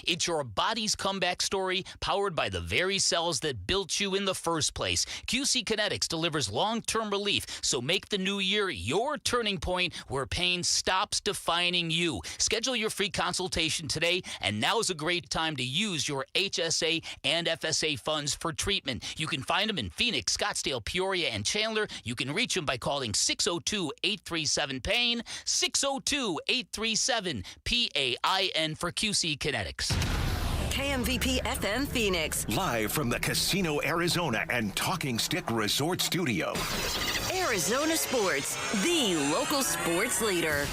It's your body's comeback story, powered by the very cells that built you in the first place. QC Kinetics delivers long-term relief, so make the new year your turning point where pain stops defining you. Schedule your free consultation today, and now is a great time to use your HSA and FSA funds for treatment. You can find them in Phoenix, Scottsdale, Peoria, and Chandler. You can reach them by calling 602-837-PAIN, 602-837-PAIN for QC Kinetics. KMVP FM Phoenix. Live from the Casino Arizona and Talking Stick Resort Studio. Arizona Sports, the local sports leader.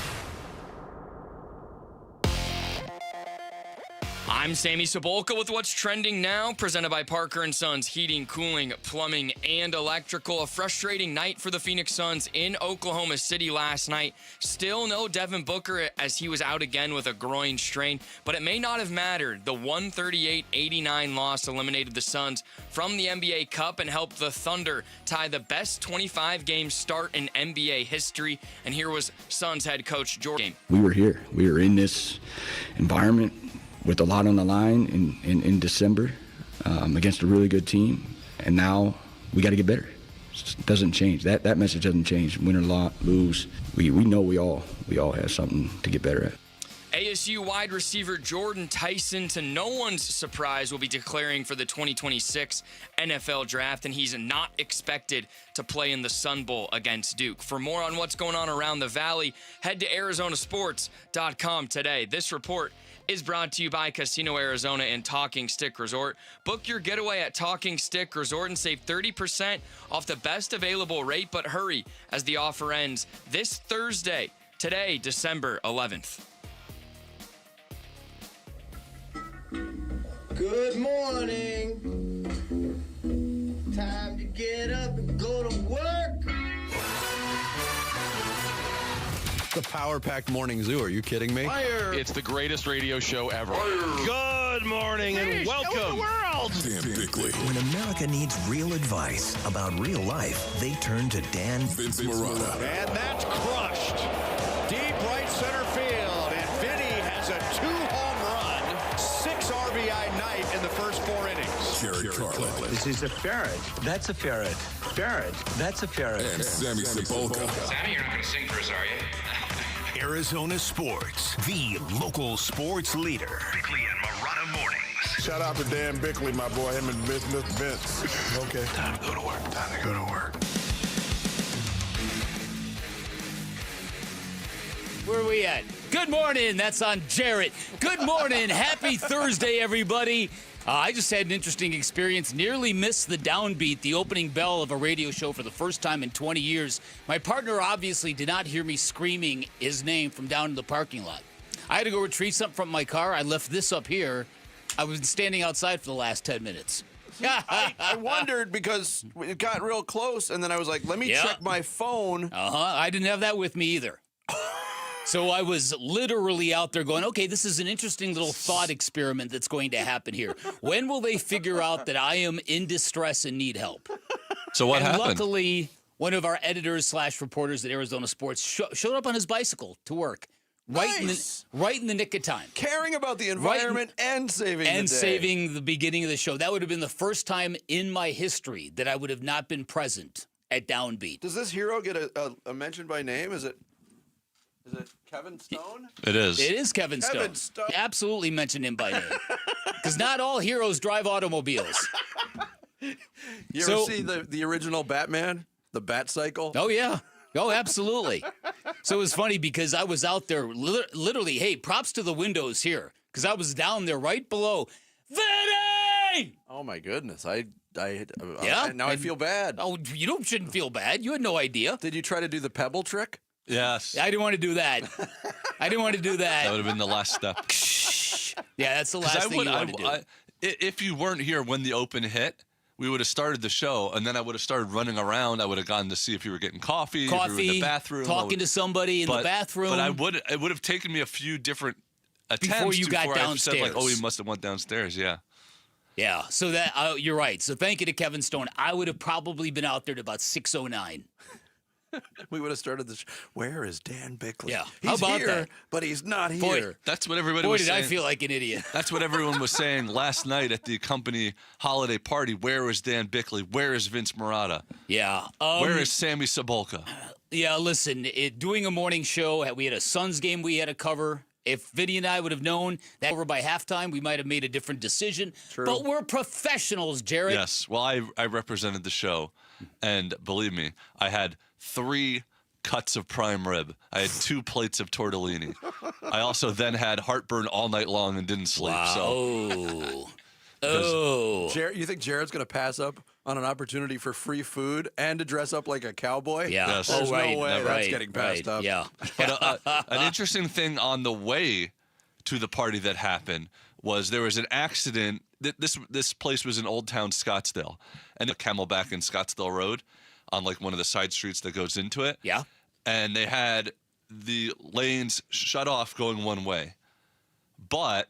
I'm Sammy Sabolka with what's trending now, presented by Parker & Sons Heating, Cooling, Plumbing, and Electrical. A frustrating night for the Phoenix Suns in Oklahoma City last night. Still no Devin Booker as he was out again with a groin strain, but it may not have mattered. The 138-89 loss eliminated the Suns from the NBA Cup and helped the Thunder tie the best 25-game start in NBA history. And here was Suns head coach Jordan. We were here. We were in this environment with a lot on the line in December against a really good team, and now we got to get better. It doesn't change. That message doesn't change. Win or lose, we know we all have something to get better at. ASU wide receiver Jordan Tyson, to no one's surprise, will be declaring for the 2026 NFL Draft, and he's not expected to play in the Sun Bowl against Duke. For more on what's going on around the Valley, head to ArizonaSports.com today. This report is brought to you by Casino Arizona and Talking Stick Resort. Book your getaway at Talking Stick Resort and save 30% off the best available rate, but hurry as the offer ends this Thursday, today, December 11th. Good morning. Time to get up and go to work. The power-packed morning zoo. Are you kidding me? Fire. It's the greatest radio show ever. Good morning and welcome. Dan Bickley. When America needs real advice about real life, they turn to Dan Vince Marotta. And that's crushed. Deep right center field. And Vinny has a 2-home run, 6 RBI night in the first 4 innings. Jared Carlin. This is a ferret. That's a ferret. Ferret. That's a ferret. And Sammy Sabolka. Sammy, you're not going to sing for us, are you? Arizona Sports, the local sports leader. Bickley and Marotta mornings. Shout out to Dan Bickley, my boy, him and Mr. Vince. Okay. Time to go to work. Time to go to work. Where are we at? Good morning. That's on Jarrett. Good morning. Happy Thursday, everybody. I just had an interesting experience. Nearly missed the downbeat, the opening bell of a radio show for the first time in 20 years. My partner obviously did not hear me screaming his name from down in the parking lot. I had to go retrieve something from my car. I left this up here. I was standing outside for the last 10 minutes. I wondered because it got real close, and then I was like, let me check my phone. I didn't have that with me either. So I was literally out there going, okay, this is an interesting little thought experiment that's going to happen here. When will they figure out that I am in distress and need help? So what happened? Luckily, one of our editors/reporters at Arizona Sports showed up on his bicycle to work. Right in the nick of time. Caring about the environment and saving the day. And saving the beginning of the show. That would have been the first time in my history that I would have not been present at Downbeat. Does this hero get a mention by name? Is it Kevin Stone? It is. It is Kevin Stone. Absolutely mention him by name. Because not all heroes drive automobiles. You ever see the original Batman? The Bat Cycle? Oh, yeah. Oh, absolutely. So it was funny because I was out there literally, hey, props to the windows here. Because I was down there right below. Vinny! Oh, my goodness. Now I feel bad. Oh, you shouldn't feel bad. You had no idea. Did you try to do the pebble trick? Yes. I didn't want to do that. That would have been the last step. Yeah, that's the last thing you want to do. If you weren't here when the open hit, we would have started the show, and then I would have started running around. I would have gone to see if you were getting coffee, if you were in the bathroom. Talking to somebody in the bathroom. But it would have taken me a few different attempts before you got downstairs. I said, like, oh, he must have went downstairs, yeah. Yeah, so that you're right. So thank you to Kevin Stone. I would have probably been out there at about 6:09. We would have started this. Where is Dan Bickley? Yeah. He's How about here, that? but he's not here. Boy, that's what everybody was saying. Boy, did I feel like an idiot. That's what everyone was saying last night at the company holiday party. Where is Dan Bickley? Where is Vince Marotta? Yeah. Where is Sammy Sabolka? Yeah, listen, doing a morning show, we had a Suns game we had to cover. If Vinny and I would have known that over by halftime, we might have made a different decision. True. But we're professionals, Jared. Yes. Well, I represented the show, and believe me, I had 3 cuts of prime rib. I had 2 plates of tortellini. I also then had heartburn all night long and didn't sleep. Wow. So, Jared, you think Jared's going to pass up on an opportunity for free food and to dress up like a cowboy? Yeah. Yes. There's right. no way Right. that's getting passed up. Yeah. But an interesting thing on the way to the party that happened was there was an accident. This place was in Old Town Scottsdale, and the Camelback and Scottsdale Road on like one of the side streets that goes into it. Yeah. And they had the lanes shut off going one way. But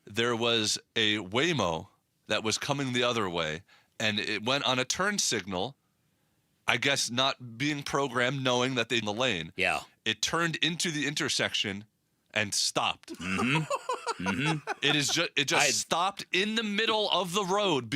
there was a Waymo that was coming the other way, and it went on a turn signal, I guess not being programmed, knowing that they're in the lane. Yeah. It turned into the intersection and stopped. Mm-hmm. It just stopped in the middle of the road,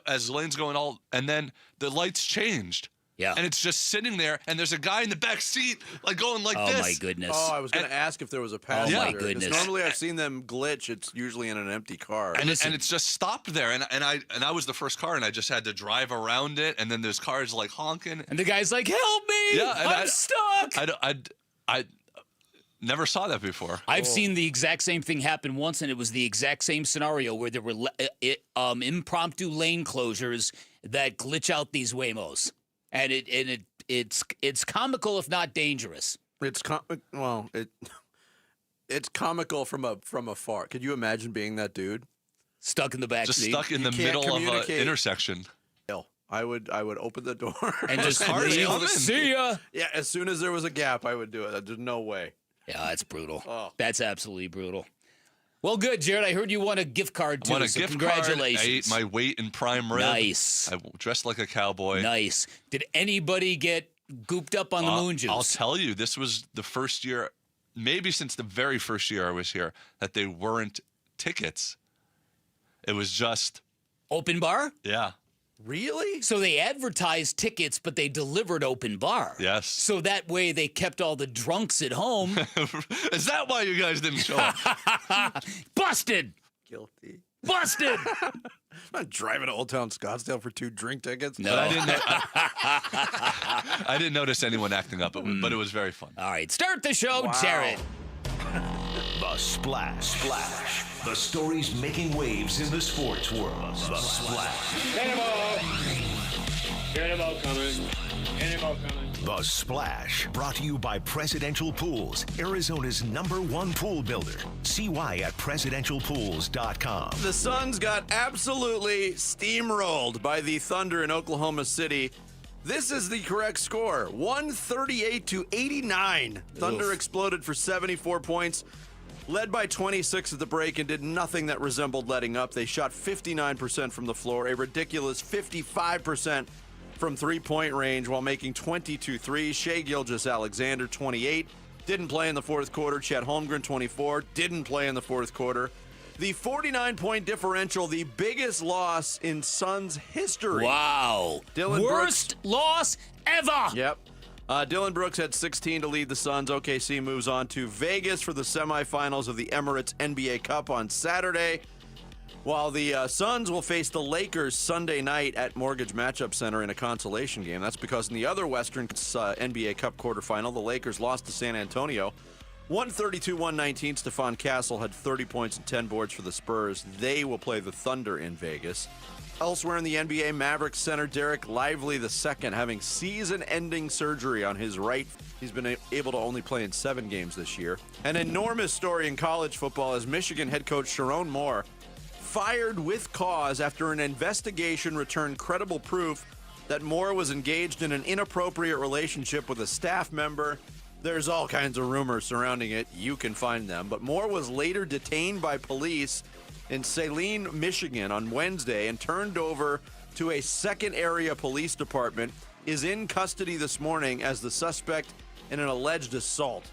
as the lane's going all, and then the lights changed. Yeah. And it's just sitting there, and there's a guy in the back seat, like going like this. Oh, my goodness. Oh, I was going to ask if there was a passenger. Oh, my goodness. Normally I've seen them glitch. It's usually in an empty car. And it's just stopped there, and I was the first car, and I just had to drive around it, and then there's cars like honking. And the guy's like, help me! Yeah, and I'm stuck! I never saw that before. I've seen the exact same thing happen once, and it was the exact same scenario where there were impromptu lane closures that glitch out these Waymos. And it's comical if not dangerous. It's comical from afar. Could you imagine being that dude stuck in the back just seat? stuck in the middle of an intersection? I would open the door and just leave. See ya. Yeah, as soon as there was a gap, I would do it. There's no way. Yeah, that's brutal. Oh. That's absolutely brutal. Well, good, Jared. I heard you won a gift card, too, so congratulations. Card. I ate my weight in prime rib. Nice. I dressed like a cowboy. Nice. Did anybody get gooped up on the moon juice? I'll tell you, this was the first year, maybe since the very first year I was here, that they weren't tickets. It was just... Open bar? Yeah. Really? So they advertised tickets, but they delivered open bar. Yes. So that way they kept all the drunks at home. Is that why you guys didn't show up? Busted. Guilty. Busted. I'm not driving to Old Town Scottsdale for 2 drink tickets. No. But I didn't notice anyone acting up, but it was very fun. All right, start the show, Jared. The Splash. The stories making waves in the sports world. The Splash. Cannonball coming. The Splash. Brought to you by Presidential Pools, Arizona's #1 pool builder. See why at presidentialpools.com. The Suns got absolutely steamrolled by the Thunder in Oklahoma City. This is the correct score, 138-89. Thunder exploded for 74 points, led by 26 at the break, and did nothing that resembled letting up. They shot 59% from the floor, a ridiculous 55% from three-point range, while making 22 threes. Shai Gilgeous-Alexander, 28, didn't play in the fourth quarter. Chet Holmgren, 24, didn't play in the fourth quarter. The 49-point differential, the biggest loss in Suns history. Wow. Worst loss ever. Yep. Dylan Brooks had 16 to lead the Suns. OKC moves on to Vegas for the semifinals of the Emirates NBA Cup on Saturday, while the Suns will face the Lakers Sunday night at Mortgage Matchup Center in a consolation game. That's because in the other Western NBA Cup quarterfinal, the Lakers lost to San Antonio 132-119. Stephon Castle had 30 points and 10 boards for the Spurs. They will play the Thunder in Vegas. Elsewhere in the NBA, Mavericks center Derek Lively II having season-ending surgery on his right. He's been able to only play in 7 games this year. An enormous story in college football as Michigan head coach Sharon Moore fired with cause after an investigation returned credible proof that Moore was engaged in an inappropriate relationship with a staff member. There's all kinds of rumors surrounding it. You can find them. But Moore was later detained by police in Saline, Michigan on Wednesday and turned over to a second area police department is in custody this morning as the suspect in an alleged assault.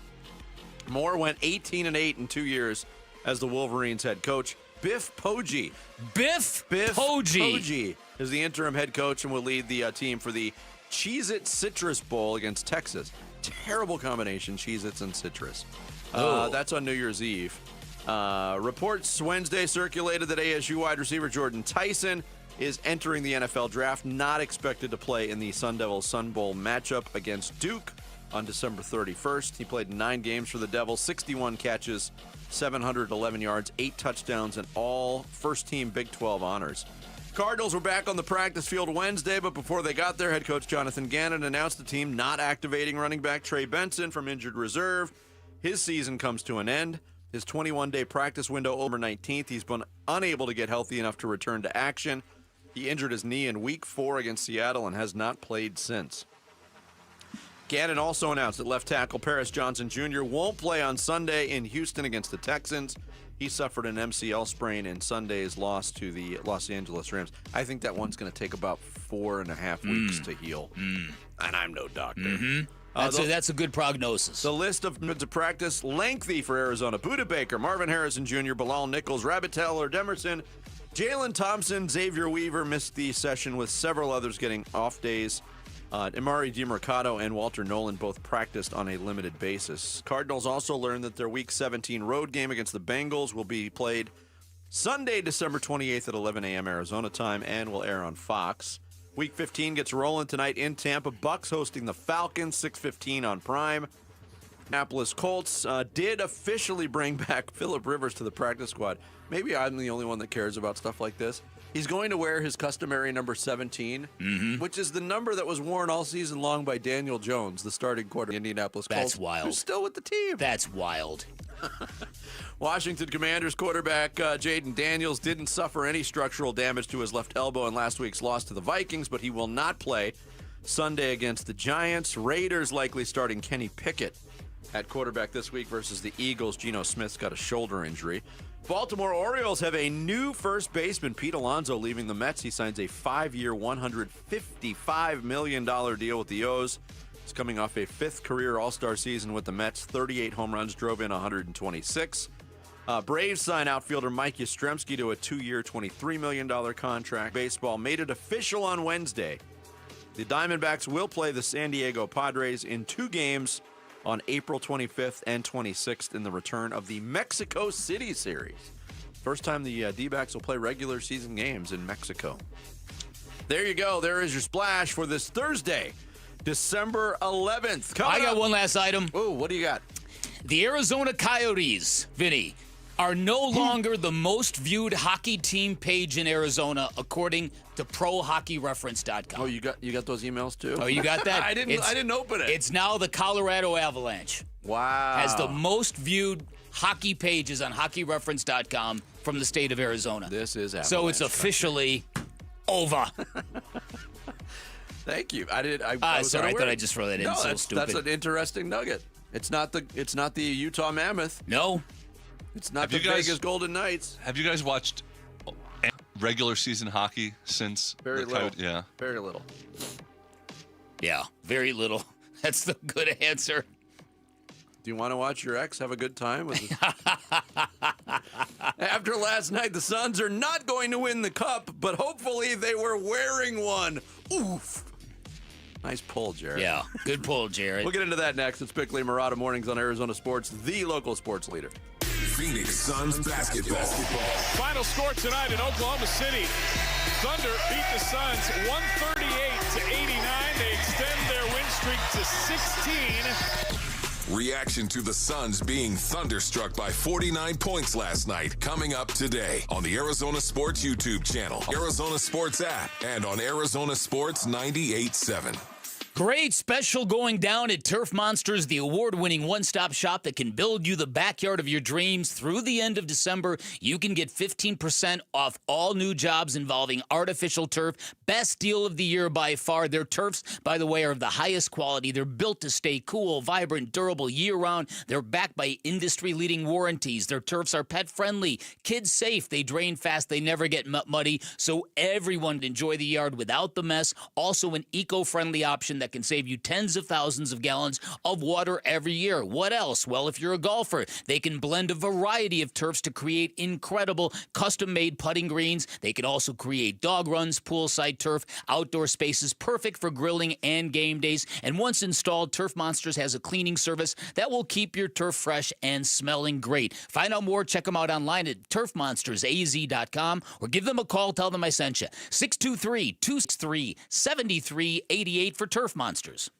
Moore went 18-8 in 2 years as the Wolverines head coach. Biff Poggi. Biff Poggi is the interim head coach and will lead the team for the Cheez-It Citrus Bowl against Texas. Terrible combination, Cheez-Its and citrus. That's on New Year's Eve. Reports Wednesday circulated that ASU wide receiver Jordan Tyson is entering the NFL draft, not expected to play in the Sun Devils Sun Bowl matchup against Duke on December 31st. He played 9 games for the Devils, 61 catches, 711 yards, 8 touchdowns, and all first-team Big 12 honors. Cardinals were back on the practice field Wednesday, but before they got there, head coach Jonathan Gannon announced the team not activating running back Trey Benson from injured reserve. His season comes to an end. His 21-day practice window over 19th. He's been unable to get healthy enough to return to action. He injured his knee in Week 4 against Seattle and has not played since. Gannon also announced that left tackle Paris Johnson Jr. won't play on Sunday in Houston against the Texans. He suffered an MCL sprain in Sunday's loss to the Los Angeles Rams. I think that one's going to take about 4.5 weeks to heal. And I'm no doctor. That's a good prognosis. The list of minutes of practice, lengthy for Arizona. Buda Baker, Marvin Harrison Jr., Bilal Nichols, Rabbit Taylor, Demerson, Jalen Thompson, Xavier Weaver missed the session with several others getting off days. Amari DiMercado and Walter Nolan both practiced on a limited basis. Cardinals also learned that their Week 17 road game against the Bengals will be played Sunday, December 28th at 11 a.m. Arizona time and will air on Fox. Week 15 gets rolling tonight in Tampa. Bucks hosting the Falcons, 6:15 on Prime. Indianapolis Colts did officially bring back Phillip Rivers to the practice squad. Maybe I'm the only one that cares about stuff like this. He's going to wear his customary number 17, which is the number that was worn all season long by Daniel Jones, the starting quarterback of the Indianapolis Colts. That's wild. Who's still with the team. That's wild. Washington Commanders quarterback Jaden Daniels didn't suffer any structural damage to his left elbow in last week's loss to the Vikings, but he will not play Sunday against the Giants. Raiders likely starting Kenny Pickett at quarterback this week versus the Eagles. Geno Smith's got a shoulder injury. Baltimore Orioles have a new first baseman, Pete Alonso, leaving the Mets. He signs a 5-year, $155 million deal with the O's. He's coming off a 5th career All-Star season with the Mets. 38 home runs, drove in 126. Braves sign outfielder Mike Yastrzemski to a 2-year, $23 million contract. Baseball made it official on Wednesday. The Diamondbacks will play the San Diego Padres in 2 games on April 25th and 26th in the return of the Mexico City Series. First time the D-backs will play regular season games in Mexico. There you go. There is your splash for this Thursday, December 11th. I got one last item. Oh, what do you got? The Arizona Coyotes, Vinny, are no longer the most viewed hockey team page in Arizona, according to ProHockeyReference.com. Oh, you got those emails too? Oh, you got that? I didn't open it. It's now the Colorado Avalanche. Wow. Has the most viewed hockey pages on HockeyReference.com from the state of Arizona. This is Avalanche. So it's officially over. Thank you. I sorry, I thought I'd just throw that in. So stupid. That's an interesting nugget. It's not the Utah Mammoth. No. It's not the Vegas Golden Knights. Have you guys watched regular season hockey since? Very little. Yeah. Very little. Yeah, very little. That's the good answer. Do you want to watch your ex have a good time with it? After last night, the Suns are not going to win the cup, but hopefully they were wearing one. Oof. Nice pull, Jared. Yeah, good pull, Jared. We'll get into that next. It's Bickley Murata Mornings on Arizona Sports, the local sports leader. Phoenix Suns basketball. Final score tonight in Oklahoma City. Thunder beat the Suns 138-89. They extend their win streak to 16. Reaction to the Suns being thunderstruck by 49 points last night. Coming up today on the Arizona Sports YouTube channel, Arizona Sports app, and on Arizona Sports 98.7. Great special going down at Turf Monsters, the award-winning one-stop shop that can build you the backyard of your dreams. Through the end of December, you can get 15% off all new jobs involving artificial turf. Best deal of the year by far. Their turfs, by the way, are of the highest quality. They're built to stay cool, vibrant, durable year-round. They're backed by industry-leading warranties. Their turfs are pet-friendly, kid-safe. They drain fast. They never get muddy, so everyone can enjoy the yard without the mess. Also an eco-friendly option that can save you tens of thousands of gallons of water every year. What else? Well, if you're a golfer, they can blend a variety of turfs to create incredible custom-made putting greens. They can also create dog runs, poolside turf, outdoor spaces, perfect for grilling and game days. And once installed, Turf Monsters has a cleaning service that will keep your turf fresh and smelling great. Find out more. Check them out online at turfmonstersaz.com or give them a call. Tell them I sent you. 623-263-7388 for Turf Monsters.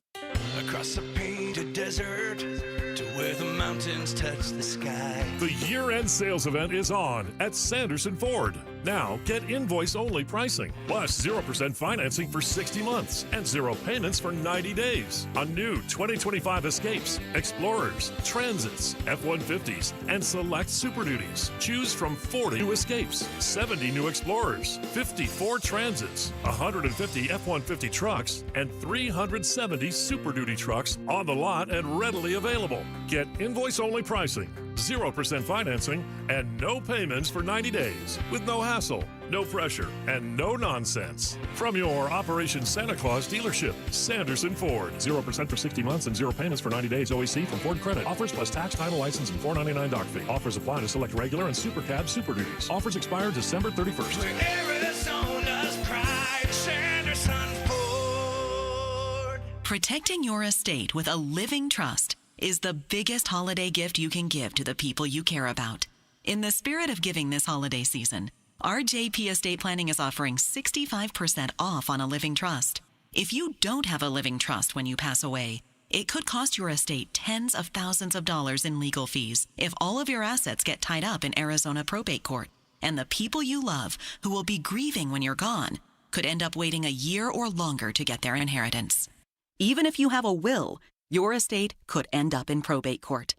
Across the painted desert to where the mountains touch the sky. The year-end sales event is on at Sanderson Ford. Now, get invoice-only pricing, plus 0% financing for 60 months and 0 payments for 90 days on new 2025 Escapes, Explorers, Transits, F-150s, and select Super Duties. Choose from 40 new Escapes, 70 new Explorers, 54 Transits, 150 F-150 trucks, and 370 Super Duty trucks on the lot and readily available. Get invoice-only pricing, 0% financing, and no payments for 90 days with no hassle, no pressure, and no nonsense. From your Operation Santa Claus dealership, Sanderson Ford. 0% for 60 months and 0 payments for 90 days OEC from Ford Credit. Offers plus tax, title, license, and $4.99 dock fee. Offers apply to select regular and Super Cab Super Duties. Offers expire December 31st. Arizona's pride, Sanderson Ford. Protecting your estate with a living trust is the biggest holiday gift you can give to the people you care about. In the spirit of giving this holiday season, RJP Estate Planning is offering 65% off on a living trust. If you don't have a living trust when you pass away, it could cost your estate tens of thousands of dollars in legal fees if all of your assets get tied up in Arizona probate court. And the people you love, who will be grieving when you're gone, could end up waiting a year or longer to get their inheritance. Even if you have a will, your estate could end up in probate court.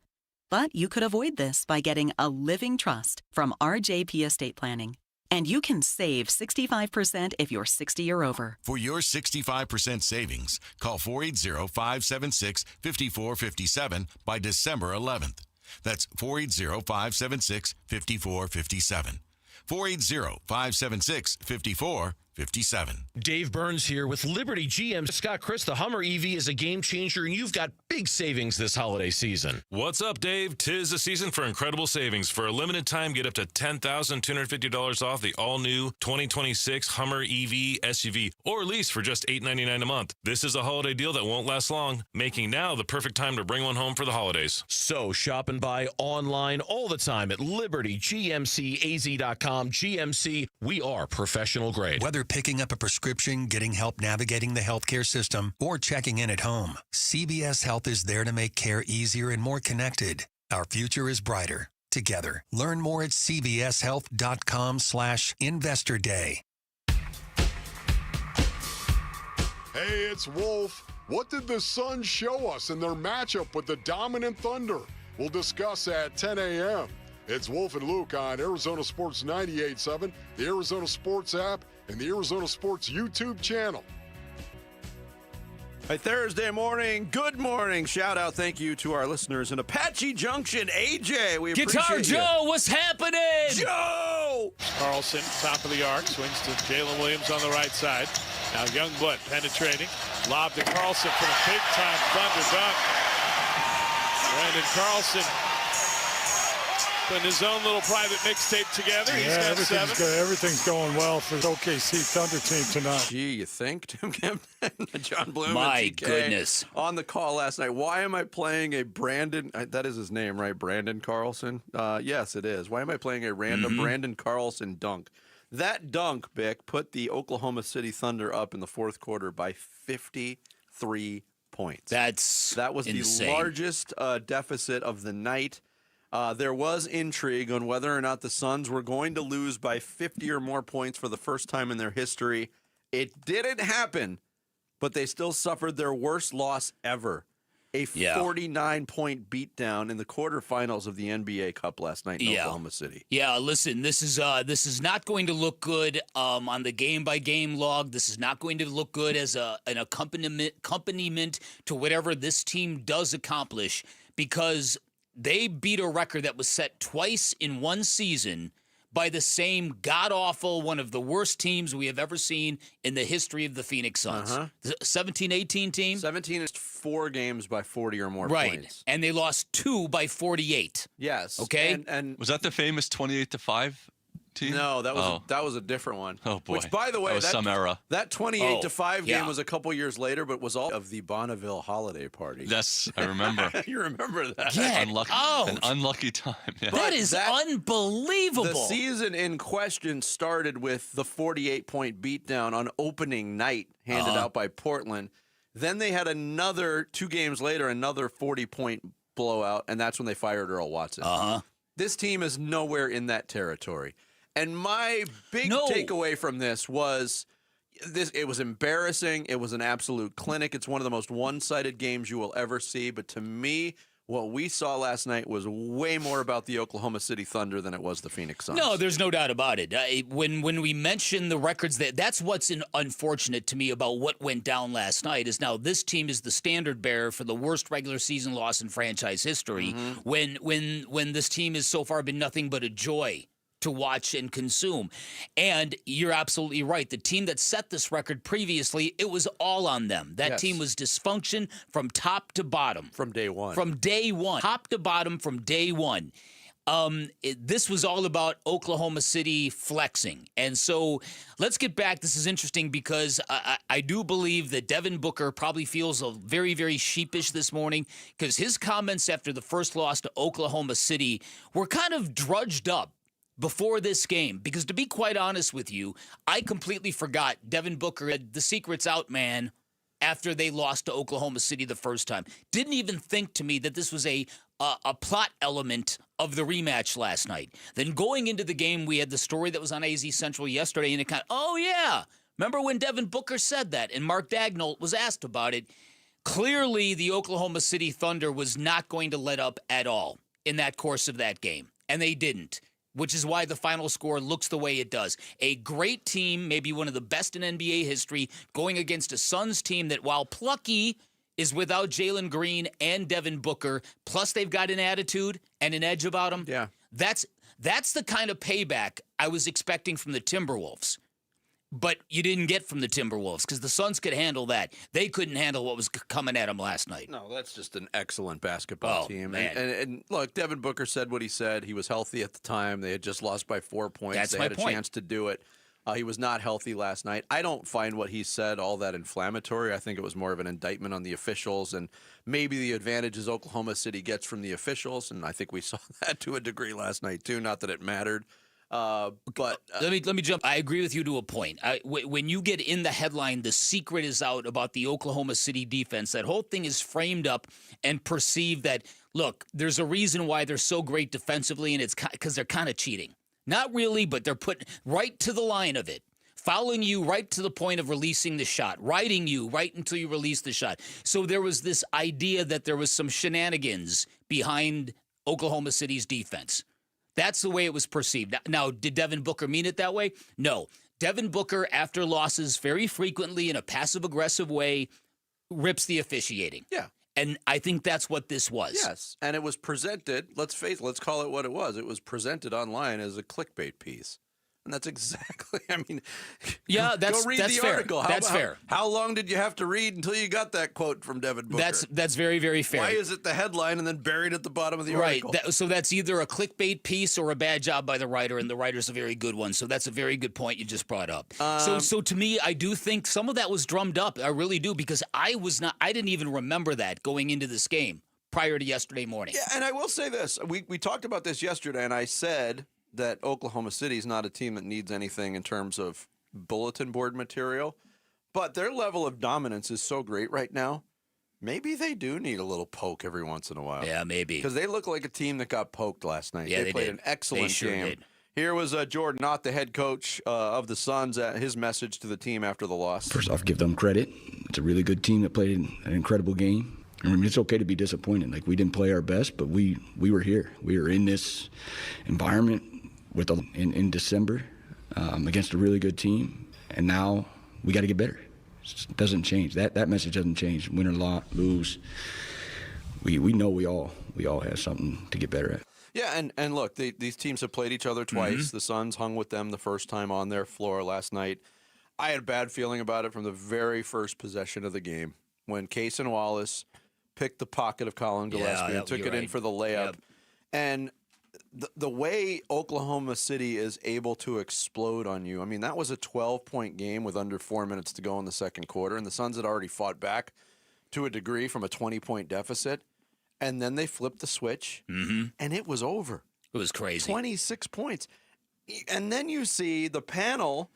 But you could avoid this by getting a living trust from RJP Estate Planning. And you can save 65% if you're 60 or over. For your 65% savings, call 480-576-5457 by December 11th. That's 480-576-5457. 480-576-5457. Dave Burns here with Liberty GM. Scott Chris, the Hummer EV is a game changer, and you've got big savings this holiday season. What's up, Dave? 'Tis the season for incredible savings. For a limited time, get up to $10,250 off the all-new 2026 Hummer EV SUV or lease for just $899 a month. This is a holiday deal that won't last long, making now the perfect time to bring one home for the holidays. So shop and buy online all the time at libertygmcaz.com. GMC, we are professional grade. Whether picking up a prescription, getting help navigating the healthcare system, or checking in at home, CVS Health is there to make care easier and more connected. Our future is brighter together. Learn more at cvshealth.com/Investor Day. Hey, it's Wolf. What did the Suns show us in their matchup with the dominant Thunder? We'll discuss at 10 a.m. It's Wolf and Luke on Arizona Sports 98.7, the Arizona Sports app, and the Arizona Sports YouTube channel. Hey, Thursday morning, good morning. Shout out, thank you to our listeners in Apache Junction. AJ, we appreciate Guitar Joe, what's happening? Joe! Carlson, top of the arc, swings to Jalen Williams on the right side. Now Youngblood penetrating. Lob to Carlson for a big-time Thunder dunk. Brandon Carlson putting his own little private mixtape together. He's got 7. Everything's going well for the OKC Thunder team tonight. Gee, you think, Tim Kempton? John Bloom My and GK goodness. on the call last night. Why am I playing a Brandon? That is his name, right? Brandon Carlson? Yes, it is. Why am I playing a random Brandon Carlson dunk? That dunk, Bick, put the Oklahoma City Thunder up in the fourth quarter by 53 points. That was insane. The largest deficit of the night. There was intrigue on whether or not the Suns were going to lose by 50 or more points for the first time in their history. It didn't happen, but they still suffered their worst loss ever. A 49-point beatdown in the quarterfinals of the NBA Cup last night in Oklahoma City. Yeah, listen, this is not going to look good on the game-by-game log. This is not going to look good as an accompaniment to whatever this team does accomplish, because they beat a record that was set twice in one season by the same god-awful, one of the worst teams we have ever seen in the history of the Phoenix Suns. The 17-18 team? 17 is 4 games by 40 or more right. points. And they lost 2 by 48. Yes. Okay? And was that the famous 28-5 team? No, that was a different one. Oh, boy. Which, by the way, that was some era. That 28-5 game was a couple years later, but was all of the Bonneville holiday party. Yes, I remember. You remember that? An unlucky time. Yeah. That is unbelievable. The season in question started with the 48-point beatdown on opening night handed out by Portland. Then they had 2 games later, another 40-point blowout, and that's when they fired Earl Watson. This team is nowhere in that territory. And my big takeaway from this was it was embarrassing. It was an absolute clinic. It's one of the most one-sided games you will ever see. But to me, what we saw last night was way more about the Oklahoma City Thunder than it was the Phoenix Suns. No, there's no doubt about it. When we mention the records, that's what's unfortunate to me about what went down last night is now this team is the standard bearer for the worst regular season loss in franchise history. When this team has so far been nothing but a joy to watch and consume. And you're absolutely right. The team that set this record previously, it was all on them. That team was dysfunction from top to bottom. From day one. From day one. Top to bottom from day one. This was all about Oklahoma City flexing. And so let's get back. This is interesting because I do believe that Devin Booker probably feels very, very sheepish this morning because his comments after the first loss to Oklahoma City were kind of drudged up before this game, because to be quite honest with you, I completely forgot Devin Booker had the secret's out, man, after they lost to Oklahoma City the first time. Didn't even think to me that this was a plot element of the rematch last night. Then going into the game, we had the story that was on AZ Central yesterday, and it kind of, remember when Devin Booker said that, and Mark Dagnall was asked about it. Clearly, the Oklahoma City Thunder was not going to let up at all in that course of that game, and they didn't. Which is why the final score looks the way it does. A great team, maybe one of the best in NBA history, going against a Suns team that, while plucky, is without Jalen Green and Devin Booker, plus they've got an attitude and an edge about them. Yeah. That's the kind of payback I was expecting from the Timberwolves. But you didn't get from the Timberwolves because the Suns could handle that. They couldn't handle what was coming at them last night. No, that's just an excellent basketball team. Man. And look, Devin Booker said what he said. He was healthy at the time. They had just lost by 4 points. That's they my had a point. chance to do it. He was not healthy last night. I don't find what he said all that inflammatory. I think it was more of an indictment on the officials and maybe the advantages Oklahoma City gets from the officials. And I think we saw that to a degree last night, too. Not that it mattered. But let me jump. I agree with you to a point. When you get in the headline, the secret is out about the Oklahoma City defense. That whole thing is framed up and perceived that, look, there's a reason why they're so great defensively, and it's because they're kind of cheating. Not really, but they're put right to the line of it. Fouling you right to the point of releasing the shot, riding you right until you release the shot. So there was this idea that there was some shenanigans behind Oklahoma City's defense. That's the way it was perceived. Now, did Devin Booker mean it that way? No. Devin Booker, after losses very frequently in a passive-aggressive way, rips the officiating. Yeah. And I think that's what this was. Yes. And it was presented, let's call it what it was. It was presented online as a clickbait piece. And that's exactly, yeah, go read the fair. article. That's fair. How long did you have to read until you got that quote from Devin Booker? That's very, very fair. Why is it the headline and then buried at the bottom of the article? Right. So that's either a clickbait piece or a bad job by the writer, and the writer's a very good one. So that's a very good point you just brought up. So to me, I do think some of that was drummed up. I really do, because I didn't even remember that going into this game prior to yesterday morning. Yeah, and I will say this. We talked about this yesterday, and I said that Oklahoma City is not a team that needs anything in terms of bulletin board material, but their level of dominance is so great right now. Maybe they do need a little poke every once in a while. Yeah, maybe. Because they look like a team that got poked last night. Yeah, they played did. an excellent They sure game. Did. Here was Jordan, not the head coach of the Suns, his message to the team after the loss. First off, give them credit. It's a really good team that played an incredible game. I mean, it's okay to be disappointed. Like, we didn't play our best, but we were here. We were in this environment in December against a really good team, and now we got to get better. It doesn't change. That message doesn't change. Win or lose, we know we all have something to get better at. Yeah, and look, these teams have played each other twice. Mm-hmm. The Suns hung with them the first time on their floor last night. I had a bad feeling about it from the very first possession of the game when Case and Wallace picked the pocket of Colin Gillespie and took it in for the layup. Yep. And the way Oklahoma City is able to explode on you, I mean, that was a 12-point game with under 4 minutes to go in the second quarter, and the Suns had already fought back to a degree from a 20-point deficit. And then they flipped the switch, and it was over. It was crazy. 26 points. And then you see the panel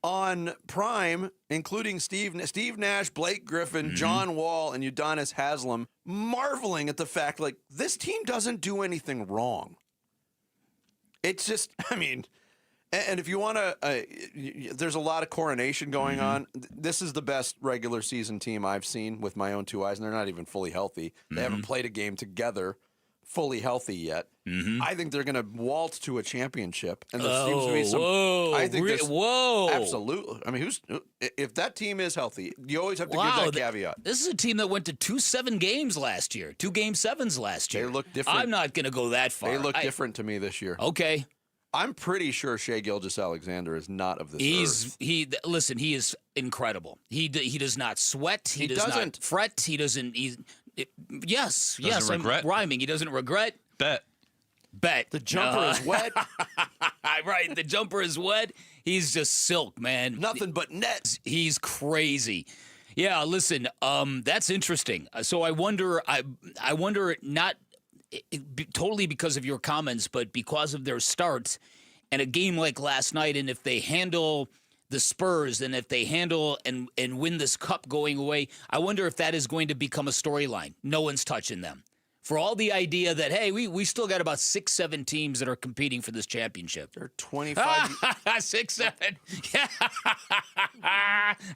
on Prime, including Steve Nash, Blake Griffin, John Wall, and Udonis Haslem, marveling at the fact, like, this team doesn't do anything wrong. It's just, I mean, and if you want to, there's a lot of coronation going on. This is the best regular season team I've seen with my own two eyes, and they're not even fully healthy. They haven't played a game together fully healthy yet. I think they're going to waltz to a championship. And there seems to be some. I think absolutely. I mean, if that team is healthy, you always have to give that caveat. This is a team that went to 2 7-games last year, 2 Game 7s last year. They look different. I'm not going to go that far. They look different to me this year. Okay. I'm pretty sure Shai Gilgeous-Alexander is not of this earth. Listen, he is incredible. He does not sweat. He does not fret. He doesn't. Yes, I'm rhyming. He doesn't regret. Bet. The jumper is wet. Right, the jumper is wet. He's just silk, man. Nothing but nets. He's crazy. Yeah, listen, that's interesting. So I wonder not totally because of your comments, but because of their starts and a game like last night, and if they handle the Spurs and if they handle and win this cup going away, I wonder if that is going to become a storyline. No one's touching them. For all the idea that, hey, we still got about 6-7 teams that are competing for this championship. They're 25. 6-7. Yeah.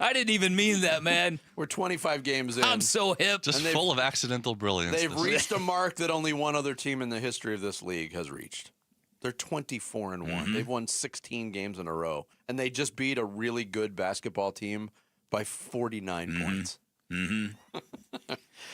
I didn't even mean that, man. We're 25 games in. I'm so hip. Just full of accidental brilliance. They've reached a mark that only one other team in the history of this league has reached. They're 24-1. They've won 16 games in a row. And they just beat a really good basketball team by 49 points.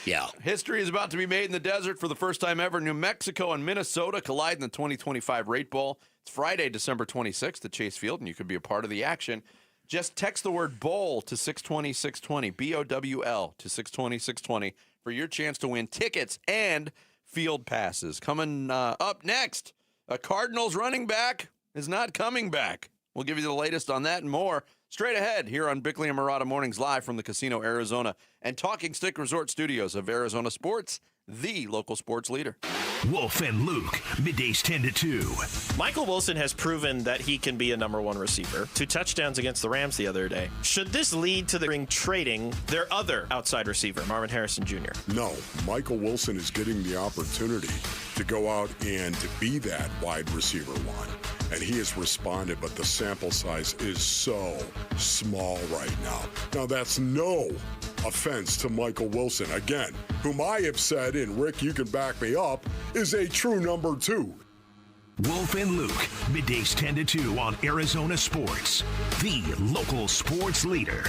Yeah. History is about to be made in the desert for the first time ever. New Mexico and Minnesota collide in the 2025 Rate Bowl. It's Friday, December 26th at Chase Field, and you could be a part of the action. Just text the word bowl to 620-620, B-O-W-L, to 620-620 for your chance to win tickets and field passes. Coming up next, a Cardinals running back is not coming back. We'll give you the latest on that and more straight ahead here on Bickley and Murata Mornings live from the Casino Arizona and Talking Stick Resort Studios of Arizona Sports, the local sports leader. Wolf and Luke, middays 10 to 2. Michael Wilson has proven that he can be a number one receiver. 2 touchdowns against the Rams the other day. Should this lead to the ring trading their other outside receiver, Marvin Harrison Jr.? No, Michael Wilson is getting the opportunity to go out and to be that wide receiver one. And he has responded, but the sample size is so small right now. Now, that's no offense to Michael Wilson, again, whom I have said, and Rick, you can back me up, is a true number 2. Wolf and Luke, middays 10 to 2 on Arizona Sports, the local sports leader.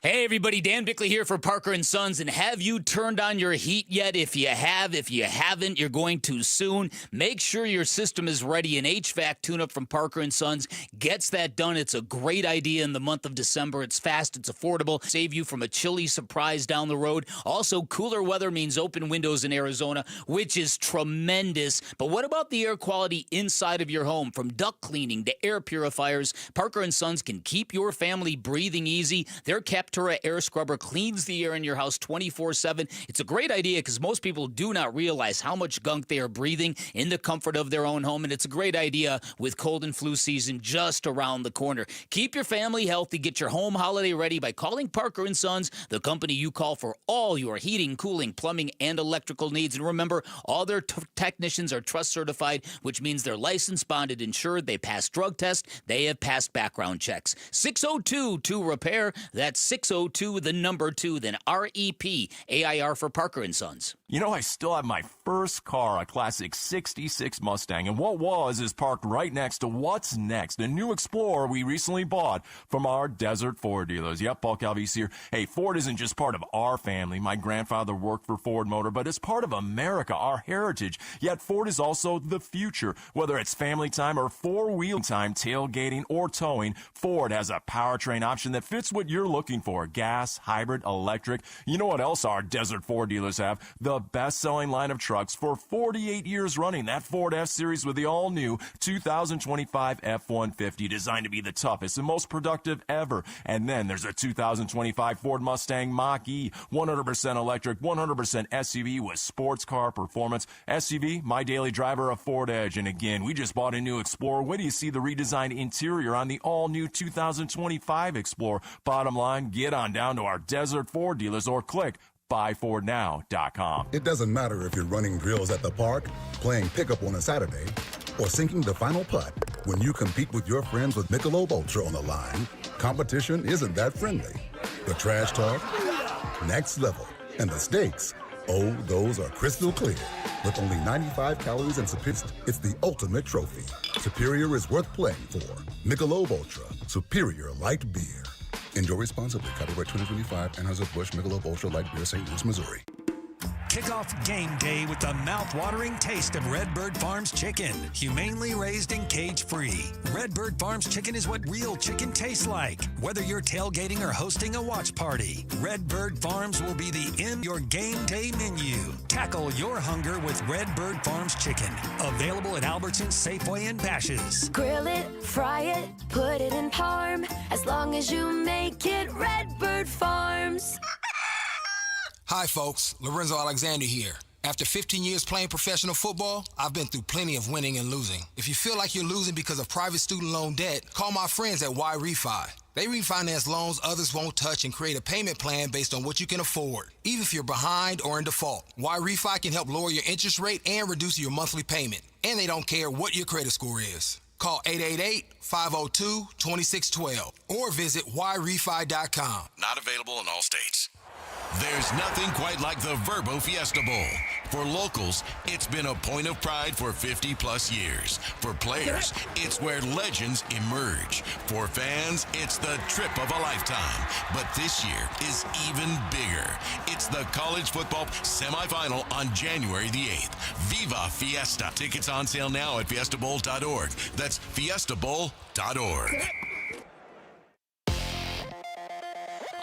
Hey everybody, Dan Bickley here for Parker & Sons, and have you turned on your heat yet? If you haven't, you're going to soon. Make sure your system is ready. An HVAC tune-up from Parker & Sons gets that done. It's a great idea in the month of December. It's fast, it's affordable, save you from a chilly surprise down the road. Also, cooler weather means open windows in Arizona, which is tremendous. But what about the air quality inside of your home? From duct cleaning to air purifiers, Parker & Sons can keep your family breathing easy. They're kept Noctura air scrubber cleans the air in your house 24/7. It's a great idea because most people do not realize how much gunk they are breathing in the comfort of their own home, and it's a great idea with cold and flu season just around the corner. Keep your family healthy. Get your home holiday ready by calling Parker & Sons, the company you call for all your heating, cooling, plumbing, and electrical needs. And remember, all their technicians are trust certified, which means they're licensed, bonded, insured. They pass drug tests. They have passed background checks. 602-2-REPAIR. That's 602, the number 2, then REPAIR for Parker & Sons. You know, I still have my first car, a classic 66 Mustang, and what was is parked right next to what's next, a new Explorer we recently bought from our Desert Ford dealers. Yep, Paul Calvise here. Hey, Ford isn't just part of our family. My grandfather worked for Ford Motor, but it's part of America, our heritage. Yet Ford is also the future. Whether it's family time or four-wheel time, tailgating or towing, Ford has a powertrain option that fits what you're looking for. Gas, hybrid, electric. You know what else our Desert Ford dealers have? The best-selling line of trucks for 48 years running. That Ford F-Series with the all-new 2025 F-150, designed to be the toughest and most productive ever. And then there's a 2025 Ford Mustang Mach-E, 100% electric, 100% SUV with sports car performance. SUV, my daily driver, a Ford Edge. And again, we just bought a new Explorer. Wait till you see the redesigned interior on the all-new 2025 Explorer. Bottom line, get on down to our Desert Ford dealers or click buyfordnow.com. It doesn't matter if you're running drills at the park, playing pickup on a Saturday, or sinking the final putt. When you compete with your friends with Michelob Ultra on the line, competition isn't that friendly. The trash talk, next level, and the stakes, oh, those are crystal clear. With only 95 calories and Superior, it's the ultimate trophy. Superior is worth playing for. Michelob Ultra, Superior Light Beer. Enjoy responsibly. Copyright 2025, Anheuser-Busch Michelob Ultra Light Beer, St. Louis, Missouri. Kick off game day with the mouth-watering taste of Redbird Farms chicken. Humanely raised and cage-free. Redbird Farms chicken is what real chicken tastes like. Whether you're tailgating or hosting a watch party, Redbird Farms will be in your game day menu. Tackle your hunger with Redbird Farms chicken. Available at Albertsons, Safeway, and Bash's'. Grill it, fry it, put it in parm. As long as you make it Redbird Farms. Hi folks, Lorenzo Alexander here. After 15 years playing professional football, I've been through plenty of winning and losing. If you feel like you're losing because of private student loan debt, call my friends at Y Refi. They refinance loans others won't touch and create a payment plan based on what you can afford, even if you're behind or in default. Y Refi can help lower your interest rate and reduce your monthly payment. And they don't care what your credit score is. Call 888-502-2612 or visit yrefi.com. Not available in all states. There's nothing quite like the Verbo Fiesta Bowl. For locals, it's been a point of pride for 50-plus years. For players, it's where legends emerge. For fans, it's the trip of a lifetime. But this year is even bigger. It's the college football semifinal on January the 8th. Viva Fiesta. Tickets on sale now at fiestabowl.org. That's fiestabowl.org.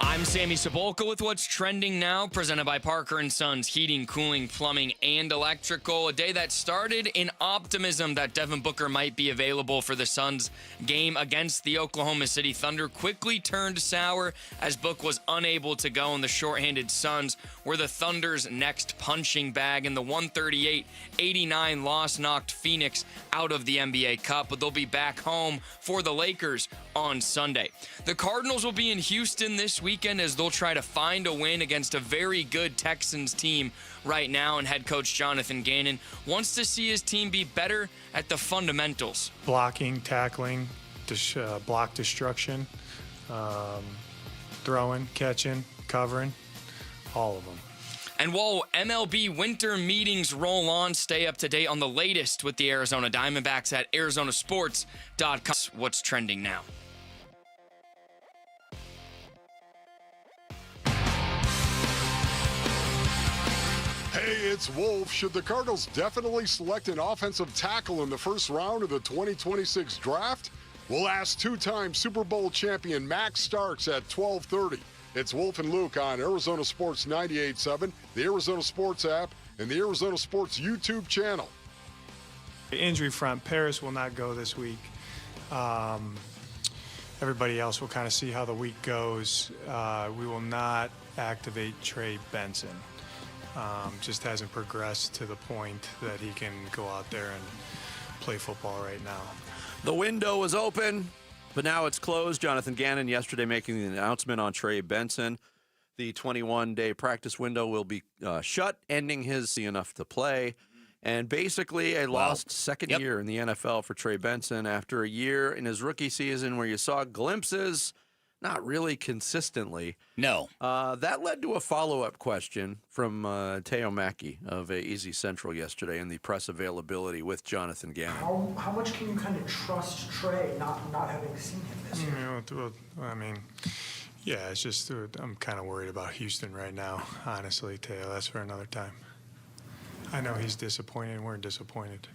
I'm Sammy Sabolka with what's trending now, presented by Parker & Sons Heating, Cooling, Plumbing, and Electrical. A day that started in optimism that Devin Booker might be available for the Suns game against the Oklahoma City Thunder quickly turned sour as Book was unable to go, and the shorthanded Suns were the Thunder's next punching bag, and the 138-89 loss knocked Phoenix out of the NBA Cup, but they'll be back home for the Lakers on Sunday. The Cardinals will be in Houston this weekend as they'll try to find a win against a very good Texans team right now, and head coach Jonathan Gannon wants to see his team be better at the fundamentals. Blocking, tackling, block destruction, throwing, catching, covering, all of them. And while MLB winter meetings roll on, stay up to date on the latest with the Arizona Diamondbacks at arizonasports.com. What's trending now? Hey, it's Wolf. Should the Cardinals definitely select an offensive tackle in the first round of the 2026 draft? We'll ask two-time Super Bowl champion Max Starks at 12:30. It's Wolf and Luke on Arizona Sports 98.7, the Arizona Sports app, and the Arizona Sports YouTube channel. The injury front, Paris will not go this week. everybody else will kind of see how the week goes. We will not activate Trey Benson. Just hasn't progressed to the point that he can go out there and play football right now. The window was open, but now it's closed. Jonathan Gannon yesterday making the announcement on Trey Benson. The 21-day practice window will be shut, ending his enough to play. And basically a lost second year in the NFL for Trey Benson after a year in his rookie season where you saw glimpses, not really consistently. No. That led to a follow-up question from Teo Mackey of Easy Central yesterday in the press availability with Jonathan Gannon. How much can you kind of trust Trey, not having seen him this year? I mean, yeah, it's just I'm kind of worried about Houston right now, honestly, Teo. That's for another time. I know he's disappointed, and we're disappointed.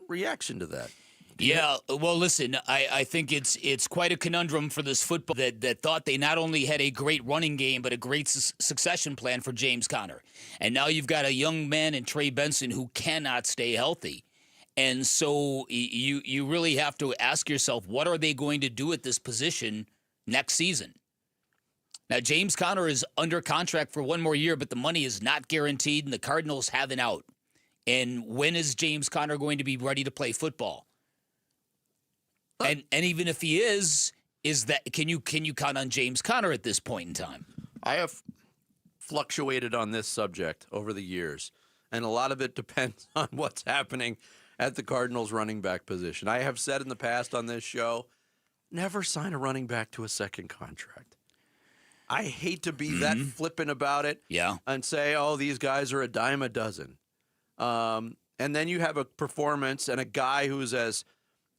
Reaction to that? Yeah, well, listen, I think it's quite a conundrum for this football that thought they not only had a great running game, but a great succession plan for James Conner. And now you've got a young man in Trey Benson who cannot stay healthy. And so you really have to ask yourself, what are they going to do at this position next season? Now, James Conner is under contract for one more year, but the money is not guaranteed, and the Cardinals have an out. And when is James Conner going to be ready to play football? And even if he is that can you count on James Conner at this point in time? I have fluctuated on this subject over the years, and a lot of it depends on what's happening at the Cardinals running back position. I have said in the past on this show, never sign a running back to a second contract. I hate to be that flippant about it and say, oh, these guys are a dime a dozen. And then you have a performance and a guy who's as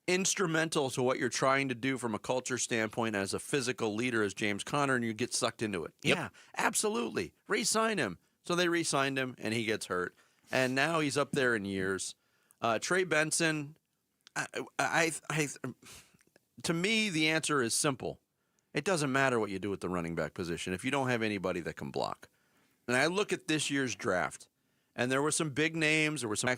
instrumental to what you're trying to do from a culture standpoint as a physical leader as James Conner, and you get sucked into it. Yep. Yeah, absolutely. Re-sign him. So they re-signed him, and he gets hurt. And now he's up there in years. Trey Benson, to me, the answer is simple. It doesn't matter what you do at the running back position if you don't have anybody that can block. And I look at this year's draft, and there were some big names. There were some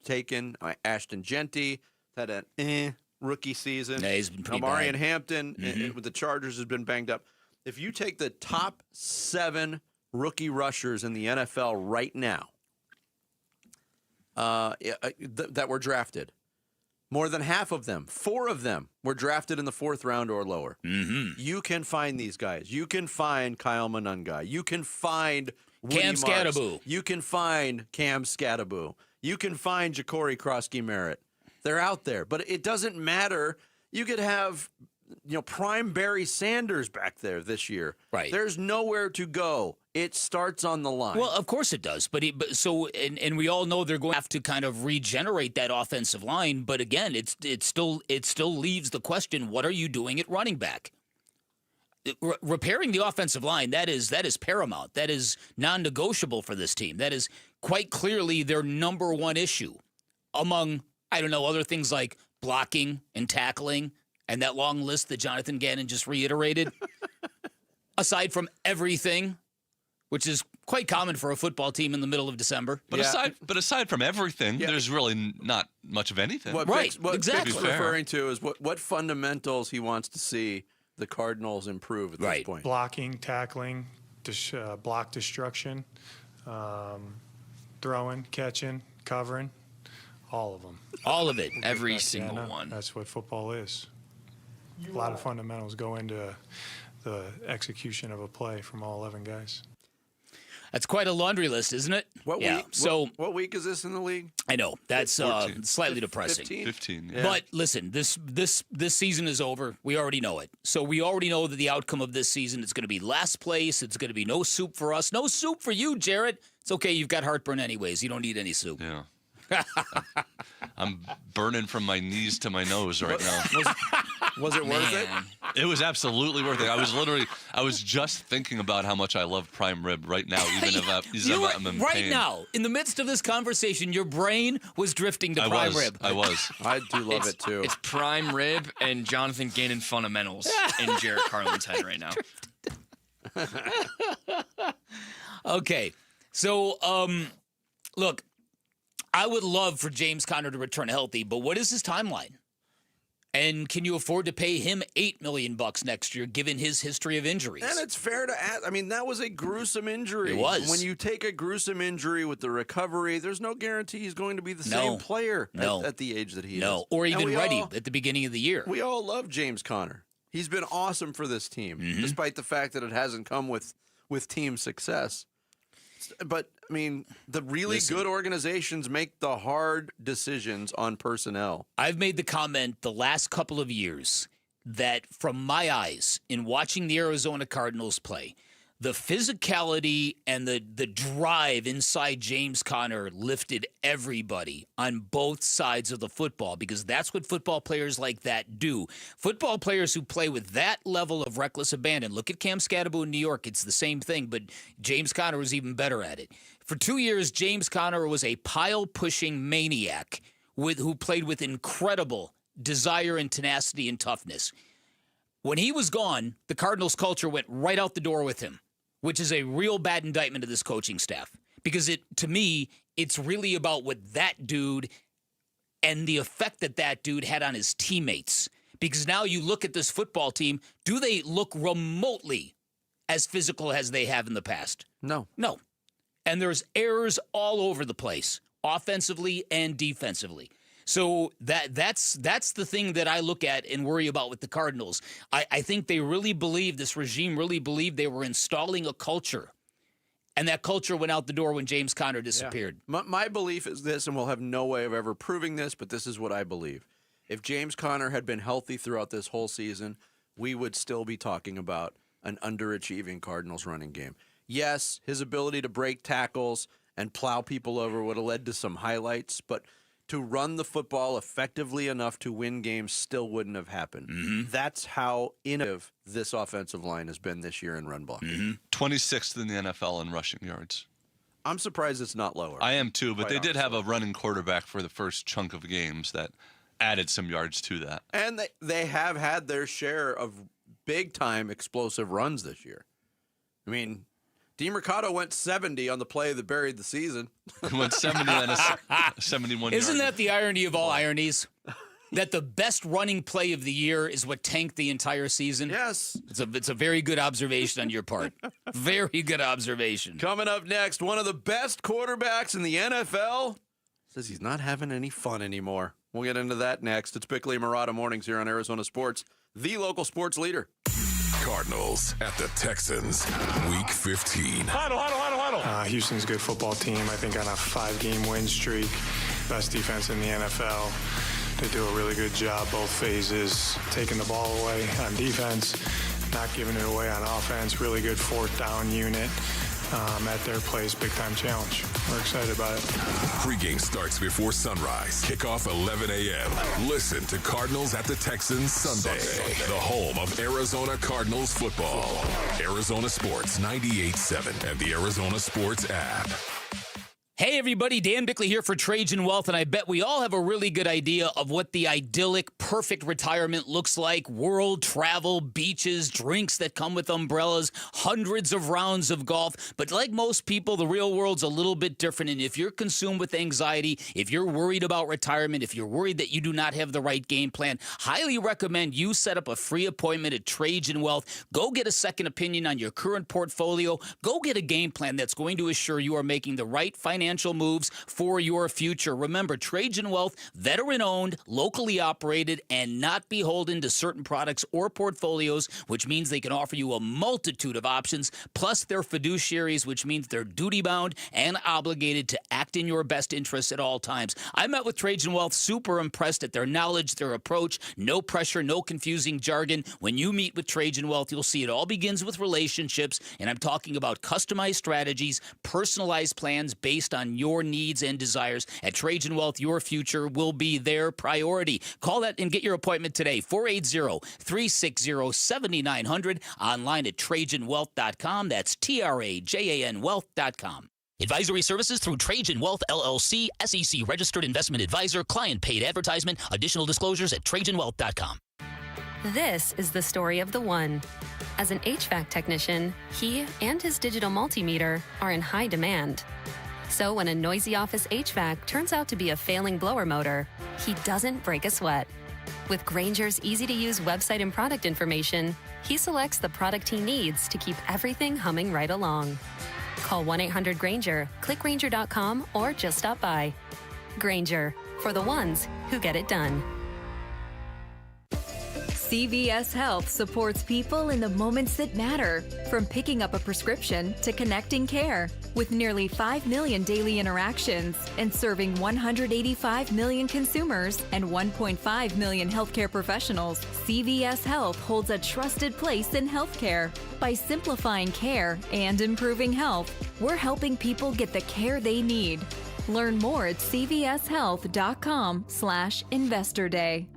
taken. Ashton Genty had an rookie season. Yeah, he's been pretty Amarian bad. Hampton with the Chargers has been banged up. If you take the top 7 rookie rushers in the NFL right now that were drafted, more than half of them, 4 of them, were drafted in the 4th round or lower. You can find these guys. You can find Kyle Monungai. You can find Woody Cam Marks. Scattaboo. You can find Cam Scattaboo. You can find Ja'Cory Krosky-Merritt. They're out there. But it doesn't matter. You could have prime Barry Sanders back there this year. Right. There's nowhere to go. It starts on the line. Well, of course it does. But we all know they're going to have to kind of regenerate that offensive line. But again, it still leaves the question: what are you doing at running back? Repairing the offensive line, that is paramount. That is non-negotiable for this team. That is quite clearly their number one issue, among other things like blocking and tackling and that long list that Jonathan Gannon just reiterated. Aside from everything, which is quite common for a football team in the middle of December. But aside from everything, there's really not much of anything. What exactly. Vic's referring to is what fundamentals he wants to see the Cardinals improve at this point. Blocking, tackling, block destruction, throwing, catching, covering, all of them. All of it. Every single one. That's what football is. A lot of fundamentals go into the execution of a play from all 11 guys. That's quite a laundry list, isn't it? What week? So what week is this in the league? I know that's slightly depressing. 15. Yeah. But listen, this season is over. We already know it. So we already know that the outcome of this season is going to be last place. It's going to be no soup for us. No soup for you, Jarrett. It's okay. You've got heartburn anyways. You don't need any soup. Yeah. I'm burning from my knees to my nose right now. Was it worth it? It was absolutely worth it. I was just thinking about how much I love prime rib right now, even if I'm in right pain. now, in the midst of this conversation, your brain was drifting to prime rib. I was. I do love it too. It's prime rib and Jonathan Gannon fundamentals in Jarrett Carlin's head right now. Okay, so look, I would love for James Conner to return healthy, but what is his timeline? And can you afford to pay him $8 million next year, given his history of injuries? And it's fair to ask. I mean, that was a gruesome injury. It was. When you take a gruesome injury with the recovery, there's no guarantee he's going to be the same player at the age that he is. Or even ready at the beginning of the year. We all love James Conner. He's been awesome for this team, despite the fact that it hasn't come with team success. But, I mean, the really good organizations make the hard decisions on personnel. I've made the comment the last couple of years that from my eyes, in watching the Arizona Cardinals play, the physicality and the drive inside James Conner lifted everybody on both sides of the football, because that's what football players like that do. Football players who play with that level of reckless abandon. Look at Cam Scadaboo in New York. It's the same thing, but James Conner was even better at it. For 2 years, James Conner was a pile-pushing maniac who played with incredible desire and tenacity and toughness. When he was gone, the Cardinals culture went right out the door with him, which is a real bad indictment of this coaching staff. Because to me, it's really about what that dude and the effect that dude had on his teammates. Because now you look at this football team, do they look remotely as physical as they have in the past? No. And there's errors all over the place, offensively and defensively. So that's the thing that I look at and worry about with the Cardinals. I think they really believe, this regime really believed they were installing a culture. And that culture went out the door when James Conner disappeared. Yeah. My belief is this, and we'll have no way of ever proving this, but this is what I believe. If James Conner had been healthy throughout this whole season, we would still be talking about an underachieving Cardinals running game. Yes, his ability to break tackles and plow people over would have led to some highlights, but to run the football effectively enough to win games still wouldn't have happened. That's how innovative this offensive line has been this year in run blocking. 26th in the NFL in rushing yards. I'm surprised it's not lower. I am too, but they did have a running quarterback for the first chunk of games that added some yards to that. And they have had their share of big-time explosive runs this year. I mean, DeMercado went 70 on the play that buried the season. He went 70 on a 71 Isn't yard. that the irony of all ironies? That the best running play of the year is what tanked the entire season? Yes. It's a very good observation on your part. Very good observation. Coming up next, one of the best quarterbacks in the NFL says he's not having any fun anymore. We'll get into that next. It's Bickley and Murata Mornings here on Arizona Sports, the local sports leader. Cardinals at the Texans, Week 15. Huddle. Houston's a good football team. I think on a 5-game win streak, best defense in the NFL. They do a really good job both phases, taking the ball away on defense, not giving it away on offense. Really good fourth down unit at their place. Big-time challenge. We're excited about it. Pre-game starts before sunrise. Kickoff 11 a.m. Listen to Cardinals at the Texans Sunday. The home of Arizona Cardinals football. Arizona Sports 98.7 and the Arizona Sports app. Hey everybody, Dan Bickley here for Trajan Wealth, and I bet we all have a really good idea of what the idyllic, perfect retirement looks like. World travel, beaches, drinks that come with umbrellas, hundreds of rounds of golf. But like most people, the real world's a little bit different, and if you're consumed with anxiety, if you're worried about retirement, if you're worried that you do not have the right game plan, highly recommend you set up a free appointment at Trajan Wealth. Go get a second opinion on your current portfolio. Go get a game plan that's going to assure you are making the right financial moves for your future. Remember, Trajan Wealth, veteran-owned, locally operated, and not beholden to certain products or portfolios, which means they can offer you a multitude of options, plus they're fiduciaries, which means they're duty-bound and obligated to act in your best interests at all times. I met with Trajan Wealth, super impressed at their knowledge, their approach, no pressure, no confusing jargon. When you meet with Trajan Wealth, you'll see it all begins with relationships, and I'm talking about customized strategies, personalized plans based on your needs and desires. At Trajan Wealth, your future will be their priority. Call that and get your appointment today, 480-360-7900, online at TrajanWealth.com. That's TRAJAN Wealth.com. Advisory services through Trajan Wealth, LLC, SEC registered investment advisor, client paid advertisement. Additional disclosures at TrajanWealth.com. This is the story of the one. As an HVAC technician, he and his digital multimeter are in high demand. So when a noisy office HVAC turns out to be a failing blower motor, he doesn't break a sweat. With Grainger's easy-to-use website and product information, he selects the product he needs to keep everything humming right along. Call 1-800-GRAINGER, click Grainger.com, or just stop by. Grainger, for the ones who get it done. CVS Health supports people in the moments that matter, from picking up a prescription to connecting care. With nearly 5 million daily interactions and serving 185 million consumers and 1.5 million healthcare professionals, CVS Health holds a trusted place in healthcare. By simplifying care and improving health, we're helping people get the care they need. Learn more at cvshealth.com/Investor Day.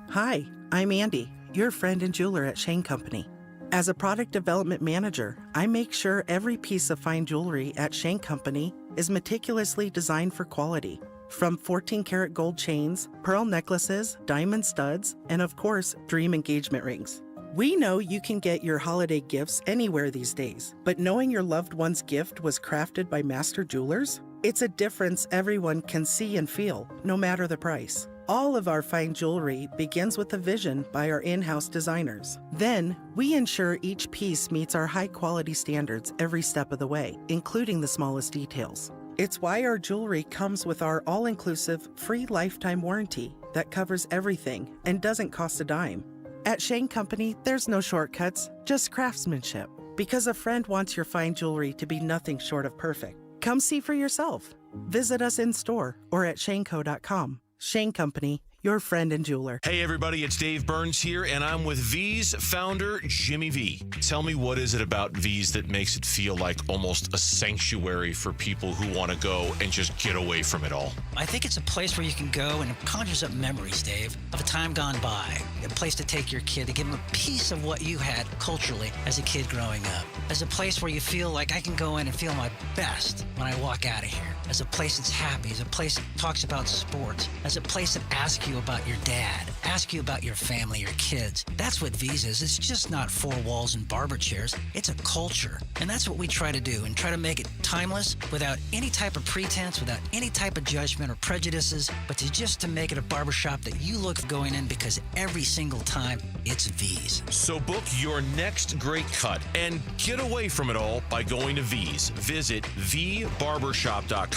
Hi, I'm Andy, your friend and jeweler at Shane Company. As a product development manager, I make sure every piece of fine jewelry at Shane Company is meticulously designed for quality. From 14-karat gold chains, pearl necklaces, diamond studs, and of course, dream engagement rings. We know you can get your holiday gifts anywhere these days, but knowing your loved one's gift was crafted by master jewelers? It's a difference everyone can see and feel, no matter the price. All of our fine jewelry begins with a vision by our in-house designers. Then, we ensure each piece meets our high-quality standards every step of the way, including the smallest details. It's why our jewelry comes with our all-inclusive, free lifetime warranty that covers everything and doesn't cost a dime. At Shane Company, there's no shortcuts, just craftsmanship. Because a friend wants your fine jewelry to be nothing short of perfect. Come see for yourself. Visit us in-store or at shaneco.com. Shane Company, your friend and jeweler. Hey everybody, it's Dave Burns here, and I'm with V's founder, Jimmy V. Tell me, what is it about V's that makes it feel like almost a sanctuary for people who want to go and just get away from it all? I think it's a place where you can go and it conjures up memories, Dave, of a time gone by. A place to take your kid, to give them a piece of what you had culturally as a kid growing up. As a place where you feel like I can go in and feel my best when I walk out of here. As a place that's happy, as a place that talks about sports, as a place that asks you about your dad, asks you about your family, your kids. That's what V's is. It's just not four walls and barber chairs. It's a culture. And that's what we try to do, and try to make it timeless without any type of pretense, without any type of judgment or prejudices, but to make it a barbershop that you look going in because every single time it's V's. So book your next great cut and get away from it all by going to V's. Visit vbarbershop.com.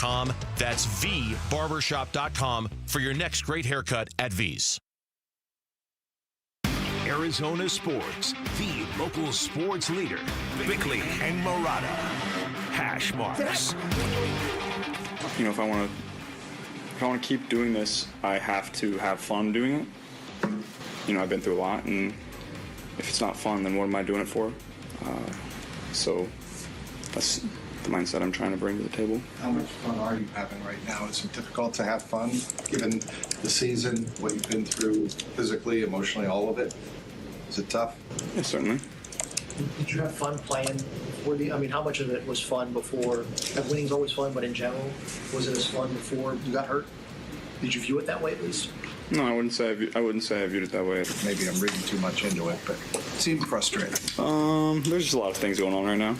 That's vbarbershop.com for your next great haircut at V's. Arizona Sports, the local sports leader. Bickley and Murata. Hash marks. You know, if I want to keep doing this, I have to have fun doing it. You know, I've been through a lot, and if it's not fun, then what am I doing it for? So that's the mindset I'm trying to bring to the table. How much fun are you having right now? Is it difficult to have fun, given the season, what you've been through physically, emotionally, all of it? Is it tough? Yeah, certainly. Did you have fun playing? How much of it was fun before? Winning's always fun, but in general, was it as fun before you got hurt? Did you view it that way at least? No, I wouldn't say I viewed it that way. Maybe I'm reading too much into it, but it seemed frustrating. There's just a lot of things going on right now.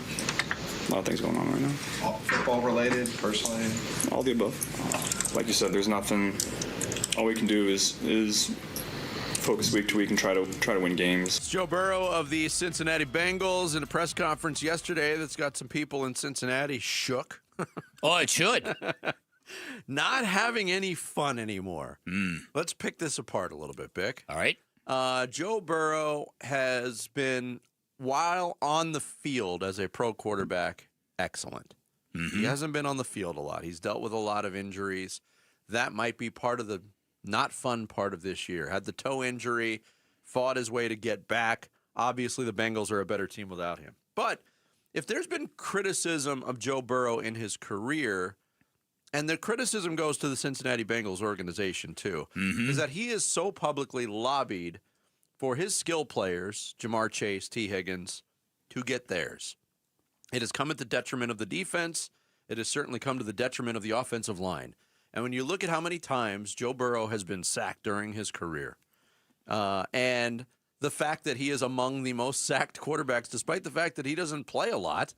All football related, personally? All the above. Like you said, there's nothing. All we can do is focus week to week and try to win games. It's Joe Burrow of the Cincinnati Bengals in a press conference yesterday that's got some people in Cincinnati shook. Oh, it should. Not having any fun anymore. Let's pick this apart a little bit, Bick. All right. Joe Burrow has been, while on the field as a pro quarterback, excellent. He hasn't been on the field a lot. He's dealt with a lot of injuries. That might be part of the not fun part of this year. Had the toe injury, fought his way to get back. Obviously, the Bengals are a better team without him. But if there's been criticism of Joe Burrow in his career, and the criticism goes to the Cincinnati Bengals organization too, is that he is so publicly lobbied for his skill players, Jamar Chase, T. Higgins, to get theirs. It has come at the detriment of the defense. It has certainly come to the detriment of the offensive line. And when you look at how many times Joe Burrow has been sacked during his career, and the fact that he is among the most sacked quarterbacks, despite the fact that he doesn't play a lot,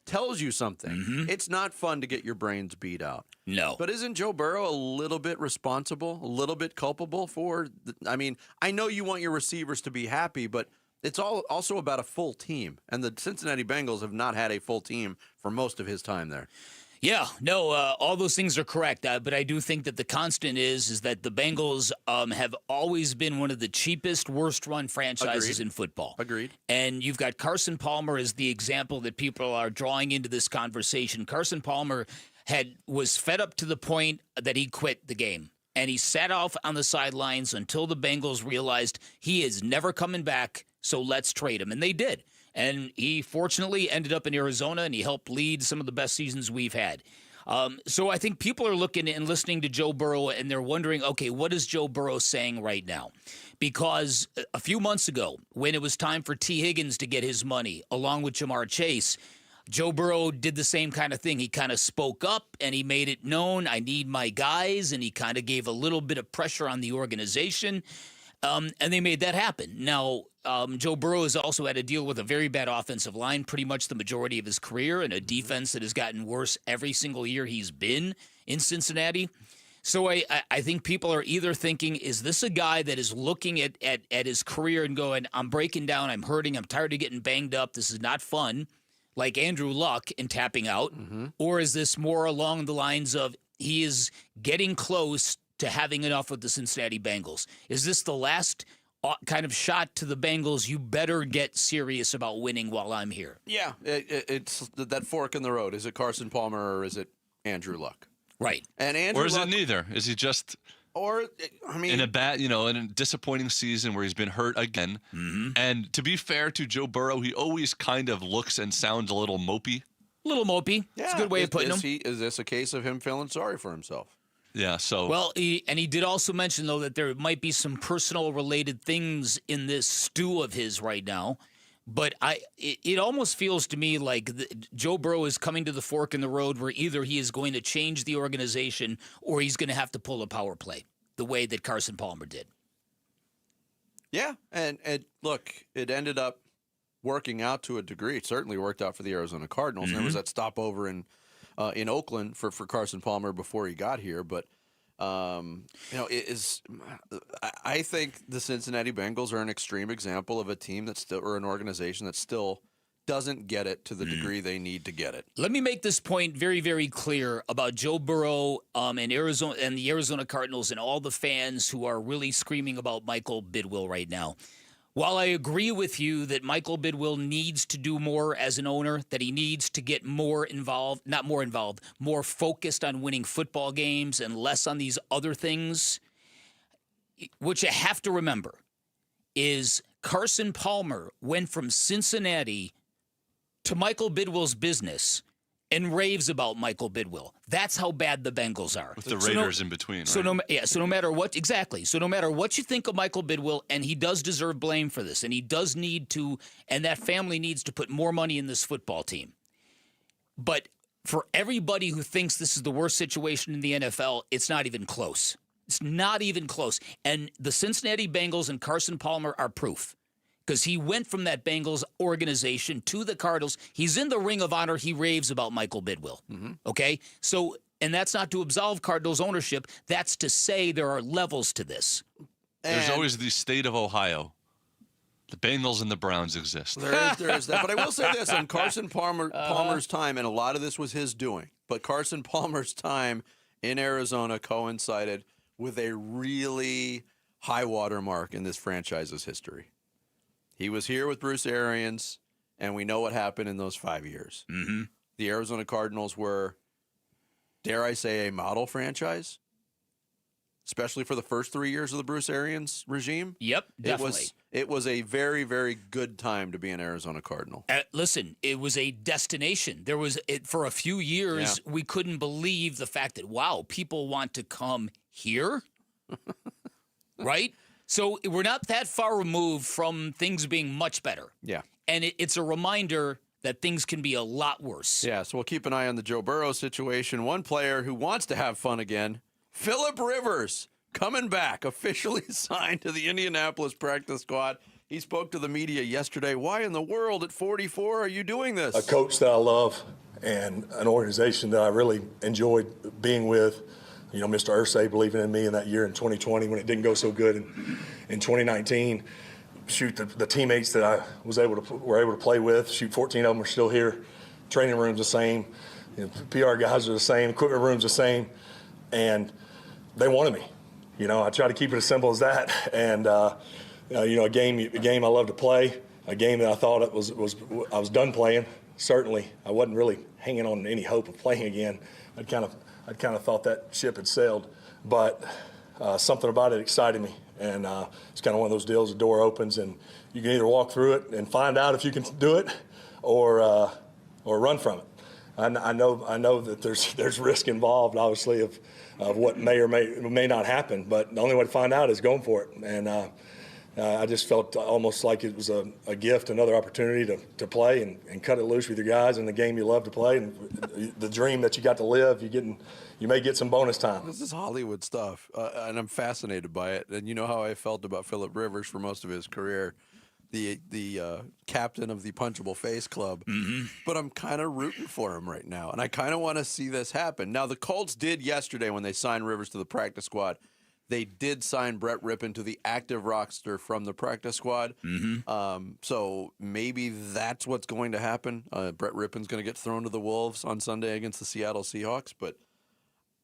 tells you something. It's not fun to get your brains beat out. No. But isn't Joe Burrow a little bit responsible, a little bit culpable for? I mean, I know you want your receivers to be happy, but it's also about a full team. And the Cincinnati Bengals have not had a full team for most of his time there. Yeah, no, all those things are correct. But I do think that the constant is that the Bengals have always been one of the cheapest, worst-run franchises in football. Agreed. And you've got Carson Palmer as the example that people are drawing into this conversation. Carson Palmer was fed up to the point that he quit the game. And he sat off on the sidelines until the Bengals realized he is never coming back, so let's trade him. And they did. And he fortunately ended up in Arizona, and he helped lead some of the best seasons we've had. So I think people are looking and listening to Joe Burrow, and they're wondering, okay, what is Joe Burrow saying right now? Because a few months ago, when it was time for T. Higgins to get his money, along with Jamar Chase, Joe Burrow did the same kind of thing. He kind of spoke up, and he made it known, I need my guys, and he kind of gave a little bit of pressure on the organization. And they made that happen. Now, Joe Burrow has also had to deal with a very bad offensive line pretty much the majority of his career, and a defense that has gotten worse every single year he's been in Cincinnati. So I think people are either thinking, is this a guy that is looking at his career and going, I'm breaking down, I'm hurting, I'm tired of getting banged up, this is not fun, like Andrew Luck and tapping out? Or is this more along the lines of he is getting close to having enough with the Cincinnati Bengals? Is this the last kind of shot to the Bengals? You better get serious about winning while I'm here. Yeah, it's that fork in the road. Is it Carson Palmer or is it Andrew Luck? Right. And Andrew or is Luck, it neither? Is he just in a bad, in a disappointing season where he's been hurt again? And to be fair to Joe Burrow, he always kind of looks and sounds a little mopey. Yeah, it's a good way of putting him. Is this a case of him feeling sorry for himself? Yeah, so... Well, he did also mention, though, that there might be some personal-related things in this stew of his right now. But it almost feels to me like Joe Burrow is coming to the fork in the road where either he is going to change the organization or he's going to have to pull a power play, the way that Carson Palmer did. Yeah, and look, it ended up working out to a degree. It certainly worked out for the Arizona Cardinals. And there was that stopover in Oakland for Carson Palmer before he got here. But, I think the Cincinnati Bengals are an extreme example of a team that's still, or an organization that still doesn't get it to the degree they need to get it. Let me make this point very, very clear about Joe Burrow and Arizona and the Arizona Cardinals and all the fans who are really screaming about Michael Bidwill right now. While I agree with you that Michael Bidwill needs to do more as an owner, that he needs to get more focused on winning football games and less on these other things, what you have to remember is Carson Palmer went from Cincinnati to Michael Bidwill's business and raves about Michael Bidwill. That's how bad the Bengals are. With the Raiders in between, right? So no matter what, exactly. So no matter what you think of Michael Bidwill, and he does deserve blame for this, and he does need to, and that family needs to put more money in this football team. But for everybody who thinks this is the worst situation in the NFL, it's not even close. It's not even close. And the Cincinnati Bengals and Carson Palmer are proof. Because he went from that Bengals organization to the Cardinals. He's in the Ring of Honor. He raves about Michael Bidwill. Okay? So, and that's not to absolve Cardinals ownership. That's to say there are levels to this. There's always the state of Ohio. The Bengals and the Browns exist. There is that. But I will say this, on Carson Palmer's time, and a lot of this was his doing, but Carson Palmer's time in Arizona coincided with a really high water mark in this franchise's history. He was here with Bruce Arians, and we know what happened in those 5 years. The Arizona Cardinals were, dare I say, a model franchise, especially for the first 3 years of the Bruce Arians regime. Yep, definitely. It was a very, very good time to be an Arizona Cardinal. Listen, it was a destination. For a few years, we couldn't believe the fact that, wow, people want to come here, right? So we're not that far removed from things being much better. Yeah. And it's a reminder that things can be a lot worse. Yeah, so we'll keep an eye on the Joe Burrow situation. One player who wants to have fun again, Phillip Rivers, coming back, officially signed to the Indianapolis practice squad. He spoke to the media yesterday. Why in the world at 44 are you doing this? A coach that I love, and an organization that I really enjoyed being with. You know, Mr. Irsay believing in me in that year in 2020 when it didn't go so good in 2019. Shoot, the teammates that I were able to play with, shoot, 14 of them are still here. Training room's the same. You know, PR guys are the same. Equipment room's the same. And they wanted me. You know, I try to keep it as simple as that. And, you know, a game I love to play, a game that I thought I was done playing. Certainly, I wasn't really hanging on any hope of playing again. I'd kind of thought that ship had sailed. But something about it excited me. And it's kind of one of those deals, the door opens and you can either walk through it and find out if you can do it or run from it. I know that there's risk involved, obviously, of what may or may not happen, but the only way to find out is going for it. And I just felt almost like it was a gift, another opportunity to play and cut it loose with your guys in the game you love to play and the dream that you got to live. You may get some bonus time. This is Hollywood stuff, and I'm fascinated by it. And you know how I felt about Phillip Rivers for most of his career, the captain of the Punchable Face Club. Mm-hmm. But I'm kind of rooting for him right now, and I kind of want to see this happen. Now, the Colts did yesterday when they signed Rivers to the practice squad. They did sign Brett Rippon to the active roster from the practice squad. Mm-hmm. So maybe that's what's going to happen. Brett Rippon's going to get thrown to the Wolves on Sunday against the Seattle Seahawks, but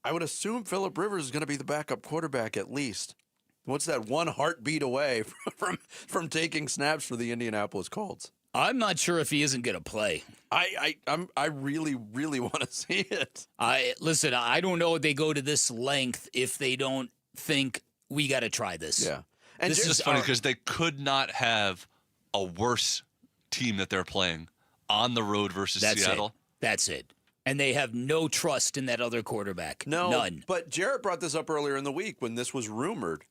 I would assume Phillip Rivers is going to be the backup quarterback at least. What's that, one heartbeat away from taking snaps for the Indianapolis Colts? I'm not sure if he isn't going to play. I really, really want to see it. Listen, I don't know if they go to this length if they don't think we got to try this. Yeah. And this is funny because they could not have a worse team that they're playing on the road versus Seattle. That's it. And they have no trust in that other quarterback. No, none. But Jarrett brought this up earlier in the week when this was rumored.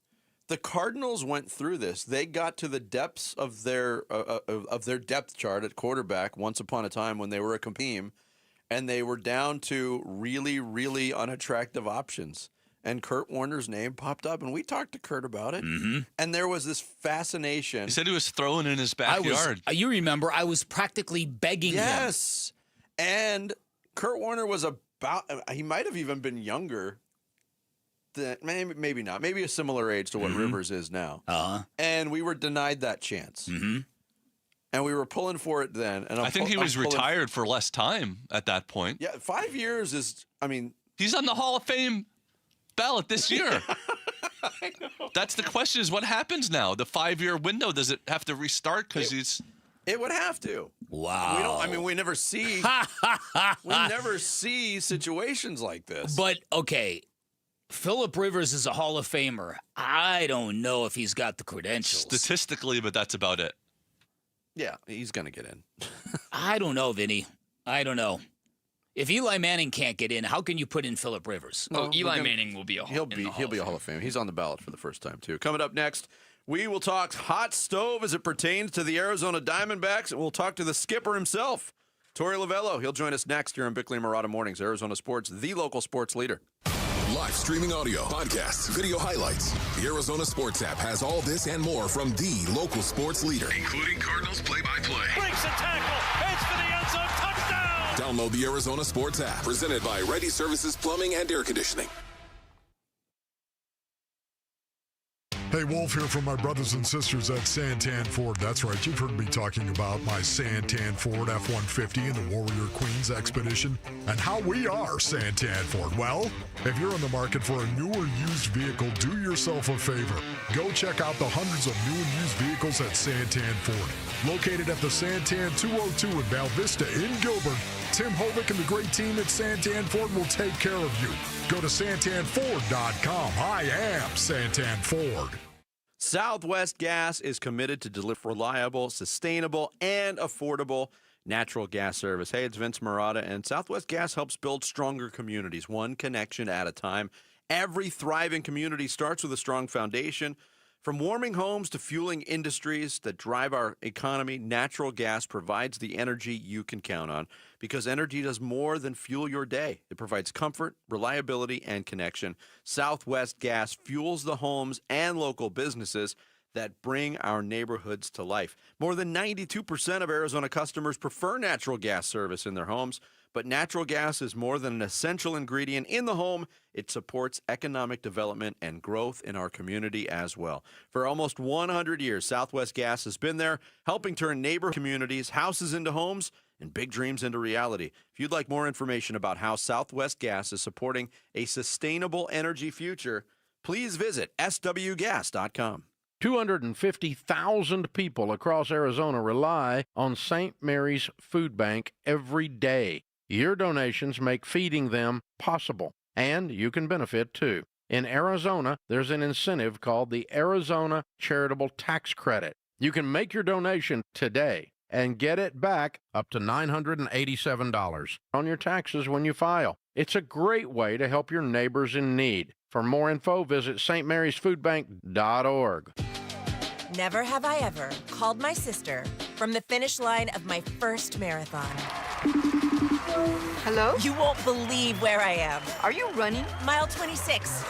The Cardinals went through this. They got to the depths of their depth chart at quarterback once upon a time when they were a team, and they were down to really, really unattractive options. And Kurt Warner's name popped up, and we talked to Kurt about it. Mm-hmm. And there was this fascination. He said he was throwing in his backyard. You remember, I was practically begging him. Yes. And Kurt Warner was he might have even been younger. Maybe not. Maybe a similar age to what Rivers is now. Uh-huh. And we were denied that chance. Mm-hmm. And we were pulling for it then. And I think he was retired for less time at that point. Yeah, 5 years is, he's on the Hall of Fame ballot this year. I know. That's the question is what happens now? The 5-year window, does it have to restart because he's... It would have to. Wow. We never see situations like this. But, okay, Phillip Rivers is a Hall of Famer. I don't know if he's got the credentials. Statistically, but that's about it. Yeah, he's going to get in. I don't know, Vinny. I don't know. If Eli Manning can't get in, how can you put in Phillip Rivers? Eli Manning will be a Hall of Fame. He's on the ballot for the first time, too. Coming up next, we will talk hot stove as it pertains to the Arizona Diamondbacks, and we'll talk to the skipper himself, Torey Lovello. He'll join us next here on Bickley and Murata Mornings, Arizona Sports, the local sports leader. Live streaming audio, podcasts, video highlights. The Arizona Sports app has all this and more from the local sports leader, including Cardinals play-by-play. Breaks a tackle, heads for the end zone, touchdown! Download the Arizona Sports app, presented by Ready Services Plumbing and Air Conditioning. Hey, Wolf here from my brothers and sisters at Santan Ford. That's right, you've heard me talking about my Santan Ford F-150 and the Warrior Queens Expedition and how we are Santan Ford. Well, if you're in the market for a new or used vehicle, do yourself a favor. Go check out the hundreds of new and used vehicles at Santan Ford. Located at the Santan 202 in Val Vista in Gilbert, Tim Hovick and the great team at Santan Ford will take care of you. Go to santanford.com. I am Santan Ford. Southwest Gas is committed to deliver reliable, sustainable, and affordable natural gas service. Hey, it's Vince Murata, and Southwest Gas helps build stronger communities, one connection at a time. Every thriving community starts with a strong foundation. From warming homes to fueling industries that drive our economy, natural gas provides the energy you can count on, because energy does more than fuel your day. It provides comfort, reliability, and connection. Southwest Gas fuels the homes and local businesses that bring our neighborhoods to life. More than 92% of Arizona customers prefer natural gas service in their homes. but natural gas is more than an essential ingredient in the home. It supports economic development and growth in our community as well. For almost 100 years, Southwest Gas has been there, helping turn neighbor communities, houses into homes, and big dreams into reality. If you'd like more information about how Southwest Gas is supporting a sustainable energy future, please visit swgas.com. 250,000 people across Arizona rely on St. Mary's Food Bank every day. Your donations make feeding them possible, and you can benefit too. In Arizona, there's an incentive called the Arizona Charitable Tax Credit. You can make your donation today and get it back up to $987 on your taxes when you file. It's a great way to help your neighbors in need. For more info, visit stmarysfoodbank.org. Never have I ever called my sister from the finish line of my first marathon. Hello? You won't believe where I am. Are you running? Mile 26.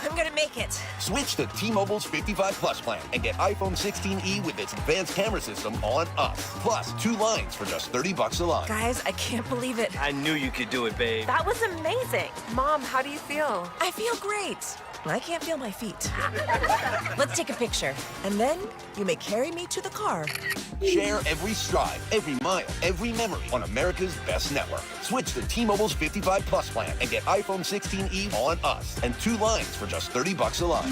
I'm gonna make it. Switch to T-Mobile's 55 Plus plan and get iPhone 16e with its advanced camera system on us. Plus, 2 lines for just $30 a line. Guys, I can't believe it. I knew you could do it, babe. That was amazing. Mom, how do you feel? I feel great. I can't feel my feet. Let's take a picture, and then you may carry me to the car. Share every stride, every mile, every memory on America's best network. Switch to T-Mobile's 55 Plus plan and get iPhone 16e on us and 2 lines for just $30 a line.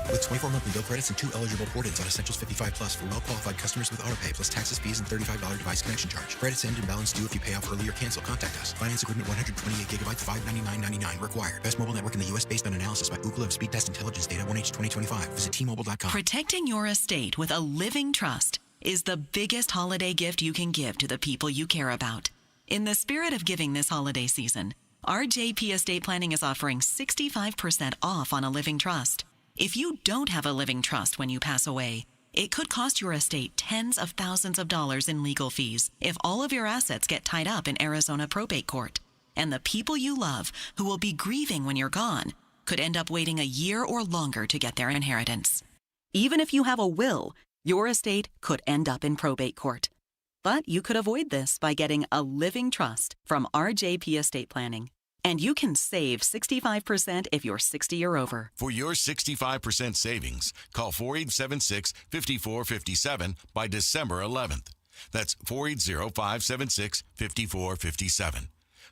With 24 monthly bill credits and 2 eligible port-ins on Essentials 55 Plus for well-qualified customers with autopay, plus taxes, fees, and $35 device connection charge. Credits end and balance due if you pay off early or cancel. Contact us. Finance agreement 128 gigabytes, $599.99 required. Best mobile network in the U.S. based on analysis by Ookla of Speed Test Intelligence data 1H 2025. Visit T-Mobile.com. Protecting your estate with a living trust is the biggest holiday gift you can give to the people you care about. In the spirit of giving this holiday season, RJP Estate Planning is offering 65% off on a living trust. If you don't have a living trust when you pass away, it could cost your estate tens of thousands of dollars in legal fees if all of your assets get tied up in Arizona probate court. And the people you love, who will be grieving when you're gone, could end up waiting a year or longer to get their inheritance. Even if you have a will, your estate could end up in probate court. But you could avoid this by getting a living trust from RJP Estate Planning. And you can save 65% if you're 60 or over. For your 65% savings, call 4876-5457 by December 11th. That's 480-576-5457.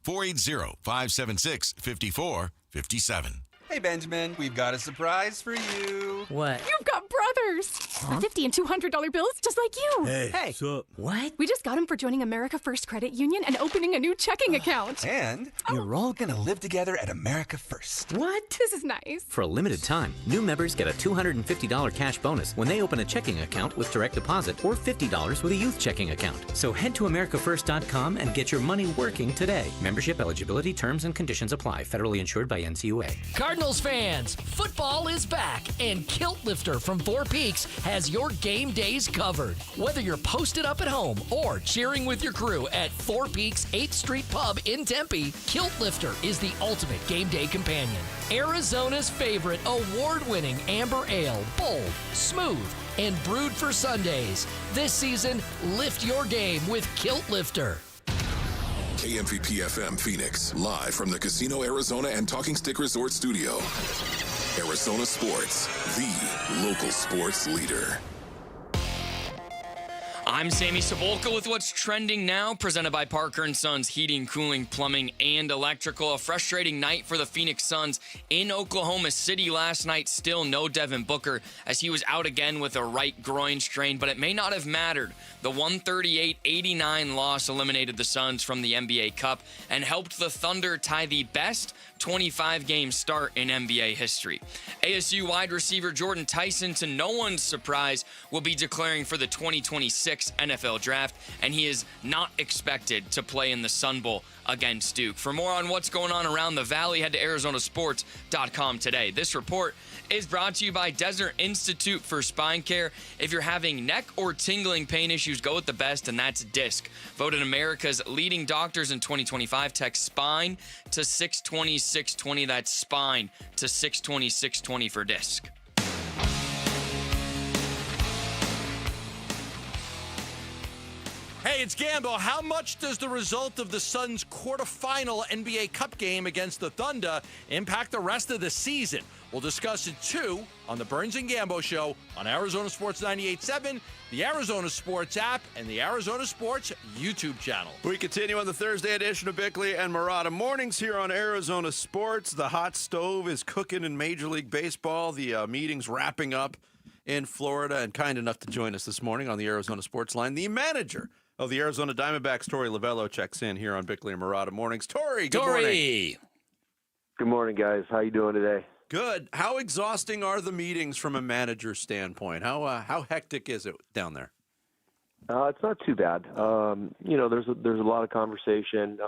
480-576-5457. Hey, Benjamin, we've got a surprise for you. What? You've got brothers. Huh? $50 and $200 bills just like you. Hey, what's up? What? We just got them for joining America First Credit Union and opening a new checking account. And you're all gonna live together at America First. What? This is nice. For a limited time, new members get a $250 cash bonus when they open a checking account with direct deposit or $50 with a youth checking account. So head to AmericaFirst.com and get your money working today. Membership eligibility, terms, and conditions apply. Federally insured by NCUA. Cardinals fans, football is back, and Kilt Lifter from Four Peaks has your game days covered. Whether you're posted up at home or cheering with your crew at Four Peaks 8th Street Pub in Tempe, Kilt Lifter is the ultimate game day companion. Arizona's favorite award-winning amber ale, bold, smooth, and brewed for Sundays. This season, lift your game with Kilt Lifter. KMVP FM Phoenix, live from the Casino Arizona and Talking Stick Resort Studio. Arizona Sports, the local sports leader. I'm Sammy Cebulka with what's trending now, presented by Parker & Sons Heating, Cooling, Plumbing, and Electrical. A frustrating night for the Phoenix Suns in Oklahoma City last night. Still no Devin Booker, as he was out again with a right groin strain, but it may not have mattered. The 138-89 loss eliminated the Suns from the NBA Cup and helped the Thunder tie the best 25-game start in NBA history. ASU wide receiver Jordan Tyson, to no one's surprise, will be declaring for the 2026 NFL Draft, and he is not expected to play in the Sun Bowl against Duke. For more on what's going on around the Valley, head to ArizonaSports.com today. This report is brought to you by Desert Institute for Spine Care. If you're having neck or tingling pain issues, go with the best, and that's Disc. Voted America's leading doctors in 2025. Text SPINE to 620-620. That's SPINE to 620-620 for Disc. Hey, Hey, it's Gambo. How much does the result of the Suns' quarterfinal NBA Cup game against the Thunder impact the rest of the season? We'll discuss it, too, on the Burns and Gambo Show on Arizona Sports 98.7, the Arizona Sports app, and the Arizona Sports YouTube channel. We continue on the Thursday edition of Bickley and Murata Mornings here on Arizona Sports. The hot stove is cooking in Major League Baseball. The meeting's wrapping up in Florida, and kind enough to join us this morning on the Arizona Sports Line, the manager of the Arizona Diamondbacks, Torey Lovello, checks in here on Bickley and Murata Mornings. Torey, good morning. Good morning, guys. How you doing today? Good. How exhausting are the meetings from a manager's standpoint? How hectic is it down there? It's not too bad. There's a lot of conversation.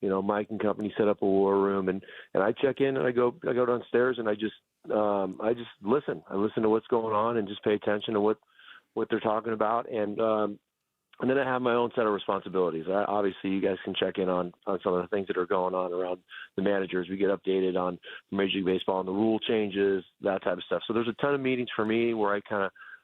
Mike and company set up a war room, and I check in and I go downstairs and I just listen. I listen to what's going on and just pay attention to what they're talking about, and then I have my own set of responsibilities. Obviously, you guys can check in on some of the things that are going on around the managers. We get updated on Major League Baseball and the rule changes, that type of stuff. So there's a ton of meetings for me where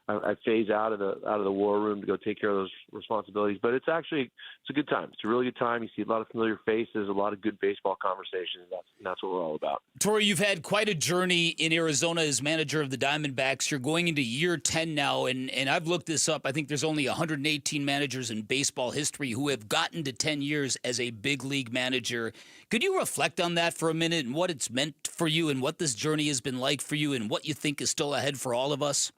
I phase out of the war room to go take care of those responsibilities. But it's a good time. It's a really good time. You see a lot of familiar faces, a lot of good baseball conversations. That's what we're all about. Torey, you've had quite a journey in Arizona as manager of the Diamondbacks. You're going into year 10 now, and I've looked this up. I think there's only 118 managers in baseball history who have gotten to 10 years as a big league manager. Could you reflect on that for a minute and what it's meant for you and what this journey has been like for you and what you think is still ahead for all of us?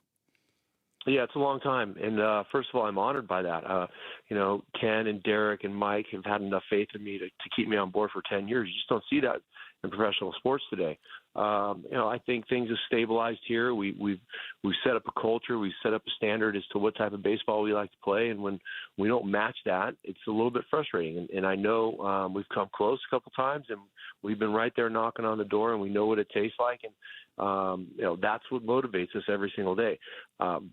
Yeah, it's a long time. And first of all, I'm honored by that. Ken and Derek and Mike have had enough faith in me to keep me on board for 10 years. You just don't see that in professional sports today. I think things have stabilized here. We've set up a culture. We've set up a standard as to what type of baseball we like to play. And when we don't match that, it's a little bit frustrating. And I know we've come close a couple times, and we've been right there knocking on the door, and we know what it tastes like. And that's what motivates us every single day.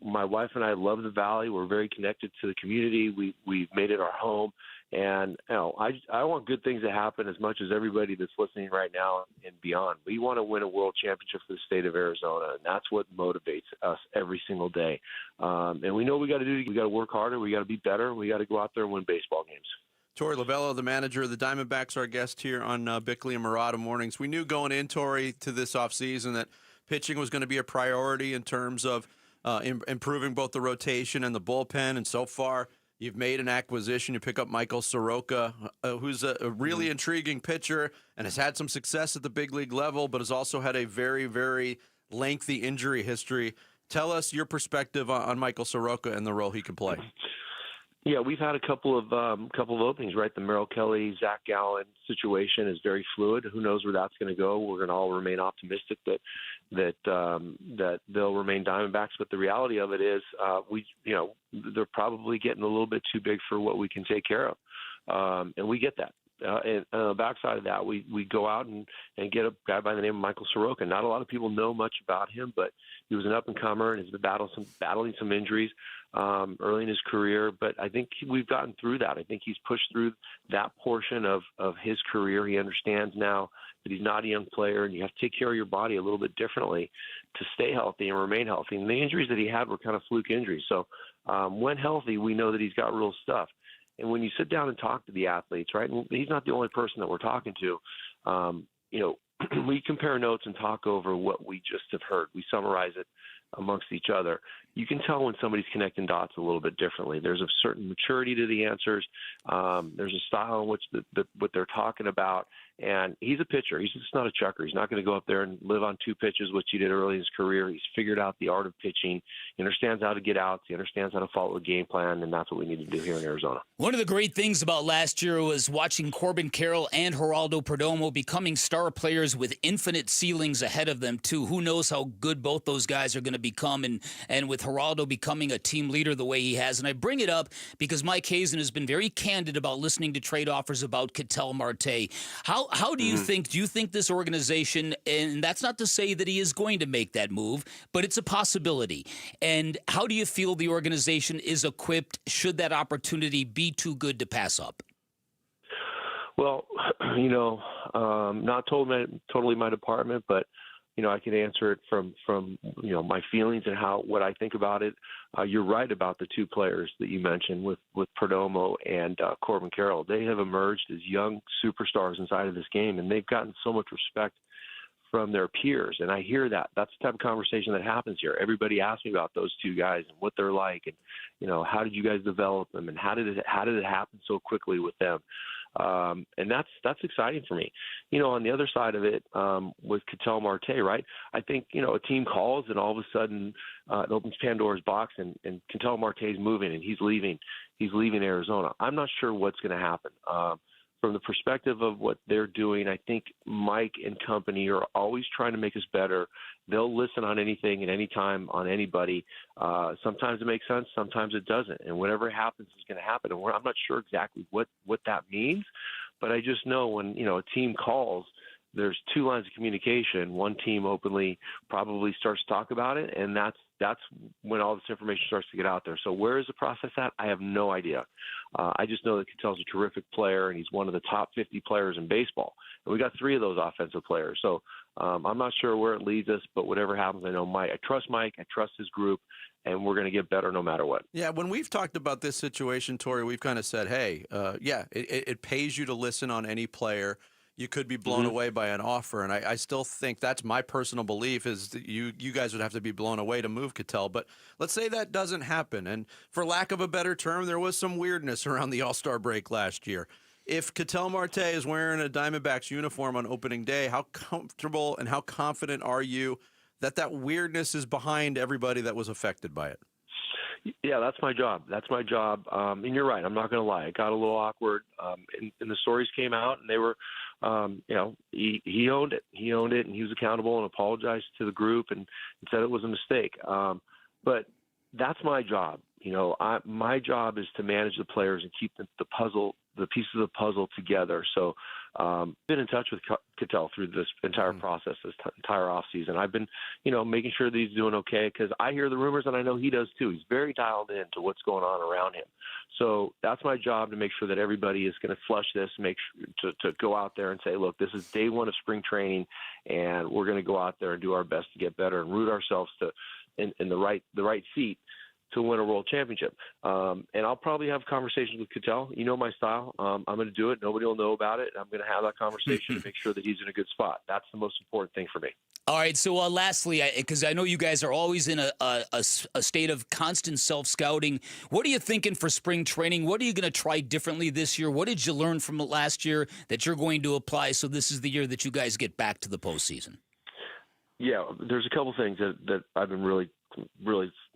My wife and I love the Valley. We're very connected to the community. We've made it our home. And I want good things to happen as much as everybody that's listening right now and beyond. We want to win a world championship for the state of Arizona, and that's what motivates us every single day. And we know we got to work harder. We got to be better. We got to go out there and win baseball games. Torey Lovello, the manager of the Diamondbacks, our guest here on Bickley and Murata Mornings. We knew going in, Torey, to this offseason that pitching was going to be a priority in terms of improving both the rotation and the bullpen. And so far, you've made an acquisition. You pick up Michael Soroka, who's a really intriguing pitcher and has had some success at the big league level, but has also had a very, very lengthy injury history. Tell us your perspective on Michael Soroka and the role he can play. Yeah, we've had a couple of openings, right? The Merrill Kelly, Zach Gallen situation is very fluid. Who knows where that's going to go? We're going to all remain optimistic that they'll remain Diamondbacks. But the reality of it is, they're probably getting a little bit too big for what we can take care of, and we get that. And on the backside of that, we go out and get a guy by the name of Michael Soroka. Not a lot of people know much about him, but he was an up-and-comer and has been battling some injuries early in his career. But I think we've gotten through that. I think he's pushed through that portion of his career. He understands now that he's not a young player, and you have to take care of your body a little bit differently to stay healthy and remain healthy. And the injuries that he had were kind of fluke injuries. So when healthy, we know that he's got real stuff. And when you sit down and talk to the athletes, right, and he's not the only person that we're talking to, we compare notes and talk over what we just have heard. We summarize it amongst each other. You can tell when somebody's connecting dots a little bit differently. There's a certain maturity to the answers. There's a style in which what they're talking about. And he's a pitcher. He's just not a chucker. He's not going to go up there and live on two pitches, which he did early in his career. He's figured out the art of pitching. He understands how to get outs. He understands how to follow a game plan, and that's what we need to do here in Arizona. One of the great things about last year was watching Corbin Carroll and Geraldo Perdomo becoming star players with infinite ceilings ahead of them, too. Who knows how good both those guys are going to become, and with Geraldo becoming a team leader the way he has. And I bring it up because Mike Hazen has been very candid about listening to trade offers about Ketel Marte. How do you think? Do you think this organization, and that's not to say that he is going to make that move, but it's a possibility. And how do you feel the organization is equipped should that opportunity be too good to pass up? Well, not totally my department, but I can answer it from my feelings and what I think about it. You're right about the two players that you mentioned with Perdomo and Corbin Carroll. They have emerged as young superstars inside of this game, and they've gotten so much respect from their peers. And I hear that. That's the type of conversation that happens here. Everybody asks me about those two guys and what they're like, and how did you guys develop them, and how did it happen so quickly with them? And that's exciting for me. On the other side of it, with Ketel Marte, right? I think, a team calls and all of a sudden it opens Pandora's box, and Ketel Marte's moving and he's leaving Arizona. I'm not sure what's going to happen. From the perspective of what they're doing, I think Mike and company are always trying to make us better. They'll listen on anything at any time on anybody. Sometimes it makes sense, sometimes it doesn't. And whatever happens is going to happen. And I'm not sure exactly what that means, but I just know when, a team calls, there's two lines of communication. One team openly probably starts to talk about it, and that's when all this information starts to get out there. So where is the process at? I have no idea. I just know that Ketel's a terrific player, and he's one of the top 50 players in baseball. And we got 3 of those offensive players. So I'm not sure where it leads us, but whatever happens, I know Mike. I trust Mike. I trust his group, and we're going to get better no matter what. Yeah, when we've talked about this situation, Torey, we've kind of said, hey, it pays you to listen on any player. You could be blown away by an offer, and I still think that's my personal belief is that you guys would have to be blown away to move Ketel. But let's say that doesn't happen, and for lack of a better term, there was some weirdness around the All-Star break last year. If Ketel Marte is wearing a Diamondbacks uniform on opening day, how comfortable and how confident are you that weirdness is behind everybody that was affected by it? Yeah, that's my job. And you're right. I'm not going to lie. It got a little awkward. And the stories came out, and they were, he owned it. He owned it, and he was accountable and apologized to the group and said it was a mistake. But that's my job. My job is to manage the players and keep the pieces of the puzzle together. So been in touch with Ketel through this entire process, this entire offseason. I've been, making sure that he's doing okay because I hear the rumors and I know he does too. He's very dialed in to what's going on around him. So that's my job to make sure that everybody is going to flush this, make sure to go out there and say, look, this is day one of spring training, and we're going to go out there and do our best to get better and root ourselves in the right seat to win a world championship. And I'll probably have conversations with Ketel. My style. I'm going to do it. Nobody will know about it. I'm going to have that conversation and make sure that he's in a good spot. That's the most important thing for me. All right, so lastly, because I know you guys are always in a state of constant self-scouting, what are you thinking for spring training? What are you going to try differently this year? What did you learn from last year that you're going to apply so this is the year that you guys get back to the postseason? Yeah, there's a couple things that I've been really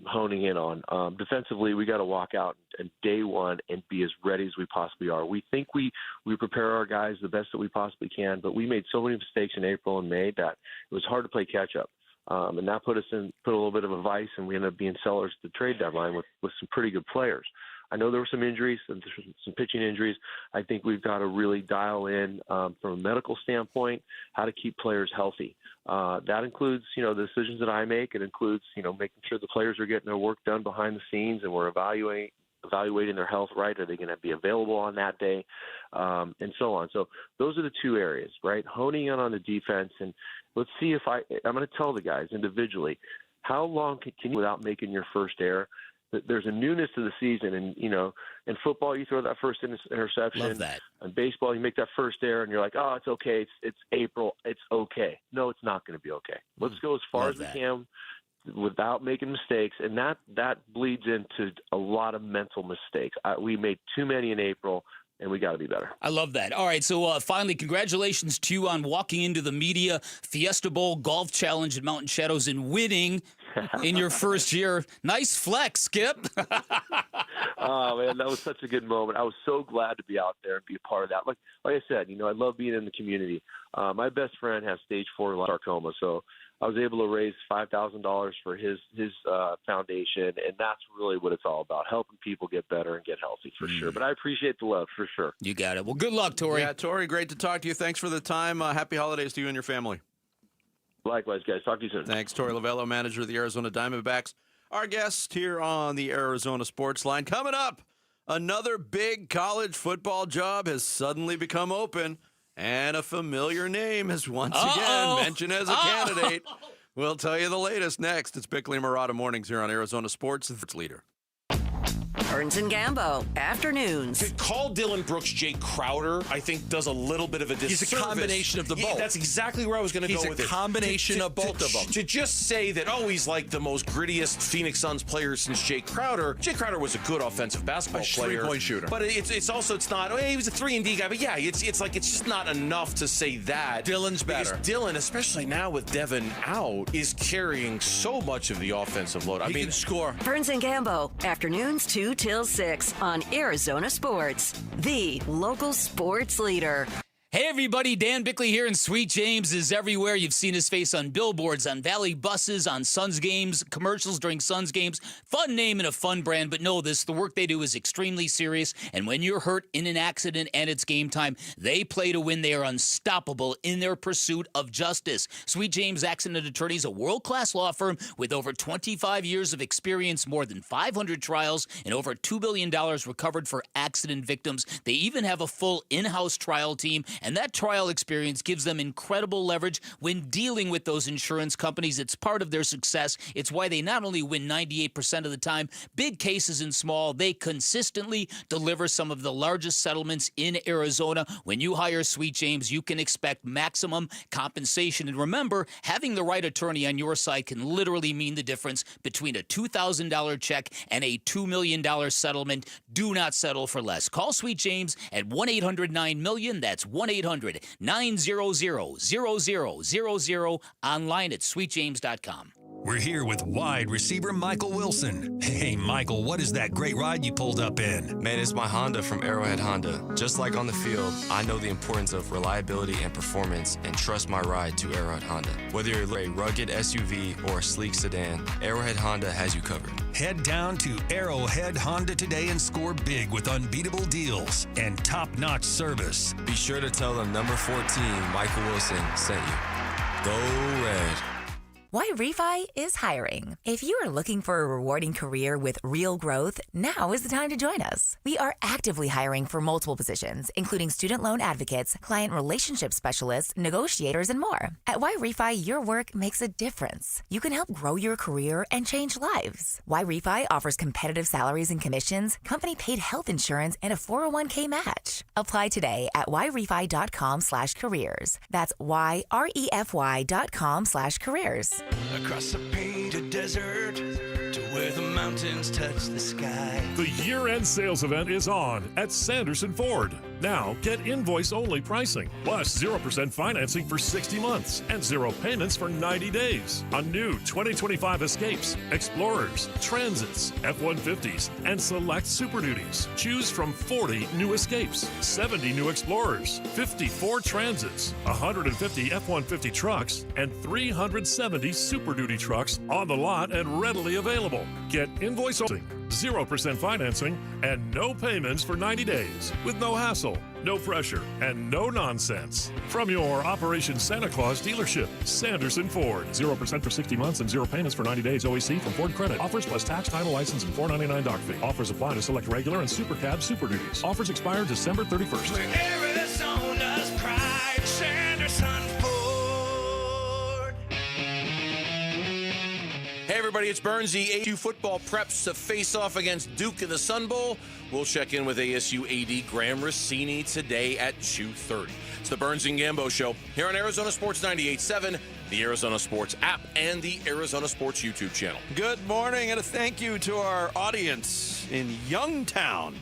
honing in on. Defensively, we got to walk out and day one and be as ready as we possibly are. We think we prepare our guys the best that we possibly can, but we made so many mistakes in April and May that it was hard to play catch up. And that put a little bit of a vice, and we ended up being sellers at the trade deadline with some pretty good players. I know there were some injuries, some pitching injuries. I think we've got to really dial in from a medical standpoint how to keep players healthy. That includes, the decisions that I make. It includes, making sure the players are getting their work done behind the scenes, and we're evaluating their health right. Are they going to be available on that day, and so on. So those are the two areas, right? Honing in on the defense, and let's see if I'm going to tell the guys individually, how long can you without making your first error? There's a newness to the season, and in football you throw that first interception. Love that. In baseball you make that first error, and you're like, oh, it's okay. It's April. It's okay. No, it's not going to be okay. Let's go as far as we can without making mistakes, and that bleeds into a lot of mental mistakes. We made too many in April, and we got to be better. I love that. All right, so finally, congratulations to you on walking into the Media Fiesta Bowl Golf Challenge at Mountain Shadows and winning in your first year. Nice flex, Skip. Oh, man, that was such a good moment. I was so glad to be out there and be a part of that. Like I said, I love being in the community. My best friend has stage 4 sarcoma, so I was able to raise $5,000 for his foundation, and that's really what it's all about, helping people get better and get healthy for sure. But I appreciate the love for sure. You got it. Well, good luck, Torey. Yeah, Torey, great to talk to you. Thanks for the time. Happy holidays to you and your family. Likewise, guys. Talk to you soon. Thanks. Torey Lovello, manager of the Arizona Diamondbacks. Our guest here on the Arizona Sports Line. Coming up, another big college football job has suddenly become open, And a familiar name is once again mentioned as a candidate. We'll tell you the latest next. It's Bickley and Murata Mornings here on Arizona Sports, its leader. Burns and Gambo, afternoons. To call Dylan Brooks Jay Crowder, I think, does a little bit of a disservice. He's a combination of the both. Yeah, that's exactly where I was going to go with it. He's a combination of both of them. To just say that, he's like the most grittiest Phoenix Suns player since Jay Crowder. Jay Crowder was a good offensive basketball player. Three-point shooter. But it's not, he was a 3-and-D guy. But yeah, it's just not enough to say that. Dylan's better. Because Dylan, especially now with Devin out, is carrying so much of the offensive load. He can score. Burns and Gambo, afternoons 2 till 6 on Arizona Sports, the local sports leader. Hey everybody, Dan Bickley here, and Sweet James is everywhere. You've seen his face on billboards, on Valley buses, on Suns games, commercials during Suns games. Fun name and a fun brand, but know this, the work they do is extremely serious, and when you're hurt in an accident and it's game time, they play to win. They are unstoppable in their pursuit of justice. Sweet James Accident Attorneys, a world-class law firm with over 25 years of experience, more than 500 trials, and over $2 billion recovered for accident victims. They even have a full in-house trial team, and that trial experience gives them incredible leverage when dealing with those insurance companies. It's part of their success. It's why they not only win 98% of the time, big cases and small, they consistently deliver some of the largest settlements in Arizona. When you hire Sweet James, you can expect maximum compensation. And remember, having the right attorney on your side can literally mean the difference between a $2,000 check and a $2 million settlement. Do not settle for less. Call Sweet James at 1-800-9-MILLION. That's 1-800-900-0000, online at sweetjames.com. We're here with wide receiver Michael Wilson. Hey, Michael, what is that great ride you pulled up in? Man, it's my Honda from Arrowhead Honda. Just like on the field, I know the importance of reliability and performance and trust my ride to Arrowhead Honda. Whether you're a rugged SUV or a sleek sedan, Arrowhead Honda has you covered. Head down to Arrowhead Honda today and score big with unbeatable deals and top-notch service. Be sure to tell them number 14, Michael Wilson, sent you. Go Red. Why Refi is hiring. If you are looking for a rewarding career with real growth, now is the time to join us. We are actively hiring for multiple positions, including student loan advocates, client relationship specialists, negotiators, and more. At Why Refi, your work makes a difference. You can help grow your career and change lives. Why Refi offers competitive salaries and commissions, company-paid health insurance, and a 401k match. Apply today at whyrefi.com/careers. That's whyrefi.com/careers. Across a painted desert to where the mountains touch the sky. The year-end sales event is on at Sanderson Ford. Now, get invoice-only pricing, plus 0% financing for 60 months and 0 payments for 90 days on new 2025 Escapes, Explorers, Transits, F-150s, and select Super Duties. Choose from 40 new Escapes, 70 new Explorers, 54 Transits, 150 F-150 trucks, and 370 Super Duty trucks on the lot and readily available. Get invoice-only, 0% financing, and no payments for 90 days with no hassle, no pressure, and no nonsense. From your Operation Santa Claus dealership, Sanderson Ford. 0% for 60 months and 0 payments for 90 days OAC from Ford Credit. Offers plus tax, title, license, and $4.99 dock fee. Offers apply to select regular and Super Cab Super Duties. Offers expire December 31st. Arizona's pride, Sanderson Ford. Hey everybody, it's Burnsy. ASU football preps to face off against Duke in the Sun Bowl. We'll check in with ASU AD Graham Rossini today at 2:30. It's the Burns and Gambo Show here on Arizona Sports 98.7, the Arizona Sports app, and the Arizona Sports YouTube channel. Good morning, and a thank you to our audience in Youngtown,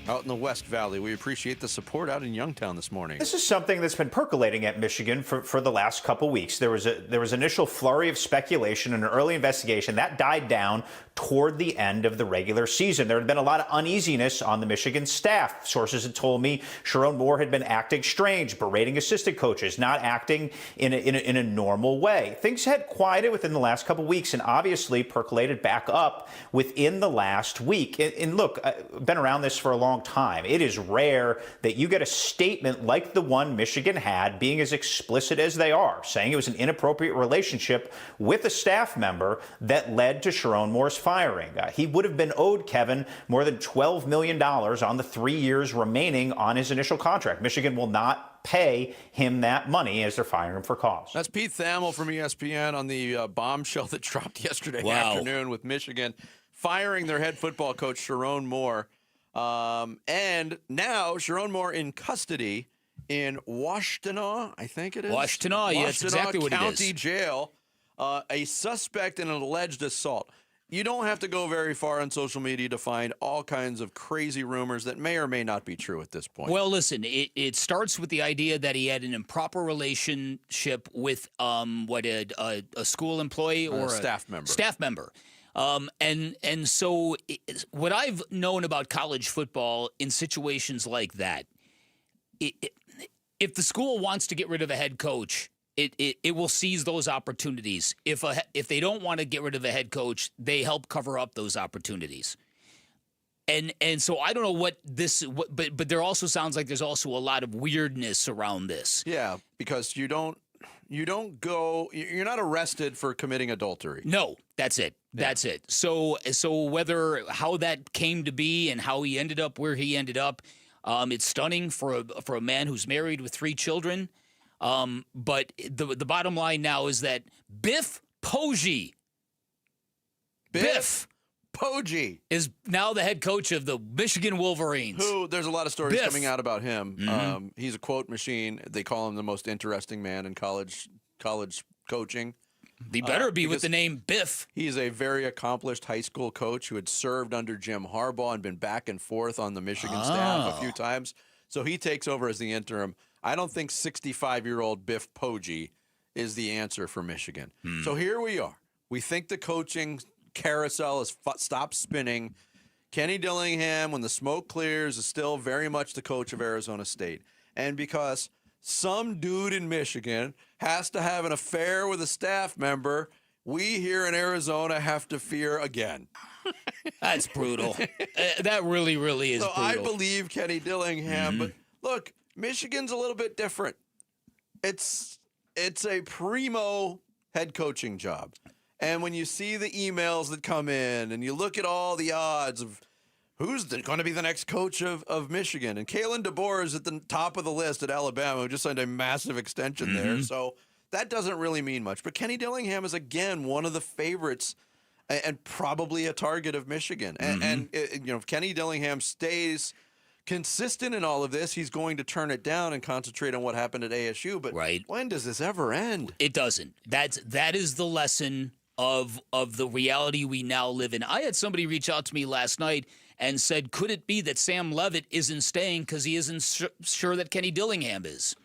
out in the West Valley. We appreciate the support out in Youngtown this morning. This is something that's been percolating at Michigan for the last couple weeks. There was initial flurry of speculation and an early investigation that died down toward the end of the regular season. There had been a lot of uneasiness on the Michigan staff. Sources had told me Sharon Moore had been acting strange, berating assistant coaches, not acting in a normal way. Things had quieted within the last couple weeks and obviously percolated back up within the last week. And look, I've been around this for a long time. It is rare that you get a statement like the one Michigan had, being as explicit as they are, saying it was an inappropriate relationship with a staff member that led to Sharon Moore's firing. He would have been owed, Kevin, more than $12 million on the 3 years remaining on his initial contract. Michigan will not not pay him that money as they're firing him for cause. That's Pete Thamel from ESPN on the bombshell that dropped yesterday afternoon with Michigan firing their head football coach, Sharon Moore. And now Sharon Moore in custody in Washtenaw, I think it is. Washtenaw, yeah, that's exactly what it is. County Jail, a suspect in an alleged assault. You don't have to go very far on social media to find all kinds of crazy rumors that may or may not be true at this point. Well, listen, it starts with the idea that he had an improper relationship with a school employee or a staff member. Staff member. And so what I've known about college football in situations like that, if the school wants to get rid of a head coach, it will seize those opportunities. If they don't want to get rid of a head coach, they help cover up those opportunities. And so I don't know but there also sounds like there's also a lot of weirdness around this. Yeah, because you're not arrested for committing adultery. No, that's it. Yeah. That's it. So how that came to be and how he ended up where he ended up, it's stunning for a man who's married with 3 children. But the bottom line now is that Biff Poggi is now the head coach of the Michigan Wolverines. Who, there's a lot of stories coming out about him. Mm-hmm. He's a quote machine. They call him the most interesting man in college coaching. He better be with the name Biff. He's a very accomplished high school coach who had served under Jim Harbaugh and been back and forth on the Michigan staff a few times. So he takes over as the interim. I don't think 65-year-old Biff Poggi is the answer for Michigan. So here we are. We think the coaching carousel has stopped spinning. Kenny Dillingham, when the smoke clears, is still very much the coach of Arizona State. And because some dude in Michigan has to have an affair with a staff member, we here in Arizona have to fear again. That's brutal. That really, really is brutal. I believe Kenny Dillingham, but look, Michigan's a little bit different. It's a primo head coaching job. And when you see the emails that come in and you look at all the odds of who's going to be the next coach of Michigan, and Kalen DeBoer is at the top of the list at Alabama, who just signed a massive extension there. So that doesn't really mean much. But Kenny Dillingham is, again, one of the favorites and probably a target of Michigan. And if Kenny Dillingham stays consistent in all of this, he's going to turn it down and concentrate on what happened at ASU. But when does this ever end? It doesn't. That is the lesson of the reality we now live in. I had somebody reach out to me last night and said, could it be that Sam Leavitt isn't staying because he isn't sure that Kenny Dillingham is?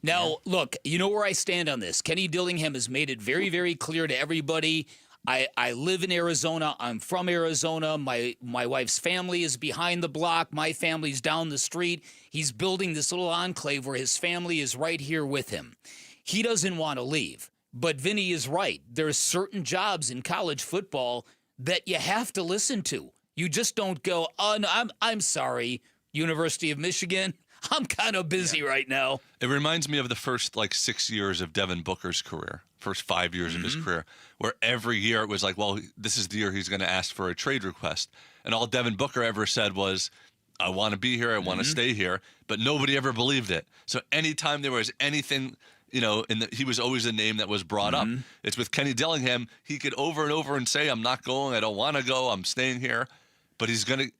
Now, look, you know where I stand on this. Kenny Dillingham has made it very, very clear to everybody. I live in Arizona. I'm from Arizona. My wife's family is behind the block. My family's down the street. He's building this little enclave where his family is right here with him. He doesn't want to leave. But Vinny is right. There's certain jobs in college football that you have to listen to. You just don't go, oh, no, I'm sorry, University of Michigan. I'm kind of busy right now. It reminds me of the first 6 years of Devin Booker's career, first 5 years of his career, where every year it was like, well, this is the year he's going to ask for a trade request. And all Devin Booker ever said was, I want to be here, I want to stay here. But nobody ever believed it. So anytime there was anything, he was always a name that was brought up. It's with Kenny Dillingham. He could over and over and say, I'm not going, I don't want to go, I'm staying here. But he's going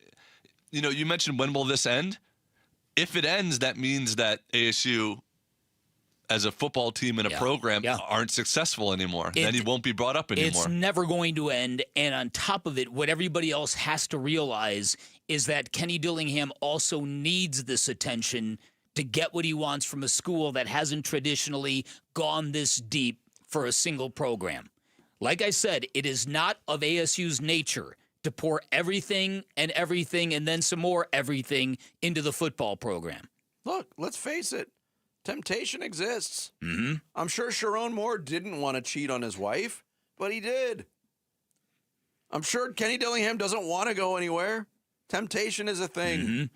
to, you mentioned when will this end? If it ends, that means that ASU, as a football team and a program, aren't successful anymore. Then he won't be brought up anymore. It's never going to end. And on top of it, what everybody else has to realize is that Kenny Dillingham also needs this attention to get what he wants from a school that hasn't traditionally gone this deep for a single program. Like I said, it is not of ASU's nature to pour everything and then some more everything into the football program. Look, let's face it. Temptation exists. I'm sure Sharon Moore didn't want to cheat on his wife, but he did. I'm sure Kenny Dillingham doesn't want to go anywhere. Temptation is a thing.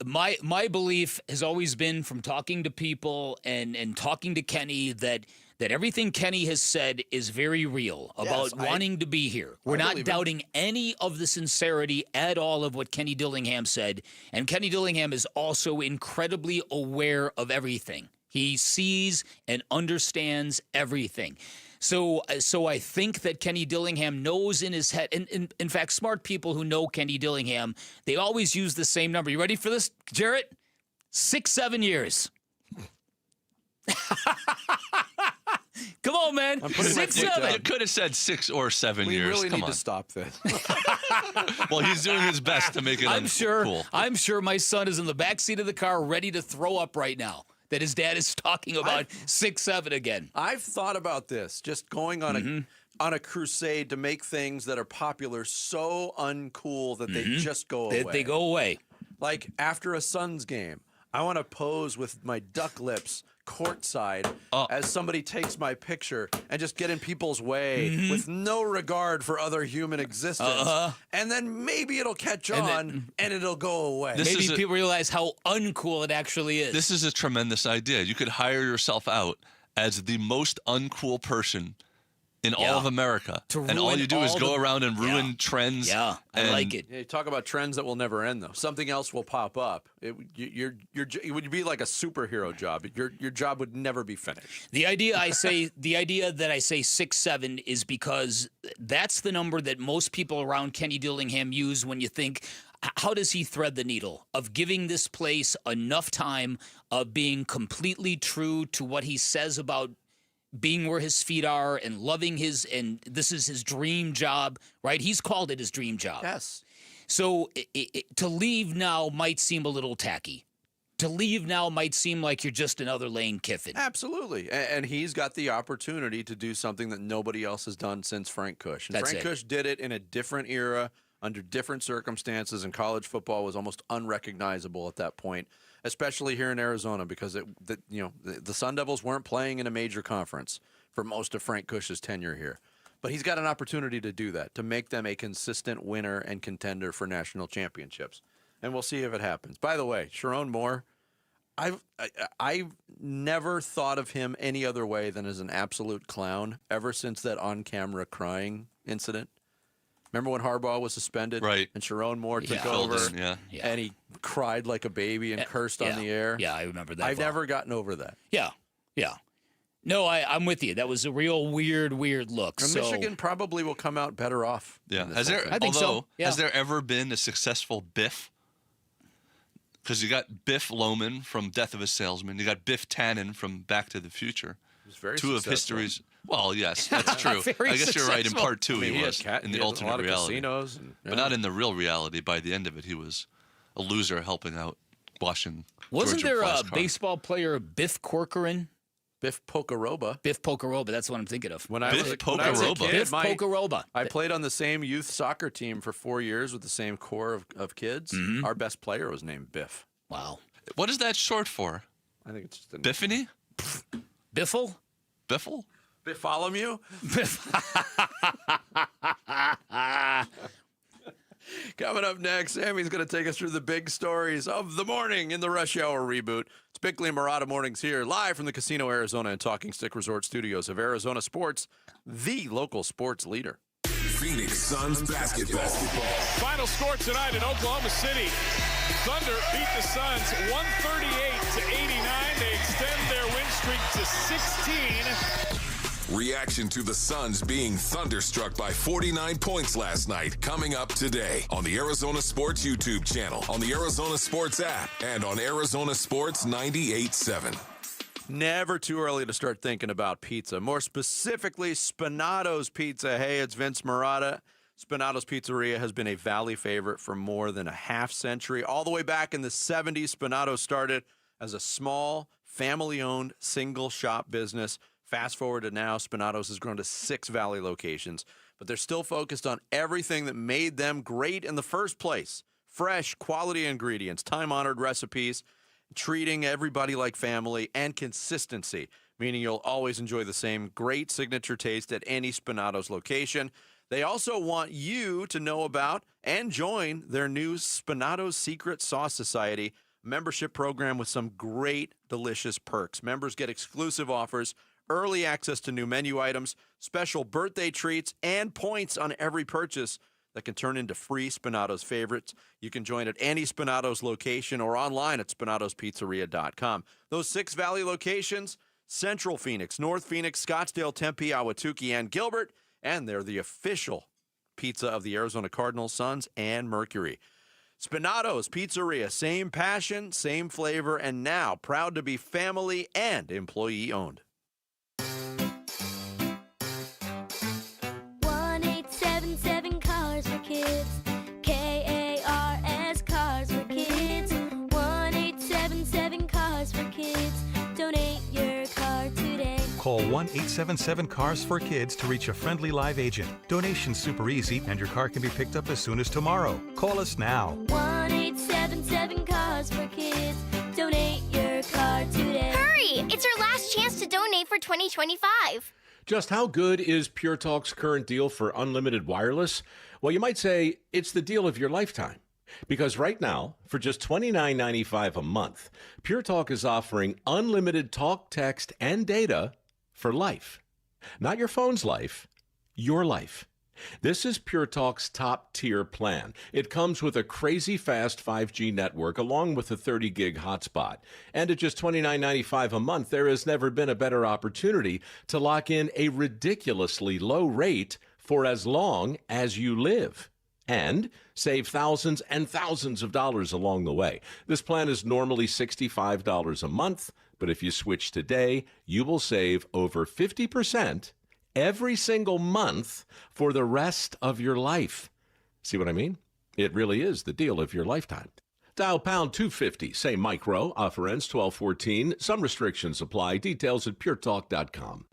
My belief has always been, from talking to people and talking to Kenny, that that everything Kenny has said is very real about wanting to be here. We're not doubting any of the sincerity at all of what Kenny Dillingham said. And Kenny Dillingham is also incredibly aware of everything. He sees and understands everything. So I think that Kenny Dillingham knows in his head, and in fact, smart people who know Kenny Dillingham, they always use the same number. You ready for this, Jarrett? 6-7 years. Come on, man. 6-7. You could have said 6 or 7 years. We really Come need on. to stop this. Well, he's doing his best to make it cool. I'm sure my son is in the backseat of the car ready to throw up right now that his dad is talking about 6-7 again. I've thought about this, just going on a crusade to make things that are popular so uncool that they just go away. They go away. Like after a Suns game, I want to pose with my duck lips courtside as somebody takes my picture and just get in people's way with no regard for other human existence. And then maybe it'll catch on and it'll go away. Maybe people realize how uncool it actually is. This is a tremendous idea. You could hire yourself out as the most uncool person in all of America. And all you do is go around and ruin trends. Yeah, I like it. Yeah, you talk about trends that will never end, though. Something else will pop up. It would be like a superhero job. Your job would never be finished. The idea that I say 6-7 is because that's the number that most people around Kenny Dillingham use when you think, how does he thread the needle of giving this place enough time of being completely true to what he says about being where his feet are and loving and this is his dream job, right? He's called it his dream job. Yes. So to leave now might seem a little tacky. To leave now might seem like you're just another Lane Kiffin. Absolutely. And he's got the opportunity to do something that nobody else has done since Frank Kush. And Frank Kush did it in a different era, under different circumstances, and college football was almost unrecognizable at that point, especially here in Arizona, because the Sun Devils weren't playing in a major conference for most of Frank Kush's tenure here. But he's got an opportunity to do that, to make them a consistent winner and contender for national championships. And we'll see if it happens. By the way, Sharon Moore, I've never thought of him any other way than as an absolute clown ever since that on-camera crying incident. Remember when Harbaugh was suspended? Right. And Sharon Moore took over. Yeah. And he cried like a baby and cursed on the air. Yeah, I remember that. I've never gotten over that. Yeah. No, I'm with you. That was a real weird look. And Michigan probably will come out better off. Yeah. I think so. Yeah. Has there ever been a successful Biff? Because you got Biff Loman from Death of a Salesman. You got Biff Tannen from Back to the Future. He was very Two successful. of history's. Well, yes, that's true. I guess you're right. In part 2, he was in the alternate reality, casinos but not in the real reality. By the end of it, he was a loser helping out washing. Wasn't Georgia there a Fly's car. baseball player, Biff Corcoran? Biff Pocoroba. Biff Pocoroba. That's what I'm thinking of. When I was a kid, Biff Pocoroba. I played on the same youth soccer team for 4 years with the same core of kids. Our best player was named Biff. Wow. What is that short for? I think it's just a Biffany? Biffle? Biffle? Biffolomew? Coming up next, Sammy's going to take us through the big stories of the morning in the Rush Hour reboot. It's Bickley and Murata Mornings here, live from the Casino Arizona and Talking Stick Resort studios of Arizona Sports, the local sports leader. Phoenix Suns basketball. Final score tonight in Oklahoma City. Thunder beat the Suns 138-89. They extend their win streak to 16. Reaction to the Suns being thunderstruck by 49 points last night. Coming up today on the Arizona Sports YouTube channel, on the Arizona Sports app, and on Arizona Sports 98.7. Never too early to start thinking about pizza. More specifically, Spinato's Pizza. Hey, it's Vince Murata. Spinato's Pizzeria has been a Valley favorite for more than a half century. All the way back in the 70s, Spinato started as a small, family-owned, single-shop business. Fast forward to now, Spinato's has grown to 6 Valley locations, but they're still focused on everything that made them great in the first place. Fresh, quality ingredients, time-honored recipes, treating everybody like family, and consistency, meaning you'll always enjoy the same great signature taste at any Spinato's location. They also want you to know about and join their new Spinato's Secret Sauce Society membership program with some great, delicious perks. Members get exclusive offers, early access to new menu items, special birthday treats, and points on every purchase that can turn into free Spinato's favorites. You can join at any Spinato's location or online at spinatospizzeria.com. Those 6 Valley locations, Central Phoenix, North Phoenix, Scottsdale, Tempe, Ahwatukee, and Gilbert, and they're the official pizza of the Arizona Cardinals, Suns, and Mercury. Spinato's Pizzeria, same passion, same flavor, and now proud to be family and employee-owned. 1-877 Cars for Kids. K-A-R-S Cars for Kids. 1-877 Cars for Kids. Donate your car today. Call 1-877-CARS-FOR-KIDS to reach a friendly live agent. Donation's super easy, and your car can be picked up as soon as tomorrow. Call us now. 1-877 Cars for Kids. Donate your car today. Hurry! It's our last chance to donate for 2025. Just how good is Pure Talk's current deal for unlimited wireless? Well, you might say it's the deal of your lifetime. Because right now, for just $29.95 a month, Pure Talk is offering unlimited talk, text, and data for life. Not your phone's life, your life. This is Pure Talk's top-tier plan. It comes with a crazy fast 5G network along with a 30-gig hotspot. And at just $29.95 a month, there has never been a better opportunity to lock in a ridiculously low rate for as long as you live. And save thousands and thousands of dollars along the way. This plan is normally $65 a month, but if you switch today, you will save over 50% every single month for the rest of your life. See what I mean? It really is the deal of your lifetime. Dial pound 250, say micro, offer ends 12/14. Some restrictions apply. Details at puretalk.com.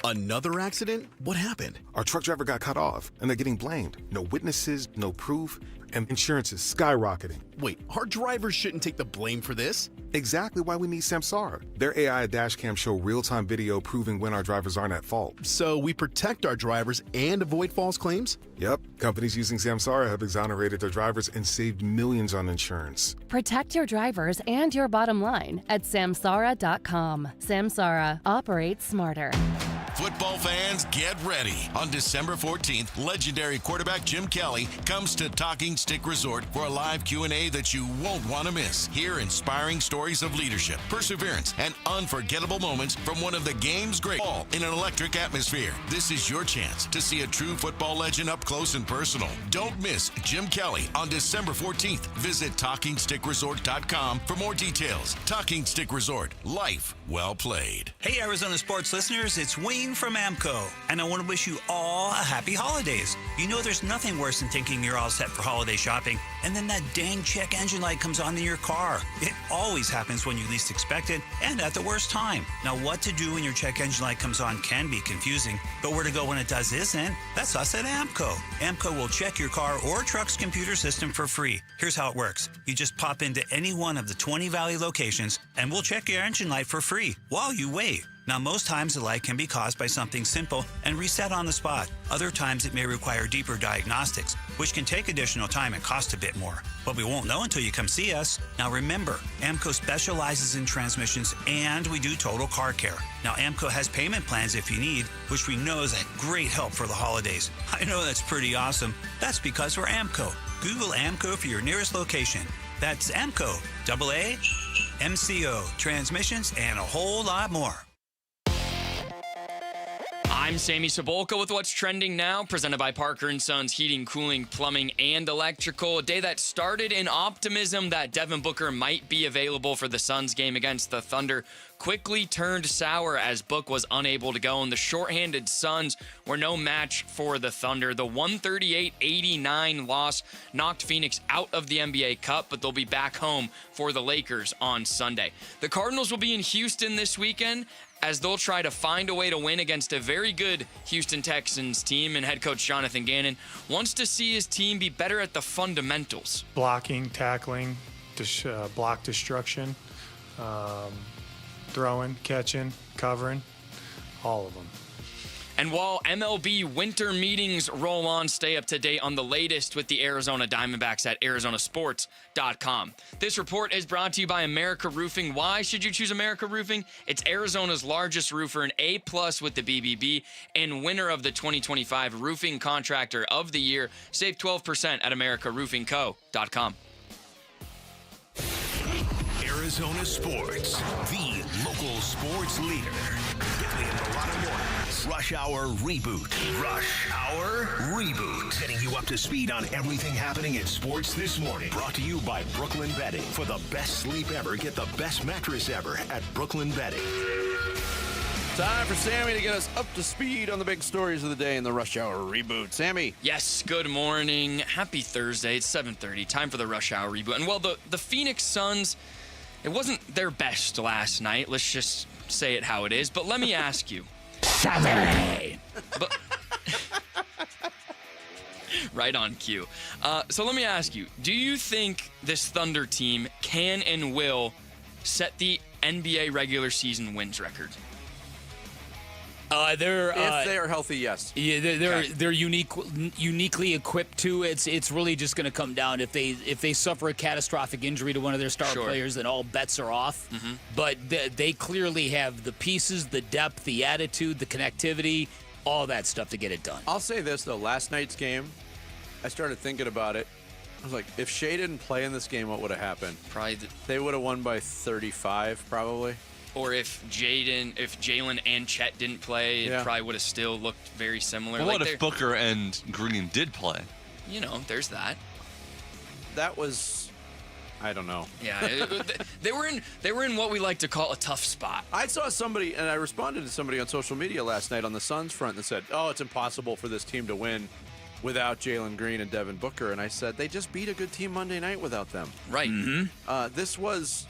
Another accident? What happened? Our truck driver got cut off, and they're getting blamed. No witnesses, no proof, and insurance is skyrocketing. Wait, our drivers shouldn't take the blame for this? Exactly why we need Samsara. Their AI dashcam show real-time video proving when our drivers aren't at fault. So we protect our drivers and avoid false claims? Yep. Companies using Samsara have exonerated their drivers and saved millions on insurance. Protect your drivers and your bottom line at Samsara.com. Samsara. Operates smarter. Football fans, get ready. On December 14th, legendary quarterback Jim Kelly comes to Talking Stick Resort for a live Q&A that you won't want to miss. Hear inspiring stories of leadership, perseverance, and unforgettable moments from one of the game's great, all in an electric atmosphere. This is your chance to see a true football legend up close and personal. Don't miss Jim Kelly on December 14th. Visit TalkingStickResort.com for more details. Talking Stick Resort. Life well played. Hey, Arizona sports listeners, it's Wayne from Amco, and I want to wish you all a happy holidays. You know there's nothing worse than thinking you're all set for holiday shopping, and then that dang check engine light comes on in your car. It always happens when you least expect it, and at the worst time. Now, what to do when your check engine light comes on can be confusing, but where to go when it does isn't. That's us at Amco. Amco will check your car or truck's computer system for free. Here's how it works. You just pop into any one of the 20 Valley locations, and we'll check your engine light for free while you wait. Now, most times the light can be caused by something simple and reset on the spot. Other times it may require deeper diagnostics, which can take additional time and cost a bit more. But we won't know until you come see us. Now remember, Amco specializes in transmissions and we do total car care. Now Amco has payment plans if you need, which we know is a great help for the holidays. I know that's pretty awesome. That's because we're Amco. Google Amco for your nearest location. That's Amco, AAA-MCO, transmissions, and a whole lot more. I'm Sammy Sabolka with What's Trending Now, presented by Parker & Sons Heating, Cooling, Plumbing, and Electrical. A day that started in optimism that Devin Booker might be available for the Suns game against the Thunder quickly turned sour as Book was unable to go, and the shorthanded Suns were no match for the Thunder. The 138-89 loss knocked Phoenix out of the NBA Cup, but they'll be back home for the Lakers on Sunday. The Cardinals will be in Houston this weekend as they'll try to find a way to win against a very good Houston Texans team, and head coach Jonathan Gannon wants to see his team be better at the fundamentals. Blocking, tackling, block destruction, throwing, catching, covering, all of them. And while MLB winter meetings roll on, stay up to date on the latest with the Arizona Diamondbacks at arizonasports.com. This report is brought to you by America Roofing. Why should you choose America Roofing? It's Arizona's largest roofer, an A+ with the BBB, and winner of the 2025 Roofing Contractor of the Year. Save 12% at americaroofingco.com. Arizona Sports, the local sports leader. Daily and Milano mornings. Rush Hour Reboot. Rush Hour Reboot. Getting you up to speed on everything happening in sports this morning. Brought to you by Brooklyn Bedding. For the best sleep ever, get the best mattress ever at Brooklyn Bedding. Time for Sammy to get us up to speed on the big stories of the day in the Rush Hour Reboot. Sammy. Yes, good morning. Happy Thursday. It's 7:30. Time for the Rush Hour Reboot. And, well, the Phoenix Suns, it wasn't their best last night. Let's just say it how it is. But let me ask you. Right on cue. So let me ask you, do you think this Thunder team can and will set the NBA regular season wins record? If they are healthy, yes. Yeah, they're uniquely equipped to. It's really just going to come down if they suffer a catastrophic injury to one of their star players, then all bets are off. Mm-hmm. But they clearly have the pieces, the depth, the attitude, the connectivity, all that stuff to get it done. I'll say this though: last night's game, I started thinking about it. I was like, if Shea didn't play in this game, what would have happened? Probably they would have won by 35, probably. Or if Jalen and Chet didn't play, it probably would have still looked very similar. Well, what if Booker and Green did play? You know, there's that. That was, I don't know. Yeah, they were in what we like to call a tough spot. I saw somebody, and I responded to somebody on social media last night on the Suns front that said, "Oh, it's impossible for this team to win without Jalen Green and Devin Booker." And I said, they just beat a good team Monday night without them. Right. Mm-hmm. This was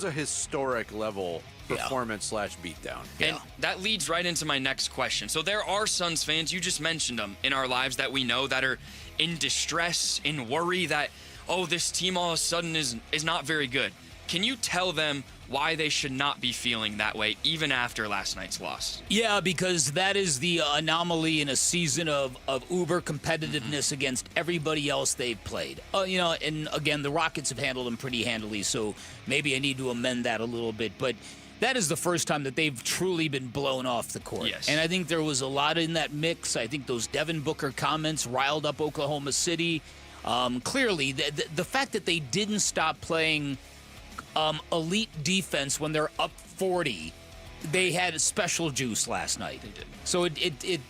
a historic level performance / beatdown. And that leads right into my next question. So there are Suns fans, you just mentioned them, in our lives that we know that are in distress, in worry that, oh, this team all of a sudden is not very good. Can you tell them why they should not be feeling that way even after last night's loss? Yeah, because that is the anomaly in a season of uber competitiveness against everybody else they've played. And again, the Rockets have handled them pretty handily, so maybe I need to amend that a little bit. But that is the first time that they've truly been blown off the court. Yes. And I think there was a lot in that mix. I think those Devin Booker comments riled up Oklahoma City. Clearly, the fact that they didn't stop playing elite defense when they're up 40, they had a special juice last night. They did. So it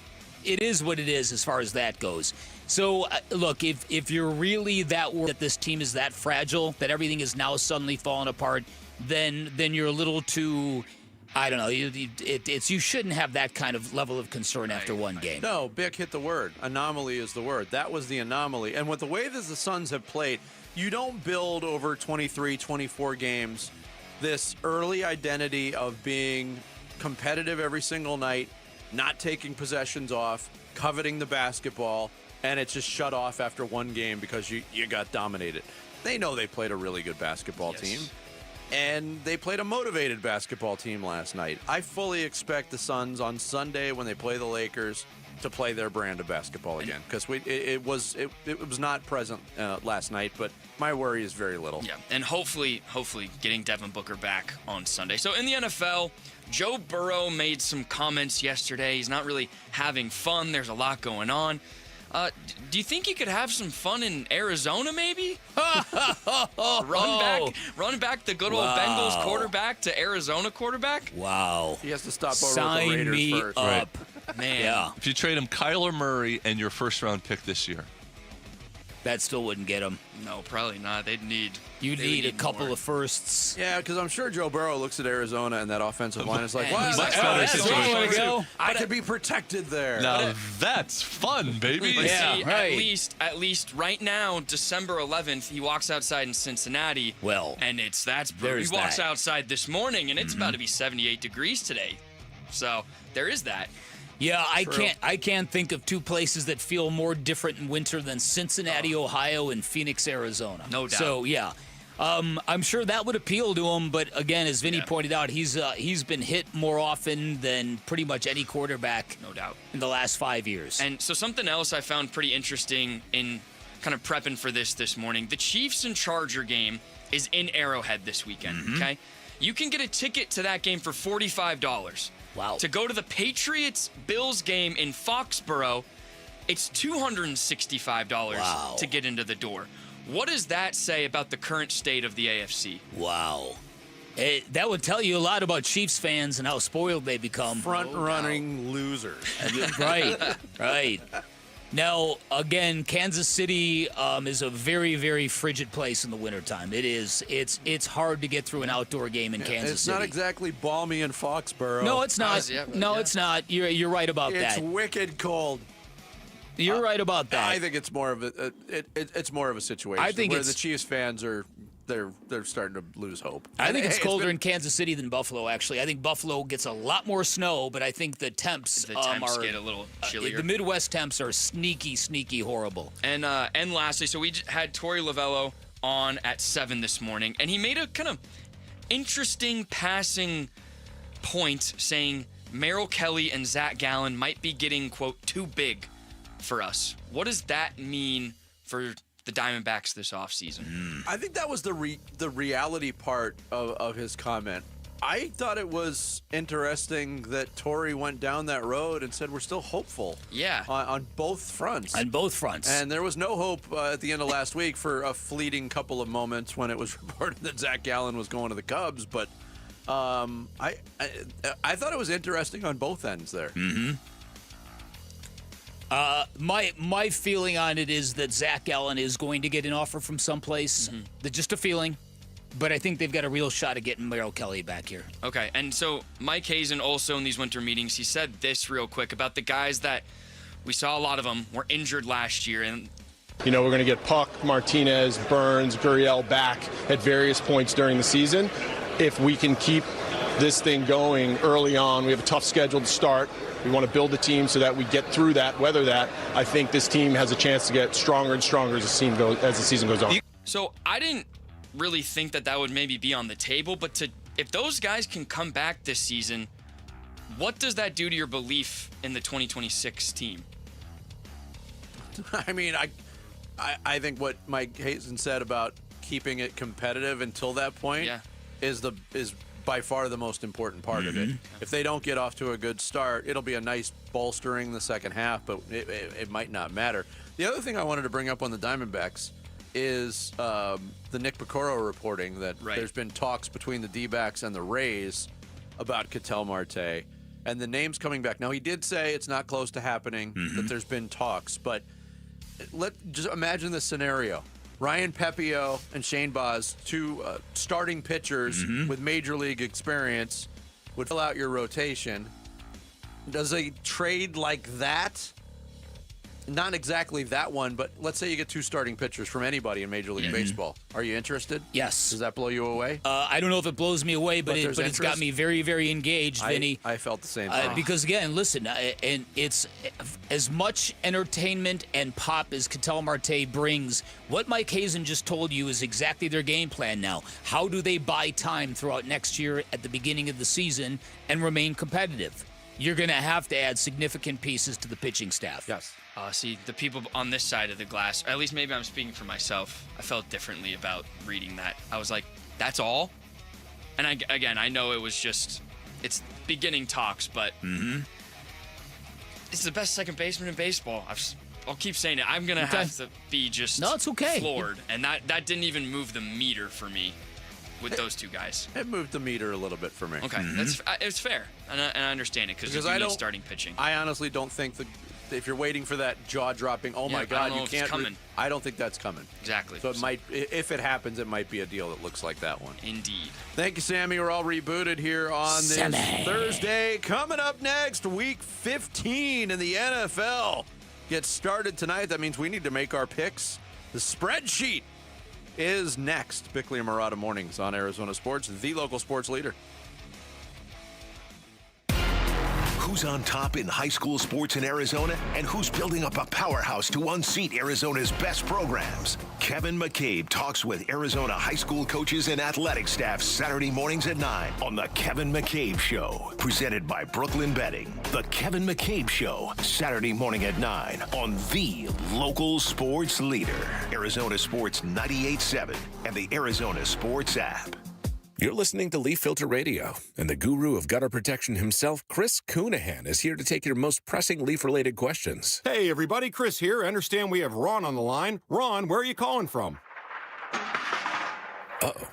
is what it is as far as that goes. So look, if you're really that worried that this team is that fragile, that everything is now suddenly falling apart, then you're a little too, I don't know. You shouldn't have that kind of level of concern after one game. No, Bick hit the word. Anomaly is the word. That was the anomaly. And with the way that the Suns have played, you don't build over 23, 24 games this early identity of being competitive every single night, not taking possessions off, coveting the basketball, and it's just shut off after one game because you got dominated. They know they played a really good basketball team, and they played a motivated basketball team last night. I fully expect the Suns on Sunday when they play the Lakers to play their brand of basketball again, because it was not present last night, but my worry is very little. Yeah, and hopefully getting Devin Booker back on Sunday. So in the NFL, Joe Burrow made some comments yesterday. He's not really having fun. There's a lot going on. Do you think he could have some fun in Arizona, maybe? Run back the good old Bengals quarterback to Arizona quarterback? Wow. He has to stop over Sign with the Raiders me first. up. Right. Man. Yeah. If you trade him Kyler Murray and your first-round pick this year. That still wouldn't get him. No, probably not. They'd need a couple of firsts. Yeah, because I'm sure Joe Burrow looks at Arizona and that offensive line is like, Man, well, he's like, I could be protected there. Now that's fun, baby. But see, at least right now, December 11th, he walks outside in Cincinnati. Well, and he walks outside this morning, and it's about to be 78 degrees today. So there is that. Yeah, I can't think of two places that feel more different in winter than Cincinnati, Ohio, and Phoenix, Arizona. No doubt. So yeah, I'm sure that would appeal to him, but again, as Vinny pointed out, he's been hit more often than pretty much any quarterback, no doubt, in the last 5 years. And so something else I found pretty interesting in kind of prepping for this morning, the Chiefs and Charger game is in Arrowhead this weekend, okay? You can get a ticket to that game for $45. Wow. To go to the Patriots-Bills game in Foxborough, it's $265 to get into the door. What does that say about the current state of the AFC? Wow. That would tell you a lot about Chiefs fans and how spoiled they become. Front-running losers. Right. Now, again, Kansas City is a very, very frigid place in the wintertime. It is. It's hard to get through an outdoor game in Kansas City. It's not exactly balmy in Foxborough. No, it's not. It's not. You're right about that. It's wicked cold. You're right about that. I think it's more of it's more of a situation where the Chiefs fans are they're starting to lose hope. I think it's colder in Kansas City than Buffalo. Actually, I think Buffalo gets a lot more snow, but I think the temps get a little chillier. The Midwest temps are sneaky horrible. And lastly, so we had Torey Lovello on at 7 this morning, and he made a kind of interesting passing point, saying Merrill Kelly and Zach Gallen might be getting, quote, too big for us. What does that mean for the Diamondbacks this offseason? I think that was the reality part of his comment. I thought it was interesting that Torey went down that road and said we're still hopeful. Yeah. On both fronts. On both fronts. And there was no hope at the end of last week for a fleeting couple of moments when it was reported that Zach Gallen was going to the Cubs. But I thought it was interesting on both ends there. Mm-hmm. My feeling on it is that Zach Gallen is going to get an offer from someplace. Just a feeling. But I think they've got a real shot at getting Merrill Kelly back here. Okay, and so Mike Hazen also in these winter meetings, he said this real quick about the guys that we saw a lot of them were injured last year. And we're going to get Puck, Martinez, Burns, Gurriel back at various points during the season. If we can keep this thing going early on, we have a tough schedule to start. We want to build the team so that we get through that, weather that. I think this team has a chance to get stronger and stronger as the season goes on. So I didn't really think that would maybe be on the table, but if those guys can come back this season, what does that do to your belief in the 2026 team? I mean, I think what Mike Hazen said about keeping it competitive until that point is by far the most important part of it. If they don't get off to a good start, it'll be a nice bolstering the second half, but it might not matter. The other thing I wanted to bring up on the Diamondbacks is the Nick Piccolo reporting that there's been talks between the D-backs and the Rays about Ketel Marte, and the name's coming back. Now, he did say it's not close to happening, that there's been talks, but just imagine this scenario. Ryan Pepio and Shane Baz, two starting pitchers with major league experience, would fill out your rotation. Does a trade like that, not exactly that one, but let's say you get two starting pitchers from anybody in Major League Baseball. Are you interested? Yes. Does that blow you away? I don't know if it blows me away, but it's got me very, very engaged, Vinny. I felt the same thing. Because, again, listen, and it's as much entertainment and pop as Ketel Marte brings. What Mike Hazen just told you is exactly their game plan now. How do they buy time throughout next year at the beginning of the season and remain competitive? You're going to have to add significant pieces to the pitching staff. Yes. See, the people on this side of the glass, or at least maybe I'm speaking for myself, I felt differently about reading that. I was like, that's all? And I know it was just, it's beginning talks, but it's the best second baseman in baseball. I'll keep saying it. I'm going to have to be just floored. And that didn't even move the meter for me with those two guys. It moved the meter a little bit for me. Okay, it's fair, and I understand it because I need starting pitching. I honestly don't think if you're waiting for that jaw-dropping, oh my God, you can't. Coming. I don't think that's coming. Exactly. So it might, if it happens, it might be a deal that looks like that one. Indeed. Thank you, Sammy. We're all rebooted here on this Thursday. Coming up next, Week 15 in the NFL gets started tonight. That means we need to make our picks. The spreadsheet is next. Bickley and Murata Mornings on Arizona Sports, the local sports leader. Who's on top in high school sports in Arizona and who's building up a powerhouse to unseat Arizona's best programs? Kevin McCabe talks with Arizona high school coaches and athletic staff Saturday mornings at 9 on The Kevin McCabe Show, presented by Brooklyn Betting. The Kevin McCabe Show, Saturday morning at 9 on the local sports leader, Arizona Sports 98.7 and the Arizona Sports app. You're listening to Leaf Filter Radio, and the guru of gutter protection himself, Chris Coonahan, is here to take your most pressing leaf-related questions. Hey, everybody, Chris here. I understand we have Ron on the line. Ron, where are you calling from? Uh-oh.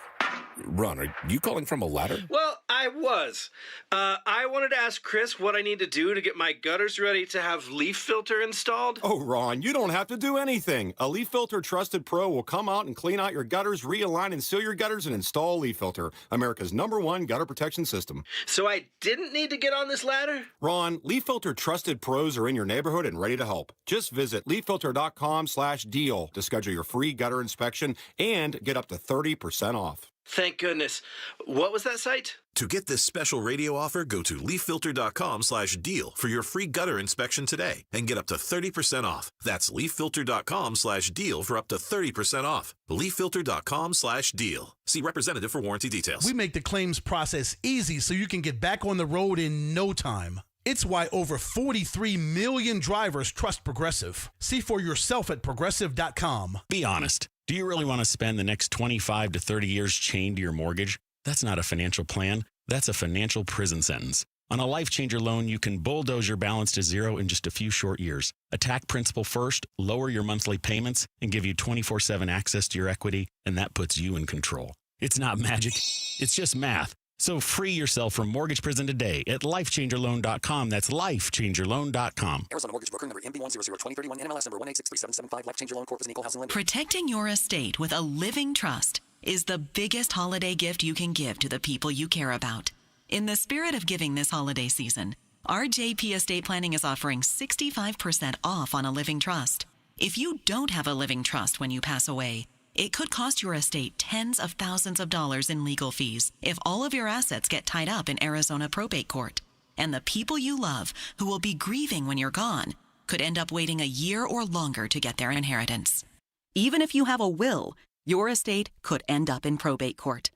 Ron, are you calling from a ladder? Well, I was. I wanted to ask Chris what I need to do to get my gutters ready to have leaf filter installed. Oh, Ron, you don't have to do anything. A Leaf Filter Trusted Pro will come out and clean out your gutters, realign and seal your gutters, and install Leaf Filter, America's #1 gutter protection system. So I didn't need to get on this ladder? Ron, Leaf Filter Trusted Pros are in your neighborhood and ready to help. Just visit leaffilter.com/deal to schedule your free gutter inspection and get up to 30% off. Thank goodness. What was that site? To get this special radio offer, go to leaffilter.com/deal for your free gutter inspection today and get up to 30% off. That's leaffilter.com/deal for up to 30% off. leaffilter.com/deal. See representative for warranty details. We make the claims process easy so you can get back on the road in no time. It's why over 43 million drivers trust Progressive. See for yourself at progressive.com. Be honest. Do you really want to spend the next 25 to 30 years chained to your mortgage? That's not a financial plan. That's a financial prison sentence. On a Life Changer loan, you can bulldoze your balance to zero in just a few short years. Attack principal first, lower your monthly payments, and give you 24/7 access to your equity, and that puts you in control. It's not magic. It's just math. So free yourself from mortgage prison today at lifechangerloan.com. That's lifechangerloan.com. Arizona Mortgage Broker number MB1002031, NMLS number 1863775. Life Changer Loan Corp is an equal housing lender. Protecting your estate with a living trust is the biggest holiday gift you can give to the people you care about. In the spirit of giving this holiday season, RJP Estate Planning is offering 65% off on a living trust. If you don't have a living trust when you pass away, it could cost your estate tens of thousands of dollars in legal fees if all of your assets get tied up in Arizona probate court. And the people you love, who will be grieving when you're gone, could end up waiting a year or longer to get their inheritance. Even if you have a will, your estate could end up in probate court.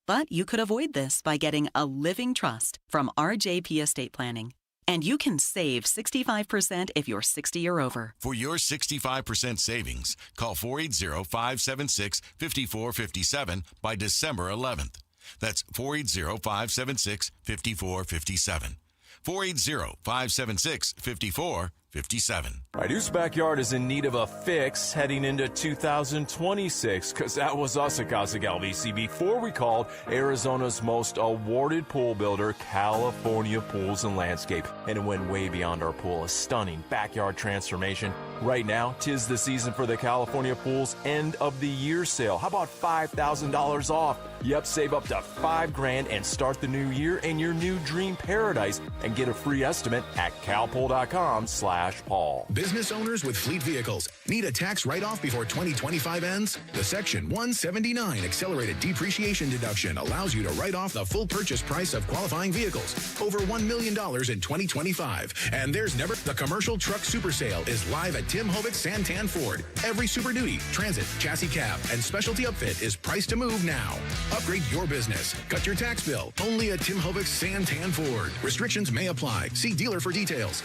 But you could avoid this by getting a living trust from RJP Estate Planning. And you can save 65% if you're 60 or over. For your 65% savings, call 480-576-5457 by December 11th. That's 480-576-5457. 480-576-5457. Right, whose backyard is in need of a fix heading into 2026? Because that was us at Gossett LBC before we called Arizona's most awarded pool builder, California Pools and Landscape. And it went way beyond our pool, a stunning backyard transformation. Right now, 'tis the season for the California Pools end of the year sale. How about $5,000 off? Yep, save up to $5,000 and start the new year in your new dream paradise and get a free estimate at calpool.com/Paul. Business owners with fleet vehicles need a tax write-off before 2025 ends? The Section 179 accelerated depreciation deduction allows you to write off the full purchase price of qualifying vehicles, over $1 million in 2025. And there's never the commercial truck super sale is live at Tim Hovik Santan Ford. Every Super Duty, Transit, Chassis Cab, and Specialty Upfit is priced to move now. Upgrade your business. Cut your tax bill. Only at Tim Hovik Santan Ford. Restrictions may apply. See dealer for details.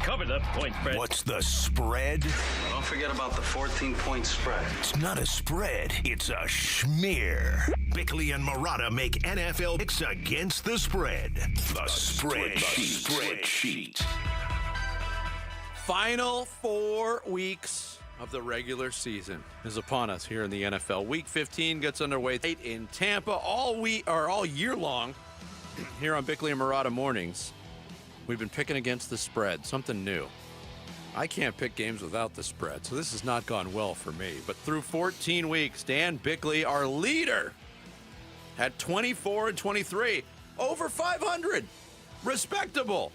Cover the point spread. What's the spread? Don't forget about the 14-point spread. It's not a spread, it's a schmear. Bickley and Murata make NFL picks against the spread. The spreadsheet. Final 4 weeks of the regular season is upon us here in the NFL. Week 15 gets underway in Tampa all year long here on Bickley and Murata Mornings. We've been picking against the spread, something new. I can't pick games without the spread, so this has not gone well for me. But through 14 weeks, Dan Bickley, our leader, had 24-23, over 500. Respectable.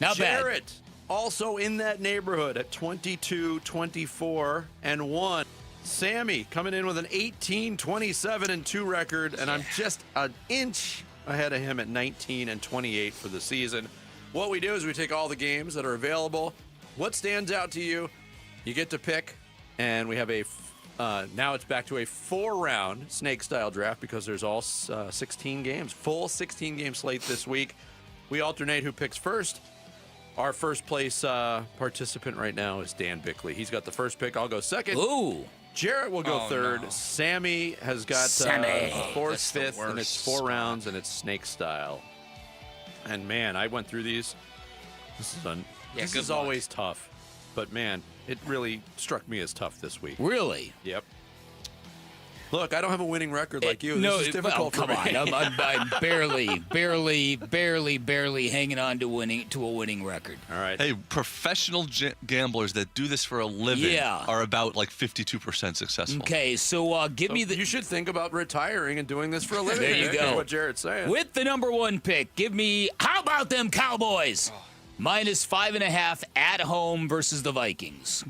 Not bad. Jarrett, also in that neighborhood at 22-24-1. Sammy coming in with an 18-27-2 record, and I'm just an inch ahead of him at 19-28 for the season. What we do is we take all the games that are available. What stands out to you? You get to pick, and we have now it's back to a 4-round snake-style draft because there's all 16 games, full 16-game slate this week. We alternate who picks first. Our first place participant right now is Dan Bickley. He's got the first pick. I'll go second. Ooh. Jarrett will go third. No. Sammy has got fourth, fifth, and it's 4 rounds, and it's snake style. And man, I went through these. This is always tough, but man, it really struck me as tough this week. Really? Yep. Look, I don't have a winning record like you. This is difficult for me. I'm barely hanging on to a winning record. All right. Hey, professional gamblers that do this for a living are about like 52% successful. Okay, so give me the. You should think about retiring and doing this for a living. There you go. That's what Jarrett's saying. With the number 1 pick, give me. How about them Cowboys? -5.5 at home versus the Vikings.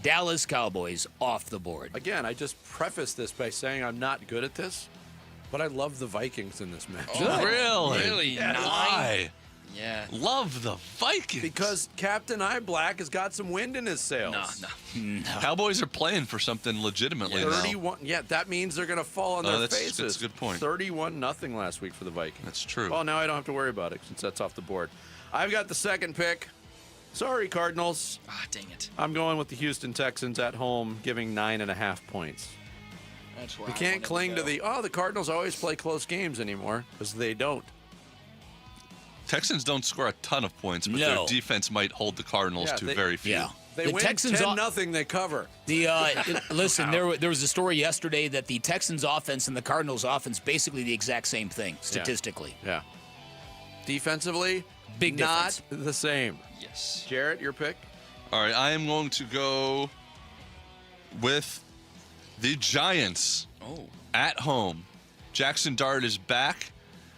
Dallas Cowboys off the board. Again, I just preface this by saying I'm not good at this, but I love the Vikings in this match. Really? Yes. Why? Yeah. Love the Vikings. Because Captain Eye Black has got some wind in his sails. No. Cowboys are playing for something legitimately now. 31. Yeah, that means they're going to fall on their faces. That's a good point. 31-0 last week for the Vikings. That's true. Well, now I don't have to worry about it since that's off the board. I've got the second pick. Sorry, Cardinals. Ah, dang it. I'm going with the Houston Texans at home, giving 9.5 points. That's where We I can't wanted cling to go. the Cardinals always play close games anymore, because they don't. Texans don't score a ton of points, but No. their defense might hold the Cardinals to very few. Yeah. They The win Texans 10-0, they cover. Listen, there was a story yesterday that the Texans offense and the Cardinals offense basically the exact same thing statistically. Yeah. Defensively, Big difference. not the same. Yes. Jarrett, your pick? All right, I am going to go with the Giants at home. Jackson Dart is back.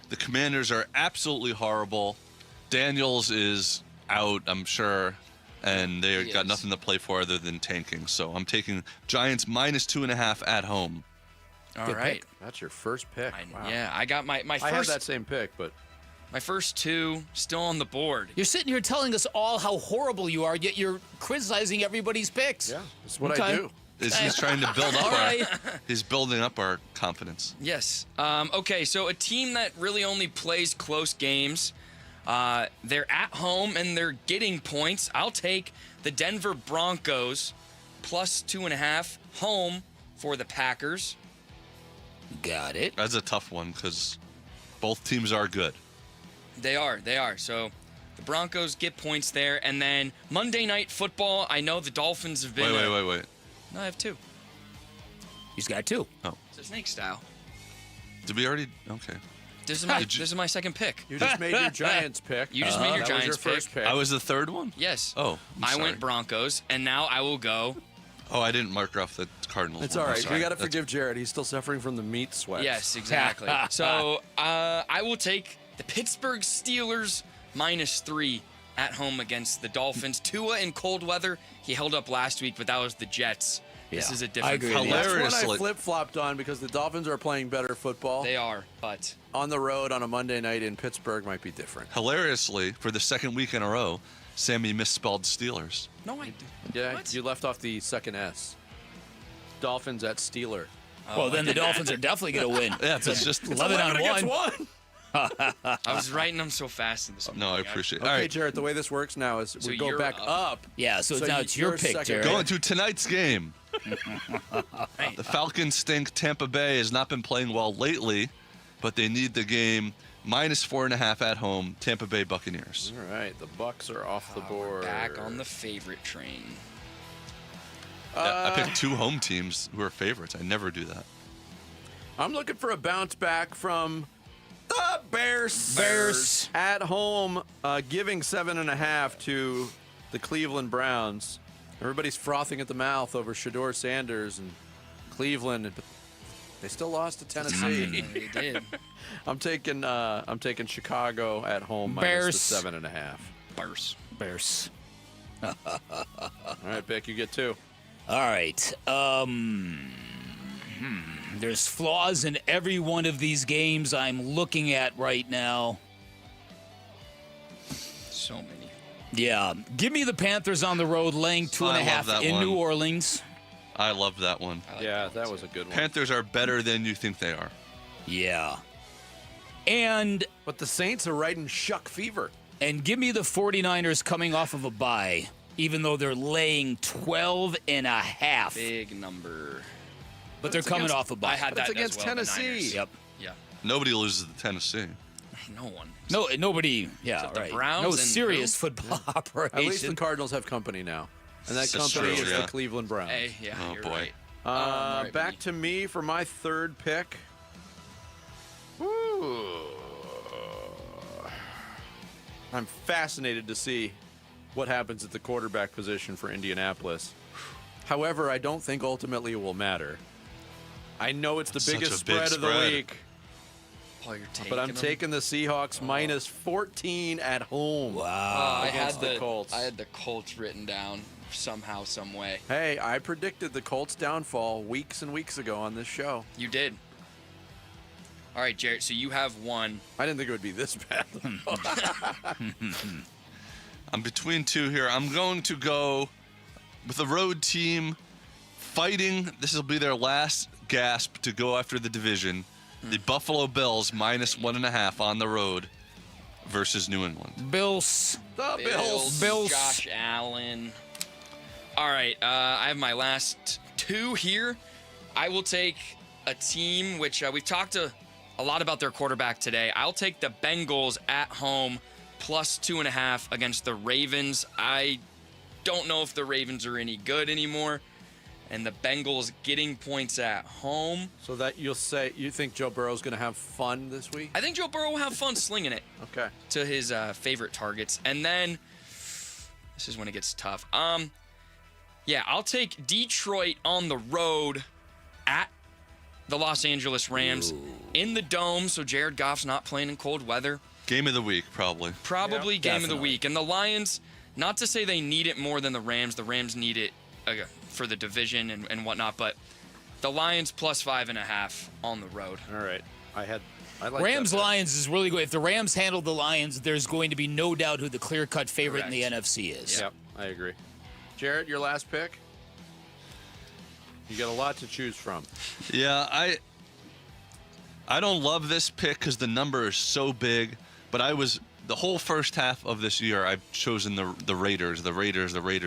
The Commanders are absolutely horrible. Daniels is out, I'm sure, and they got nothing to play for other than tanking. So I'm taking Giants -2.5 at home. All Good right. pick. That's your first pick. Wow. Yeah, I got my I have first. that same pick, but My first 2 still on the board. You're sitting here telling us all how horrible you are, yet you're criticizing everybody's picks. Yeah, that's what I do. He's trying to build up All right. he's building up our confidence. Yes. Okay, so a team that really only plays close games. They're at home and they're getting points. I'll take the Denver Broncos +2.5 home for the Packers. Got it. That's a tough one because both teams are good. They are. So the Broncos get points there. And then Monday Night Football, I know the Dolphins have been... Wait. No, I have 2. He's got 2. Oh. It's a snake style. Did we already? Okay. This is my second pick. You just made your Giants pick. You just made your that Giants was your first pick. I was the third one? Yes. Oh, I went Broncos, and now I will go... Oh, I didn't mark off the Cardinals. It's one. all I'm right. sorry. We got to forgive Jared. He's still suffering from the meat sweat. Yes, exactly. So I will take the Pittsburgh Steelers -3 at home against the Dolphins. Tua in cold weather, he held up last week, but that was the Jets. This is a different That's what I flip-flopped on because the Dolphins are playing better football. They are, but on the road on a Monday night in Pittsburgh might be different. Hilariously, for the second week in a row, Sammy misspelled Steelers. No, I Yeah, you left off the second S. Dolphins at Steeler. Well, then the Dolphins are definitely going to win. Yeah, it's just 11 on 1. I was writing them so fast in this. No, I appreciate it. Okay, All right. Jared, the way this works now is So we go you're back up. Yeah, so now it's your pick, second Jared. Going to tonight's game. The Falcons stink. Tampa Bay has not been playing well lately, but they need the game -4.5 at home. Tampa Bay Buccaneers. All right, the Bucks are off the board. Back on the favorite train. I picked 2 home teams who are favorites. I never do that. I'm looking for a bounce back from the Bears. At home, giving 7.5 to the Cleveland Browns. Everybody's frothing at the mouth over Shedeur Sanders and Cleveland, but they still lost to Tennessee. They did. I'm taking Chicago at home Bears. minus the 7.5. Bears. All right, Vic, you get 2. All right. There's flaws in every one of these games I'm looking at right now. So many. Yeah. Give me the Panthers on the road, laying 2.5 in New Orleans. I love that one. Yeah, that was a good one. Panthers are better than you think they are. Yeah. But the Saints are riding Shuck fever. And give me the 49ers coming off of a bye, even though they're laying 12.5. Big number. But they're coming off a bye. I had that against as well, the Tennessee. Niners. Yep. Yeah. Nobody loses to Tennessee. No one. No, nobody. Yeah, Except the right. Browns No and serious who? football operation. At least the Cardinals have company now. And that That's company true, is yeah. the Cleveland Browns. Hey, yeah, Oh, you're boy. right. Back Vinny. to me for my third pick. Ooh. I'm fascinated to see what happens at the quarterback position for Indianapolis. However, I don't think ultimately it will matter. I know it's the Such biggest a big spread of the spread. week, Oh, you're taking but I'm them? taking the Seahawks minus 14 at home. Wow. Against the Colts. I had the Colts written down somehow, some way. Hey, I predicted the Colts' downfall weeks and weeks ago on this show. You did. All right, Jarrett, so you have one. I didn't think it would be this bad. I'm between two here. I'm going to go with the road team fighting. This will be their last gasp to go after the division. The Buffalo Bills minus 1.5 on the road versus New England. Bills. The Bills. Josh Allen. All right, I have my last two here. I will take a team which we've talked a lot about their quarterback today. I'll take the Bengals at home plus 2.5 against the Ravens. I don't know if the Ravens are any good anymore. And the Bengals getting points at home. So that you think Joe Burrow's going to have fun this week? I think Joe Burrow will have fun slinging it Okay. to his favorite targets. And then, this is when it gets tough. Yeah, I'll take Detroit on the road at the Los Angeles Rams in the Dome, so Jared Goff's not playing in cold weather. Game of the week, probably. Probably game of the week. And the Lions, not to say they need it more than the Rams need it for the division and whatnot, but the Lions plus 5.5 on the road. All right. I like Rams that. Lions is really good. If the Rams handle the Lions, there's going to be no doubt who the clear-cut favorite in the Correct. NFC is. Yep, I agree. Jarrett, your last pick? You got a lot to choose from. Yeah, I don't love this pick because the number is so big, but the whole first half of this year, I've chosen the Raiders,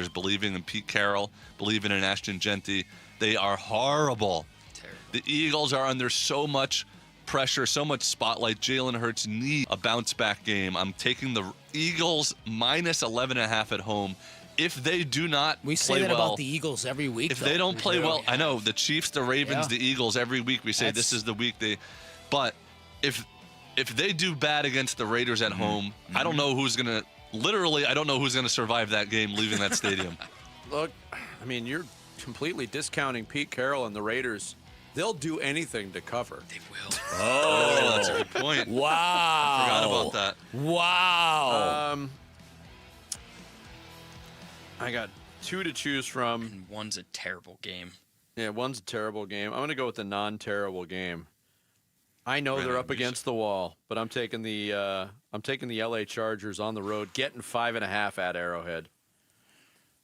believing in Pete Carroll, believing in Ashton Genty. They are horrible. Terrible. The Eagles are under so much pressure, so much spotlight. Jalen Hurts needs a bounce-back game. I'm taking the Eagles minus 11.5 at home. If they do not We say play that well, about the Eagles every week. if they don't play well, I know the Chiefs, the Ravens, Yeah. the Eagles. Every week we say this is the week but if they do bad against the Raiders at home, I don't know who's gonna. Literally, I don't know who's gonna survive that game, leaving that stadium. Look, I mean, you're completely discounting Pete Carroll and the Raiders. They'll do anything to cover. They will. Oh, that's a good point. Wow. I forgot about that. Wow. I got two to choose from. And one's a terrible game. Yeah, one's a terrible game. I'm going to go with the non-terrible game. I know Right they're on, up against the wall, but I'm taking the LA Chargers on the road, getting 5.5 at Arrowhead.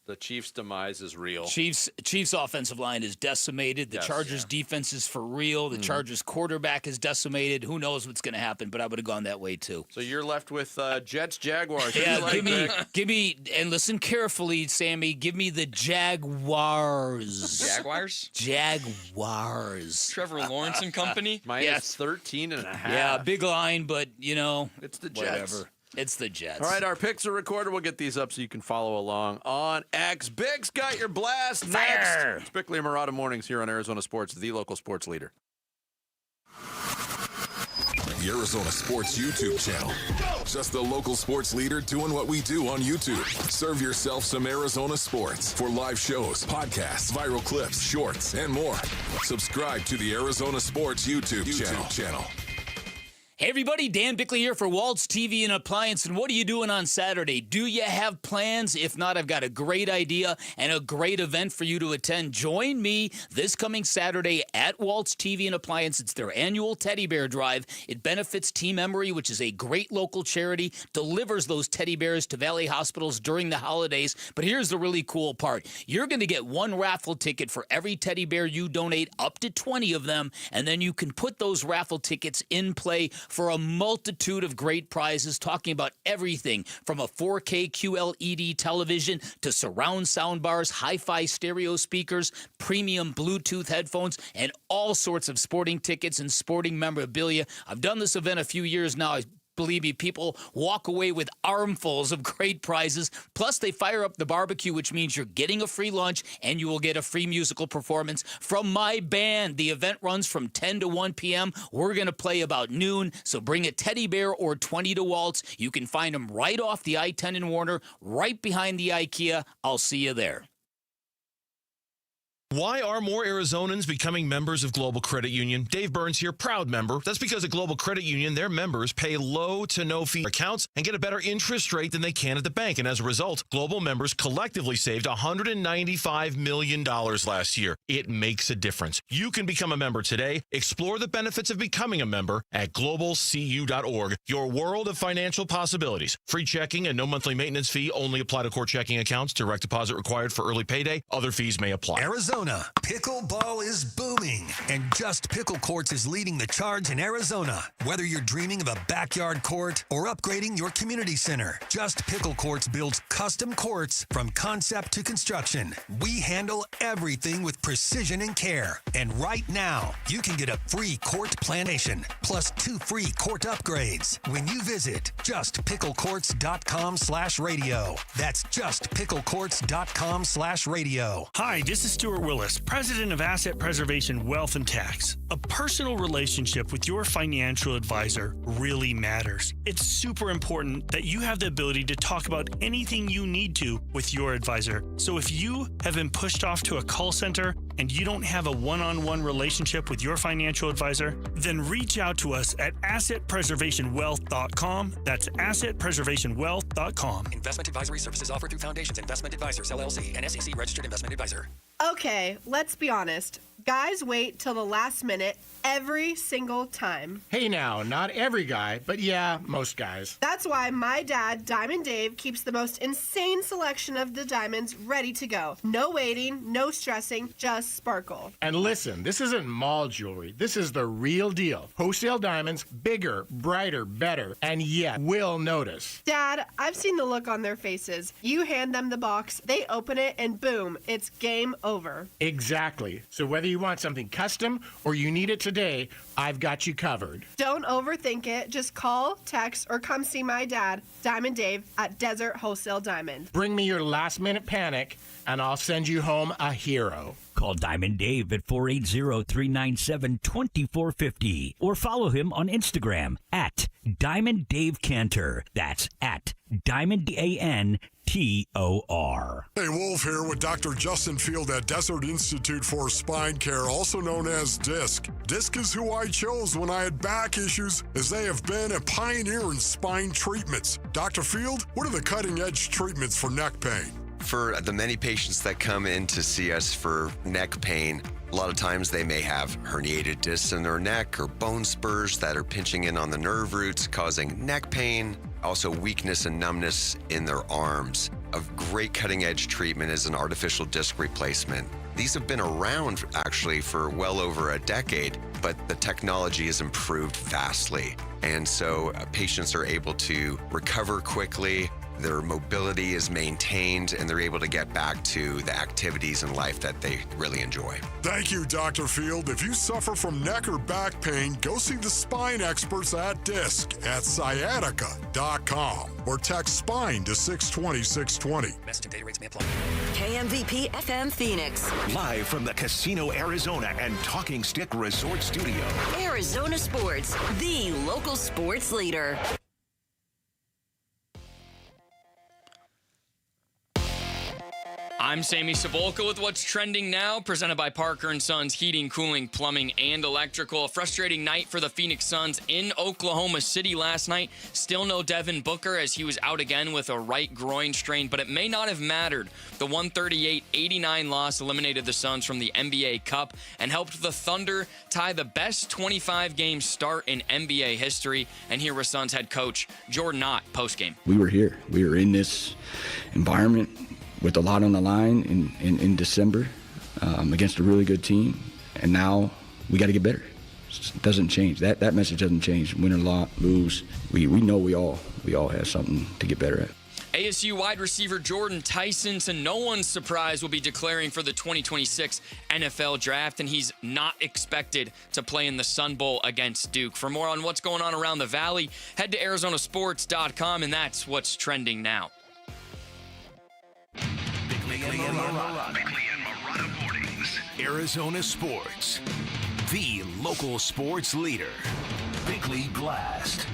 The Chiefs' demise is real. Chiefs offensive line is decimated. The Yes. Chargers defense is for real. The Chargers quarterback is decimated. Who knows what's going to happen? But I would have gone that way too. So you're left with Jets, Jaguars. Who Yeah, you like, give me, and listen carefully, Sammy. Give me the Jaguars. Jaguars? Jaguars. Trevor Lawrence and company? Minus Yes. 13.5. Yeah, big line, but It's the Jets. whatever. It's the Jets. All right, our picks are recorded. We'll get these up so you can follow along on X. Big's got your blast Fire! next. Strictly Murata Mornings here on Arizona Sports, the local sports leader. The Arizona Sports YouTube channel. Just the local sports leader doing what we do on YouTube. Serve yourself some Arizona sports for live shows, podcasts, viral clips, shorts, and more. Subscribe to the Arizona Sports YouTube channel. Hey everybody, Dan Bickley here for Waltz TV and Appliance, and what are you doing on Saturday? Do you have plans? If not, I've got a great idea and a great event for you to attend. Join me this coming Saturday at Waltz TV and Appliance. It's their annual Teddy Bear Drive. It benefits Team Emory, which is a great local charity, delivers those teddy bears to Valley hospitals during the holidays. But here's the really cool part. You're going to get one raffle ticket for every teddy bear you donate, up to 20 of them, and then you can put those raffle tickets in play for a multitude of great prizes, talking about everything from a 4K QLED television to surround sound bars, hi-fi stereo speakers, premium Bluetooth headphones, and all sorts of sporting tickets and sporting memorabilia. I've done this event a few years now. Believe me, people walk away with armfuls of great prizes. Plus, they fire up the barbecue, which means you're getting a free lunch and you will get a free musical performance from my band. The event runs from 10 to 1 p.m. We're going to play about noon, so bring a teddy bear or 20 to Waltz. You can find them right off the I-10 in Warner, right behind the IKEA. I'll see you there. Why are more Arizonans becoming members of Global Credit Union? Dave Burns here, proud member. That's because at Global Credit Union, their members pay low to no fee accounts and get a better interest rate than they can at the bank. And as a result, Global members collectively saved $195 million last year. It makes a difference. You can become a member today. Explore the benefits of becoming a member at globalcu.org. Your world of financial possibilities. Free checking and no monthly maintenance fee only apply to core checking accounts. Direct deposit required for early payday. Other fees may apply. Arizona, pickleball is booming, and Just Pickle Courts is leading the charge in Arizona. Whether you're dreaming of a backyard court or upgrading your community center, Just Pickle Courts builds custom courts from concept to construction. We handle everything with precision and care. And right now, you can get a free court planation plus 2 free court upgrades when you visit justpicklecourts.com/radio. That's justpicklecourts.com/radio. Hi, this is Stuart Willis, President of Asset Preservation Wealth and Tax. A personal relationship with your financial advisor really matters. It's super important that you have the ability to talk about anything you need to with your advisor. So if you have been pushed off to a call center and you don't have a one-on-one relationship with your financial advisor, then reach out to us at assetpreservationwealth.com. That's assetpreservationwealth.com. Investment advisory services offered through Foundations Investment Advisors, LLC, an SEC registered investment advisor. Okay, let's be honest. Guys wait till the last minute every single time. Hey now, not every guy, but yeah, most guys. That's why my dad, Diamond Dave, keeps the most insane selection of the diamonds ready to go. No waiting, no stressing, just sparkle. And listen, this isn't mall jewelry. This is the real deal. Wholesale diamonds, bigger, brighter, better, and yet will notice. Dad, I've seen the look on their faces. You hand them the box, they open it, and boom, it's game over. Exactly. So whether you want something custom or you need it today, I've got you covered. Don't overthink it. Just call, text, or come see my dad, Diamond Dave, at Desert Wholesale Diamond. Bring me your last-minute panic, and I'll send you home a hero. Call Diamond Dave at 480-397-2450 or follow him on Instagram at Diamond Dave Cantor. That's at Diamond DANTOR. Hey, Wolf here with Dr. Justin Field at Desert Institute for Spine Care, also known as DISC. DISC is who I chose when I had back issues, as they have been a pioneer in spine treatments. Dr. Field, what are the cutting-edge treatments for neck pain? For the many patients that come in to see us for neck pain, a lot of times they may have herniated discs in their neck or bone spurs that are pinching in on the nerve roots, causing neck pain. Also weakness and numbness in their arms. A great cutting-edge treatment is an artificial disc replacement. These have been around actually for well over a decade, but the technology has improved vastly. And so patients are able to recover quickly, their mobility is maintained, and they're able to get back to the activities in life that they really enjoy. Thank you, Dr. Field. If you suffer from neck or back pain, go see the spine experts at DISC at sciatica.com or text SPINE to 620-620. Message and data rates may apply. KMVP FM Phoenix. Live from the Casino Arizona and Talking Stick Resort Studio. Arizona Sports, the local sports leader. I'm Sammy Sabolka with what's trending now, presented by Parker & Sons Heating, Cooling, Plumbing, and Electrical. A frustrating night for the Phoenix Suns in Oklahoma City last night. Still no Devin Booker as he was out again with a right groin strain, but it may not have mattered. The 138-89 loss eliminated the Suns from the NBA Cup and helped the Thunder tie the best 25-game start in NBA history. And here was Suns head coach Jordan Knott postgame. We were here. We were in this environment with a lot on the line in December against a really good team, and now we got to get better. It doesn't change. That message doesn't change. Win or lose, we know we all have something to get better at. ASU wide receiver Jordan Tyson, to no one's surprise, will be declaring for the 2026 NFL Draft, and he's not expected to play in the Sun Bowl against Duke. For more on what's going on around the Valley, head to ArizonaSports.com, and that's what's trending now. Bickley and Marotta Mornings. Arizona Sports. The local sports leader. Bickley Blast.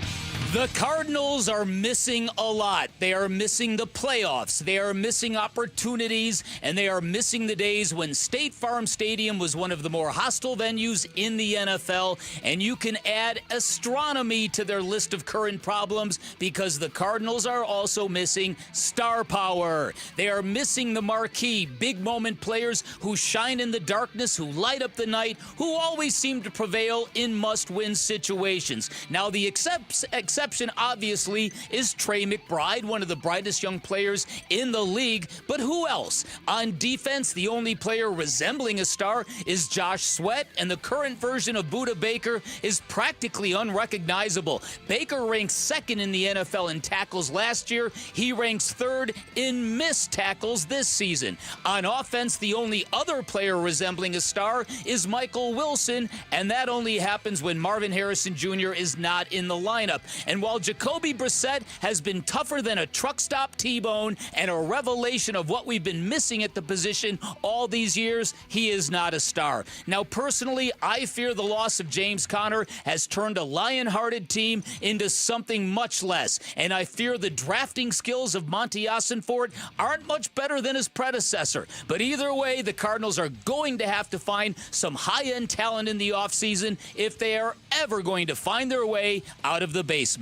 The Cardinals are missing a lot. They are missing the playoffs. They are missing opportunities, and they are missing the days when State Farm Stadium was one of the more hostile venues in the NFL. And you can add astronomy to their list of current problems because the Cardinals are also missing star power. They are missing the marquee, big moment players who shine in the darkness, who light up the night, who always seem to prevail in must-win situations. Now, the exception, obviously, is Trey McBride, one of the brightest young players in the league. But who else? On defense, the only player resembling a star is Josh Sweat, and the current version of Budda Baker is practically unrecognizable. Baker ranks second in the NFL in tackles last year. He ranks third in missed tackles this season. On offense, the only other player resembling a star is Michael Wilson, and that only happens when Marvin Harrison Jr. is not in the lineup. And while Jacoby Brissett has been tougher than a truck stop T-bone and a revelation of what we've been missing at the position all these years, he is not a star. Now, personally, I fear the loss of James Conner has turned a lion-hearted team into something much less. And I fear the drafting skills of Monty Ossenfort aren't much better than his predecessor. But either way, the Cardinals are going to have to find some high-end talent in the offseason if they are ever going to find their way out of the basement.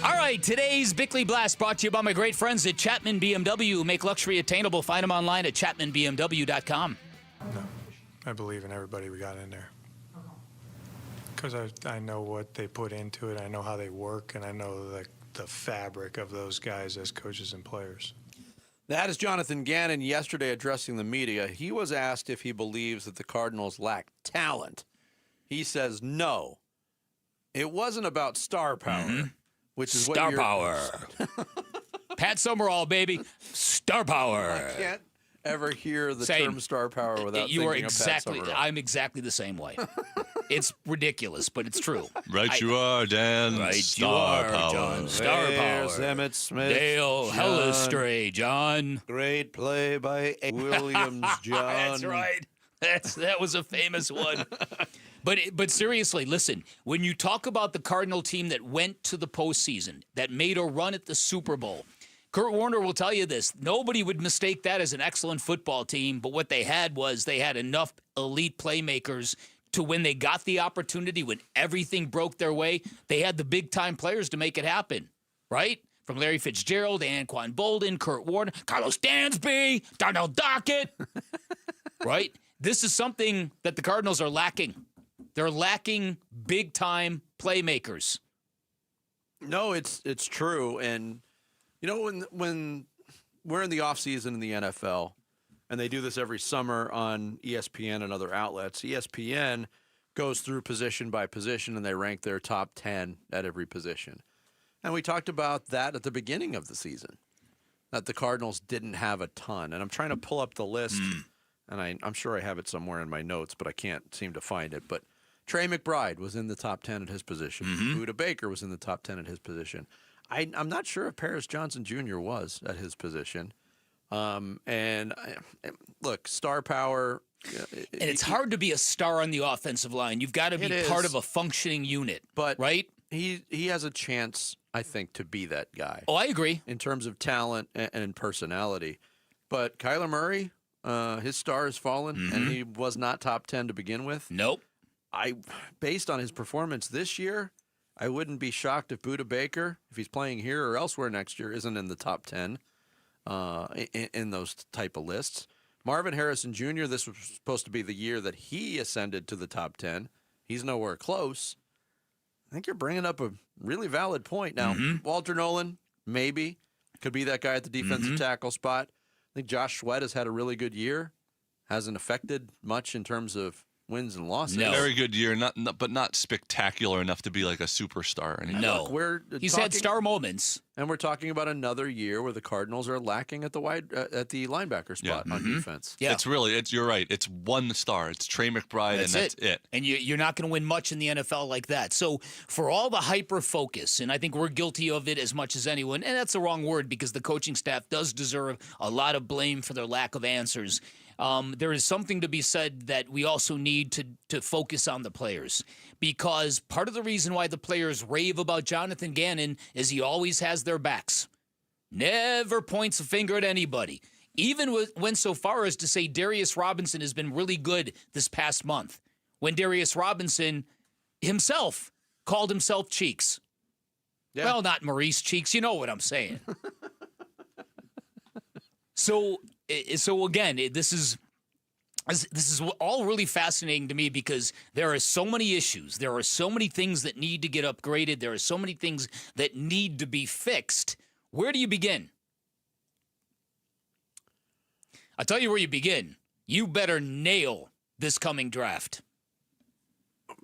All right, today's Bickley Blast brought to you by my great friends at Chapman BMW, who make luxury attainable. Find them online at chapmanbmw.com. No, I believe in everybody we got in there. Because I know what they put into it, I know how they work, and I know the fabric of those guys as coaches and players. That is Jonathan Gannon yesterday addressing the media. He was asked if he believes that the Cardinals lack talent. He says no. It wasn't about star power, which is star what you're... power. Pat Summerall, baby. Star power. I can't ever hear the term star power without you are thinking exactly. of Pat Summerall. I'm exactly the same way. It's ridiculous, but it's true. You are, Dan. Right, Star you are, power. John. Star There's power. Emmett Smith. Dale John. Hellestray, John. Great play by Williams, John. That's right. That was a famous one. But seriously, listen, when you talk about the Cardinal team that went to the postseason, that made a run at the Super Bowl, Kurt Warner will tell you this. Nobody would mistake that as an excellent football team, but what they had enough elite playmakers to when they got the opportunity, when everything broke their way, they had the big-time players to make it happen, right? From Larry Fitzgerald, Anquan Bolden, Kurt Warner, Carlos Dansby, Darnell Dockett, right? This is something that the Cardinals are lacking. They're lacking big-time playmakers. No, it's true. And, you know, when we're in the offseason in the NFL, and they do this every summer on ESPN and other outlets, ESPN goes through position by position, and they rank their top 10 at every position. And we talked about that at the beginning of the season, that the Cardinals didn't have a ton. And I'm trying to pull up the list, and I'm sure I have it somewhere in my notes, but I can't seem to find it. But Trey McBride was in the top 10 at his position. Budda Baker was in the top 10 at his position. I'm not sure if Paris Johnson Jr. was at his position. Look, star power. And it's hard to be a star on the offensive line. You've got to be part of a functioning unit, but right? He has a chance, I think, to be that guy. Oh, I agree. In terms of talent and personality. But Kyler Murray, his star has fallen, and he was not top 10 to begin with. Nope. Based on his performance this year, I wouldn't be shocked if Budda Baker, if he's playing here or elsewhere next year, isn't in the top 10 in those type of lists. Marvin Harrison Jr., this was supposed to be the year that he ascended to the top 10. He's nowhere close. I think you're bringing up a really valid point. Now, Walter Nolan, maybe, could be that guy at the defensive tackle spot. I think Josh Sweat has had a really good year. Hasn't affected much in terms of wins and losses. No. Very good year, but not spectacular enough to be like a superstar anymore. No, he's had star moments, and we're talking about another year where the Cardinals are lacking at the linebacker spot on defense. Yeah, you're right. It's one star. It's Trey McBride, and that's it. And you're not going to win much in the NFL like that. So for all the hyper focus, and I think we're guilty of it as much as anyone, and that's the wrong word because the coaching staff does deserve a lot of blame for their lack of answers. There is something to be said that we also need to focus on the players, because part of the reason why the players rave about Jonathan Gannon is he always has their backs. Never points a finger at anybody. Even went so far as to say Darius Robinson has been really good this past month, when Darius Robinson himself called himself Cheeks. Yeah. Well, not Maurice Cheeks. You know what I'm saying. So again, this is all really fascinating to me because there are so many issues. There are so many things that need to get upgraded. There are so many things that need to be fixed. Where do you begin? I'll tell you where you begin. You better nail this coming draft.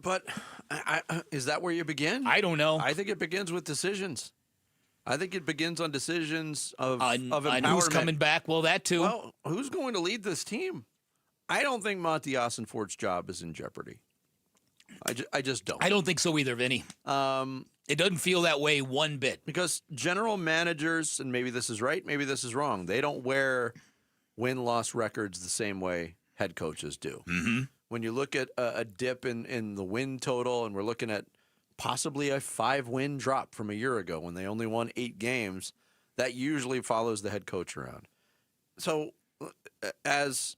But is that where you begin? I don't know. I think it begins with decisions. I think it begins on decisions of empowerment. On who's coming back. Well, that too. Well, who's going to lead this team? I don't think Monty Ossenfort's job is in jeopardy. I just don't. I don't think so either, Vinny. It doesn't feel that way one bit. Because general managers, and maybe this is right, maybe this is wrong, they don't wear win-loss records the same way head coaches do. When you look at a dip in the win total, and we're looking at possibly a 5-win drop from a year ago when they only won 8 games, that usually follows the head coach around. So as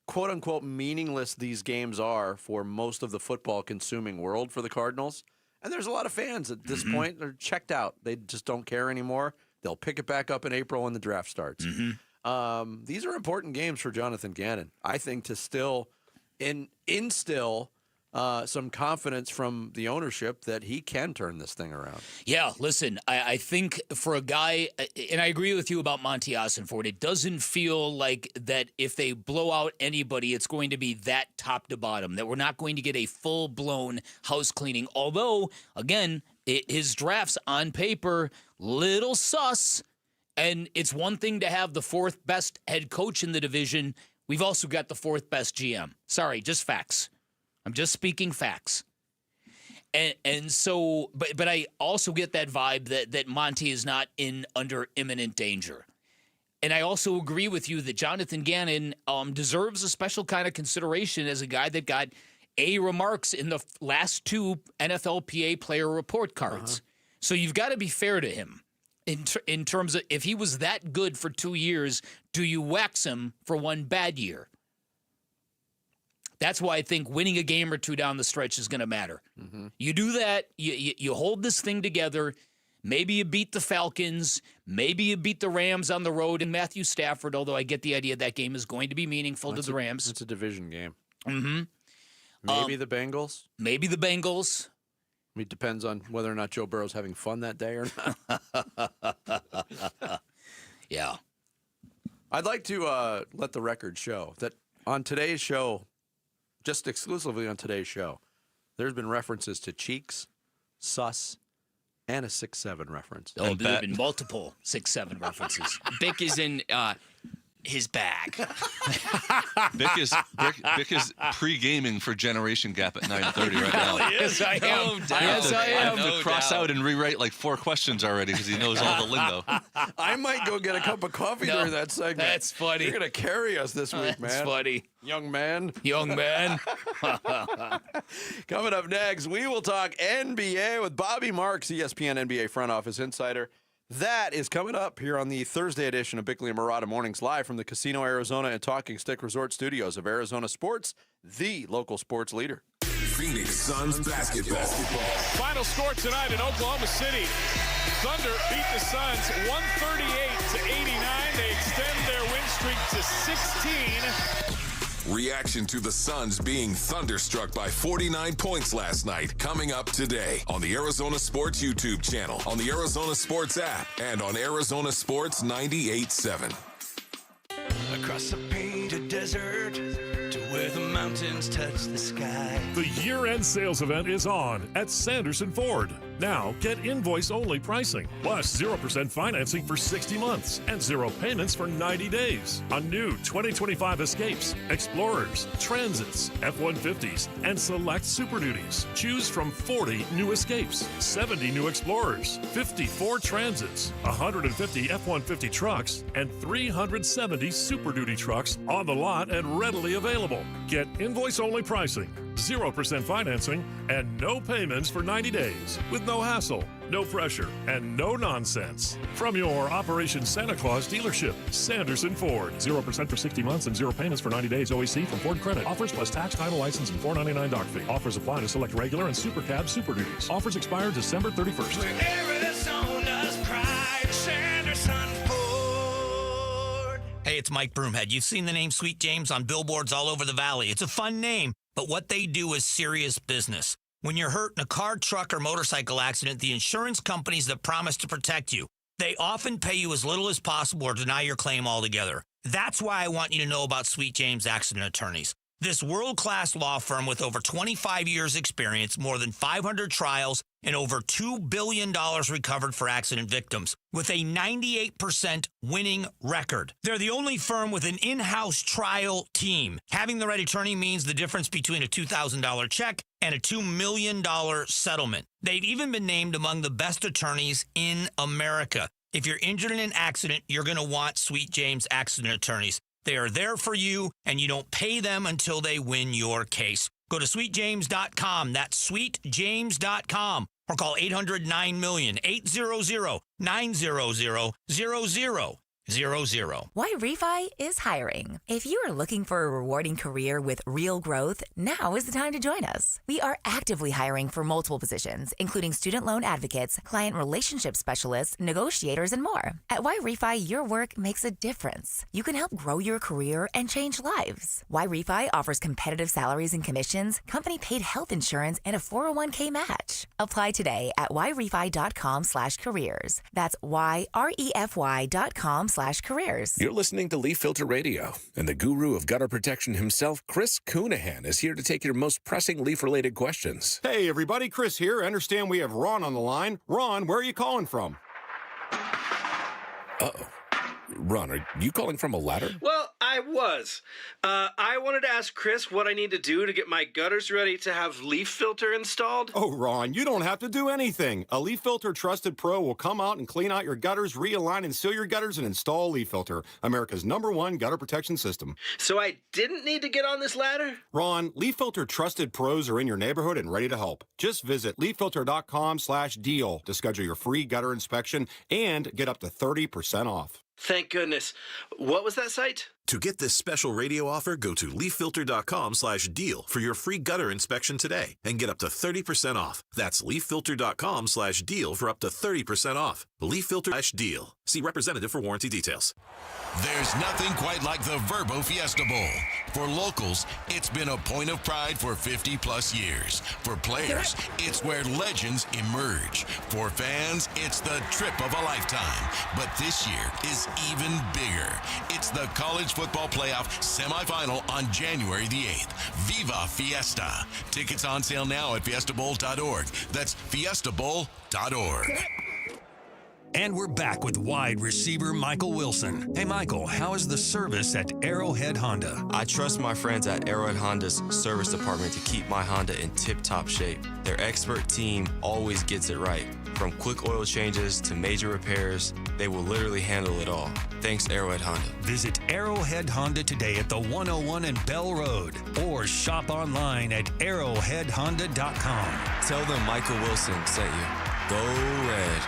quote-unquote meaningless these games are for most of the football-consuming world for the Cardinals, and there's a lot of fans at this point, they're checked out. They just don't care anymore. They'll pick it back up in April when the draft starts. These are important games for Jonathan Gannon, I think, to still instill some confidence from the ownership that he can turn this thing around. Yeah, listen, I think for a guy, and I agree with you about Monty Ossenfort, it doesn't feel like that if they blow out anybody, it's going to be that top to bottom, that we're not going to get a full-blown house cleaning. Although, again, his drafts on paper, little sus, and it's one thing to have the 4th best head coach in the division. We've also got the 4th best GM. Sorry, just facts. I'm just speaking facts. And so, but I also get that vibe that Monty is not under imminent danger. And I also agree with you that Jonathan Gannon deserves a special kind of consideration as a guy that got A remarks in the last 2 NFLPA player report cards. So you've got to be fair to him in terms of if he was that good for 2 years, do you wax him for 1 bad year? That's why I think winning a game or 2 down the stretch is going to matter. You do that, you hold this thing together. Maybe you beat the Falcons. Maybe you beat the Rams on the road and Matthew Stafford, although I get the idea that game is going to be meaningful to the Rams. It's a division game. Mm-hmm. Maybe the Bengals. Maybe the Bengals. I mean, it depends on whether or not Joe Burrow's having fun that day or not. Yeah. I'd like to let the record show that on today's show, just exclusively on today's show, there's been references to Cheeks, Sus, and a 6'7" reference. Oh, there have been multiple 6'7" references. Bick is in his bag. Vic is pre-gaming for Generation Gap at 9:30 right now. Yes, I am. No doubt. Yes, I am. I have to cross out and rewrite like 4 questions already because he knows all the lingo. I might go get a cup of coffee during that segment. That's funny. You're going to carry us this week, man. That's funny. Young man. Young man. Coming up next, we will talk NBA with Bobby Marks, ESPN NBA front office insider. That is coming up here on the Thursday edition of Bickley and Murata Mornings, live from the Casino Arizona and Talking Stick Resort Studios of Arizona Sports, the local sports leader. Phoenix Suns basketball. Final score tonight in Oklahoma City. Thunder beat the Suns 138-89. They extend their win streak to 16. Reaction to the Suns being thunderstruck by 49 points last night. Coming up today on the Arizona Sports YouTube channel, on the Arizona Sports app, and on Arizona Sports 98.7. Across the painted desert to where the mountains touch the sky. The year-end sales event is on at Sanderson Ford. Now, get invoice-only pricing, plus 0% financing for 60 months and 0 payments for 90 days on new 2025 Escapes, Explorers, Transits, F-150s, and select Super Duties. Choose from 40 new Escapes, 70 new Explorers, 54 Transits, 150 F-150 trucks, and 370 Super Duty trucks on the lot and readily available. Get invoice-only pricing, 0% financing, and no payments for 90 days with no hassle, no pressure, and no nonsense. From your Operation Santa Claus dealership, Sanderson Ford. 0% for 60 months and 0 payments for 90 days OAC from Ford Credit. Offers plus tax, title, license, and $4.99 dock fee. Offers apply to select regular and Super Cab Super Duties. Offers expire December 31st. Arizona's pride, Sanderson Ford. Hey, it's Mike Broomhead. You've seen the name Sweet James on billboards all over the valley. It's a fun name, but what they do is serious business. When you're hurt in a car, truck, or motorcycle accident, the insurance companies that promise to protect you, they often pay you as little as possible or deny your claim altogether. That's why I want you to know about Sweet James Accident Attorneys. This world-class law firm with over 25 years experience, more than 500 trials, and over $2 billion recovered for accident victims, with a 98% winning record. They're the only firm with an in-house trial team. Having the right attorney means the difference between a $2,000 check and a $2 million settlement. They've even been named among the best attorneys in America. If you're injured in an accident, you're going to want Sweet James Accident Attorneys. They are there for you, and you don't pay them until they win your case. Go to sweetjames.com. That's sweetjames.com. Or call 800-9-MILLION, 800-900-0000. Why Refi is hiring. If you are looking for a rewarding career with real growth, now is the time to join us. We are actively hiring for multiple positions, including student loan advocates, client relationship specialists, negotiators, and more. At Why Refi, your work makes a difference. You can help grow your career and change lives. Why Refi offers competitive salaries and commissions, company-paid health insurance, and a 401k match. Apply today at whyrefi.com/careers. That's YREFY.com/careers. You're listening to Leaf Filter Radio, and the guru of gutter protection himself, Chris Coonahan, is here to take your most pressing leaf-related questions. Hey, everybody, Chris here. I understand we have Ron on the line. Ron, where are you calling from? Uh-oh. Ron, are you calling from a ladder? Well, I was. I wanted to ask Chris what I need to do to get my gutters ready to have leaf filter installed. Oh, Ron, you don't have to do anything. A Leaf Filter Trusted Pro will come out and clean out your gutters, realign and seal your gutters, and install Leaf Filter, America's #1 gutter protection system. So I didn't need to get on this ladder? Ron, Leaf Filter Trusted Pros are in your neighborhood and ready to help. Just visit leaffilter.com/deal to schedule your free gutter inspection and get up to 30% off. Thank goodness. What was that site? To get this special radio offer, go to leaffilter.com/deal for your free gutter inspection today and get up to 30% off. That's leaffilter.com/deal for up to 30% off. Leaffilter/deal. See representative for warranty details. There's nothing quite like the Verbo Fiesta Bowl. For locals, it's been a point of pride for 50-plus years. For players, it's where legends emerge. For fans, it's the trip of a lifetime. But this year is even bigger. It's the College Football Playoff semifinal on January the 8th. Viva Fiesta. Tickets on sale now at fiestabowl.org. That's fiestabowl.org. And we're back with wide receiver Michael Wilson. Hey, Michael, how is the service at Arrowhead Honda? I trust my friends at Arrowhead Honda's service department to keep my Honda in tip-top shape. Their expert team always gets it right. From quick oil changes to major repairs, they will literally handle it all. Thanks, Arrowhead Honda. Visit Arrowhead Honda today at the 101 and Bell Road or shop online at arrowheadhonda.com. Tell them Michael Wilson sent you. Go Red.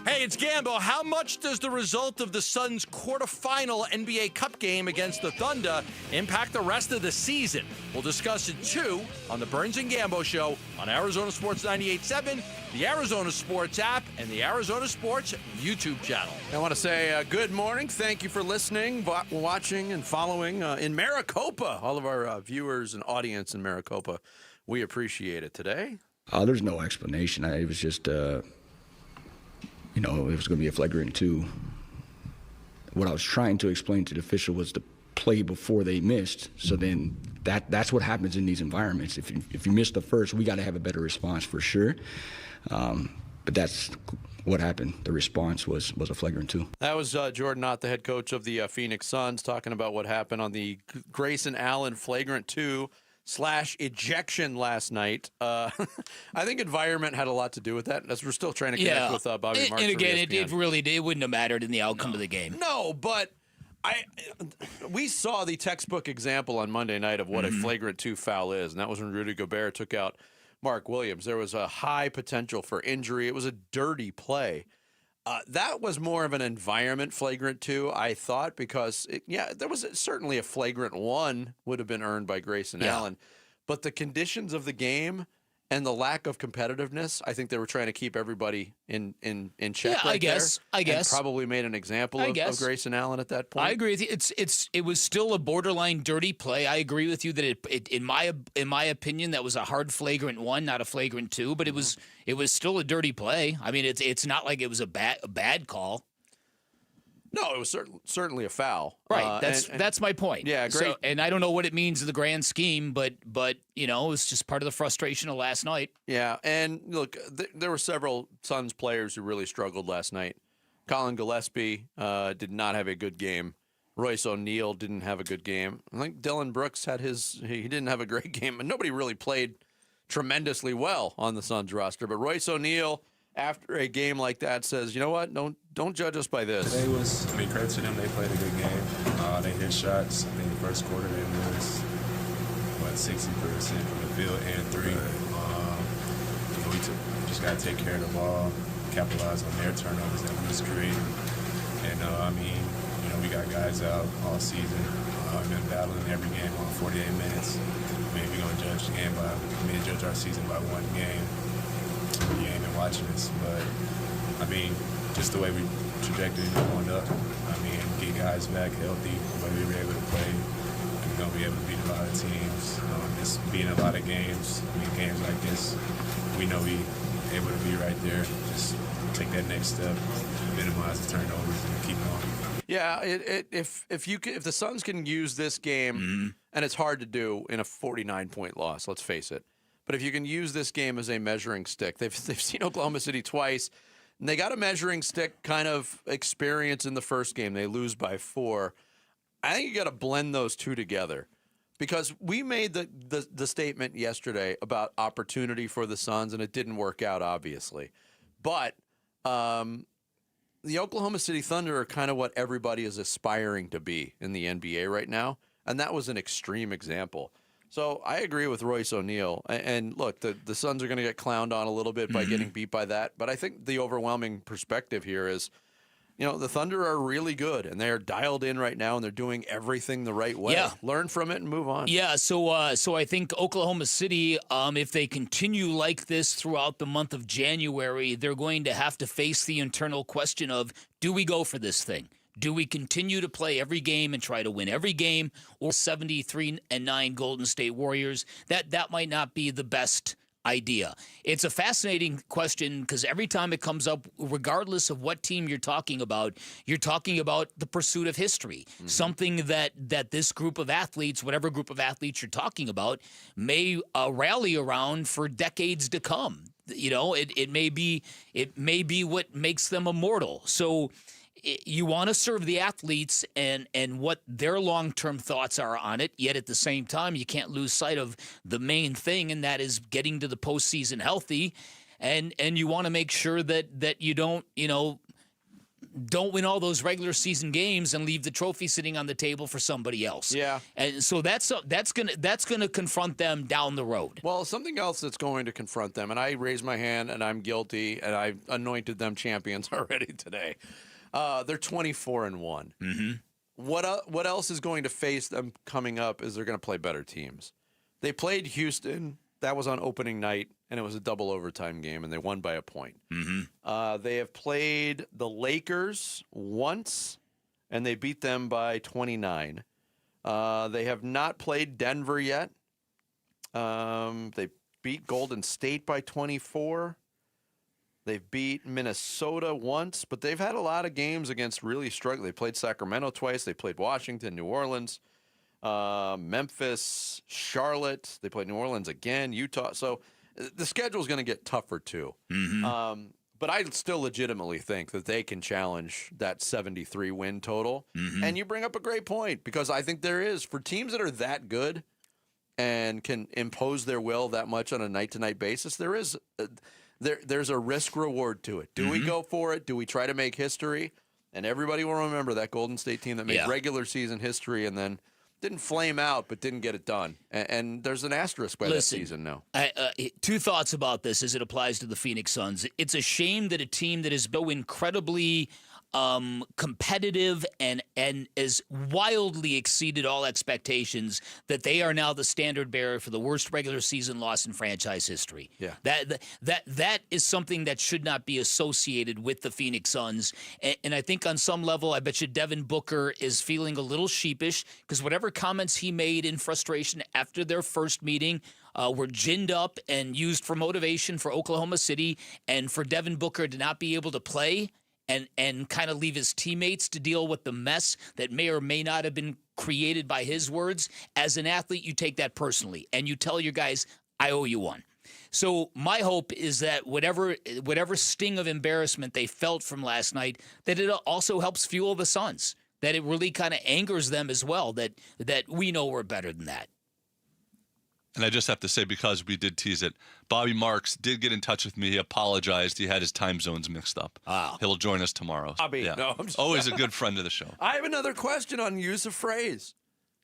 Hey, it's Gambo. How much does the result of the Suns' quarterfinal NBA Cup game against the Thunder impact the rest of the season? We'll discuss it, too, on the Burns and Gambo Show on Arizona Sports 98.7, the Arizona Sports app, and the Arizona Sports YouTube channel. I want to say good morning. Thank you for listening, watching, and following in Maricopa. All of our viewers and audience in Maricopa, we appreciate it today. There's no explanation. It was just... it was going to be a flagrant 2. What I was trying to explain to the official was the play before they missed. So then that's what happens in these environments. If you miss the first, we got to have a better response for sure. But that's what happened. The response was a flagrant 2. That was Jordan Ott, the head coach of the Phoenix Suns, talking about what happened on the Grayson Allen flagrant 2 / ejection last night. I think environment had a lot to do with that. As we're still trying to connect with Bobby Marks. And again, it wouldn't have mattered in the outcome of the game. No, but we saw the textbook example on Monday night of what a flagrant 2 foul is, and that was when Rudy Gobert took out Mark Williams. There was a high potential for injury. It was a dirty play. That was more of an environment flagrant 2, I thought, because, there was certainly a flagrant 1 would have been earned by Grayson Allen. But the conditions of the game and the lack of competitiveness, I think they were trying to keep everybody in check I guess. And probably made an example of Grayson Allen at that point. I agree with you. It was still a borderline dirty play. I agree with you that it in my opinion, that was a hard flagrant 1, not a flagrant 2, but it was still a dirty play. I mean, it's not like it was a bad call. No, it was certainly a foul. Right. That's my point. Yeah, great. So, and I don't know what it means in the grand scheme, but it was just part of the frustration of last night. Yeah, and look, there were several Suns players who really struggled last night. Colin Gillespie did not have a good game. Royce O'Neal didn't have a good game. I think Dylan Brooks he didn't have a great game, and nobody really played tremendously well on the Suns roster. But Royce O'Neal, after a game like that, says, you know what? Don't judge us by this. Today was, credit to them. They played a good game. They hit shots. I think the first quarter they was, 60% from the field and 3. We just got to take care of the ball, capitalize on their turnovers that we was creating. And, we got guys out all season. We've been battling every game on 48 minutes. We're going to judge the game judge our season by 1 game. You ain't been watching this, but just the way we trajectory going up. Get guys back healthy, the way we were able to play. We're gonna be able to beat a lot of teams. Just being a lot of games. Games like this, we know we able to be right there. Just take that next step, minimize the turnovers, and keep going. Yeah, if the Suns can use this game, and it's hard to do in a 49-point loss. Let's face it. But if you can use this game as a measuring stick, they've seen Oklahoma City twice, and they got a measuring stick kind of experience in the first game. They lose by 4. I think you got to blend those two together, because we made the statement yesterday about opportunity for the Suns, and it didn't work out, obviously. But the Oklahoma City Thunder are kind of what everybody is aspiring to be in the NBA right now, and that was an extreme example. So I agree with Royce O'Neal. And look, the Suns are going to get clowned on a little bit by getting beat by that. But I think the overwhelming perspective here is, the Thunder are really good, and they're dialed in right now, and they're doing everything the right way. Yeah. Learn from it and move on. Yeah, so I think Oklahoma City, if they continue like this throughout the month of January, they're going to have to face the internal question of, do we go for this thing? Do we continue to play every game and try to win every game, or 73-9 Golden State Warriors? That might not be the best idea. It's a fascinating question because every time it comes up, regardless of what team you're talking about the pursuit of history, something that this group of athletes, whatever group of athletes you're talking about, may rally around for decades to come. You know, it may be what makes them immortal. So you want to serve the athletes and what their long-term thoughts are on it, yet at the same time, you can't lose sight of the main thing, and that is getting to the postseason healthy. And you want to make sure that you don't win all those regular season games and leave the trophy sitting on the table for somebody else. Yeah. And so that's gonna confront them down the road. Well, something else that's going to confront them, and I raise my hand and I'm guilty, and I've anointed them champions already today. They're 24-1. Mm-hmm. What else is going to face them coming up is they're going to play better teams. They played Houston. That was on opening night, and it was a double overtime game, and they won by a point. Mm-hmm. They have played the Lakers once, and they beat them by 29. They have not played Denver yet. They beat Golden State by 24. They've beat Minnesota once, but they've had a lot of games against really struggling. They played Sacramento twice. They played Washington, New Orleans, Memphis, Charlotte. They played New Orleans again, Utah. So the schedule is going to get tougher too. Mm-hmm. But I still legitimately think that they can challenge that 73 win total. Mm-hmm. And you bring up a great point because I think there is, for teams that are that good and can impose their will that much on a night-to-night basis, there's a risk-reward to it. Do we go for it? Do we try to make history? And everybody will remember that Golden State team that made regular season history and then didn't flame out but didn't get it done. And there's an asterisk by that season now. Two thoughts about this as it applies to the Phoenix Suns. It's a shame that a team that is so incredibly competitive and has wildly exceeded all expectations that they are now the standard bearer for the worst regular season loss in franchise history. Yeah. That is something that should not be associated with the Phoenix Suns. And I think on some level, I bet you Devin Booker is feeling a little sheepish because whatever comments he made in frustration after their first meeting were ginned up and used for motivation for Oklahoma City, and for Devin Booker to not be able to play and kind of leave his teammates to deal with the mess that may or may not have been created by his words. As an athlete, you take that personally, and you tell your guys, I owe you one. So my hope is that whatever sting of embarrassment they felt from last night, that it also helps fuel the Suns, that it really kind of angers them as well, that we know we're better than that. And I just have to say, because we did tease it, Bobby Marks did get in touch with me. He apologized. He had his time zones mixed up. He'll join us tomorrow. Bobby, no, I'm just always a good friend of the show. I have another question on use of phrase.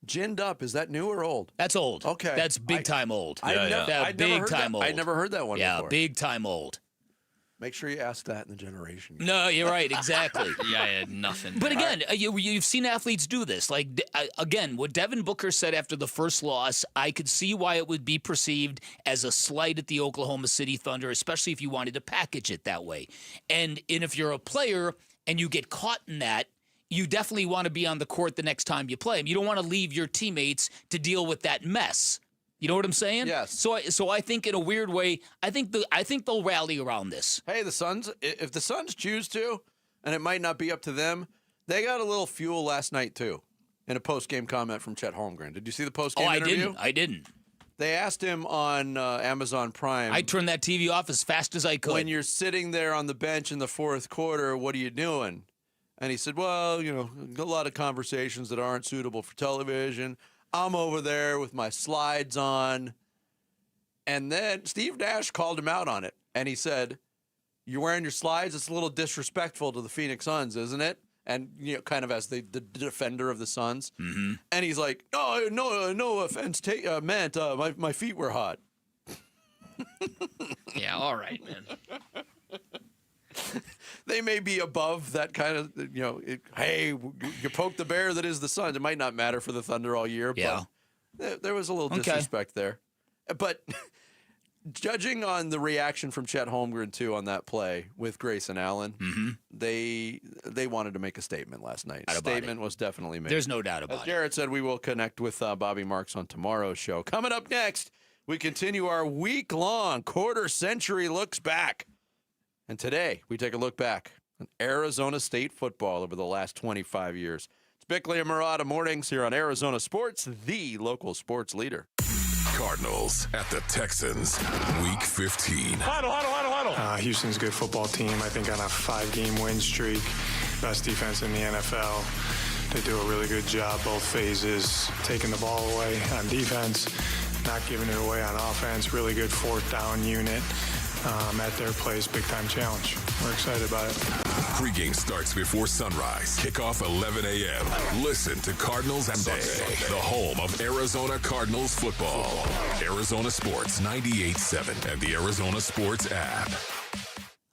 Ginned up, is that new or old? That's old. Okay. That's big time old. I'd Big time old. I never heard that one before. Yeah, big time old. Make sure you ask that in the generation. No, you're right. Exactly. Yeah, I had nothing. But again, you've seen athletes do this. Like, again, what Devin Booker said after the first loss, I could see why it would be perceived as a slight at the Oklahoma City Thunder, especially if you wanted to package it that way. And if you're a player and you get caught in that, you definitely want to be on the court the next time you play them. You don't want to leave your teammates to deal with that mess. You know what I'm saying? Yes. So I think in a weird way, I think they'll rally around this. Hey, the Suns, if the Suns choose to, and it might not be up to them, they got a little fuel last night too, in a post-game comment from Chet Holmgren. Did you see the post-game interview? I didn't. They asked him on Amazon Prime. I turned that TV off as fast as I could. When you're sitting there on the bench in the fourth quarter, what are you doing? And he said, well, a lot of conversations that aren't suitable for television. I'm over there with my slides on. And then Steve Nash called him out on it. And he said, you're wearing your slides? It's a little disrespectful to the Phoenix Suns, isn't it? And, kind of as the defender of the Suns. Mm-hmm. And he's like, no offense meant. My feet were hot. Yeah, all right, man. They may be above that kind of, hey, you poke the bear that is the Suns. It might not matter for the Thunder all year, but there was a little disrespect there. But judging on the reaction from Chet Holmgren, too, on that play with Grayson Allen, they wanted to make a statement last night. Statement was definitely made. There's no doubt about it. As Jared said, we will connect with Bobby Marks on tomorrow's show. Coming up next, We continue our week-long quarter-century looks back. And today, we take a look back on Arizona State football over the last 25 years. It's Bickley and Murata mornings here on Arizona Sports, the local sports leader. Cardinals at the Texans, Week 15. Huddle. Houston's a good football team. I think on a 5-game win streak, best defense in the NFL. They do a really good job both phases, taking the ball away on defense, not giving it away on offense. Really good fourth down unit at their place. Big time challenge. We're excited about it. Pre-game starts before sunrise. Kickoff 11 a.m. Listen to Cardinals Sunday, the home of Arizona Cardinals football. Arizona Sports 98.7 and the Arizona Sports app.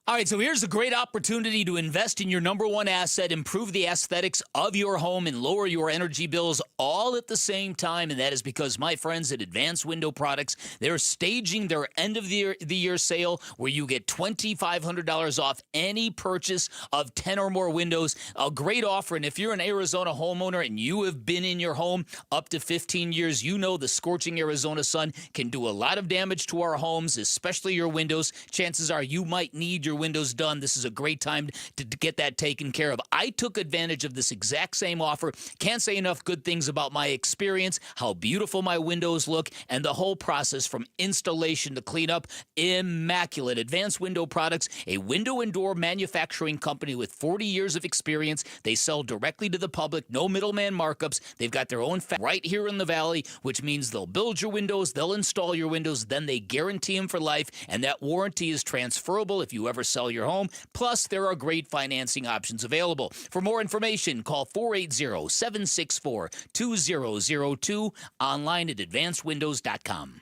All right, so here's a great opportunity to invest in your number one asset, improve the aesthetics of your home, and lower your energy bills all at the same time. And that is because my friends at Advanced Window Products, they're staging their end of the year sale where you get $2,500 off any purchase of 10 or more windows. A great offer. And if you're an Arizona homeowner and you have been in your home up to 15 years, you know the scorching Arizona sun can do a lot of damage to our homes, especially your windows. Chances are you might need your windows done. This is a great time to get that taken care of. I took advantage of this exact same offer. Can't say enough good things about my experience, how beautiful my windows look, and the whole process from installation to cleanup. Immaculate. Advanced Window Products, a window and door manufacturing company with 40 years of experience. They sell directly to the public, no middleman markups. They've got their own right here in the Valley, which means they'll build your windows, they'll install your windows, then they guarantee them for life, and that warranty is transferable if you ever sell your home. Plus, there are great financing options available. For more information, call 480-764-2002, online at advancedwindows.com.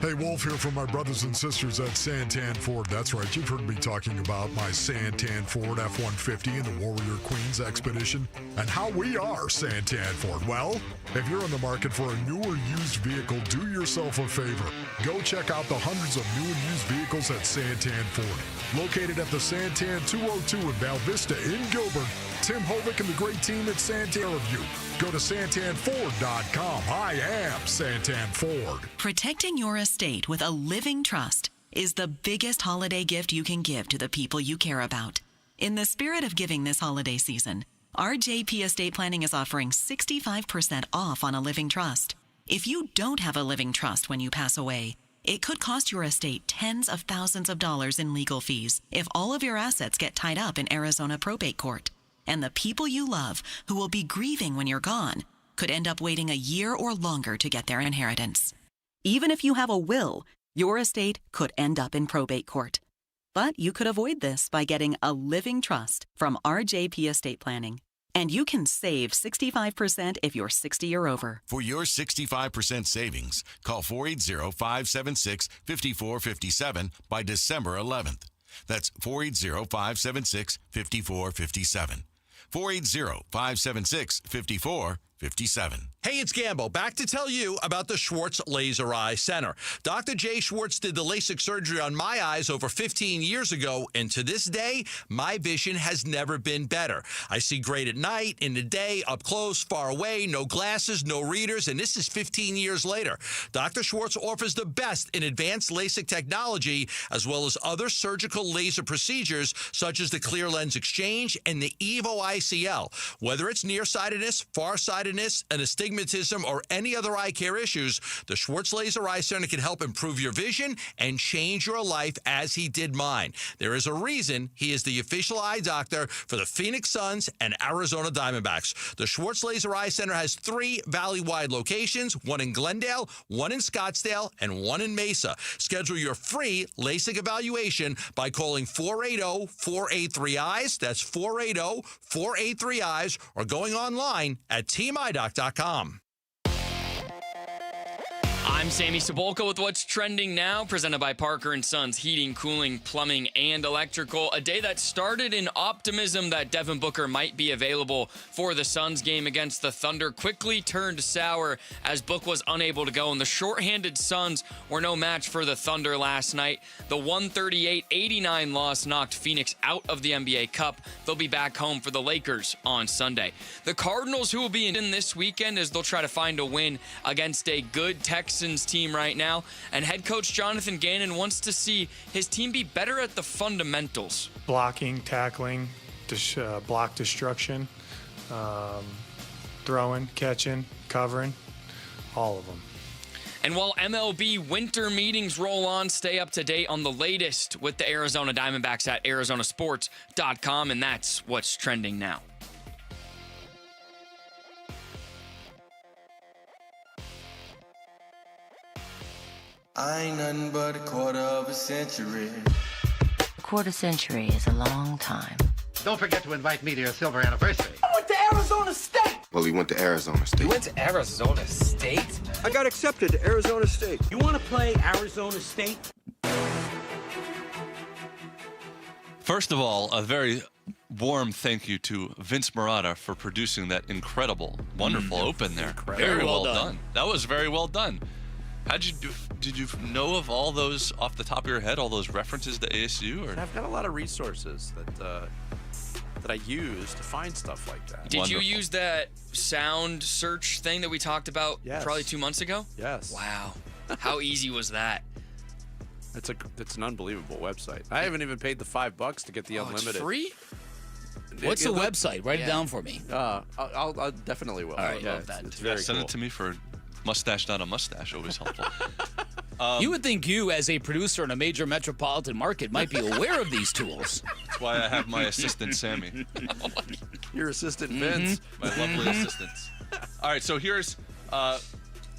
Hey, Wolf here from my brothers and sisters at Santan Ford. That's right, you've heard me talking about my Santan Ford F-150 and the Warrior Queens Expedition and how we are Santan Ford. Well, if you're in the market for a new or used vehicle, do yourself a favor. Go check out the hundreds of new and used vehicles at Santan Ford. Located at the Santan 202 in Val Vista in Gilbert, Tim Hovick and the great team at Santan Review. Go to santanford.com. I am Santan Ford. Protecting your estate with a living trust is the biggest holiday gift you can give to the people you care about. In the spirit of giving this holiday season, RJP Estate Planning is offering 65% off on a living trust. If you don't have a living trust when you pass away, it could cost your estate tens of thousands of dollars in legal fees if all of your assets get tied up in Arizona probate court. And the people you love, who will be grieving when you're gone, could end up waiting a year or longer to get their inheritance. Even if you have a will, your estate could end up in probate court. But you could avoid this by getting a living trust from RJP Estate Planning. And you can save 65% if you're 60 or over. For your 65% savings, call 480-576-5457 by December 11th. That's 480-576-5457. 480-576-5457. Hey, it's Gambo, back to tell you about the Schwartz Laser Eye Center. Dr. Jay Schwartz did the LASIK surgery on my eyes over 15 years ago, and to this day, my vision has never been better. I see great at night, in the day, up close, far away, no glasses, no readers, and this is 15 years later. Dr. Schwartz offers the best in advanced LASIK technology, as well as other surgical laser procedures, such as the clear lens exchange and the EVO ICL. Whether it's nearsightedness, farsightedness, and astigmatism, or any other eye care issues, the Schwartz Laser Eye Center can help improve your vision and change your life as he did mine. There is a reason he is the official eye doctor for the Phoenix Suns and Arizona Diamondbacks. The Schwartz Laser Eye Center has 3 valley-wide locations, one in Glendale, one in Scottsdale, and one in Mesa. Schedule your free LASIK evaluation by calling 480-483-EYES. That's 480-483-EYES, or going online at teamidoc.com. I'm Sammy Sabolka with What's Trending Now, presented by Parker & Sons Heating, Cooling, Plumbing, and Electrical. A day that started in optimism that Devin Booker might be available for the Suns game against the Thunder quickly turned sour as Book was unable to go, and the shorthanded Suns were no match for the Thunder last night. The 138-89 loss knocked Phoenix out of the NBA Cup. They'll be back home for the Lakers on Sunday. The Cardinals, who will be in this weekend, as they'll try to find a win against a good Texas Texans team right now, and head coach Jonathan Gannon wants to see his team be better at the fundamentals. Blocking, tackling, block destruction, throwing, catching, covering, all of them. And while MLB winter meetings roll on, stay up to date on the latest with the Arizona Diamondbacks at arizonasports.com, and that's what's trending now. I ain't nothing but a quarter of a century. A quarter century is a long time. Don't forget to invite me to your silver anniversary. I went to Arizona State! Well, he went to Arizona State. You went to Arizona State? I got accepted to Arizona State. You want to play Arizona State? First of all, a very warm thank you to Vince Marotta for producing that incredible, wonderful open there. Very well done. That was very well done. Did you know of all those off the top of your head, all those references to ASU? Or? I've got a lot of resources that I use to find stuff like that. Did you use that sound search thing that we talked about probably 2 months ago? Yes. Wow. How easy was that? It's an unbelievable website. I haven't even paid the $5 to get the unlimited. It's free? What's the website? Write it down for me. I'll definitely will. All right, love that. It's very send cool. it to me for mustache, not a mustache. Always helpful. You would think you, as a producer in a major metropolitan market, might be aware of these tools. That's why I have my assistant, Sammy. Your assistant, Vince. My lovely assistants. All right, so here's...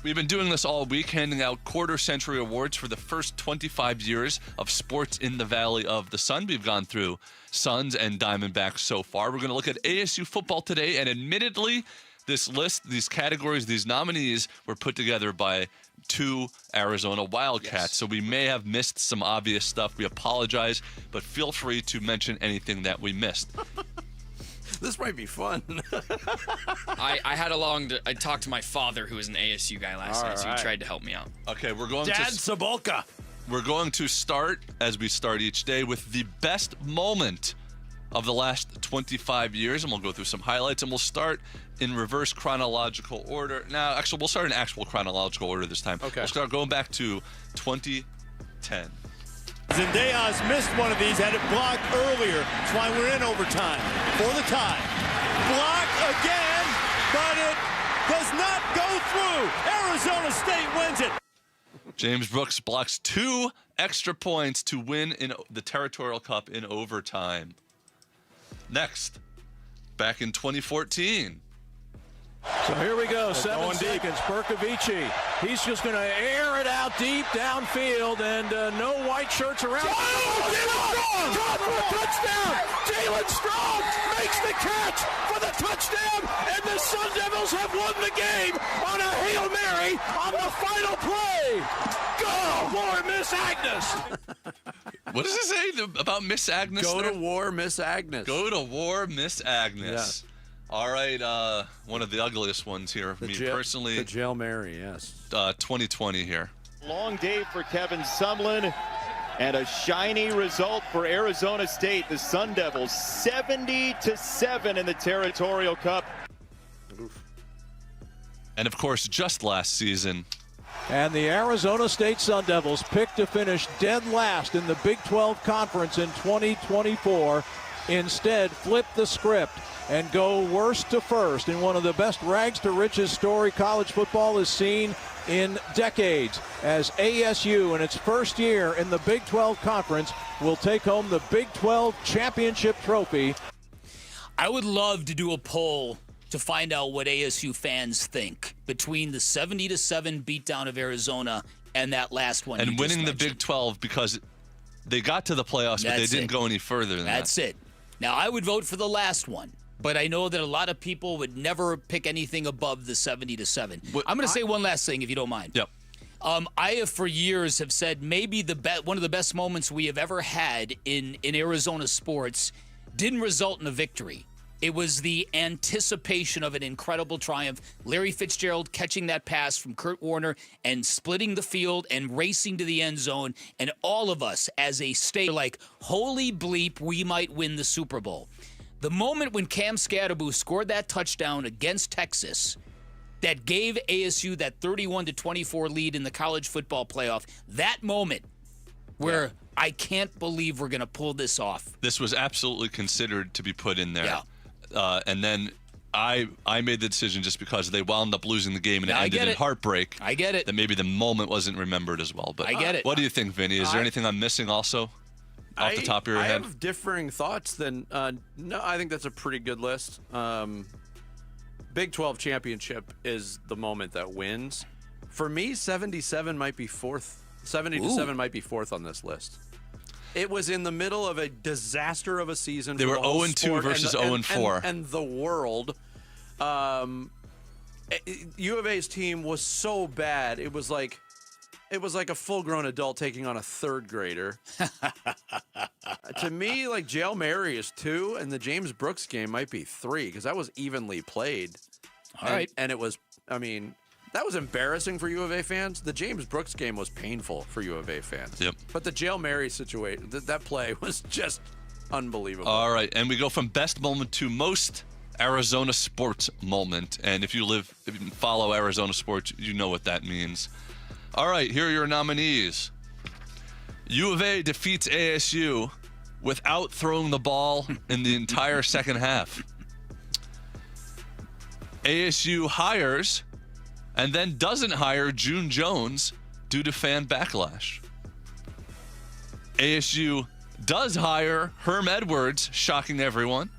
we've been doing this all week, handing out quarter-century awards for the first 25 years of sports in the Valley of the Sun. We've gone through Suns and Diamondbacks so far. We're going to look at ASU football today, and admittedly, this list, these categories, these nominees were put together by 2 Arizona Wildcats, so we may have missed some obvious stuff. We apologize, but feel free to mention anything that we missed. This might be fun. I talked to my father, who was an ASU guy last night, so he tried to help me out. Okay, we're going Dad Sabolka. We're going to start, as we start each day, with the best moment of the last 25 years, and we'll go through some highlights, and we'll start in reverse chronological order. Now, actually, we'll start in actual chronological order this time. Okay. We'll start going back to 2010. Zendejas missed one of these, had it blocked earlier. That's why we're in overtime for the tie. Block again, but it does not go through. Arizona State wins it. James Brooks blocks 2 extra points to win in the Territorial Cup in overtime. Next, back in 2014. So here we go, 7 seconds. Bercovici, he's just going to air it out deep downfield, and no white shirts around. Oh, Jalen Strong! For a touchdown! Jalen Strong makes the catch for the touchdown, and the Sun Devils have won the game on a Hail Mary on the final play. Go, more Miss Agnes! What does it say about Miss Agnes? Go to war, Miss Agnes. Go to war, Miss Agnes. Yeah. All right, one of the ugliest ones here. Personally. The Jail Mary, yes. 2020 here. Long day for Kevin Sumlin, and a shiny result for Arizona State. The Sun Devils 70-7 in the Territorial Cup. Oof. And of course, just last season. And the Arizona State Sun Devils picked to finish dead last in the Big 12 Conference in 2024. Instead, flip the script and go worst to first in one of the best rags to riches story college football has seen in decades, as ASU in its first year in the Big 12 Conference will take home the Big 12 Championship trophy. I would love to do a poll to find out what ASU fans think between the 70-7 beatdown of Arizona and that last one. And winning the Big 12 because they got to the playoffs, but they didn't go any further than that. That's it. Now, I would vote for the last one, but I know that a lot of people would never pick anything above the 70-7. I'm going to say one last thing, if you don't mind. Yep. I have for years have said maybe one of the best moments we have ever had in Arizona sports didn't result in a victory. It was the anticipation of an incredible triumph. Larry Fitzgerald catching that pass from Kurt Warner and splitting the field and racing to the end zone. And all of us as a state are like, holy bleep, we might win the Super Bowl. The moment when Cam Scatterboo scored that touchdown against Texas that gave ASU that 31-24 lead in the college football playoff. That moment where I can't believe we're going to pull this off. This was absolutely considered to be put in there. Yeah. And then I made the decision just because they wound up losing the game and it ended in heartbreak. I get it. That maybe the moment wasn't remembered as well. But I get it. What do you think, Vinny? Is there anything I'm missing also off the top of your head? I have differing thoughts than no, I think that's a pretty good list. Big 12 championship is the moment that wins. For me, 77 might be fourth. 70-7 might be fourth on this list. It was in the middle of a disaster of a season. They were 0-2 sport versus 0-4. And the world. U of A's team was so bad. It was like a full-grown adult taking on a third grader. To me, like Jail Mary is 2, and the James Brooks game might be 3 because that was evenly played. All right. And it was, I mean, that was embarrassing for U of A fans. The James Brooks game was painful for U of A fans. Yep. But the Jail Mary situation, that play was just unbelievable. All right, and we go from best moment to most Arizona sports moment. And if you follow Arizona sports, you know what that means. All right, here are your nominees. U of A defeats ASU without throwing the ball in the entire second half. ASU hires and then doesn't hire June Jones due to fan backlash. ASU does hire Herm Edwards, shocking everyone,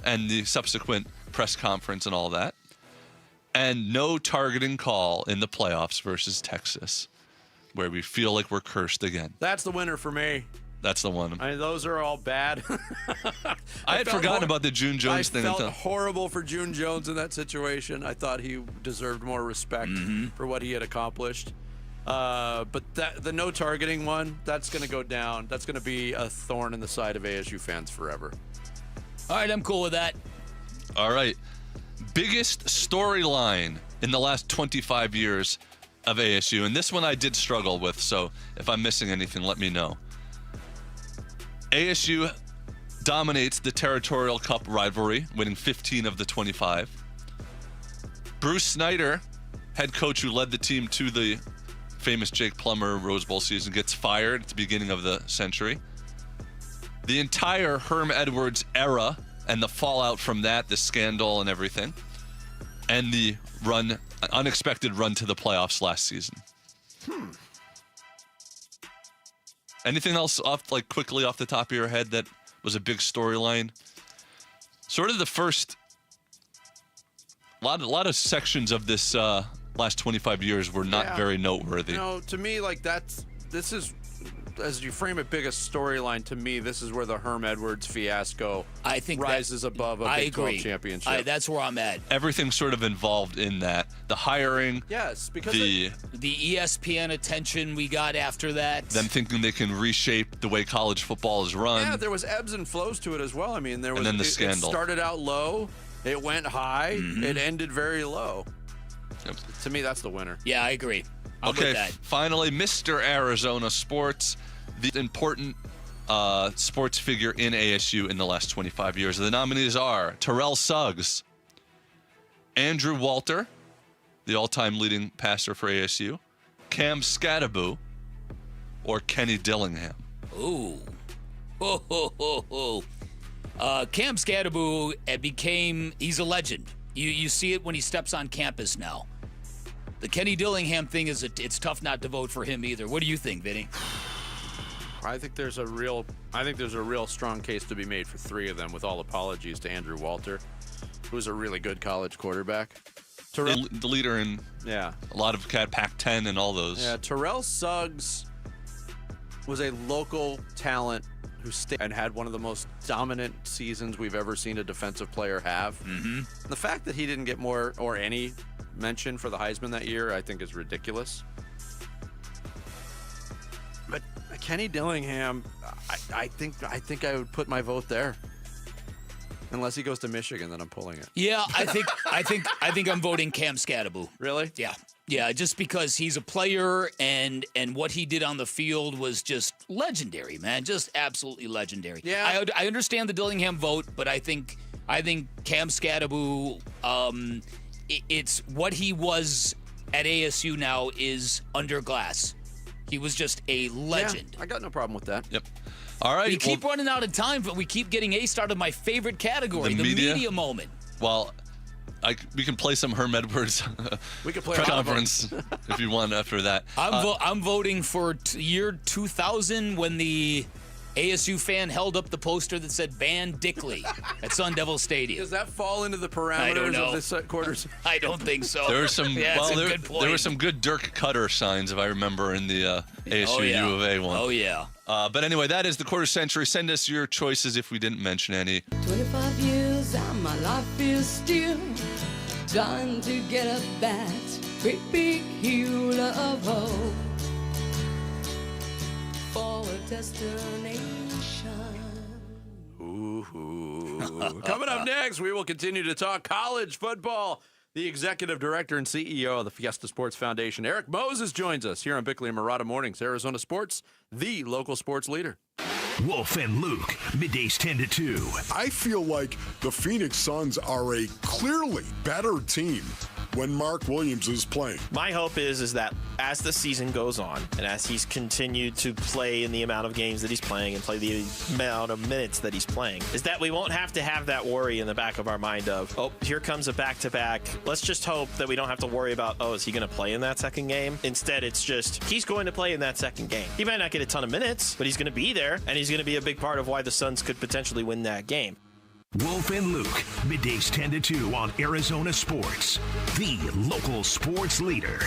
and the subsequent press conference and all that. And no targeting call in the playoffs versus Texas, where we feel like we're cursed again. That's the winner for me. That's the one. I mean, those are all bad. I had forgotten about the June Jones thing. I felt horrible for June Jones in that situation. I thought he deserved more respect for what he had accomplished. But the no targeting one, that's going to go down. That's going to be a thorn in the side of ASU fans forever. All right, I'm cool with that. All right. Biggest storyline in the last 25 years of ASU. And this one I did struggle with, so if I'm missing anything, let me know. ASU dominates the Territorial Cup rivalry, winning 15 of the 25. Bruce Snyder, head coach who led the team to the famous Jake Plummer Rose Bowl season, gets fired at the beginning of the century. The entire Herm Edwards era and the fallout from that, the scandal and everything, and the unexpected run to the playoffs last season. Anything else quickly off the top of your head that was a big storyline? Sort of the first lot of sections of this last 25 years were not very noteworthy. To me, this is, as you frame it, biggest storyline to me, this is where the Herm Edwards fiasco rises above a Big 12 championship. That's where I'm at. Everything's sort of involved in that. The hiring. Yes, because the ESPN attention we got after that. Them thinking they can reshape the way college football is run. Yeah, there was ebbs and flows to it as well. I mean, and then the scandal. It started out low, it went high, it ended very low. Yep. To me, that's the winner. Yeah, I agree. I'm with that. Finally, Mr. Arizona Sports, the important sports figure in ASU in the last 25 years. The nominees are Terrell Suggs, Andrew Walter, the all-time leading passer for ASU, Cam Scattaboo, or Kenny Dillingham. Ooh. Cam Scattaboo he's a legend. You see it when he steps on campus now. The Kenny Dillingham thing it's tough not to vote for him either. What do you think, Vinny? I think there's a real strong case to be made for three of them, with all apologies to Andrew Walter, who's a really good college quarterback. The leader in a lot of Pac-10 and all those. Yeah, Terrell Suggs was a local talent who stayed and had one of the most dominant seasons we've ever seen a defensive player have. Mm-hmm. The fact that he didn't get more or any mention for the Heisman that year, I think, is ridiculous. But Kenny Dillingham, I think I would put my vote there. Unless he goes to Michigan, then I'm pulling it. Yeah, I think I'm voting Cam Scattaboo. Really? Yeah, just because he's a player and what he did on the field was just legendary, man, just absolutely legendary. Yeah, I understand the Dillingham vote, but I think Cam Scattaboo it's what he was at ASU now is under glass. He was just a legend. Yeah, I got no problem with that. Yep. All right. We keep running out of time, but we keep getting aced out of my favorite category, the media moment. Well, we can play some Herm Edwards we can play press conference if you want after that. I'm voting for year 2000 when the ASU fan held up the poster that said "Ban Dickley" at Sun Devil Stadium. Does that fall into the parameters of this quarters? I don't think so. There were some. That's a good point. There were some good Dirk Cutter signs, if I remember, in the ASU U of A one. Oh yeah. But anyway, that is the quarter century. Send us your choices if we didn't mention any. 25 years and my life is still trying to get up that great big hill of hope for a destination. Ooh. Coming up next, we will continue to talk college football. The executive director and CEO of the Fiesta Sports Foundation, Eric Moses, joins us here on Bickley and Murata Mornings. Arizona Sports, the local sports leader. Wolf and Luke, middays 10 to 2. I feel like the Phoenix Suns are a clearly better team when Mark Williams is playing. My hope is that as the season goes on and as he's continued to play in the amount of games that he's playing and play the amount of minutes that he's playing, is that we won't have to have that worry in the back of our mind of, oh, here comes a back-to-back. Let's just hope that we don't have to worry about, oh, is he going to play in that second game? Instead, it's just, he's going to play in that second game. He might not get a ton of minutes, but he's going to be there, and he's going to be a big part of why the Suns could potentially win that game. Wolf and Luke, middays 10 to 2 on Arizona Sports, the local sports leader.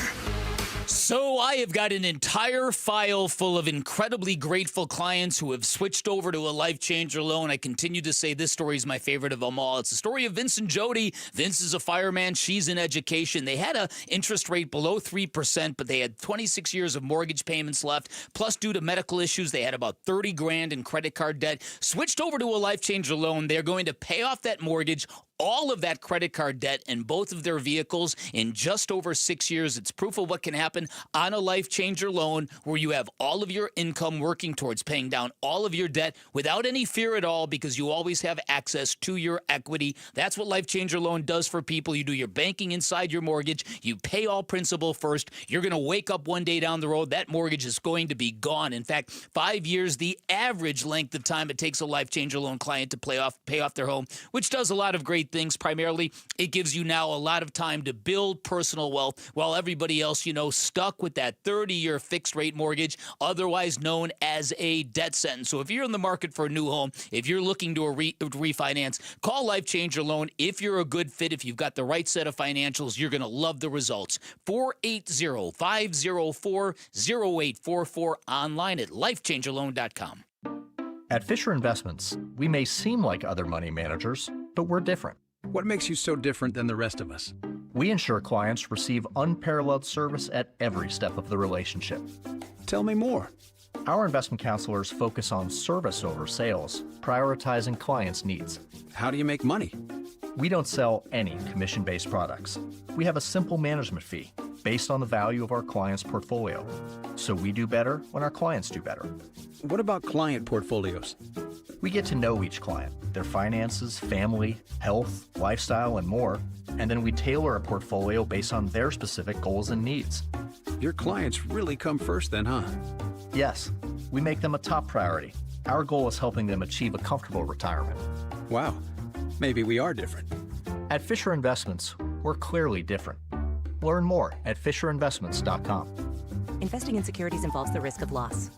So I have got an entire file full of incredibly grateful clients who have switched over to a Life Changer loan. I continue to say this story is my favorite of them all. It's the story of Vince and Jody. Vince is a fireman. She's in education. They had an interest rate below 3%, but they had 26 years of mortgage payments left. Plus, due to medical issues, they had about $30,000 in credit card debt. Switched over to a Life Changer loan. They're going to pay off that mortgage, all of that credit card debt, and both of their vehicles in just over 6 years. It's proof of what can happen on a Life Changer loan where you have all of your income working towards paying down all of your debt without any fear at all because you always have access to your equity. That's what Life Changer loan does for people. You do your banking inside your mortgage. You pay all principal first. You're going to wake up one day down the road. That mortgage is going to be gone. In fact, 5 years, the average length of time it takes a Life Changer loan client to pay off their home, which does a lot of great things. Primarily, it gives you now a lot of time to build personal wealth while everybody else, stuck with that 30-year fixed rate mortgage, otherwise known as a debt sentence. So if you're in the market for a new home, if you're looking to refinance, call Life Changer Loan. If you're a good fit, if you've got the right set of financials, you're going to love the results. 480-504-0844, online at lifechangerloan.com. At Fisher Investments, we may seem like other money managers, but we're different. What makes you so different than the rest of us? We ensure clients receive unparalleled service at every step of the relationship. Tell me more. Our investment counselors focus on service over sales, prioritizing clients' needs. How do you make money? We don't sell any commission-based products. We have a simple management fee based on the value of our client's portfolio. So we do better when our clients do better. What about client portfolios? We get to know each client, their finances, family, health, lifestyle, and more, and then we tailor a portfolio based on their specific goals and needs. Your clients really come first then, huh? Yes, we make them a top priority. Our goal is helping them achieve a comfortable retirement. Wow, maybe we are different. At Fisher Investments, we're clearly different. Learn more at FisherInvestments.com. Investing in securities involves the risk of loss.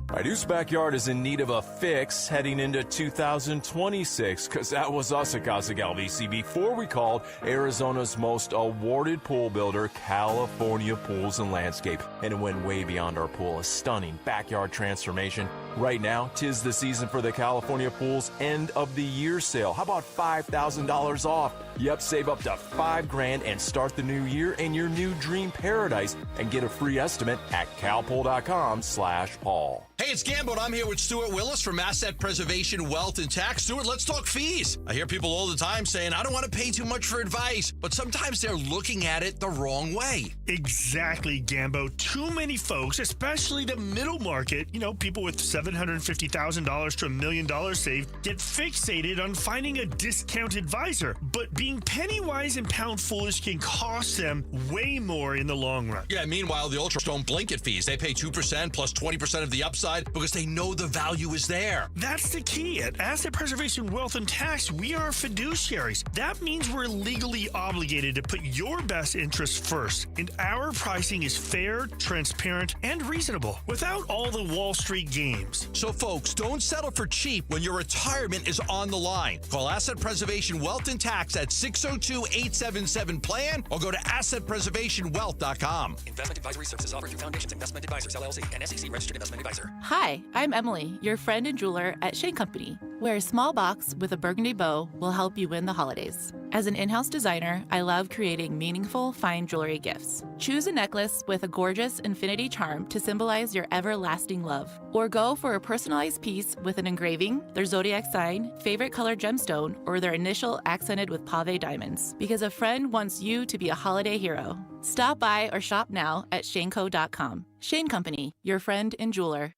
All right, whose backyard is in need of a fix heading into 2026? Because that was us at Gossett LVC before we called Arizona's most awarded pool builder, California Pools and Landscape. And it went way beyond our pool, a stunning backyard transformation. Right now, 'tis the season for the California Pools end of the year sale. How about $5,000 off? Yep, save up to $5,000 and start the new year in your new dream paradise and get a free estimate at calpool.com/Paul. Hey, Hey, it's Gambo, and I'm here with Stuart Willis from Asset Preservation Wealth and Tax. Stuart, let's talk fees. I hear people all the time saying, I don't want to pay too much for advice, but sometimes they're looking at it the wrong way. Exactly, Gambo. Too many folks, especially the middle market, people with $750,000 to $1 million saved, get fixated on finding a discount advisor. But being penny wise and pound foolish can cost them way more in the long run. Yeah, meanwhile, the ultras don't blink at fees. They pay 2% plus 20% of the upside because they know the value is there. That's the key. At Asset Preservation Wealth and Tax, we are fiduciaries. That means we're legally obligated to put your best interests first. And our pricing is fair, transparent, and reasonable without all the Wall Street games. So, folks, don't settle for cheap when your retirement is on the line. Call Asset Preservation Wealth and Tax at 602-877-PLAN or go to assetpreservationwealth.com. Investment advisory services offered through Foundations Investment Advisors, LLC, and SEC Registered Investment Advisor. Hi, I'm Emily, your friend and jeweler at Schnell Company, where a small box with a burgundy bow will help you win the holidays. As an in-house designer, I love creating meaningful, fine jewelry gifts. Choose a necklace with a gorgeous infinity charm to symbolize your everlasting love. Or go for a personalized piece with an engraving, their zodiac sign, favorite color gemstone, or their initial accented with pave diamonds. Because a friend wants you to be a holiday hero. Stop by or shop now at shaneco.com. Schnell Company, your friend and jeweler.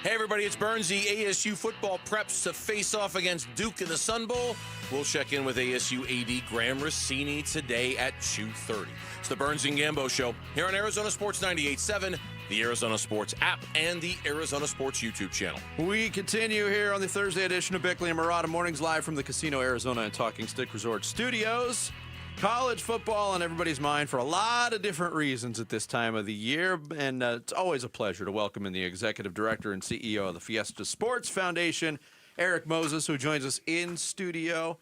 Hey everybody, it's Burnsy. ASU football preps to face off against Duke in the Sun Bowl. We'll check in with ASU AD Graham Rossini today at 2:30. It's the Burns and Gambo Show here on Arizona Sports 98.7, the Arizona Sports app, and the Arizona Sports YouTube channel. We continue here on the Thursday edition of Bickley and Murata Mornings live from the Casino Arizona and Talking Stick Resort Studios. College football on everybody's mind for a lot of different reasons at this time of the year, and it's always a pleasure to welcome in the executive director and CEO of the Fiesta Sports Foundation, Eric Moses, who joins us in studio.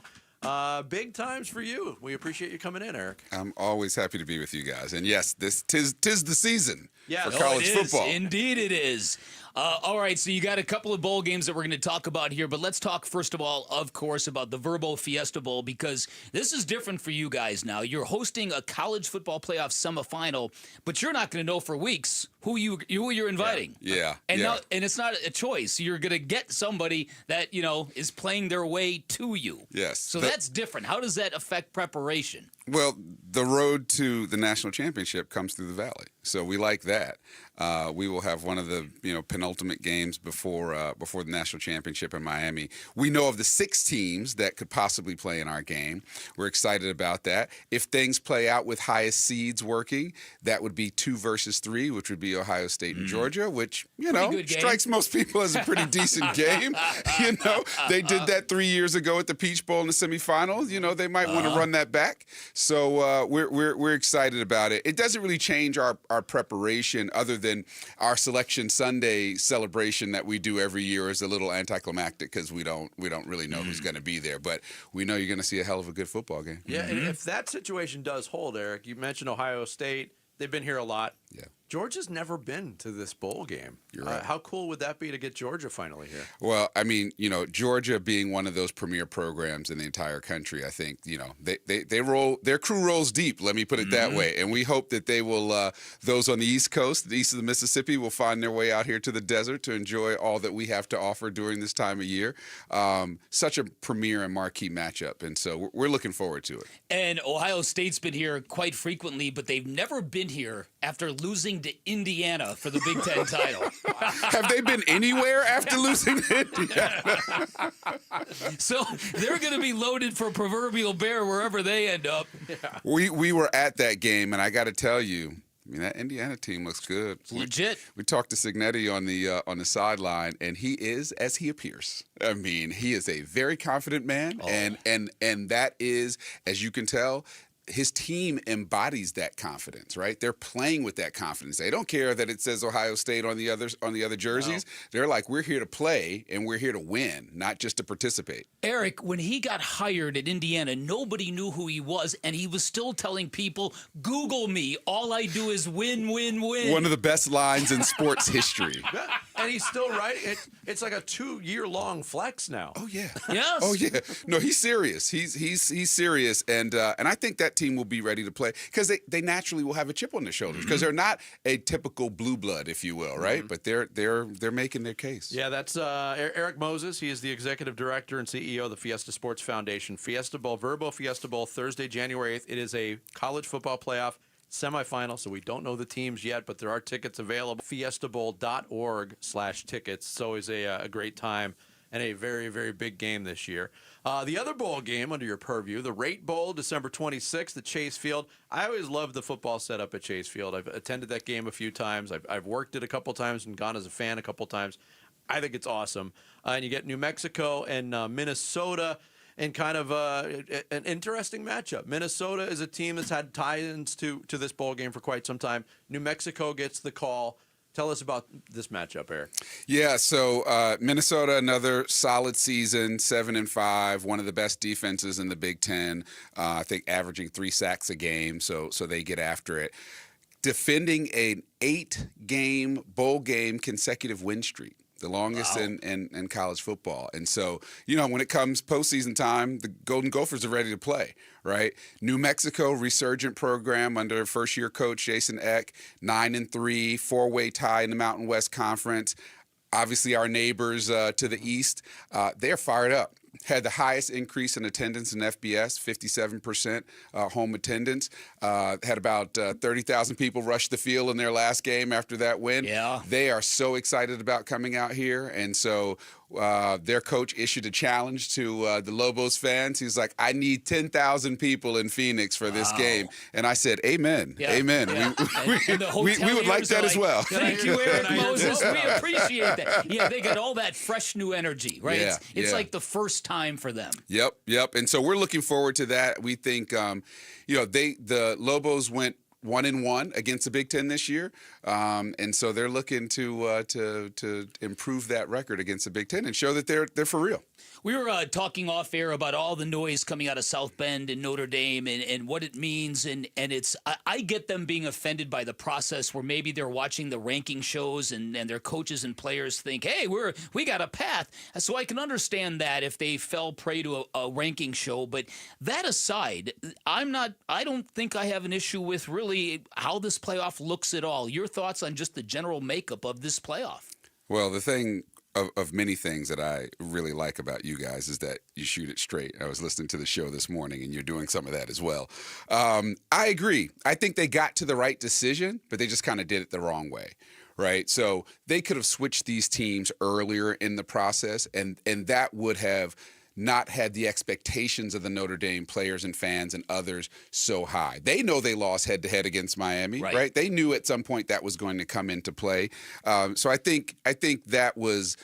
Big times for you. We appreciate you coming in, Eric. I'm always happy to be with you guys, and yes, tis the season for Oh, college it is. football. Indeed, it is. All right, so you got a couple of bowl games that we're going to talk about here, but let's talk first of all, of course, about the Verbo Fiesta Bowl, because this is different for you guys now. You're hosting a college football playoff semifinal, but you're not going to know for weeks who you're inviting. Yeah. And now, and it's not a choice. You're going to get somebody that is playing their way to you. Yes. So that's different. How does that affect preparation? Well, the road to the national championship comes through the Valley, so we like that. We will have one of the penultimate games before the national championship in Miami. We know of the 6 teams that could possibly play in our game. We're excited about that. If things play out with highest seeds working, that would be 2 versus 3, which would be Ohio State and Georgia, which strikes most people as a pretty decent game. They did that 3 years ago at the Peach Bowl in the semifinals. They might want to run that back. So we're excited about it. It doesn't really change our preparation other than our Selection Sunday celebration that we do every year is a little anticlimactic because we don't really know who's going to be there. But we know you're going to see a hell of a good football game. Yeah, and if that situation does hold, Eric, you mentioned Ohio State. They've been here a lot. Yeah. Georgia's never been to this bowl game. You're right. How cool would that be to get Georgia finally here? Well, I mean, Georgia being one of those premier programs in the entire country, I think, they roll, their crew rolls deep, let me put it that way. And we hope that they will, those on the East Coast, the east of the Mississippi, will find their way out here to the desert to enjoy all that we have to offer during this time of year. Such a premier and marquee matchup. And so we're looking forward to it. And Ohio State's been here quite frequently, but they've never been here after losing to Indiana for the Big Ten title. Have they been anywhere after losing to Indiana? So they're going to be loaded for proverbial bear wherever they end up. Yeah. We were at that game, and I got to tell you, that Indiana team looks good. It's legit. We talked to Signetti on the sideline, and he is as he appears. I mean, he is a very confident man, and that is, as you can tell, his team embodies that confidence, right? They're playing with that confidence. They don't care that it says Ohio State on the other jerseys. No. They're like, we're here to play and we're here to win, not just to participate. Eric, when he got hired at Indiana, nobody knew who he was, and he was still telling people, Google me. All I do is win, win, win. One of the best lines in sports history. and he's still right. It's like a 2-year-long flex now. Oh yeah. Yes. Oh yeah. No, he's serious. He's serious, and I think that team will be ready to play because they naturally will have a chip on their shoulders because they're not a typical blue blood, if you will, right? But they're making their case. Yeah, that's Eric Moses. He is the executive director and CEO of the Fiesta Sports Foundation. Fiesta Bowl, Verbo Fiesta Bowl, Thursday, January 8th. It is a college football playoff semifinal, so we don't know the teams yet, but there are tickets available. fiestabowl.org/tickets. It's always a great time and a very, very big game this year. The other bowl game under your purview, the Rate Bowl, December 26th at Chase Field. I always loved the football setup at Chase Field. I've attended that game a few times. I've worked it a couple times and gone as a fan a couple times. I think it's awesome. And you get New Mexico and Minnesota in kind of an interesting matchup. Minnesota is a team that's had tie-ins to this bowl game for quite some time. New Mexico gets the call. Tell us about this matchup, Eric. Yeah, so Minnesota, another solid season, 7-5, one of the best defenses in the Big Ten. I think averaging 3 sacks a game, so they get after it. Defending an 8-game bowl game consecutive win streak. The longest in college football. And so, when it comes postseason time, the Golden Gophers are ready to play, right? New Mexico, resurgent program under first-year coach Jason Eck, 9-3, 4-way tie in the Mountain West Conference. Obviously, our neighbors to the east, they're fired up. Had the highest increase in attendance in FBS, 57% home attendance. Had about 30,000 people rush the field in their last game after that win. Yeah. They are so excited about coming out here. And so their coach issued a challenge to the Lobos fans. He's like, I need 10,000 people in Phoenix for this game. And I said, amen. Yeah. Amen. Yeah. We would like that as well. Thank you, Eric Moses. We appreciate that. Yeah, they got all that fresh new energy, right? Yeah, it's like the first time for them. Yep. And so we're looking forward to that. We think, the Lobos went 1-1 against the Big Ten this year, and so they're looking to improve that record against the Big Ten and show that they're for real. We were talking off air about all the noise coming out of South Bend and Notre Dame and what it means, and it's I get them being offended by the process where maybe they're watching the ranking shows and their coaches and players think, hey, we got a path. So I can understand that if they fell prey to a ranking show, but that aside, I don't think I have an issue with really how this playoff looks at all. Your thoughts on just the general makeup of this playoff? Well, the thing of many things that I really like about you guys is that you shoot it straight. I was listening to the show this morning, and you're doing some of that as well. I agree. I think they got to the right decision, but they just kind of did it the wrong way. Right. So they could have switched these teams earlier in the process, and that would have not had the expectations of the Notre Dame players and fans and others so high. They know they lost head-to-head against Miami, right? They knew at some point that was going to come into play. So I think that was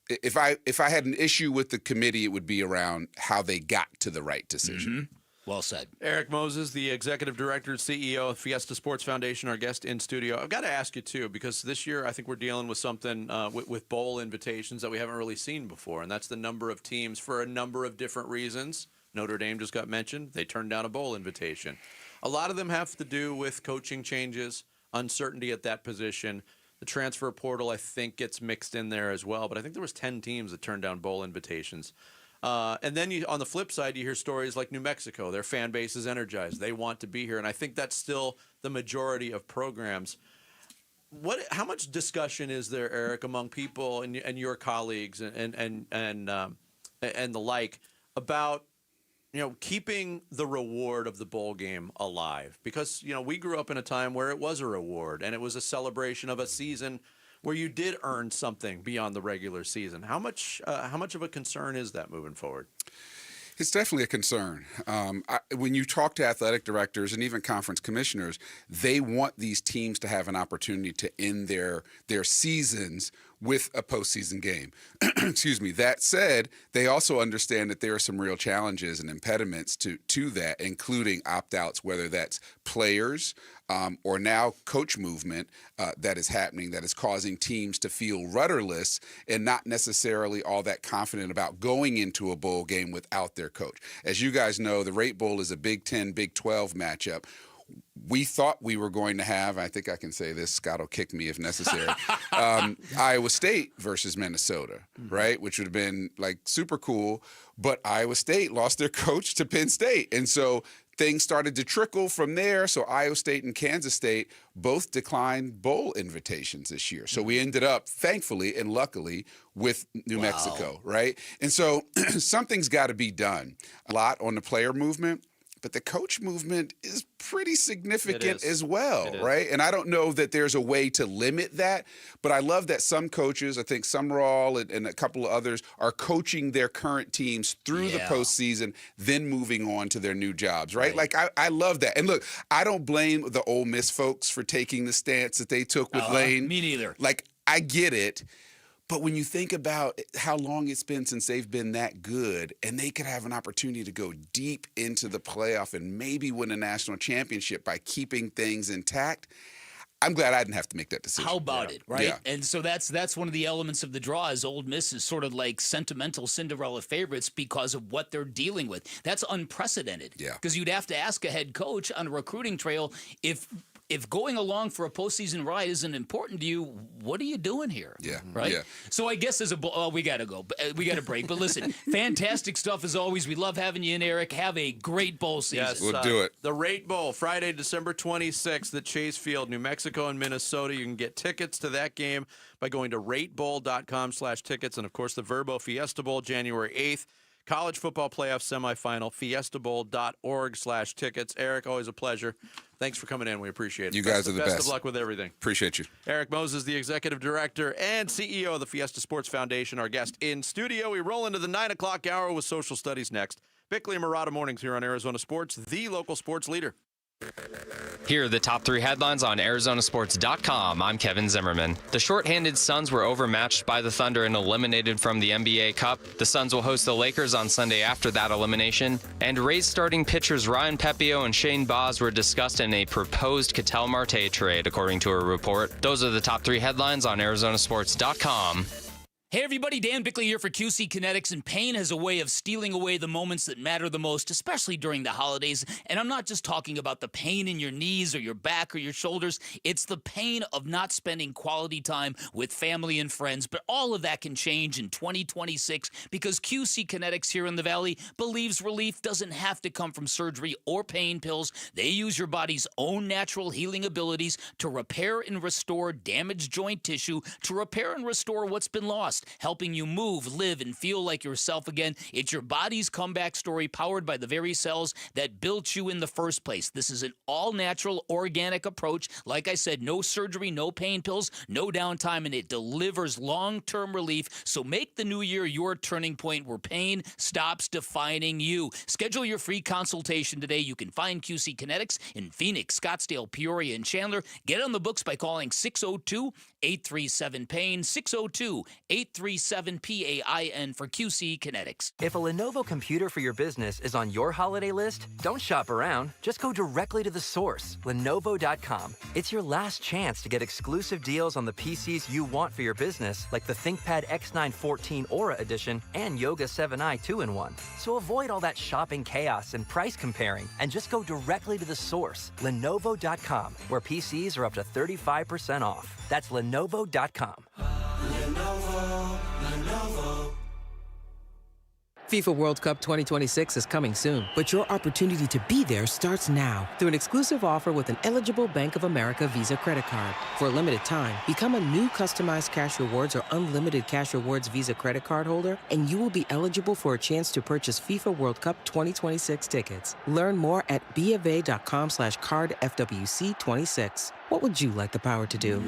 if I had an issue with the committee, it would be around how they got to the right decision. Mm-hmm. Well said. Eric Moses, the executive director and CEO of Fiesta Sports Foundation, our guest in studio. I've got to ask you, too, because this year I think we're dealing with something with bowl invitations that we haven't really seen before, and that's the number of teams for a number of different reasons. Notre Dame just got mentioned. They turned down a bowl invitation. A lot of them have to do with coaching changes, uncertainty at that position. The transfer portal, I think, gets mixed in there as well, but I think there was 10 teams that turned down bowl invitations. And then on the flip side, you hear stories like New Mexico. Their fan base is energized. They want to be here. And I think that's still the majority of programs. How much discussion is there, Eric, among people and your colleagues and the like about keeping the reward of the bowl game alive? Because we grew up in a time where it was a reward and it was a celebration of a season where you did earn something beyond the regular season. How much of a concern is that moving forward? It's definitely a concern. When you talk to athletic directors and even conference commissioners, they want these teams to have an opportunity to end their seasons with a postseason game. Excuse me. That said, they also understand that there are some real challenges and impediments to that, including opt-outs, whether that's players or now coach movement that is happening that is causing teams to feel rudderless and not necessarily all that confident about going into a bowl game without their coach. As you guys know, the Rate Bowl is a Big Ten, Big 12 matchup. we thought we were going to have, I think I can say this, Scott will kick me if necessary, Iowa State versus Minnesota, right? Which would have been like super cool. But Iowa State lost their coach to Penn State. And so things started to trickle from there. So Iowa State and Kansas State both declined bowl invitations this year. So we ended up, thankfully and luckily, with New Mexico, right? And so something's got to be done. A lot on the player movement. But the coach movement is pretty significant as well, right? And I don't know that there's a way to limit that, but I love that some coaches, I think Summerall and a couple of others, are coaching their current teams through the postseason, then moving on to their new jobs, right? Like, I love that. And look, I don't blame the Ole Miss folks for taking the stance that they took with Lane. Me neither. Like, I get it. But when you think about how long it's been since they've been that good, and they could have an opportunity to go deep into the playoff and maybe win a national championship by keeping things intact, I'm glad I didn't have to make that decision. How about it, right? Yeah. And so that's one of the elements of the draw is Ole Miss is sort of like sentimental Cinderella favorites because of what they're dealing with. That's unprecedented. Yeah. Because you'd have to ask a head coach on a recruiting trail if going along for a postseason ride isn't important to you, what are you doing here? Yeah. Right? Yeah. So I guess we got to go. We got to break. But listen, fantastic stuff as always. We love having you in, Eric. Have a great bowl season. Yes, We'll do it. The Rate Bowl, Friday, December 26th at Chase Field, New Mexico and Minnesota. You can get tickets to that game by going to ratebowl.com/tickets. And, of course, the Verbo Fiesta Bowl, January 8th. College football playoff semifinal, fiestabowl.org/tickets. Eric, always a pleasure. Thanks for coming in. We appreciate it. You guys are the best. Best of luck with everything. Appreciate you. Eric Moses, the executive director and CEO of the Fiesta Sports Foundation, our guest in studio. We roll into the 9 o'clock hour with social studies next. Bickley and Murata mornings here on Arizona Sports, the local sports leader. Here are the top 3 headlines on Arizonasports.com. I'm Kevin Zimmerman. The shorthanded Suns were overmatched by the Thunder and eliminated from the NBA Cup. The Suns will host the Lakers on Sunday after that elimination. And Rays starting pitchers Ryan Pepio and Shane Baz were discussed in a proposed Ketel Marte trade, according to a report. Those are the top 3 headlines on Arizonasports.com. Hey everybody, Dan Bickley here for QC Kinetics, and pain has a way of stealing away the moments that matter the most, especially during the holidays. And I'm not just talking about the pain in your knees or your back or your shoulders. It's the pain of not spending quality time with family and friends. But all of that can change in 2026 because QC Kinetics here in the Valley believes relief doesn't have to come from surgery or pain pills. They use your body's own natural healing abilities to repair and restore damaged joint tissue, to repair and restore what's been lost, helping you move, live, and feel like yourself again. It's your body's comeback story powered by the very cells that built you in the first place. This is an all-natural, organic approach. Like I said, no surgery, no pain pills, no downtime, and it delivers long-term relief. So make the new year your turning point where pain stops defining you. Schedule your free consultation today. You can find QC Kinetics in Phoenix, Scottsdale, Peoria, and Chandler. Get on the books by calling 602-837-PAIN, 602-837-PAIN for QC Kinetics. If a Lenovo computer for your business is on your holiday list, don't shop around. Just go directly to the source, Lenovo.com. It's your last chance to get exclusive deals on the PCs you want for your business, like the ThinkPad X9 14 Aura Edition and Yoga 7i 2-in-1. So avoid all that shopping chaos and price comparing, and just go directly to the source, Lenovo.com, where PCs are up to 35% off. That's Lenovo.com. FIFA World Cup 2026 is coming soon, but your opportunity to be there starts now through an exclusive offer with an eligible Bank of America Visa credit card. For a limited time, become a new customized cash rewards or unlimited cash rewards Visa credit card holder, and you will be eligible for a chance to purchase FIFA World Cup 2026 tickets. Learn more at BofA.com/cardFWC26. What would you like the power to do?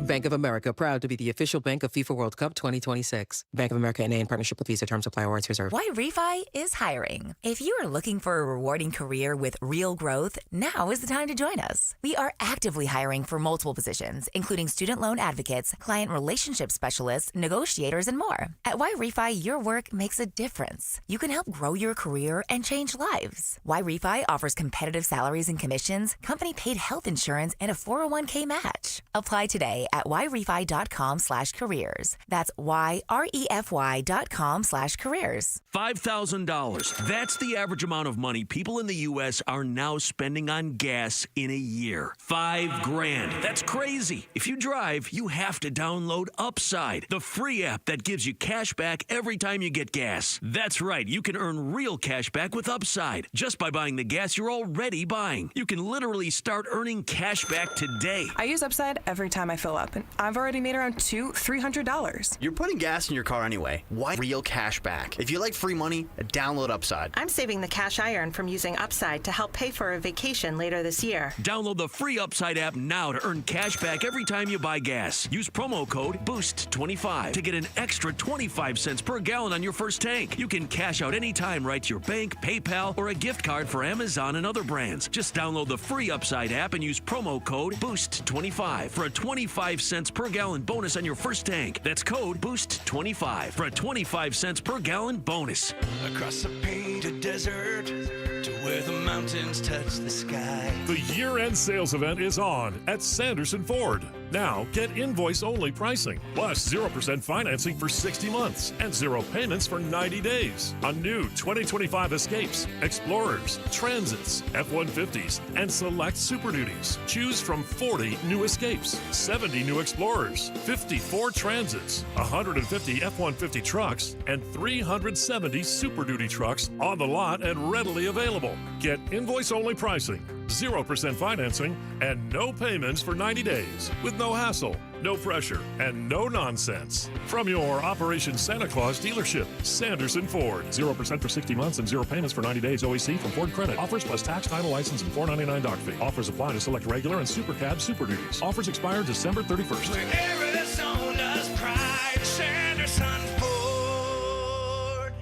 Bank of America, proud to be the official bank of FIFA World Cup 2026. Bank of America NA in partnership with Visa. Terms apply. Warrants reserved. Why Refi is hiring. If you are looking for a rewarding career with real growth, now is the time to join us. We are actively hiring for multiple positions, including student loan advocates, client relationship specialists, negotiators, and more. At Why Refi, your work makes a difference. You can help grow your career and change lives. Why Refi offers competitive salaries and commissions, company-paid health insurance, and a 401k match. Apply today at yrefy.com/careers. That's yrefy.com/careers. $5,000. That's the average amount of money people in the U.S. are now spending on gas in a year. $5,000. That's crazy. If you drive, you have to download Upside, the free app that gives you cash back every time you get gas. That's right. You can earn real cash back with Upside just by buying the gas you're already buying. You can literally start earning cash back today. I use Upside every time I fill up, and I've already made around $300. You're putting gas in your car anyway. Why real cash back? If you like free money, download Upside. I'm saving the cash I earn from using Upside to help pay for a vacation later this year. Download the free Upside app now to earn cash back every time you buy gas. Use promo code BOOST25 to get an extra 25 cents per gallon on your first tank. You can cash out anytime right to your bank, PayPal, or a gift card for Amazon and other brands. Just download the free Upside app and use promo code BOOST25 for a 25 cents per gallon bonus on your first tank. That's code BOOST25 for a 25 cents per gallon bonus. Across the painted desert to where the mountains touch the sky. The year-end sales event is on at Sanderson Ford. Now, get invoice-only pricing, plus 0% financing for 60 months and 0 payments for 90 days on new 2025 Escapes, Explorers, Transits, F-150s, and select Super Duties. Choose from 40 new Escapes, 70 new Explorers, 54 Transits, 150 F-150 trucks, and 370 Super Duty trucks on the lot and readily available. Get invoice-only pricing, 0% financing, and no payments for 90 days with no hassle, no pressure, and no nonsense. From your Operation Santa Claus dealership, Sanderson Ford. 0% for 60 months and 0 payments for 90 days OEC from Ford Credit. Offers plus tax, title, license, and $4.99 dock fee. Offers apply to select regular and Super Cab Super Duties. Offers expire December 31st. Arizona's pride, Sanderson Ford.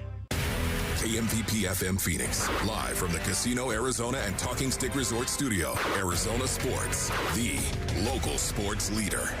KMVP FM Phoenix, live from the Casino Arizona and Talking Stick Resort Studio. Arizona Sports, the local sports leader.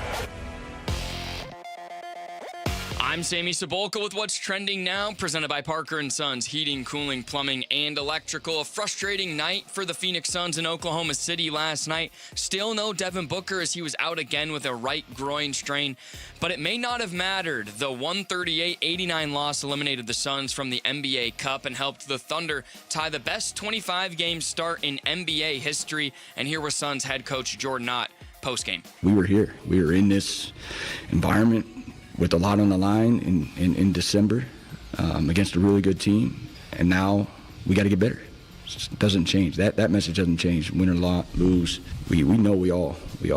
I'm Sammy Cebulka with What's Trending Now, presented by Parker & Sons Heating, Cooling, Plumbing, and Electrical. A frustrating night for the Phoenix Suns in Oklahoma City last night. Still no Devin Booker as he was out again with a right groin strain. But it may not have mattered. The 138-89 loss eliminated the Suns from the NBA Cup and helped the Thunder tie the best 25-game start in NBA history. And here was Suns head coach Jordan Knott postgame. We were here. We were in this environment with a lot on the line in December against a really good team. And now we got to get better. It doesn't change. That message doesn't change. Win or lose, we know we all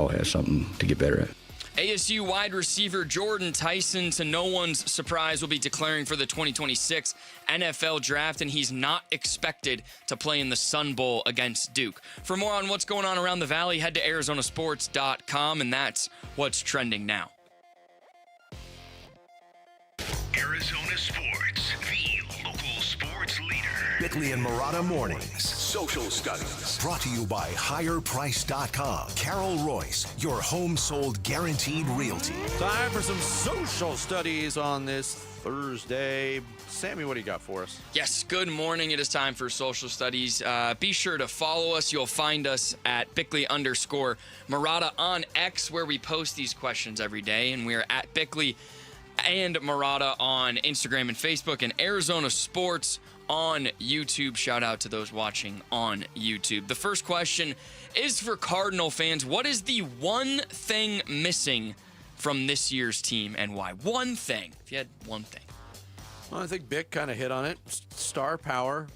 have something to get better at. ASU wide receiver Jordan Tyson, to no one's surprise, will be declaring for the 2026 NFL Draft, and he's not expected to play in the Sun Bowl against Duke. For more on what's going on around the Valley, head to arizonasports.com, and that's what's trending now. Arizona Sports, the local sports leader. Bickley and Murata Mornings. Social Studies. Brought to you by HigherPrice.com. Carol Royce, your home sold guaranteed realty. Time for some social studies on this Thursday. Sammy, what do you got for us? Yes, good morning. It is time for Social Studies. Be sure to follow us. You'll find us at Bickley_Murata on X, where we post these questions every day. And we're at Bickley and Murata on Instagram and Facebook, and Arizona Sports on YouTube. Shout out to those watching on YouTube. The first question is for Cardinal fans. What is the one thing missing from this year's team, and why? One thing. If you had one thing. Well, I think Bick kind of hit on it. Star power,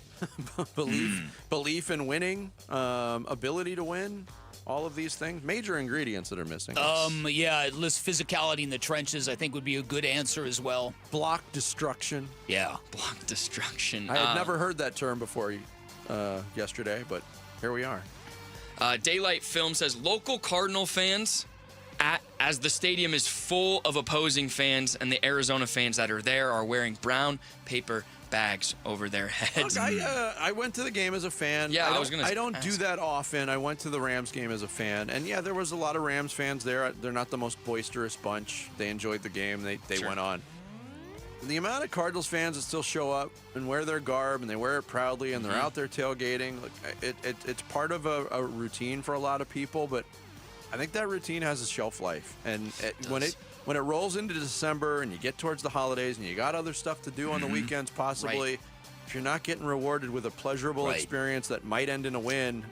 belief in winning, ability to win. All of these things, major ingredients that are missing. Yeah, list physicality in the trenches, I think, would be a good answer as well. Block destruction. Yeah. Block destruction. I had never heard that term before yesterday, but here we are. Daylight Film says local Cardinal fans, as the stadium is full of opposing fans, and the Arizona fans that are there are wearing brown paper bags over their heads. Look, I went to the game as a fan. Yeah, I don't do that often. I went to the Rams game as a fan, and yeah, there was a lot of Rams fans there. They're not the most boisterous bunch. They enjoyed the game. They Sure. went on. The amount of Cardinals fans that still show up and wear their garb, and they wear it proudly, and they're out there tailgating. Look, it's part of a routine for a lot of people, but I think that routine has a shelf life, and when it rolls into December and you get towards the holidays and you got other stuff to do on the weekends, possibly. Right. If you're not getting rewarded with a pleasurable experience that might end in a win,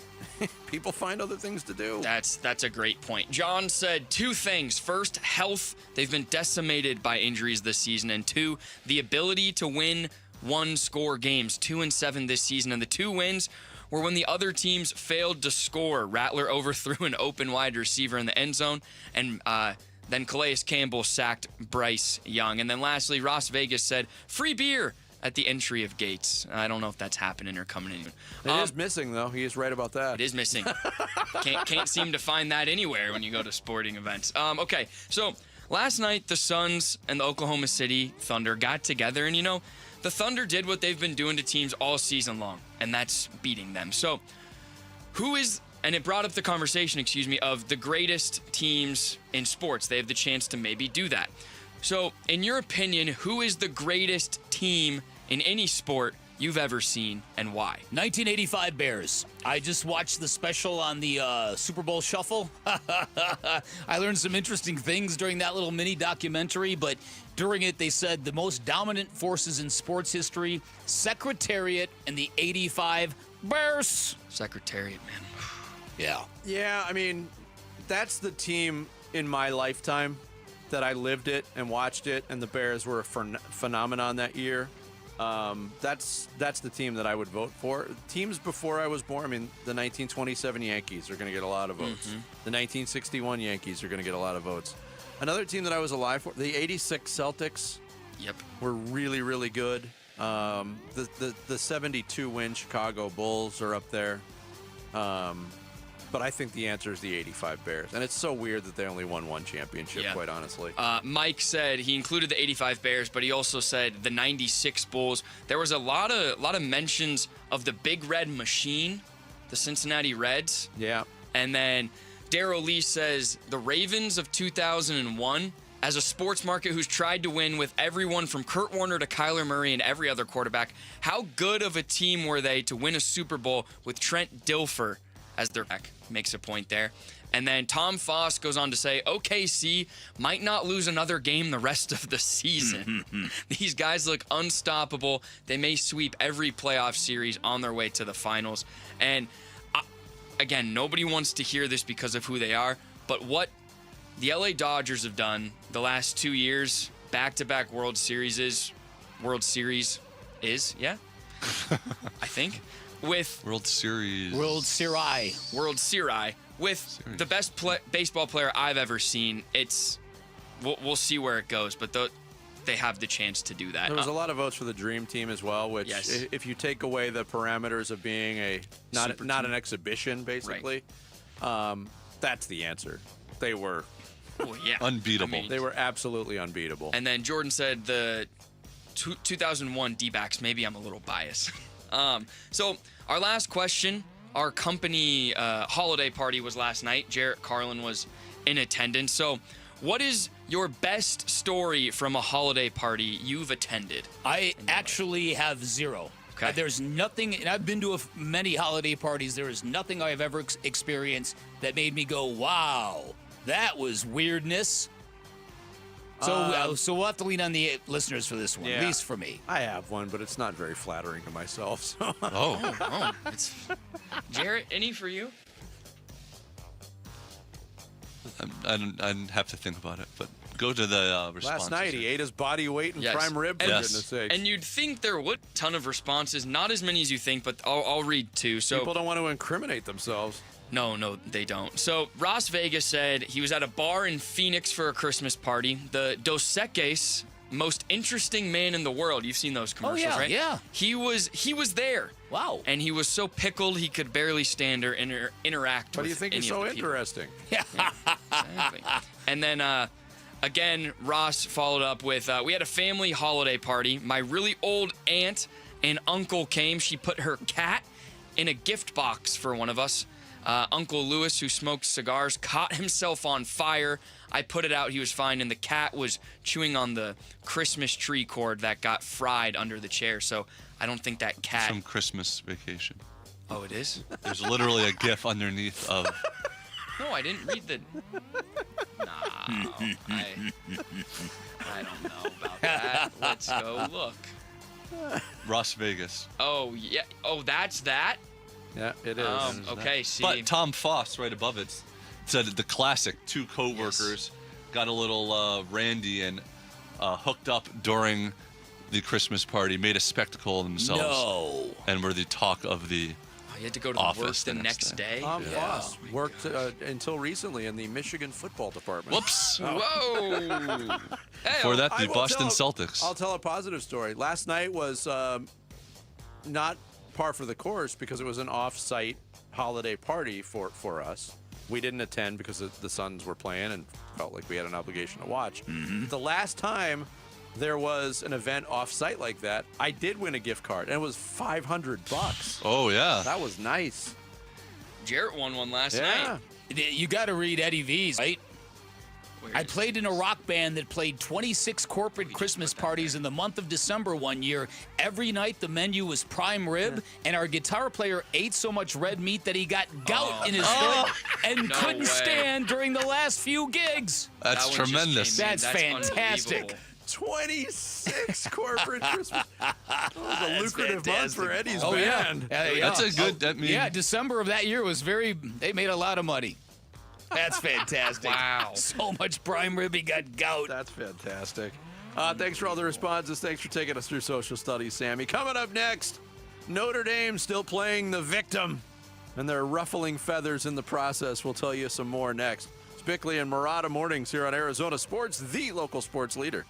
people find other things to do. That's a great point. John said 2 things. First, health. They've been decimated by injuries this season. And 2, the ability to win one-score games, 2-7 this season. And the 2 wins were when the other teams failed to score. Rattler overthrew an open wide receiver in the end zone, and then Calais Campbell sacked Bryce Young. And then lastly, Las Vegas said, free beer at the entry of gates. I don't know if that's happening or coming in. It is missing, though. He is right about that. It is missing. Can't seem to find that anywhere when you go to sporting events. Okay, so last night the Suns and the Oklahoma City Thunder got together, and the Thunder did what they've been doing to teams all season long, and that's beating them. So who is, and it brought up the conversation, of the greatest teams in sports. They have the chance to maybe do that. So in your opinion, who is the greatest team in any sport you've ever seen, and why? 1985 Bears. I just watched the special on the Super Bowl Shuffle. I learned some interesting things during that little mini documentary, but during it they said the most dominant forces in sports history, Secretariat and the 85 Bears. Secretariat, man. Yeah. Yeah, I mean, that's the team in my lifetime that I lived it and watched it, and the Bears were a phenomenon that year. That's the team that I would vote for. Teams before I was born, I mean, the 1927 Yankees are going to get a lot of votes. The 1961 Yankees are going to get a lot of votes. Another team that I was alive for, the 86 Celtics. Yep. Were really, really good. The 72-win Chicago Bulls are up there. But I think the answer is the 85 Bears. And it's so weird that they only won 1 championship, quite honestly. Mike said he included the 85 Bears, but he also said the 96 Bulls. There was a lot of mentions of the Big Red Machine, the Cincinnati Reds. Yeah. And then Darryl Lee says the Ravens of 2001, as a sports market who's tried to win with everyone from Kurt Warner to Kyler Murray and every other quarterback, how good of a team were they to win a Super Bowl with Trent Dilfer as their back? Makes a point there. And then Tom Foss goes on to say, OKC might not lose another game the rest of the season. These guys look unstoppable. They may sweep every playoff series on their way to the finals. And again, nobody wants to hear this because of who they are, but what the LA Dodgers have done the last 2 years, back-to-back World Series, yeah? I think. With World Series with the best baseball player I've ever seen. We'll see where it goes, but they have the chance to do that. There was a lot of votes for the Dream Team as well, which if you take away the parameters of being not an exhibition, basically, that's the answer. They were unbeatable. They were absolutely unbeatable. And then Jordan said the 2001 D-backs. Maybe I'm a little biased. So our last question, our company holiday party was last night. Jarrett Carlin was in attendance. So what is your best story from a holiday party you've attended? I actually have 0. Okay. There's nothing, and I've been to many holiday parties. There is nothing I've ever experienced that made me go, wow, that was weirdness. So we'll have to lean on the listeners for this one, at least for me. I have one, but it's not very flattering to myself. So. Jarrett, any for you? I'd have to think about it, but go to the responses. Last night he ate his body weight in prime rib, for goodness sakes. And you'd think there would a ton of responses, not as many as you think, but I'll read 2. So people don't want to incriminate themselves. No, they don't. So Las Vegas said he was at a bar in Phoenix for a Christmas party. The Dos Equis, most interesting man in the world. You've seen those commercials, right? Yeah. He was there. Wow. And he was so pickled he could barely stand or interact Why with do you think he's so interesting? Yeah, exactly. And then again, Ross followed up with, we had a family holiday party. My really old aunt and uncle came. She put her cat in a gift box for one of us. Uncle Lewis, who smoked cigars, caught himself on fire. I put it out. He was fine, and the cat was chewing on the Christmas tree cord that got fried under the chair. So I don't think that cat... From Christmas Vacation. Oh, it is? There's literally a GIF underneath of No, I didn't read the. No, I don't know about that. Let's go look. Las Vegas. Oh, yeah. Oh, that's that? Yeah, it is. Okay, see. But Tom Foss, right above it, said the classic: two co-workers got a little randy and hooked up during the Christmas party, made a spectacle of themselves. No. And were the talk of the You had to go to office the work the next day? Tom Foss worked until recently in the Michigan football department. Whoops. Whoa. Before that, the I will Boston tell- Celtics. I'll tell a positive story. Last night was not par for the course because it was an off-site holiday party for us. We didn't attend because the Suns were playing and felt like we had an obligation to watch. The last time there was an event off-site like that, I did win a gift card, and it was $500. Oh, yeah. That was nice. Jarrett won one last Yeah. night. You got to read Eddie V's, right? I played in a rock band that played 26 corporate Christmas parties in the month of December one year. Every night the menu was prime rib, and our guitar player ate so much red meat that he got gout in his throat and No couldn't way. stand during the last few gigs. That's That one just tremendous. came in. That's fantastic. unbelievable. 26 corporate Christmas. That was a lucrative month for Eddie's Oh, yeah. band. That's a good. That means Yeah, December of that year was they made a lot of money. That's fantastic. Wow. So much prime rib, he got gout. That's fantastic. Thanks for all the responses. Thanks for taking us through social studies, Sammy. Coming up next, Notre Dame still playing the victim, and they're ruffling feathers in the process. We'll tell you some more next. It's Bickley and Murata Mornings here on Arizona Sports, the local sports leader.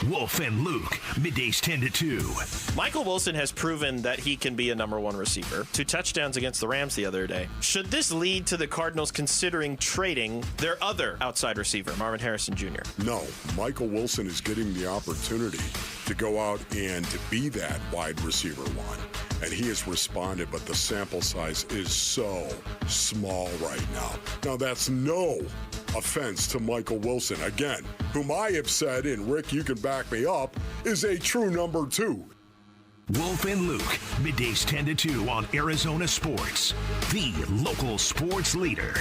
Wolf and Luke, middays 10 to 2. Michael Wilson has proven that he can be a number one receiver. 2 touchdowns against the Rams the other day. Should this lead to the Cardinals considering trading their other outside receiver, Marvin Harrison Jr.? No, Michael Wilson is getting the opportunity to go out and to be that wide receiver one. And he has responded, but the sample size is so small right now. Now, that's no offense to Michael Wilson, again, whom I have said, and Rick, you can back me up, is a true number 2. Wolf and Luke, middays 10 to 2 on Arizona Sports, the local sports leader.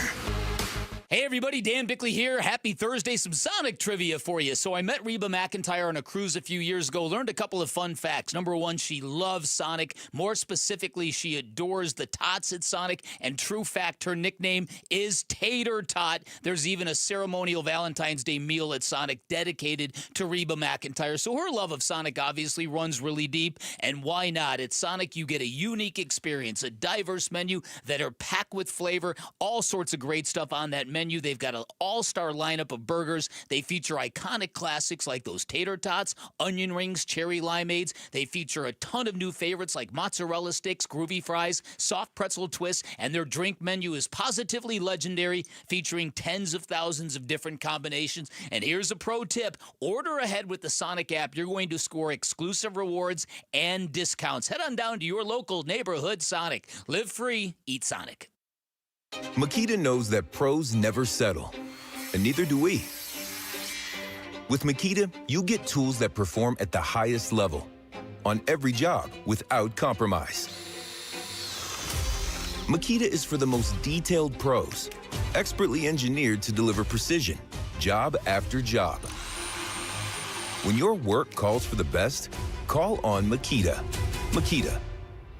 Hey everybody, Dan Bickley here. Happy Thursday. Some Sonic trivia for you. So I met Reba McEntire on a cruise a few years ago, learned a couple of fun facts. Number one, she loves Sonic. More specifically, she adores the tots at Sonic. And true fact, her nickname is Tater Tot. There's even a ceremonial Valentine's Day meal at Sonic dedicated to Reba McEntire. So her love of Sonic obviously runs really deep. And why not? At Sonic, you get a unique experience, a diverse menu that are packed with flavor, all sorts of great stuff on that menu. They've got an all-star lineup of burgers. They feature iconic classics like those tater tots, onion rings, cherry limeades. They feature a ton of new favorites like mozzarella sticks, groovy fries, soft pretzel twists, and their drink menu is positively legendary, featuring tens of thousands of different combinations. And here's a pro tip. Order ahead with the Sonic app. You're going to score exclusive rewards and discounts. Head on down to your local neighborhood Sonic. Live free, eat Sonic. Makita knows that pros never settle, and neither do we. With Makita, you get tools that perform at the highest level on every job without compromise. Makita is for the most detailed pros, expertly engineered to deliver precision, job after job. When your work calls for the best, call on Makita. Makita,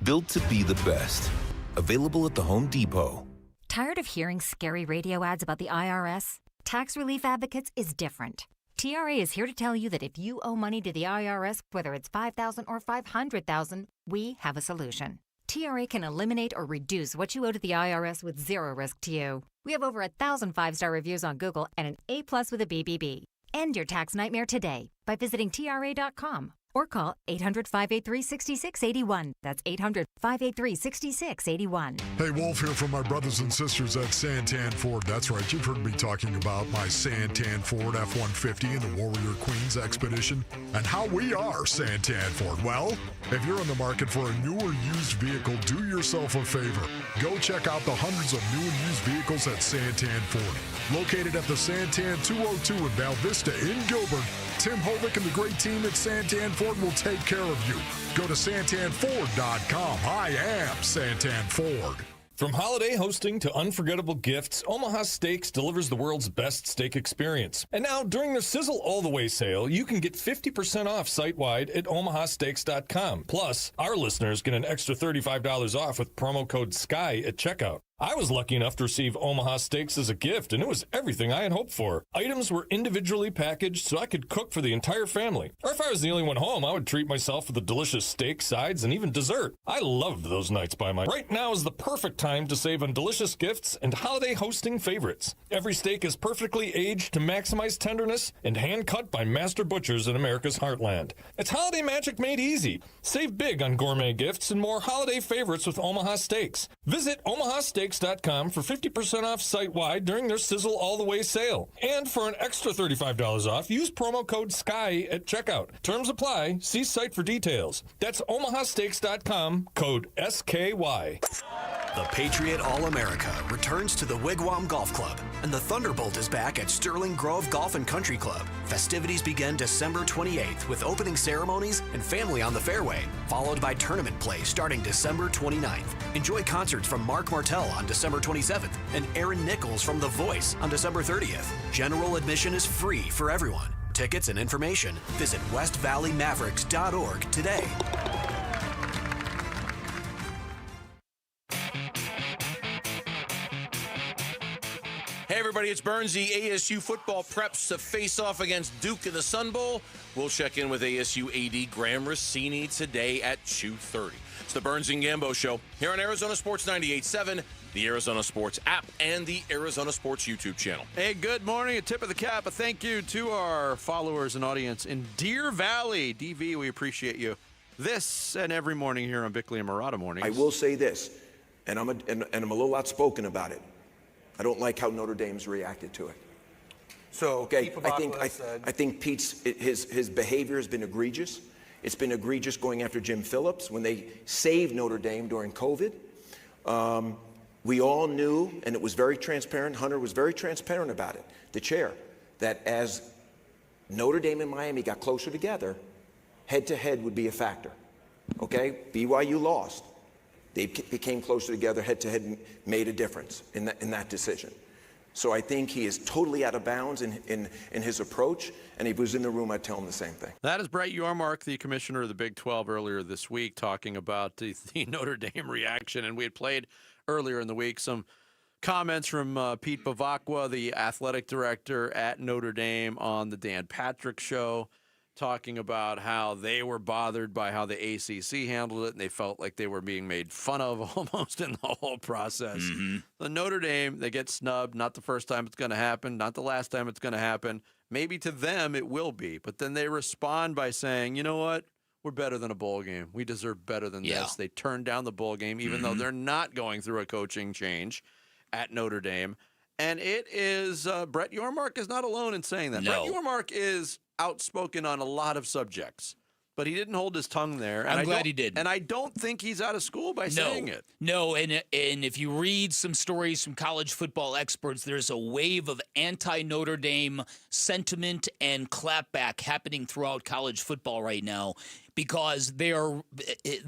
built to be the best. Available at the Home Depot. Tired of hearing scary radio ads about the IRS? Tax Relief Advocates is different. TRA is here to tell you that if you owe money to the IRS, whether it's $5,000 or $500,000, we have a solution. TRA can eliminate or reduce what you owe to the IRS with zero risk to you. We have over 1,000 5-star reviews on Google and an A+ with a BBB. End your tax nightmare today by visiting TRA.com or call 800-583-6681. That's 800-583-6681. Hey, Wolf here from my brothers and sisters at Santan Ford. That's right, you've heard me talking about my Santan Ford F-150 and the Warrior Queens Expedition and how we are Santan Ford. Well, if you're in the market for a new or used vehicle, do yourself a favor. Go check out the hundreds of new and used vehicles at Santan Ford. Located at the Santan 202 in Val Vista in Gilbert, Tim Hovick and the great team at Santan Ford will take care of you. Go to santanford.com. I am Santan Ford. From holiday hosting to unforgettable gifts, Omaha Steaks delivers the world's best steak experience. And now, during their Sizzle All the Way sale, you can get 50% off site-wide at omahasteaks.com. Plus, our listeners get an extra $35 off with promo code SKY at checkout. I was lucky enough to receive Omaha Steaks as a gift, and it was everything I had hoped for. Items were individually packaged so I could cook for the entire family. Or if I was the only one home, I would treat myself with a delicious steak, sides, and even dessert. I loved those nights by my... Right now is the perfect time to save on delicious gifts and holiday hosting favorites. Every steak is perfectly aged to maximize tenderness and hand-cut by master butchers in America's heartland. It's holiday magic made easy. Save big on gourmet gifts and more holiday favorites with Omaha Steaks. Visit omahasteaks.com for 50% off site-wide during their Sizzle All the Way sale. And for an extra $35 off, use promo code SKY at checkout. Terms apply. See site for details. That's omahasteaks.com, code SKY. The Patriot All-America returns to the Wigwam Golf Club, and the Thunderbolt is back at Sterling Grove Golf and Country Club. Festivities begin December 28th with opening ceremonies and family on the fairway, followed by tournament play starting December 29th. Enjoy concerts from Mark Martell on December 27th and Aaron Nichols from The Voice on December 30th. General admission is free for everyone. Tickets and information, visit westvalleymavericks.org today. Hey everybody, it's Burnsy. ASU football preps to face off against Duke in the Sun Bowl. We'll check in with ASU AD Graham Rossini today at 2:30. It's the Burns and Gambo Show here on Arizona Sports 98.7, the Arizona Sports app, and the Arizona Sports YouTube channel. Hey, good morning. A tip of the cap. A thank you to our followers and audience in Deer Valley. DV, we appreciate you. This and every morning here on Bickley and Murata Mornings. I will say this, and I'm a little outspoken about it. I don't like how Notre Dame's reacted to it. So okay, I think Pete's his behavior has been egregious. It's been egregious going after Jim Phillips when they saved Notre Dame during COVID. We all knew, and it was very transparent. Hunter was very transparent about it, the chair, that as Notre Dame and Miami got closer together, head-to-head would be a factor. Okay, BYU lost. They became closer together, head-to-head, made a difference in that decision. So I think he is totally out of bounds in his approach, and if he was in the room, I'd tell him the same thing. That is Brett Yormark, the commissioner of the Big 12, earlier this week, talking about the Notre Dame reaction. And we had played earlier in the week some comments from Pete Bavacqua, the athletic director at Notre Dame, on the Dan Patrick Show, talking about how they were bothered by how the ACC handled it, and they felt like they were being made fun of almost in the whole process. The Notre Dame, they get snubbed. Not the first time it's going to happen, not the last time it's going to happen. Maybe to them it will be, but then they respond by saying, you know what? We're better than a bowl game. We deserve better than this. They turned down the bowl game, even though they're not going through a coaching change at Notre Dame. And it is, Brett Yormark is not alone in saying that. No. Brett Yormark is outspoken on a lot of subjects, but he didn't hold his tongue there. And I'm glad he did. And I don't think he's out of school by saying it. No, and if you read some stories from college football experts, there's a wave of anti-Notre Dame sentiment and clapback happening throughout college football right now because the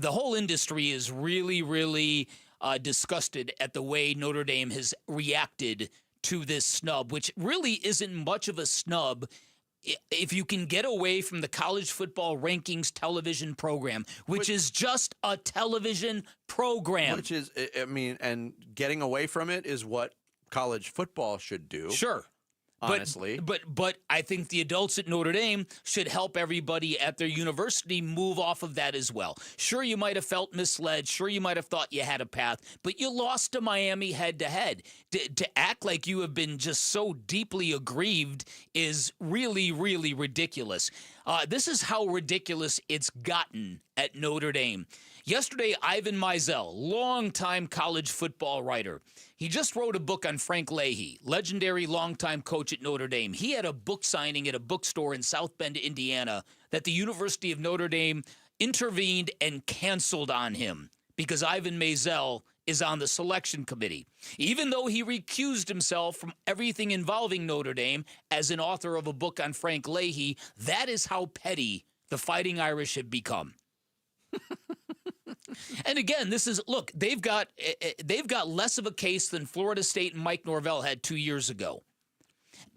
whole industry is really, really disgusted at the way Notre Dame has reacted to this snub, which really isn't much of a snub if you can get away from the college football rankings television program, which is just a television program. Which is, I mean, and getting away from it is what college football should do. Sure. Honestly. But I think the adults at Notre Dame should help everybody at their university move off of that as well. Sure, you might have felt misled. Sure, you might have thought you had a path, but you lost to Miami head-to-head. To act like you have been just so deeply aggrieved is really, really ridiculous. This is how ridiculous it's gotten at Notre Dame. Yesterday, Ivan Mizell, longtime college football writer, he just wrote a book on Frank Leahy, legendary longtime coach at Notre Dame. He had a book signing at a bookstore in South Bend, Indiana, that the University of Notre Dame intervened and canceled on him because Ivan Mizell is on the selection committee. Even though he recused himself from everything involving Notre Dame as an author of a book on Frank Leahy, that is how petty the Fighting Irish have become. And again, they've got less of a case than Florida State and Mike Norvell had 2 years ago.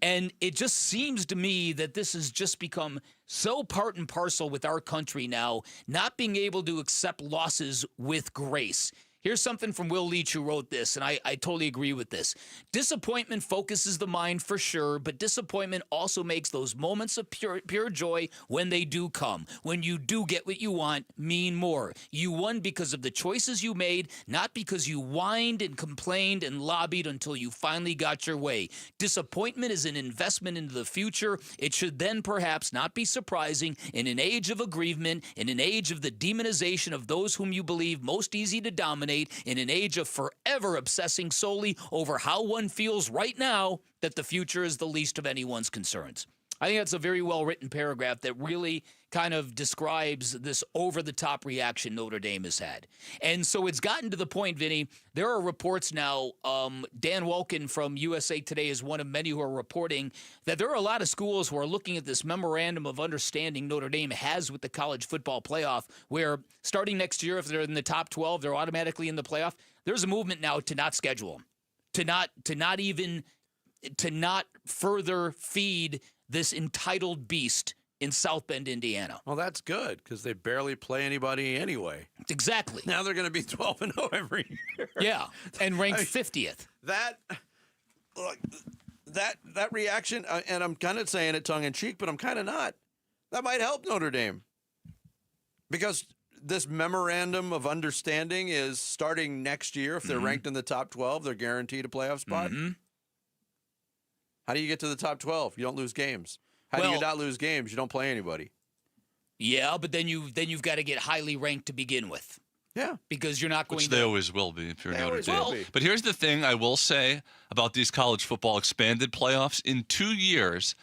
And it just seems to me that this has just become so part and parcel with our country now, not being able to accept losses with grace. Here's something from Will Leach, who wrote this, and I totally agree with this. Disappointment focuses the mind for sure, but disappointment also makes those moments of pure joy when they do come. When you do get what you want, mean more. You won because of the choices you made, not because you whined and complained and lobbied until you finally got your way. Disappointment is an investment into the future. It should then perhaps not be surprising in an age of aggrievement, in an age of the demonization of those whom you believe most easy to dominate, in an age of forever obsessing solely over how one feels right now, that the future is the least of anyone's concerns. I think that's a very well-written paragraph that really kind of describes this over-the-top reaction Notre Dame has had. And so it's gotten to the point, Vinny, there are reports now, Dan Wolkin from USA Today is one of many who are reporting that there are a lot of schools who are looking at this memorandum of understanding Notre Dame has with the college football playoff, where starting next year, if they're in the top 12, they're automatically in the playoff. There's a movement now to not schedule them, to not further feed this entitled beast in South Bend, Indiana. Well, that's good because they barely play anybody anyway. Exactly. Now they're going to be 12-0 every year. Yeah, and ranked 50th. That reaction, and I'm kind of saying it tongue-in-cheek, but I'm kind of not. That might help Notre Dame because this memorandum of understanding is starting next year. If they're ranked in the top 12, they're guaranteed a playoff spot. Mm-hmm. How do you get to the top 12? You don't lose games. How do you not lose games? You don't play anybody. Yeah, but then you've got to get highly ranked to begin with. Yeah. Because you're not going Which to. they always will be if you're They Notre always Dame. will be. But here's the thing I will say about these college football expanded playoffs. In 2 years,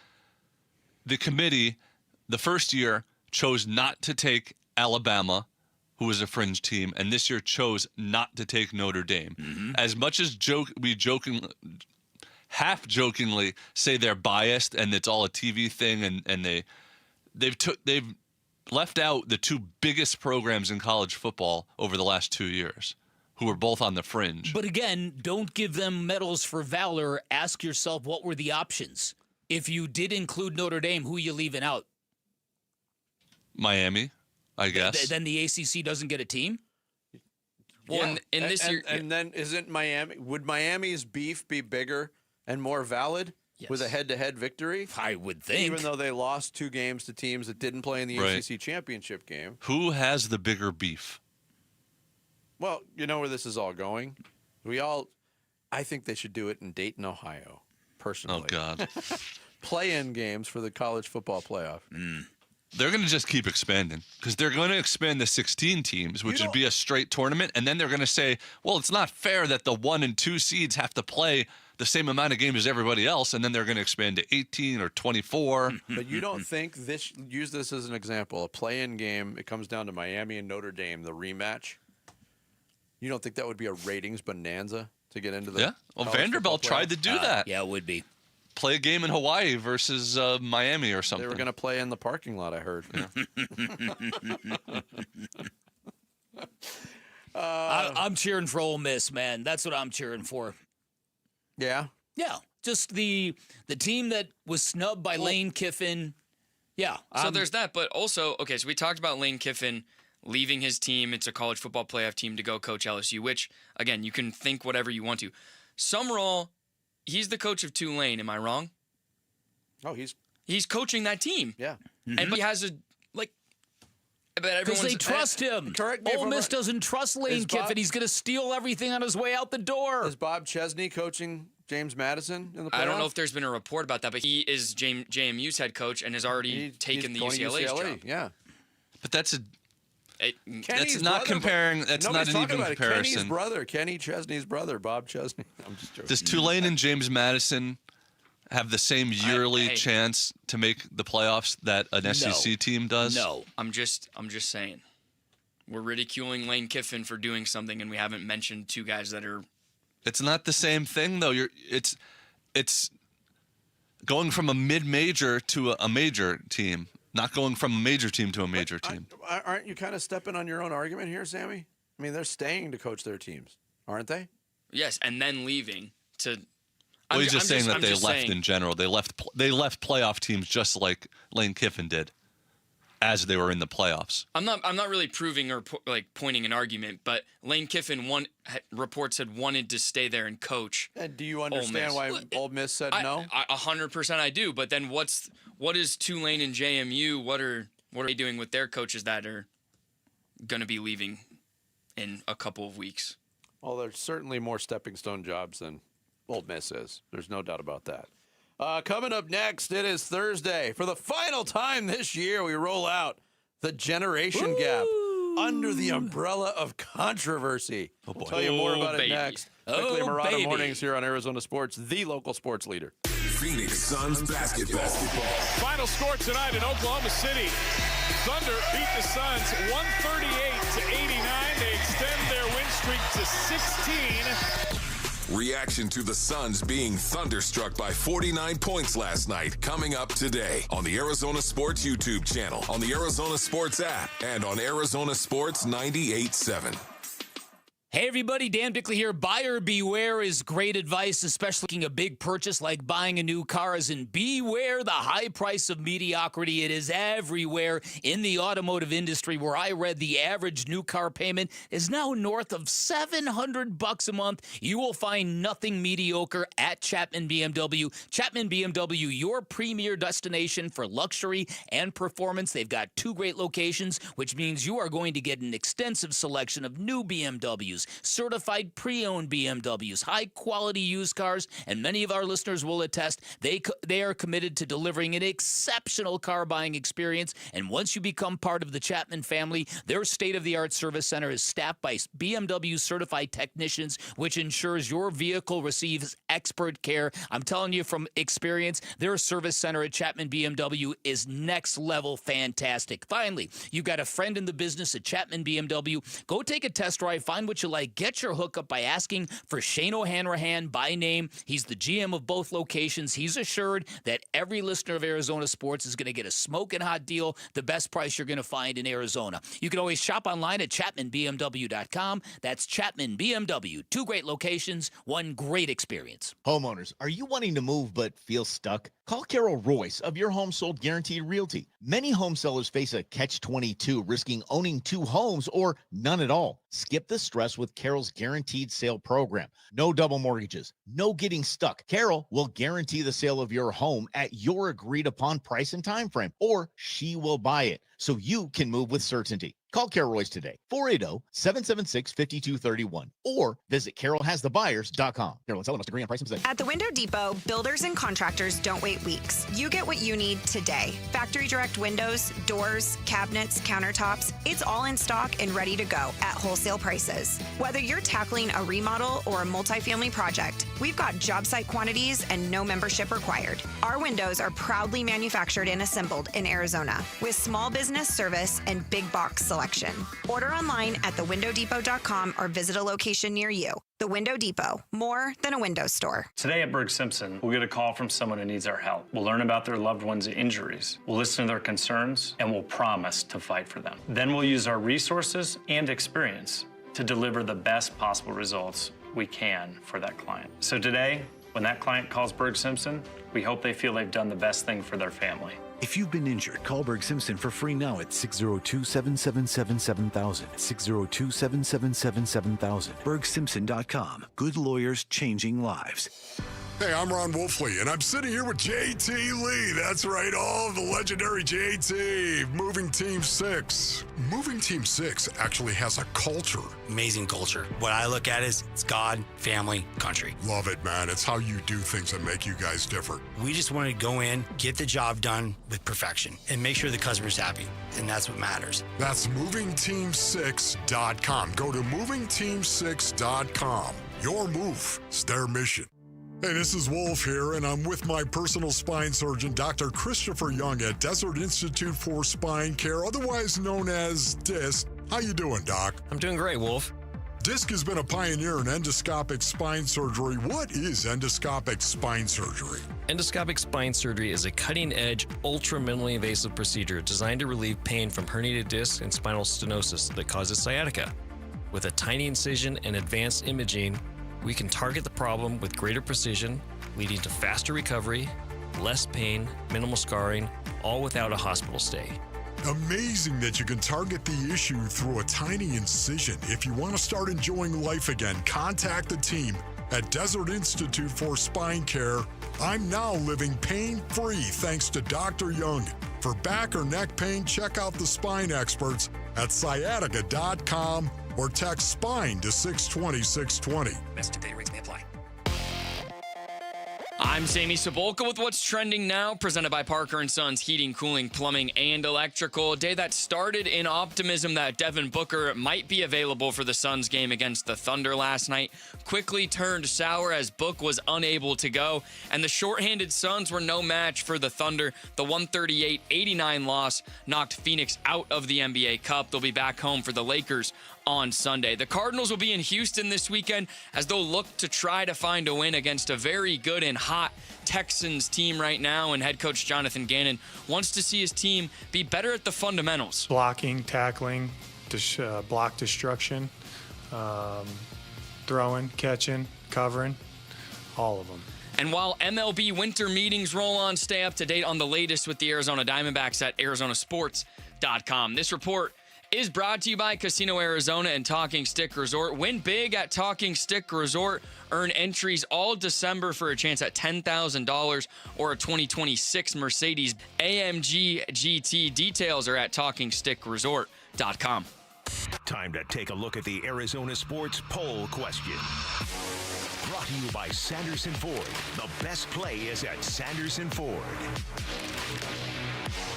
the committee, the first year, chose not to take Alabama, who was a fringe team, and this year chose not to take Notre Dame. Mm-hmm. As much as half-jokingly say they're biased and it's all a TV thing, and they've left out the two biggest programs in college football over the last 2 years, who were both on the fringe. But again, don't give them medals for valor. Ask yourself, what were the options? If you did include Notre Dame, who are you leaving out? Miami, I guess. Then the ACC doesn't get a team? Well, in this year, and then isn't Miami? Would Miami's beef be bigger and more valid with a head-to-head victory? I would think. Even though they lost 2 games to teams that didn't play in the Right. ACC championship game. Who has the bigger beef? Well, you know where this is all going. I think they should do it in Dayton, Ohio, personally. Oh, God. Play-in games for the college football playoff. They're going to just keep expanding because they're going to expand the 16 teams, which would be a straight tournament. And then they're going to say, well, it's not fair that the 1 and 2 seeds have to play the same amount of games as everybody else. And then they're going to expand to 18 or 24. But you don't think use this as an example, a play-in game, it comes down to Miami and Notre Dame, the rematch. You don't think that would be a ratings bonanza to get into the Yeah. Well, Vanderbilt tried to do that. Yeah, it would be. Play a game in Hawaii versus Miami or something. They were going to play in the parking lot, I heard. I'm cheering for Ole Miss, man. That's what I'm cheering for. Yeah? Yeah. Just the team that was snubbed by Lane Kiffin. Yeah. So there's that, but also, okay, so we talked about Lane Kiffin leaving his team. It's a college football playoff team to go coach LSU, which, again, you can think whatever you want to. Summerall, he's the coach of Tulane. Am I wrong? Oh, he's coaching that team. Yeah. And but he has because they trust him. Correct me Ole Miss doesn't trust Lane Kiffin. He's going to steal everything on his way out the door. Is Bob Chesney coaching James Madison in the playoff? I don't know if there's been a report about that, but he is JMU's head coach and has already taken the UCLA's job. Yeah. But that's Kenny's not brother, comparing. That's not an even comparison. Kenny's brother, Kenny Chesney's brother, Bob Chesney. I'm just joking. Does Tulane and James Madison have the same yearly chance to make the playoffs that an SEC team does? No, I'm just saying. We're ridiculing Lane Kiffin for doing something, and we haven't mentioned 2 guys that are. It's not the same thing, though. It's going from a mid-major to a major team, not going from a major team to a major team. Aren't you kind of stepping on your own argument here, Sammy? I mean, they're staying to coach their teams, aren't they? Yes, and then leaving to. Well, he's just saying that they left in general. They left playoff teams just like Lane Kiffin did, as they were in the playoffs. I'm not really proving or pointing an argument, but Lane Kiffin reports had wanted to stay there and coach. And do you understand why Ole Miss said no? 100% I do. But then what is Tulane and JMU? What are they doing with their coaches that are going to be leaving in a couple of weeks? Well, there's certainly more stepping stone jobs than Ole Miss is. There's no doubt about that. Coming up next, it is Thursday. For the final time this year, we roll out the generation gap under the umbrella of controversy. We'll tell you more about it next. Quickly, Marauder Mornings here on Arizona Sports, the local sports leader. Phoenix Suns basketball. Final score tonight in Oklahoma City. Thunder beat the Suns 138-89. They extend their win streak to 16. Reaction to the Suns being thunderstruck by 49 points last night. Coming up today on the Arizona Sports YouTube channel, on the Arizona Sports app, and on Arizona Sports 98.7. Hey everybody, Dan Bickley here. Buyer beware is great advice, especially making a big purchase like buying a new car, as in beware the high price of mediocrity. It is everywhere in the automotive industry, where I read the average new car payment is now north of $700 a month. You will find nothing mediocre at Chapman BMW. Chapman BMW, your premier destination for luxury and performance. They've got 2 great locations, which means you are going to get an extensive selection of new BMWs, certified pre-owned BMWs, high-quality used cars, and many of our listeners will attest they are committed to delivering an exceptional car buying experience. And once you become part of the Chapman family, their state-of-the-art service center is staffed by BMW certified technicians, which ensures your vehicle receives expert care. I'm telling you from experience, their service center at Chapman BMW is next level fantastic. Finally, you've got a friend in the business at Chapman BMW. Go take a test drive, find what you like, get your hookup by asking for Shane O'Hanrahan by name. He's the GM of both locations. He's assured that every listener of Arizona Sports is going to get a smoking hot deal, the best price you're going to find in Arizona. You can always shop online at ChapmanBMW.com. That's Chapman BMW. 2 great locations, 1 great experience. Homeowners, are you wanting to move but feel stuck? Call Carol Royce of Your Home Sold Guaranteed Realty. Many home sellers face a catch-22, risking owning 2 homes or none at all. Skip the stress with Carol's Guaranteed Sale Program. No double mortgages, no getting stuck. Carol will guarantee the sale of your home at your agreed-upon price and time frame, or she will buy it so you can move with certainty. Call Carol Royce today, 480-776-5231, or visit carolhasthebuyers.com. Carol and seller must agree on price and possession. At the Window Depot, builders and contractors don't wait weeks. You get what you need today. Factory direct windows, doors, cabinets, countertops, it's all in stock and ready to go at wholesale prices. Whether you're tackling a remodel or a multifamily project, we've got job site quantities and no membership required. Our windows are proudly manufactured and assembled in Arizona with small business service and big box selection. Order online at thewindowdepot.com or visit a location near you. The Window Depot, more than a window store. Today at Berg Simpson, we'll get a call from someone who needs our help. We'll learn about their loved one's injuries. We'll listen to their concerns, and we'll promise to fight for them. Then we'll use our resources and experience to deliver the best possible results we can for that client. So today, when that client calls Berg Simpson, we hope they feel they've done the best thing for their family. If you've been injured, call Berg Simpson for free now at 602-777-7000. 602-777-7000. BergSimpson.com. Good lawyers changing lives. Hey, I'm Ron Wolfley, and I'm sitting here with JT Lee. That's right, all the legendary JT. Moving Team 6. Moving Team 6 actually has a culture. Amazing culture. What I look at is it's God, family, country. Love it, man. It's how you do things that make you guys different. We just want to go in, get the job done with perfection, and make sure the customer's happy. And that's what matters. That's movingteam6.com. Go to movingteam6.com. Your move is their mission. Hey, this is Wolf here, and I'm with my personal spine surgeon, Dr. Christopher Young at Desert Institute for Spine Care, otherwise known as DISC. How you doing, Doc? I'm doing great, Wolf. DISC has been a pioneer in endoscopic spine surgery. What is endoscopic spine surgery? Endoscopic spine surgery is a cutting-edge, ultra-minimally invasive procedure designed to relieve pain from herniated discs and spinal stenosis that causes sciatica. With a tiny incision and advanced imaging, we can target the problem with greater precision, leading to faster recovery, less pain, minimal scarring, all without a hospital stay. Amazing that you can target the issue through a tiny incision. If you want to start enjoying life again, contact the team at Desert Institute for Spine Care. I'm now living pain-free thanks to Dr. Young. For back or neck pain, check out the spine experts at sciatica.com or text SPINE to 620-620. Message and data rates may apply. I'm Sammy Cebulka with What's Trending Now, presented by Parker & Sons Heating, Cooling, Plumbing, and Electrical. A day that started in optimism that Devin Booker might be available for the Suns game against the Thunder last night quickly turned sour as Book was unable to go, and the shorthanded Suns were no match for the Thunder. The 138-89 loss knocked Phoenix out of the NBA Cup. They'll be back home for the Lakers on Sunday. The Cardinals will be in Houston this weekend as they'll look to try to find a win against a very good and hot Texans team right now, and head coach Jonathan Gannon wants to see his team be better at the fundamentals. Blocking, tackling, block destruction, throwing, catching, covering, all of them. And while MLB winter meetings roll on, stay up to date on the latest with the Arizona Diamondbacks at arizonasports.com. This report is brought to you by Casino Arizona and Talking Stick Resort. Win big at Talking Stick Resort. Earn entries all December for a chance at $10,000 or a 2026 Mercedes AMG GT. Details are at TalkingStickResort.com. Time to take a look at the Arizona Sports Poll Question. Brought to you by Sanderson Ford. The best play is at Sanderson Ford.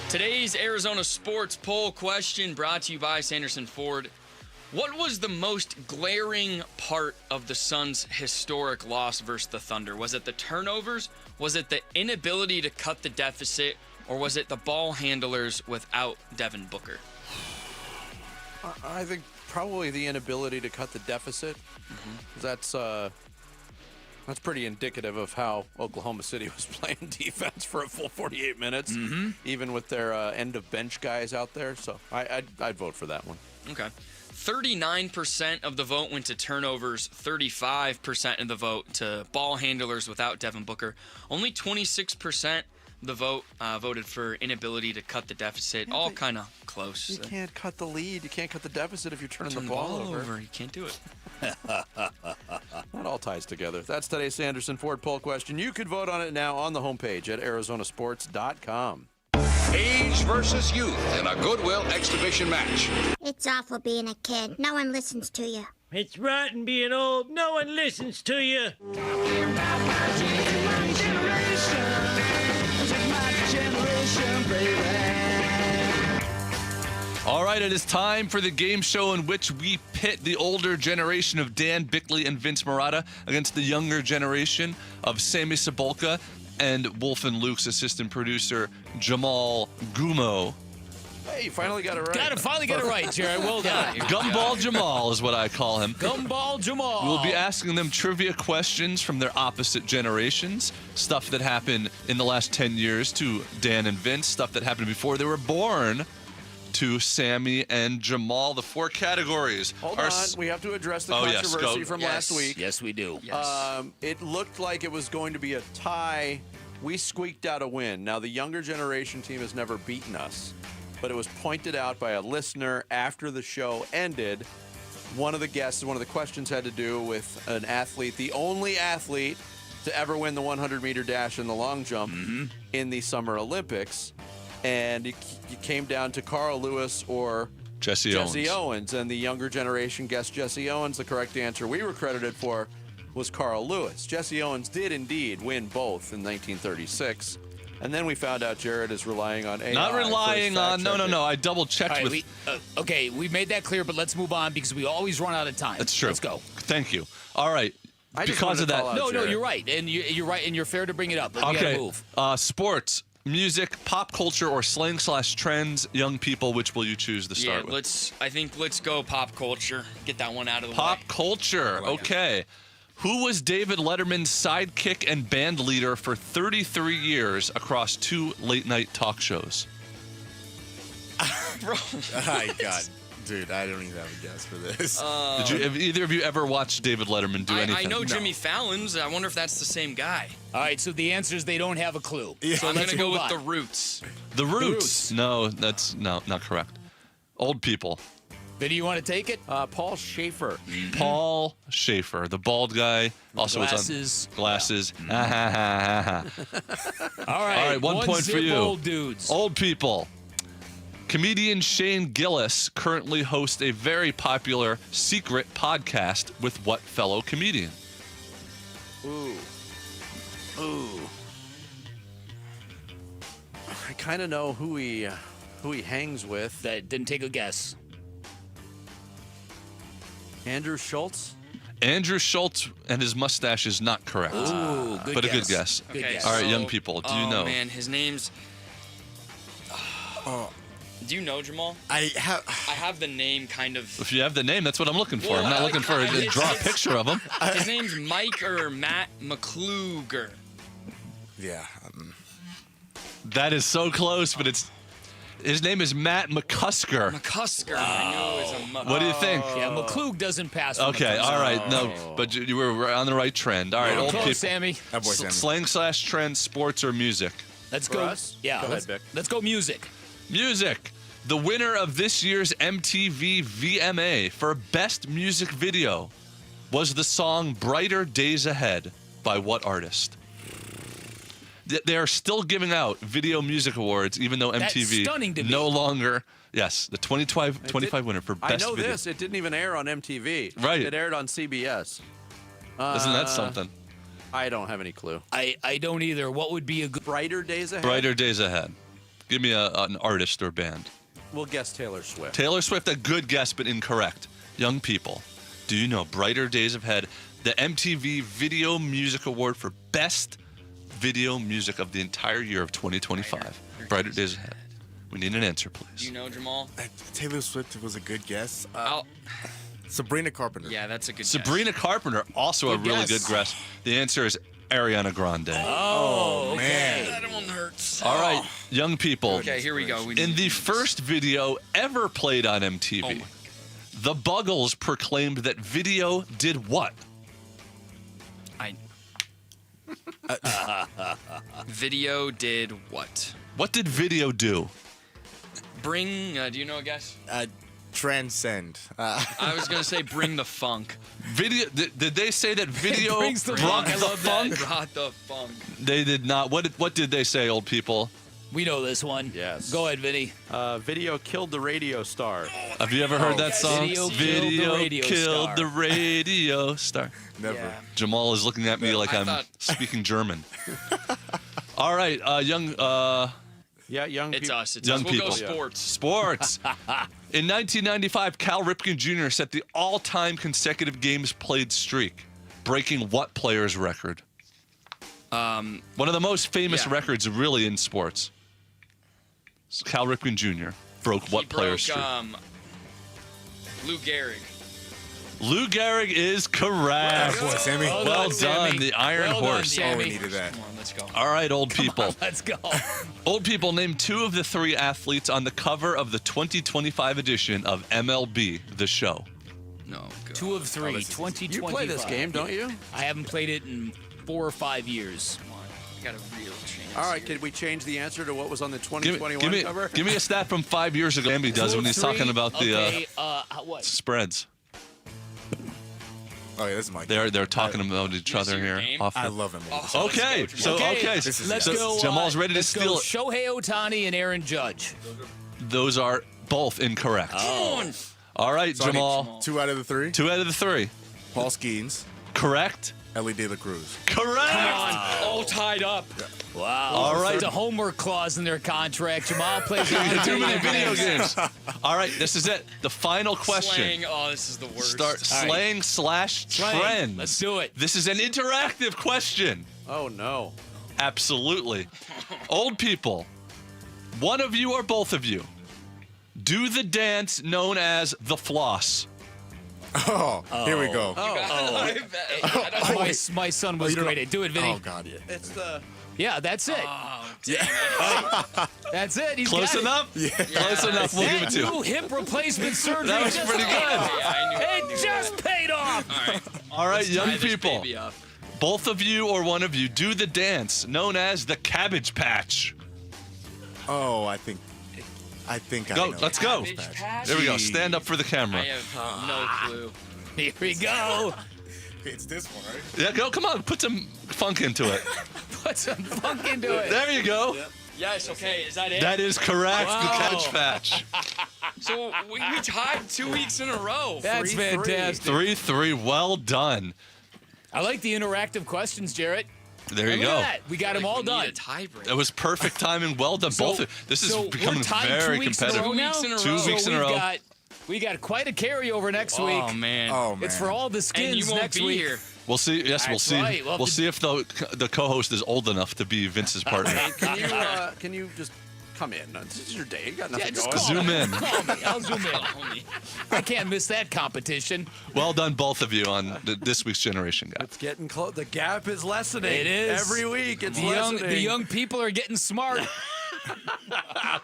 Today's Arizona Sports Poll Question brought to you by Sanderson Ford. What was the most glaring part of the Suns' historic loss versus the Thunder? Was it the turnovers? Was it the inability to cut the deficit? Or was it the ball handlers without Devin Booker? I think probably the inability to cut the deficit. That's pretty indicative of how Oklahoma City was playing defense for a full 48 minutes, even with their end-of-bench guys out there. So I'd vote for that one. Okay. 39% of the vote went to turnovers, 35% of the vote to ball handlers without Devin Booker. Only 26% the vote voted for inability to cut the deficit. All kind of close. You can't cut the lead. You can't cut the deficit if you're turning the ball over. You can't do it. That all ties together. That's today's Sanderson Ford poll question. You could vote on it now on the homepage at arizonasports.com. Age versus youth in a Goodwill exhibition match. It's awful being a kid. No one listens to you. It's rotten being old. No one listens to you. All right, it is time for the game show in which we pit the older generation of Dan Bickley and Vince Marotta against the younger generation of Sammy Cebulka and Wolf and Luke's assistant producer, Jamal Gumo. Hey, you finally got it right. Finally got it right, Jared. Well done. Gumball Jamal is what I call him. Gumball Jamal. We'll be asking them trivia questions from their opposite generations, stuff that happened in the last 10 years to Dan and Vince, stuff that happened before they were born to Sammy and Jamal. The four categories. Hold on. We have to address the controversy from last week. Yes, we do. It looked like it was going to be a tie. We squeaked out a win. Now, the younger generation team has never beaten us, but it was pointed out by a listener after the show ended. One of the questions had to do with an athlete, the only athlete to ever win the 100-meter dash and the long jump in the Summer Olympics. And it came down to Carl Lewis or Jesse Owens. And the younger generation guessed Jesse Owens. The correct answer we were credited for was Carl Lewis. Jesse Owens did indeed win both in 1936. And then we found out Jared is relying on AI. Not relying on, no. I double-checked with... Okay, we made that clear, but let's move on because we always run out of time. That's true. Let's go. Thank you. All right. Because of that... No, you're right. And you're right, and you're fair to bring it up. But we gotta move. Sports, music, pop culture, or slang/trends, young people, which will you choose to start with? Let's go pop culture. Get that one out of the way. Pop culture. Okay. Who was David Letterman's sidekick and band leader for 33 years across 2 late-night talk shows? Bro. My God. Dude, I don't even have a guess for this. Have either of you ever watched David Letterman do anything? I know Jimmy Fallon's. I wonder if that's the same guy. All right, so the answer is they don't have a clue. Yeah. So I'm let's going to go move with on. the Roots. The Roots. No, that's not correct. Old people. Vinny, you want to take it? Paul Schaefer. Paul Schaefer, the bald guy. Also Glasses. Glasses. All right. All right, 1 point for you. Old dudes. Old people. Comedian Shane Gillis currently hosts a very popular secret podcast with what fellow comedian? Ooh. I kind of know who he hangs with. That didn't take a guess. Andrew Schultz. Andrew Schultz and his mustache is not correct. Ooh, good but guess. a good guess. Good guess. All right, So- young people, do you know? Oh, man, his name's... Do you know, Jamal? I have the name kind of... If you have the name, that's what I'm looking for. Well, I'm not looking for to draw a picture of him. His name's Mike or Matt McCluger. Yeah. That is so close, but his name is Matt McCusker. McCusker. I knew it was a What do you think? Yeah, McClug doesn't pass. for Okay, McCusker. all right. No, but you were on the right trend. All right, old Close, people. Sammy. That boy Sammy. Slang/trend, sports or music? Let's For go. us? Yeah, Go let's, ahead, Vic. let's go music. Music. The winner of this year's MTV VMA for Best Music Video was the song Brighter Days Ahead by what artist? They are still giving out video music awards, even though That's MTV stunning to me. no longer. Yes, the 25 winner for Best I know Video. this. It didn't even air on MTV. Right. It aired on CBS. Isn't that something? I don't have any clue. I don't either. What would be a good... Brighter Days Ahead? Brighter Days Ahead. Give me an artist or band. We'll guess Taylor Swift. Taylor Swift, a good guess, but incorrect. Young people, do you know Brighter Days Ahead, the MTV Video Music Award for Best Video Music of the entire year of 2025? Brighter Days Ahead. We need an answer, Do please. you know, Jamal? Taylor Swift was a good guess. I'll- Sabrina Carpenter. Yeah, that's a good guess. Sabrina Carpenter, also a Good really guess. good guess. The answer is Ariana Grande. Oh, okay. That one hurts. All right, young people. Okay, here we go. In the first video ever played on MTV, Oh my the Buggles proclaimed that video did what? Video did what? What did video do? Bring, do you know a guess? Transcend. I was going to say bring the funk. Video? Did they say that video brings the brought funk. I the love that. funk? Brought the funk. They did not. What did they say, old people? We know this one. Yes. Go ahead, Vinny. Video killed the radio star. Have you ever heard that yes. song? Video killed the radio killed star. the radio star. Never. Yeah. Jamal is looking at me like I I'm thought- speaking German. All right, young Yeah, young It's people. us. It's young us. We'll people. go sports. Sports. In 1995, Cal Ripken Jr. set the all-time consecutive games played streak, breaking what player's record? One of the most famous yeah. records, really, in sports. Cal Ripken Jr. broke what player's streak? Lou Gehrig. Lou Gehrig is correct. Boy, Sammy. Well Well done, Sammy. done, the Iron Well done, Horse. Sammy. Oh, we needed that. Come on, let's go. All right, old people. Let's go. Old people, name two of the three athletes on the cover of the 2025 edition of MLB The Show. No. God. 2 of 3, You 2025. play this game, don't you? I haven't played it in 4 or 5 years. Come on. You got a real chance. All right, could we change the answer to what was on the Give 2021 me, cover? give me a stat from 5 years ago. Andy does 2 when of he's 3. talking about the Okay, what? spreads. Oh, yeah, this is my They're talking about each You see other your here. name? Off I the- love him. Oh, Okay, let's go, so Jamal. okay, This is- Let's so go. Jamal's ready to let's steal go it. Shohei Ohtani and Aaron Judge. Those are both incorrect. Oh. All right, So I need Jamal. 2 out of the 3. 2 out of the 3. Paul Skeens, Correct. Ellie De La Cruz. Correct. Come on. All tied up. Wow. All right. There's a homework clause in their contract. Jamal plays on Too many video games. All right, this is it. The final question. Slang. Oh, this is the worst. Start slang / trend. Let's do it. This is an interactive question. Oh, no. Absolutely. Old people, one of you or both of you, do the dance known as the floss. Oh, here we go. My son was great at it. Do it, Vinny. Oh, God. It's the... Yeah, that's it. That's it. He's Close got enough? It. Yeah. Close enough. We'll give it to you. New hip replacement surgery. That was just pretty good. It just paid off. All right, Let's young tie this people. baby up. Both of you or one of you do the dance known as the Cabbage Patch. Oh, I think I Go, know. let's go. Cabbage Patch? There we go. Stand up for the camera. I have no clue. Here we go. It's this one, right? Yeah, go. Come on. Put some funk into it. Put some funk into it. There you go. Yes, okay, is that it? That is correct. Wow. The Cabbage Patch. So we tied 2 weeks in a row. That's 3-3. fantastic. 3-3. Well done. I like the interactive questions, Jarrett. There you Look go. at that. We got them all done. It was perfect timing. Well done. So- This is so becoming we're tied very 2 weeks competitive. In a row now? 2 weeks in a row. We got quite a carryover next week. Oh, man. Oh, man. It's for all the skins And you won't next be week. here. We'll see. Yes, we'll That's see. right. We'll see if the co-host is old enough to be Vince's partner. Can you just come in? This is your day. You got nothing Yeah, just going. call Zoom me. in. Call me. I'll zoom in. I can't miss that competition. Well done, both of you, on this week's Generation Gap. It's getting close. The gap is lessening. It is. Every week it's The lessening. young people are getting smart.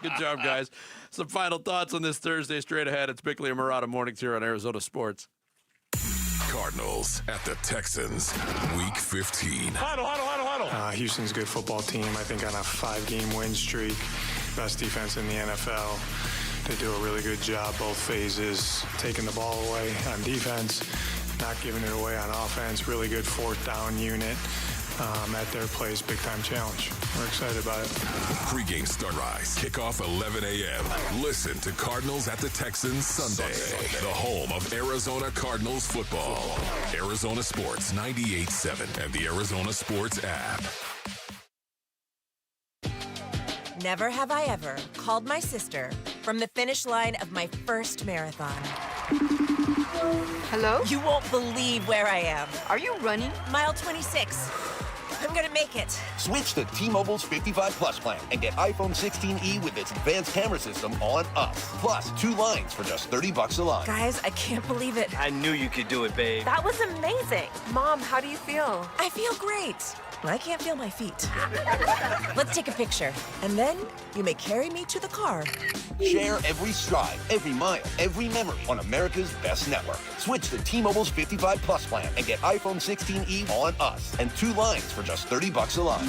Good job, guys. Some final thoughts on this Thursday straight ahead. It's Bickley and Murata mornings here on Arizona Sports. Cardinals at the Texans, Week 15. Houston's a good football team. I think on a 5-game win streak, best defense in the NFL. They do a really good job both phases, taking the ball away on defense, not giving it away on offense. Really good fourth down unit at their place. Big time challenge. We're excited about it. Pre-game start rise. Kickoff 11 a.m. Listen to Cardinals at the Texans Sunday. The home of Arizona Cardinals football. Arizona Sports 98.7 and the Arizona Sports app. Never have I ever called my sister from the finish line of my first marathon. Hello? You won't believe where I am. Are you running? Mile 26. I'm gonna make it. Switch to T-Mobile's 55 Plus plan and get iPhone 16e with its advanced camera system on us. Plus, 2 lines for just $30 a line. Guys, I can't believe it. I knew you could do it, babe. That was amazing. Mom, how do you feel? I feel great. I can't feel my feet. Let's take a picture, and then you may carry me to the car. Share every stride, every mile, every memory on America's best network. Switch to T-Mobile's 55 Plus plan and get iPhone 16e on us and 2 lines for just $30 a line.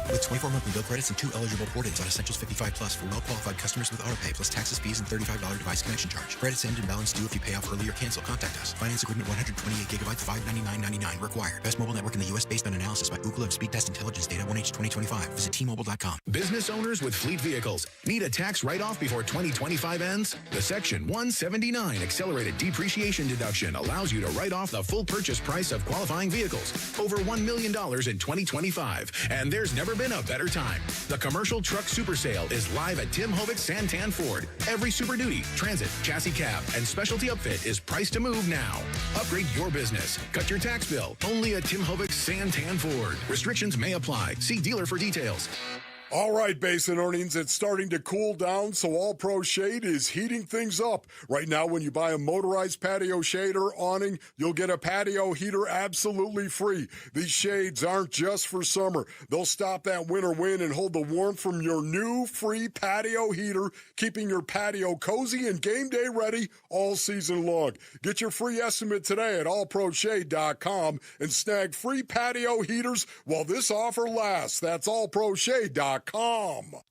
With 24 monthly bill credits and 2 eligible port-ins on Essentials 55 Plus for well-qualified customers with autopay plus taxes, fees, and $35 device connection charge. Credits end and balance due if you pay off early or cancel. Contact us. Finance agreement 128 gigabytes, $599.99 required. Best mobile network in the U.S. based on analysis by Ookla of Speed Test Intelligence data 1H 2025. Visit T-Mobile.com. Business owners with fleet vehicles need a tax write-off before 2025 ends? The Section 179 accelerated depreciation deduction allows you to write off the full purchase price of qualifying vehicles, over $1 million in 2025. And there's never been a better time. The commercial truck super sale is live at Tim Hovik Santan Ford. Every Super Duty, Transit, Chassis Cab, and Specialty Upfit is priced to move now. Upgrade your business. Cut your tax bill. Only at Tim Hovik Santan Ford. Restrictions may apply. See dealer for details. All right, Basin Earnings, it's starting to cool down, so All Pro Shade is heating things up. Right now, when you buy a motorized patio shade or awning, you'll get a patio heater absolutely free. These shades aren't just for summer. They'll stop that winter wind and hold the warmth from your new free patio heater, keeping your patio cozy and game day ready all season long. Get your free estimate today at allproshade.com and snag free patio heaters while this offer lasts. That's allproshade.com.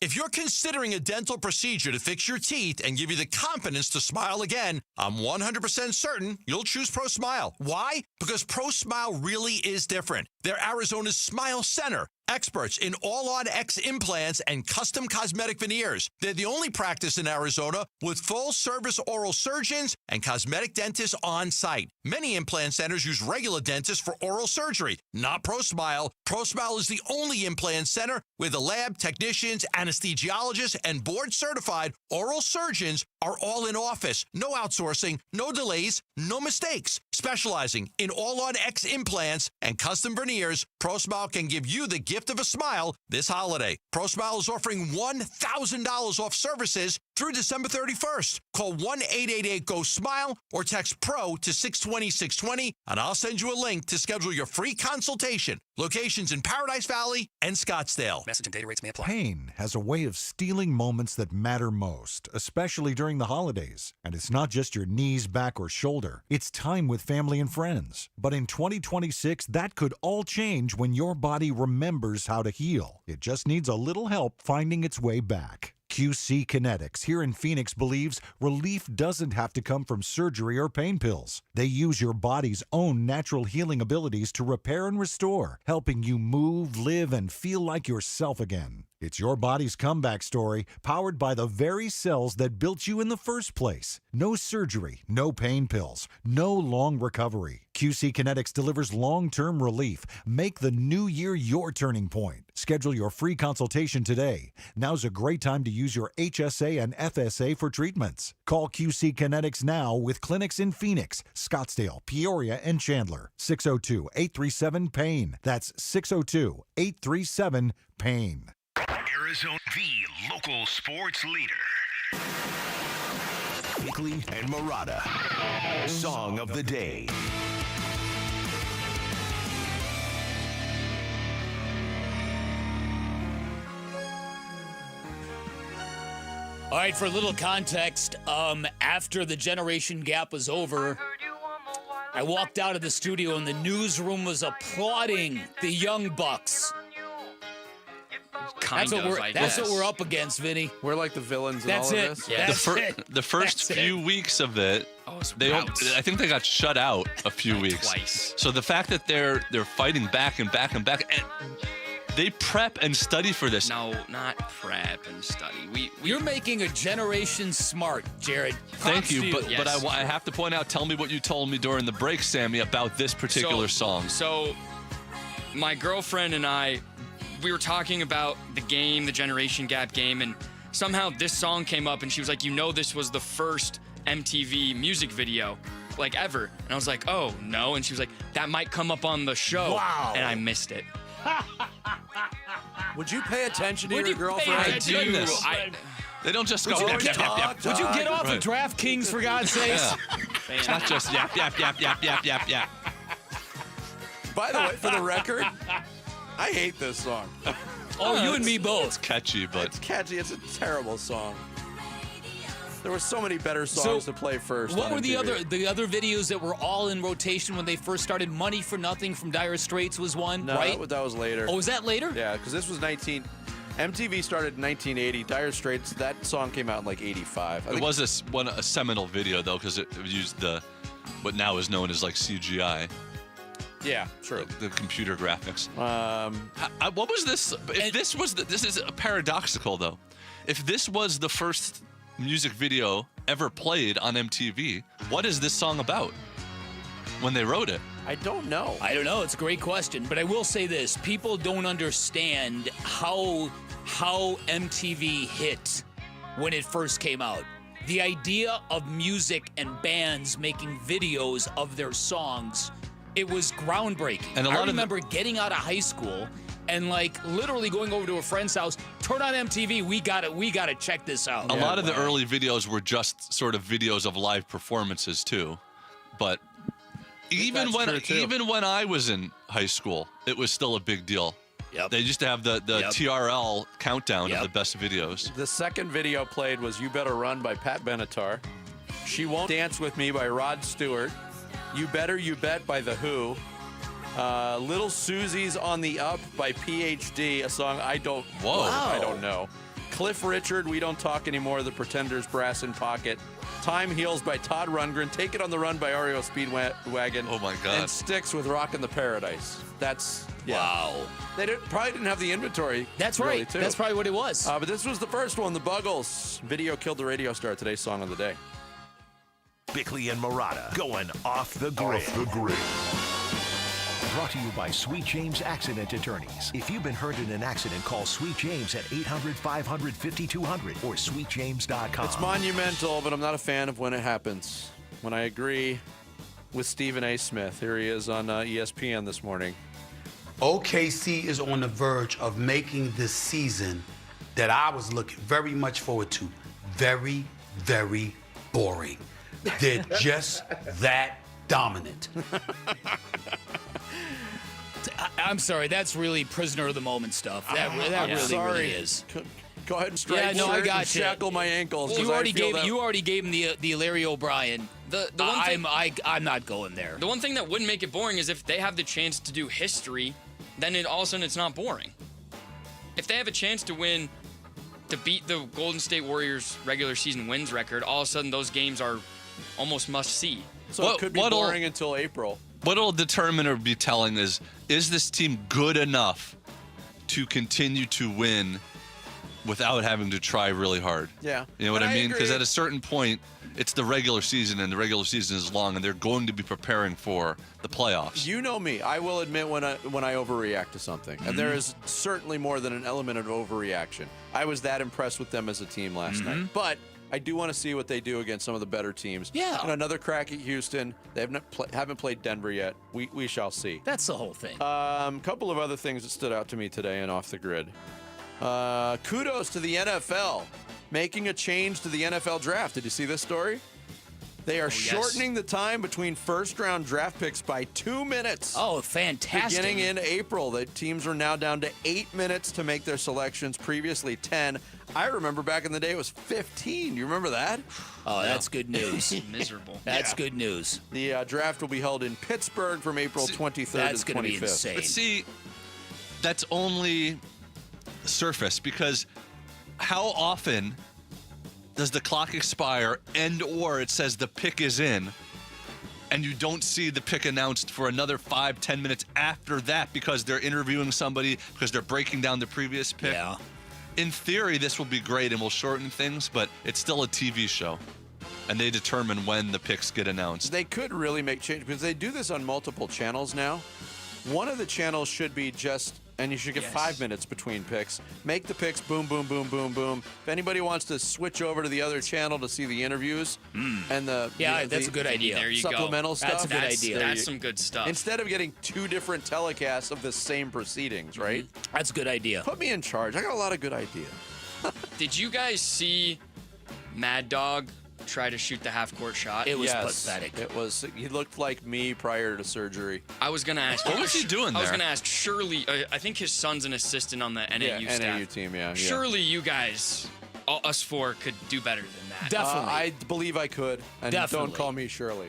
If you're considering a dental procedure to fix your teeth and give you the confidence to smile again, I'm 100% certain you'll choose ProSmile. Why? Because ProSmile really is different. They're Arizona's Smile Center. Experts in all-on-X implants and custom cosmetic veneers. They're the only practice in Arizona with full-service oral surgeons and cosmetic dentists on site. Many implant centers use regular dentists for oral surgery, not ProSmile. ProSmile is the only implant center where the lab technicians, anesthesiologists, and board-certified oral surgeons are all in office. No outsourcing, no delays, no mistakes. Specializing in all-on-X implants and custom veneers, ProSmile can give you the gift of a smile this holiday. ProSmile is offering $1,000 off services through December 31st. Call 1-888-GO-SMILE or text PRO to 620-620, and I'll send you a link to schedule your free consultation. Locations in Paradise Valley and Scottsdale. Message and data rates may apply. Pain has a way of stealing moments that matter most, especially during the holidays. And it's not just your knees, back, or shoulder. It's time with family and friends. But in 2026, that could all change when your body remembers how to heal. It just needs a little help finding its way back. QC Kinetics here in Phoenix believes relief doesn't have to come from surgery or pain pills. They use your body's own natural healing abilities to repair and restore, helping you move, live, and feel like yourself again. It's your body's comeback story, powered by the very cells that built you in the first place. No surgery, no pain pills, no long recovery. QC Kinetics delivers long-term relief. Make the new year your turning point. Schedule your free consultation today. Now's a great time to use your HSA and FSA for treatments. Call QC Kinetics now with clinics in Phoenix, Scottsdale, Peoria, and Chandler. 602-837-PAIN. That's 602-837-PAIN. Arizona, the local sports leader. Bickley and Murata. Song of the day. All right, for a little context, after the generation gap was over, I walked out of the studio and the newsroom was applauding the Young Bucks. That's what we're up against, Vinny. We're like the villains in That's all of it. this. Yeah. The first few weeks of it, I think they got shut out a few weeks. Twice. So the fact that they're fighting back and back and back, and they prep and study for this. No, not prep and study. You're making a generation smart, Jared. Thank you, Props to but I have to point out. Tell me what you told me during the break, Sammy, about this particular song. So, my girlfriend and I, we were talking about the game, the generation gap game, and somehow this song came up, and she was like, this was the first MTV music video, like, ever. And I was like, oh, no. And she was like, that might come up on the show. Wow. And I missed it. Would you pay attention to Would your you girlfriend? pay attention? They don't just go, Would you yap, yap, yap, yap. Would you get off Right. of DraftKings, for God's sakes? It's not just yap, yap, yap, yap, yap, yap, yap. By the way, for the record, I hate this song. Oh, you and me both. It's catchy, but It's catchy. It's a terrible song. There were so many better songs to play first. What on were the MTV. other videos that were all in rotation when they first started? Money for Nothing from Dire Straits was one, No, right? that was later. Oh, was that later? Yeah, because this was MTV started in 1980. Dire Straits, that song came out in like 85. it was a seminal video though, because it used what now is known as like CGI. Yeah, sure. The computer graphics. What was this? If this is paradoxical though. If this was the first music video ever played on MTV, what is this song about when they wrote it? I don't know. It's a great question, but I will say this: people don't understand how MTV hit when it first came out. The idea of music and bands making videos of their songs, it was groundbreaking. And I remember getting out of high school and like literally going over to a friend's house, turn on MTV, we gotta check this out. A lot of the early videos were just sort of videos of live performances too, but even when I was in high school, it was still a big deal. Yep. They used to have the TRL countdown of the best videos. The second video played was You Better Run by Pat Benatar. She Won't Dance With Me by Rod Stewart. You Better You Bet by The Who. Little Susie's On the Up by PhD, a song I don't know. Cliff Richard, We Don't Talk Anymore, The Pretenders, Brass in Pocket. Time Heals by Todd Rundgren. Take It on the Run by REO Speedwagon. Oh my God. And Styx with Rockin' the Paradise. Wow. They probably didn't have the inventory. That's really, right. too. That's probably what it was. But this was the first one, The Buggles. Video Killed the Radio Star, today's song of the day. Bickley and Murata going off the grid. Brought to you by Sweet James Accident Attorneys. If you've been hurt in an accident, call Sweet James at 800-500-5200 or sweetjames.com. It's monumental, but I'm not a fan of when it happens. When I agree with Stephen A. Smith. Here he is on ESPN this morning. OKC is on the verge of making this season that I was looking very much forward to very, very boring. They're just that dominant. I'm sorry, that's really prisoner of the moment stuff. That really is. Go ahead and strike. Yeah, no, I got you. Shackle my ankles. You already gave him the Larry O'Brien. The one thing, I'm not going there. The one thing that wouldn't make it boring is if they have the chance to do history, then all of a sudden it's not boring. If they have a chance to beat the Golden State Warriors regular season wins record, all of a sudden those games are almost must see. So it could be boring until April. What'll determine or be telling is this team good enough to continue to win without having to try really hard? Yeah. You know what I mean? Because agree. at a certain point, it's the regular season, and the regular season is long, and they're going to be preparing for the playoffs. You know me. I will admit when I overreact to something. And there is certainly more than an element of overreaction. I was that impressed with them as a team last night. But I do want to see what they do against some of the better teams. Yeah. And another crack at Houston. They haven't played Denver yet. We shall see. That's the whole thing. Couple of other things that stood out to me today and off the grid. Kudos to the NFL making a change to the NFL draft. Did you see this story? They are shortening the time between first-round draft picks by 2 minutes. Oh, fantastic. Beginning in April, the teams are now down to 8 minutes to make their selections, previously 10. I remember back in the day it was 15. You remember that? Oh, that's good news. Miserable. That's good news. The draft will be held in Pittsburgh from April 23rd That's to 25th. going to be insane. But see, that's only surface, because how often does the clock expire or it says the pick is in and you don't see the pick announced for another 5-10 minutes after that because they're interviewing somebody, because they're breaking down the previous pick? Yeah. In theory, this will be great and will shorten things, but it's still a TV show, and they determine when the picks get announced. They could really make change because they do this on multiple channels now. One of the channels should be just, and you should get 5 minutes between picks. Make the picks, boom, boom, boom, boom, boom. If anybody wants to switch over to the other channel to see the interviews and that's a good idea. There you supplemental go. stuff. That's a good idea. That's some good stuff. Instead of getting 2 different telecasts of the same proceedings, right? That's a good idea. Put me in charge. I got a lot of good ideas. Did you guys see Mad Dog try to shoot the half-court shot? It was pathetic. It was. He looked like me prior to surgery. I was gonna ask. What was he doing I was there? gonna ask. Surely, I think his son's an assistant on the NAU staff. NAU team. Yeah. Surely, you guys, us four, could do better than that. Definitely. I believe I could. And Definitely. don't call me Shirley.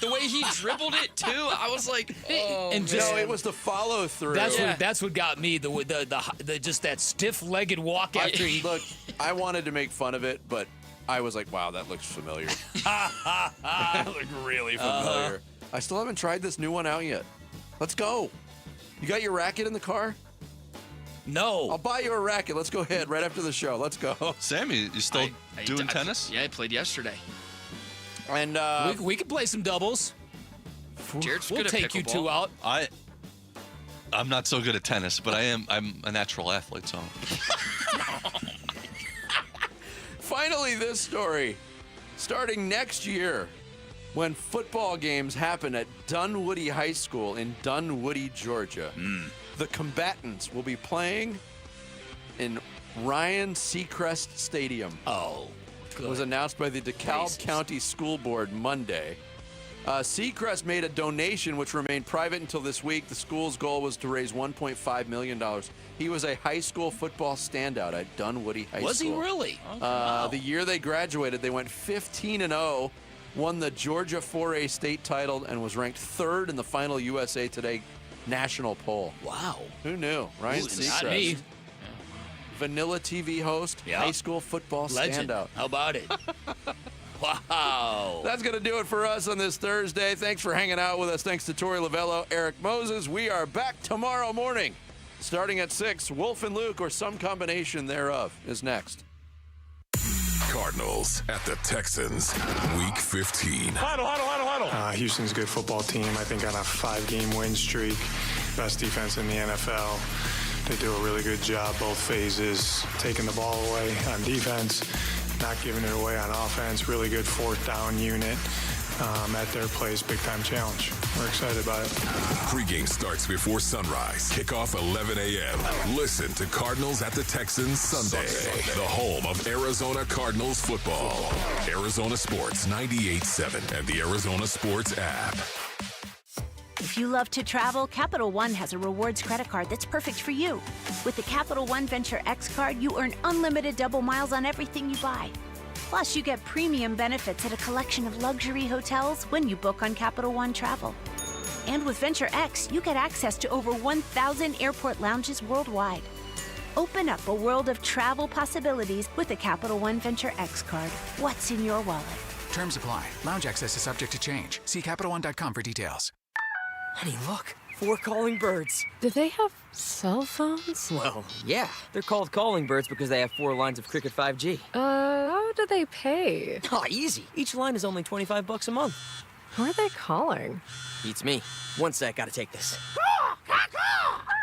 The way he dribbled it too, I was like, oh, And man. No, it was the follow through. That's what got me. The just that stiff-legged walk after he. Look, I wanted to make fun of it, but I was like, wow, that looks familiar. That looked really familiar. I still haven't tried this new one out yet. Let's go. You got your racket in the car? No. I'll buy you a racket. Let's go ahead right after the show. Let's go. Sammy, you still doing tennis? Yeah, I played yesterday. And we could play some doubles. Jared's We'll good at take you pickleball. 2 out. I'm not so good at tennis, but I'm a natural athlete, so. Finally, this story. Starting next year, when football games happen at Dunwoody High School in Dunwoody, Georgia, the combatants will be playing in Ryan Seacrest Stadium. Oh, good. It was announced by the DeKalb County School Board Monday. Seacrest made a donation which remained private until this week. The school's goal was to raise $1.5 million. He was a high school football standout at Dunwoody High School. Was he really? Wow. The year they graduated, they went 15-0, won the Georgia 4A state title, and was ranked 3rd in the final USA Today national poll. Wow. Who knew? Ryan Seacrest. Not me. Vanilla TV host, high school football Legend. standout. How about it? Wow. That's going to do it for us on this Thursday. Thanks for hanging out with us. Thanks to Tori Lavello, Eric Moses. We are back tomorrow morning. Starting at 6, Wolf and Luke, or some combination thereof, is next. Cardinals at the Texans, Week 15. Houston's a good football team. I think on a 5-game win streak, best defense in the NFL. They do a really good job both phases, taking the ball away on defense, not giving it away on offense. Really good 4th down unit. at their place. Big time challenge. We're excited about it. Pregame starts before sunrise. Kickoff 11 a.m. Listen to Cardinals at the Texans Sunday. The home of Arizona Cardinals football. Arizona Sports 98.7 and the Arizona Sports app. If you love to travel, Capital One has a rewards credit card that's perfect for you. With the Capital One Venture X card, you earn unlimited double miles on everything you buy. Plus, you get premium benefits at a collection of luxury hotels when you book on Capital One Travel. And with Venture X, you get access to over 1,000 airport lounges worldwide. Open up a world of travel possibilities with the Capital One Venture X card. What's in your wallet? Terms apply. Lounge access is subject to change. See CapitalOne.com for details. Honey, look. 4 calling birds. Do they have cell phones? Well, yeah. They're called calling birds because they have 4 lines of Cricket 5G. How do they pay? Oh, easy. Each line is only $25 a month. Who are they calling? Beats me. One sec, gotta take this.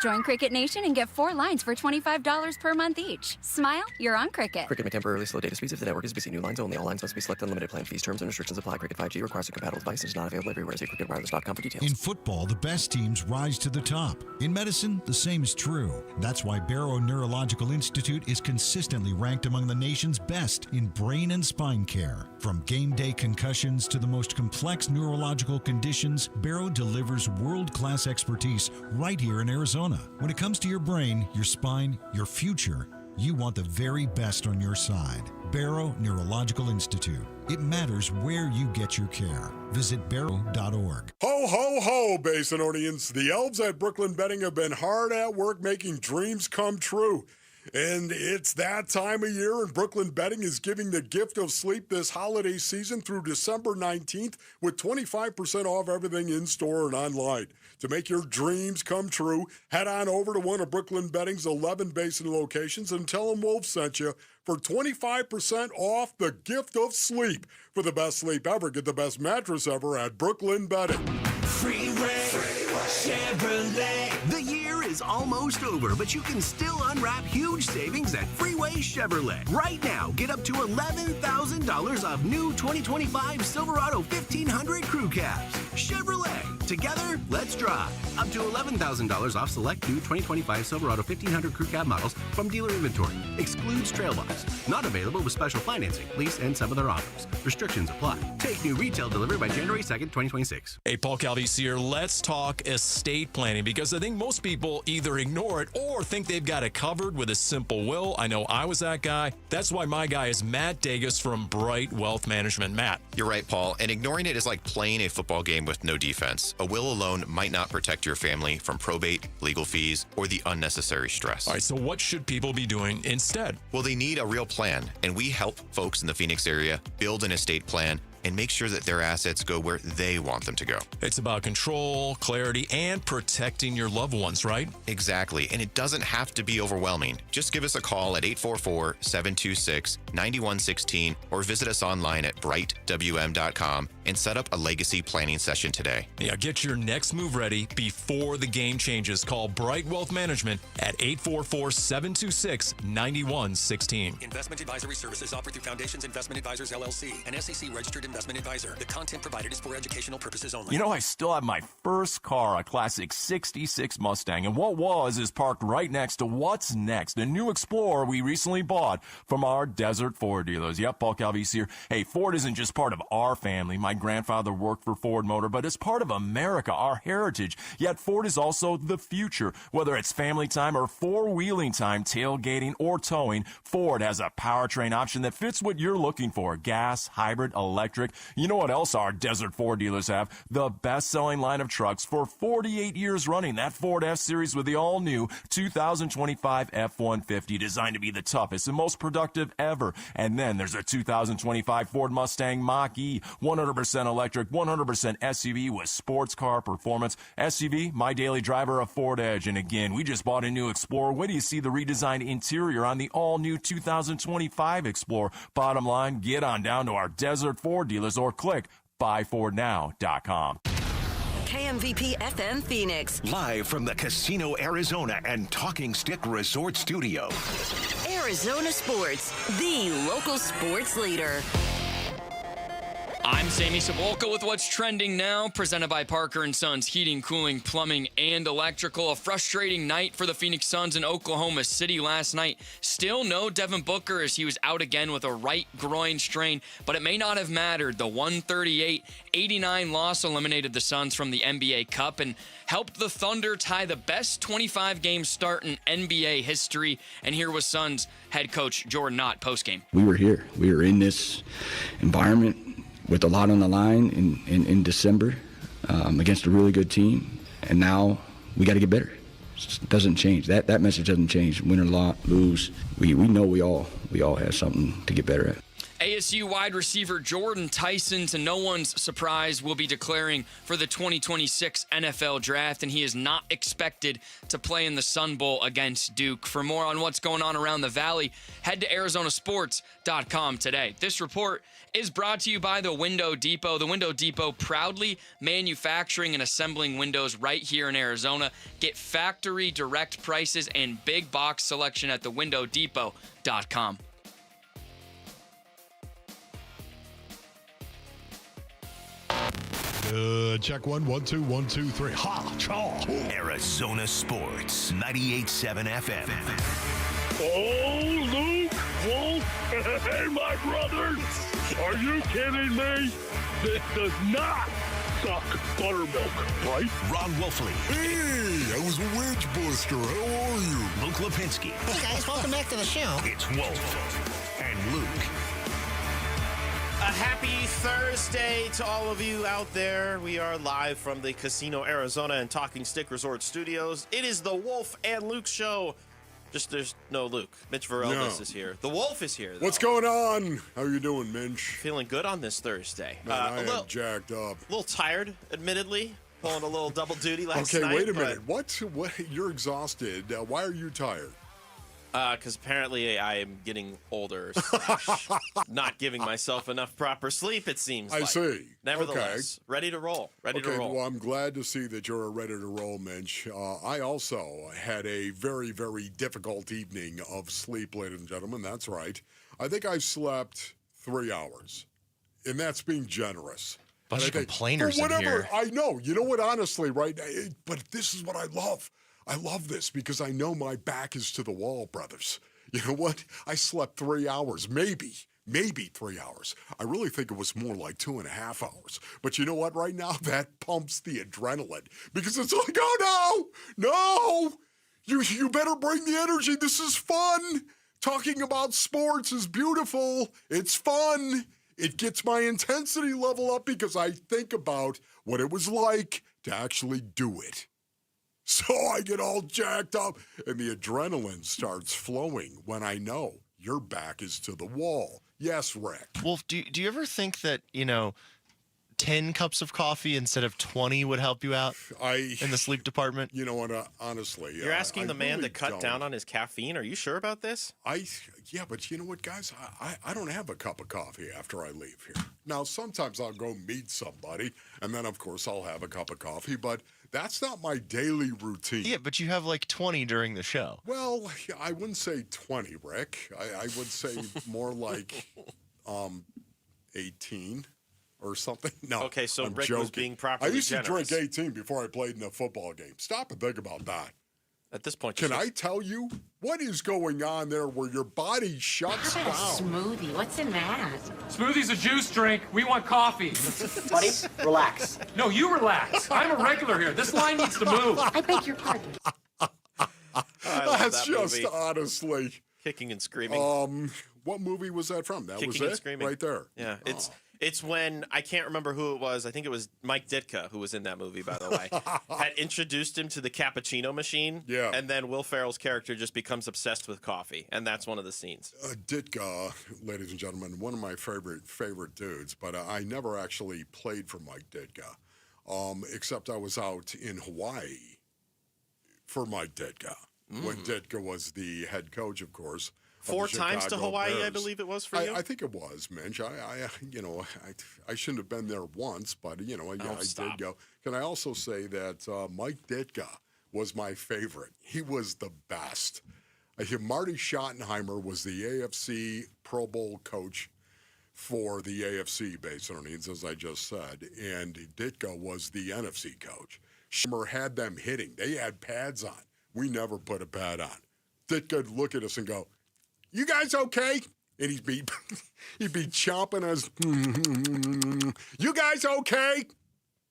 Join Cricket Nation and get 4 lines for $25 per month each. Smile, you're on Cricket. Cricket may temporarily slow data speeds if the network is busy. New lines only. All lines must be selected. Unlimited plan fees. Terms and restrictions apply. Cricket 5G requires a compatible device and is not available everywhere. See cricketwireless.com for details. In football, the best teams rise to the top. In medicine, the same is true. That's why Barrow Neurological Institute is consistently ranked among the nation's best in brain and spine care. From game day concussions to the most complex neurological conditions, Barrow delivers world-class expertise right here in Arizona. When it comes to your brain, your spine, your future, you want the very best on your side. Barrow Neurological Institute. It matters where you get your care. Visit barrow.org. Ho, ho, ho, Basinonians. The elves at Brooklyn Betting have been hard at work making dreams come true. And it's that time of year, and Brooklyn Betting is giving the gift of sleep this holiday season through December 19th with 25% off everything in-store and online. To make your dreams come true, head on over to one of Brooklyn Betting's 11 Basin locations and tell them Wolf sent you for 25% off the gift of sleep. For the best sleep ever, get the best mattress ever at Brooklyn Betting. Freeway Chevrolet. The year is almost over, but you can still unwrap huge savings at Freeway Chevrolet. Right now, get up to $11,000 off new 2025 Silverado 1500 crew cabs. Chevrolet. Together, let's drive. Up to $11,000 off select new 2025 Silverado 1500 crew cab models from dealer inventory. Excludes trail box. Not available with special financing, lease, and some other offers. Restrictions apply. Take new retail delivery by January 2nd, 2026. Hey, Paul Calvese here. Let's talk estate planning because I think most people either ignore it or think they've got it covered with a simple will. I know I was that guy. That's why my guy is Matt Dagas from Bright Wealth Management. Matt. You're right, Paul. And ignoring it is like playing a football game with no defense. A will alone might not protect your family from probate, legal fees, or the unnecessary stress. All right, so what should people be doing instead? Well, they need a real plan, and we help folks in the Phoenix area build an estate plan and make sure that their assets go where they want them to go. It's about control, clarity, and protecting your loved ones, right? Exactly, and it doesn't have to be overwhelming. Just give us a call at 844-726-9116 or visit us online at brightwm.com and set up a legacy planning session today. Yeah, get your next move ready before the game changes. Call Bright Wealth Management at 844-726-9116. Investment advisory services offered through Foundations Investment Advisors, LLC, an SEC-registered investment advisor. The content provided is for educational purposes only. You know, I still have my first car, a classic 66 Mustang, and what was is parked right next to what's next, a new Explorer we recently bought from our Desert Ford dealers. Yep, Paul Calvese here. Hey, Ford isn't just part of our family. My grandfather worked for Ford Motor, but it's part of America, our heritage. Yet Ford is also the future. Whether it's family time or four-wheeling time, tailgating or towing, Ford has a powertrain option that fits what you're looking for. Gas, hybrid, electric. You know what else our Desert Ford dealers have? The best-selling line of trucks for 48 years running. That Ford F-Series with the all-new 2025 F-150, designed to be the toughest and most productive ever. And then there's a 2025 Ford Mustang Mach-E, 100% electric, 100% SUV with sports car performance. SUV, my daily driver, a Ford Edge. And again, we just bought a new Explorer. Wait till you see the redesigned interior on the all-new 2025 Explorer. Bottom line, get on down to our Desert Ford dealers or click buyfordnow.com. KMVP FM Phoenix. Live from the Casino Arizona and Talking Stick Resort Studio. Arizona Sports, the local sports leader. I'm Sammy Sabolka with what's trending now, presented by Parker & Sons Heating, Cooling, Plumbing, and Electrical. A frustrating night for the Phoenix Suns in Oklahoma City last night. Still no Devin Booker as he was out again with a right groin strain, but it may not have mattered. The 138-89 loss eliminated the Suns from the NBA Cup and helped the Thunder tie the best 25-game start in NBA history. And here was Suns head coach Jordan Knott postgame. We were here. We were in this environment with a lot on the line in December against a really good team. And now we got to get better. It doesn't change. That message doesn't change. Win or lose, we know we all have something to get better at. ASU wide receiver Jordan Tyson, to no one's surprise, will be declaring for the 2026 NFL Draft, and he is not expected to play in the Sun Bowl against Duke. For more on what's going on around the Valley, head to ArizonaSports.com today. This report is brought to you by the Window Depot. The Window Depot, proudly manufacturing and assembling windows right here in Arizona. Get factory direct prices and big box selection at thewindowdepot.com. Check 1, 1, 2, 1, 2, 3. Ha! Chaw! Arizona Sports, 98.7 FM. Oh, Luke, Wolf, and my brothers. Are you kidding me? This does not suck buttermilk, right? Ron Wolfley. Hey, I was a wedge buster. How are you? Luke Lipinski. Hey, guys, welcome back to the show. It's Wolf and Luke. A happy Thursday to all of you out there. We are live from the Casino Arizona and Talking Stick Resort Studios. It is the Wolf and Luke show. Just there's no Luke. Mitch Verelvis is here. The Wolf is here, though. What's going on? How you doing, Minch? Feeling good on this Thursday. Man, I am jacked up. A little tired, admittedly. Pulling a little double duty last night. Okay, wait a minute. What? You're exhausted. Why are you tired? Because apparently I am getting older, not giving myself enough proper sleep, it seems like. I see. Nevertheless, ready to roll. Ready to roll. Well, I'm glad to see that you're ready to roll, Minch. I also had a very, very difficult evening of sleep, ladies and gentlemen. That's right. I think I slept 3 hours, and that's being generous. Bunch of complainers in here. I know. You know what, honestly, right? But this is what I love. I love this because I know my back is to the wall, brothers. You know what? I slept 3 hours, maybe 3 hours. I really think it was more like 2.5 hours. But you know what? Right now, that pumps the adrenaline because it's like, oh, no, you better bring the energy. This is fun. Talking about sports is beautiful. It's fun. It gets my intensity level up because I think about what it was like to actually do it. So I get all jacked up, and the adrenaline starts flowing when I know your back is to the wall. Yes, Rick. Wolf, do you ever think that, 10 cups of coffee instead of 20 would help you out in the sleep department? You know what, honestly. You're asking the man really to cut down on his caffeine? Are you sure about this? Yeah, but you know what, guys? I don't have a cup of coffee after I leave here. Now, sometimes I'll go meet somebody, and then, of course, I'll have a cup of coffee, but that's not my daily routine. Yeah, but you have like 20 during the show. Well, I wouldn't say 20, Rick. I would say more like 18 or something. No, okay, so I'm Rick joking. was being properly I used generous. to drink 18 before I played in a football game. Stop and think about that. At this point, can I tell you what is going on there where your body shuts down? Smoothie. What's in that? Smoothie's a juice drink. We want coffee. Buddy, relax. No, you relax. I'm a regular here. This line needs to move. I beg your pardon. That's that just movie. honestly Kicking and Screaming. What movie was that from? That Kicking was and it, Screaming. right there. Yeah, it's when I can't remember who it was. I think it was Mike Ditka who was in that movie. By the way, had introduced him to the cappuccino machine. Yeah, and then Will Ferrell's character just becomes obsessed with coffee, and that's one of the scenes. Ditka, ladies and gentlemen, one of my favorite dudes. But I never actually played for Mike Ditka, except I was out in Hawaii for Mike Ditka when Ditka was the head coach, of course. 4 times to Hawaii, Bears. I believe it was for you. I think it was, Minch. I shouldn't have been there once, but I did go. Can I also say that Mike Ditka was my favorite? He was the best. Marty Schottenheimer was the AFC Pro Bowl coach for the AFC base earnings, as I just said, and Ditka was the NFC coach. Shimmer had them hitting. They had pads on. We never put a pad on. Ditka would look at us and go, "You guys okay?" And he'd be chomping us. "You guys okay?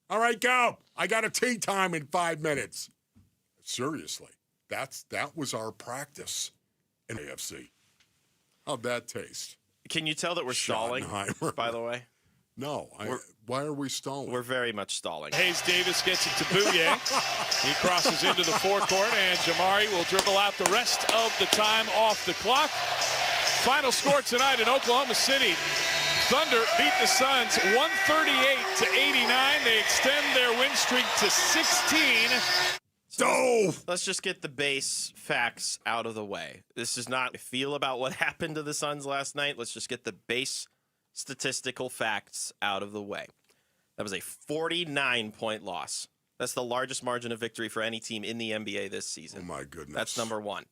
All right, go. I got a tea time in 5 minutes." Seriously, that was our practice in AFC. How'd that taste? Can you tell that we're stalling, by the way? No. Why are we stalling? We're very much stalling. Hayes Davis gets it to Bouye. He crosses into the forecourt, and Jamari will dribble out the rest of the time off the clock. Final score tonight in Oklahoma City. Thunder beat the Suns 138-89. They extend their win streak to 16. Let's just get the base facts out of the way. This is not a feel about what happened to the Suns last night. Let's just get the base statistical facts out of the way. That was a 49-point loss. That's the largest margin of victory for any team in the NBA this season. Oh, my goodness. That's number one.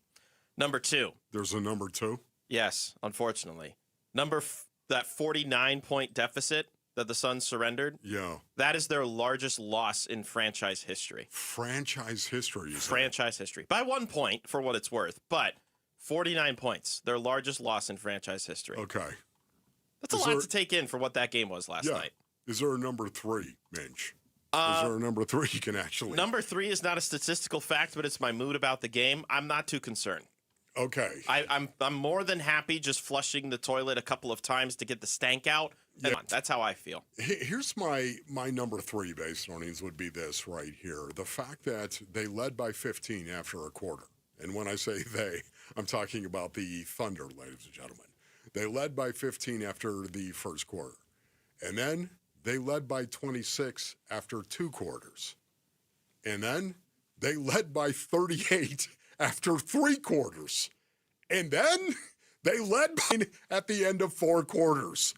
Number two. There's a number two? Yes, unfortunately. That 49-point deficit that the Suns surrendered. Yeah. That is their largest loss in franchise history. Franchise history, Franchise history. By 1 point, for what it's worth, but 49 points. Their largest loss in franchise history. Okay. That's a lot to take in for what that game was last night. Is there a number three, Minch? Is there a number three you can actually... Number three is not a statistical fact, but it's my mood about the game. I'm not too concerned. Okay. I'm more than happy just flushing the toilet a couple of times to get the stank out. Yeah. That's how I feel. Here's my number three base earnings would be this right here. The fact that they led by 15 after a quarter. And when I say they, I'm talking about the Thunder, ladies and gentlemen. They led by 15 after the first quarter. And then they led by 26 after 2 quarters. And then they led by 38 after 3 quarters. And then they led by at the end of 4 quarters.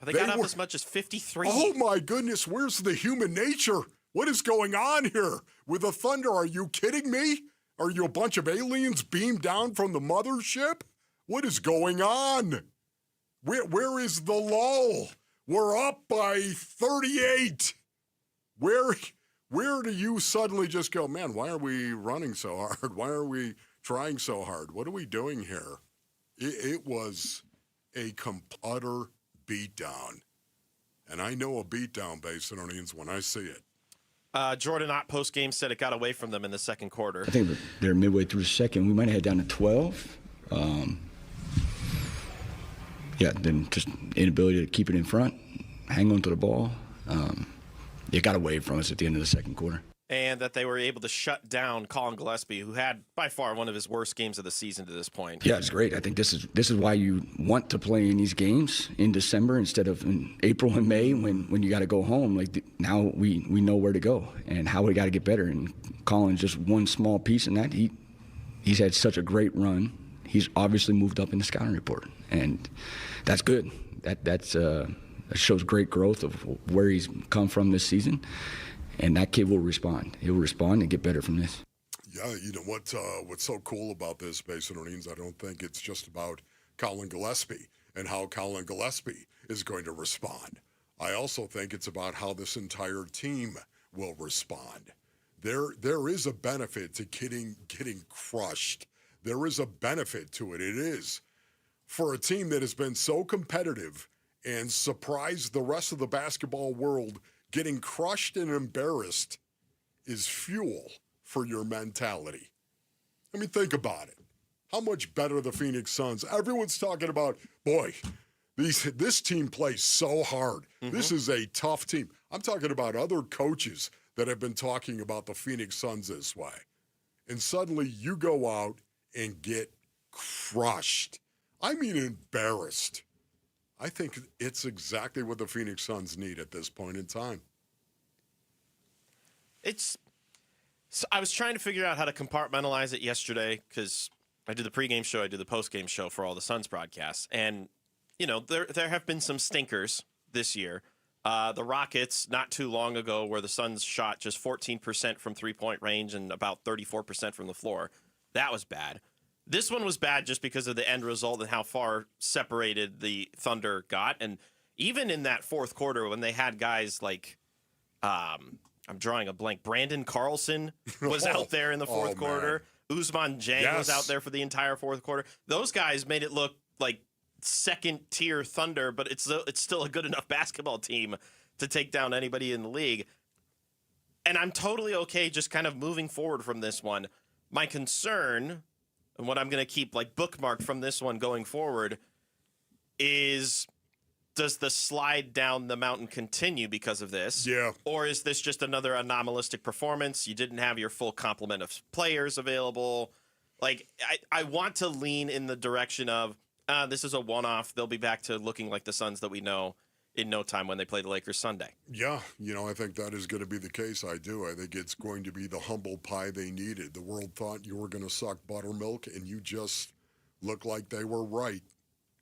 They got up as much as 53. Oh, my goodness. Where's the human nature? What is going on here with the Thunder? Are you kidding me? Are you a bunch of aliens beamed down from the mothership? What is going on? Where is the lull? We're up by 38. Where do you suddenly just go, man, why are we running so hard? Why are we trying so hard? What are we doing here? It was a utter beatdown. And I know a beatdown, base earnings, when I see it. Jordan Ott post-game said it got away from them in the second quarter. I think they're midway through the second. We might have had down to 12. Then just inability to keep it in front, hang on to the ball. It got away from us at the end of the second quarter. And that they were able to shut down Colin Gillespie, who had by far one of his worst games of the season to this point. Yeah, it's great. I think this is why you want to play in these games in December instead of in April and May when you got to go home. Like now we know where to go and how we got to get better. And Colin's just one small piece in that. He's had such a great run. He's obviously moved up in the scouting report, and that's good. That shows great growth of where he's come from this season. And that kid will respond. He'll respond and get better from this. Yeah, you know what's so cool about this, base earnings, I don't think it's just about Colin Gillespie and how Colin Gillespie is going to respond. I also think it's about how this entire team will respond. There is a benefit to getting crushed. There is a benefit to it. It is. For a team that has been so competitive and surprised the rest of the basketball world, getting crushed and embarrassed is fuel for your mentality. I mean, think about it. How much better the Phoenix Suns? Everyone's talking about, boy, this team plays so hard. Mm-hmm. This is a tough team. I'm talking about other coaches that have been talking about the Phoenix Suns this way. And suddenly you go out and get crushed. I mean, embarrassed. I think it's exactly what the Phoenix Suns need at this point in time. I was trying to figure out how to compartmentalize it yesterday because I do the pregame show, I do the postgame show for all the Suns broadcasts. And, you know, there have been some stinkers this year. The Rockets, not too long ago, where the Suns shot just 14% from three-point range and about 34% from the floor. That was bad. This one was bad just because of the end result and how far separated the Thunder got. And even in that fourth quarter when they had guys like, I'm drawing a blank, Brandon Carlson was out there in the fourth quarter. Ousmane Dieng was out there for the entire fourth quarter. Those guys made it look like second-tier Thunder, but it's still a good enough basketball team to take down anybody in the league. And I'm totally okay just kind of moving forward from this one. My concern, and what I'm going to keep like bookmarked from this one going forward, is does the slide down the mountain continue because of this? Yeah. Or is this just another anomalistic performance? You didn't have your full complement of players available. Like, I want to lean in the direction of this is a one-off. They'll be back to looking like the Suns that we know in no time when they play the Lakers Sunday. Yeah, I think that is going to be the case. I do. I think it's going to be the humble pie they needed. The world thought you were going to suck buttermilk, and you just look like they were right.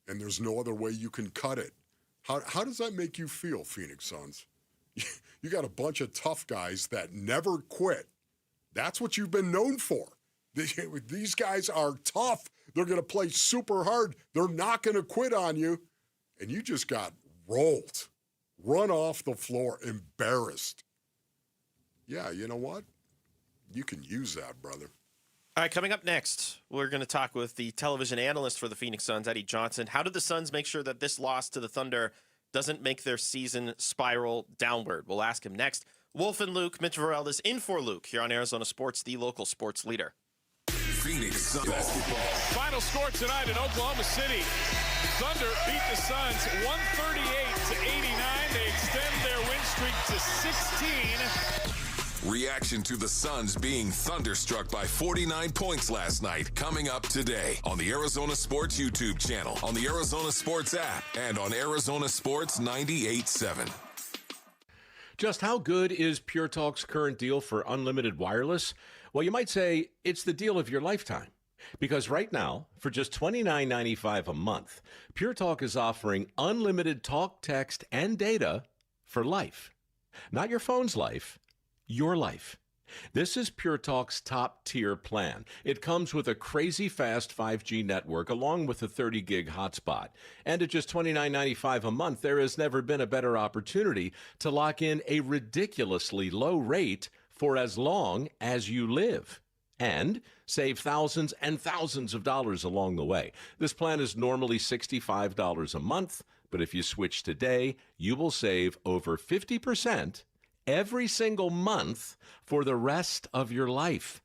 And there's no other way you can cut it. How does that make you feel, Phoenix Suns? You got a bunch of tough guys that never quit. That's what you've been known for. These guys are tough. They're going to play super hard. They're not going to quit on you. And you just got rolled, run off the floor, embarrassed. Yeah, you know what? You can use that, brother. All right, coming up next, we're going to talk with the television analyst for the Phoenix Suns, Eddie Johnson. How did the Suns make sure that this loss to the Thunder doesn't make their season spiral downward? We'll ask him next. Wolf and Luke, Mitch Varel is in for Luke here on Arizona Sports, the local sports leader. Phoenix Suns basketball. Final score tonight in Oklahoma City. Thunder beat the Suns 138-89. They extend their win streak to 16. Reaction to the Suns being thunderstruck by 49 points last night. Coming up today on the Arizona Sports YouTube channel, on the Arizona Sports app, and on Arizona Sports 98.7. Just how good is Pure Talk's current deal for unlimited wireless? Well, you might say it's the deal of your lifetime. Because right now, for just $29.95 a month, Pure Talk is offering unlimited talk, text, and data for life. Not your phone's life, your life. This is Pure Talk's top-tier plan. It comes with a crazy fast 5G network along with a 30-gig hotspot. And at just $29.95 a month, there has never been a better opportunity to lock in a ridiculously low rate for as long as you live. And save thousands and thousands of dollars along the way. This plan is normally $65 a month, but if you switch today, you will save over 50% every single month for the rest of your life.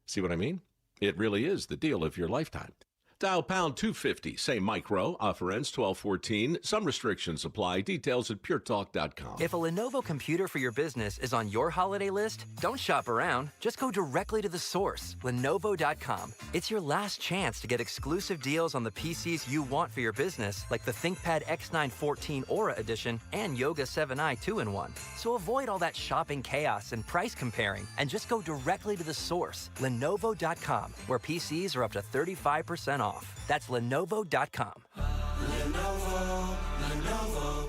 See what I mean? It really is the deal of your lifetime. Dial pound 250, say micro, offer ends 12/14. Some restrictions apply. Details at puretalk.com. If a Lenovo computer for your business is on your holiday list, don't shop around. Just go directly to the source, Lenovo.com. It's your last chance to get exclusive deals on the PCs you want for your business, like the ThinkPad X9 14 Aura Edition and Yoga 7i 2-in-1. So avoid all that shopping chaos and price comparing, and just go directly to the source, Lenovo.com, where PCs are up to 35% off. That's Lenovo.com. Lenovo.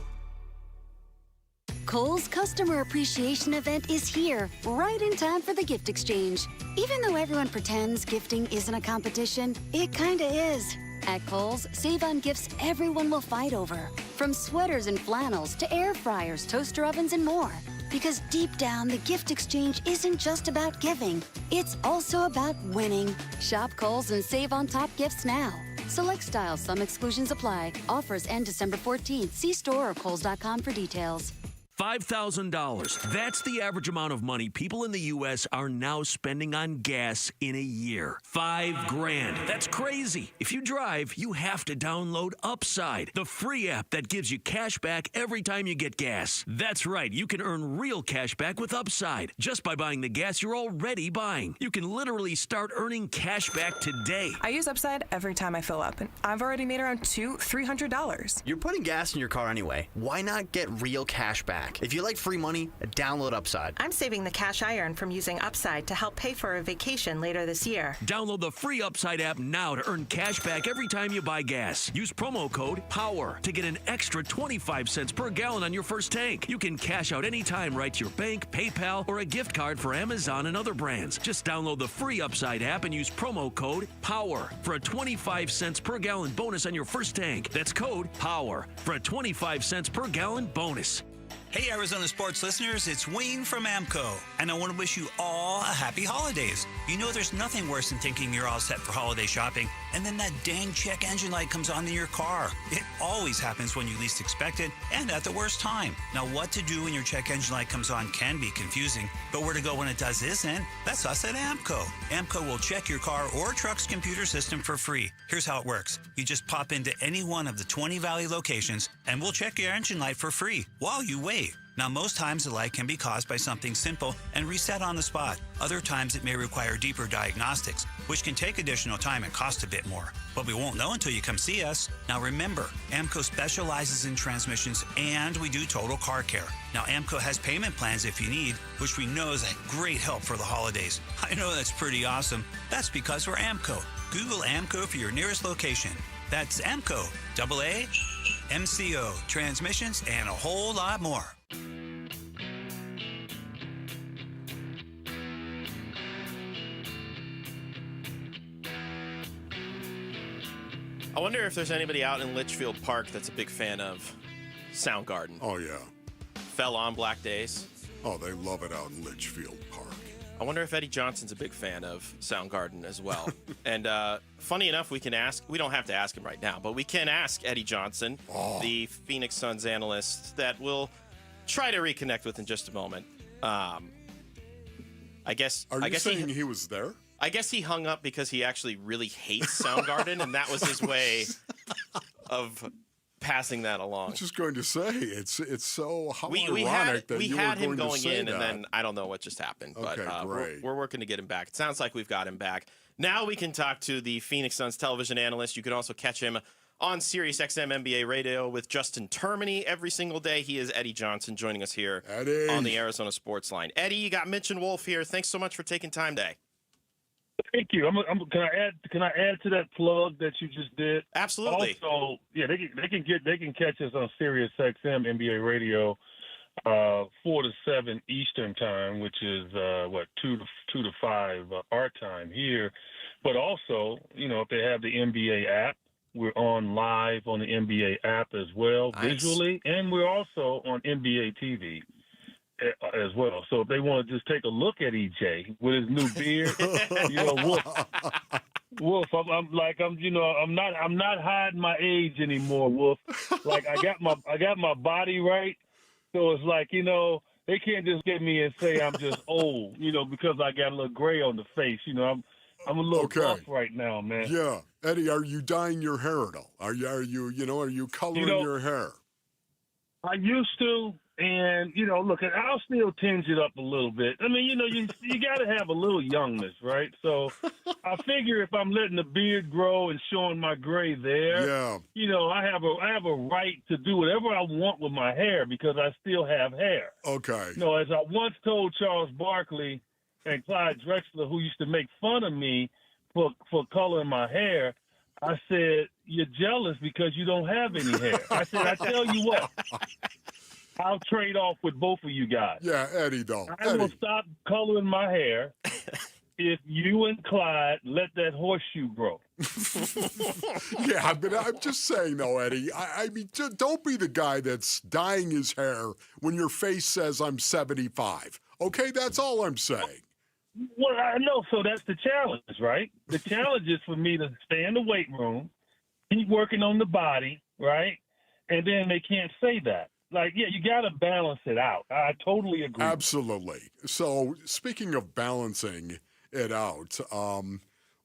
Kohl's Customer Appreciation Event is here, right in time for the gift exchange. Even though everyone pretends gifting isn't a competition, it kinda is. At Kohl's, save on gifts everyone will fight over. From sweaters and flannels to air fryers, toaster ovens, and more. Because deep down, the gift exchange isn't just about giving. It's also about winning. Shop Kohl's and save on top gifts now. Select styles, some exclusions apply. Offers end December 14th. See store or kohls.com for details. $5,000. That's the average amount of money people in the U.S. are now spending on gas in a year. $5,000. That's crazy. If you drive, you have to download Upside, the free app that gives you cash back every time you get gas. That's right. You can earn real cash back with Upside just by buying the gas you're already buying. You can literally start earning cash back today. I use Upside every time I fill up, and I've already made around $300. You're putting gas in your car anyway. Why not get real cash back? back. If you like free money, download Upside. I'm saving the cash I earn from using Upside to help pay for a vacation later this year. Download the free Upside app now to earn cash back every time you buy gas. Use promo code POWER to get an extra 25 cents per gallon on your first tank. You can cash out anytime right to your bank, PayPal, or a gift card for Amazon and other brands. Just download the free Upside app and use promo code POWER for a 25 cents per gallon bonus on your first tank. That's code POWER for a 25 cents per gallon bonus. Hey, Arizona sports listeners, it's Wayne from AMCO, and I want to wish you all a happy holidays. You know there's nothing worse than thinking you're all set for holiday shopping, and then that dang check engine light comes on in your car. It always happens when you least expect it, and at the worst time. Now, what to do when your check engine light comes on can be confusing, but where to go when it does isn't. That's us at AMCO. AMCO will check your car or truck's computer system for free. Here's how it works. You just pop into any one of the 20 Valley locations, and we'll check your engine light for free while you wait. Now, most times the light can be caused by something simple and reset on the spot. Other times it may require deeper diagnostics, which can take additional time and cost a bit more. But we won't know until you come see us. Now remember, AMCO specializes in transmissions and we do total car care. Now AMCO has payment plans if you need, which we know is a great help for the holidays. I know that's pretty awesome. That's because we're AMCO. Google AMCO for your nearest location. That's AMCO, AA, MCO, transmissions, and a whole lot more. I wonder if there's anybody out in Litchfield Park that's a big fan of Soundgarden. Oh, yeah. Fell on Black Days. Oh, they love it out in Litchfield Park. I wonder if Eddie Johnson's a big fan of Soundgarden as well. And funny enough, we don't have to ask him right now, but we can ask Eddie Johnson, the Phoenix Suns analyst that we'll try to reconnect with in just a moment. I guess saying he was there? I guess he hung up because he actually really hates Soundgarden, and that was his way of passing that along. I was just going to say, it's so we ironic that you had were him going going to say in, that. and then I don't know what just happened. Okay, but great. We're working to get him back. It sounds like we've got him back. Now we can talk to the Phoenix Suns television analyst. You can also catch him on SiriusXM NBA Radio with Justin Termini every single day. He is Eddie Johnson joining us here on the Arizona Sports Line. Eddie, you got Mitch and Wolf here. Thanks so much for taking time today. Thank you. Can I add to that plug that you just did? Absolutely. Also, yeah, they can catch us on SiriusXM NBA Radio, 4 to 7 Eastern time, which is 2 to 5 our time here. But also, if they have the NBA app, we're on live on the NBA app as well, visually, and we're also on NBA TV as well. So if they want to just take a look at EJ with his new beard, Wolf, I'm not hiding my age anymore, Wolf. Like I got my body right. So it's like, they can't just get me and say I'm just old, because I got a little gray on the face. I'm a little rough right now, man. Yeah. Eddie, are you dyeing your hair at all? Are you coloring your hair? I used to, and look, I'll still tinge it up a little bit. I mean, you got to have a little youngness, right? So I figure if I'm letting the beard grow and showing my gray there, I have a right to do whatever I want with my hair because I still have hair. Okay. As I once told Charles Barkley and Clyde Drexler, who used to make fun of me for coloring my hair, I said, you're jealous because you don't have any hair. I said, I tell you what, I'll trade off with both of you guys. Yeah, Eddie, though. I will stop coloring my hair if you and Clyde let that horseshoe grow. Yeah, but I'm just saying, though, Eddie, I mean, don't be the guy that's dyeing his hair when your face says I'm 75. Okay, that's all I'm saying. Well, I know. So that's the challenge, right? The challenge is for me to stay in the weight room, keep working on the body, right? And then they can't say that. Like, yeah, you got to balance it out. I totally agree. Absolutely. So speaking of balancing it out,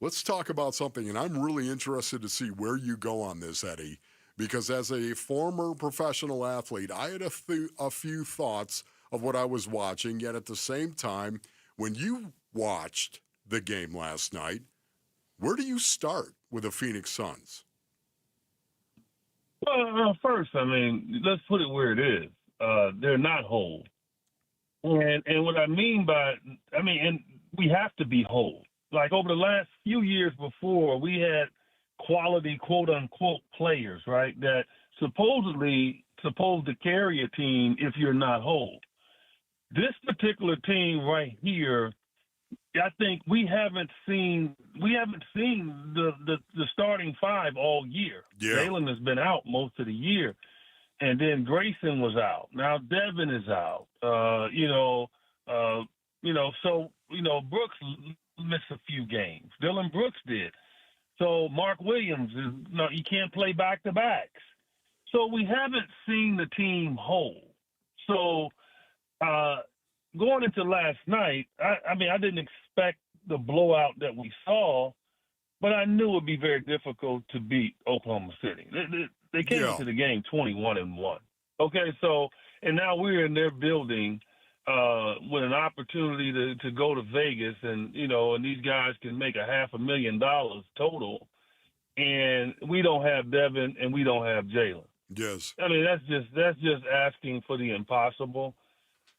let's talk about something. And I'm really interested to see where you go on this, Eddie, because as a former professional athlete, I had a few thoughts of what I was watching. Yet at the same time, when you watched the game last night, where do you start with the Phoenix Suns? Well, first, I mean, let's put it where it is. they're not whole. And what I mean by, and we have to be whole. Like over the last few years before, we had quality, quote unquote, players, right, that supposedly supposed to carry a team if you're not whole. This particular team right here, I think we haven't seen the starting five all year. Yeah. Jalen has been out most of the year. And then Grayson was out. Now Devin is out. Brooks missed a few games. Dylan Brooks did. So Mark Williams he can't play back-to-backs. So we haven't seen the team whole. So going into last night, I didn't expect the blowout that we saw, but I knew it would be very difficult to beat Oklahoma City. They came into the game 21-1. Okay, so and now we're in their building with an opportunity to go to Vegas, and these guys can make $500,000 total, and we don't have Devin and we don't have Jalen. Yes, I mean that's just asking for the impossible,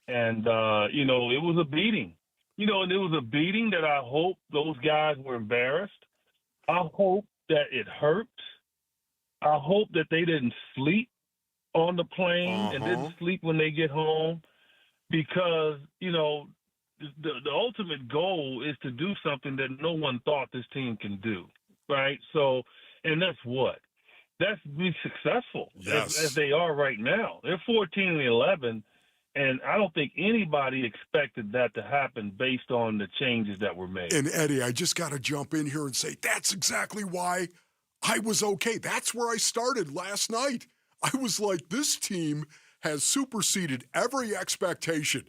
and it was a beating. And it was a beating that I hope those guys were embarrassed. I hope that it hurt. I hope that they didn't sleep on the plane and didn't sleep when they get home, because, the ultimate goal is to do something that no one thought this team can do, right? So, and that's what? That's be successful as they are right now. They're 14-11, and I don't think anybody expected that to happen based on the changes that were made. And Eddie, I just got to jump in here and say that's exactly why I was okay. That's where I started last night. I was like, this team has superseded every expectation.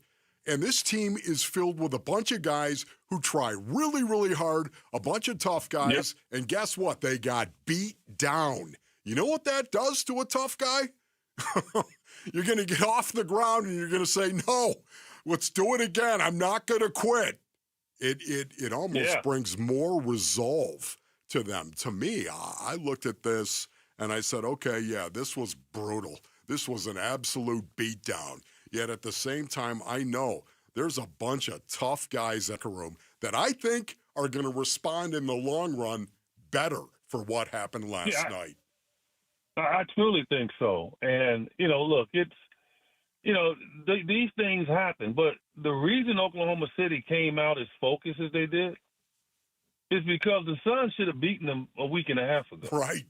And this team is filled with a bunch of guys who try really, really hard, a bunch of tough guys. Yep. And guess what? They got beat down. You know what that does to a tough guy? You're going to get off the ground and you're going to say, no, let's do it again. I'm not going to quit. It almost brings more resolve to them. To me, I looked at this and I said, okay, this was brutal. This was an absolute beatdown. Yet at the same time, I know there's a bunch of tough guys at the room that I think are going to respond in the long run better for what happened last night. I truly think so. And, look, it's, these things happen. But the reason Oklahoma City came out as focused as they did is because the Suns should have beaten them a week and a half ago. Right.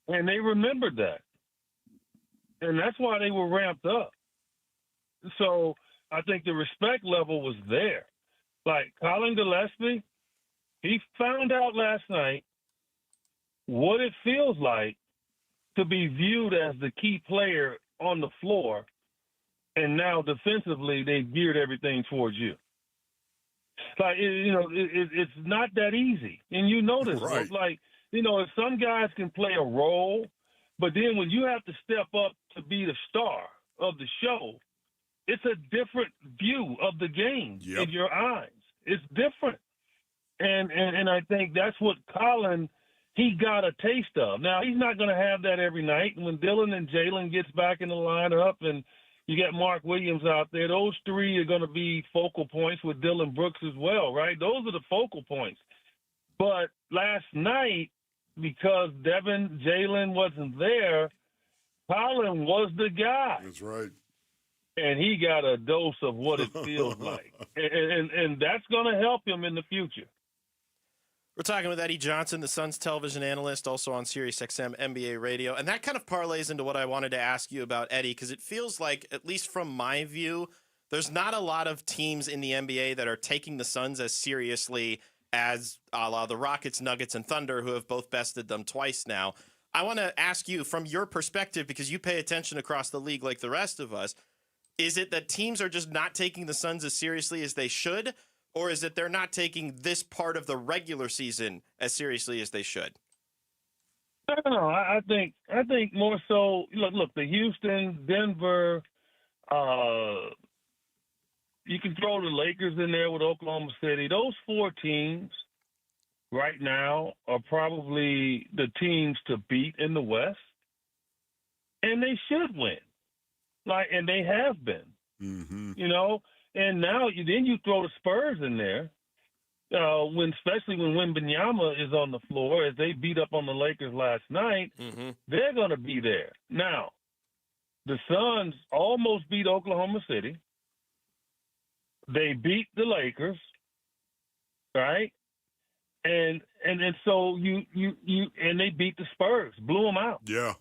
And they remembered that. And that's why they were ramped up. So I think the respect level was there. Like Colin Gillespie, he found out last night what it feels like to be viewed as the key player on the floor, and now defensively they've geared everything towards you. Like, it's not that easy. And you know this. Right. Like, if some guys can play a role, but then when you have to step up to be the star of the show, it's a different view of the game in your eyes. It's different. And I think that's what Colin, he got a taste of. Now, he's not going to have that every night. When Dylan and Jalen gets back in the lineup and you got Mark Williams out there, those three are going to be focal points with Dylan Brooks as well, right? Those are the focal points. But last night, because Devin, Jalen wasn't there, Colin was the guy. That's right. And he got a dose of what it feels like. And that's going to help him in the future. We're talking with Eddie Johnson, the Suns television analyst, also on SiriusXM NBA Radio. And that kind of parlays into what I wanted to ask you about, Eddie, because it feels like, at least from my view, there's not a lot of teams in the NBA that are taking the Suns as seriously as a la the Rockets, Nuggets, and Thunder, who have both bested them twice now. I want to ask you, from your perspective, because you pay attention across the league like the rest of us, is it that teams are just not taking the Suns as seriously as they should? Or is it they're not taking this part of the regular season as seriously as they should? No, I think more so. Look, the Houston, Denver. You can throw the Lakers in there with Oklahoma City. Those four teams right now are probably the teams to beat in the West, and they should win. and they have been. Mm-hmm. You know, and now then you throw the Spurs in there, especially when Wembanyama is on the floor, as they beat up on the Lakers last night, they're going to be there. Now, the Suns almost beat Oklahoma City. They beat the Lakers, right? And so you they beat the Spurs, blew them out. Yeah.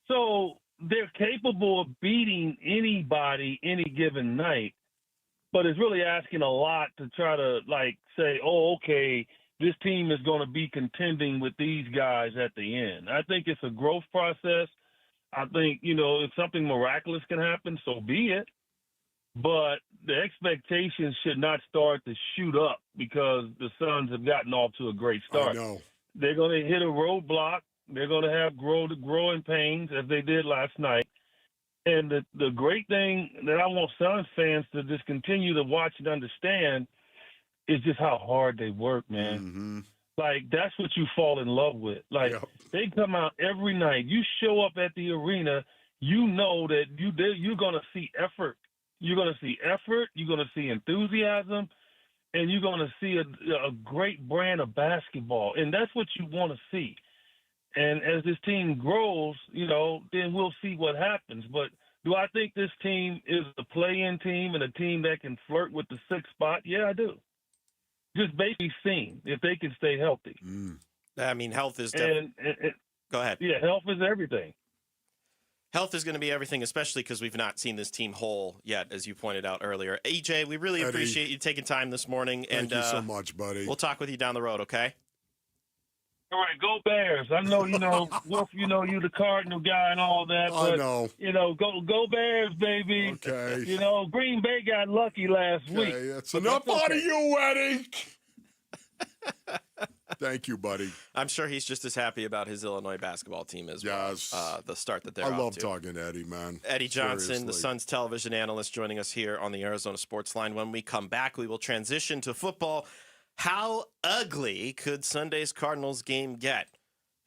So they're capable of beating anybody any given night, but it's really asking a lot to try to say, oh, okay, this team is going to be contending with these guys at the end. I think it's a growth process. I think, if something miraculous can happen, so be it. But the expectations should not start to shoot up because the Suns have gotten off to a great start. I know. They're going to hit a roadblock. They're going to have growing pains as they did last night. And the great thing that I want Suns fans to just continue to watch and understand is just how hard they work, man. Mm-hmm. That's what you fall in love with. They come out every night. You show up at the arena, you know that you're going to see effort. You're going to see effort. You're going to see enthusiasm. And you're going to see a great brand of basketball. And that's what you want to see. And as this team grows, then we'll see what happens. But do I think this team is a play-in team and a team that can flirt with the sixth spot? Yeah, I do. Just basically seeing if they can stay healthy. I mean, health is go ahead. Yeah, health is everything. Health is going to be everything, especially because we've not seen this team whole yet, as you pointed out earlier. EJ, we really appreciate you taking time this morning. Thank you so much, buddy. We'll talk with you down the road, okay? All right, go Bears. I know, Wolf, you the Cardinal guy and all that. But, I know. Go Bears, baby. Okay. Green Bay got lucky last week. That's enough out of you, Eddie. Thank you, buddy. I'm sure he's just as happy about his Illinois basketball team as well. The start that they're off to. I love talking to Eddie, man. Eddie Johnson, Seriously. the Suns television analyst, joining us here on the Arizona Sports Line. When we come back, we will transition to football. How ugly could Sunday's Cardinals game get?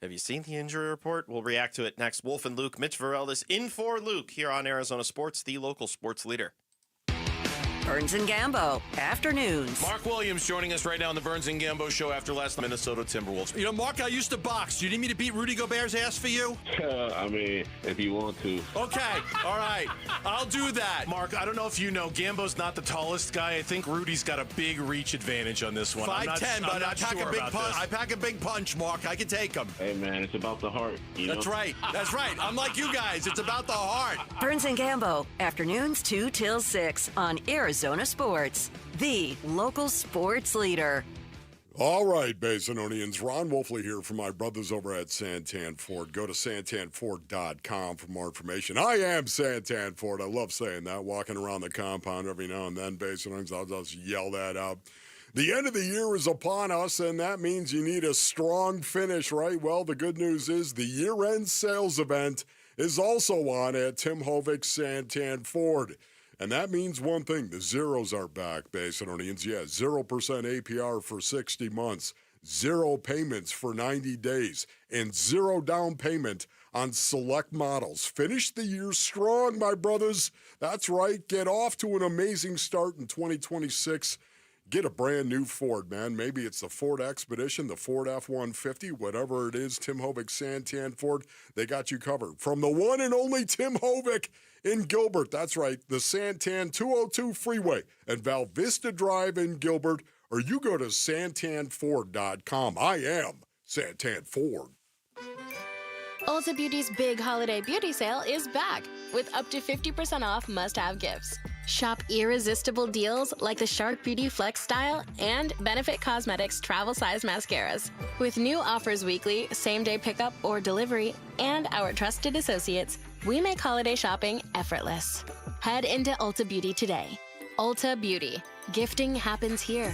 Have you seen the injury report? We'll react to it next. Wolf and Luke, Mitch Varellis in for Luke here on Arizona Sports, the local sports leader. Burns and Gambo, afternoons. Mark Williams joining us right now on the Burns and Gambo show after last Minnesota Timberwolves. Mark, I used to box. Do you need me to beat Rudy Gobert's ass for you? I mean, if you want to. Okay, all right. I'll do that. Mark, I don't know if you know, Gambo's not the tallest guy. I think Rudy's got a big reach advantage on this one. 5'10", but I pack a big punch, Mark. I can take him. Hey, man, it's about the heart. That's right. That's right. I'm like you guys. It's about the heart. Burns and Gambo, afternoons 2 till 6 on Arizona Sports, the local sports leader. All right, Basinonians. Ron Wolfley here from my brothers over at Santan Ford. Go to santanford.com for more information. I am Santan Ford. I love saying that. Walking around the compound every now and then, Basinonians, I'll just yell that out. The end of the year is upon us, and that means you need a strong finish, right? Well, the good news is the year-end sales event is also on at Tim Hovik Santan Ford. And that means one thing, the zeros are back, Basinonians. Yeah, 0% APR for 60 months, 0 payments for 90 days, and 0 down payment on select models. Finish the year strong, my brothers. That's right. Get off to an amazing start in 2026. Get a brand new Ford, man. Maybe it's the Ford Expedition, the Ford F-150, whatever it is, Tim Hovik Santan Ford, they got you covered. From the one and only Tim Hovik in Gilbert, that's right, the Santan 202 Freeway and Val Vista Drive in Gilbert, or you go to santanford.com. I am Santan Ford. Ulta Beauty's big holiday beauty sale is back with up to 50% off must-have gifts. Shop irresistible deals like the Shark Beauty Flex Style and Benefit Cosmetics travel size mascaras. With new offers weekly, same-day pickup or delivery, and our trusted associates, we make holiday shopping effortless. Head into Ulta Beauty today. Ulta Beauty. Gifting happens here.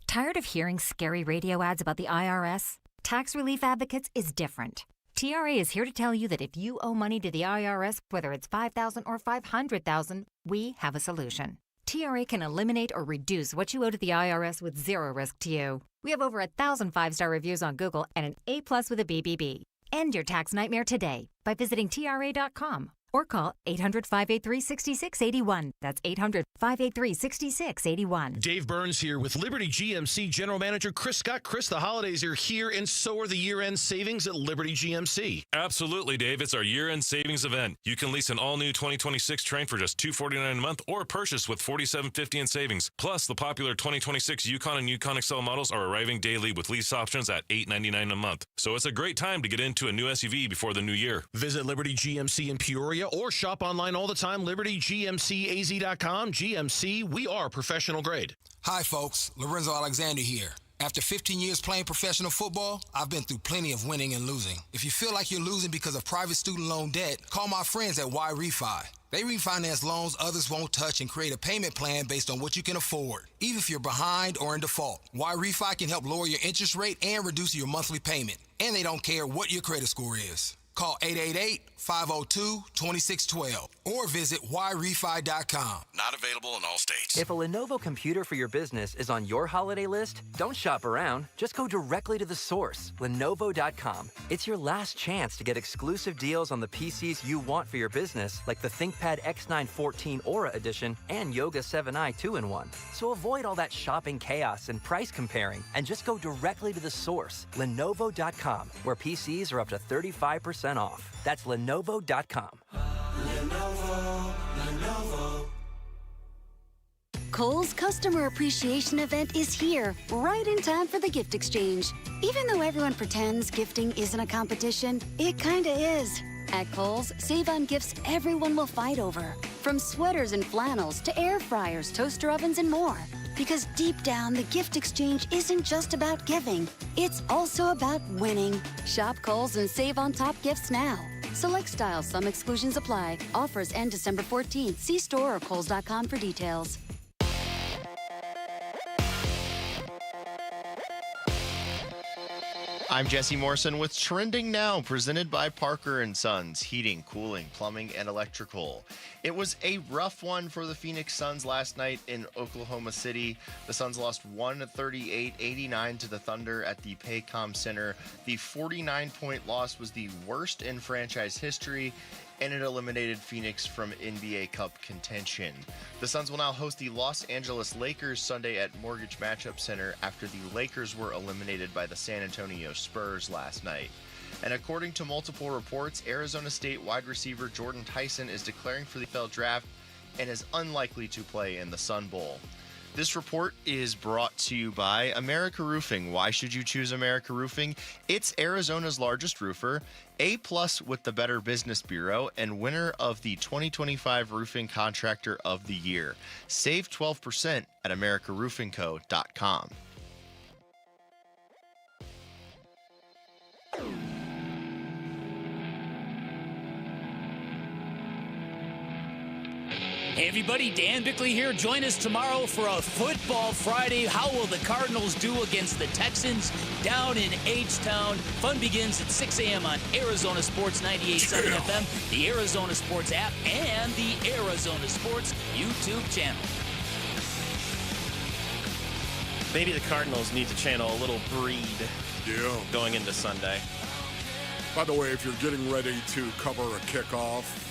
Tired of hearing scary radio ads about the IRS? Tax Relief Advocates is different. TRA is here to tell you that if you owe money to the IRS, whether it's $5,000 or $500,000, we have a solution. TRA can eliminate or reduce what you owe to the IRS with zero risk to you. We have over 1,000 5-star reviews on Google and an A+ with a BBB. End your tax nightmare today by visiting TRA.com or call 800-583-6681. That's 800-583-6681. Dave Burns here with Liberty GMC General Manager Chris Scott. Chris, the holidays are here, and so are the year-end savings at Liberty GMC. Absolutely, Dave. It's our year-end savings event. You can lease an all-new 2026 Train for just $249 a month or purchase with $47.50 in savings. Plus, the popular 2026 Yukon and Yukon XL models are arriving daily with lease options at $899 a month. So it's a great time to get into a new SUV before the new year. Visit Liberty GMC in Peoria or shop online all the time, libertygmcaz.com. GMC, we are professional grade. Hi, folks. Lorenzo Alexander here. After 15 years playing professional football, I've been through plenty of winning and losing. If you feel like you're losing because of private student loan debt, call my friends at Y-Refi. They refinance loans others won't touch and create a payment plan based on what you can afford, even if you're behind or in default. Y-Refi can help lower your interest rate and reduce your monthly payment. And they don't care what your credit score is. Call 888-502-2612 or visit yrefi.com. Not available in all states. If a Lenovo computer for your business is on your holiday list, don't shop around. Just go directly to the source, Lenovo.com. It's your last chance to get exclusive deals on the PCs you want for your business, like the ThinkPad X9 14 Aura Edition and Yoga 7i 2-in-1. So avoid all that shopping chaos and price comparing and just go directly to the source, Lenovo.com, where PCs are up to 35% off. That's Lenovo.com. Lenovo. Kohl's Customer Appreciation Event is here, right in time for the gift exchange. Even though everyone pretends gifting isn't a competition, it kinda is. At Kohl's, save on gifts everyone will fight over. From sweaters and flannels to air fryers, toaster ovens, and more. Because deep down, the gift exchange isn't just about giving. It's also about winning. Shop Kohl's and save on top gifts now. Select styles, some exclusions apply. Offers end December 14th. See store or kohls.com for details. I'm Jesse Morrison with Trending Now, presented by Parker & Sons, heating, cooling, plumbing, and electrical. It was a rough one for the Phoenix Suns last night in Oklahoma City. The Suns lost 138-89 to the Thunder at the Paycom Center. The 49-point loss was the worst in franchise history, and it eliminated Phoenix from NBA Cup contention. The Suns will now host the Los Angeles Lakers Sunday at Mortgage Matchup Center after the Lakers were eliminated by the San Antonio Spurs last night. And according to multiple reports, Arizona State wide receiver Jordan Tyson is declaring for the NFL draft and is unlikely to play in the Sun Bowl. This report is brought to you by America Roofing. Why should you choose America Roofing? It's Arizona's largest roofer, A+ with the Better Business Bureau, and winner of the 2025 Roofing Contractor of the Year. Save 12% at AmericaRoofingCo.com. Hey everybody, Dan Bickley here. Join us tomorrow for a Football Friday. How will the Cardinals do against the Texans down in H-Town? Fun begins at 6 a.m. on Arizona Sports 98.7 FM, the Arizona Sports app, and the Arizona Sports YouTube channel. Maybe the Cardinals need to channel a little breed going into Sunday. By the way, if you're getting ready to cover a kickoff,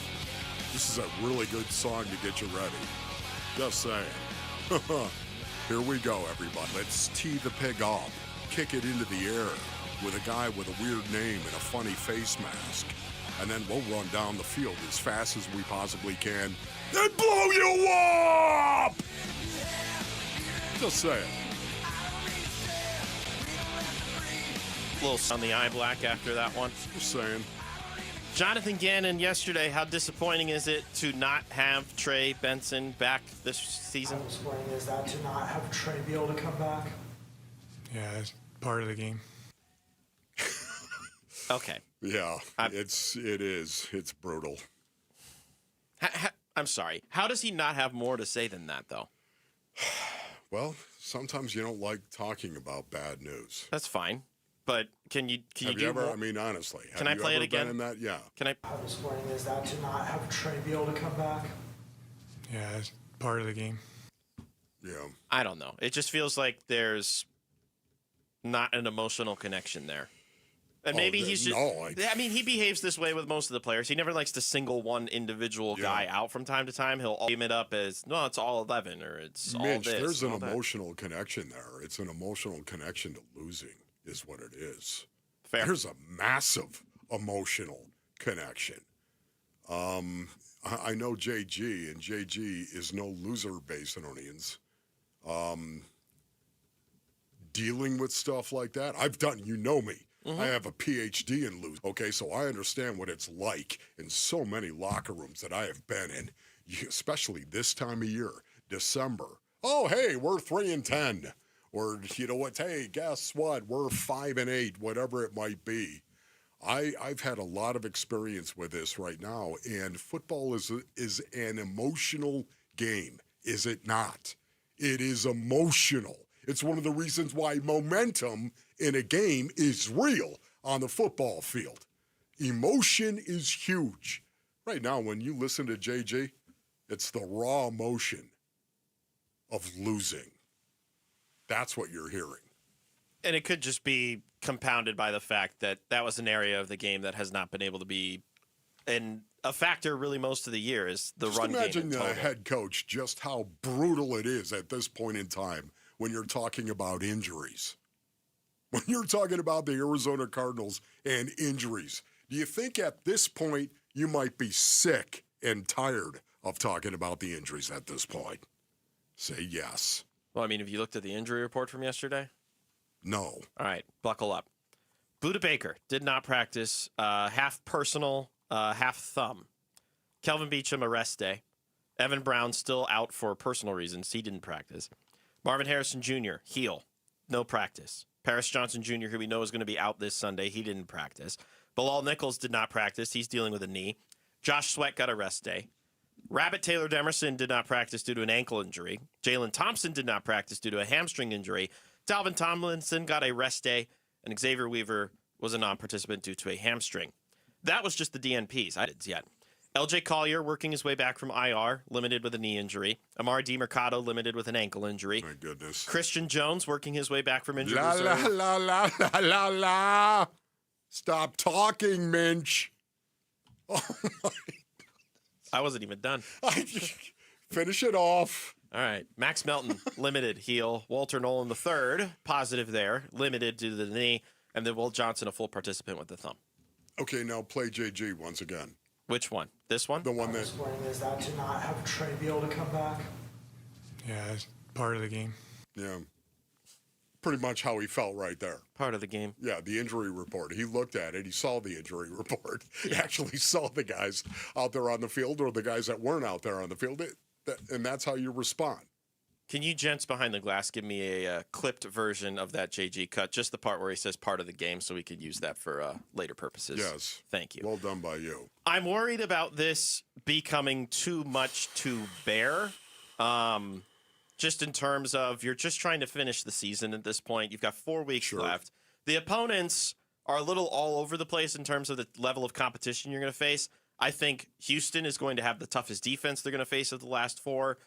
this is a really good song to get you ready. Just saying. Here we go, everybody. Let's tee the pig up, kick it into the air with a guy with a weird name and a funny face mask. And then we'll run down the field as fast as we possibly can and blow you up! Just saying. A little on the eye black after that one. Just saying. Jonathan Gannon yesterday, how disappointing is it to not have Trey Benson back this season? How disappointing is that to not have Trey be able to come back? Yeah, it's part of the game. Okay. Yeah, it is. It's brutal. I'm sorry. How does he not have more to say than that, though? Well, sometimes you don't like talking about bad news. That's fine. But can you have do you ever? more? I mean, honestly, can I play it again? In that? Yeah. Can I? How disappointing is that to not have Trey be able to come back? Yeah, it's part of the game. Yeah. I don't know. It just feels like there's not an emotional connection there. And maybe he's just. I mean, he behaves this way with most of the players. He never likes to single one individual guy out from time to time. He'll name it up as, no, it's all 11 or it's all this. There's an all emotional connection there. It's an emotional connection to losing, is what it is. Fair. There's a massive emotional connection. I know JG, and JG is no loser, Basinonians. Dealing with stuff like that, I've done, you know me. Mm-hmm. I have a PhD in losing. Okay, so I understand what it's like in so many locker rooms that I have been in, especially this time of year, December. Oh, hey, we're 3-10. Or, you know what, hey, guess what? We're 5-8, whatever it might be. I've had a lot of experience with this right now, and football is an emotional game, is it not? It is emotional. It's one of the reasons why momentum in a game is real on the football field. Emotion is huge. Right now, when you listen to JJ, it's the raw emotion of losing. That's what you're hearing. And it could just be compounded by the fact that that was an area of the game that has not been able to be a factor really most of the year is the run game. Imagine the head coach, just how brutal it is at this point in time when you're talking about injuries. When you're talking about the Arizona Cardinals and injuries, do you think at this point you might be sick and tired of talking about the injuries at this point? Say yes. Well, I mean, have you looked at the injury report from yesterday? No. All right, buckle up. Budda Baker did not practice, half personal, half thumb. Kelvin Beachum, a rest day. Evan Brown still out for personal reasons. He didn't practice. Marvin Harrison Jr., heel, no practice. Paris Johnson Jr., who we know is going to be out this Sunday, he didn't practice. Bilal Nichols did not practice. He's dealing with a knee. Josh Sweat got a rest day. Rabbit Taylor Demerson did not practice due to an ankle injury. Jalen Thompson did not practice due to a hamstring injury. Dalvin Tomlinson got a rest day, and Xavier Weaver was a non-participant due to a hamstring. That was just the DNPs. I didn't yet. LJ Collier working his way back from IR, limited with a knee injury. Amari DiMercado limited with an ankle injury. My goodness. Christian Jones working his way back from injury La, reserve. la, la, la, la, la, la. Stop talking, Minch. Oh, my. I wasn't even done. Finish it off. All right. Max Melton, limited heel. Walter Nolan III, positive there, limited due to the knee. And then Will Johnson, a full participant with the thumb. Okay, now play JG once again. Which one? This one? The one that... Disappointing is that to not have Trey be able to come back. Yeah, it's part of the game. Yeah. Pretty much how he felt right there. Part of the game. Yeah, the injury report. He looked at it. He saw the injury report. He actually saw the guys out there on the field or the guys that weren't out there on the field. And that's how you respond. Can you gents behind the glass give me a clipped version of that JG cut, just the part where he says part of the game so we could use that for later purposes? Yes. Thank you. Well done by you. I'm worried about this becoming too much to bear. Just in terms of you're just trying to finish the season at this point. You've got 4 weeks left. The opponents are a little all over the place in terms of the level of competition you're going to face. I think Houston is going to have the toughest defense they're going to face of the last 4.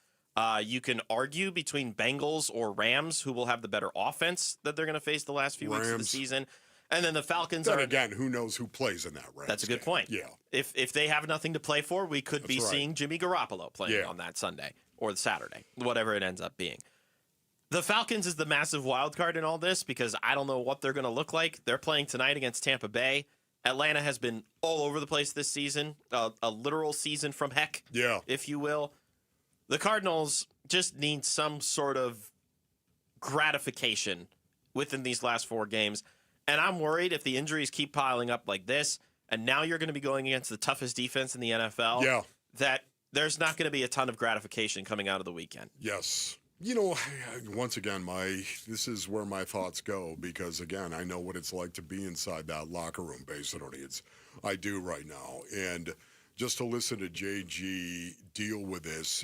You can argue between Bengals or Rams, who will have the better offense that they're going to face the last few weeks of the season. And then the Falcons then again, who knows who plays in that Rams That's a good point. Yeah. If they have nothing to play for, we could be seeing Jimmy Garoppolo playing on that Sunday or the Saturday, whatever it ends up being. The Falcons is the massive wild card in all this because I don't know what they're going to look like. They're playing tonight against Tampa Bay. Atlanta has been all over the place this season, a literal season from heck, if you will. The Cardinals just need some sort of gratification within these last 4 games. And I'm worried if the injuries keep piling up like this, and now you're going to be going against the toughest defense in the NFL, that there's not going to be a ton of gratification coming out of the weekend. Yes. You know, once again, this is where my thoughts go because, again, I know what it's like to be inside that locker room, basically. I do right now. And just to listen to JG deal with this,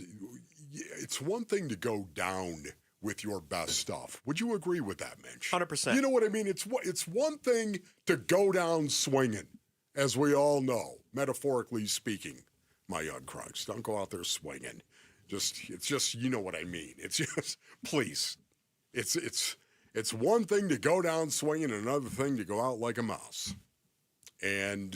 it's one thing to go down with your best stuff. Would you agree with that, Minch? 100%. You know what I mean? It's one thing to go down swinging, as we all know, metaphorically speaking, my young crux. Don't go out there swinging. It's just, you know what I mean. It's just, please. It's one thing to go down swinging and another thing to go out like a mouse. And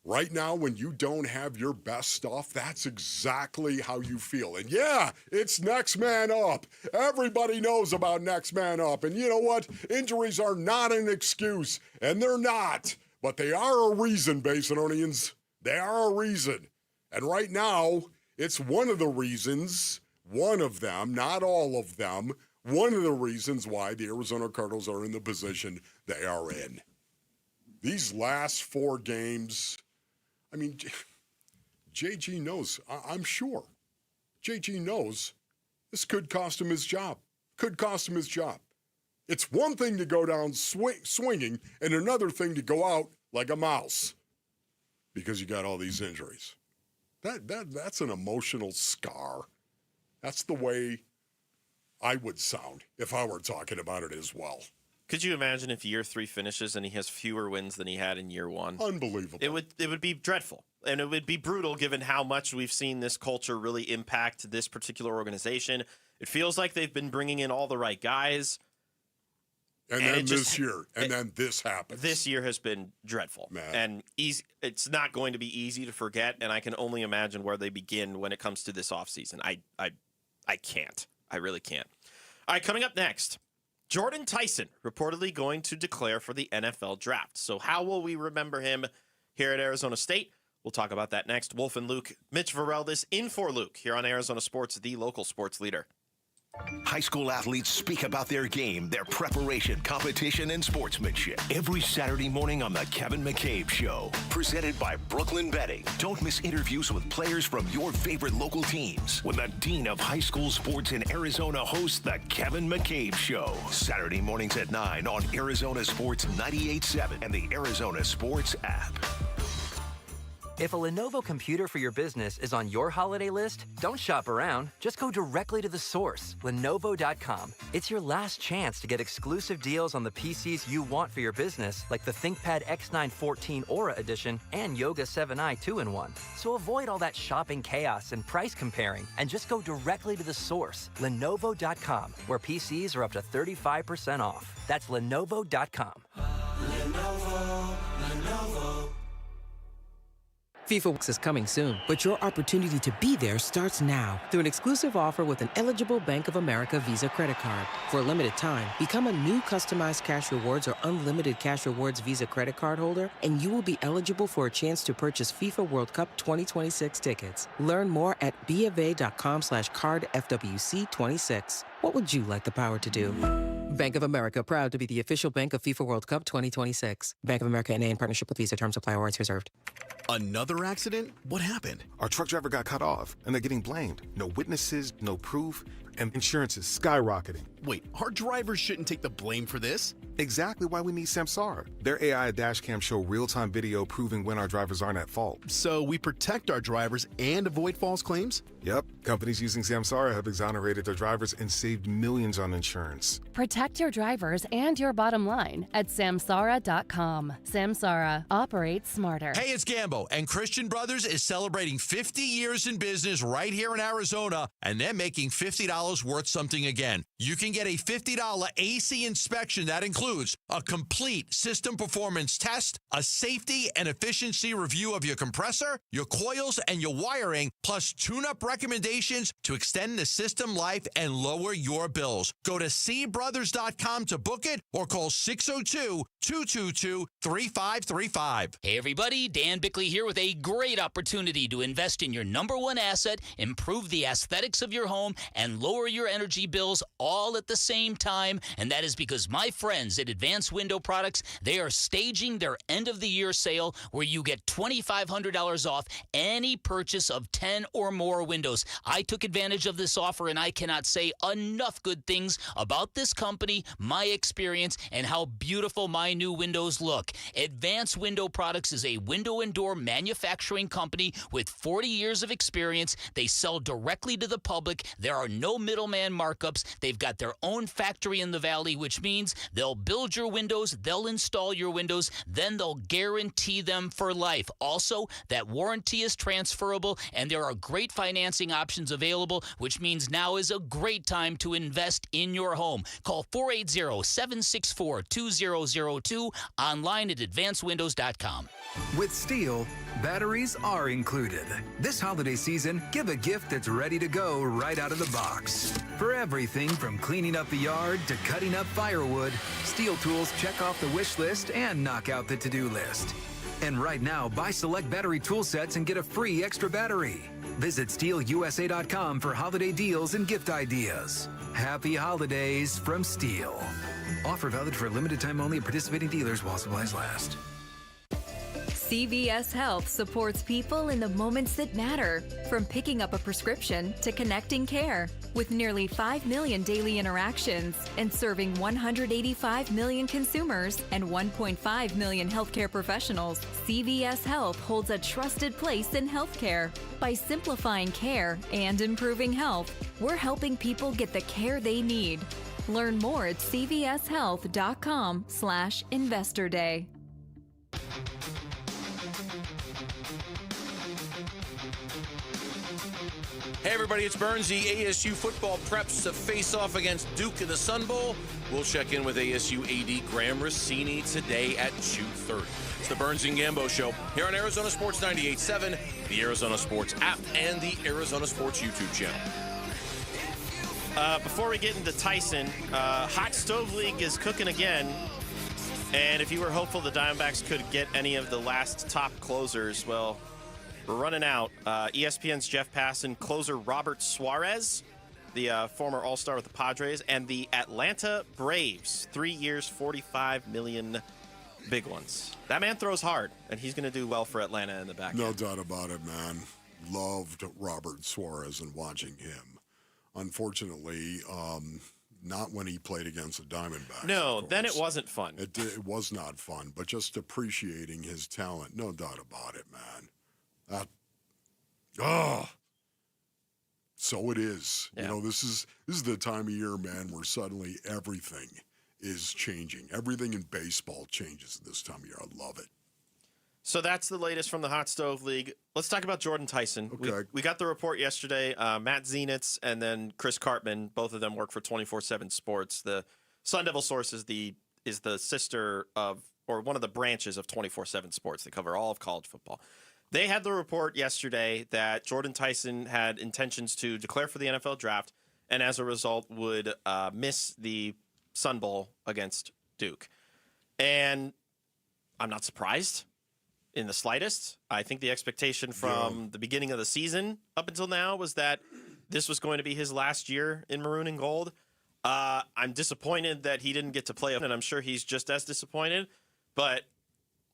right now, when you don't have your best stuff, that's exactly how you feel. And yeah, it's next man up. Everybody knows about next man up. And you know what? Injuries are not an excuse, and they're not. But they are a reason, Basinonians. They are a reason. And right now, it's one of the reasons, one of them, not all of them, one of the reasons why the Arizona Cardinals are in the position they are in. These last 4 games, I mean, JG knows, I'm sure. JG knows this could cost him his job. Could cost him his job. It's one thing to go down swinging and another thing to go out like a mouse because you got all these injuries. That's an emotional scar. That's the way I would sound if I were talking about it as well. Could you imagine if year 3 finishes and he has fewer wins than he had in year 1? Unbelievable. It would be dreadful, and it would be brutal given how much we've seen this culture really impact this particular organization. It feels like they've been bringing in all the right guys. And then then this happens. This year has been dreadful. Man. And it's not going to be easy to forget, and I can only imagine where they begin when it comes to this offseason. I can't. I really can't. All right, coming up next, Jordan Tyson reportedly going to declare for the NFL draft. So how will we remember him here at Arizona State? We'll talk about that next. Wolf and Luke, Mitch Vareldis in for Luke here on Arizona Sports, the local sports leader. High school athletes speak about their game, their preparation, competition, and sportsmanship. Every Saturday morning on The Kevin McCabe Show. Presented by Brooklyn Betting. Don't miss interviews with players from your favorite local teams when the Dean of High School Sports in Arizona hosts The Kevin McCabe Show. Saturday mornings at 9 on Arizona Sports 98.7 and the Arizona Sports app. If a Lenovo computer for your business is on your holiday list, don't shop around. Just go directly to the source, Lenovo.com. It's your last chance to get exclusive deals on the PCs you want for your business, like the ThinkPad X9 14 Aura Edition and Yoga 7i 2-in-1. So avoid all that shopping chaos and price comparing, and just go directly to the source, Lenovo.com, where PCs are up to 35% off. That's Lenovo.com. Lenovo. FIFA Works is coming soon, but your opportunity to be there starts now through an exclusive offer with an eligible Bank of America Visa credit card. For a limited time, become a new customized cash rewards or unlimited cash rewards Visa credit card holder, and you will be eligible for a chance to purchase FIFA World Cup 2026 tickets. Learn more at BofA.com/cardFWC26. What would you like the power to do? Bank of America, proud to be the official bank of FIFA World Cup 2026. Bank of America N.A. in partnership with Visa. Terms apply. Warrants reserved. Another accident? What happened? Our truck driver got cut off, and they're getting blamed. No witnesses, no proof, and insurance is skyrocketing. Wait, our drivers shouldn't take the blame for this? Exactly why we need Samsara. Their AI dashcam show real-time video proving when our drivers aren't at fault. So we protect our drivers and avoid false claims? Yep. Companies using Samsara have exonerated their drivers and saved millions on insurance. Protect your drivers and your bottom line at Samsara.com. Samsara. Operate smarter. Hey, it's Gambo, and Christian Brothers is celebrating 50 years in business right here in Arizona, and they're making $50 worth something again. You can get a $50 AC inspection that includes a complete system performance test, a safety and efficiency review of your compressor, your coils, and your wiring, plus tune-up recommendations to extend the system life and lower your bills. Go to cbrothers.com to book it or call 602-222-3535. Hey everybody, Dan Bickley here with a great opportunity to invest in your number one asset, improve the aesthetics of your home, and lower your energy bills all at the same time. And that is because my friends at Advanced Window Products, they are staging their end-of-the-year sale where you get $2,500 off any purchase of 10 or more windows. I took advantage of this offer, and I cannot say enough good things about this company, my experience, and how beautiful my new windows look. Advanced Window Products is a window and door manufacturing company with 40 years of experience. They sell directly to the public. There are no middleman markups. They've got their own factory in the Valley, which means they'll build your windows, they'll install your windows, then they'll guarantee them for life. Also, that warranty is transferable, and there are great financing options available, which means now is a great time to invest in your home. Call 480-764-2002, online at advancedwindows.com. With Steel, batteries are included. This holiday season, give a gift that's ready to go right out of the box. For everything from cleaning up the yard to cutting up firewood, Steel tools check off the wish list and knock out the to-do list. And right now, buy select battery tool sets and get a free extra battery. Visit SteelUSA.com for holiday deals and gift ideas. Happy holidays from Steel. Offer valid for a limited time only at participating dealers while supplies last. CVS Health supports people in the moments that matter, from picking up a prescription to connecting care. With nearly 5 million daily interactions and serving 185 million consumers and 1.5 million healthcare professionals, CVS Health holds a trusted place in healthcare. By simplifying care and improving health, we're helping people get the care they need. Learn more at cvshealth.com/Investor Day. Hey everybody, it's Burnsy. ASU football preps to face off against Duke in the Sun Bowl. We'll check in with ASU AD Graham Rossini today at 2:30. It's the Burnsy and Gambo Show here on Arizona Sports 98.7, the Arizona Sports app, and the Arizona Sports YouTube channel. Before we get into Tyson, Hot Stove League is cooking again. And if you were hopeful the Diamondbacks could get any of the last top closers, well, we're running out. ESPN's Jeff Passan, closer Robert Suarez, the former All-Star with the Padres, and the Atlanta Braves. 3 years, $45 million, big ones. That man throws hard, and he's going to do well for Atlanta in the back No end. doubt about it, man. Loved Robert Suarez and watching him. Unfortunately, not when he played against the Diamondbacks. No, then it wasn't fun. It was not fun, but just appreciating his talent. No doubt about it, man. So it is. Yeah. You know, this is the time of year, man, where suddenly everything is changing. Everything in baseball changes this time of year. I love it. So that's the latest from the Hot Stove League. Let's talk about Jordan Tyson. Okay. We got the report yesterday. Matt Zenitz and then Chris Cartman, both of them work for 24/7 Sports. The Sun Devil Source is the sister of, or one of the branches of 24/7 Sports. They cover all of college football. They had the report yesterday that Jordan Tyson had intentions to declare for the NFL draft and as a result would miss the Sun Bowl against Duke. And I'm not surprised in the slightest. I think the expectation from the beginning of the season up until now was that this was going to be his last year in maroon and gold. I'm disappointed that he didn't get to play, and I'm sure he's just as disappointed. But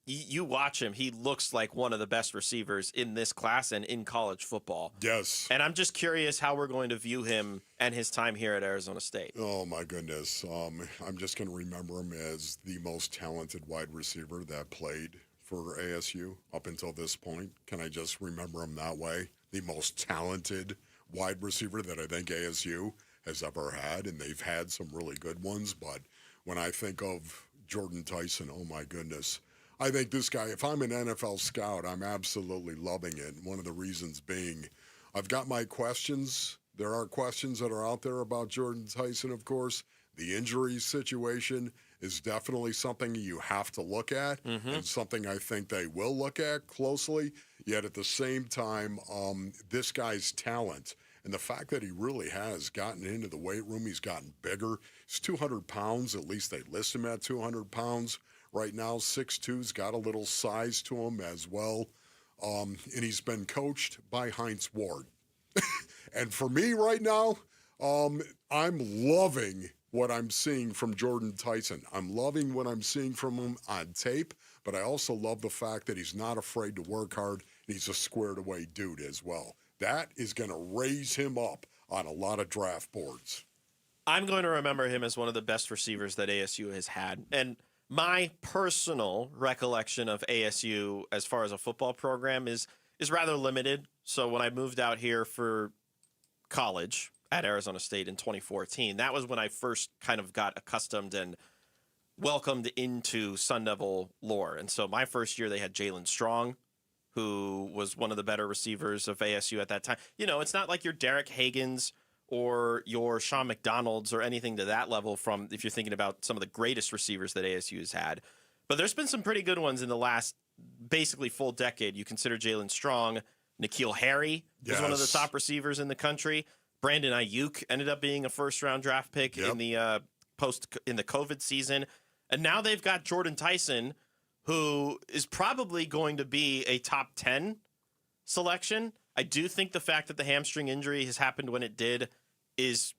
you watch him, he looks like one of the best receivers in this class and in college football. Yes. And I'm just curious how we're going to view him and his time here at Arizona State. Oh, my goodness. I'm just going to remember him as the most talented wide receiver that played for ASU up until this point. Can I just remember him that way? The most talented wide receiver that I think ASU has ever had, and they've had some really good ones. But when I think of Jordan Tyson, oh, my goodness. I think this guy, if I'm an NFL scout, I'm absolutely loving it. One of the reasons being, I've got my questions. There are questions that are out there about Jordan Tyson, of course. The injury situation is definitely something you have to look at and something I think they will look at closely. Yet at the same time, this guy's talent and the fact that he really has gotten into the weight room, he's gotten bigger. He's 200 pounds. At least they list him at 200 pounds. Right now, 6'2", got a little size to him as well. And he's been coached by Heinz Ward. And for me right now, I'm loving what I'm seeing from Jordan Tyson. I'm loving what I'm seeing from him on tape, but I also love the fact that he's not afraid to work hard, and he's a squared-away dude as well. That is going to raise him up on a lot of draft boards. I'm going to remember him as one of the best receivers that ASU has had. And my personal recollection of ASU as far as a football program is rather limited. So when I moved out here for college, at Arizona State in 2014. That was when I first kind of got accustomed and welcomed into Sun Devil lore. And so my first year, they had Jalen Strong, who was one of the better receivers of ASU at that time. You know, it's not like your Derek Hagans or your Sean McDonald's or anything to that level from if you're thinking about some of the greatest receivers that ASU has had. But there's been some pretty good ones in the last basically full decade. You consider Jalen Strong, N'Keal Harry was one of the top receivers in the country. Brandon Ayuk ended up being a first-round draft pick in the COVID season. And now they've got Jordan Tyson, who is probably going to be a top 10 selection. I do think the fact that the hamstring injury has happened when it did is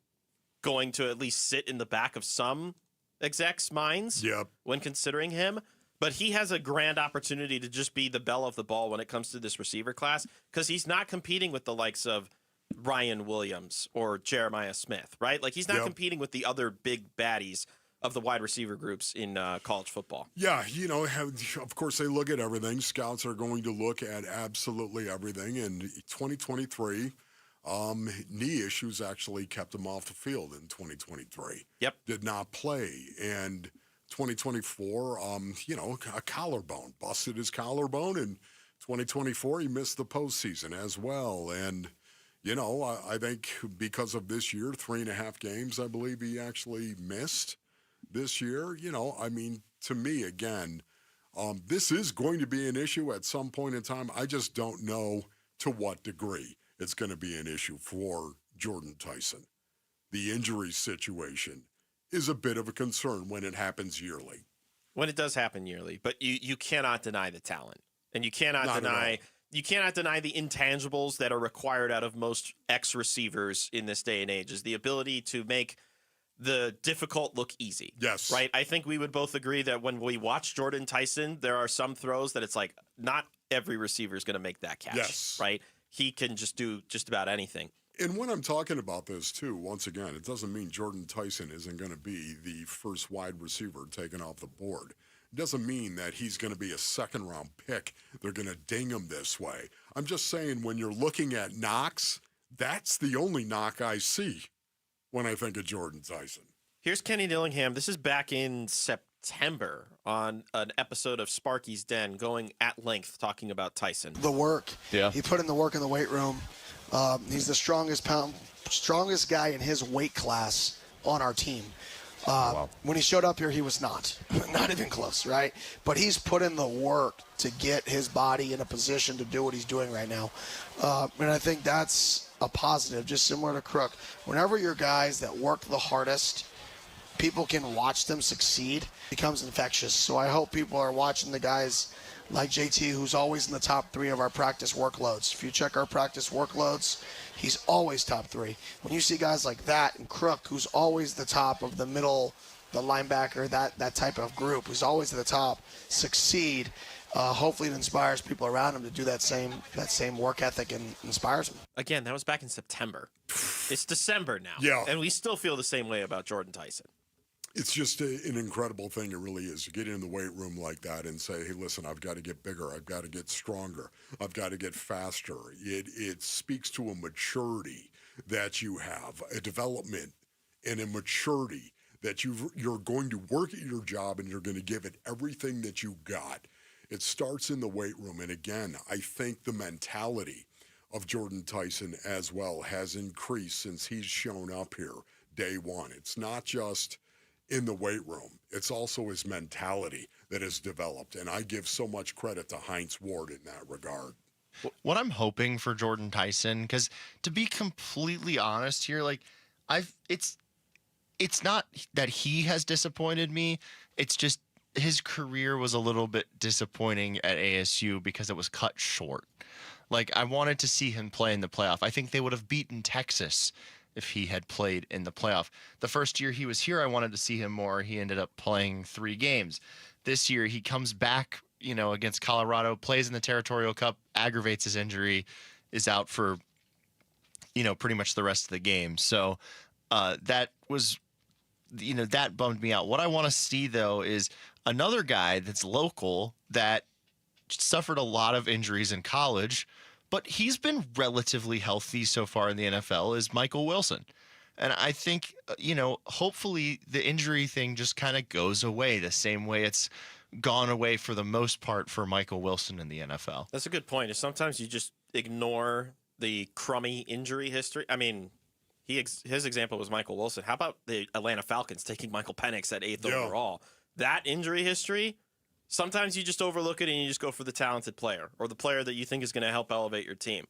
going to at least sit in the back of some execs' minds when considering him. But he has a grand opportunity to just be the belle of the ball when it comes to this receiver class, because he's not competing with the likes of Ryan Williams or Jeremiah Smith, right? Like, he's not competing with the other big baddies of the wide receiver groups in college football. Yeah, you know, of course they look at everything. Scouts are going to look at absolutely everything. And 2023, knee issues actually kept him off the field in 2023. Did not play. And 2024, you know, a collarbone, busted his collarbone. And 2024, he missed the postseason as well. And, you know, I think because of this year, 3.5 games, I believe he actually missed this year. You know, I mean, to me, again, this is going to be an issue at some point in time. I just don't know to what degree it's going to be an issue for Jordan Tyson. The injury situation is a bit of a concern when it happens yearly. When it does happen yearly, but you cannot deny the talent, and you cannot deny the intangibles that are required out of most ex-receivers in this day and age, is the ability to make the difficult look easy. Yes. Right? I think we would both agree that when we watch Jordan Tyson, there are some throws that it's like not every receiver is going to make that catch. Yes. Right? He can just do just about anything. And when I'm talking about this, too, once again, it doesn't mean Jordan Tyson isn't going to be the first wide receiver taken off the board. It doesn't mean that he's going to be a second-round pick. They're going to ding him this way. I'm just saying, when you're looking at knocks, that's the only knock I see when I think of Jordan Tyson. Here's Kenny Dillingham. This is back in September on an episode of Sparky's Den, going at length talking about Tyson. The work. Yeah. He put in the work in the weight room. He's the strongest guy in his weight class on our team. When he showed up here, he was not even close, right? But he's put in the work to get his body in a position to do what he's doing right now. And I think that's a positive, just similar to Crook. Whenever you're guys that work the hardest, people can watch them succeed, it becomes infectious. So I hope people are watching the guys like JT, who's always in the top 3 of our practice workloads. If you check our practice workloads, he's always top 3. When you see guys like that and Crook, who's always the top of the middle, the linebacker, that type of group, who's always at the top, succeed, hopefully it inspires people around him to do that same work ethic and inspires them. Again, that was back in September. It's December now. Yeah. And we still feel the same way about Jordan Tyson. It's just an incredible thing. It really is. You get in the weight room like that and say, hey, listen, I've got to get bigger. I've got to get stronger. I've got to get faster. It speaks to a maturity that you have, a development and a maturity that you're going to work at your job and you're going to give it everything that you got. It starts in the weight room. And again, I think the mentality of Jordan Tyson as well has increased since he's shown up here day one. It's not just in the weight room. It's also his mentality that has developed. And I give so much credit to Heinz Ward in that regard. What I'm hoping for Jordan Tyson, because to be completely honest here, like it's not that he has disappointed me. It's just his career was a little bit disappointing at ASU because it was cut short. Like, I wanted to see him play in the playoff. I think they would have beaten Texas if he had played in the playoff. The first year he was here, I wanted to see him more. He ended up playing 3 games. This year he comes back, you know, against Colorado, plays in the Territorial Cup, aggravates his injury, is out for, you know, pretty much the rest of the game. So that was, you know, that bummed me out. What I want to see, though, is another guy that's local that suffered a lot of injuries in college, but he's been relatively healthy so far in the NFL, is Michael Wilson. And I think, hopefully the injury thing just kind of goes away the same way it's gone away for the most part for Michael Wilson in the NFL. That's a good point. Is sometimes you just ignore the crummy injury history. I mean, his example was Michael Wilson. How about the Atlanta Falcons taking Michael Penix at 8th overall? That injury history, sometimes you just overlook it and you just go for the talented player or the player that you think is going to help elevate your team.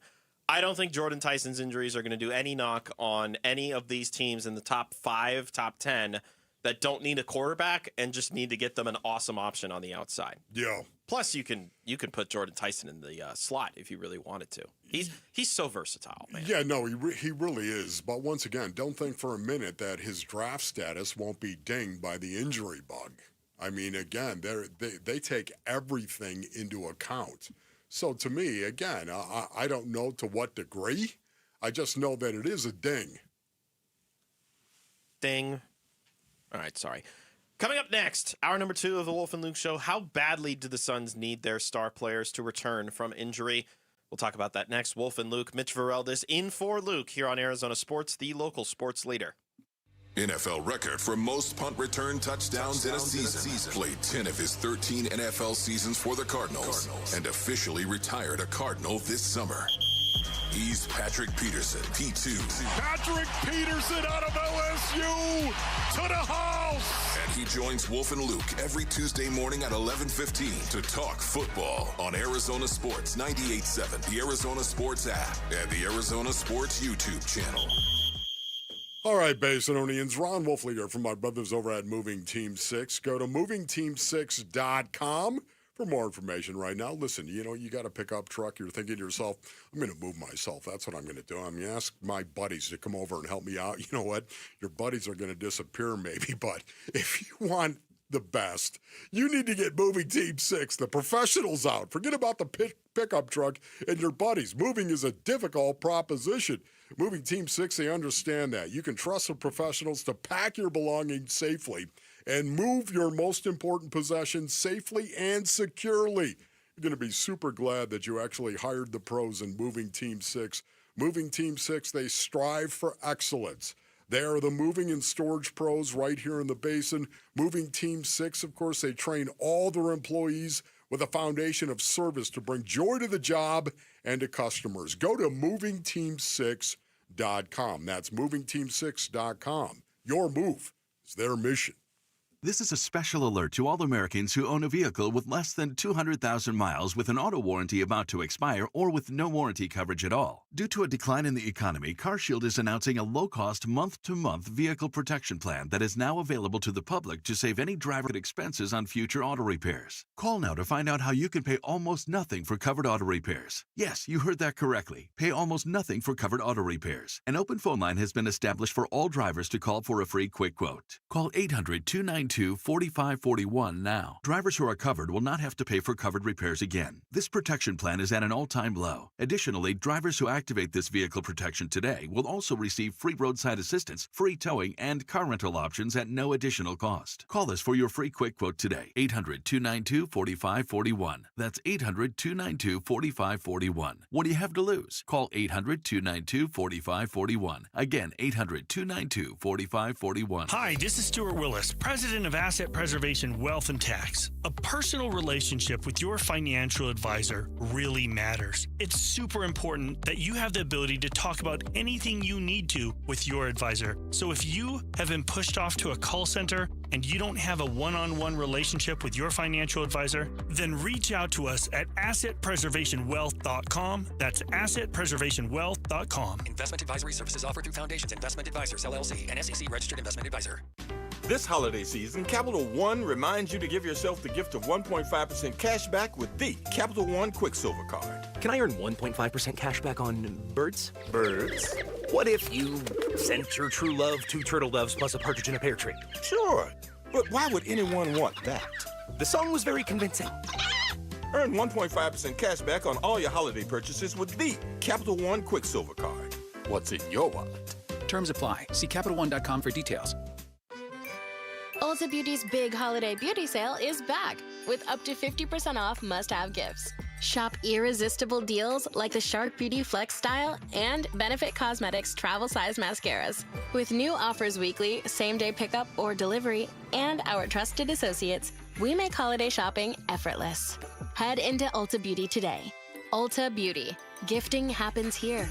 I don't think Jordan Tyson's injuries are going to do any knock on any of these teams in the top 5, top 10 that don't need a quarterback and just need to get them an awesome option on the outside. Yeah. Plus, you can put Jordan Tyson in the slot if you really wanted to. He's so versatile, man. Yeah, no, he really is. But once again, don't think for a minute that his draft status won't be dinged by the injury bug. I mean, again, they take everything into account. So to me, again, I don't know to what degree. I just know that it is a ding. Ding. All right, sorry. Coming up next, hour number 2 of the Wolf and Luke Show. How badly do the Suns need their star players to return from injury? We'll talk about that next. Wolf and Luke, Mitch Vareldis in for Luke here on Arizona Sports, the local sports leader. NFL record for most punt return touchdowns in a season. Played 10 of his 13 NFL seasons for the Cardinals and officially retired a Cardinal this summer. He's Patrick Peterson, P2. Patrick Peterson out of LSU to the house. And he joins Wolf and Luke every Tuesday morning at 11:15 to talk football on Arizona Sports 98.7, the Arizona Sports app, and the Arizona Sports YouTube channel. All right, Basinonians, Ron Wolfliger from my brothers over at Moving Team 6. Go to movingteam6.com for more information right now. Listen, you got a pickup truck. You're thinking to yourself, I'm going to move myself. That's what I'm going to do. I'm going to ask my buddies to come over and help me out. You know what? Your buddies are going to disappear maybe, but if you want the best, you need to get Moving Team 6, the professionals out. Forget about the pickup truck and your buddies. Moving is a difficult proposition. Moving Team 6, they understand that. You can trust the professionals to pack your belongings safely and move your most important possessions safely and securely. You're going to be super glad that you actually hired the pros in Moving Team 6. Moving Team 6, they strive for excellence. They are the moving and storage pros right here in the Basin. Moving Team 6, of course, they train all their employees with a foundation of service to bring joy to the job and to customers. Go to movingteam6.com. That's movingteam6.com. Your move is their mission. This is a special alert to all Americans who own a vehicle with less than 200,000 miles with an auto warranty about to expire or with no warranty coverage at all. Due to a decline in the economy, CarShield is announcing a low-cost month-to-month vehicle protection plan that is now available to the public to save any driver expenses on future auto repairs. Call now to find out how you can pay almost nothing for covered auto repairs. Yes, you heard that correctly. Pay almost nothing for covered auto repairs. An open phone line has been established for all drivers to call for a free quick quote. Call 800-292-4541 now. Drivers who are covered will not have to pay for covered repairs again. This protection plan is at an all-time low. Additionally, drivers who activate this vehicle protection today will also receive free roadside assistance, free towing, and car rental options at no additional cost. Call us for your free quick quote today. 800-292-4541. That's 800-292-4541. What do you have to lose? Call 800-292-4541. Again, 800-292-4541. Hi, this is Stuart Willis, president of Asset Preservation Wealth and Tax. A personal relationship with your financial advisor really matters. It's super important that you have the ability to talk about anything you need to with your advisor. So if you have been pushed off to a call center and you don't have a one-on-one relationship with your financial advisor, then reach out to us at assetpreservationwealth.com. That's assetpreservationwealth.com. Investment advisory services offered through Foundations Investment Advisors, LLC, an SEC registered investment advisor. This holiday season, Capital One reminds you to give yourself the gift of 1.5% cash back with the Capital One Quicksilver Card. Can I earn 1.5% cash back on birds? Birds? What if you sent your true love 2 turtle doves plus a partridge in a pear tree? Sure, but why would anyone want that? The song was very convincing. Earn 1.5% cash back on all your holiday purchases with the Capital One Quicksilver Card. What's in your wallet? Terms apply. See CapitalOne.com for details. Ulta Beauty's big holiday beauty sale is back with up to 50% off must-have gifts. Shop irresistible deals like the Shark Beauty Flex Style and Benefit Cosmetics travel size mascaras. With new offers weekly, same-day pickup or delivery, and our trusted associates, we make holiday shopping effortless. Head into Ulta Beauty today. Ulta Beauty. Gifting happens here.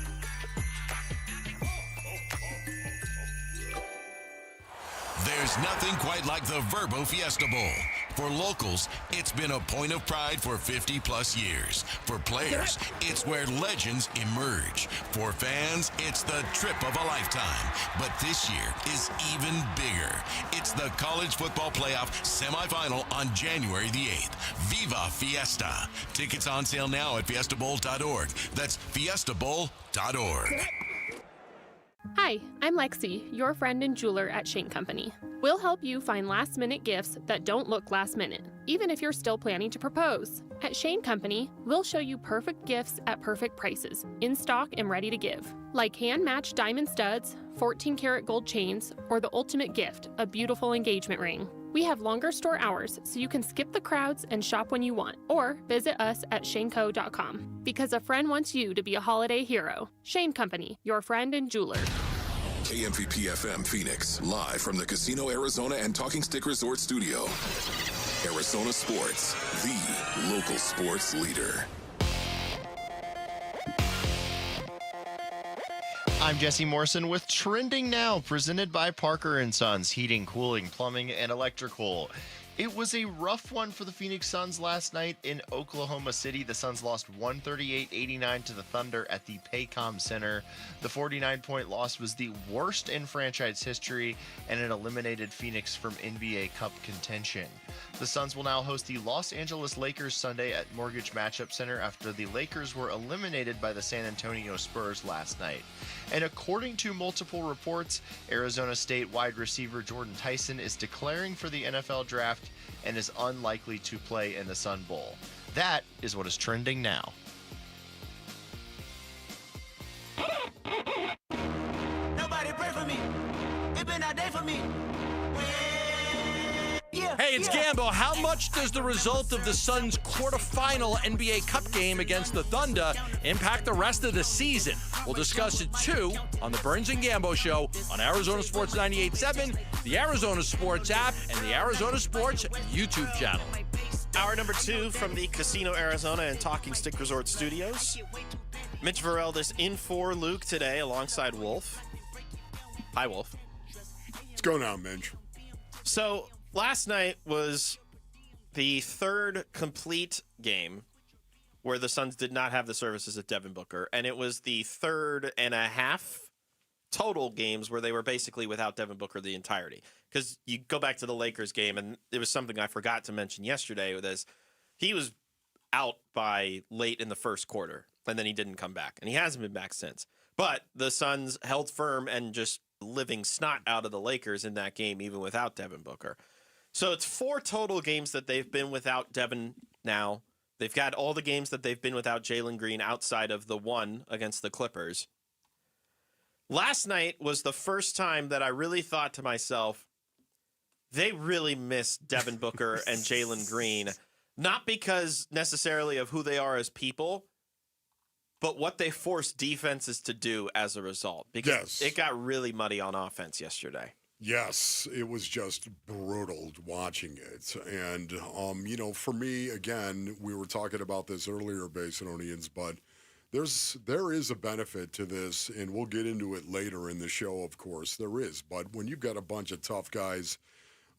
There's nothing quite like the Verbo Fiesta Bowl. For locals, it's been a point of pride for 50-plus years. For players, it's where legends emerge. For fans, it's the trip of a lifetime. But this year is even bigger. It's the College Football Playoff semifinal on January the 8th. Viva Fiesta. Tickets on sale now at fiestabowl.org. That's fiestabowl.org. Hi, I'm Lexi, your friend and jeweler at Shane Company. We'll help you find last-minute gifts that don't look last-minute, even if you're still planning to propose. At Shane Company, we'll show you perfect gifts at perfect prices, in stock and ready to give. Like hand-matched diamond studs, 14-karat gold chains, or the ultimate gift, a beautiful engagement ring. We have longer store hours, so you can skip the crowds and shop when you want, or visit us at shaneco.com. Because a friend wants you to be a holiday hero. Shane Company, your friend and jeweler. KMVP FM Phoenix, live from the Casino Arizona and Talking Stick Resort Studio. Arizona Sports, the local sports leader. I'm Jesse Morrison with Trending Now, presented by Parker & Sons, heating, cooling, plumbing, and electrical. It was a rough one for the Phoenix Suns last night in Oklahoma City. The Suns lost 138-89 to the Thunder at the Paycom Center. The 49-point loss was the worst in franchise history, and it eliminated Phoenix from NBA Cup contention. The Suns will now host the Los Angeles Lakers Sunday at Mortgage Matchup Center after the Lakers were eliminated by the San Antonio Spurs last night. And according to multiple reports, Arizona State wide receiver Jordan Tyson is declaring for the NFL draft and is unlikely to play in the Sun Bowl. That is what is trending now. Nobody pray for me. It been a day for me. Hey, it's Gambo. How much does the result of the Suns' quarterfinal NBA Cup game against the Thunder impact the rest of the season? We'll discuss it, too, on the Burns and Gambo Show on Arizona Sports 98.7, the Arizona Sports app, and the Arizona Sports YouTube channel. Hour number 2 from the Casino Arizona and Talking Stick Resort Studios. Mitch Vareldis in for Luke today alongside Wolf. Hi, Wolf. What's going on, Mitch? So, last night was the third complete game where the Suns did not have the services of Devin Booker, and it was the third and a half total games where they were basically without Devin Booker the entirety. Because you go back to the Lakers game, and it was something I forgot to mention yesterday, was he was out by late in the first quarter, and then he didn't come back, and he hasn't been back since. But the Suns held firm and just living snot out of the Lakers in that game, even without Devin Booker. So it's 4 total games that they've been without Devin now. They've got all the games that they've been without Jalen Green outside of the one against the Clippers. Last night was the first time that I really thought to myself, they really miss Devin Booker and Jalen Green, not because necessarily of who they are as people, but what they force defenses to do as a result. Because it got really muddy on offense yesterday. Yes, it was just brutal watching it. And, for me, again, we were talking about this earlier, Basinonians, but there is a benefit to this, and we'll get into it later in the show, of course. There is. But when you've got a bunch of tough guys,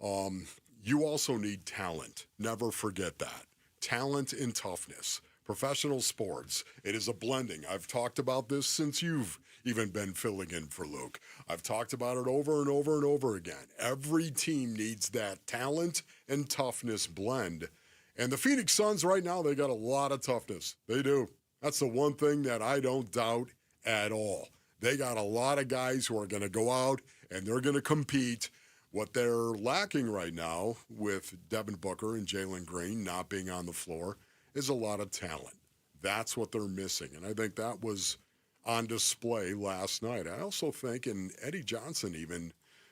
you also need talent. Never forget that. Talent and toughness. Professional sports, it is a blending. I've talked about this since you've even been filling in for Luke. I've talked about it over and over and over again. Every team needs that talent and toughness blend. And the Phoenix Suns right now, they got a lot of toughness. They do. That's the one thing that I don't doubt at all. They got a lot of guys who are going to go out and they're going to compete. What they're lacking right now with Devin Booker and Jalen Green not being on the floor is a lot of talent. That's what they're missing. And I think that was on display last night. I also think, and Eddie Johnson even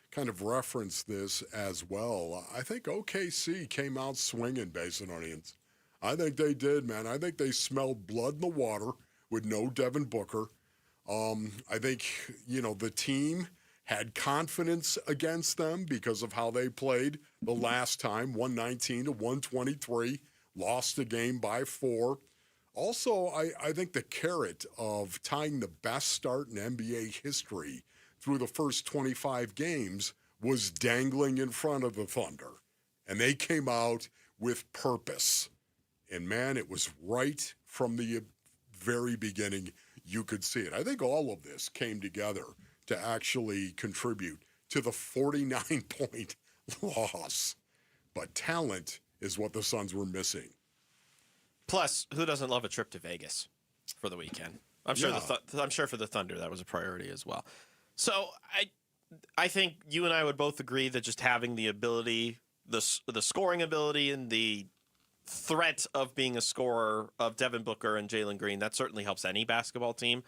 kind of referenced this as well, I think OKC came out swinging, Basinonians. I think they did, man. I think they smelled blood in the water with no Devin Booker. I think, the team had confidence against them because of how they played the last time, 119 to 123, lost the game by 4. Also, I think the carrot of tying the best start in NBA history through the first 25 games was dangling in front of the Thunder. And they came out with purpose. And, man, it was right from the very beginning. You could see it. I think all of this came together to actually contribute to the 49-point loss. But talent is what the Suns were missing. Plus, who doesn't love a trip to Vegas for the weekend? I'm sure I'm sure for the Thunder that was a priority as well. So I think you and I would both agree that just having the ability, the scoring ability, and the threat of being a scorer of Devin Booker and Jalen Green, that certainly helps any basketball team.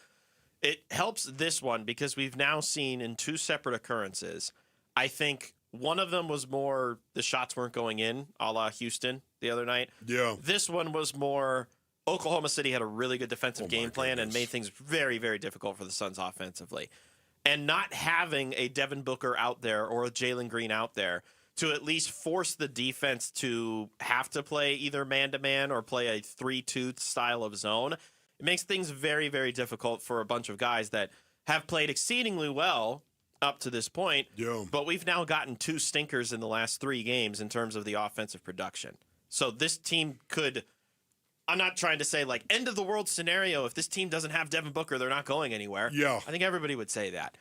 It helps this one because we've now seen in 2 separate occurrences, I think one of them was more the shots weren't going in, a la Houston the other night. Yeah. This one was more Oklahoma City had a really good defensive game plan and made things very, very difficult for the Suns offensively. And not having a Devin Booker out there or a Jalen Green out there to at least force the defense to have to play either man-to-man or play a 3-2 style of zone, it makes things very, very difficult for a bunch of guys that have played exceedingly well up to this point. Yeah. But we've now gotten 2 stinkers in the last 3 games in terms of the offensive production. So this team could, I'm not trying to say like end of the world scenario. If this team doesn't have Devin Booker, they're not going anywhere. Yeah. I think everybody would say that.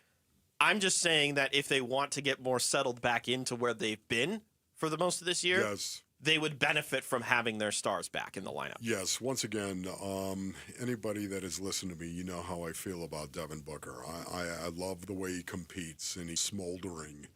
I'm just saying that if they want to get more settled back into where they've been for the most of this year, yes, they would benefit from having their stars back in the lineup. Yes. Once again, anybody that has listened to me, you know how I feel about Devin Booker. I love the way he competes, and he's smoldering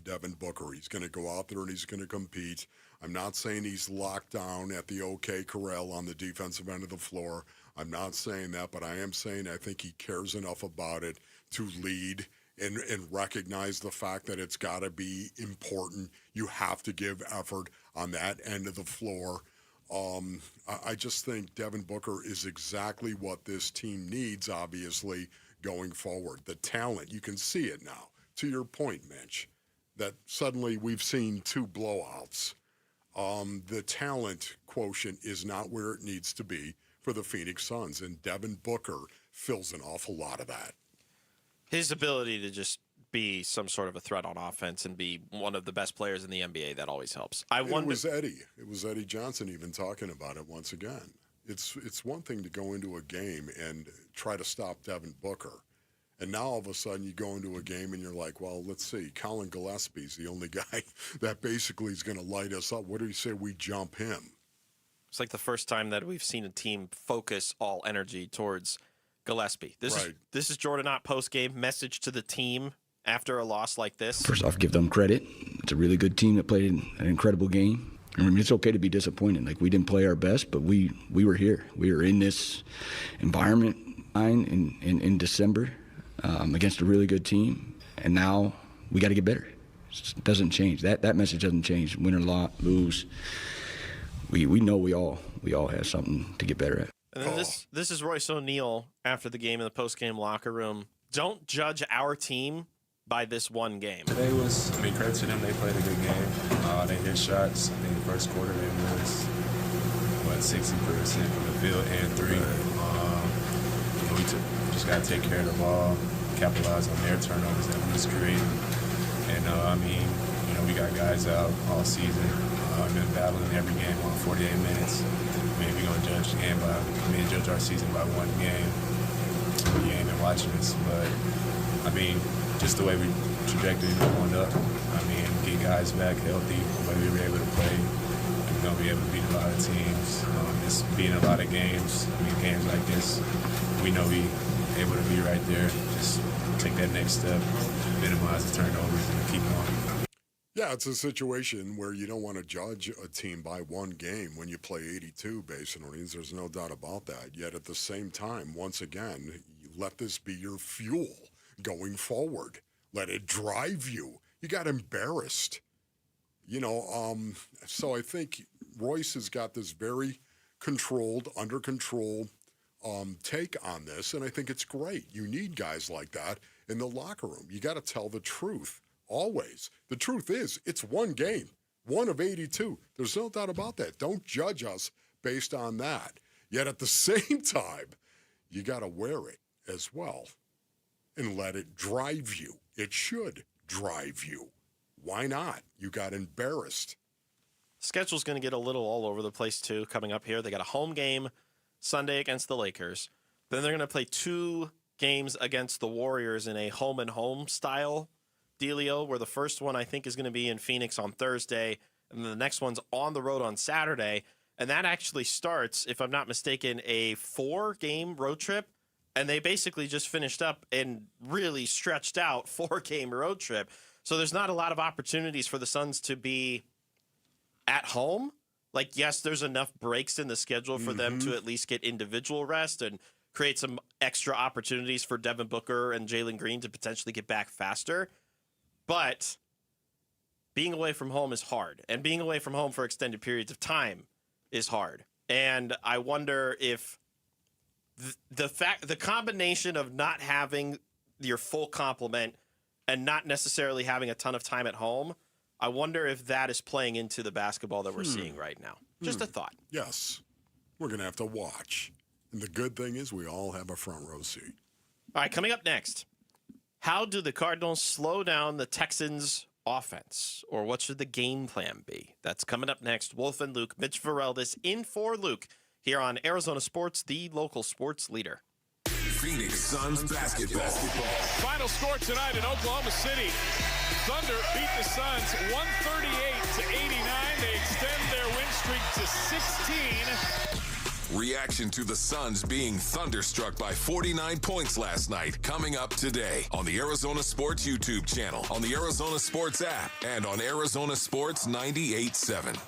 Devin Booker. He's going to go out there and he's going to compete. I'm not saying he's locked down at the OK Corral on the defensive end of the floor. I'm not saying that, but I am saying I think he cares enough about it to lead and recognize the fact that it's got to be important. You have to give effort on that end of the floor. I just think Devin Booker is exactly what this team needs, obviously, going forward. The talent, you can see it now. To your point, Mitch, that suddenly we've seen 2 blowouts. The talent quotient is not where it needs to be for the Phoenix Suns, and Devin Booker fills an awful lot of that. His ability to just be some sort of a threat on offense and be one of the best players in the NBA, that always helps. It was Eddie Johnson even talking about it once again. It's one thing to go into a game and try to stop Devin Booker. And now all of a sudden you go into a game and you're like, well, let's see. Colin Gillespie's the only guy that basically is going to light us up. What do you say we jump him? It's like the first time that we've seen a team focus all energy towards Gillespie. This is Jordan Ott post-game message to the team after a loss like this. First off, give them credit. It's a really good team that played an incredible game. I mean, it's okay to be disappointed. Like, we didn't play our best, but we were here. We were in this environment in December against a really good team, and now we got to get better. It doesn't change. That message doesn't change. Win or lose, we know we all have something to get better at. And then this is Royce O'Neal after the game in the post-game locker room. Don't judge our team by this one game. Today was, credit to them. They played a good game. They hit shots. I think the first quarter they was, 60% from the field and 3. We just got to take care of the ball, capitalize on their turnovers that we was creating. And, we got guys out all season. We've been battling every game on 48 minutes. We're going to judge our season by one game. You ain't been watching us, but just the way we trajectory going up. Get guys back healthy, the way we were able to play. We're going to be able to beat a lot of teams. Just beating a lot of games. Games like this, we know we able to be right there. Just take that next step, minimize the turnovers, and keep going. Yeah, it's a situation where you don't want to judge a team by one game when you play 82 base and Orleans. There's no doubt about that. Yet at the same time, once again, you let this be your fuel going forward. Let it drive you. You got embarrassed. So I think, Royce has got this very controlled, under control take on this, and I think it's great. You need guys like that in the locker room. You got to tell the truth, always. The truth is, it's one game, one of 82. There's no doubt about that. Don't judge us based on that. Yet at the same time, you got to wear it as well and let it drive you. It should drive you. Why not? You got embarrassed. Schedule's going to get a little all over the place, too, coming up here. They got a home game Sunday against the Lakers. Then they're going to play 2 games against the Warriors in a home-and-home style dealio, where the first one, I think, is going to be in Phoenix on Thursday, and then the next one's on the road on Saturday. And that actually starts, if I'm not mistaken, a 4-game road trip. And they basically just finished up and really stretched out 4-game road trip. So there's not a lot of opportunities for the Suns to be at home. Like, yes, there's enough breaks in the schedule for them to at least get individual rest and create some extra opportunities for Devin Booker and Jalen Green to potentially get back faster. But being away from home is hard. And being away from home for extended periods of time is hard. And I wonder if the combination of not having your full complement and not necessarily having a ton of time at home, I wonder if that is playing into the basketball that we're seeing right now. Just a thought. Yes. We're going to have to watch. And the good thing is we all have a front row seat. All right, coming up next, how do the Cardinals slow down the Texans' offense? Or what should the game plan be? That's coming up next. Wolf and Luke, Mitch Vareldis in for Luke here on Arizona Sports, the local sports leader. Phoenix Suns basketball. Final score tonight in Oklahoma City. Thunder beat the Suns 138-89. They extend their win streak to 16. Reaction to the Suns being thunderstruck by 49 points last night. Coming up today on the Arizona Sports YouTube channel, on the Arizona Sports app, and on Arizona Sports 98.7.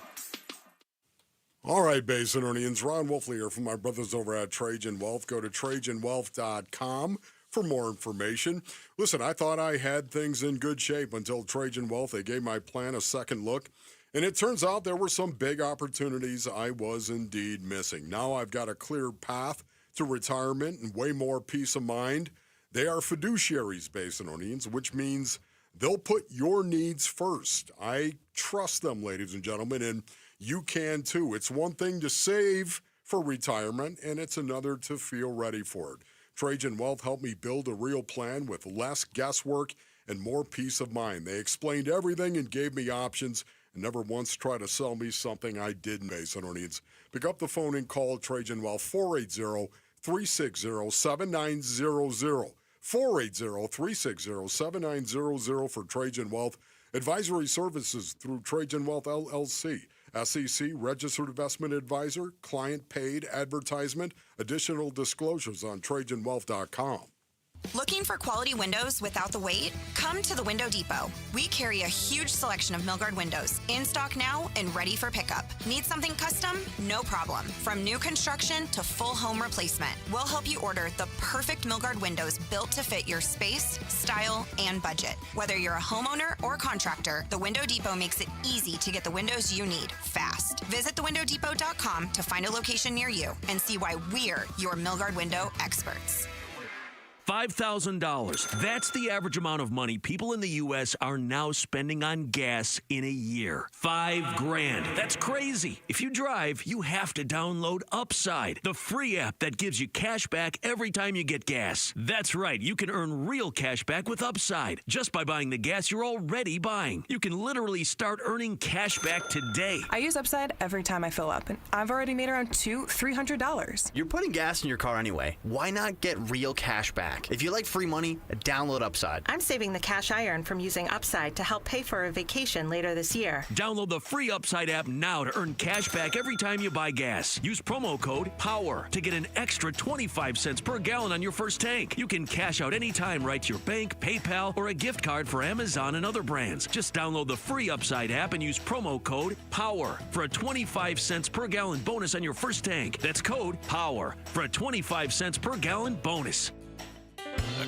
All right, Basinonians, Ron Wolfley here from my brothers over at Trajan Wealth. Go to TrajanWealth.com for more information. Listen, I thought I had things in good shape until Trajan Wealth. They gave my plan a second look, and it turns out there were some big opportunities I was indeed missing. Now I've got a clear path to retirement and way more peace of mind. They are fiduciaries, Basinonians, which means they'll put your needs first. I trust them, ladies and gentlemen, and you can too. It's one thing to save for retirement, and it's another to feel ready for it. Trajan Wealth helped me build a real plan with less guesswork and more peace of mind. They explained everything and gave me options and never once tried to sell me something I didn't. Basinonians, pick up the phone and call Trajan Wealth 480-360-7900. 480-360-7900 for Trajan Wealth. Advisory services through Trajan Wealth LLC. SEC Registered Investment Advisor, client paid advertisement. Additional disclosures on TrajanWealth.com. Looking for quality windows without the wait? Come to the Window Depot. We carry a huge selection of Milgard windows, in stock now and ready for pickup. Need something custom? No problem. From new construction to full home replacement, we'll help you order the perfect Milgard windows built to fit your space, style, and budget. Whether you're a homeowner or contractor, the Window Depot makes it easy to get the windows you need fast. Visit thewindowdepot.com to find a location near you and see why we're your Milgard window experts. $5,000. That's the average amount of money people in the U.S. are now spending on gas in a year. $5,000. That's crazy. If you drive, you have to download Upside, the free app that gives you cash back every time you get gas. That's right. You can earn real cash back with Upside just by buying the gas you're already buying. You can literally start earning cash back today. I use Upside every time I fill up, and I've already made around $200-$300. You're putting gas in your car anyway. Why not get real cash back? If you like free money, download Upside. I'm saving the cash I earn from using Upside to help pay for a vacation later this year. Download the free Upside app now to earn cash back every time you buy gas. Use promo code POWER to get an extra 25 cents per gallon on your first tank. You can cash out anytime right to your bank, PayPal, or a gift card for Amazon and other brands. Just download the free Upside app and use promo code POWER for a 25 cents per gallon bonus on your first tank. That's code POWER for a 25 cents per gallon bonus.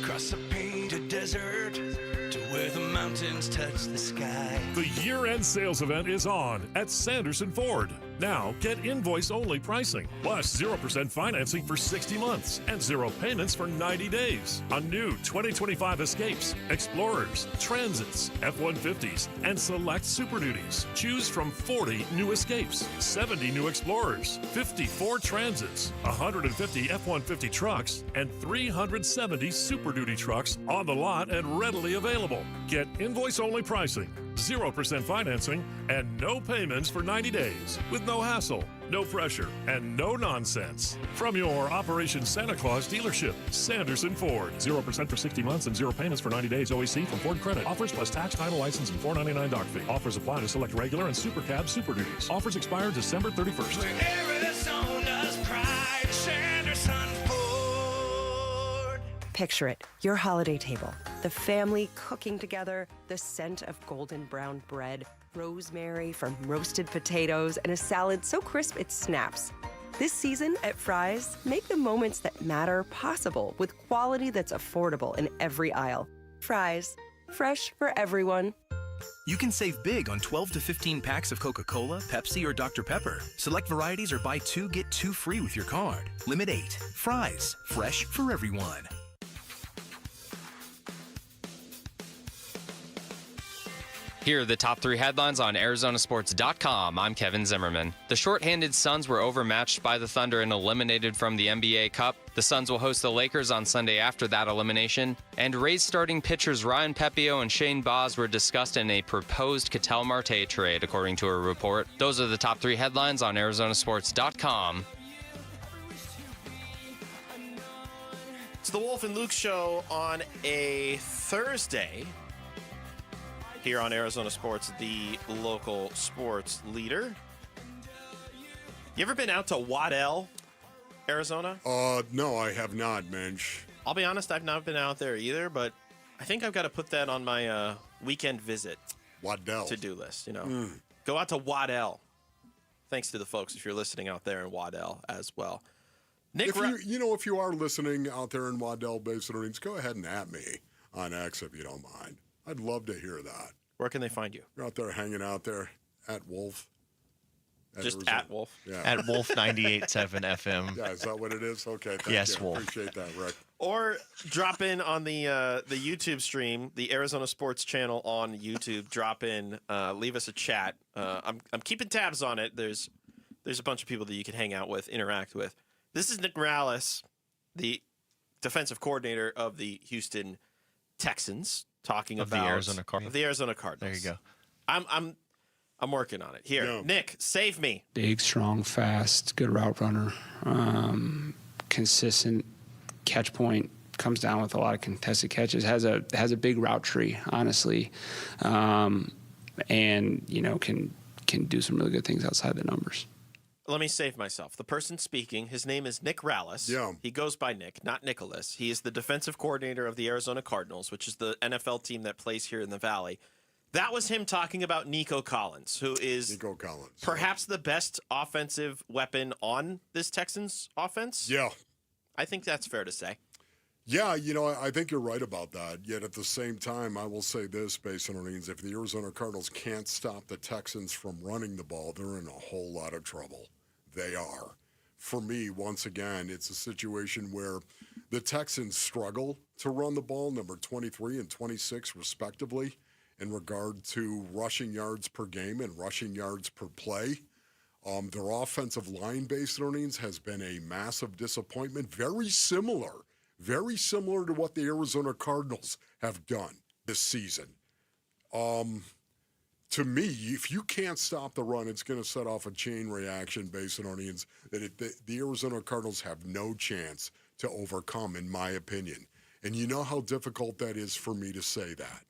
Across a painted desert to where the mountains touch the sky. The year-end sales event is on at Sanderson Ford. Now, get invoice-only pricing, plus 0% financing for 60 months and 0 payments for 90 days on new 2025 Escapes, Explorers, Transits, F-150s, and select Super Duties. Choose from 40 new Escapes, 70 new Explorers, 54 Transits, 150 F-150 trucks, and 370 Super Duty trucks on the lot and readily available. Get invoice-only pricing, 0% financing, and no payments for 90 days with no hassle, no pressure, and no nonsense. From your Operation Santa Claus dealership, Sanderson Ford. 0% for 60 months and 0 payments for 90 days OEC from Ford Credit. Offers plus tax, title, license, and $4.99 dock fee. Offers apply to select regular and Super Cab Super Duties. Offers expire December 31st. Arizona's pride, Sanderson Ford. Picture it, your holiday table, the family cooking together, the scent of golden brown bread, rosemary from roasted potatoes, and a salad so crisp it snaps. This season at Fry's, make the moments that matter possible with quality that's affordable in every aisle. Fry's, fresh for everyone. You can save big on 12 to 15 packs of Coca-Cola, Pepsi, or Dr. Pepper. Select varieties or buy 2, get 2 free with your card. Limit 8. Fry's, fresh for everyone. Here are the top 3 headlines on Arizonasports.com. I'm Kevin Zimmerman. The shorthanded Suns were overmatched by the Thunder and eliminated from the NBA Cup. The Suns will host the Lakers on Sunday after that elimination. And Rays starting pitchers Ryan Pepio and Shane Baz were discussed in a proposed Ketel Marte trade, according to a report. Those are the top 3 headlines on Arizonasports.com. It's the Wolf and Luke Show on a Thursday. Here on Arizona Sports, the local sports leader. You ever been out to Waddell, Arizona? No, I have not, Mensch. I'll be honest, I've not been out there either, but I think I've got to put that on my weekend visit Waddell to-do list. Go out to Waddell. Thanks to the folks if you're listening out there in Waddell as well. Nick, if you are listening out there in Waddell Basin Earnings, go ahead and at me on X if you don't mind. I'd love to hear that. Where can they find you? You're out there hanging out there at Wolf. Just Arizona. At Wolf? Yeah. At Wolf 98.7 FM. Yeah, is that what it is? Okay, thank yes, you. Wolf. Appreciate that, Rick. Or drop in on the YouTube stream, the Arizona Sports channel on YouTube. Drop in, leave us a chat. I'm keeping tabs on it. There's a bunch of people that you can hang out with, interact with. This is Nick Morales, the defensive coordinator of the Houston Texans, talking about the Arizona Cardinals. The Arizona Cardinals. There you go. I'm working on it. Here, Yeah. Nick, save me. Big, strong, fast, good route runner, consistent catch point, comes down with a lot of contested catches, has a big route tree, honestly, and can do some really good things outside the numbers. Let me save myself. The person speaking, his name is Nick Rallis. Yeah. He goes by Nick, not Nicholas. He is the defensive coordinator of the Arizona Cardinals, which is the NFL team that plays here in the Valley. That was him talking about Nico Collins, who is perhaps the best offensive weapon on this Texans offense. Yeah. I think that's fair to say. Yeah, I think you're right about that. Yet at the same time, I will say this, Basin Earnings, if the Arizona Cardinals can't stop the Texans from running the ball, they're in a whole lot of trouble. They are. For me, once again, it's a situation where the Texans struggle to run the ball, number 23 and 26 respectively, in regard to rushing yards per game and rushing yards per play. Their offensive line-based earnings has been a massive disappointment, very similar to what the Arizona Cardinals have done this season. To me, if you can't stop the run, it's going to set off a chain reaction based on earnings that the Arizona Cardinals have no chance to overcome, in my opinion. And you know how difficult that is for me to say that.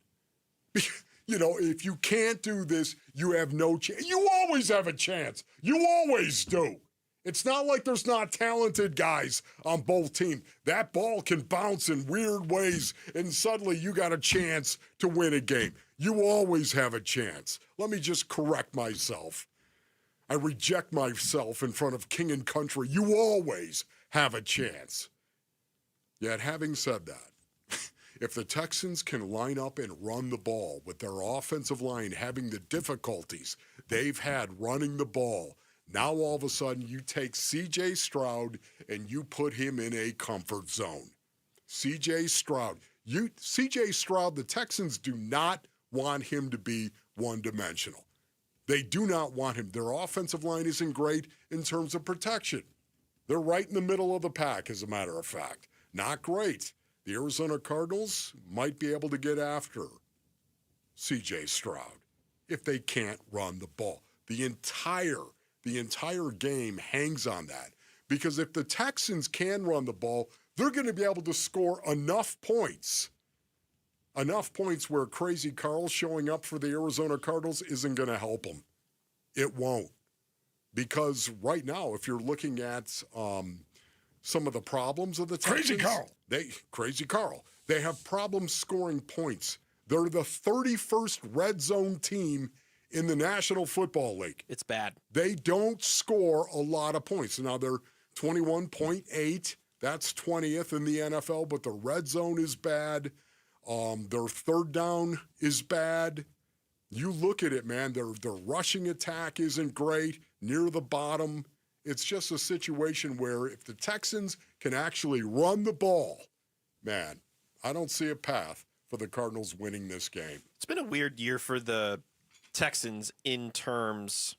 If you can't do this, you have no chance. You always have a chance. You always do. It's not like there's not talented guys on both teams. That ball can bounce in weird ways, and suddenly you got a chance to win a game. You always have a chance. Let me just correct myself. I reject myself in front of king and country. You always have a chance. Yet having said that, if the Texans can line up and run the ball with their offensive line having the difficulties they've had running the ball, Now all of a sudden you take C.J. Stroud and you put him in a comfort zone. C.J. Stroud. C.J. Stroud, the Texans do not want him to be one-dimensional. They do not want him. Their offensive line isn't great in terms of protection. They're right in the middle of the pack, as a matter of fact. Not great. The Arizona Cardinals might be able to get after C.J. Stroud if they can't run the ball. The entire game hangs on that. Because if the Texans can run the ball, they're going to be able to score enough points where Crazy Carl showing up for the Arizona Cardinals isn't going to help them. It won't. Because right now, if you're looking at some of the problems of the Texans. Crazy Carl. They have problems scoring points. They're the 31st red zone team in the National Football League. It's bad. They don't score a lot of points. Now, they're 21.8. That's 20th in the NFL, but the red zone is bad. Their third down is bad. You look at it, man, their rushing attack isn't great, near the bottom. It's just a situation where if the Texans can actually run the ball, man, I don't see a path for the Cardinals winning this game. It's been a weird year for the Texans in terms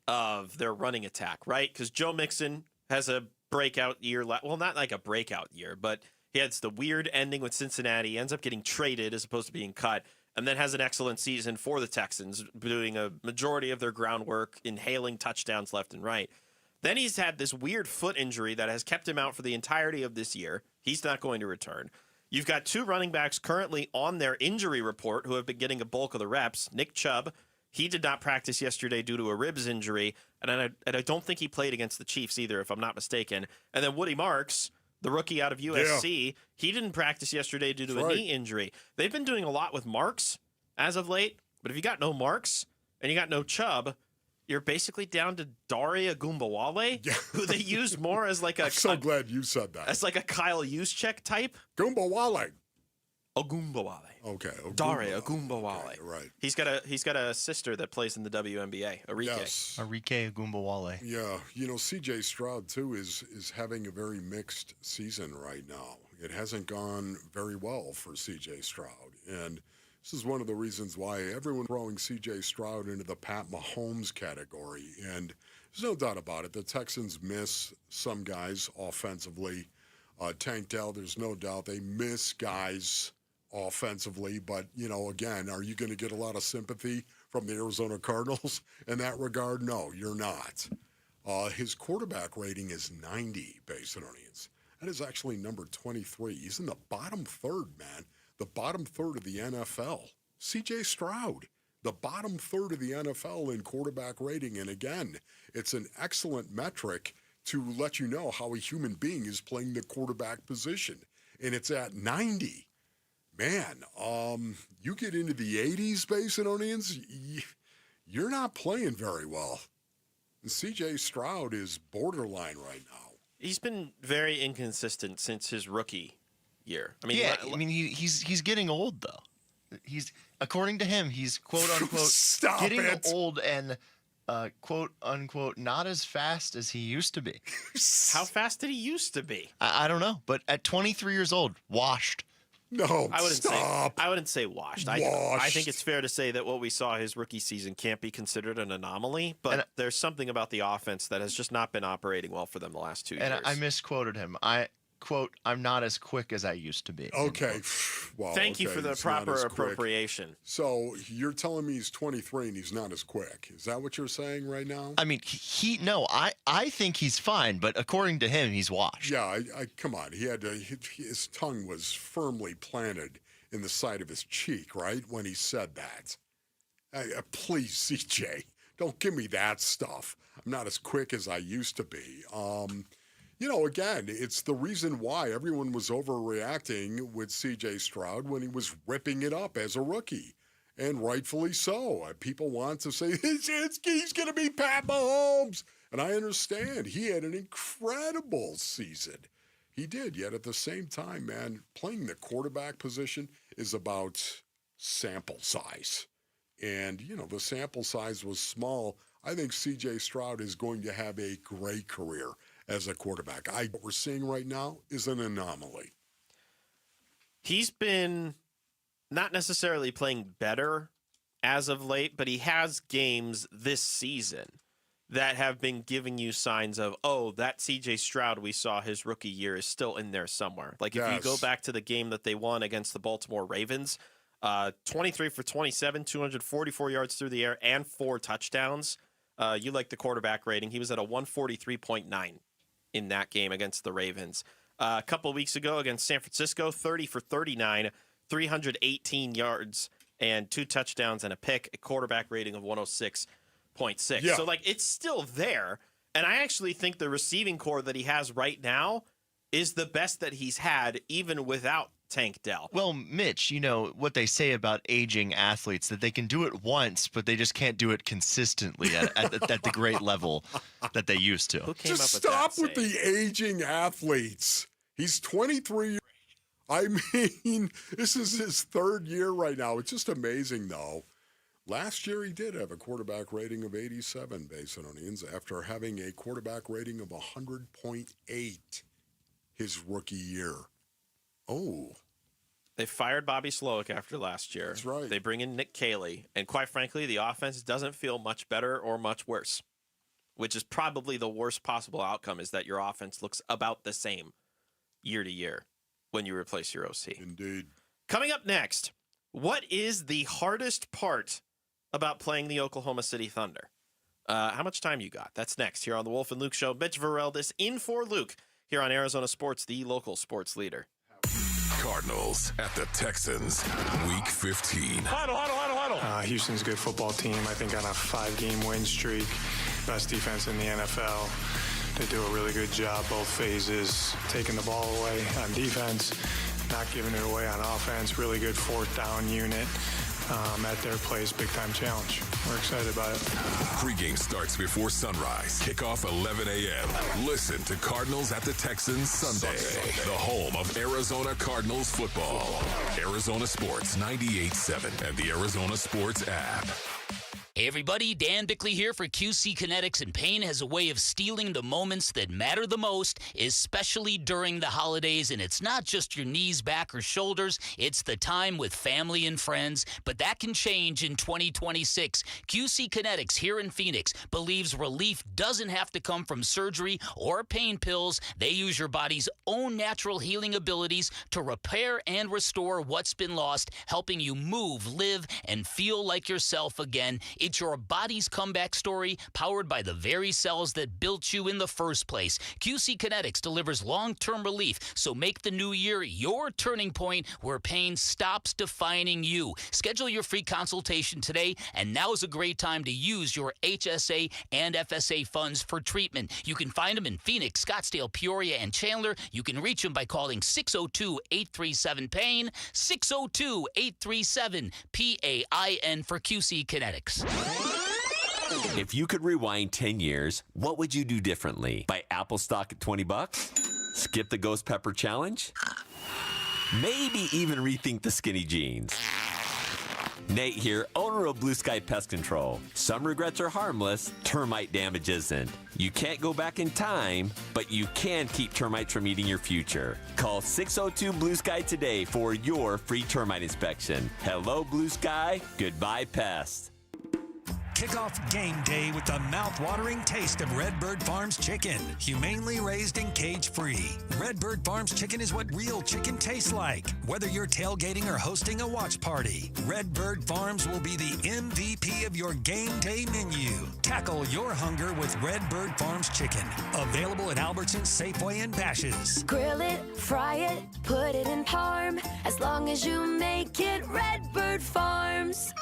of their running attack, right? Because Joe Mixon has a breakout year. Well, not like a breakout year, but he has the weird ending with Cincinnati. He ends up getting traded as opposed to being cut, and then has an excellent season for the Texans, doing a majority of their groundwork, inhaling touchdowns left and right. Then he's had this weird foot injury that has kept him out for the entirety of this year. He's not going to return. You've got two running backs currently on their injury report who have been getting a bulk of the reps. Nick Chubb, he did not practice yesterday due to a ribs injury, and I don't think he played against the Chiefs either, if I'm not mistaken. And then Woody Marks, the rookie out of USC, he didn't practice yesterday due to a knee injury. They've been doing a lot with Marks as of late, but if you got no Marks and you got no Chubb, you're basically down to Dare Ogunbowale, who they used more as like a... I'm so glad you said that. As like a Kyle Juszczyk type. Ogunbowale. Okay. Dare Ogunbowale. Okay, right. He's got a sister that plays in the WNBA, Arike. Yes. Arike Ogunbowale. Yeah, C.J. Stroud, too, is having a very mixed season right now. It hasn't gone very well for C.J. Stroud, and this is one of the reasons why everyone throwing C.J. Stroud into the Pat Mahomes category, and there's no doubt about it. The Texans miss some guys offensively. Tank Dell, there's no doubt they miss guys offensively, but, again, are you going to get a lot of sympathy from the Arizona Cardinals in that regard? No, you're not. His quarterback rating is 90, Basinonians. That is actually number 23. He's in the bottom third, man. The bottom third of the NFL. C.J. Stroud, the bottom third of the NFL in quarterback rating. And again, it's an excellent metric to let you know how a human being is playing the quarterback position. And it's at 90. Man, you get into the 80s, Basinonians, you're not playing very well. And C.J. Stroud is borderline right now. He's been very inconsistent since his rookie year. He's getting old though. He's, according to him, he's quote unquote getting old and quote unquote not as fast as he used to be. How fast did he used to be? I don't know, but at 23 years old, washed. No, I wouldn't say washed. I think it's fair to say that what we saw his rookie season can't be considered an anomaly, but there's something about the offense that has just not been operating well for them the last 2 years. And I misquoted him. Quote, I'm not as quick as I used to be. Okay. Well, Thank you for the proper appropriation. So you're telling me he's 23 and he's not as quick. Is that what you're saying right now? I mean, I think he's fine, but according to him, he's washed. Yeah, come on. His tongue was firmly planted in the side of his cheek, right, when he said that. Please, CJ, don't give me that stuff. I'm not as quick as I used to be. Again, it's the reason why everyone was overreacting with C.J. Stroud when he was ripping it up as a rookie, and rightfully so. People want to say, he's going to be Pat Mahomes, and I understand. He had an incredible season. He did, yet at the same time, man, playing the quarterback position is about sample size. And, the sample size was small. I think C.J. Stroud is going to have a great career as a quarterback. What we're seeing right now is an anomaly. He's been not necessarily playing better as of late, but he has games this season that have been giving you signs of, oh, that C.J. Stroud we saw his rookie year is still in there somewhere. Like if you go back to the game that they won against the Baltimore Ravens, 23 for 27, 244 yards through the air, and 4 touchdowns. You like the quarterback rating. He was at a 143.9 in that game against the Ravens. A couple of weeks ago against San Francisco, 30 for 39, 318 yards, and 2 touchdowns and a pick, a quarterback rating of 106.6. Yeah. So, it's still there. And I actually think the receiving core that he has right now is the best that he's had, even without Tank Dell. Well, Mitch, you know what they say about aging athletes, that they can do it once, but they just can't do it consistently at the great level that they used to. Just stop with the aging athletes. He's 23. I mean, this is his 3rd year right now. It's just amazing, though. Last year, he did have a quarterback rating of 87, Basinonians, after having a quarterback rating of 100.8 his rookie year. Oh. They fired Bobby Slowick after last year. That's right. They bring in Nick Caley. And quite frankly, the offense doesn't feel much better or much worse, which is probably the worst possible outcome, is that your offense looks about the same year to year when you replace your OC. Indeed. Coming up next, what is the hardest part about playing the Oklahoma City Thunder? How much time you got? That's next here on the Wolf and Luke Show. Mitch Verrell, in for Luke, here on Arizona Sports, the local sports leader. Cardinals at the Texans, Week 15. Huddle. Houston's a good football team. I think on a 5-game win streak, best defense in the NFL. They do a really good job both phases, taking the ball away on defense, not giving it away on offense. Really good 4th down unit at their place. Big-time challenge. We're excited about it. Pre-game starts before sunrise. Kickoff 11 a.m. Listen to Cardinals at the Texans Sunday. The home of Arizona Cardinals football. Arizona Sports 98.7 and the Arizona Sports app. Hey everybody, Dan Bickley here for QC Kinetics, and pain has a way of stealing the moments that matter the most, especially during the holidays, and it's not just your knees, back, or shoulders, it's the time with family and friends, but that can change in 2026. QC Kinetics here in Phoenix believes relief doesn't have to come from surgery or pain pills. They use your body's own natural healing abilities to repair and restore what's been lost, helping you move, live, and feel like yourself again. It's your body's comeback story, powered by the very cells that built you in the first place. QC Kinetics delivers long-term relief, so make the new year your turning point where pain stops defining you. Schedule your free consultation today, and now is a great time to use your HSA and FSA funds for treatment. You can find them in Phoenix, Scottsdale, Peoria, and Chandler. You can reach them by calling 602-837-PAIN, 602-837-PAIN for QC Kinetics. If you could rewind 10 years, what would you do differently? Buy Apple stock at $20? Skip the Ghost Pepper Challenge? Maybe even rethink the skinny jeans. Nate here, owner of Blue Sky Pest Control. Some regrets are harmless, termite damage isn't. You can't go back in time, but you can keep termites from eating your future. Call 602 Blue Sky today for your free termite inspection. Hello, Blue Sky. Goodbye, pest. Kick off game day with the mouth-watering taste of Redbird Farms chicken. Humanely raised and cage-free. Redbird Farms chicken is what real chicken tastes like. Whether you're tailgating or hosting a watch party, Redbird Farms will be the MVP of your game day menu. Tackle your hunger with Redbird Farms chicken. Available at Albertsons, Safeway, and Bash's'. Grill it, fry it, put it in parm. As long as you make it Redbird Farms.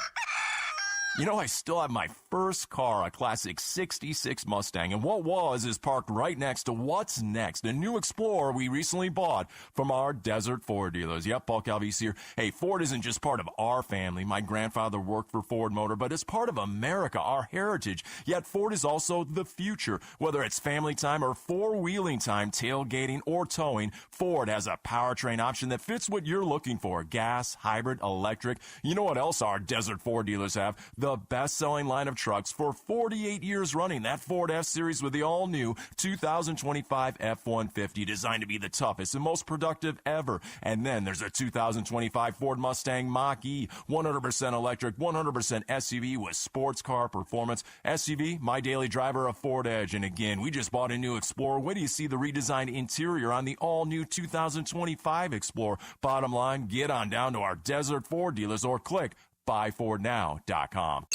You know, I still have my first car, a classic 66 Mustang, and what was is parked right next to what's next, a new Explorer we recently bought from our Desert Ford dealers. Yep, Paul Calvise here. Hey, Ford isn't just part of our family. My grandfather worked for Ford Motor, but it's part of America, our heritage. Yet Ford is also the future. Whether it's family time or four-wheeling time, tailgating or towing, Ford has a powertrain option that fits what you're looking for. Gas, hybrid, electric. You know what else our Desert Ford dealers have? the best-selling line of trucks for 48 years running. That Ford F-Series with the all-new 2025 F-150, designed to be the toughest and most productive ever. And then there's a 2025 Ford Mustang Mach-E, 100% electric, 100% SUV with sports car performance. SUV, my daily driver, a Ford Edge. And again, we just bought a new Explorer. Wait till you see the redesigned interior on the all-new 2025 Explorer. Bottom line, get on down to our Desert Ford dealers or click buyfordnow.com.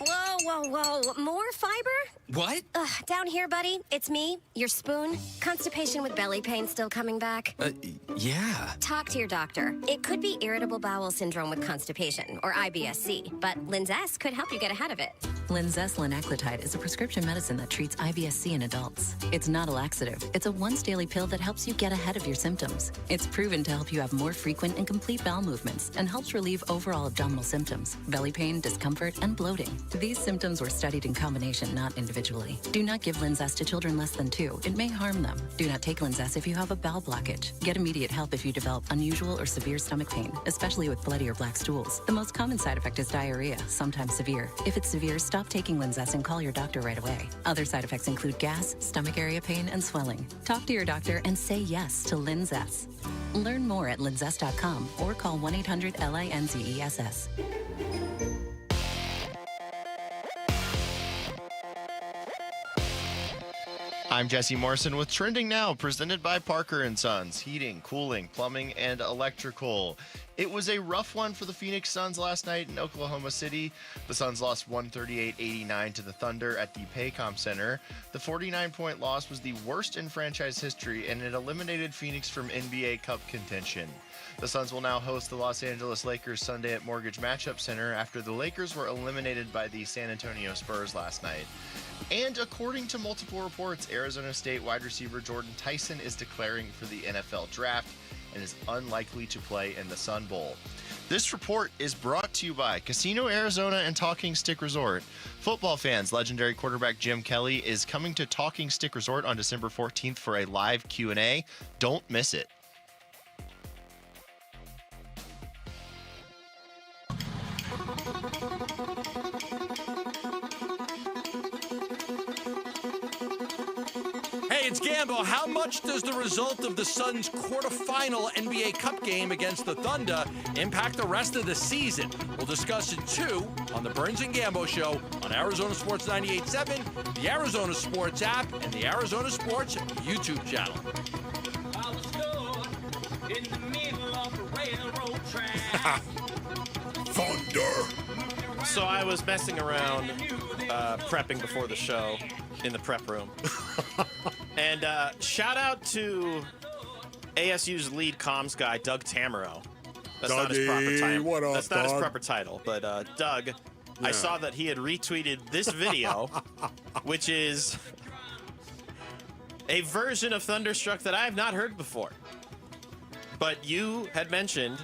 Whoa, whoa, whoa. More fiber? What? Down here, buddy. It's me, your spoon. Constipation with belly pain still coming back? Yeah. Talk to your doctor. It could be irritable bowel syndrome with constipation, or IBS-C, but Linzess could help you get ahead of it. Linzess linaclotide is a prescription medicine that treats IBS-C in adults. It's not a laxative. It's a once-daily pill that helps you get ahead of your symptoms. It's proven to help you have more frequent and complete bowel movements and helps relieve overall abdominal symptoms, belly pain, discomfort, and bloating. These symptoms were studied in combination, not individually. Do not give Linzess to children less than 2. It may harm them. Do not take Linzess if you have a bowel blockage. Get immediate help if you develop unusual or severe stomach pain, especially with bloody or black stools. The most common side effect is diarrhea, sometimes severe. If it's severe, stop taking Linzess and call your doctor right away. Other side effects include gas, stomach area pain, and swelling. Talk to your doctor and say yes to Linzess. Learn more at linzess.com or call 1-800-LINZESS. I'm Jesse Morrison with Trending Now, presented by Parker & Sons, heating, cooling, plumbing, and electrical. It was a rough one for the Phoenix Suns last night in Oklahoma City. The Suns lost 138-89 to the Thunder at the Paycom Center. The 49-point loss was the worst in franchise history, and it eliminated Phoenix from NBA Cup contention. The Suns will now host the Los Angeles Lakers Sunday at Mortgage Matchup Center after the Lakers were eliminated by the San Antonio Spurs last night. And according to multiple reports, Arizona State wide receiver Jordan Tyson is declaring for the NFL Draft and is unlikely to play in the Sun Bowl. This report is brought to you by Casino Arizona and Talking Stick Resort. Football fans, legendary quarterback Jim Kelly is coming to Talking Stick Resort on December 14th for a live Q&A. Don't miss it. Hey, it's Gambo. How much does the result of the Suns' quarterfinal NBA Cup game against the Thunder impact the rest of the season? We'll discuss it, too, on the Burns and Gambo Show on Arizona Sports 98.7, the Arizona Sports app, and the Arizona Sports YouTube channel. I was stood in the middle of a railroad track. Thunder. So I was messing around prepping before the show in the prep room. And shout out to ASU's lead comms guy, Doug Tamaro. That's not his proper title. What up, That's not Doug? his proper title. But Doug, Yeah. I saw that he had retweeted this video, which is a version of Thunderstruck that I have not heard before. But you had mentioned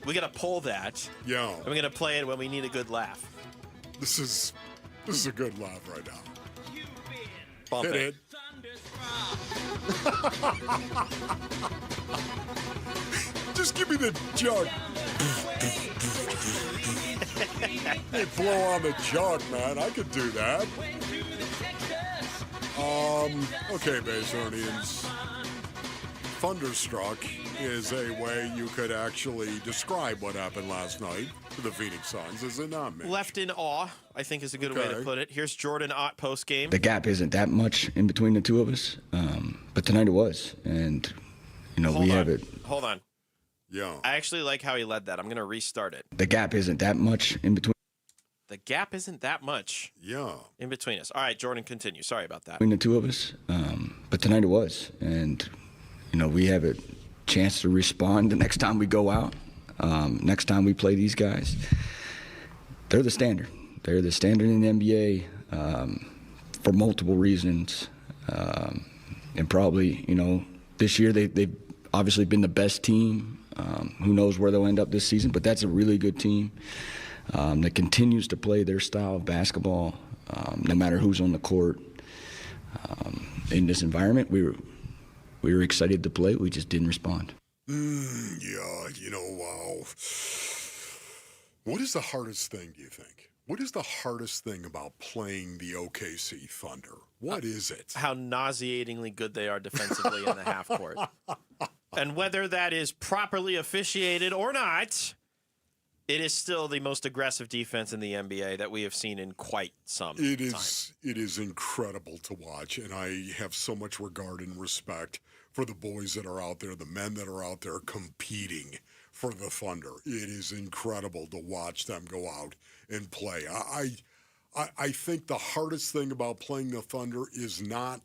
we got to pull that. Yeah. And we're going to play it when we need a good laugh. This is a good laugh right now. Bump Hit it. Just give me the jug. Hey, blow on the jug, man. I could do that. Okay, Basonians. Thunderstruck is a way you could actually describe what happened last night to the Phoenix Suns, is it not, Mitch? Left in awe, I think is a good way to Okay. put it. Here's Jordan Ott post game. The gap isn't that much in between the two of us, but tonight it was, and we have it. Hold on. Yeah. I actually like how he led that. I'm going to restart it. The gap isn't that much in between The gap isn't that much. Yeah. In between us. All right, Jordan, continue. Sorry about that. the two of us, but tonight it was, and we have a chance to respond the next time we go out. Next time we play these guys, they're the standard. They're the standard in the NBA for multiple reasons, and probably this year they've obviously been the best team. Who knows where they'll end up this season? But that's a really good team that continues to play their style of basketball, no matter who's on the court. In this environment, we were excited to play. We just didn't respond. Yeah, wow. What is the hardest thing, do you think, What is the hardest thing about playing the OKC Thunder? What is it? How nauseatingly good they are defensively in the half court. And whether that is properly officiated or not, it is still the most aggressive defense in the NBA that we have seen in quite some time. It is incredible to watch, and I have so much regard and respect for the boys that are out there, the men that are out there competing for the Thunder. It is incredible to watch them go out and play. I think the hardest thing about playing the Thunder is not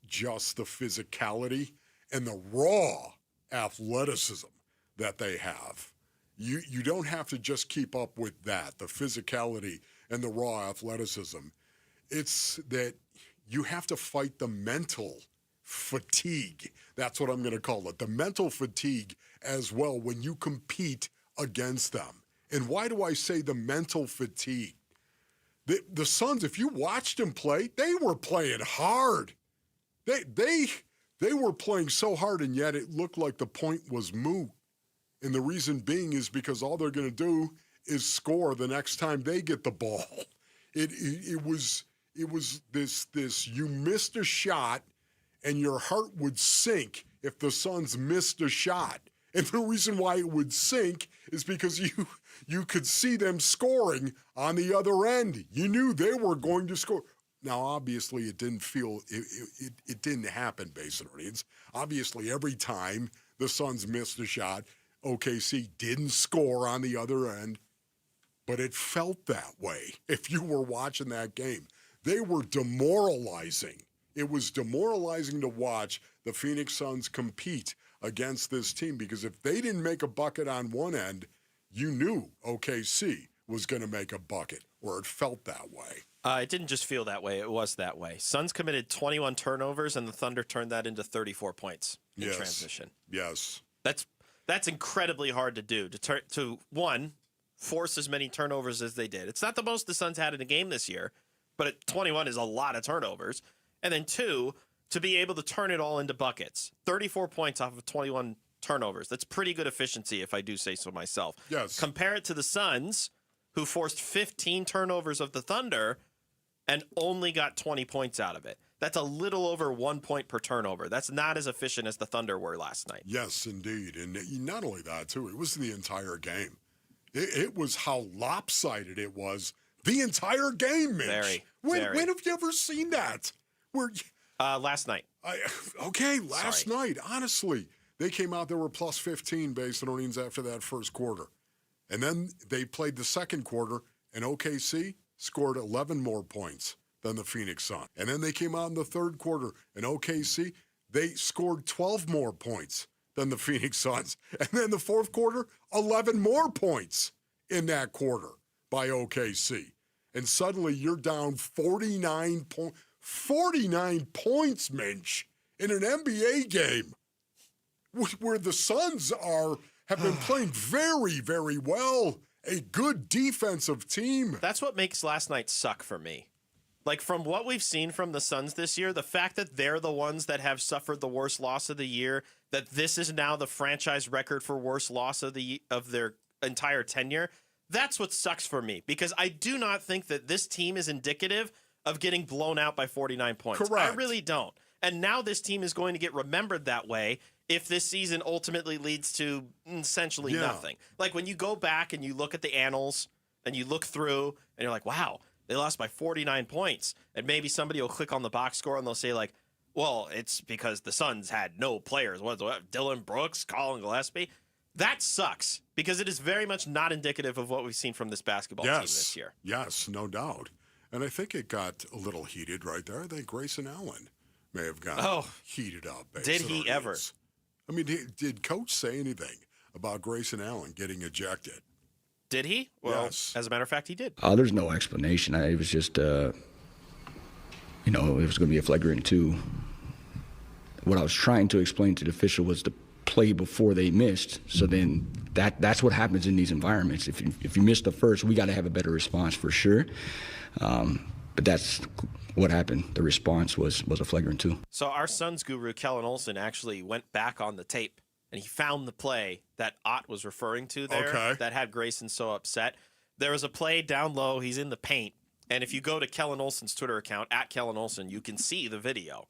just the physicality and the raw athleticism that they have. You don't have to just keep up with that, the physicality and the raw athleticism. It's that you have to fight the mental fatigue. That's what I'm going to call it. The mental fatigue as well when you compete against them. And why do I say the mental fatigue? The Suns, if you watched them play, they were playing hard. They were playing so hard, and yet it looked like the point was moot. And the reason being is because all they're going to do is score the next time they get the ball. It was this you missed a shot and your heart would sink if the Suns missed a shot. And the reason why it would sink is because you could see them scoring on the other end. You knew they were going to score. Now, obviously, it didn't happen, Basin Orleans. Obviously, every time the Suns missed a shot, OKC didn't score on the other end, but it felt that way if you were watching that game. They were demoralizing. It was demoralizing to watch the Phoenix Suns compete against this team because if they didn't make a bucket on one end, you knew OKC was going to make a bucket, or it felt that way. It didn't just feel that way. It was that way. Suns committed 21 turnovers, and the Thunder turned that into 34 points in transition. Yes. That's incredibly hard to do, to one, force as many turnovers as they did. It's not the most the Suns had in a game this year, but 21 is a lot of turnovers. And then two, to be able to turn it all into buckets. 34 points off of 21 turnovers. That's pretty good efficiency, if I do say so myself. Yes. Compare it to the Suns, who forced 15 turnovers of the Thunder and only got 20 points out of it. That's a little over 1 point per turnover. That's not as efficient as the Thunder were last night. Yes, indeed. And not only that, too, it was the entire game. It was how lopsided it was the entire game, Mitch. When have you ever seen that? Last night. Last night, honestly. They came out, there were plus 15 Basin Orleans after that first quarter. And then they played the second quarter, and OKC scored 11 more points than the Phoenix Suns. And then they came out in the third quarter, and OKC, they scored 12 more points than the Phoenix Suns. And then the fourth quarter, 11 more points in that quarter by OKC. And suddenly you're down 49 points, Minch, in an NBA game where the Suns have been playing very, very well. A good defensive team. That's what makes last night suck for me. Like, from what we've seen from the Suns this year, the fact that they're the ones that have suffered the worst loss of the year, that this is now the franchise record for worst loss of their entire tenure, that's what sucks for me. Because I do not think that this team is indicative of getting blown out by 49 points. Correct. I really don't. And now this team is going to get remembered that way if this season ultimately leads to essentially nothing. Like, when you go back and you look at the annals and you look through and you're like, wow, they lost by 49 points. And maybe somebody will click on the box score and they'll say, like, well, it's because the Suns had no players. What, Dylan Brooks, Colin Gillespie? That sucks because it is very much not indicative of what we've seen from this basketball team this year. Yes, no doubt. And I think it got a little heated right there. I think Grayson Allen may have gotten heated up. Did he ever? I mean, did Coach say anything about Grayson Allen getting ejected? Did he? Well, yes. As a matter of fact, he did. There's no explanation. It was just, it was going to be a flagrant 2. What I was trying to explain to the official was the play before they missed. So then that's what happens in these environments. If you miss the first, we got to have a better response for sure. But that's what happened. The response was a flagrant 2. So our Suns guru, Kellen Olson, actually went back on the tape, and he found the play that Ott was referring to there that had Grayson so upset. There was a play down low. He's in the paint. And if you go to Kellen Olson's Twitter account, at Kellen Olson, you can see the video.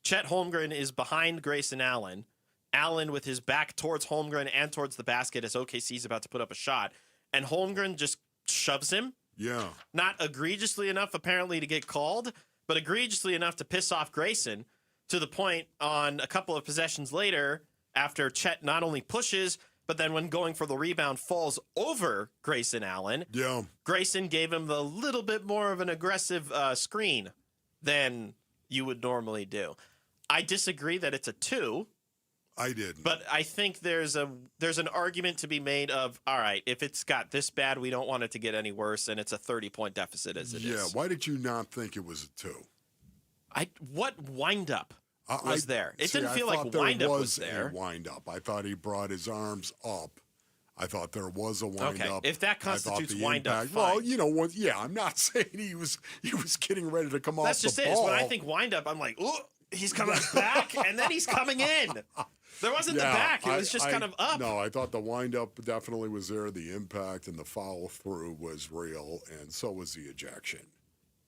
Chet Holmgren is behind Grayson Allen. Allen with his back towards Holmgren and towards the basket as OKC's about to put up a shot. And Holmgren just shoves him. Yeah. Not egregiously enough, apparently, to get called, but egregiously enough to piss off Grayson, to the point on a couple of possessions later, after Chet not only pushes, but then when going for the rebound, falls over Grayson Allen. Yeah. Grayson gave him the little bit more of an aggressive screen than you would normally do. I disagree that it's a 2. I did. But I think there's an argument to be made of, all right, if it's got this bad, we don't want it to get any worse, and it's a 30-point deficit as it is. Yeah, why did you not think it was a 2? What wind-up was there? It didn't feel like wind-up was there. A wind-up. I thought he brought his arms up. I thought there was a wind-up. Okay, if that constitutes wind-up, fine. Well, you know, I'm not saying he was getting ready to come off the ball. That's just it. When I think wind-up, I'm like, ooh, he's coming back, and then he's coming in. There wasn't the back. It was just kind of up. No, I thought the wind-up definitely was there. The impact and the follow-through was real, and so was the ejection.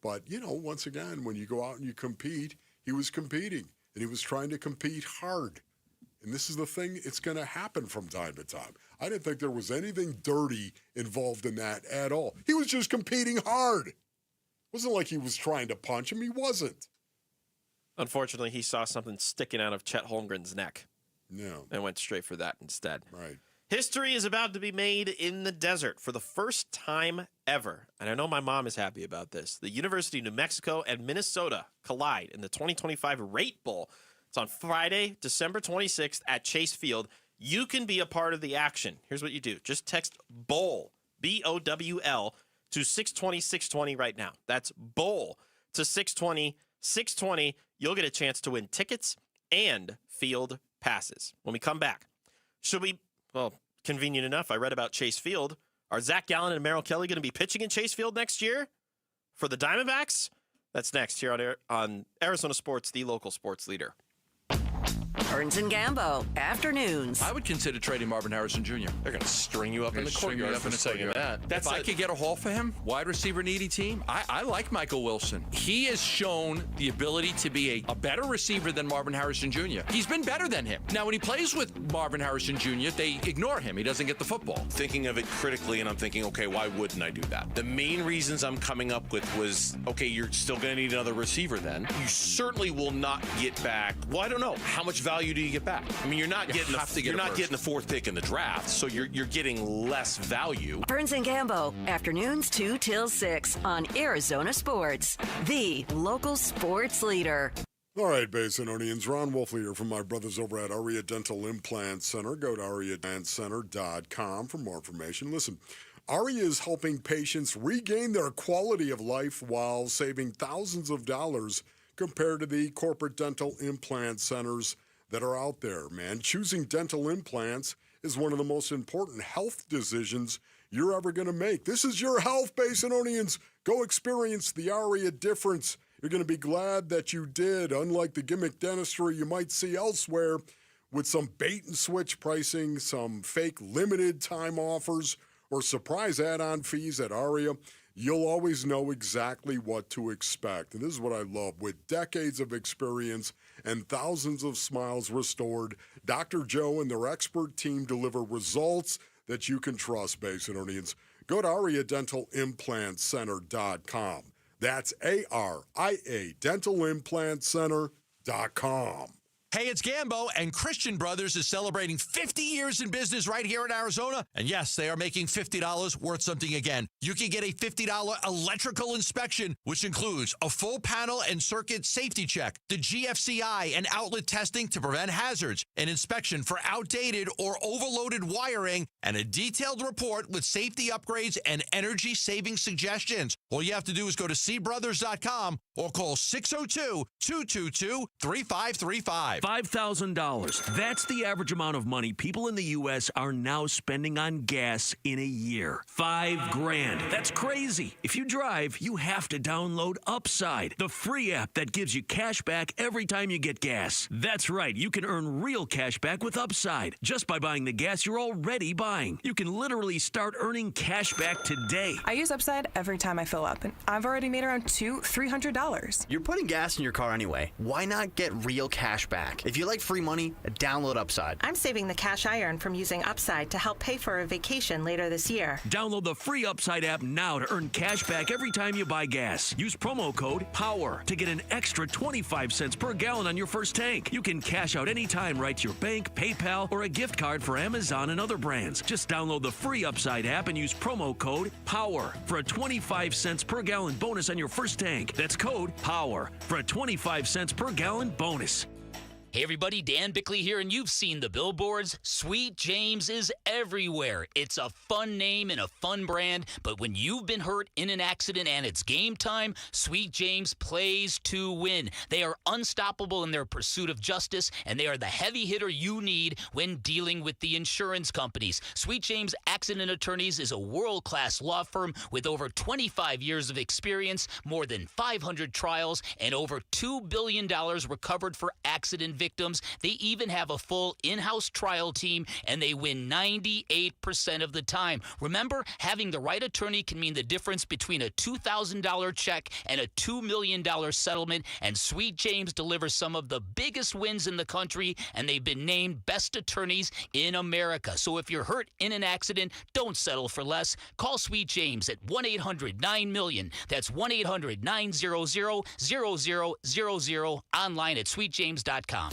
But, you know, once again, when you go out and you compete, he was competing, and he was trying to compete hard. And this is the thing, it's going to happen from time to time. I didn't think there was anything dirty involved in that at all. He was just competing hard. It wasn't like he was trying to punch him. He wasn't. Unfortunately, he saw something sticking out of Chet Holmgren's neck. No. And went straight for that instead. Right. History is about to be made in the desert for the first time ever. And I know my mom is happy about this. The University of New Mexico and Minnesota collide in the 2025 Rate Bowl. It's on Friday, December 26th at Chase Field. You can be a part of the action. Here's what you do. Just text BOWL, B-O-W-L, to 620-620 right now. That's BOWL to 620-620. You'll get a chance to win tickets and field passes. When we come back, convenient enough, I read about Chase Field. Are Zach Gallen and Merrill Kelly going to be pitching in Chase Field next year for the Diamondbacks? That's next here on Arizona Sports, the local sports leader. Burns and Gambo, afternoons. I would consider trading Marvin Harrison Jr. They're going to string you up in the courtyard for saying that. If I could get a haul for him, wide receiver needy team, I like Michael Wilson. He has shown the ability to be a better receiver than Marvin Harrison Jr. He's been better than him. Now, when he plays with Marvin Harrison Jr., they ignore him. He doesn't get the football. Thinking of it critically, and I'm thinking, okay, why wouldn't I do that? The main reasons I'm coming up with was, okay, you're still going to need another receiver then. You certainly will not get back, well, I don't know, how much value do you get back? I mean, you're not getting the fourth pick in the draft, so you're getting less value. Burns and Gambo, afternoons 2 till 6 on Arizona Sports, the local sports leader. All right, Basinonians, Ron Wolfley here from my brothers over at Aria Dental Implant Center. Go to ariadentalcenter.com for more information. Listen, Aria is helping patients regain their quality of life while saving thousands of dollars compared to the corporate dental implant centers that are out there, man. Choosing dental implants is one of the most important health decisions you're ever going to make. This is your health, Basinonians. Go experience the Aria difference. You're going to be glad that you did, unlike the gimmick dentistry you might see elsewhere with some bait-and-switch pricing, some fake limited-time offers, or surprise add-on fees at Aria. You'll always know exactly what to expect. And this is what I love. With decades of experience and thousands of smiles restored, Dr. Joe and their expert team deliver results that you can trust, Basinonians. Go to ariadentalimplant.com. That's ARIA dentalimplantcenter.com. Hey, it's Gambo, and Christian Brothers is celebrating 50 years in business right here in Arizona. And yes, they are making $50 worth something again. You can get a $50 electrical inspection, which includes a full panel and circuit safety check, the GFCI and outlet testing to prevent hazards, an inspection for outdated or overloaded wiring, and a detailed report with safety upgrades and energy-saving suggestions. All you have to do is go to cbrothers.com or call 602-222-3535. $5,000. That's the average amount of money people in the U.S. are now spending on gas in a year. $5,000. That's crazy. If you drive, you have to download Upside, the free app that gives you cash back every time you get gas. That's right. You can earn real cash back with Upside just by buying the gas you're already buying. You can literally start earning cash back today. I use Upside every time I fill up, and I've already made around $300. You're putting gas in your car anyway. Why not get real cash back? If you like free money, download Upside. I'm saving the cash I earn from using Upside to help pay for a vacation later this year. Download the free Upside app now to earn cash back every time you buy gas. Use promo code POWER to get an extra 25 cents per gallon on your first tank. You can cash out anytime right to your bank, PayPal, or a gift card for Amazon and other brands. Just download the free Upside app and use promo code POWER for a 25 cents per gallon bonus on your first tank. That's code POWER for a 25 cents per gallon bonus. Hey everybody, Dan Bickley here, and you've seen the billboards. Sweet James is everywhere. It's a fun name and a fun brand, but when you've been hurt in an accident and it's game time, Sweet James plays to win. They are unstoppable in their pursuit of justice, and they are the heavy hitter you need when dealing with the insurance companies. Sweet James Accident Attorneys is a world-class law firm with over 25 years of experience, more than 500 trials, and over $2 billion recovered for accident victims. They even have a full in-house trial team, and they win 98% of the time. Remember, having the right attorney can mean the difference between a $2,000 check and a $2 million settlement, and Sweet James delivers some of the biggest wins in the country, and they've been named best attorneys in America. So if you're hurt in an accident, don't settle for less. Call Sweet James at 1-800-9-MILLION. That's 1-800-900-0000, online at sweetjames.com.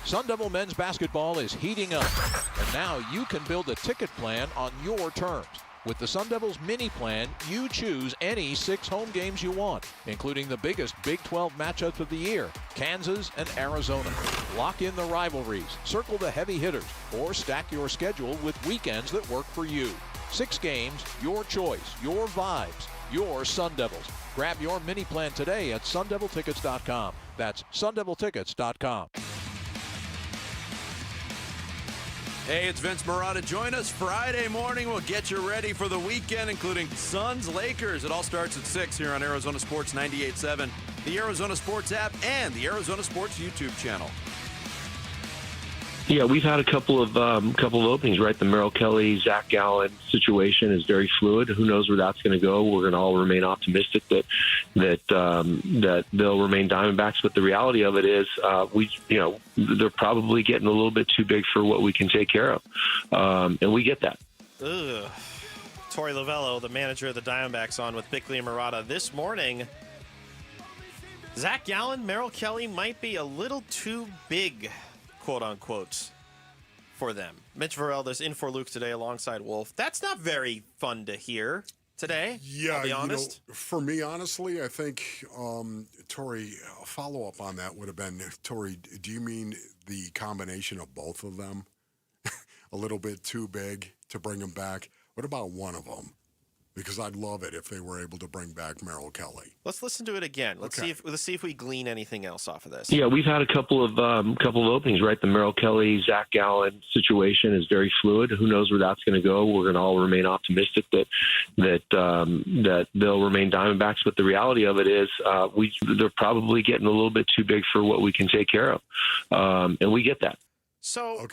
Sun Devil men's basketball is heating up, and now you can build a ticket plan on your terms. With the Sun Devils mini plan, you choose any 6 home games you want, including the biggest Big 12 matchups of the year, Kansas and Arizona. Lock in the rivalries, circle the heavy hitters, or stack your schedule with weekends that work for you. 6 games, your choice, your vibes, your Sun Devils. Grab your mini plan today at sundeviltickets.com. That's sundeviltickets.com. Hey, it's Vince Marotta. Join us Friday morning. We'll get you ready for the weekend, including Suns Lakers. It all starts at 6 here on Arizona Sports 98.7, the Arizona Sports app, and the Arizona Sports YouTube channel. Yeah, we've had a couple of openings, right? The Merrill Kelly, Zach Gallen situation is very fluid. Who knows where that's going to go? We're going to all remain optimistic that they'll remain Diamondbacks. But the reality of it is, they're probably getting a little bit too big for what we can take care of, and we get that. Ugh. Torey Lovello, the manager of the Diamondbacks, on with Bickley and Marotta this morning. Zach Gallen, Merrill Kelly might be a little too big, quote unquote, for them. Mitch Varelda's in for Luke today alongside Wolf. That's not very fun to hear today. Yeah, I'll be honest. For me, honestly, I think Torey, a follow up on that would have been, Torey, do you mean the combination of both of them? A little bit too big to bring them back. What about one of them? Because I'd love it if they were able to bring back Merrill Kelly. Let's listen to it again. Let's see if we glean anything else off of this. Yeah, we've had a couple of openings, right? The Merrill Kelly, Zach Gallen situation is very fluid. Who knows where that's going to go? We're going to all remain optimistic that they'll remain Diamondbacks. But the reality of it is, they're probably getting a little bit too big for what we can take care of, and we get that. So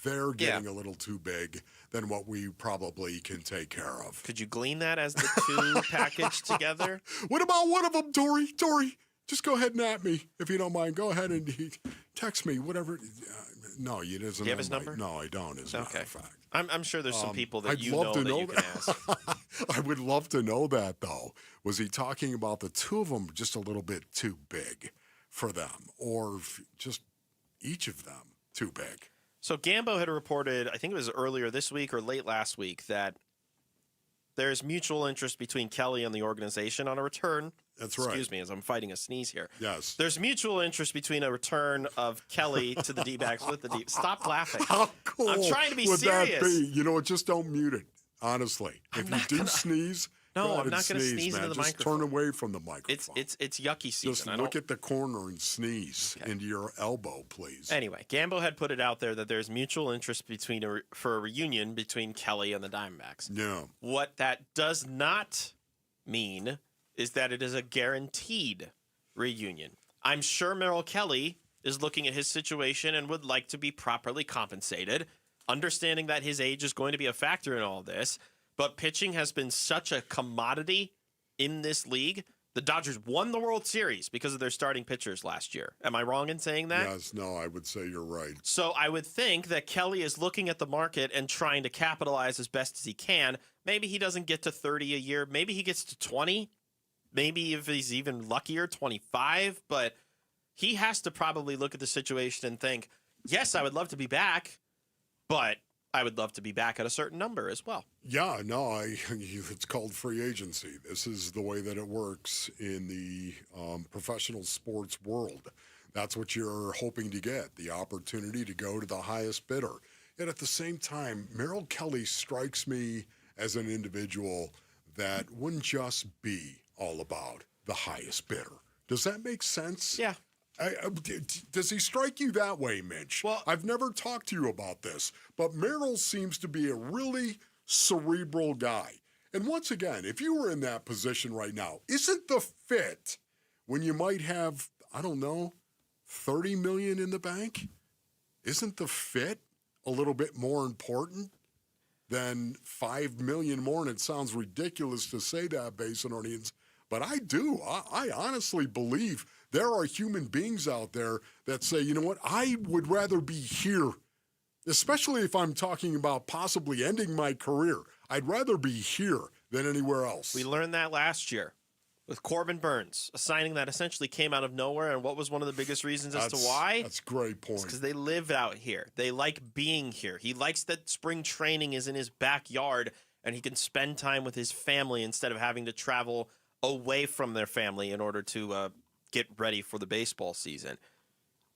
they're getting a little too big than what we probably can take care of. Could you glean that as the two package together? What about one of them, Torey? Torey, just go ahead and at me, if you don't mind. Go ahead and text me, whatever. No, you doesn't. Do you have his number? No, I don't, as a matter of fact. I'm sure there's some people that I'd you love know to that you can ask. I would love to know that, though. Was he talking about the two of them just a little bit too big for them, or just each of them too big? So Gambo had reported, I think it was earlier this week or late last week, that there's mutual interest between Kelly and the organization on a return. That's right. Excuse me, as I'm fighting a sneeze here. Yes. There's mutual interest between a return of Kelly to the D-backs with the D. Stop laughing. How cool I'm trying to be would serious. that be? Just don't mute it, honestly. If you do sneeze, No, ahead I'm not and going to sneeze man. into the Just microphone. turn away from the microphone. It's yucky season. Just look at the corner and sneeze into your elbow, please. Anyway, Gambo had put it out there that there's mutual interest for a reunion between Kelly and the Diamondbacks. Yeah. What that does not mean is that it is a guaranteed reunion. I'm sure Merrill Kelly is looking at his situation and would like to be properly compensated, understanding that his age is going to be a factor in all this. But pitching has been such a commodity in this league. The Dodgers won the World Series because of their starting pitchers last year. Am I wrong in saying that? Yes, no, I would say you're right. So I would think that Kelly is looking at the market and trying to capitalize as best as he can. Maybe he doesn't get to 30 a year. Maybe he gets to 20. Maybe if he's even luckier, 25. But he has to probably look at the situation and think, yes, I would love to be back, but I would love to be back at a certain number as well. Yeah, no, it's called free agency. This is the way that it works in the professional sports world. That's what you're hoping to get, the opportunity to go to the highest bidder. Yet at the same time, Merrill Kelly strikes me as an individual that wouldn't just be all about the highest bidder. Does that make sense? Yeah. Does he strike you that way, Mitch? Well, I've never talked to you about this, but Merrill seems to be a really cerebral guy. And once again, if you were in that position right now, isn't the fit when you might have, I don't know, $30 million in the bank? Isn't the fit a little bit more important than $5 million more? And it sounds ridiculous to say that based on audience, but I do. I honestly believe there are human beings out there that say, you know what, I would rather be here, especially if I'm talking about possibly ending my career. I'd rather be here than anywhere else. We learned that last year with Corbin Burns, a signing that essentially came out of nowhere. And what was one of the biggest reasons as to why? That's a great point. Because they live out here. They like being here. He likes that spring training is in his backyard and he can spend time with his family instead of having to travel away from their family in order to get ready for the baseball season.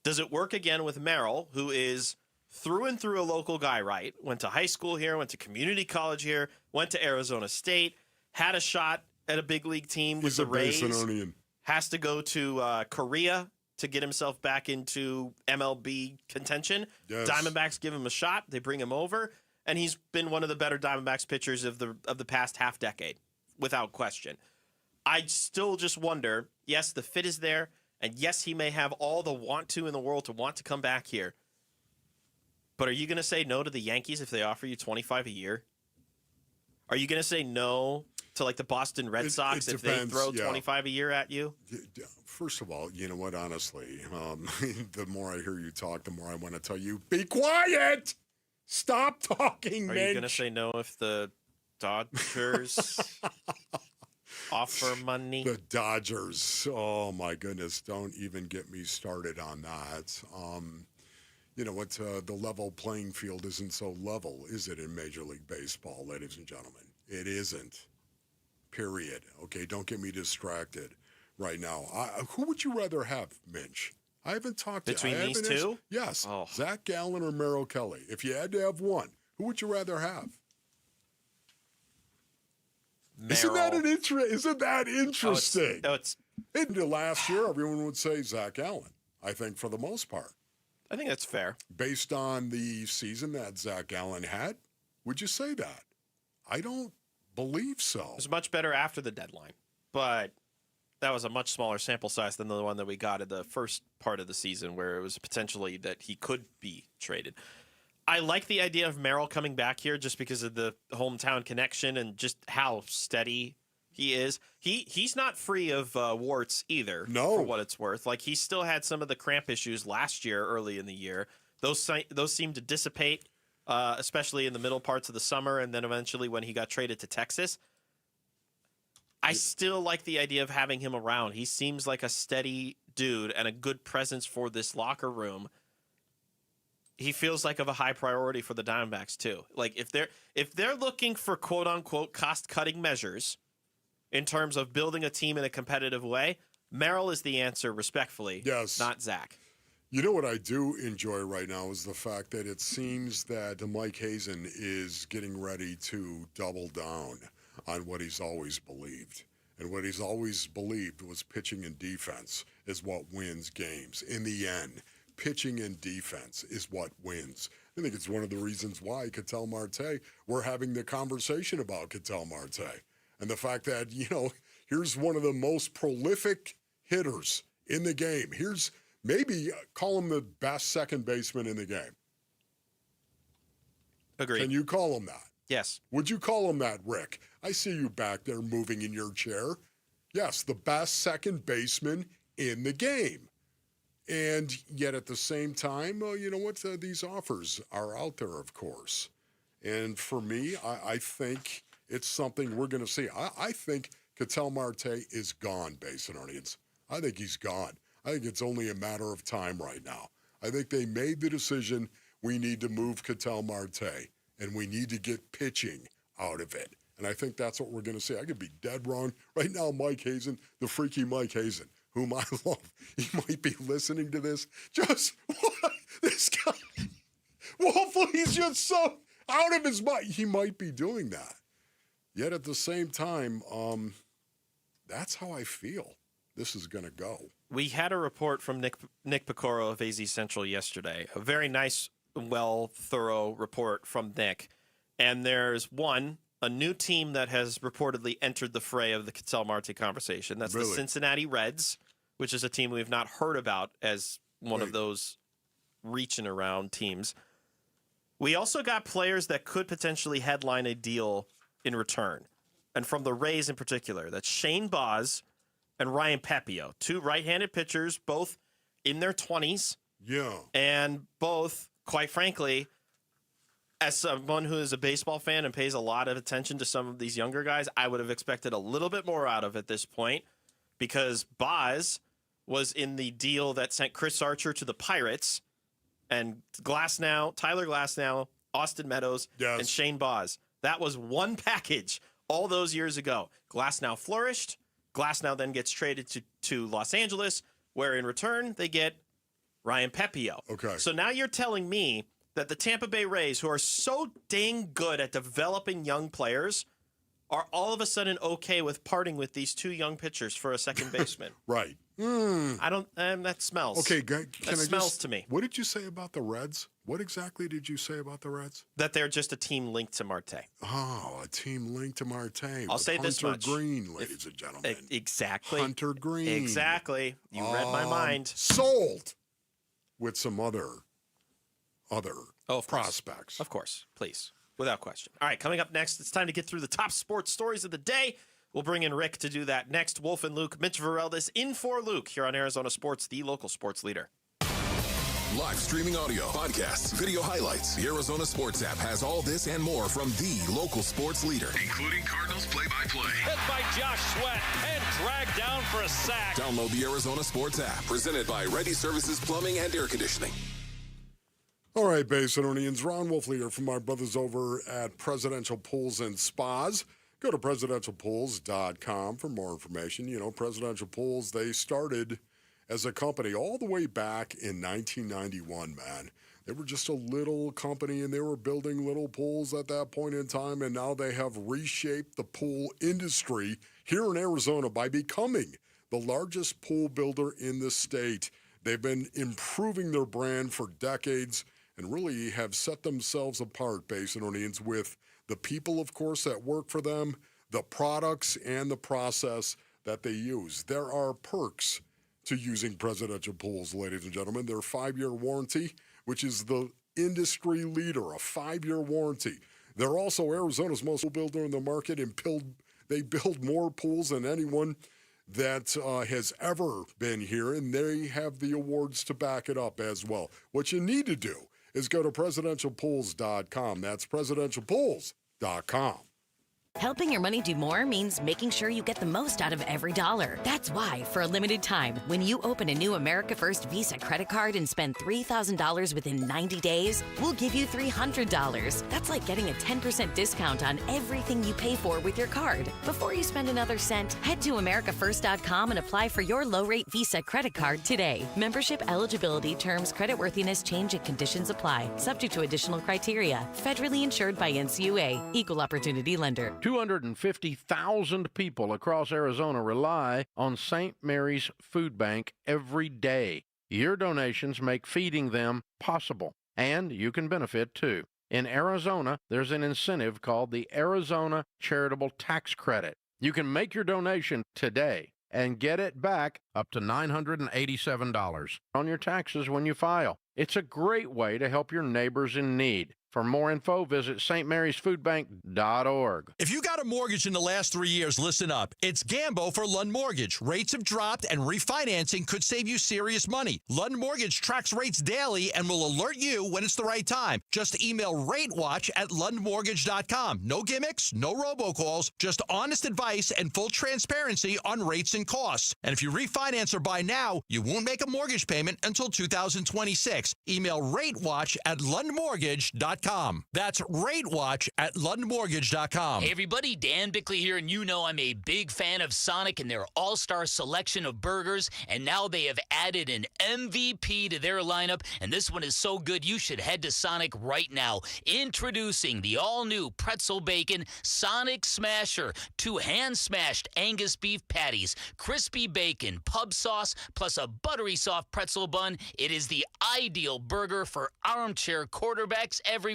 Does it work again with Merrill, who is through and through a local guy, right? Went to high school here, went to community college here, went to Arizona State, had a shot at a big league team with the Rays. Has to go to Korea to get himself back into MLB contention. Yes. Diamondbacks give him a shot. They bring him over, and he's been one of the better Diamondbacks pitchers of the past half decade, without question. I still just wonder, yes, the fit is there, and yes, he may have all the want to in the world to want to come back here. But are you going to say no to the Yankees if they offer you $25 a year? Are you going to say no to like the Boston Red Sox if they throw $25 a year at you? First of all, you know what, honestly, the more I hear you talk, the more I want to tell you, be quiet! Stop talking, Are you going to say no if the Dodgers offer money? The Dodgers. Oh, my goodness. Don't even get me started on that. You know what? The level playing field isn't so level, is it, in Major League Baseball, ladies and gentlemen? It isn't. Period. Okay, don't get me distracted right now. Who would you rather have, Minch? I haven't talked to Between these two? Yes. Oh. Zach Gallen or Merrill Kelly. If you had to have one, who would you rather have? Isn't that interesting? Into last year, everyone would say Zach Allen, I think, for the most part. I think that's fair. Based on the season that Zach Allen had, would you say that? I don't believe so. It was much better after the deadline, but that was a much smaller sample size than the one that we got in the first part of the season where it was potentially that he could be traded. I like the idea of Merrill coming back here just because of the hometown connection and just how steady he is. He's not free of warts either, for what it's worth. Like, he still had some of the cramp issues last year, early in the year. Those seemed to dissipate, especially in the middle parts of the summer, and then eventually when he got traded to Texas. I still like the idea of having him around. He seems like a steady dude and a good presence for this locker room. He feels like of a high priority for the Diamondbacks too. Like, if they're looking for quote unquote cost cutting measures in terms of building a team in a competitive way, Merrill is the answer, respectfully. Yes. Not Zach. You know what I do enjoy right now is the fact that it seems that Mike Hazen is getting ready to double down on what he's always believed. And what he's always believed was pitching and defense is what wins games. In the end, pitching and defense is what wins. I think it's one of the reasons why Ketel Marte, we're having the conversation about Ketel Marte. And the fact that, here's one of the most prolific hitters in the game. Here's maybe call him the best second baseman in the game. Agreed. Can you call him that? Yes. Would you call him that, Rick? I see you back there moving in your chair. Yes, the best second baseman in the game. And yet at the same time, you know what? These offers are out there, of course. And for me, I think it's something we're going to see. I think Ketel Marte is gone, Basin Audience. I think he's gone. I think it's only a matter of time right now. I think they made the decision we need to move Ketel Marte, and we need to get pitching out of it. And I think that's what we're going to see. I could be dead wrong. Right now, Mike Hazen, the freaky Mike Hazen, whom I love, he might be listening to this. Just, what? This guy, Wolfley, he's just so out of his mind. He might be doing that. Yet at the same time, that's how I feel this is going to go. We had a report from Nick Picoro of AZ Central yesterday. A very nice, thorough report from Nick. And there's a new team that has reportedly entered the fray of the Ketel Marte conversation. That's the Cincinnati Reds, which is a team we've not heard about as one of those reaching around teams. We also got players that could potentially headline a deal in return. And from the Rays in particular, that's Shane Baz and Ryan Pepio, two right-handed pitchers, both in their 20s. Yeah. And both, quite frankly, as someone who is a baseball fan and pays a lot of attention to some of these younger guys, I would have expected a little bit more out of at this point, because Baz was in the deal that sent Chris Archer to the Pirates, and Tyler Glasnow, Austin Meadows, and Shane Baz. That was one package all those years ago. Glasnow flourished. Glasnow then gets traded to Los Angeles, where in return they get Ryan Pepio. Okay. So now you're telling me that the Tampa Bay Rays, who are so dang good at developing young players, are all of a sudden okay with parting with these two young pitchers for a second baseman. Right. I don't. That smells. Okay, smells to me. What did you say about the Reds? What exactly did you say about the Reds? That they're just a team linked to Marte. Oh, a team linked to Marte. I'll say this much. Hunter Green, ladies and gentlemen. Exactly. Hunter Green. Exactly. You read my mind. Sold with some other prospects. Of course. Please. Without question. All right, coming up next, it's time to get through the top sports stories of the day. We'll bring in Rick to do that next. Wolf and Luke, Mitch Vareldis in for Luke here on Arizona Sports, the local sports leader. Live streaming audio, podcasts, video highlights. The Arizona Sports app has all this and more from the local sports leader, including Cardinals play-by-play. Hit by Josh Sweat and dragged down for a sack. Download the Arizona Sports app, presented by Ready Services Plumbing and Air Conditioning. All right, Basinonians, Ron Wolf here from my brothers over at Presidential Pools and Spas. Go to presidentialpools.com for more information. You know, Presidential Pools, they started as a company all the way back in 1991, man. They were just a little company, and they were building little pools at that point in time, and now they have reshaped the pool industry here in Arizona by becoming the largest pool builder in the state. They've been improving their brand for decades and really have set themselves apart, Basinonians, with the people, of course, that work for them, the products, and the process that they use. There are perks to using Presidential Pools, ladies and gentlemen. Their 5-year warranty, which is the industry leader, a 5-year warranty. They're also Arizona's most pool builder in the market, and they build more pools than anyone that has ever been here, and they have the awards to back it up as well. What you need to do is go to presidentialpools.com. That's presidentialpools.com. Helping your money do more means making sure you get the most out of every dollar. That's why, for a limited time, when you open a new America First Visa credit card and spend $3,000 within 90 days, we'll give you $300. That's like getting a 10% discount on everything you pay for with your card. Before you spend another cent, head to americafirst.com and apply for your low-rate Visa credit card today. Membership eligibility, terms, creditworthiness, change, and conditions apply. Subject to additional criteria. Federally insured by NCUA. Equal Opportunity Lender. 250,000 people across Arizona rely on St. Mary's Food Bank every day. Your donations make feeding them possible, and you can benefit too. In Arizona, there's an incentive called the Arizona Charitable Tax Credit. You can make your donation today and get it back up to $987 on your taxes when you file. It's a great way to help your neighbors in need. For more info, visit stmarysfoodbank.org. If you got a mortgage in the last 3 years, listen up. It's Gambo for Lund Mortgage. Rates have dropped and refinancing could save you serious money. Lund Mortgage tracks rates daily and will alert you when it's the right time. Just email ratewatch@lundmortgage.com. No gimmicks, no robocalls, just honest advice and full transparency on rates and costs. And if you refinance or buy now, you won't make a mortgage payment until 2026. Email ratewatch@lundmortgage.com. That's ratewatch@lundmortgage.com. Hey everybody, Dan Bickley here, and you know I'm a big fan of Sonic and their all-star selection of burgers, and now they have added an MVP to their lineup, and this one is so good you should head to Sonic right now. Introducing the all-new Pretzel Bacon Sonic Smasher, 2 hand-smashed Angus beef patties, crispy bacon, pub sauce, plus a buttery soft pretzel bun. It is the ideal burger for armchair quarterbacks everywhere,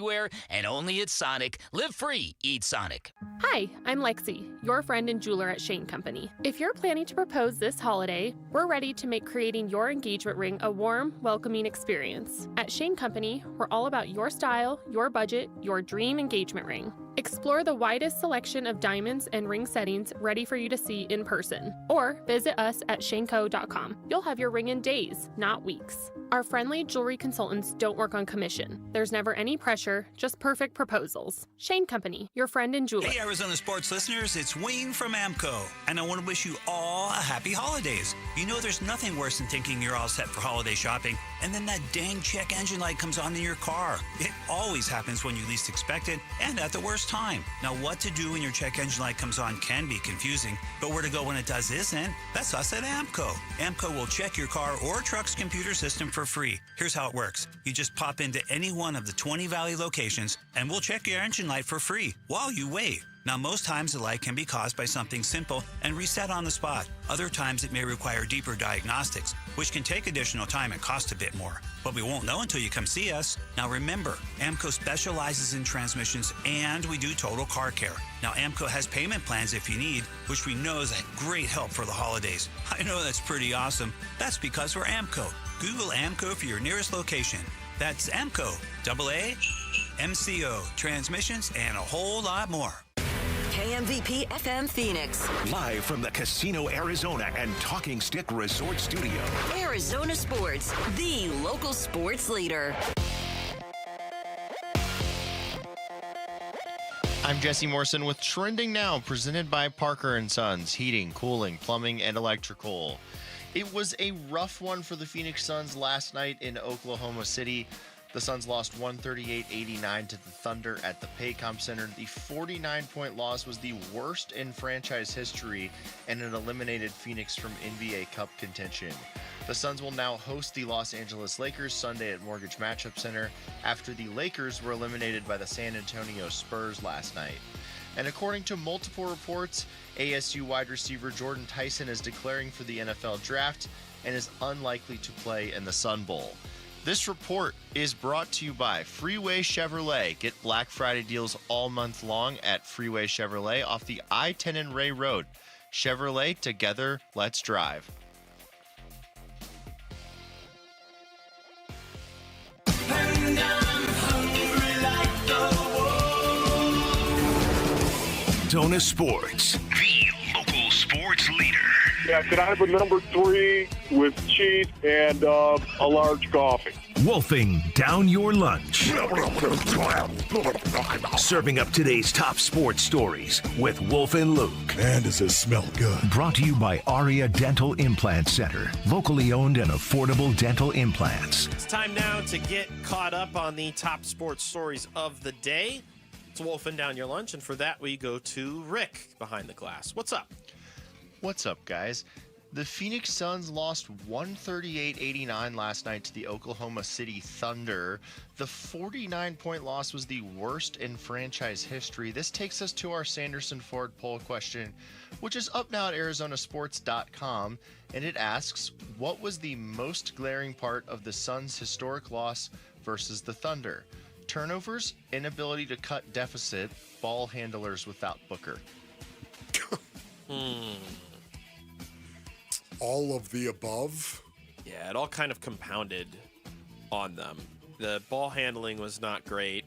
and only at Sonic. Live free, eat Sonic. Hi, I'm Lexi, your friend and jeweler at Shane Company. If you're planning to propose this holiday, we're ready to make creating your engagement ring a warm, welcoming experience. At Shane Company, we're all about your style, your budget, your dream engagement ring. Explore the widest selection of diamonds and ring settings ready for you to see in person, or visit us at shaneco.com. You'll have your ring in days, not weeks. Our friendly jewelry consultants don't work on commission. There's never any pressure, just perfect proposals. Shane Company, your friend and jeweler. Hey, Arizona sports listeners, it's Wayne from AMCO, and I want to wish you all a happy holidays. You know there's nothing worse than thinking you're all set for holiday shopping, and then that dang check engine light comes on in your car. It always happens when you least expect it, and at the worst time. Now, what to do when your check engine light comes on can be confusing, but where to go when it does isn't. That's us at AMCO. AMCO will check your car or truck's computer system for free. Here's how it works. You just pop into any one of the 20 Valley locations, and we'll check your engine light for free while you wait. Now, most times the light can be caused by something simple and reset on the spot. Other times it may require deeper diagnostics, which can take additional time and cost a bit more. But we won't know until you come see us. Now remember, AMCO specializes in transmissions and we do total car care. Now AMCO has payment plans if you need, which we know is a great help for the holidays. I know that's pretty awesome. That's because we're AMCO. Google AMCO for your nearest location. That's AMCO, AAMCO, transmissions, and a whole lot more. KMVP FM Phoenix. Live from the Casino Arizona and Talking Stick Resort Studio. Arizona Sports, the local sports leader. I'm Jesse Morrison with Trending Now, presented by Parker & Sons, heating, cooling, plumbing, and electrical. It was a rough one for the Phoenix Suns last night in Oklahoma City. The Suns lost 138-89 to the Thunder at the Paycom Center. The 49-point loss was the worst in franchise history, and it eliminated Phoenix from NBA Cup contention. The Suns will now host the Los Angeles Lakers Sunday at Mortgage Matchup Center after the Lakers were eliminated by the San Antonio Spurs last night. And according to multiple reports, ASU wide receiver Jordan Tyson is declaring for the NFL Draft and is unlikely to play in the Sun Bowl. This report is brought to you by Freeway Chevrolet. Get Black Friday deals all month long at Freeway Chevrolet off the I-10 and Ray Road. Chevrolet, together, let's drive. Arizona Sports, the local sports leader. Yeah, could I have a number 3 with cheese and a large coffee? Wolfing down your lunch. Serving up today's top sports stories with Wolf and Luke. Man, does this smell good. Brought to you by Aria Dental Implant Center. Locally owned and affordable dental implants. It's time now to get caught up on the top sports stories of the day. It's Wolfing Down Your Lunch, and for that we go to Rick behind the glass. What's up? What's up, guys? The Phoenix Suns lost 138-89 last night to the Oklahoma City Thunder. The 49-point loss was the worst in franchise history. This takes us to our Sanderson Ford poll question, which is up now at ArizonaSports.com, and it asks, what was the most glaring part of the Suns' historic loss versus the Thunder? Turnovers, inability to cut deficit, ball handlers without Booker. All of the above? Yeah, it all kind of compounded on them. The ball handling was not great.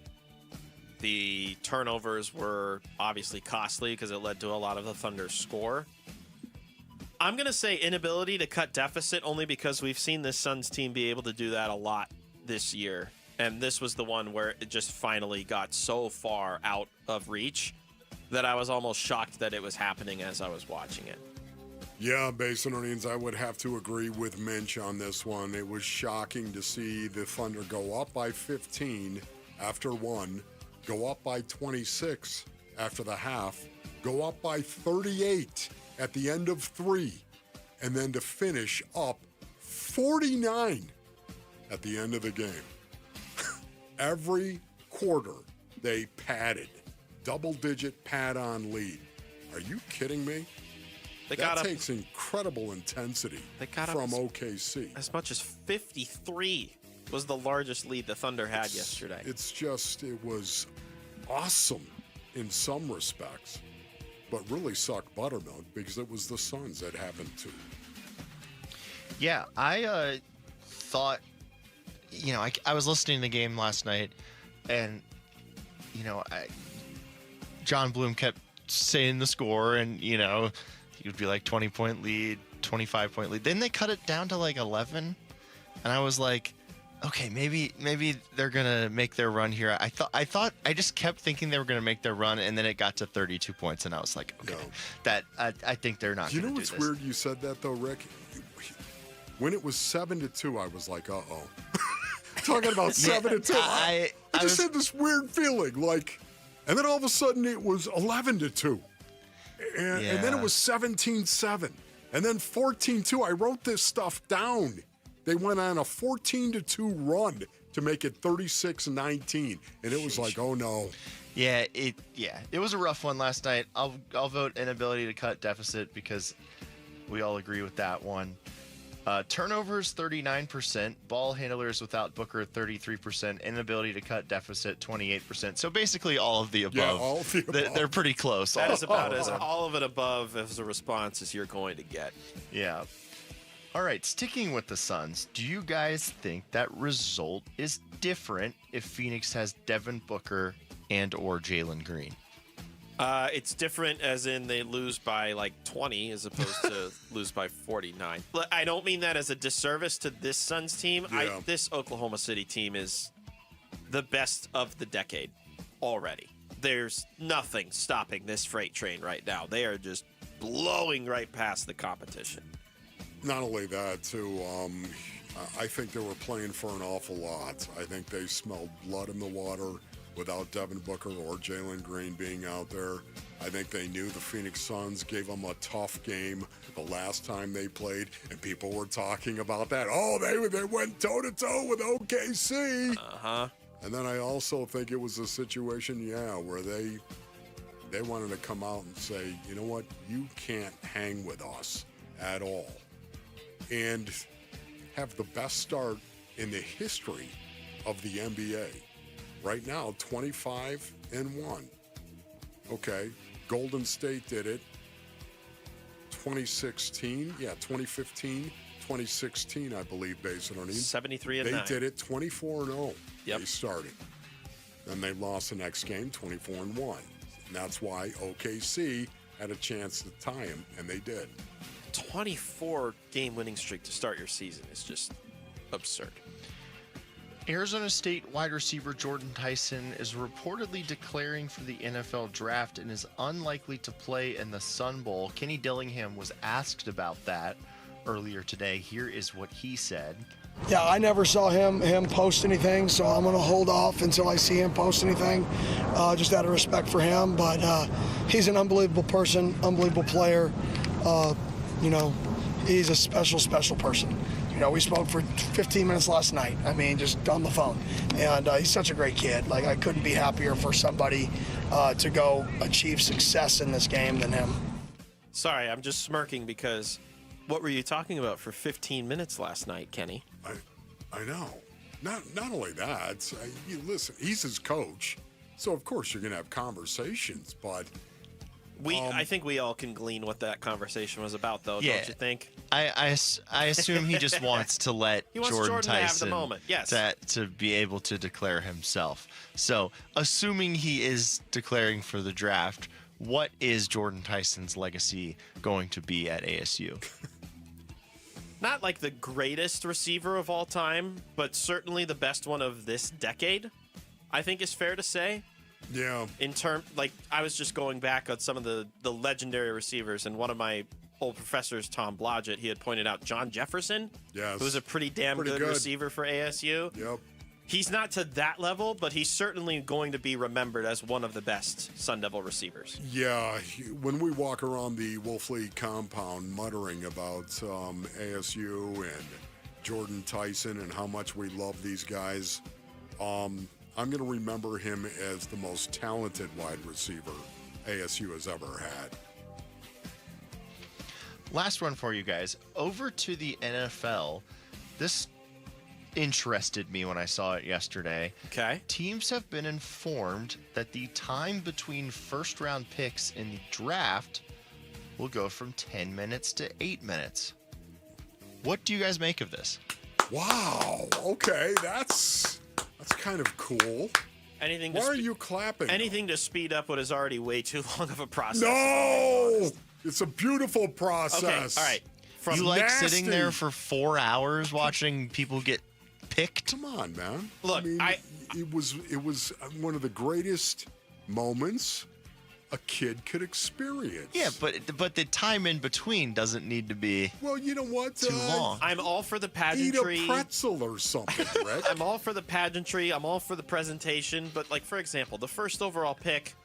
The turnovers were obviously costly because it led to a lot of the Thunder's score. I'm going to say inability to cut deficit only because we've seen this Suns team be able to do that a lot this year. And this was the one where it just finally got so far out of reach that I was almost shocked that it was happening as I was watching it. Yeah, Basinonians, I would have to agree with Minch on this one. It was shocking to see the Thunder go up by 15 after one, go up by 26 after the half, go up by 38 at the end of three, and then to finish up 49 at the end of the game. Every quarter, they padded. Double-digit pad-on lead. Are you kidding me? That takes incredible intensity from OKC. As much as 53 was the largest lead the Thunder had yesterday. It was awesome in some respects, but really sucked buttermilk because it was the Suns that happened to. Yeah, I thought, I was listening to the game last night, and, John Bloom kept saying the score, and, he would be like 20-point lead, 25-point lead. Then they cut it down to like 11, and I was like, okay, maybe they're gonna make their run here. I just kept thinking they were gonna make their run, and then it got to 32 points, and I was like, okay, I think they're not. You know what's weird? You said that though, Rick. When it was 7-2, I was like, uh-oh. Talking about 7-2. I just had this weird feeling, like, and then all of a sudden it was 11-2. And then it was 17-7. And then 14-2. I wrote this stuff down. They went on a 14-2 run to make it 36-19. And it was like, oh no. Yeah, it was a rough one last night. I'll vote inability to cut deficit because we all agree with that one. Turnovers 39%, ball handlers without Booker 33%, inability to cut deficit 28%. So basically all of the above. Yeah, all of the above. They're pretty close. That is about as all of it above as a response as you're going to get. Yeah. All right, sticking with the Suns, do you guys think that result is different if Phoenix has Devin Booker and or Jalen Green? It's different as in they lose by like 20 as opposed to lose by 49. I don't mean that as a disservice to this Suns team. Yeah. This Oklahoma City team is the best of the decade already. There's nothing stopping this freight train right now. They are just blowing right past the competition. Not only that, too, I think they were playing for an awful lot. I think they smelled blood in the water without Devin Booker or Jalen Green being out there. I think they knew the Phoenix Suns gave them a tough game the last time they played, and people were talking about that. Oh, they went toe-to-toe with OKC. Uh-huh. And then I also think it was a situation, where they wanted to come out and say, you know what, you can't hang with us at all. And have the best start in the history of the NBA. Right now, 25-1. Okay, Golden State did it. 2016, 2015, 2016, I believe, based on 73-9. They did it 24-0. Yep. They started. Then they lost the next game, 24-1. And that's why OKC had a chance to tie him, and they did. 24-game winning streak to start your season is just absurd. Arizona State wide receiver Jordan Tyson is reportedly declaring for the NFL draft and is unlikely to play in the Sun Bowl. Kenny Dillingham was asked about that earlier today. Here is what he said. Yeah, I never saw him post anything, so I'm going to hold off until I see him post anything, just out of respect for him. But he's an unbelievable person, unbelievable player. he's a special, special person. You know, we spoke for 15 minutes last night. I mean, just on the phone. And he's such a great kid. Like, I couldn't be happier for somebody to go achieve success in this game than him. Sorry, I'm just smirking because what were you talking about for 15 minutes last night, Kenny? I know. Not only that, listen, he's his coach, so of course you're going to have conversations, but... I think we all can glean what that conversation was about, though, don't you think? I assume he just wants to let Jordan to have the Tyson moment. Yes. to be able to declare himself. So, assuming he is declaring for the draft, what is Jordan Tyson's legacy going to be at ASU? Not like the greatest receiver of all time, but certainly the best one of this decade, I think is fair to say. Yeah. I was just going back on some of the legendary receivers, and one of my old professors, Tom Blodgett, he had pointed out John Jefferson, yes, who was a pretty good receiver for ASU. Yep. He's not to that level, but he's certainly going to be remembered as one of the best Sun Devil receivers. Yeah, when we walk around the Wolf League compound muttering about ASU and Jordan Tyson and how much we love these guys, I'm going to remember him as the most talented wide receiver ASU has ever had. Last one for you guys. Over to the NFL. This interested me when I saw it yesterday. Okay. Teams have been informed that the time between first-round picks in the draft will go from 10 minutes to 8 minutes. What do you guys make of this? Wow. Okay, that's kind of cool. Why are you clapping? Anything to speed up what is already way too long of a process. No! It's a beautiful process. Okay, all right. You like sitting there for 4 hours watching people get picked? Come on, man. Look, it was one of the greatest moments a kid could experience. Yeah, but the time in between doesn't need to be well, you know what? Too long. I'm all for the pageantry. Eat a pretzel or something, Rick. I'm all for the pageantry. I'm all for the presentation. But, like, for example, the first overall pick,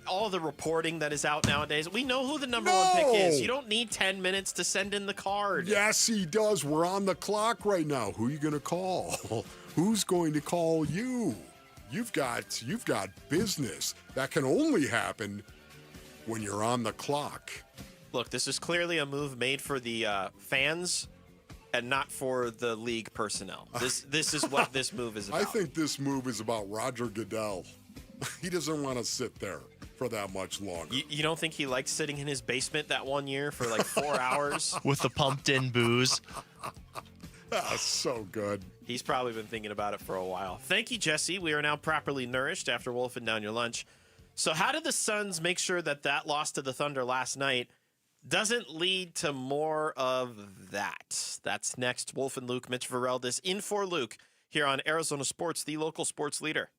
all the reporting that is out nowadays, we know who the number one pick is. You don't need 10 minutes to send in the card. Yes, he does. We're on the clock right now. Who are you going to call? Who's going to call you? You've got business. That can only happen when you're on the clock. Look, this is clearly a move made for the fans and not for the league personnel. This is what this move is about. I think this move is about Roger Goodell. He doesn't want to sit there for that much longer. You don't think he liked sitting in his basement that one year for like 4 hours? With the pumped-in booze? That's so good. He's probably been thinking about it for a while. Thank you, Jesse. We are now properly nourished after wolfing down your lunch. So how did the Suns make sure that loss to the Thunder last night doesn't lead to more of that? That's next. Wolf and Luke, Mitch Vareldes in for Luke here on Arizona Sports, the local sports leader.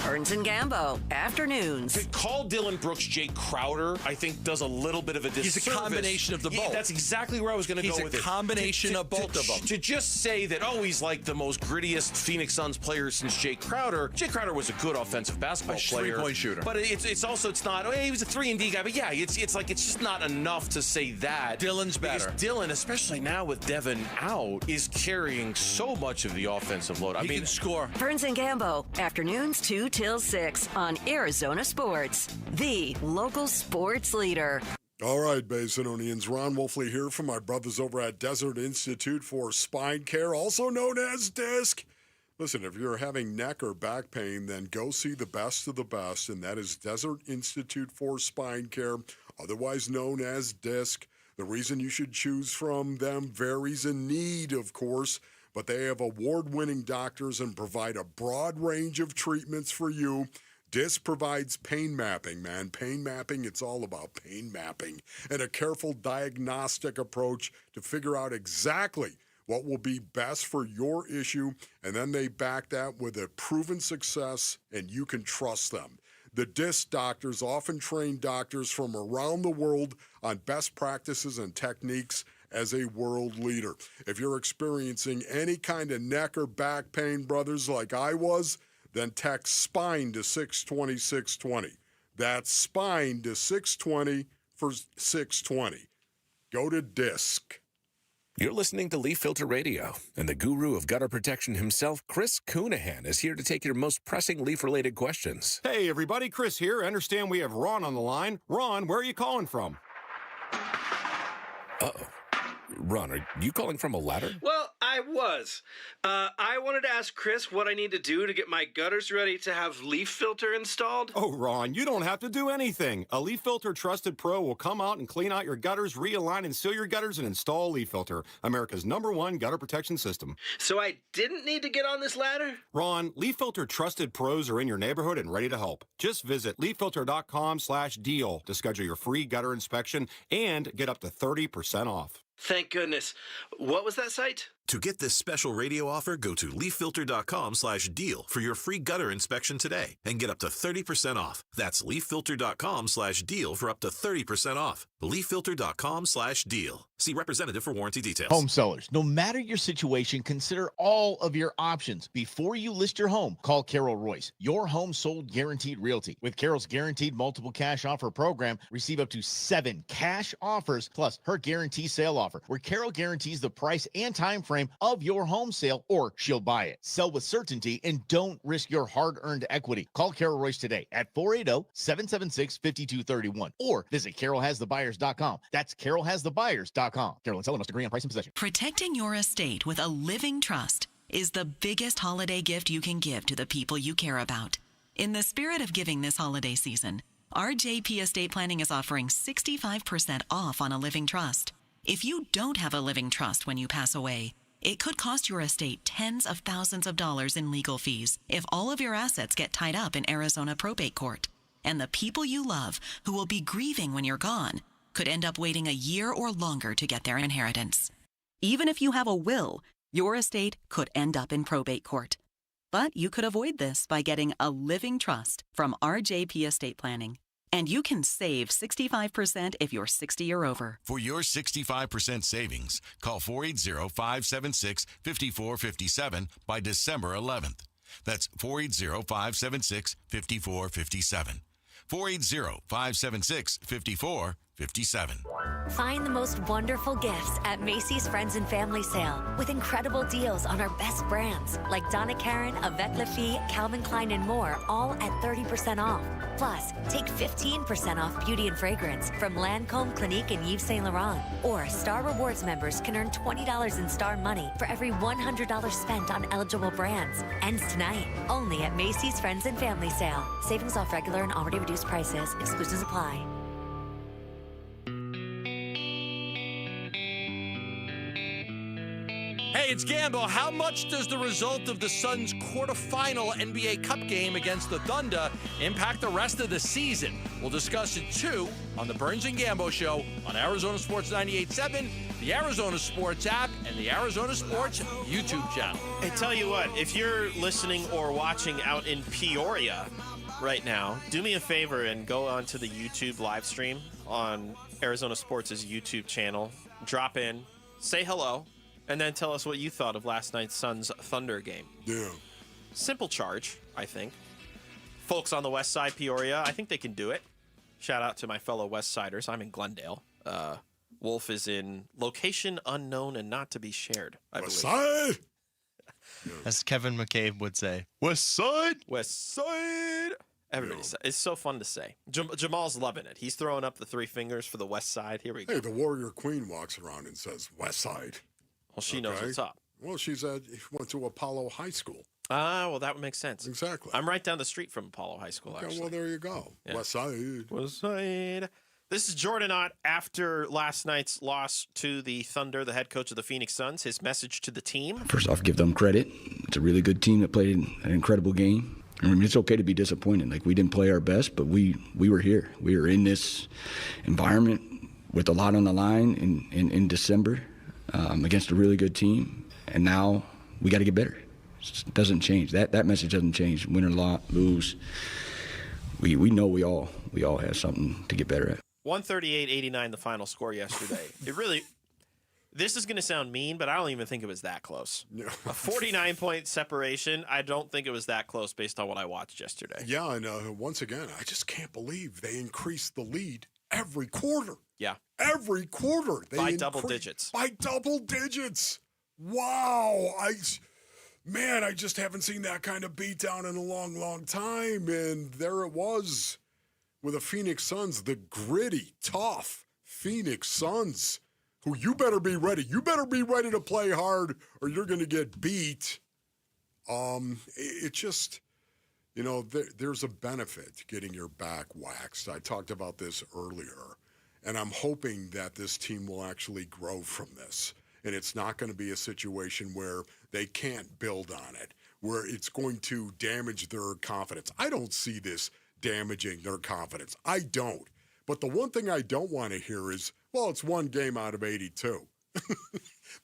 Burns and Gambo, afternoons. To call Dylan Brooks Jay Crowder, I think, does a little bit of a disservice. He's a combination of the both. That's exactly where I was going to go with it. He's a combination of both of them. To just say that, he's like the most grittiest Phoenix Suns player since Jay Crowder. Jay Crowder was a good offensive basketball player. Three-point shooter. But it's not, he was a 3-and-D guy. But yeah, it's just not enough to say that. Dylan's better. Because Dylan, especially now with Devin out, is carrying so much of the offensive load. He can score. Burns and Gambo, afternoons 2 till 6 on Arizona Sports, the local sports leader. All right, Basinonians, Ron Wolfley here from my brothers over at Desert Institute for Spine Care, also known as DISC. Listen, if you're having neck or back pain, then go see the best of the best, and that is Desert Institute for Spine Care, otherwise known as DISC. The reason you should choose from them varies in need, of course, but they have award-winning doctors and provide a broad range of treatments for you. DISC provides pain mapping, man. Pain mapping, it's all about pain mapping and a careful diagnostic approach to figure out exactly what will be best for your issue, and then they back that with a proven success, and you can trust them. The DISC doctors often train doctors from around the world on best practices and techniques as a world leader. If you're experiencing any kind of neck or back pain, brothers, like I was, then text SPINE to 620 620. That's SPINE to 620 for 620. go to disc. You're listening to Leaf Filter Radio, and the guru of gutter protection himself, Chris Coonahan, is here to take your most pressing leaf-related questions. Hey, everybody, Chris here. I understand we have Ron on the line. Ron, where are you calling from? Uh-oh. Ron, are you calling from a ladder? Well, I was. I wanted to ask Chris what I need to do to get my gutters ready to have Leaf Filter installed. Oh, Ron, you don't have to do anything. A Leaf Filter Trusted Pro will come out and clean out your gutters, realign and seal your gutters, and install Leaf Filter, America's #1 gutter protection system. So I didn't need to get on this ladder? Ron, Leaf Filter Trusted Pros are in your neighborhood and ready to help. Just visit leaffilter.com/deal to schedule your free gutter inspection and get up to 30% off. Thank goodness. What was that site? To get this special radio offer, go to leaffilter.com/deal for your free gutter inspection today and get up to 30% off. That's leaffilter.com/deal for up to 30% off. leaffilter.com/deal. See representative for warranty details. Home sellers, no matter your situation, consider all of your options before you list your home. Call Carol Royce, your home sold guaranteed realty. With Carol's guaranteed multiple cash offer program, receive up to 7 cash offers plus her guarantee sale offer, where Carol guarantees the price and time frame of your home sale, or she'll buy it. Sell with certainty and don't risk your hard-earned equity. Call Carol Royce today at 480-776-5231 or visit carolhasthebuyers.com. That's carolhasthebuyers.com. Carol and seller must agree on price and possession. Protecting your estate with a living trust is the biggest holiday gift you can give to the people you care about. In the spirit of giving this holiday season, RJP Estate Planning is offering 65% off on a living trust. If you don't have a living trust when you pass away, it could cost your estate tens of thousands of dollars in legal fees if all of your assets get tied up in Arizona probate court. And the people you love, who will be grieving when you're gone, could end up waiting a year or longer to get their inheritance. Even if you have a will, your estate could end up in probate court. But you could avoid this by getting a living trust from RJP Estate Planning. And you can save 65% if you're 60 or over. For your 65% savings, call 480-576-5457 by December 11th. That's 480-576-5457. 480-576-5457. Find the most wonderful gifts at Macy's Friends and Family Sale with incredible deals on our best brands like Donna Karan, Avec Les Filles, Calvin Klein, and more, all at 30% off. Plus, take 15% off beauty and fragrance from Lancôme, Clinique, and Yves Saint Laurent. Or Star Rewards members can earn $20 in Star money for every $100 spent on eligible brands. Ends tonight, only at Macy's Friends and Family Sale. Savings off regular and already reduced prices. Exclusions apply. Hey, it's Gambo. How much does the result of the Suns' quarterfinal NBA Cup game against the Thunder impact the rest of the season? We'll discuss it, too, on the Burns and Gambo Show on Arizona Sports 98.7, the Arizona Sports app, and the Arizona Sports YouTube channel. I tell you what, if you're listening or watching out in Peoria right now, do me a favor and go onto the YouTube live stream on Arizona Sports' YouTube channel. Drop in, say hello, and then tell us what you thought of last night's Suns-Thunder game. Yeah. Simple charge, I think. Folks on the west side, Peoria, I think they can do it. Shout out to my fellow West Siders. I'm in Glendale. Wolf is in location unknown and not to be shared, I believe. West Side! As Kevin McCabe would say, West Side! West Side! Everybody says. It's so fun to say. Jamal's loving it. He's throwing up the 3 fingers for the West Side. Here we go. Hey, the Warrior Queen walks around and says, West Side. Well, she knows what's up. Well, she went to Apollo High School. Ah, well, that would make sense. Exactly. I'm right down the street from Apollo High School, Okay, actually. well, there you go. Yeah. West Side. West Side. This is Jordan Ott after last night's loss to the Thunder, the head coach of the Phoenix Suns. His message to the team. First off, give them credit. It's a really good team that played an incredible game. I mean, it's okay to be disappointed. Like, we didn't play our best, but we were here. We were in this environment with a lot on the line in December against a really good team. And now we got to get better. It doesn't change. That message doesn't change. Win or lose, we know we all have something to get better at. 138-89 the final score yesterday. This is going to sound mean, but I don't even think it was that close. No. A 49-point separation, I don't think it was that close based on what I watched yesterday. Yeah, and once again, I just can't believe they increased the lead every quarter. Yeah. Every quarter. By double digits. By double digits. Wow. I just haven't seen that kind of beatdown in a long, long time. And there it was with the Phoenix Suns, the gritty, tough Phoenix Suns, who you better be ready. You better be ready to play hard or you're going to get beat. It just, there's a benefit to getting your back waxed. I talked about this earlier, and I'm hoping that this team will actually grow from this. And it's not going to be a situation where they can't build on it, where it's going to damage their confidence. I don't see this damaging their confidence. I don't. But the one thing I don't want to hear is, well, it's one game out of 82.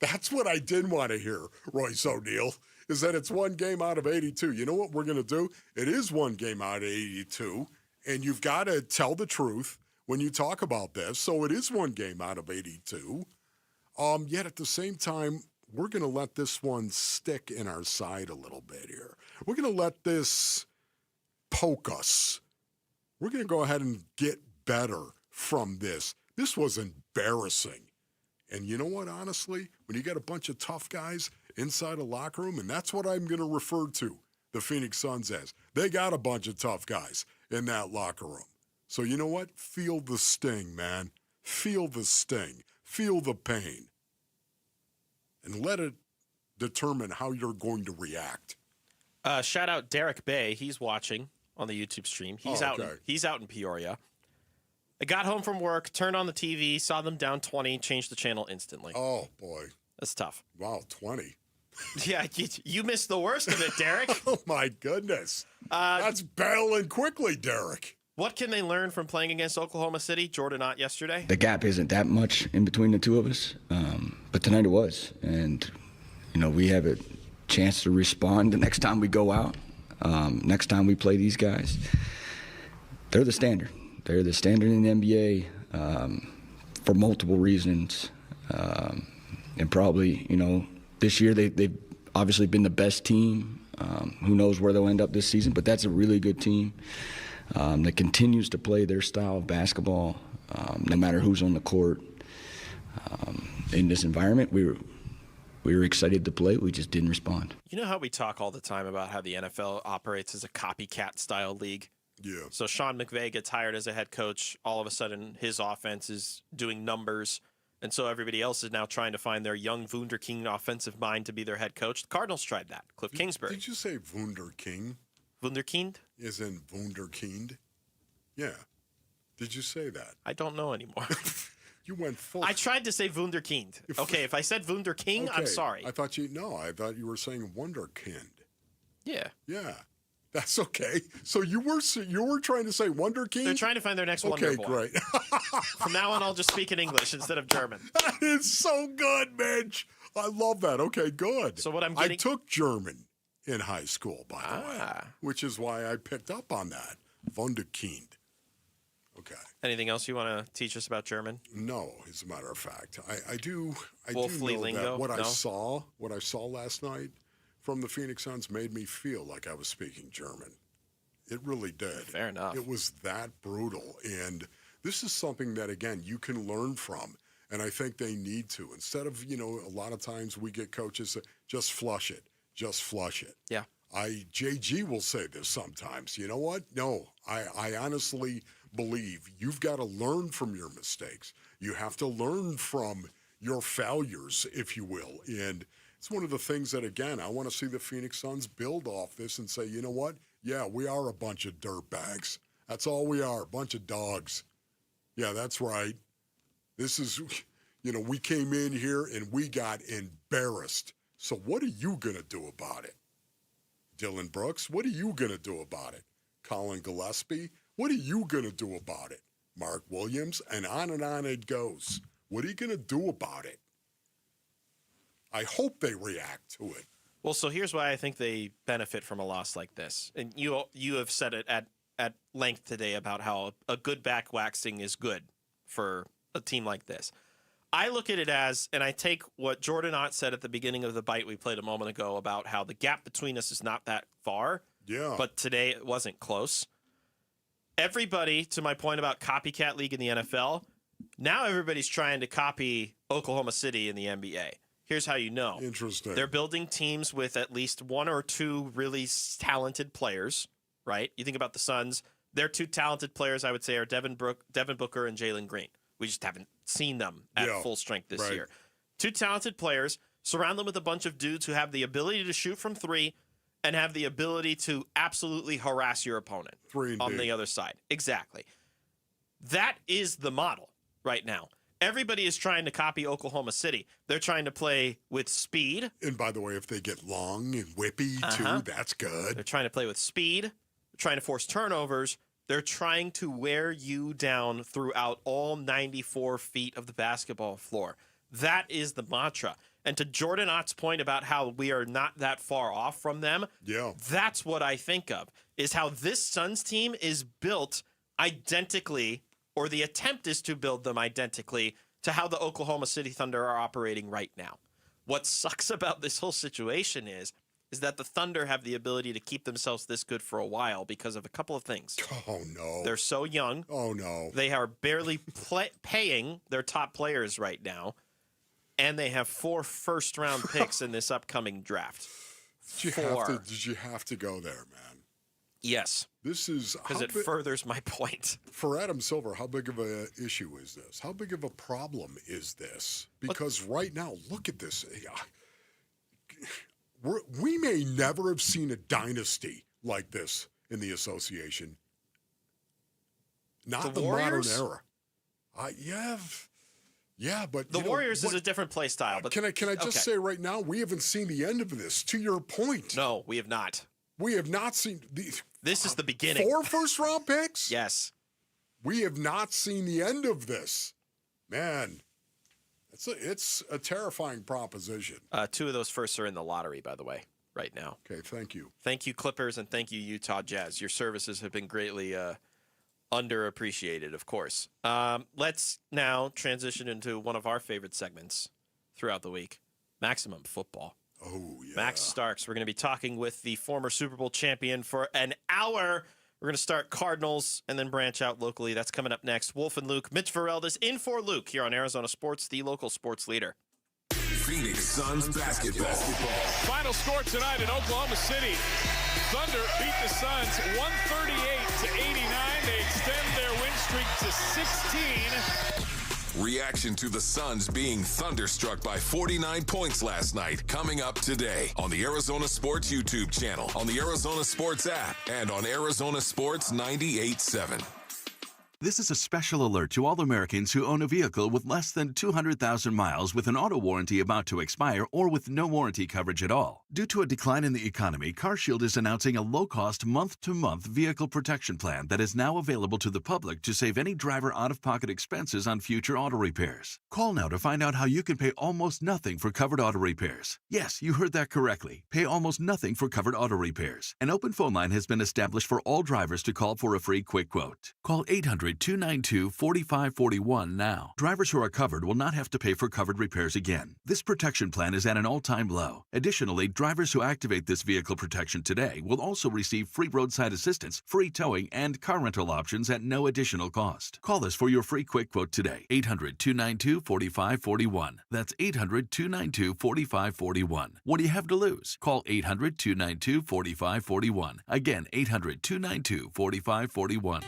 That's what I didn't want to hear, Royce O'Neal, is that it's one game out of 82. You know what we're going to do? It is one game out of 82, and you've got to tell the truth when you talk about this. So it is one game out of 82. Yet at the same time, we're going to let this one stick in our side a little bit here. We're going to let this poke us. We're going to go ahead and get better from this. This was embarrassing. And you know what, honestly? When you got a bunch of tough guys inside a locker room, and that's what I'm going to refer to the Phoenix Suns as. They got a bunch of tough guys in that locker room. So you know what? Feel the sting, man. Feel the sting. Feel the pain. And let it determine how you're going to react. Shout out Derek Bay. He's watching on the YouTube stream. He's out in Peoria. I got home from work, turned on the TV, saw them down 20, changed the channel instantly. Oh, boy. That's tough. Wow, 20. Yeah, you missed the worst of it, Derek. Oh, my goodness. That's bailing quickly, Derek. What can they learn from playing against Oklahoma City? Jordan Ott yesterday? The gap isn't that much in between the two of us, but tonight it was. And, we have a chance to respond the next time we go out, next time we play these guys. They're the standard. They're the standard in the NBA for multiple reasons. And probably, this year they've obviously been the best team. Who knows where they'll end up this season, but that's a really good team that continues to play their style of basketball, no matter who's on the court. In this environment, we were excited to play. We just didn't respond. You know how we talk all the time about how the NFL operates as a copycat-style league? Yeah. So Sean McVay gets hired as a head coach. All of a sudden, his offense is doing numbers. And so everybody else is now trying to find their young Wunderkind offensive mind to be their head coach. The Cardinals tried that. Cliff Kingsbury. Did you say Wunderkind? Wunderkind? Is in Wunderkind? Yeah. Did you say that? I don't know anymore. You went full. I tried to say Wunderkind. Okay, if I said Wunderkind, I'm sorry. I thought you were saying Wunderkind. Yeah. Yeah. That's okay. So you were trying to say Wunderkind? They're trying to find their next Wonder Boy. Okay, great. From now on, I'll just speak in English instead of German. That is so good, Mitch. I love that. Okay, good. So what I'm getting... I took German in high school, by the way, which is why I picked up on that. Wunderkind. Okay. Anything else you want to teach us about German? No, as a matter of fact. I do Wolfly know lingo? that what No? I saw last night from the Phoenix Suns made me feel like I was speaking German. It really did. Fair enough. It was that brutal. And this is something that, again, you can learn from. And I think they need to. Instead of, a lot of times we get coaches that just flush it. Just flush it. Yeah. JG will say this sometimes. You know what? No, I honestly believe you've got to learn from your mistakes. You have to learn from your failures, if you will. And it's one of the things that, again, I want to see the Phoenix Suns build off this and say, you know what? Yeah, we are a bunch of dirtbags. That's all we are, a bunch of dogs. Yeah, that's right. This is, we came in here and we got embarrassed. So what are you going to do about it? Dylan Brooks, what are you going to do about it? Colin Gillespie, what are you going to do about it? Mark Williams, and on it goes. What are you going to do about it? I hope they react to it. Well, so here's why I think they benefit from a loss like this. And you have said it at length today about how a good back waxing is good for a team like this. I look at it as, and I take what Jordan Ott said at the beginning of the bite we played a moment ago about how the gap between us is not that far. Yeah. But today it wasn't close. Everybody, to my point about copycat league in the NFL, Now everybody's trying to copy Oklahoma City in the NBA. Here's how you know. Interesting. They're building teams with at least one or two really talented players, right? You think about the Suns. Their two talented players, I would say, are Devin Booker and Jalen Green. We just haven't seen them at full strength this year. Two talented players. Surround them with a bunch of dudes who have the ability to shoot from three and have the ability to absolutely harass your opponent on the other side. Exactly. That is the model right now. Everybody is trying to copy Oklahoma City. They're trying to play with speed. And by the way, if they get long and whippy too, that's good. They're trying to play with speed. They're trying to force turnovers. They're trying to wear you down throughout all 94 feet of the basketball floor. That is the mantra. And to Jordan Ott's point about how we are not that far off from them, that's what I think of, is how this Suns team is built identically, or the attempt is to build them identically to how the Oklahoma City Thunder are operating right now. What sucks about this whole situation is that the Thunder have the ability to keep themselves this good for a while because of a couple of things. Oh, no. They're so young. Oh, no. They are barely paying their top players right now, and they have 4 first-round picks in this upcoming draft. Did you have to go there, man? Yes. This is because it furthers my point. For Adam Silver, how big of an issue is this? How big of a problem is this? Because right now, look at this. We may never have seen a dynasty like this in the association. Not the modern era. Yeah, but the Warriors is a different play style. But can I just say right now, we haven't seen the end of this. To your point, no, we have not. We have not seen these. This is the beginning. 4 first-round picks. Yes, we have not seen the end of this, man. It's a terrifying proposition. 2 of those firsts are in the lottery, by the way, right now. Okay, thank you. Thank you, Clippers, and thank you, Utah Jazz. Your services have been greatly underappreciated, of course. Let's now transition into one of our favorite segments throughout the week, Maximum Football. Oh, yeah. Max Starks. We're going to be talking with the former Super Bowl champion for an hour. We're going to start Cardinals and then branch out locally. That's coming up next. Wolf and Luke. Mitch Vareldas in for Luke here on Arizona Sports, the local sports leader. Phoenix Suns basketball. Final score tonight in Oklahoma City. Thunder beat the Suns 138-89. They extend their win streak to 16. Reaction to the Suns being thunderstruck by 49 points last night. Coming up today on the Arizona Sports YouTube channel, on the Arizona Sports app, and on Arizona Sports 98.7. This is a special alert to all Americans who own a vehicle with less than 200,000 miles with an auto warranty about to expire or with no warranty coverage at all. Due to a decline in the economy, CarShield is announcing a low-cost month-to-month vehicle protection plan that is now available to the public to save any driver out-of-pocket expenses on future auto repairs. Call now to find out how you can pay almost nothing for covered auto repairs. Yes, you heard that correctly. Pay almost nothing for covered auto repairs. An open phone line has been established for all drivers to call for a free quick quote. Call 800-292-4541 now. Drivers who are covered will not have to pay for covered repairs again. This protection plan is at an all-time low. Additionally, drivers who activate this vehicle protection today will also receive free roadside assistance, free towing, and car rental options at no additional cost. Call us for your free quick quote today. 800-292-4541. That's 800-292-4541. What do you have to lose? Call 800-292-4541. Again, 800-292-4541.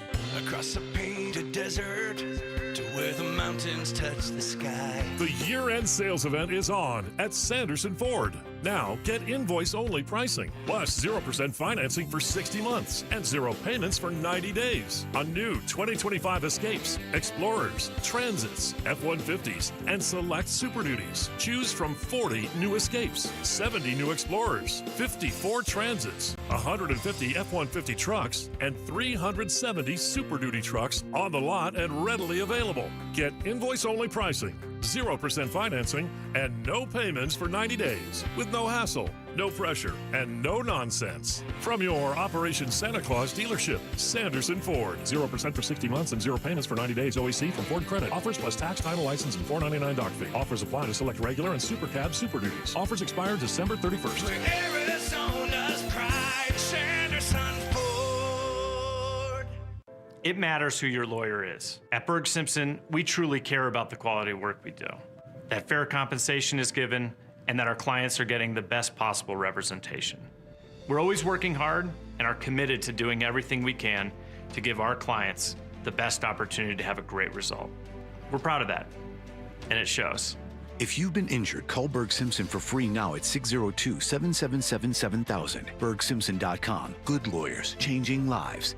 Across a painted desert to where the mountains touch the sky. The year-end sales event is on at Sanderson Ford. Now, get invoice-only pricing, plus 0% financing for 60 months and 0 payments for 90 days on new 2025 Escapes, Explorers, Transits, F-150s, and select Super Duties. Choose from 40 new Escapes, 70 new Explorers, 54 Transits, 150 F-150 trucks, and 370 Super Duty trucks on the lot and readily available. Get invoice-only pricing, 0% financing, and no payments for 90 days with no hassle, no pressure, and no nonsense. From your Operation Santa Claus dealership, Sanderson Ford. 0% for 60 months and 0 payments for 90 days OEC from Ford Credit. Offers plus tax, title, license, and $4.99 dock fee. Offers apply to select regular and Super Cab Super Duties. Offers expire December 31st. Arizona's pride, Sanderson Ford. It matters who your lawyer is. At Berg Simpson, we truly care about the quality of work we do, that fair compensation is given, and that our clients are getting the best possible representation. We're always working hard and are committed to doing everything we can to give our clients the best opportunity to have a great result. We're proud of that, and it shows. If you've been injured, call Berg Simpson for free now at 602-777-7000. BergSimpson.com. Good lawyers, changing lives.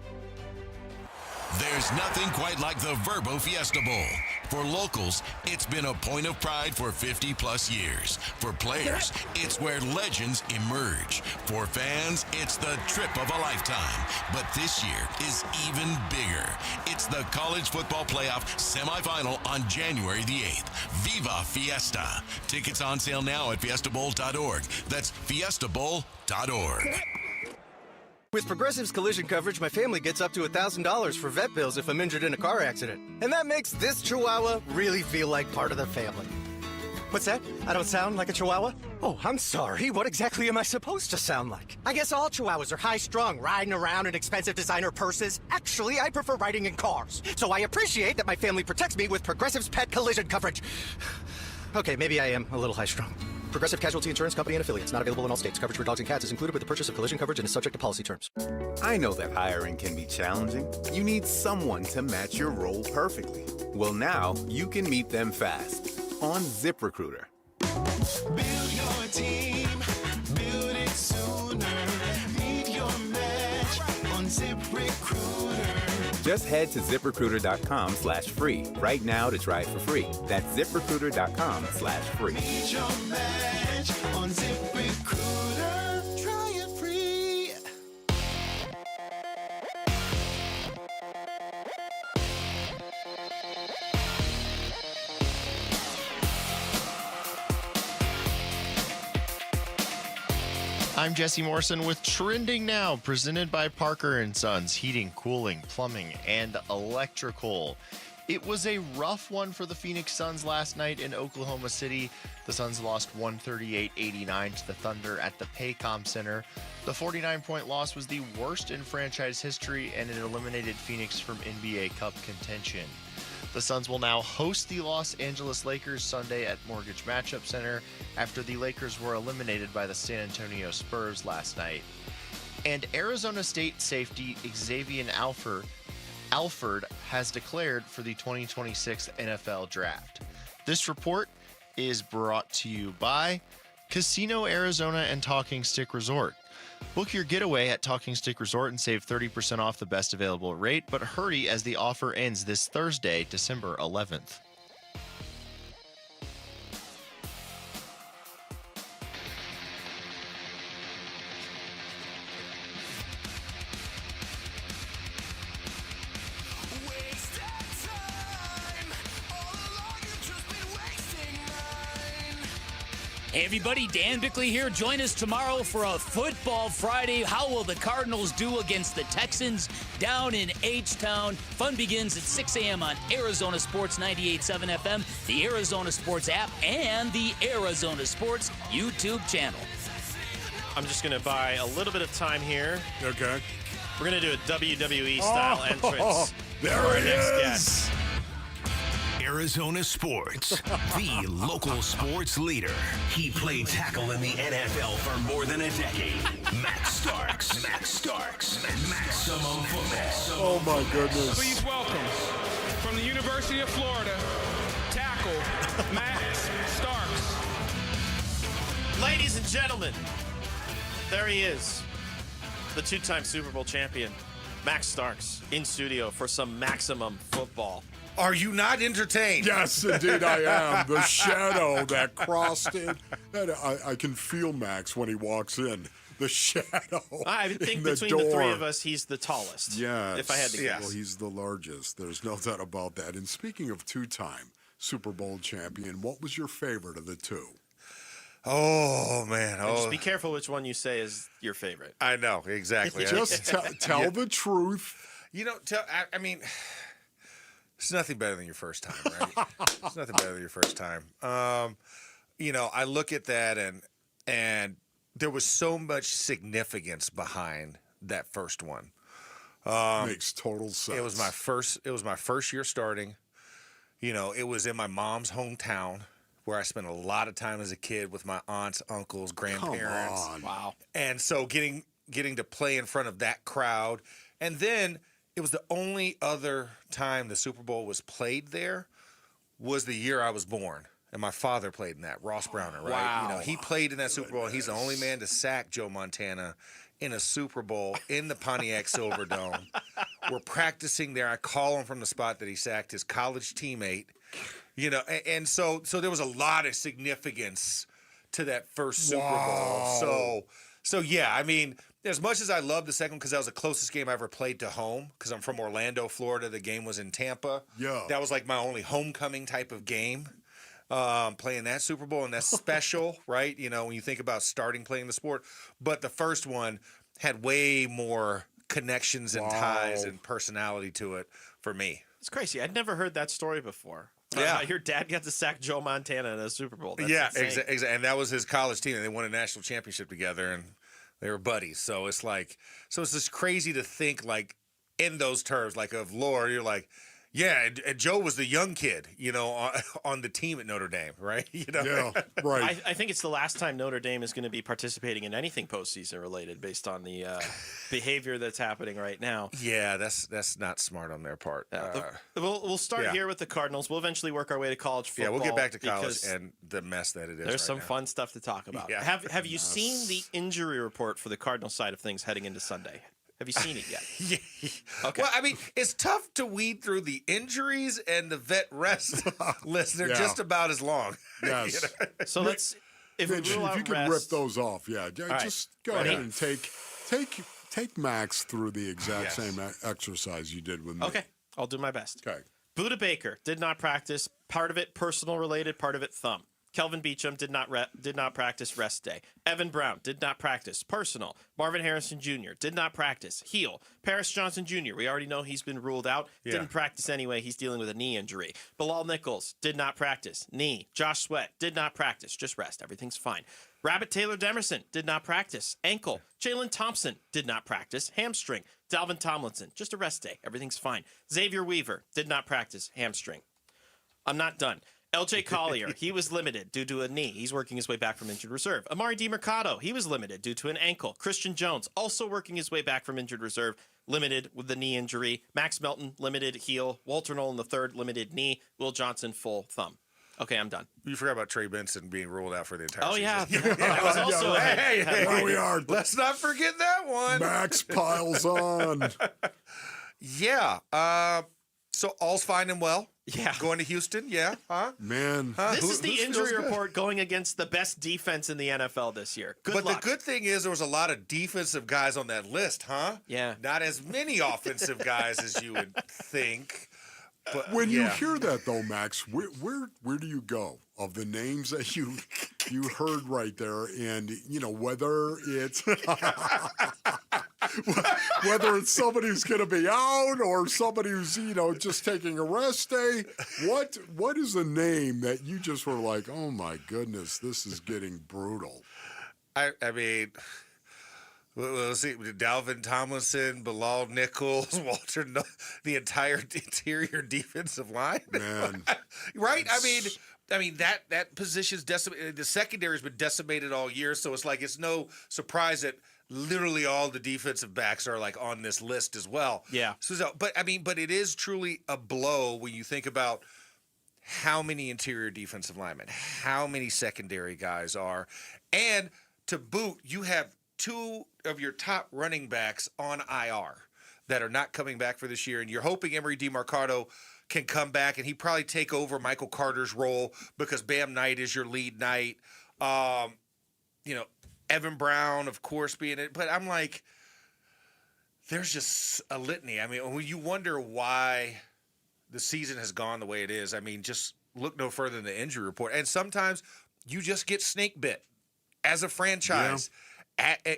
There's nothing quite like the Verbo Fiesta Bowl. For locals, it's been a point of pride for 50-plus years. For players, it's where legends emerge. For fans, it's the trip of a lifetime. But this year is even bigger. It's the College Football Playoff semifinal on January the 8th. Viva Fiesta. Tickets on sale now at fiestabowl.org. That's fiestabowl.org. With Progressive's collision coverage, my family gets up to $1,000 for vet bills if I'm injured in a car accident. And that makes this Chihuahua really feel like part of the family. What's that? I don't sound like a Chihuahua? Oh, I'm sorry. What exactly am I supposed to sound like? I guess all Chihuahuas are high-strung, riding around in expensive designer purses. Actually, I prefer riding in cars. So I appreciate that my family protects me with Progressive's pet collision coverage. Okay, maybe I am a little high-strung. Progressive Casualty Insurance Company and Affiliates. Not available in all states. Coverage for dogs and cats is included with the purchase of collision coverage and is subject to policy terms. I know that hiring can be challenging. You need someone to match your role perfectly. Well, now you can meet them fast on ZipRecruiter. Build your team, build it sooner. Meet your match on ZipRecruiter. Just head to ZipRecruiter.com/free right now to try it for free. That's ZipRecruiter.com/free. Meet your match on ZipRecruiter. Try it free. I'm Jesse Morrison with Trending Now, presented by Parker & Sons, heating, cooling, plumbing, and electrical. It was a rough one for the Phoenix Suns last night in Oklahoma City. The Suns lost 138-89 to the Thunder at the Paycom Center. The 49-point loss was the worst in franchise history, and it eliminated Phoenix from NBA Cup contention. The Suns will now host the Los Angeles Lakers Sunday at Mortgage Matchup Center after the Lakers were eliminated by the San Antonio Spurs last night. And Arizona State safety Xavier Alford has declared for the 2026 NFL Draft. This report is brought to you by Casino Arizona and Talking Stick Resort. Book your getaway at Talking Stick Resort and save 30% off the best available rate, but hurry as the offer ends this Thursday, December 11th. Hey everybody, Dan Bickley here. Join us tomorrow for a Football Friday. How will the Cardinals do against the Texans down in H-Town? Fun begins at 6 a.m. on Arizona Sports 98.7 FM, the Arizona Sports app, and the Arizona Sports YouTube channel. I'm just going to buy a little bit of time here. Okay. We're going to do a WWE-style entrance. There it is. Guest. Arizona Sports, the local sports leader. He played tackle in the NFL for more than a decade. Max Starks. Maximum football. Oh my goodness. Please welcome, from the University of Florida, tackle Max Starks. Ladies and gentlemen, there he is, the two-time Super Bowl champion, Max Starks, in studio for some maximum football. Are you not entertained? Yes, indeed I am. The shadow that crossed in. I can feel Max when he walks in. The shadow. I think the between door. the three of us, he's the tallest. Yes. If I had to guess. Well, he's the largest. There's no doubt about that. And speaking of two-time Super Bowl champion, what was your favorite of the two? Oh, man. And just be careful which one you say is your favorite. I know, exactly. Just tell the truth. You know, I mean, it's nothing better than your first time, right? It's nothing better than your first time. You know, I look at that and there was so much significance behind that first one. Makes total sense. It was my first year starting. You know, it was in my mom's hometown where I spent a lot of time as a kid with my aunts, uncles, grandparents. Come on. Wow. And so getting to play in front of that crowd. And then it was the only other time the Super Bowl was played there was the year I was born. And my father played in that, Ross Browner, right? Wow. You know, he played in that Super Bowl, and he's the only man to sack Joe Montana in a Super Bowl in the Pontiac Silverdome. We're practicing there. I call him from the spot that he sacked his college teammate. You know, and so there was a lot of significance to that first Super Bowl. So yeah, I mean, as much as I love the second one because that was the closest game I ever played to home because I'm from Orlando, Florida. The game was in Tampa. Yeah. That was like my only homecoming type of game. Playing that Super Bowl, and that's special, right? You know, when you think about starting playing the sport. But the first one had way more connections and ties and personality to it for me. It's crazy. I'd never heard that story before. Yeah. Your dad got to sack Joe Montana in a Super Bowl. That's yeah, insane. exactly. And that was his college team, and they won a national championship together, and they were buddies. So it's just crazy to think like in those terms, like of lore. You're like, yeah, and Joe was the young kid, you know, on the team at Notre Dame, right? You know, yeah, right. I think it's the last time Notre Dame is going to be participating in anything postseason related, based on the behavior that's happening right now. Yeah, that's not smart on their part. We'll start here with the Cardinals. We'll eventually work our way to college football. Yeah, we'll get back to college and the mess that it is. There's some fun stuff to talk about. Yeah. Have you seen the injury report for the Cardinals side of things heading into Sunday? Have you seen it yet? Yeah. Okay. Well, I mean, it's tough to weed through the injuries and the vet rest list. They're just about as long. Yes. You know? So let's, if Mitch, we rule out if you rest, can rip those off, just go Ready? ahead and take Max through the exact same exercise you did with me. Okay, I'll do my best. Okay. Buda Baker did not practice. Part of it personal related, part of it thumb. Kelvin Beachum did not practice rest day. Evan Brown did not practice personal. Marvin Harrison Jr. did not practice heel. Paris Johnson Jr. We already know he's been ruled out. Yeah. Didn't practice anyway. He's dealing with a knee injury. Bilal Nichols did not practice knee. Josh Sweat did not practice. Just rest. Everything's fine. Rabbit Taylor Demerson did not practice ankle. Jalen Thompson did not practice hamstring. Dalvin Tomlinson just a rest day. Everything's fine. Xavier Weaver did not practice hamstring. I'm not done. LJ Collier, he was limited due to a knee. He's working his way back from injured reserve. Amari DiMercado, he was limited due to an ankle. Christian Jones, also working his way back from injured reserve, limited with the knee injury. Max Melton, limited heel. Walter Nolan III, limited knee. Will Johnson, full thumb. Okay, I'm done. You forgot about Trey Benson being ruled out for the entire season. Yeah. That was also There we are. Let's not forget that one. Max piles on. Yeah. So all's fine and well. Yeah. Going to Houston. Yeah. Huh? Man. This is the injury report going against the best defense in the NFL this year. Good luck. The good thing is there was a lot of defensive guys on that list, huh? Yeah. Not as many offensive guys as you would think. But when you hear that though, Max, where do you go of the names that you heard right there, and you know whether it's whether it's somebody who's going to be out or somebody who's just taking a rest day, what is the name that you just were like, oh my goodness, this is getting brutal? I mean. Let's see, Dalvin Tomlinson, Bilal Nichols, Walter, the entire interior defensive line. Man. Right? I mean that position's decimated. The secondary's been decimated all year, so it's like it's no surprise that literally all the defensive backs are like on this list as well. Yeah. But it is truly a blow when you think about how many interior defensive linemen, how many secondary guys are, and to boot, you have two of your top running backs on IR that are not coming back for this year, and you're hoping Emery DeMarcado can come back and he probably take over Michael Carter's role because Bam Knight is your lead Knight. Evan Brown, of course, being it. But I'm like, there's just a litany. I mean, when you wonder why the season has gone the way it is, I mean, just look no further than the injury report. And sometimes you just get snake bit as a franchise. Yeah.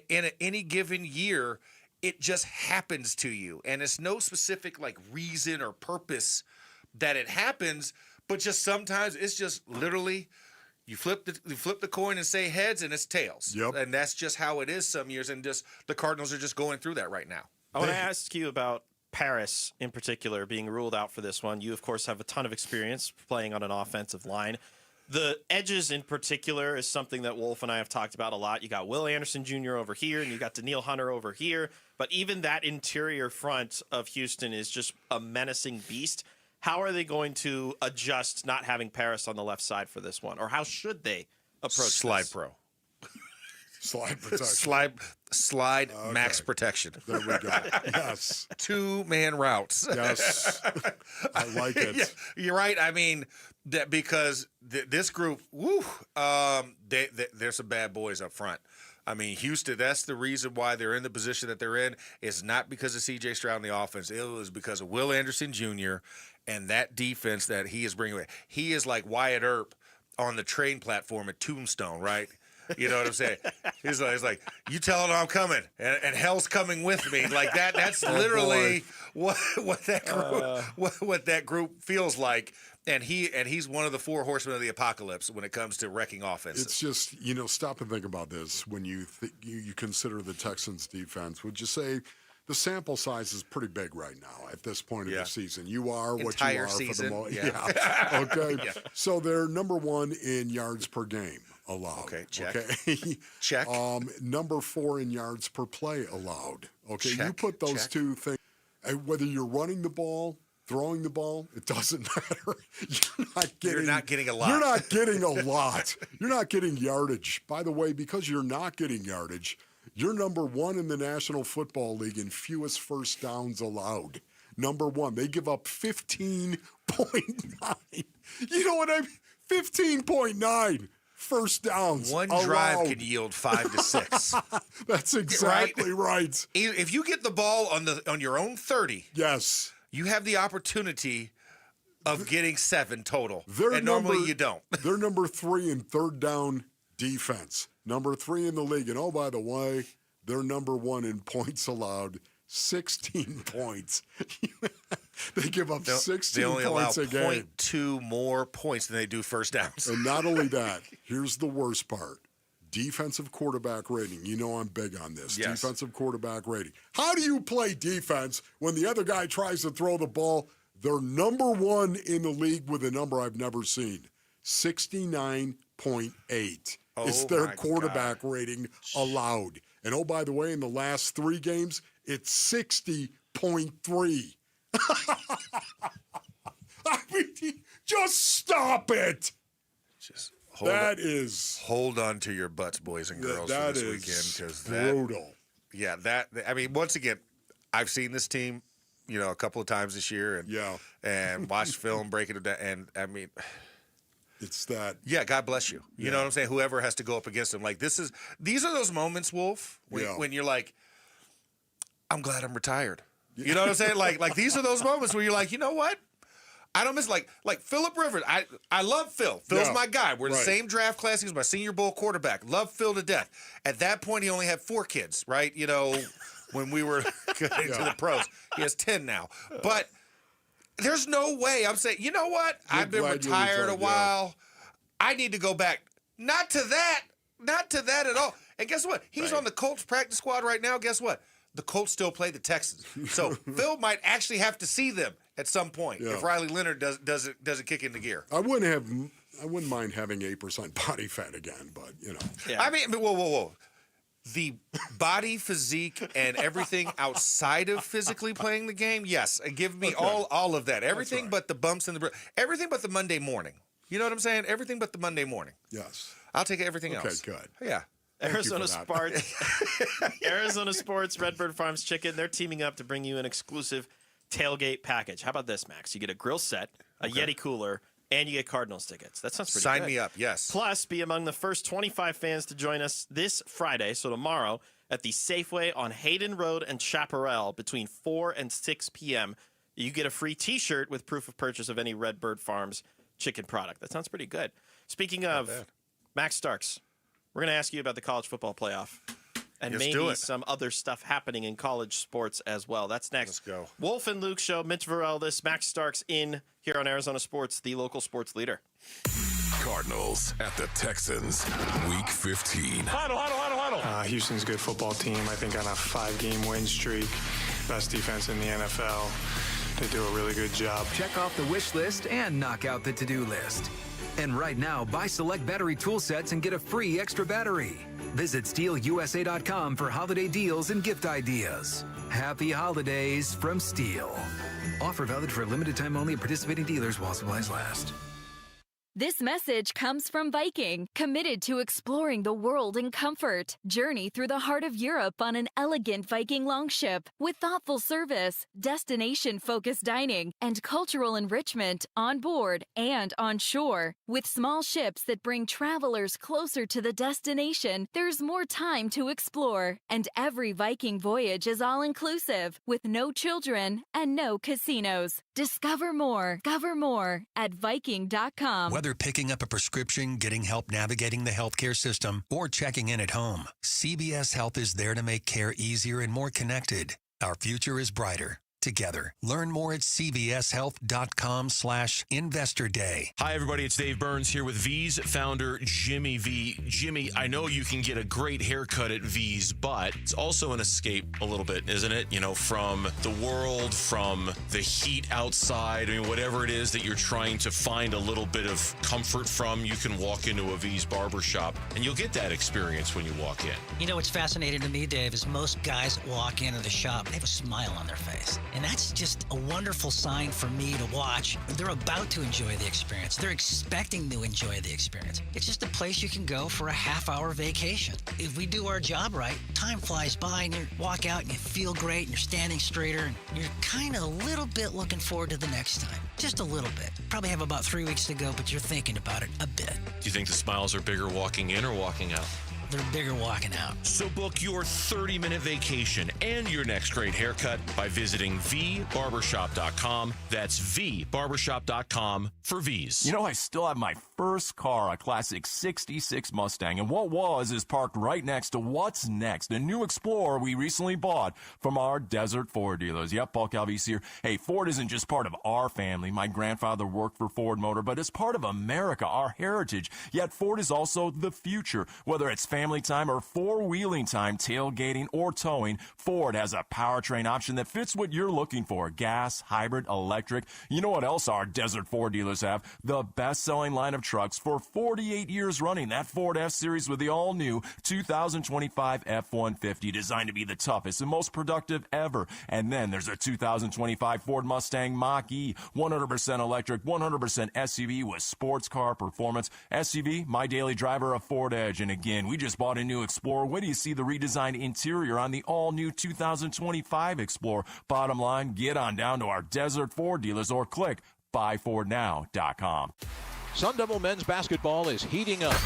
In any given year, it just happens to you, and it's no specific like reason or purpose that it happens, but just sometimes it's just literally you flip the coin and say heads, and it's tails. Yep. And that's just how it is some years, and just the Cardinals are just going through that right now. I want to ask you about Paris in particular being ruled out for this one. You, of course, have a ton of experience playing on an offensive line. The edges in particular is something that Wolf and I have talked about a lot. You got Will Anderson Jr. over here, and you got Daniil Hunter over here. But even that interior front of Houston is just a menacing beast. How are they going to adjust not having Paris on the left side for this one? Or how should they approach Slide this? Pro. Slide protection. Slide max protection. There we go. Yes. 2-man routes. Yes. I like it. Yeah, you're right. I mean, that because this group, they're some bad boys up front. I mean, Houston, that's the reason why they're in the position that they're in. Is not because of C.J. Stroud in the offense. It was because of Will Anderson Jr. and that defense that he is bringing. He is like Wyatt Earp on the train platform at Tombstone, right? You know what I'm saying? He's like, you tell him I'm coming, and hell's coming with me. Like that. That's literally what that group feels like. And he's one of the 4 horsemen of the apocalypse when it comes to wrecking offenses. It's just, stop and think about this when you consider the Texans' defense. Would you say the sample size is pretty big right now at this point of the season? You are what you are season. for the most. Yeah. Okay. Yeah. So they're number 1 in yards per game allowed. Okay. Check. Okay. Check. Number 4 in yards per play allowed. Okay. Check. You put those two things, whether you're running the ball, throwing the ball, it doesn't matter. You're not getting a lot. You're not getting a lot. You're not getting yardage. By the way, because you're not getting yardage, you're number 1 in the National Football League in fewest first downs allowed. Number 1. They give up 15.9. You know what I mean? 15.9 first downs. One allowed. drive can yield 5 to 6. That's exactly right. If you get the ball on your own 30, yes, you have the opportunity of getting 7 total. And normally you don't. They're number 3 in third down defense. Number 3 in the league. And, oh, by the way, they're number 1 in points allowed. 16 points. They give up 16 points a game. They only allow 0.2 more points than they do first downs. And not only that, here's the worst part. Defensive quarterback rating. You know I'm big on this. Yes. Defensive quarterback rating. How do you play defense when the other guy tries to throw the ball? They're number 1 in the league with a number I've never seen. 69.8 is their quarterback rating allowed. And, oh, by the way, in the last 3 games, it's 60.3. I mean, just stop it. Just hold on to your butts, boys and girls, for this weekend, because brutal. Once again, I've seen this team, a couple of times this year, and watched film, breaking it down, and I mean, it's that. Yeah, God bless you. You know what I'm saying? Whoever has to go up against them, like these are those moments, Wolf, when you're like, I'm glad I'm retired. You know what I'm saying? Like these are those moments where you're like, you know what? I don't miss like Phillip Rivers. I love Phil. Phil's my guy. We're the same draft class. He was my Senior Bowl quarterback. Love Phil to death. At that point, he only had 4 kids, right? When we were getting to the pros. He has 10 now. But there's no way I'm saying, you know what? I've been retired a while. I need to go back. Not to that at all. And guess what? He's on the Colts practice squad right now. Guess what? The Colts still play the Texans. So Phil might actually have to see them at some point if Riley Leonard doesn't kick into gear. I wouldn't mind having 8% body fat again, but Yeah. I mean, whoa. The body, physique, and everything outside of physically playing the game, yes. Give me all of that. Everything but the bumps and everything but the Monday morning. You know what I'm saying? Everything but the Monday morning. Yes. I'll take everything else. Okay, good. Yeah. Arizona Sports, Redbird Farms Chicken, they're teaming up to bring you an exclusive tailgate package. How about this, Max? You get a grill set, a Yeti cooler, and you get Cardinals tickets. That sounds pretty good. Sign me up, yes. Plus, be among the first 25 fans to join us this Friday, so tomorrow, at the Safeway on Hayden Road and Chaparral between 4 and 6 p.m. You get a free T-shirt with proof of purchase of any Redbird Farms chicken product. That sounds pretty good. Speaking of Max Starks, we're going to ask you about the college football playoff and maybe some other stuff happening in college sports as well. That's next. Let's go. Wolf and Luke Show, Mitch Varel, Max Starks in here on Arizona Sports, the local sports leader. Cardinals at the Texans, Week 15. Huddle. Houston's a good football team. I think on a 5-game win streak. best defense in the NFL. They do a really good job. Check off the wish list and knock out the to-do list. And right now, buy select battery tool sets and get a free extra battery. Visit SteelUSA.com for holiday deals and gift ideas. Happy holidays from Steel. Offer valid for a limited time only at participating dealers while supplies last. This message comes from Viking, committed to exploring the world in comfort. Journey through the heart of Europe on an elegant Viking longship with thoughtful service, destination-focused dining, and cultural enrichment on board and on shore. With small ships that bring travelers closer to the destination, there's more time to explore. And every Viking voyage is all-inclusive, with no children and no casinos. Discover more at Viking.com. Whether picking up a prescription, getting help navigating the healthcare system, or checking in at home, CVS Health is there to make care easier and more connected. Our future is brighter together. Learn more at cvshealth.com/investor day. Hi, everybody. It's Dave Burns here with V's founder, Jimmy V. Jimmy, I know you can get a great haircut at V's, but it's also an escape a little bit, isn't it? You know, from the world, from the heat outside. I mean, whatever it is that you're trying to find a little bit of comfort from, you can walk into a V's barbershop, and you'll get that experience when you walk in. You know what's fascinating to me, Dave, is most guys walk into the shop, they have a smile on their face. And that's just a wonderful sign for me to watch. They're about to enjoy the experience. They're expecting to enjoy the experience. It's just a place you can go for a half-hour vacation. If we do our job right, time flies by and you walk out and you feel great and you're standing straighter and you're kind of a little bit looking forward to the next time. Just a little bit. Probably have about 3 weeks to go, but you're thinking about it a bit. Do you think the smiles are bigger walking in or walking out? They're bigger walking out. So book your 30-minute vacation and your next great haircut by visiting vbarbershop.com. That's vbarbershop.com for V's. You know, I still have my first car, a classic 66 Mustang, and what is parked right next to what's next, a new Explorer we recently bought from our Desert Ford dealers. Yep, Paul Calvese here. Hey, Ford isn't just part of our family. My grandfather worked for Ford Motor, but it's part of America, our heritage. Yet Ford is also the future. Whether it's family time or four-wheeling time, tailgating or towing, Ford has a powertrain option that fits what you're looking for. Gas, hybrid, electric. You know what else our Desert Ford dealers have? The best-selling line of trucks for 48 years running. That Ford F-Series with the all-new 2025 F-150, designed to be the toughest and most productive ever. And then there's a 2025 Ford Mustang Mach-E, 100% electric, 100% SUV with sports car performance. SUV, my daily driver, a Ford Edge. And again, we just bought a new Explorer. Wait till you see the redesigned interior on the all-new 2025 Explorer. Bottom line, get on down to our Desert Ford dealers or click buyfordnow.com. Sun Devil men's basketball is heating up,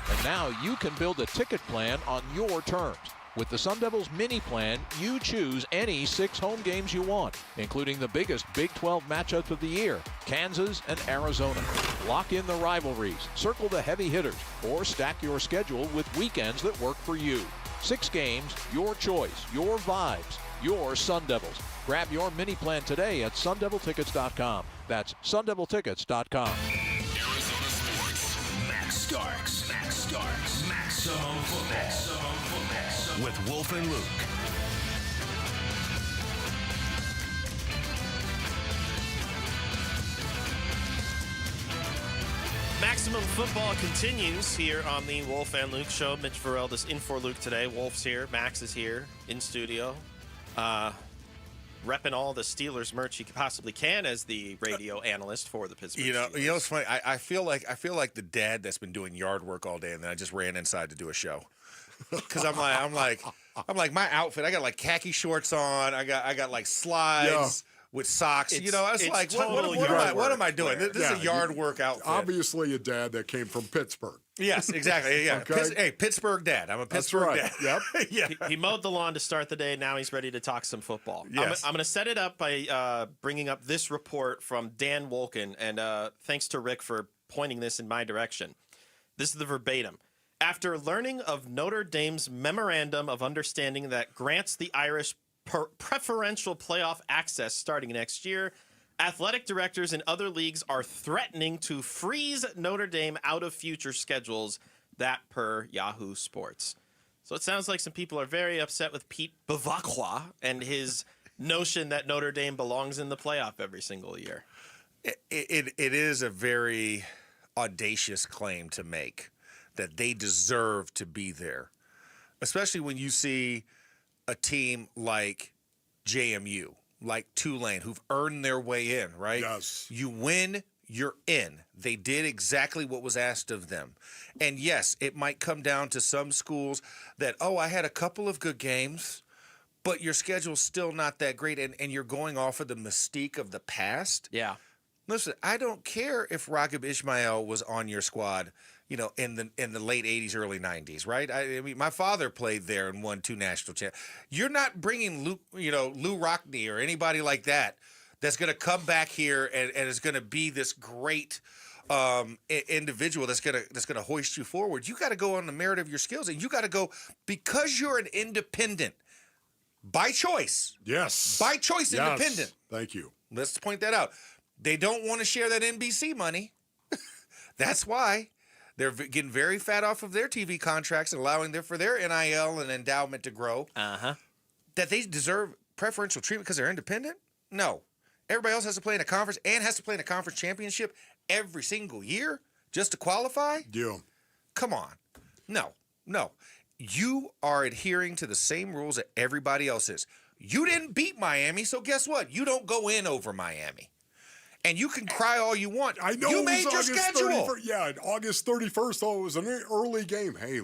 and now you can build a ticket plan on your terms. With the Sun Devils mini plan, you choose any 6 home games you want, including the biggest Big 12 matchups of the year, Kansas and Arizona. Lock in the rivalries, circle the heavy hitters, or stack your schedule with weekends that work for you. 6 games, your choice, your vibes, your Sun Devils. Grab your mini plan today at sundeviltickets.com. That's sundeviltickets.com. Arizona Sports, Max Starks. Maximum football. With Wolf and Luke. Maximum football continues here on the Wolf and Luke show. Mitch Varel is in for Luke today. Wolf's here. Max is here in studio. Repping all the Steelers merch you possibly can as the radio analyst for the Pittsburgh Steelers. You know, it's funny. I feel like the dad that's been doing yard work all day, and then I just ran inside to do a show. Because I'm like my outfit. I got like khaki shorts on. I got like slides with socks. I was like, what am I doing? This is a yard work outfit. Obviously, a dad that came from Pittsburgh. Yes, exactly. Yeah. Okay. Pittsburgh dad. I'm a Pittsburgh dad. Yep. Yeah. He mowed the lawn to start the day. Now he's ready to talk some football. Yes. I'm going to set it up by bringing up this report from Dan Wolken, and thanks to Rick for pointing this in my direction. This is the verbatim. After learning of Notre Dame's Memorandum of Understanding that grants the Irish preferential playoff access starting next year, athletic directors in other leagues are threatening to freeze Notre Dame out of future schedules, that per Yahoo Sports. So it sounds like some people are very upset with Pete Bavacqua and his notion that Notre Dame belongs in the playoff every single year. It is a very audacious claim to make that they deserve to be there, especially when you see a team like JMU, like Tulane, who've earned their way in, right? Yes. You win, you're in. They did exactly what was asked of them. And yes, it might come down to some schools that, I had a couple of good games, but your schedule's still not that great, and you're going off of the mystique of the past. Yeah. Listen, I don't care if Raghib Ismail was on your squad, in the late 80s, early 90s, right? I mean, my father played there and won 2 national championships. You're not bringing Lou Rockney or anybody like that that's going to come back here and is going to be this great individual that's going to hoist you forward. You got to go on the merit of your skills, and you got to go because you're an independent by choice. Yes. By choice, independent. Thank you. Let's point that out. They don't want to share that NBC money. That's why they're getting very fat off of their TV contracts and allowing for their NIL and endowment to grow. That they deserve preferential treatment because they're independent? No. Everybody else has to play in a conference and has to play in a conference championship every single year just to qualify? Yeah. Come on. No. You are adhering to the same rules that everybody else is. You didn't beat Miami, so guess what? You don't go in over Miami. And you can cry all you want. I know you it made was your August schedule. 31st. Yeah, August 31st. Oh, it was an early game. Hey,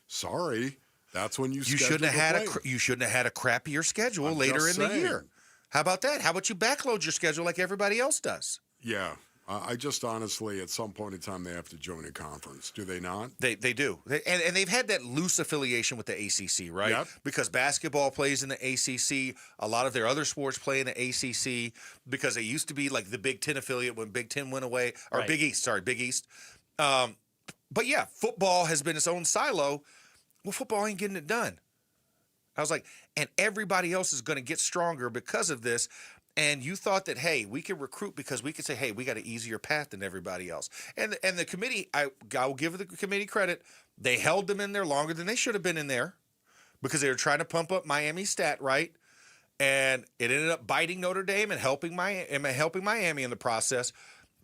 sorry, that's when you shouldn't have had you shouldn't have had a crappier schedule later in the year. How about that? How about you backload your schedule like everybody else does? Yeah. I just honestly, at some point in time, they have to join a conference. Do they not? They do. And they've had that loose affiliation with the ACC, right? Yep. Because basketball plays in the ACC. A lot of their other sports play in the ACC because they used to be like the Big Ten affiliate when Big Ten went away. Or Right. Big East. But yeah, football has been its own silo. Well, football ain't getting it done. I was like, and everybody else is going to get stronger because of this. And you thought that, hey, we can recruit because we could say, hey, we got an easier path than everybody else. And the committee, I'll give the committee credit. They held them in there longer than they should have been in there because they were trying to pump up Miami's stat, right? And it ended up biting Notre Dame and helping Miami in the process.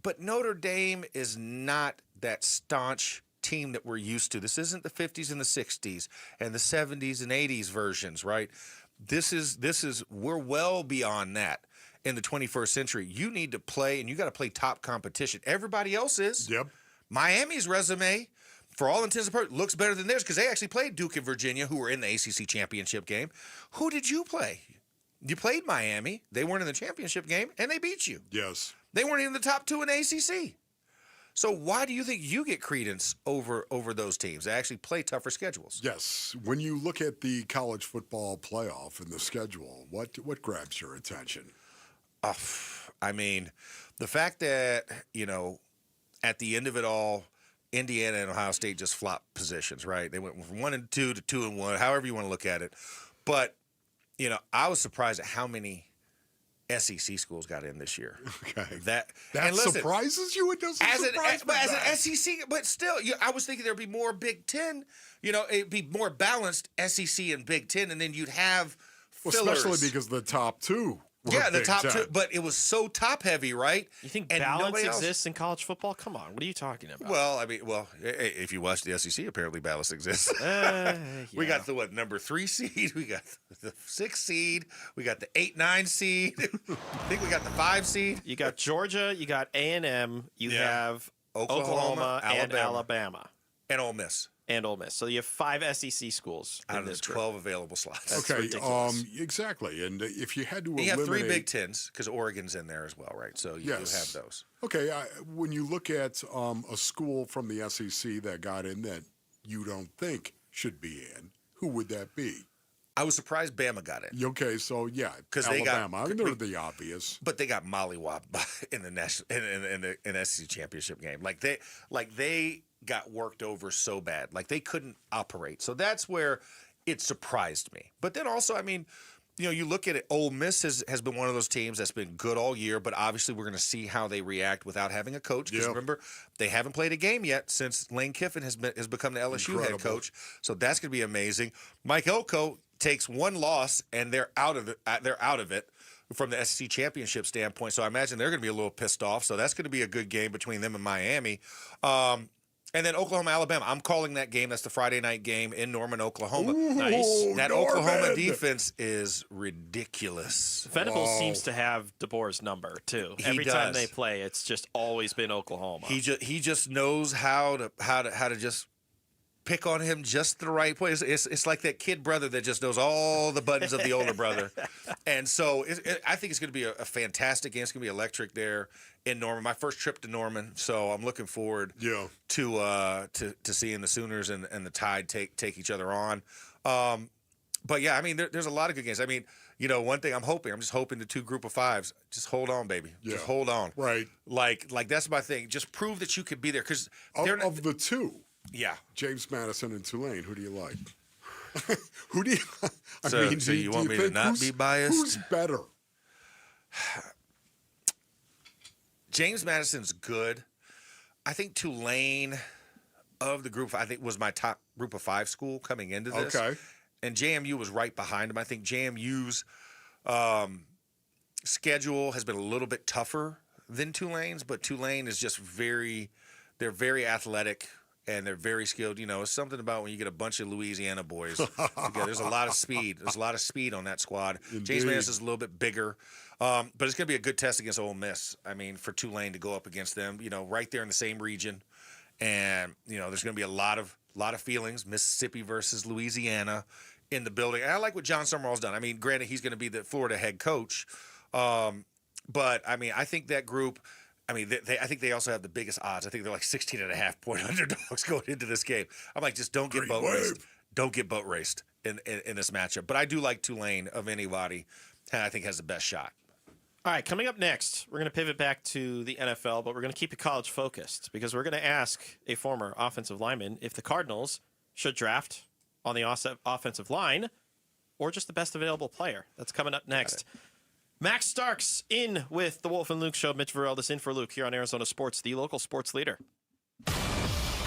But Notre Dame is not that staunch team that we're used to. This isn't the 50s and the 60s and the 70s and 80s versions, right? This is we're well beyond that. In the 21st century, you need to play, and you got to play top competition. Everybody else is. Yep. Miami's resume, for all intents and purposes, looks better than theirs because they actually played Duke and Virginia, who were in the ACC championship game. Who did you play? You played Miami. They weren't in the championship game, and they beat you. Yes. They weren't even the top 2 in the ACC. So why do you think you get credence over those teams? They actually play tougher schedules. Yes. When you look at the college football playoff and the schedule, what grabs your attention? I mean, the fact that, at the end of it all, Indiana and Ohio State just flopped positions, right? They went from 1-2 to 2-1, however you want to look at it. But, I was surprised at how many SEC schools got in this year. Okay. That surprises you? It doesn't surprise me. As an SEC, but still, I was thinking there'd be more Big Ten. It'd be more balanced SEC and Big Ten, and then you'd have fillers. Especially because the top 2. Yeah, the Big top Ten. 2, but it was so top heavy, right? You think And balance nobody else- exists in college football? Come on, what are you talking about? Well, if you watch the SEC, apparently balance exists. We got the number 3 seed, we got the 6 seed, we got the 8-9 seed. I think we got the 5 seed. You got Georgia, you got A&M, you have Oklahoma and Alabama. And Ole Miss. So you have 5 SEC schools out in of the this 12 available slots. That's Okay, ridiculous. exactly. And if you had to You eliminate... have 3 Big Tens because Oregon's in there as well, right? So you do have those. Okay, when you look at a school from the SEC that got in that you don't think should be in, who would that be? I was surprised Bama got in. Okay, so yeah, because Alabama. They're the obvious, but they got mollywopped in the national in the SEC championship game. They got worked over so bad, they couldn't operate. So that's where it surprised me. But then also, I mean, you look at it. Ole Miss has been one of those teams that's been good all year, but obviously we're going to see how they react without having a coach. Because remember, they haven't played a game yet since Lane Kiffin has become the LSU head coach. So that's going to be amazing. Mike Elko, takes one loss and they're out of it. They're out of it from the SEC championship standpoint. So I imagine they're going to be a little pissed off. So that's going to be a good game between them and Miami. And then Oklahoma, Alabama. I'm calling that game. That's the Friday night game in Norman, Oklahoma. Nice. That Norman. Oklahoma defense is ridiculous. Venables seems to have DeBoer's number too. Every time they play, it's just always been Oklahoma. He just knows how to just pick on him just the right place. It's like that kid brother that just knows all the buttons of the older brother. And so I think it's going to be a fantastic game. It's going to be electric there in Norman. My first trip to Norman, so I'm looking forward to seeing the Sooners and the Tide take each other on. But yeah, I mean, there's a lot of good games. I mean, you know, one thing I'm just hoping the 2 group of 5s, just hold on, baby. Yeah. Just hold on. Right. Like that's my thing. Just prove that you could be there. Because of the 2. Yeah. James Madison and Tulane. Who do you like? Who do you? So you want me to not be biased? Who's better? James Madison's good. I think Tulane of the group, I think, was my top group of 5 school coming into this. Okay. And JMU was right behind him. I think JMU's schedule has been a little bit tougher than Tulane's, but Tulane is just they're very athletic. And they're very skilled. You know, it's something about when you get a bunch of Louisiana boys together. There's a lot of speed. There's a lot of speed on that squad. Indeed. James Madison's a little bit bigger. But it's going to be a good test against Ole Miss. I mean, for Tulane to go up against them, you know, right there in the same region. And, you know, there's going to be a lot of feelings, Mississippi versus Louisiana in the building. And I like what John Summerall's done. I mean, granted, he's going to be the Florida head coach. But, I mean, I think that group – I mean, I think they also have the biggest odds. I think they're like 16.5-point underdogs going into this game. I'm like, just don't get boat raced. Don't get boat raced in this matchup. But I do like Tulane of anybody, and I think has the best shot. All right, coming up next, we're going to pivot back to the NFL, but we're going to keep it college focused because we're going to ask a former offensive lineman if the Cardinals should draft on the offensive line or just the best available player. That's coming up next. Max Starks in with the Wolf and Luke Show. Mitch Vareldes in for Luke here on Arizona Sports, the local sports leader.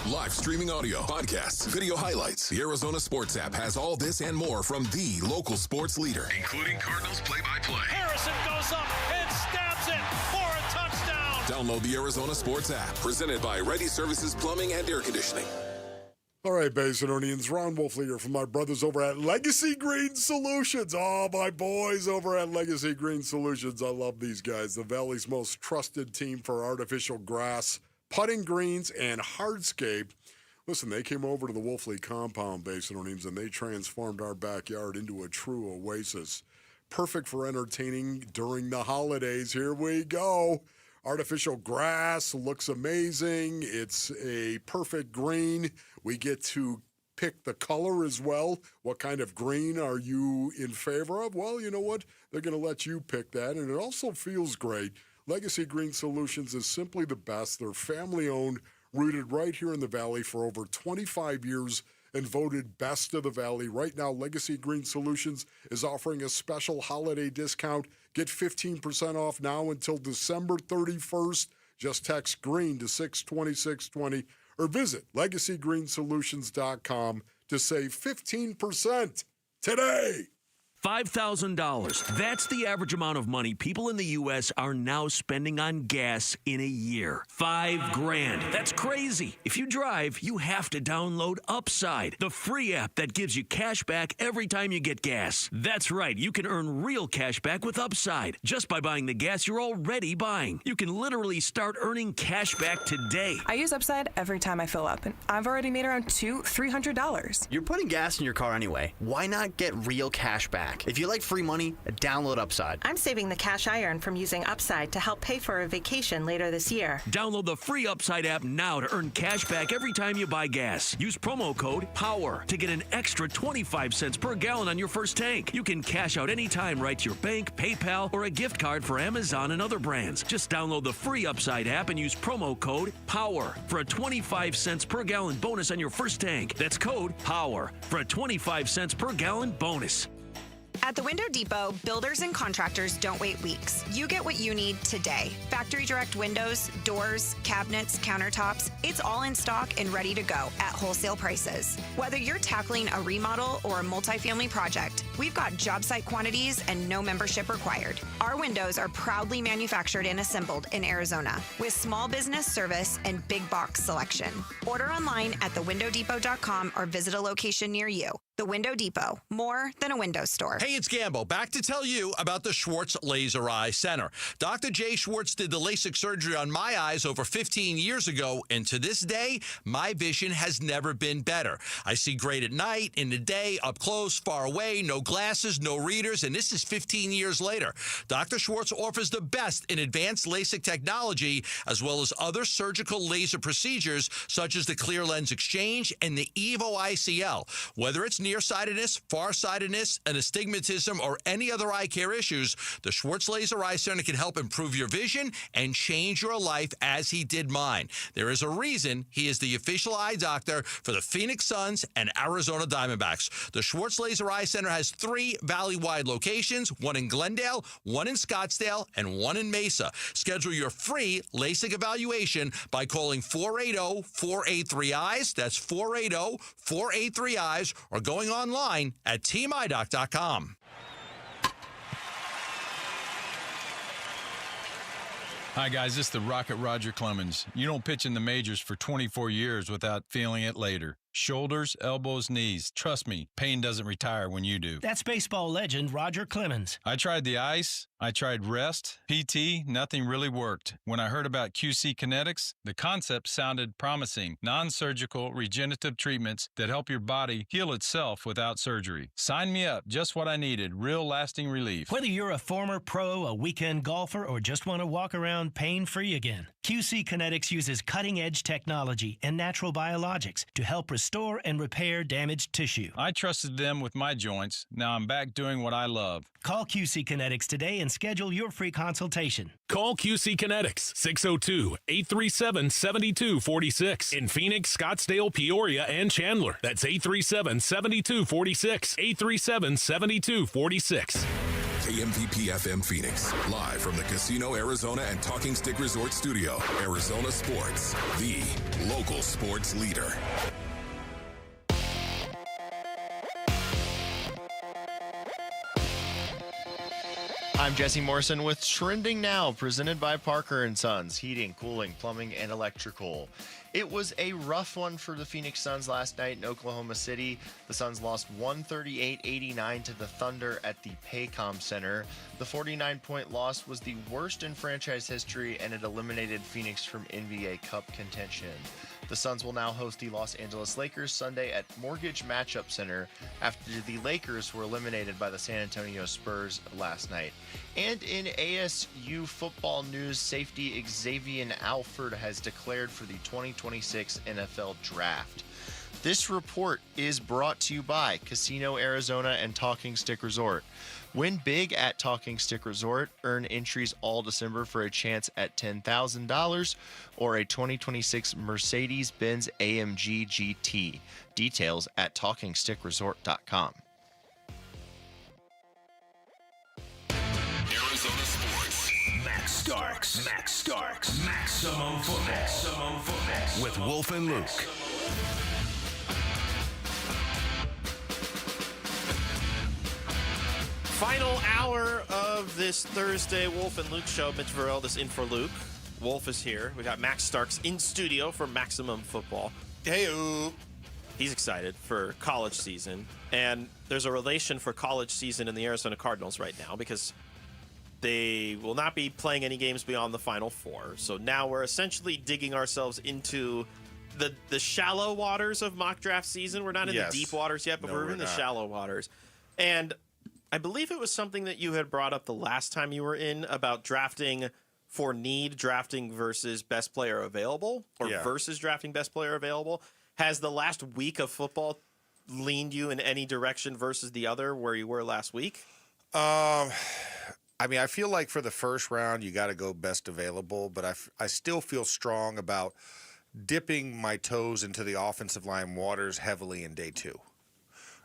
Live streaming audio, podcasts, video highlights. The Arizona Sports app has all this and more from the local sports leader. Including Cardinals play-by-play. Harrison goes up and stabs it for a touchdown. Download the Arizona Sports app, presented by Ready Services Plumbing and Air Conditioning. All right, Basinonians, Ron Wolf here from my brothers over at Legacy Green Solutions. Oh, my boys over at Legacy Green Solutions. I love these guys. The Valley's most trusted team for artificial grass, putting greens, and hardscape. Listen, they came over to the Wolf League compound, Basinonians, and they transformed our backyard into a true oasis. Perfect for entertaining during the holidays. Here we go. Artificial grass looks amazing. It's a perfect green. We get to pick the color as well. What kind of green are you in favor of? Well, you know what? They're going to let you pick that, and it also feels great. Legacy Green Solutions is simply the best. They're family-owned, rooted right here in the Valley for over 25 years, and voted best of the Valley. Right now, Legacy Green Solutions is offering a special holiday discount. Get 15% off now until December 31st. Just text GREEN to 62620 or visit LegacyGreenSolutions.com to save 15% today. $5,000. That's the average amount of money people in the U.S. are now spending on gas in a year. $5,000. That's crazy. If you drive, you have to download Upside, the free app that gives you cash back every time you get gas. That's right. You can earn real cash back with Upside just by buying the gas you're already buying. You can literally start earning cash back today. I use Upside every time I fill up, and I've already made around $300. You're putting gas in your car anyway. Why not get real cash back? If you like free money, download Upside. I'm saving the cash I earn from using Upside to help pay for a vacation later this year. Download the free Upside app now to earn cash back every time you buy gas. Use promo code POWER to get an extra 25 cents per gallon on your first tank. You can cash out anytime right to your bank, PayPal, or a gift card for Amazon and other brands. Just download the free Upside app and use promo code POWER for a 25 cents per gallon bonus on your first tank. That's code POWER for a 25 cents per gallon bonus. At the Window Depot, builders and contractors don't wait weeks. You get what you need today. Factory direct windows, doors, cabinets, countertops, it's all in stock and ready to go at wholesale prices. Whether you're tackling a remodel or a multifamily project, we've got job site quantities and no membership required. Our windows are proudly manufactured and assembled in Arizona with small business service and big box selection. Order online at thewindowdepot.com or visit a location near you. The Window Depot, more than a window store. Hey, it's Gambo, back to tell you about the Schwartz Laser Eye Center. Dr. Jay Schwartz did the LASIK surgery on my eyes over 15 years ago, and to this day, my vision has never been better. I see great at night, in the day, up close, far away, no glasses, no readers, and this is 15 years later. Dr. Schwartz offers the best in advanced LASIK technology, as well as other surgical laser procedures, such as the clear lens exchange and the EVO ICL. Whether it's nearsightedness, farsightedness, and astigmatism, or any other eye care issues, the Schwartz Laser Eye Center can help improve your vision and change your life as he did mine. There is a reason he is the official eye doctor for the Phoenix Suns and Arizona Diamondbacks. The Schwartz Laser Eye Center has 3 valley-wide locations, one in Glendale, one in Scottsdale, and one in Mesa. Schedule your free LASIK evaluation by calling 480-483-EYES. That's 480-483-EYES, or going online at teamidoc.com. Hi, guys. This is the Rocket Roger Clemens. You don't pitch in the majors for 24 years without feeling it later. Shoulders, elbows, knees. Trust me, pain doesn't retire when you do. That's baseball legend Roger Clemens. I tried the ice. I tried rest, PT, nothing really worked. When I heard about QC Kinetics, the concept sounded promising. Non-surgical regenerative treatments that help your body heal itself without surgery. Sign me up, just what I needed, real lasting relief. Whether you're a former pro, a weekend golfer, or just want to walk around pain-free again, QC Kinetics uses cutting-edge technology and natural biologics to help restore and repair damaged tissue. I trusted them with my joints. Now I'm back doing what I love. Call QC Kinetics today and schedule your free consultation. Call QC Kinetics, 602-837-7246. In Phoenix, Scottsdale, Peoria, and Chandler. That's 837-7246. 837-7246. KMVP FM Phoenix, live from the Casino Arizona and Talking Stick Resort Studio. Arizona Sports, the local sports leader. I'm Jesse Morrison with Trending Now, presented by Parker & Sons, heating, cooling, plumbing, and electrical. It was a rough one for the Phoenix Suns last night in Oklahoma City. The Suns lost 138-89 to the Thunder at the Paycom Center. The 49-point loss was the worst in franchise history, and it eliminated Phoenix from NBA Cup contention. The Suns will now host the Los Angeles Lakers Sunday at Mortgage Matchup Center after the Lakers were eliminated by the San Antonio Spurs last night. And in ASU football news, safety Xavier Alford has declared for the 2026 NFL Draft. This report is brought to you by Casino Arizona and Talking Stick Resort. Win big at Talking Stick Resort. Earn entries all December for a chance at $10,000 or a 2026 Mercedes-Benz AMG GT. Details at TalkingStickResort.com. Arizona Sports. Matt Starks. Maximum football. With Wolf and Luke. Final hour of this Thursday Wolf and Luke show. Mitch Varelda's in for Luke. Wolf is here. We got Max Starks in studio for Maximum Football. Hey-o. He's excited for college season. And there's a relation for college season in the Arizona Cardinals right now because they will not be playing any games beyond the Final Four. So now we're essentially digging ourselves into the shallow waters of mock draft season. We're not in the deep waters yet, but we're in the shallow waters. And I believe it was something that you had brought up the last time you were in about drafting for need, drafting versus best player available, or versus drafting best player available. Has the last week of football leaned you in any direction versus the other where you were last week? I mean, I feel like for the first round, you got to go best available, but I still feel strong about dipping my toes into the offensive line waters heavily in day two.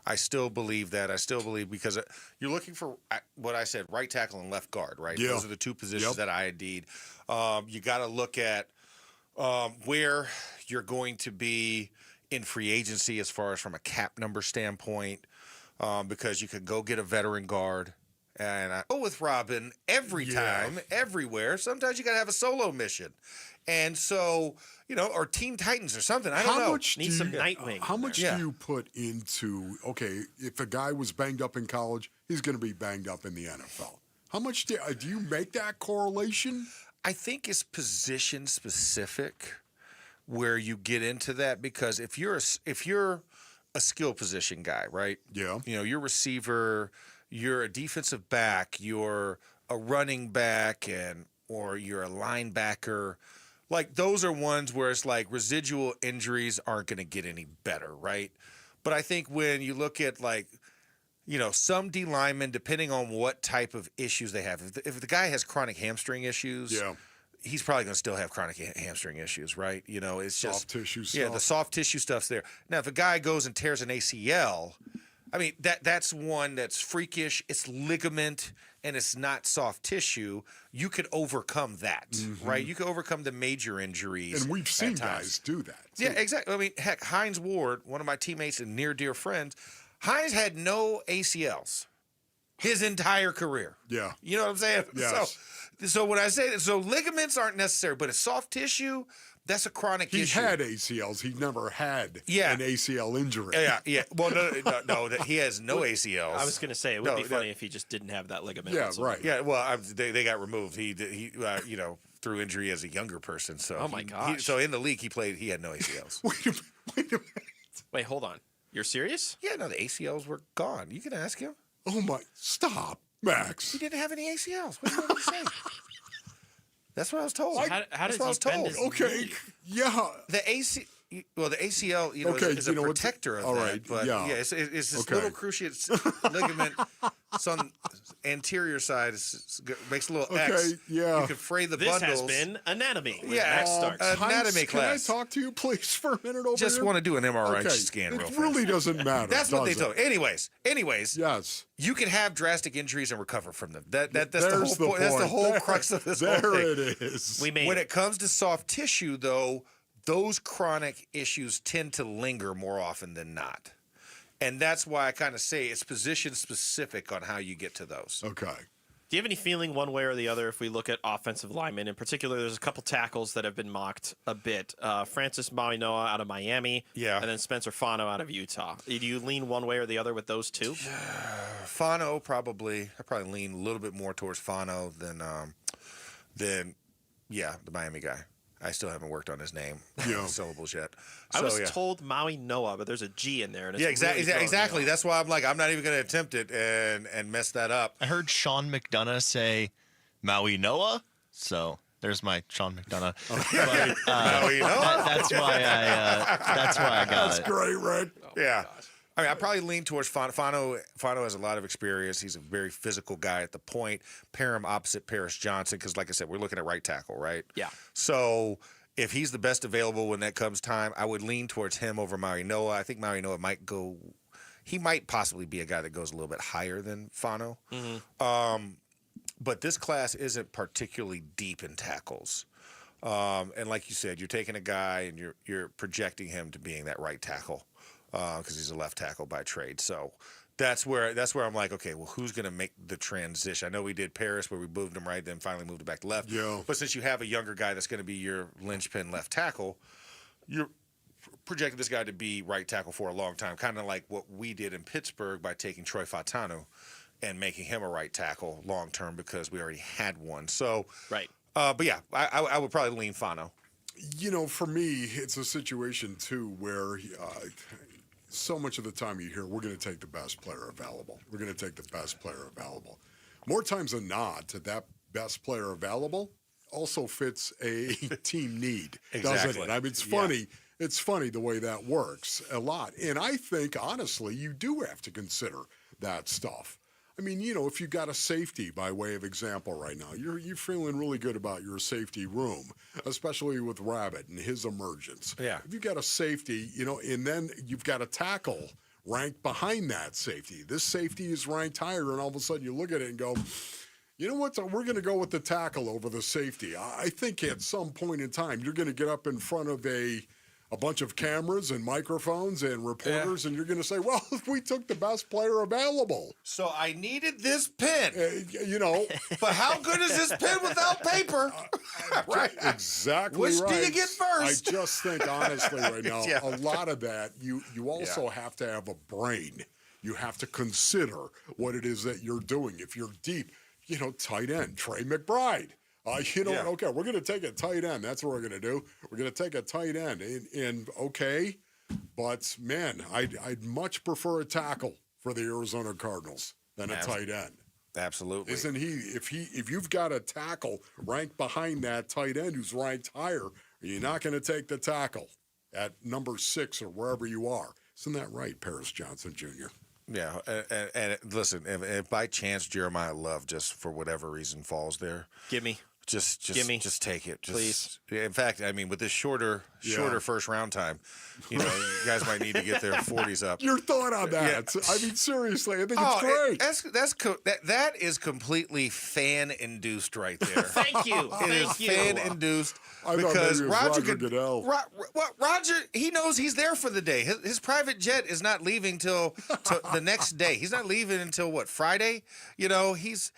I still believe that. I still believe because you're looking for what I said, right tackle and left guard, right? Yeah. Those are the two positions that I ID'd. You got to look at where you're going to be in free agency as far as from a cap number standpoint, because you could go get a veteran guard. And I go with Robin every time, everywhere. Sometimes you got to have a solo mission. And so, or Teen Titans or something. I don't know. Need some Nightwing. How much do you put into, okay, if a guy was banged up in college, he's going to be banged up in the NFL. How much do you make that correlation? I think it's position specific where you get into that, because if you're a skill position guy, right? Yeah. You're a receiver, you're a defensive back, you're a running back, or you're a linebacker. Like, those are ones where it's like residual injuries aren't going to get any better, right? But I think when you look at, like, some D linemen, depending on what type of issues they have, if the guy has chronic hamstring issues, he's probably going to still have chronic hamstring issues, right? It's just soft tissue stuff. Yeah, the soft tissue stuff's there. Now, if a guy goes and tears an ACL, I mean, that's one that's freakish. It's ligament and it's not soft tissue. You could overcome that, right? You could overcome the major injuries. And we've seen guys do that. Yeah, exactly. I mean, heck, Hines Ward, one of my teammates and near dear friends, Hines had no ACLs his entire career. Yeah. You know what I'm saying? Yes. So when I say that, so ligaments aren't necessary, but a soft tissue, that's a chronic issue. He had ACLs. He never had an ACL injury. Yeah. Well, no, he has no ACLs. I was going to say, it would be funny if he just didn't have that ligament. Yeah, right. Yeah, well, they got removed. He through injury as a younger person. So oh my gosh. So in the league, he had no ACLs. Wait a minute. Wait, hold on. You're serious? Yeah, no, the ACLs were gone. You can ask him. Oh my! Stop, Max. He didn't have any ACLs. What do you want me to say? That's what I was told. How does he bend his knee? Yeah. The ACL, is a protector of that. But it's this little cruciate ligament. It's on the anterior side. Makes a little X. Yeah. You can fray the this bundles. This has been Anatomy with Yeah, Max Starks. Anatomy class. Can I talk to you, please, for a minute over Just here? want to do an MRI scan real fast. It really doesn't matter. That's what they told me. Anyways. Yes. You can have drastic injuries and recover from them. That's There's the whole point. That's the whole crux of this whole thing. There it is. When it comes to soft tissue, though, those chronic issues tend to linger more often than not. And that's why I kind of say it's position specific on how you get to those. Okay. Do you have any feeling one way or the other if we look at offensive linemen? In particular, there's a couple tackles that have been mocked a bit. Francis Mauigoa out of Miami. Yeah. And then Spencer Fano out of Utah. Do you lean one way or the other with those two? Fano, probably. I probably lean a little bit more towards Fano than the Miami guy. I still haven't worked on his name, syllables yet. I was told Mauigoa, but there's a G in there. And it's exactly. Really That's why I'm like, I'm not even going to attempt it and mess that up. I heard Sean McDonough say Maui Noah, so there's my Sean McDonough. But, Maui Noah. That's why I got That's it. great, Rick. Yeah. I mean, I probably lean towards Fano. Fano has a lot of experience. He's a very physical guy at the point. Pair him opposite Paris Johnson because, like I said, we're looking at right tackle, right? Yeah. So if he's the best available when that comes time, I would lean towards him over Mauigoa. I think Mauigoa might go – he might possibly be a guy that goes a little bit higher than Fano. Mm-hmm. But this class isn't particularly deep in tackles. And like you said, you're taking a guy and you're projecting him to being that right tackle. Because he's a left tackle by trade. So that's where I'm like, okay, well, who's going to make the transition? I know we did Paris where we moved him right, then finally moved it back to left. Yeah. But since you have a younger guy that's going to be your linchpin left tackle, you're projecting this guy to be right tackle for a long time, kind of like what we did in Pittsburgh by taking Troy Fautanu and making him a right tackle long term because we already had one. So, right. But yeah, I would probably lean Fano. For me, it's a situation too where so much of the time you hear, we're going to take the best player available. We're going to take the best player available. More times than not, that best player available also fits a team need, doesn't it? I mean, it's funny. Yeah. It's funny the way that works a lot. And I think, honestly, you do have to consider that stuff. I mean, if you got a safety by way of example right now, you're feeling really good about your safety room, especially with Rabbit and his emergence. Yeah. If you got a safety, and then you've got a tackle ranked behind that safety. This safety is ranked higher, and all of a sudden you look at it and go, you know what? We're going to go with the tackle over the safety. I think at some point in time, you're going to get up in front of a bunch of cameras and microphones and reporters, and you're going to say, well, we took the best player available. So I needed this pen. You know. But how good is this pen without paper? Right. Exactly Which right. do you get first? I just think, honestly, right now, a lot of that, you also have to have a brain. You have to consider what it is that you're doing. If you're deep, tight end, Trey McBride. Okay, we're going to take a tight end. That's what we're going to do. We're going to take a tight end. And okay, but, man, I'd much prefer a tackle for the Arizona Cardinals than a tight end. Absolutely. Isn't he? If you've got a tackle ranked behind that tight end who's ranked higher, you're not going to take the tackle at number 6 or wherever you are. Isn't that right, Paris Johnson Jr.? Yeah, and listen, if by chance Jeremiah Love just for whatever reason falls there, Gimme. Just take it, please. In fact, I mean, with this shorter first round time, you guys might need to get their 40s up. Your thought on that? Yeah. I mean, seriously, I think it's great. That is completely fan induced right there. Thank you. It is fan induced because Roger Goodell. Roger, he knows he's there for the day. His private jet is not leaving till the next day. He's not leaving until what, Friday? He's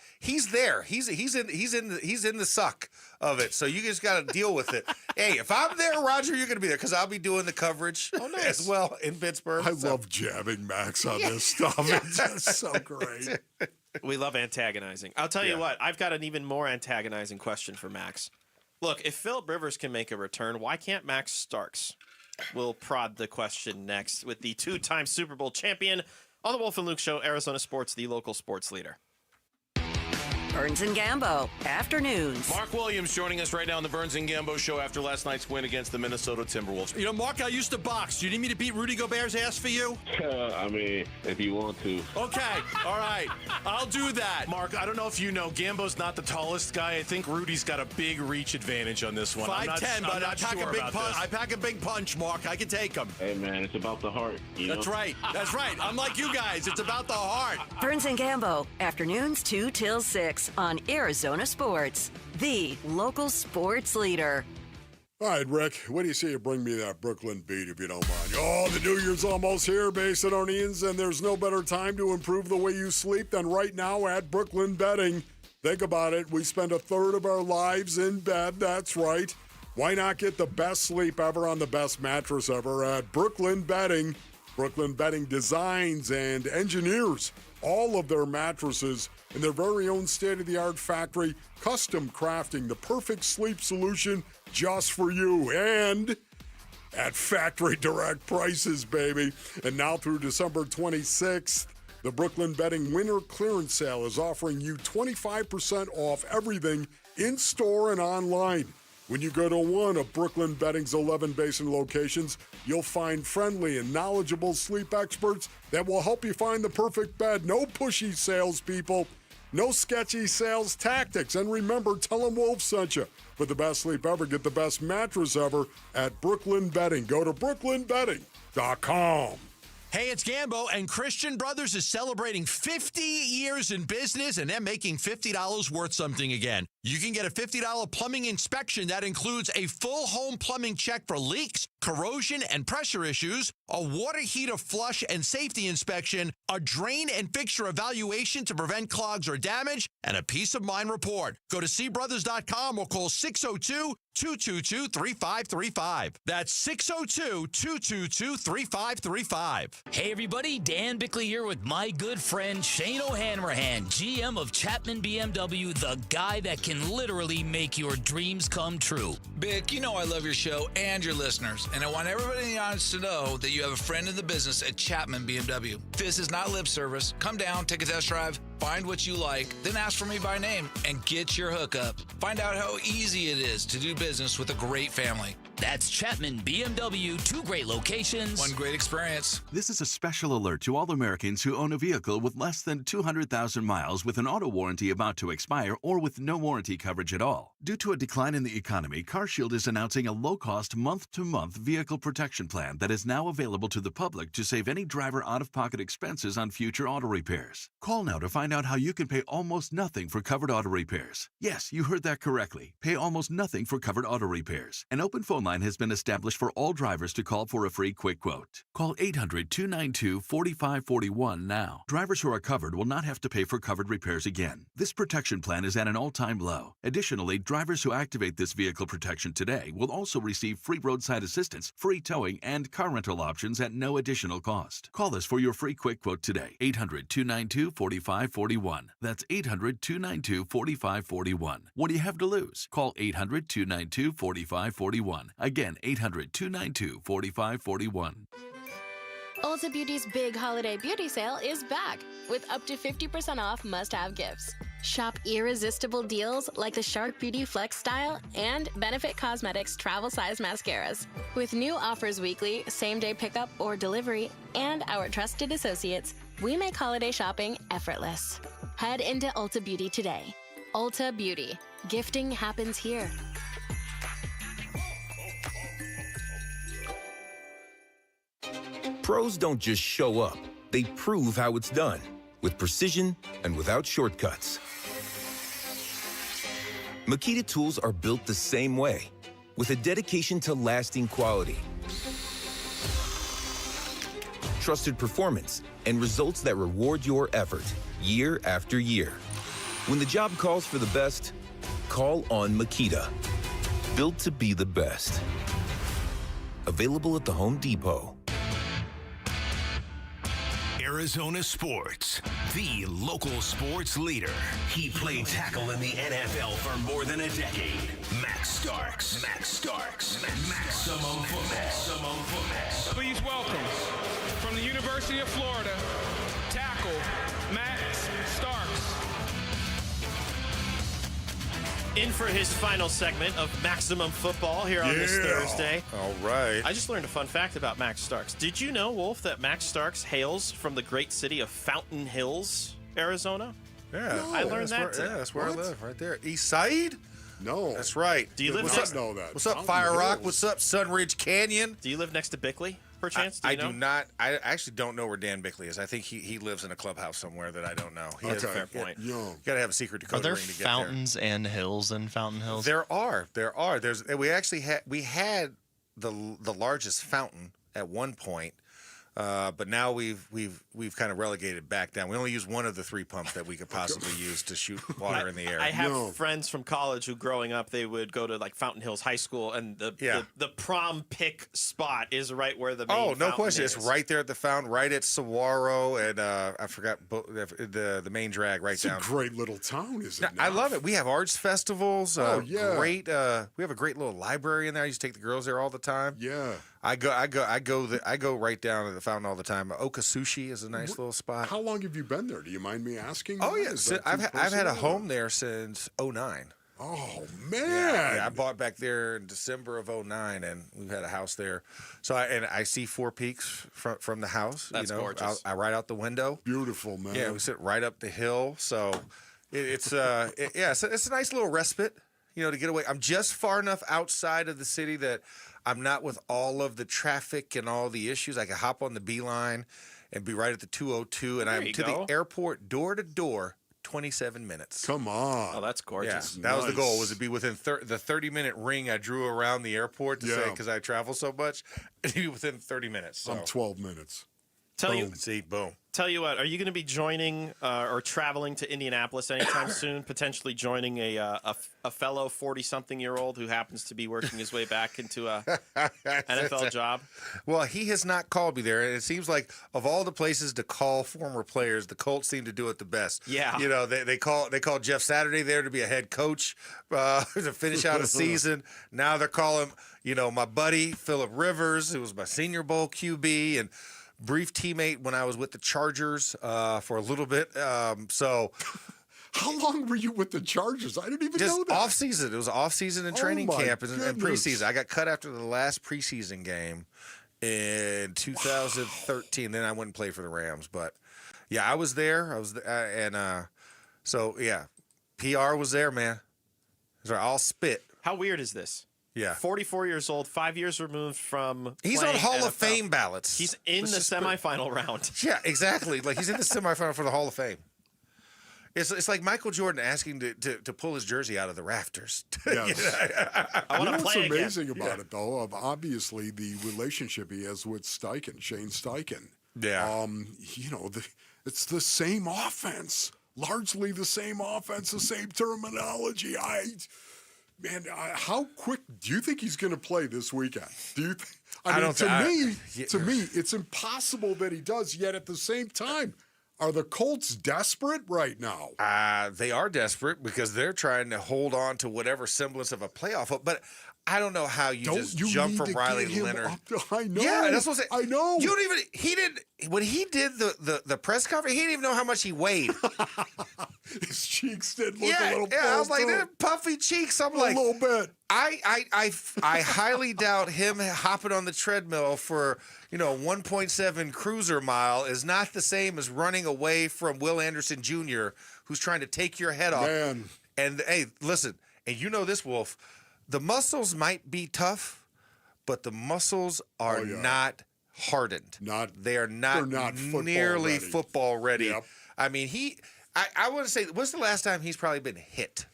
there. He's in the suck of it, so you just got to deal with it. Hey, if I'm there, Roger, you're going to be there because I'll be doing the coverage as well in Pittsburgh. I love jabbing Max on this stuff. It's just so great. We love antagonizing. I'll tell you what, I've got an even more antagonizing question for Max. Look, if Philip Rivers can make a return, why can't Max Starks? We'll prod the question next with the 2-time Super Bowl champion on the Wolf and Luke Show, Arizona Sports, the local sports leader. Burns and Gambo, afternoons. Mark Williams joining us right now on the Burns and Gambo show after last night's win against the Minnesota Timberwolves. Mark, I used to box. Do you need me to beat Rudy Gobert's ass for you? I mean, if you want to. Okay, all right. I'll do that. Mark, I don't know if you know, Gambo's not the tallest guy. I think Rudy's got a big reach advantage on this one. 5'10", but I pack a big punch, Mark. I can take him. Hey, man, it's about the heart. That's right. That's right. Unlike you guys, it's about the heart. Burns and Gambo, afternoons 2 till 6 on Arizona Sports, the local sports leader. All right, Rick, what do you say you bring me that Brooklyn beat if you don't mind? Oh, the New Year's almost here, Basinonians, and there's no better time to improve the way you sleep than right now at Brooklyn Bedding. Think about it. We spend a third of our lives in bed. That's right. Why not get the best sleep ever on the best mattress ever at Brooklyn Bedding? Brooklyn Bedding designs and engineers all of their mattresses in their very own state-of-the-art factory, custom crafting the perfect sleep solution just for you. And at factory direct prices, baby. And now through December 26th, the Brooklyn Bedding Winter Clearance Sale is offering you 25% off everything in-store and online. When you go to one of Brooklyn Bedding's 11 Basin locations, you'll find friendly and knowledgeable sleep experts that will help you find the perfect bed. No pushy salespeople, no sketchy sales tactics. And remember, tell them Wolf sent you. For the best sleep ever, get the best mattress ever at Brooklyn Bedding. Go to brooklynbedding.com. Hey, it's Gambo, and Christian Brothers is celebrating 50 years in business, and they're making $50 worth something again. You can get a $50 plumbing inspection that includes a full home plumbing check for leaks, corrosion, and pressure issues, a water heater flush and safety inspection, a drain and fixture evaluation to prevent clogs or damage, and a peace of mind report. Go to cbrothers.com or call 602-222-3535. That's 602-222-3535. Hey everybody, Dan Bickley here with my good friend Shane O'Hanrahan, GM of Chapman BMW, the guy that can literally make your dreams come true. Bick, you know I love your show and your listeners, and I want everybody in the audience to know that you have a friend in the business at Chapman BMW. This is not lip service. Come down, take a test drive, find what you like, then ask for me by name and get your hookup. Find out how easy it is to do business with a great family. That's Chapman BMW, 2 great locations. One great experience. This is a special alert to all Americans who own a vehicle with less than 200,000 miles with an auto warranty about to expire or with no warranty coverage at all. Due to a decline in the economy, CarShield is announcing a low-cost month-to-month vehicle protection plan that is now available to the public to save any driver out-of-pocket expenses on future auto repairs. Call now to find out how you can pay almost nothing for covered auto repairs. Yes, you heard that correctly. Pay almost nothing for covered auto repairs. An open phone line has been established for all drivers to call for a free quick quote. Call 800-292-4541 now. Drivers who are covered will not have to pay for covered repairs again. This protection plan is at an all-time low. Additionally, drivers who activate this vehicle protection today will also receive free roadside assistance, free towing, and car rental options at no additional cost. Call us for your free quick quote today. 800-292-4541. That's 800-292-4541. What do you have to lose? Call 800-292-4541. Again, 800-292-4541. Ulta Beauty's big holiday beauty sale is back with up to 50% off must-have gifts. Shop irresistible deals like the Shark Beauty Flex Style and Benefit Cosmetics travel size mascaras. With new offers weekly, same-day pickup or delivery, and our trusted associates, we make holiday shopping effortless. Head into Ulta Beauty today. Ulta Beauty. Gifting happens here. Pros don't just show up. They prove how it's done, with precision and without shortcuts. Makita tools are built the same way, with a dedication to lasting quality, trusted performance, and results that reward your effort year after year. When the job calls for the best, call on Makita. Built to be the best. Available at the Home Depot. Arizona Sports, the local sports leader. He played tackle in the NFL for more than a decade. Max Starks. Maximum football. Please welcome, from the University of Florida, tackle Max Starks. In for his final segment of Maximum Football here on this Thursday. All right. I just learned a fun fact about Max Starks. Did you know, Wolf, that Max Starks hails from the great city of Fountain Hills, Arizona? Yeah. I learned that today. Yeah, that's where I live, right there. East Side? No. That's right. Do you live What's next? up? know that. What's up, Fountain Fire Rock? Hills. What's up, Sunridge Canyon? Do you live next to Bickley, perchance? I do not. I actually don't know where Dan Bickley is. I think he lives in a clubhouse somewhere that I don't know. He has a fair point. You got to have a secret Are decoder there ring to get fountains and hills in Fountain Hills? There are. We actually had the largest fountain at one point. But now we've kind of relegated back down. We only use one of the 3 pumps that we could possibly use to shoot water in the air. I have friends from college who, growing up, they would go to like Fountain Hills High School, and the prom pick spot is right where the main no fountain question. is. It's right there at the fountain, right at Saguaro, and I forgot the main drag right down. It's a great little town, isn't it? I love it. We have arts festivals. Great. We have a great little library in there. I used to take the girls there all the time. Yeah. I go right down to the fountain all the time. Oka Sushi is a nice little spot. How long have you been there? Do you mind me asking? Oh, yeah. Is that I've too had a personal? home there since 2009. Oh, man. Yeah, I bought back there in December of 2009, and we've had a house there. So I see Four Peaks from the house. That's gorgeous. I ride out the window. Beautiful, man. Yeah, we sit right up the hill. So it's a nice little respite, to get away. I'm just far enough outside of the city that I'm not with all of the traffic and all the issues. I can hop on the Beeline and be right at the 202, and I'm to the airport door to door, 27 minutes. Come on. Oh, that's gorgeous. Yeah, that was the goal, was to be within the 30-minute ring I drew around the airport to say, because I travel so much, to be within 30 minutes. So. I'm 12 minutes. Boom. Tell you what, are you going to be joining or traveling to Indianapolis anytime soon? Potentially joining a fellow 40-something-year-old who happens to be working his way back into a NFL job? Well, he has not called me there, and it seems like of all the places to call former players, the Colts seem to do it the best. Yeah, they call Jeff Saturday there to be a head coach to finish out a season. Now they're calling my buddy Phillip Rivers, who was my Senior Bowl QB and brief teammate when I was with the Chargers for a little bit. So How long were you with the Chargers? I didn't even know that. Off season. It was off season and training camp and preseason. I got cut after the last preseason game in 2013. Then I went and played for the Rams. But yeah, I was there. So yeah, PR was there, man. Sorry, I'll spit. How weird is this? Yeah. 44 years old, 5 years removed from He's on playing Hall NFL. of Fame ballots. He's in the semifinal round. Yeah, exactly. Like he's in the semifinal for the Hall of Fame. It's like Michael Jordan asking to pull his jersey out of the rafters. Yes. I want to what's play amazing again. about it, though, of obviously the relationship he has with Steichen, Shane Steichen. Yeah. It's the same offense, largely the same offense, the same terminology. How quick do you think he's going to play this weekend? Do you? To me, it's impossible that he does. Yet at the same time, are the Colts desperate right now? They are desperate because they're trying to hold on to whatever semblance of a playoff hope. But I don't know how you jump from Riley Leonard. I know. Yeah, that's what I'm saying. I know. You don't even. He didn't. When he did the press conference, he didn't even know how much he weighed. His cheeks did look a little. Yeah. I was like, they're puffy cheeks. I'm like, a little bit. I highly doubt him hopping on the treadmill for 1.7 cruiser mile is not the same as running away from Will Anderson Jr., who's trying to take your head off. Man. And hey, listen, and you know this, Wolf. The muscles might be tough, but the muscles are not hardened. They're not nearly football ready. Yep. I mean, I want to say, what's the last time he's probably been hit?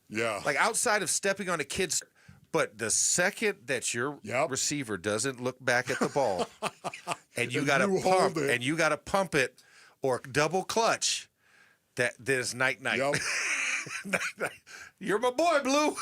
Yeah. Like outside of stepping on a kid's, but the second that your receiver doesn't look back at the ball and you got to pump it or double clutch, there's night. Yep. You're my boy, Blue.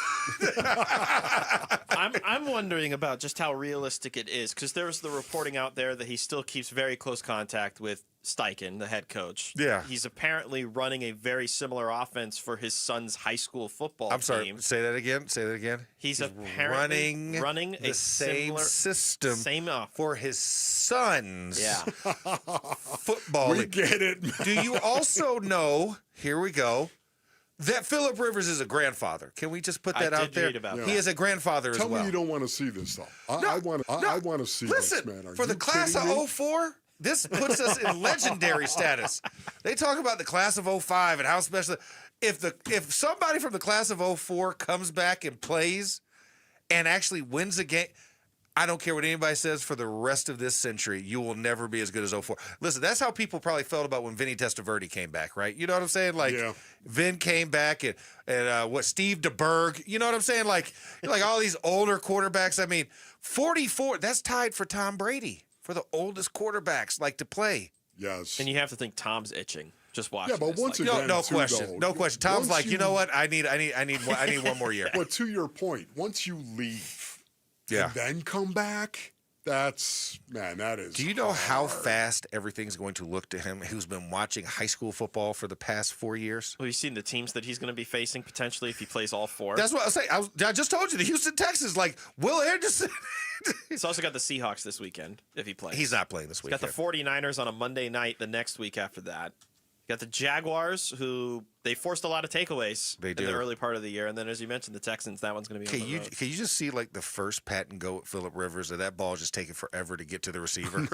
I'm wondering about just how realistic it is, because there's the reporting out there that he still keeps very close contact with Steichen, the head coach. Yeah. He's apparently running a very similar offense for his son's high school football I'm sorry. team. Say that again. He's apparently running the a same similar, system for his son's football We league. get it. Do you also know? Here we go. That Phillip Rivers is a grandfather. Can we just put that out there? He is a grandfather as well. Tell me you don't want to see this, though. I want to see this, man. For the class of 04, this puts us in legendary status. They talk about the class of 05 and how special. If somebody from the class of 04 comes back and plays and actually wins a game, I don't care what anybody says for the rest of this century, you will never be as good as 04. Listen, that's how people probably felt about when Vinny Testaverde came back, right? You know what I'm saying? Like, Vin came back and Steve DeBerg, you know what I'm saying? Like all these older quarterbacks. I mean, 44, that's tied for Tom Brady for the oldest quarterbacks to play. Yes. And you have to think Tom's itching. Just watch. Yeah, but once again, no question. Tom's like, you know what? I need one more year. But to your point, once you leave, yeah, and then come back, that is. Do you know how fast everything's going to look to him, who's been watching high school football for the past 4 years? Well, you've seen the teams that he's going to be facing potentially if he plays all four. That's what I was saying. I just told you the Houston Texans, Will Anderson. He's also got the Seahawks this weekend if he plays. He's not playing this weekend. Got the 49ers on a Monday night the next week after that. Got the Jaguars, who they forced a lot of takeaways in the early part of the year. And then, as you mentioned, the Texans, that one's going to be on the road. Can you just see, the first pat and go at Phillip Rivers, and that ball just taking forever to get to the receiver?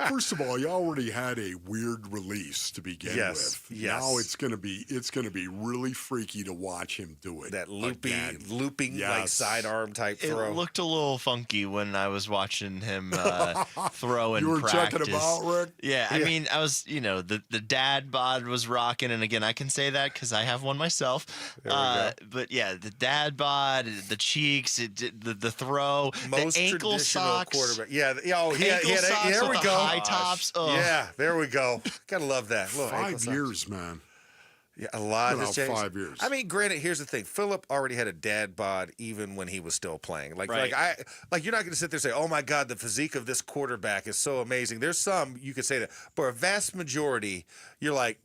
First of all, you already had a weird release to begin with. Yes. Now it's going to be really freaky to watch him do it. That looping sidearm type throw. It looked a little funky when I was watching him throw in practice. You were checking him out, Rick? Yeah, I mean, I was, the dad bod was rocking, and again, I can say that because I have one myself. But yeah, the dad bod, the cheeks, the throw, most the ankle socks, quarterback. Yeah, there we go. High tops. Oh. Yeah, there we go. Gotta love that. 5 years, man. Yeah, a lot has changed. 5 years. I mean, granted, here's the thing. Phillip already had a dad bod even when he was still playing. You're not going to sit there and say, "Oh my God, the physique of this quarterback is so amazing." There's some you could say that, but a vast majority, you're like,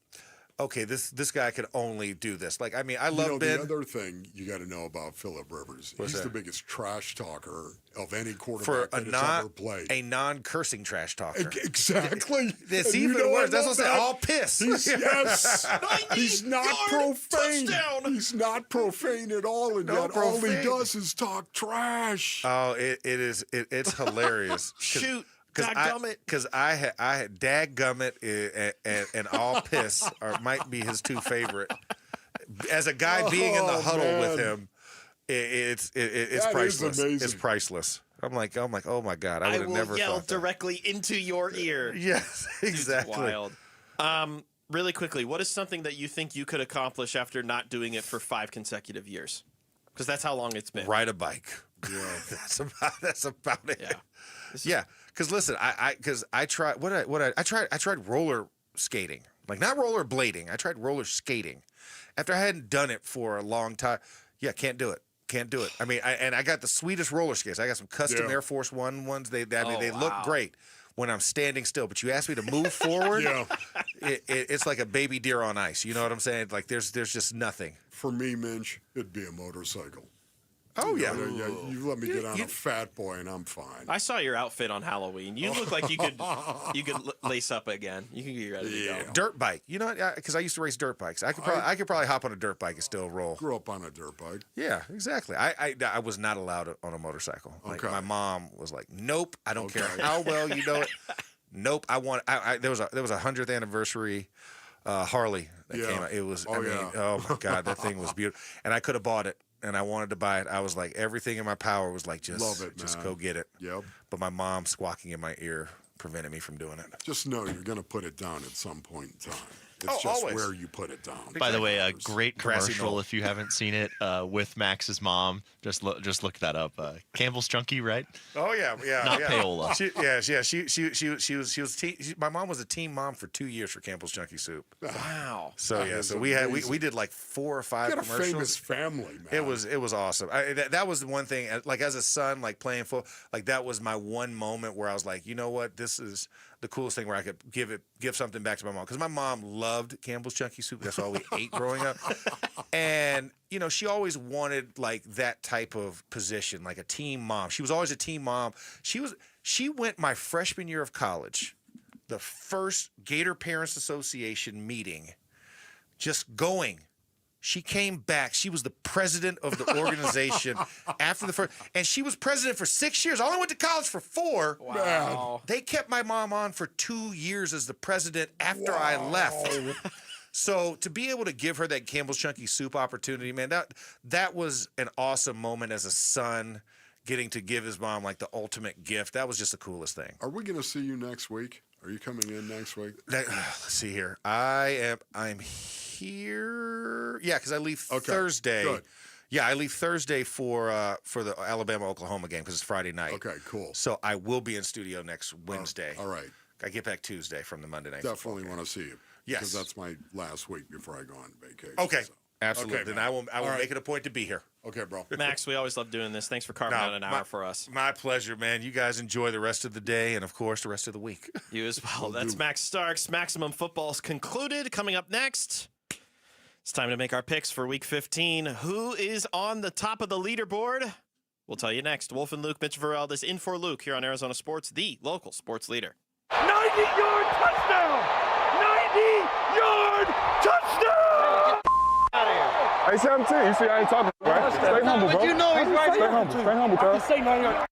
okay, this guy could only do this. Like, I mean, I love Ben. The other thing you got to know about Phillip Rivers, he's the biggest trash talker of any quarterback that has ever played. A non-cursing trash talker. Exactly. It's even worse. That's what I'm saying. All piss. Yes. He's not profane. Touchdown. He's not profane at all, and yet all he does is talk trash. Oh, it's hilarious. Shoot. Because I had Dadgummit and All Piss might be his two favorite. As a guy being in the huddle with him, it's priceless. It's priceless. I'm like, oh my God, I would have never yell thought that. directly into your ear. Yes, exactly. It's wild. Really quickly, what is something that you think you could accomplish after not doing it for 5 consecutive years? Because that's how long it's been. Ride a bike. Yeah, that's about it. Yeah. Yeah. Because listen, I tried roller skating, like not roller blading. I tried roller skating after I hadn't done it for a long time. Yeah, can't do it. I mean, I got the sweetest roller skates. I got some custom Air Force One ones. They look great when I'm standing still. But you ask me to move forward, it's like a baby deer on ice. You know what I'm saying? Like there's just nothing. For me, Minch, it'd be a motorcycle. Oh, yeah. You let me get on a fat boy, and I'm fine. I saw your outfit on Halloween. You look like you could lace up again. You can get ready to go. Dirt bike. You know what? Because I used to race dirt bikes. I could probably hop on a dirt bike and still roll. Grew up on a dirt bike. Yeah, exactly. I was not allowed on a motorcycle. Like, my mom was like, nope, I don't care how well you know it. Nope, there was a 100th anniversary Harley that came out. It was, oh my God, that thing was beautiful. And I could have bought it. And I wanted to buy it. I was like, everything in my power was like, just go get it. Yep. But my mom squawking in my ear prevented me from doing it. Just know you're going to put it down at some point in time. It's just always where you put it down. By the way, a great commercial if you haven't seen it with Max's mom. Just look that up. Campbell's Chunky, right? Oh yeah. Not payola. She was. My mom was a team mom for 2 years for Campbell's Chunky Soup. Wow. So we did like 4 or 5 commercials. Got a famous family, man. It was awesome. That was the one thing. Like as a son, like playing football, like that was my one moment where I was like, you know what, this is the coolest thing where I could give something back to my mom, because my mom loved Campbell's Chunky Soup. That's all we ate growing up. And you know, she always wanted like that type of position, like a team mom. She was always a team mom. She went my freshman year of college, the first Gator Parents Association meeting, just going. She came back. She was the president of the organization after the first, and she was president for 6 years. I only went to college for 4. Wow. They kept my mom on for 2 years as the president after I left. So to be able to give her that Campbell's Chunky Soup opportunity, man, that was an awesome moment as a son, getting to give his mom like the ultimate gift. That was just the coolest thing. Are we going to see you next week? Are you coming in next week? Let's see here. I'm here. Yeah, because I leave Thursday. Good. Yeah, I leave Thursday for the Alabama-Oklahoma game because it's Friday night. Okay, cool. So I will be in studio next Wednesday. All right. I get back Tuesday from the Monday night. Definitely want to see you. Yes. Because that's my last week before I go on vacation. Okay. So. Absolutely. Okay, then I will make it a point to be here. Okay, bro. Max, we always love doing this. Thanks for carving out an hour for us. My pleasure, man. You guys enjoy the rest of the day and, of course, the rest of the week. You as well. That's Max Starks. Maximum Football's concluded. Coming up next, it's time to make our picks for Week 15. Who is on the top of the leaderboard? We'll tell you next. Wolf and Luke, Mitch Vareld is in for Luke here on Arizona Sports, the local sports leader. 90-yard touchdown! 90-yard touchdown! I see him too. You see, I ain't talking, right? Stay humble, bro. You know he's right here. Stay humble, cuz. Say 90-yard.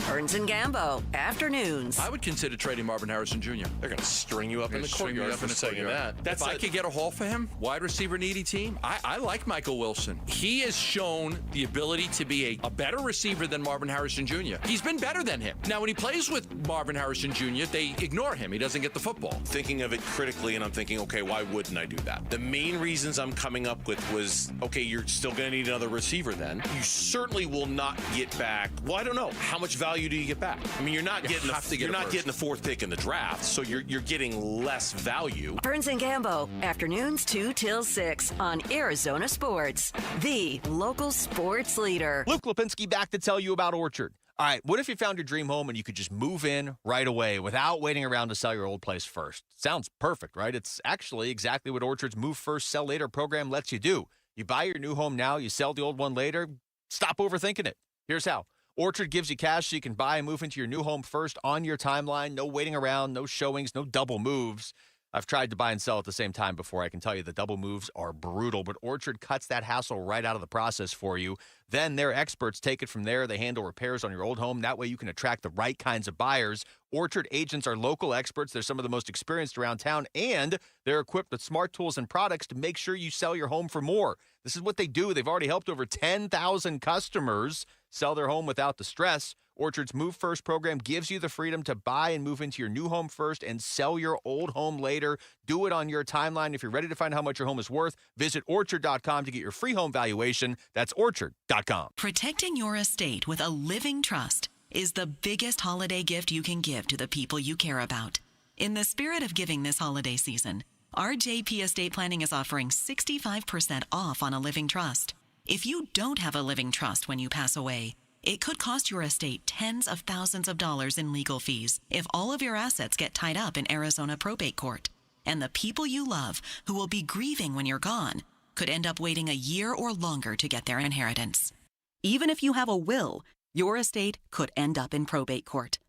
Burns and Gambo, afternoons. I would consider trading Marvin Harrison Jr. They're going to string you up in the courtyard for saying that. If I could get a haul for him, wide receiver needy team, I like Michael Wilson. He has shown the ability to be a better receiver than Marvin Harrison Jr. He's been better than him. Now, when he plays with Marvin Harrison Jr., they ignore him. He doesn't get the football. Thinking of it critically, and I'm thinking, okay, why wouldn't I do that? The main reasons I'm coming up with was, okay, you're still going to need another receiver then. You certainly will not get back, well, I don't know, how much value do you get back? I mean, you're not getting the 4th pick in the draft, so you're getting less value. Burns and Gambo, afternoons 2 till 6 on Arizona Sports, the local sports leader. Luke Lipinski back to tell you about Orchard, All right, what if you found your dream home and you could just move in right away without waiting around to sell your old place first? Sounds perfect, right? It's actually exactly what Orchard's Move First, Sell Later program lets you do. You buy your new home now, you sell the old one later. Stop overthinking it. Here's how. Orchard gives you cash so you can buy and move into your new home first on your timeline. No waiting around, no showings, no double moves. I've tried to buy and sell at the same time before. I can tell you the double moves are brutal, but Orchard cuts that hassle right out of the process for you. Then their experts take it from there. They handle repairs on your old home. That way you can attract the right kinds of buyers. Orchard agents are local experts. They're some of the most experienced around town, and they're equipped with smart tools and products to make sure you sell your home for more. This is what they do. They've already helped over 10,000 customers sell their home without the stress. Orchard's Move First program gives you the freedom to buy and move into your new home first and sell your old home later. Do it on your timeline. If you're ready to find how much your home is worth, visit Orchard.com to get your free home valuation. That's Orchard.com. Protecting your estate with a living trust is the biggest holiday gift you can give to the people you care about. In the spirit of giving this holiday season, RJP Estate Planning is offering 65% off on a living trust. If you don't have a living trust when you pass away, it could cost your estate tens of thousands of dollars in legal fees if all of your assets get tied up in Arizona probate court. And the people you love, who will be grieving when you're gone, could end up waiting a year or longer to get their inheritance. Even if you have a will, your estate could end up in probate court.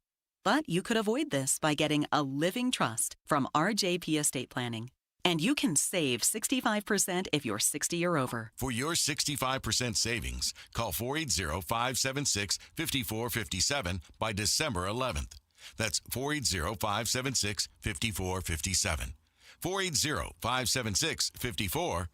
But you could avoid this by getting a living trust from RJP Estate Planning. And you can save 65% if you're 60 or over. For your 65% savings, call 480-576-5457 by December 11th. That's 480-576-5457. 480-576-5457.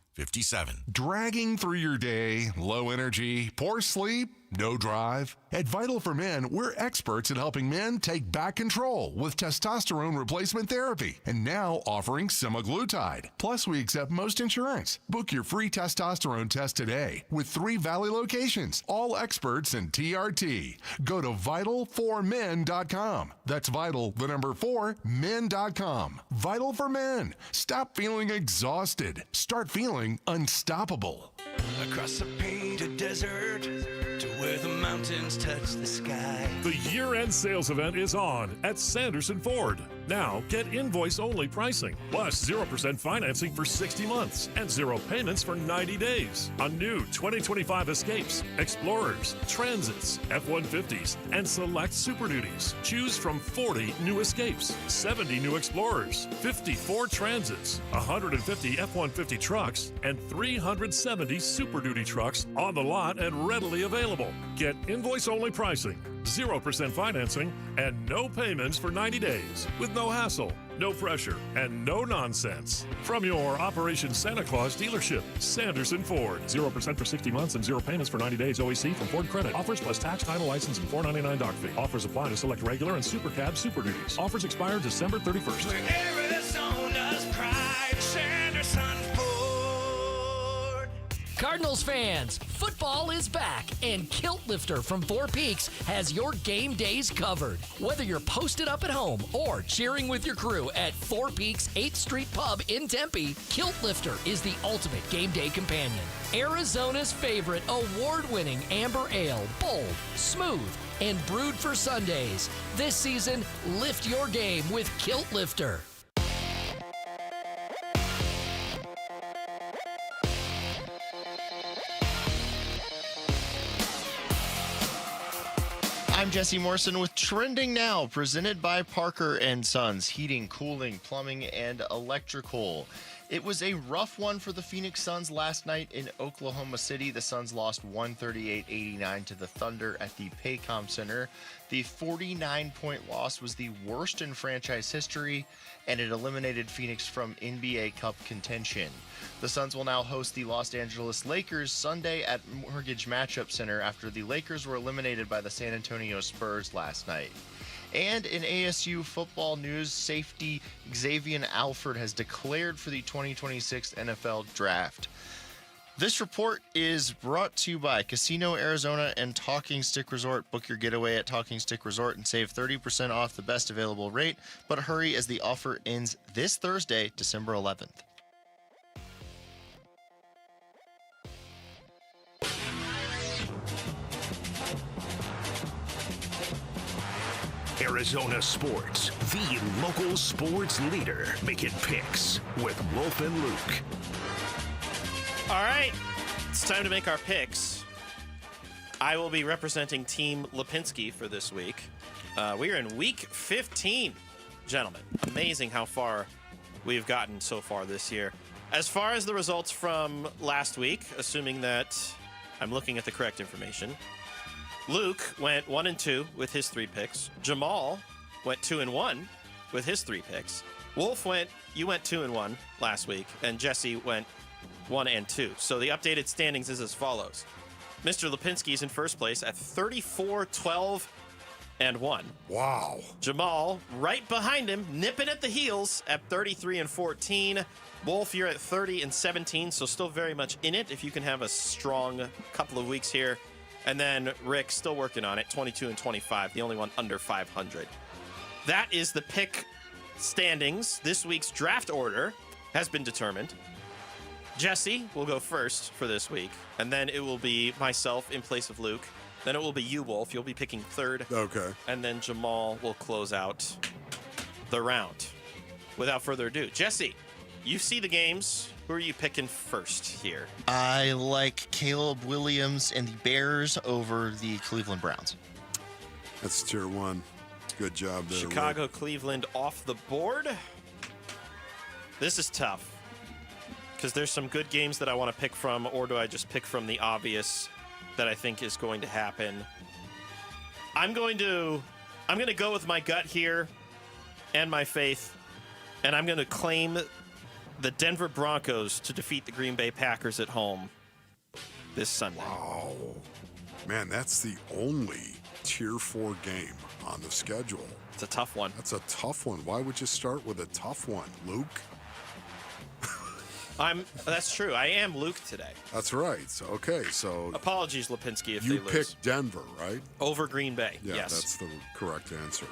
Dragging through your day, low energy, poor sleep, no drive? At Vital for Men, we're experts in helping men take back control with testosterone replacement therapy, and now offering semaglutide. Plus, we accept most insurance. Book your free testosterone test today with 3 Valley locations, all experts in TRT. Go to vital4men.com. That's vital, the number 4, men.com. Vital for Men. Stop feeling exhausted. Start feeling unstoppable. Across the painted desert to where the mountains touch the sky. The year-end sales event is on at Sanderson Ford. Now, get invoice-only pricing, plus 0% financing for 60 months and 0 payments for 90 days on new 2025 Escapes, Explorers, Transits, F-150s, and select Super Duties. Choose from 40 new Escapes, 70 new Explorers, 54 Transits, 150 F-150 trucks, and 370 Super Duty trucks on the lot and readily available. Get invoice-only pricing, 0% financing, and no payments for 90 days with no hassle, no pressure, and no nonsense. From your Operation Santa Claus dealership, Sanderson Ford. 0% for 60 months and 0 payments for 90 days OEC from Ford Credit. Offers plus tax, title, license, and $4.99 dock fee. Offers apply to select regular and Super Cab Super Duties. Offers expire December 31st. Where Arizona's pride, Sanderson Ford. Cardinals fans, football is back, and Kilt Lifter from Four Peaks has your game days covered. Whether you're posted up at home or cheering with your crew at Four Peaks 8th Street Pub in Tempe, Kilt Lifter is the ultimate game day companion. Arizona's favorite award-winning amber ale, bold, smooth, and brewed for Sundays. This season, lift your game with Kilt Lifter. I'm Jesse Morrison with Trending Now, presented by Parker & Sons, heating, cooling, plumbing, and electrical. It was a rough one for the Phoenix Suns last night in Oklahoma City. The Suns lost 138-89 to the Thunder at the Paycom Center. The 49-point loss was the worst in franchise history, and it eliminated Phoenix from NBA Cup contention. The Suns will now host the Los Angeles Lakers Sunday at Mortgage Matchup Center after the Lakers were eliminated by the San Antonio Spurs last night. And in ASU football news, safety Xavier Alford has declared for the 2026 NFL Draft. This report is brought to you by Casino Arizona and Talking Stick Resort. Book your getaway at Talking Stick Resort and save 30% off the best available rate. But hurry, as the offer ends this Thursday, December 11th. Arizona Sports, the local sports leader, making picks with Wolf and Luke. All right, it's time to make our picks. I will be representing Team Lipinski for this week. We are in week 15, gentlemen. Amazing how far we've gotten so far this year. As far as the results from last week, assuming that I'm looking at the correct information, Luke went 1-2 with his 3 picks. Jamal went 2-1 with his 3 picks. Wolf you went 2-1 last week, and Jesse went 1-2. So the updated standings is as follows. Mr. Lipinski is in first place at 34-12-1. Wow. Jamal right behind him, nipping at the heels at 33-14. Wolf, you're at 30-17, so still very much in it if you can have a strong couple of weeks here. And then Rick still working on it, 22-25, the only one under 500. That is the pick standings. This week's draft order has been determined. Jesse will go first for this week, and then it will be myself in place of Luke. Then it will be you, Wolf. You'll be picking third. Okay. And then Jamal will close out the round. Without further ado, Jesse, you see the games. Who are you picking first here? I like Caleb Williams and the Bears over the Cleveland Browns. That's tier 1. Good job there. Chicago, Cleveland off the board. This is tough because there's some good games that I want to pick from, or do I just pick from the obvious that I think is going to happen? I'm going to go with my gut here and my faith, and I'm going to claim the Denver Broncos to defeat the Green Bay Packers at home this Sunday. Wow. Man, that's the only tier 4 game on the schedule. It's a tough one. That's a tough one. Why would you start with a tough one, Luke? That's true. I am Luke today. That's right. So, okay, so apologies, Lipinski, if you they lose. picked Denver, right? Over Green Bay. Yeah, yes. That's the correct answer.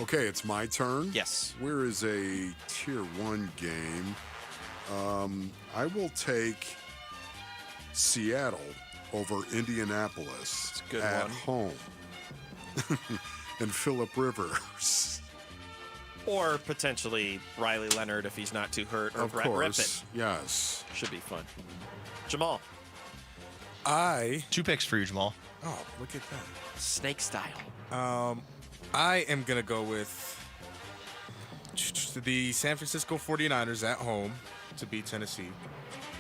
Okay, it's my turn. Yes. Where is a tier 1 game? I will take Seattle over Indianapolis It's a good at one. home. And Phillip Rivers. Or potentially Riley Leonard if he's not too hurt. Or Of Brett course, Rippon. yes. Should be fun. Jamal. 2 picks for you, Jamal. Oh, look at that. Snake style. I am going to go with the San Francisco 49ers at home to beat Tennessee.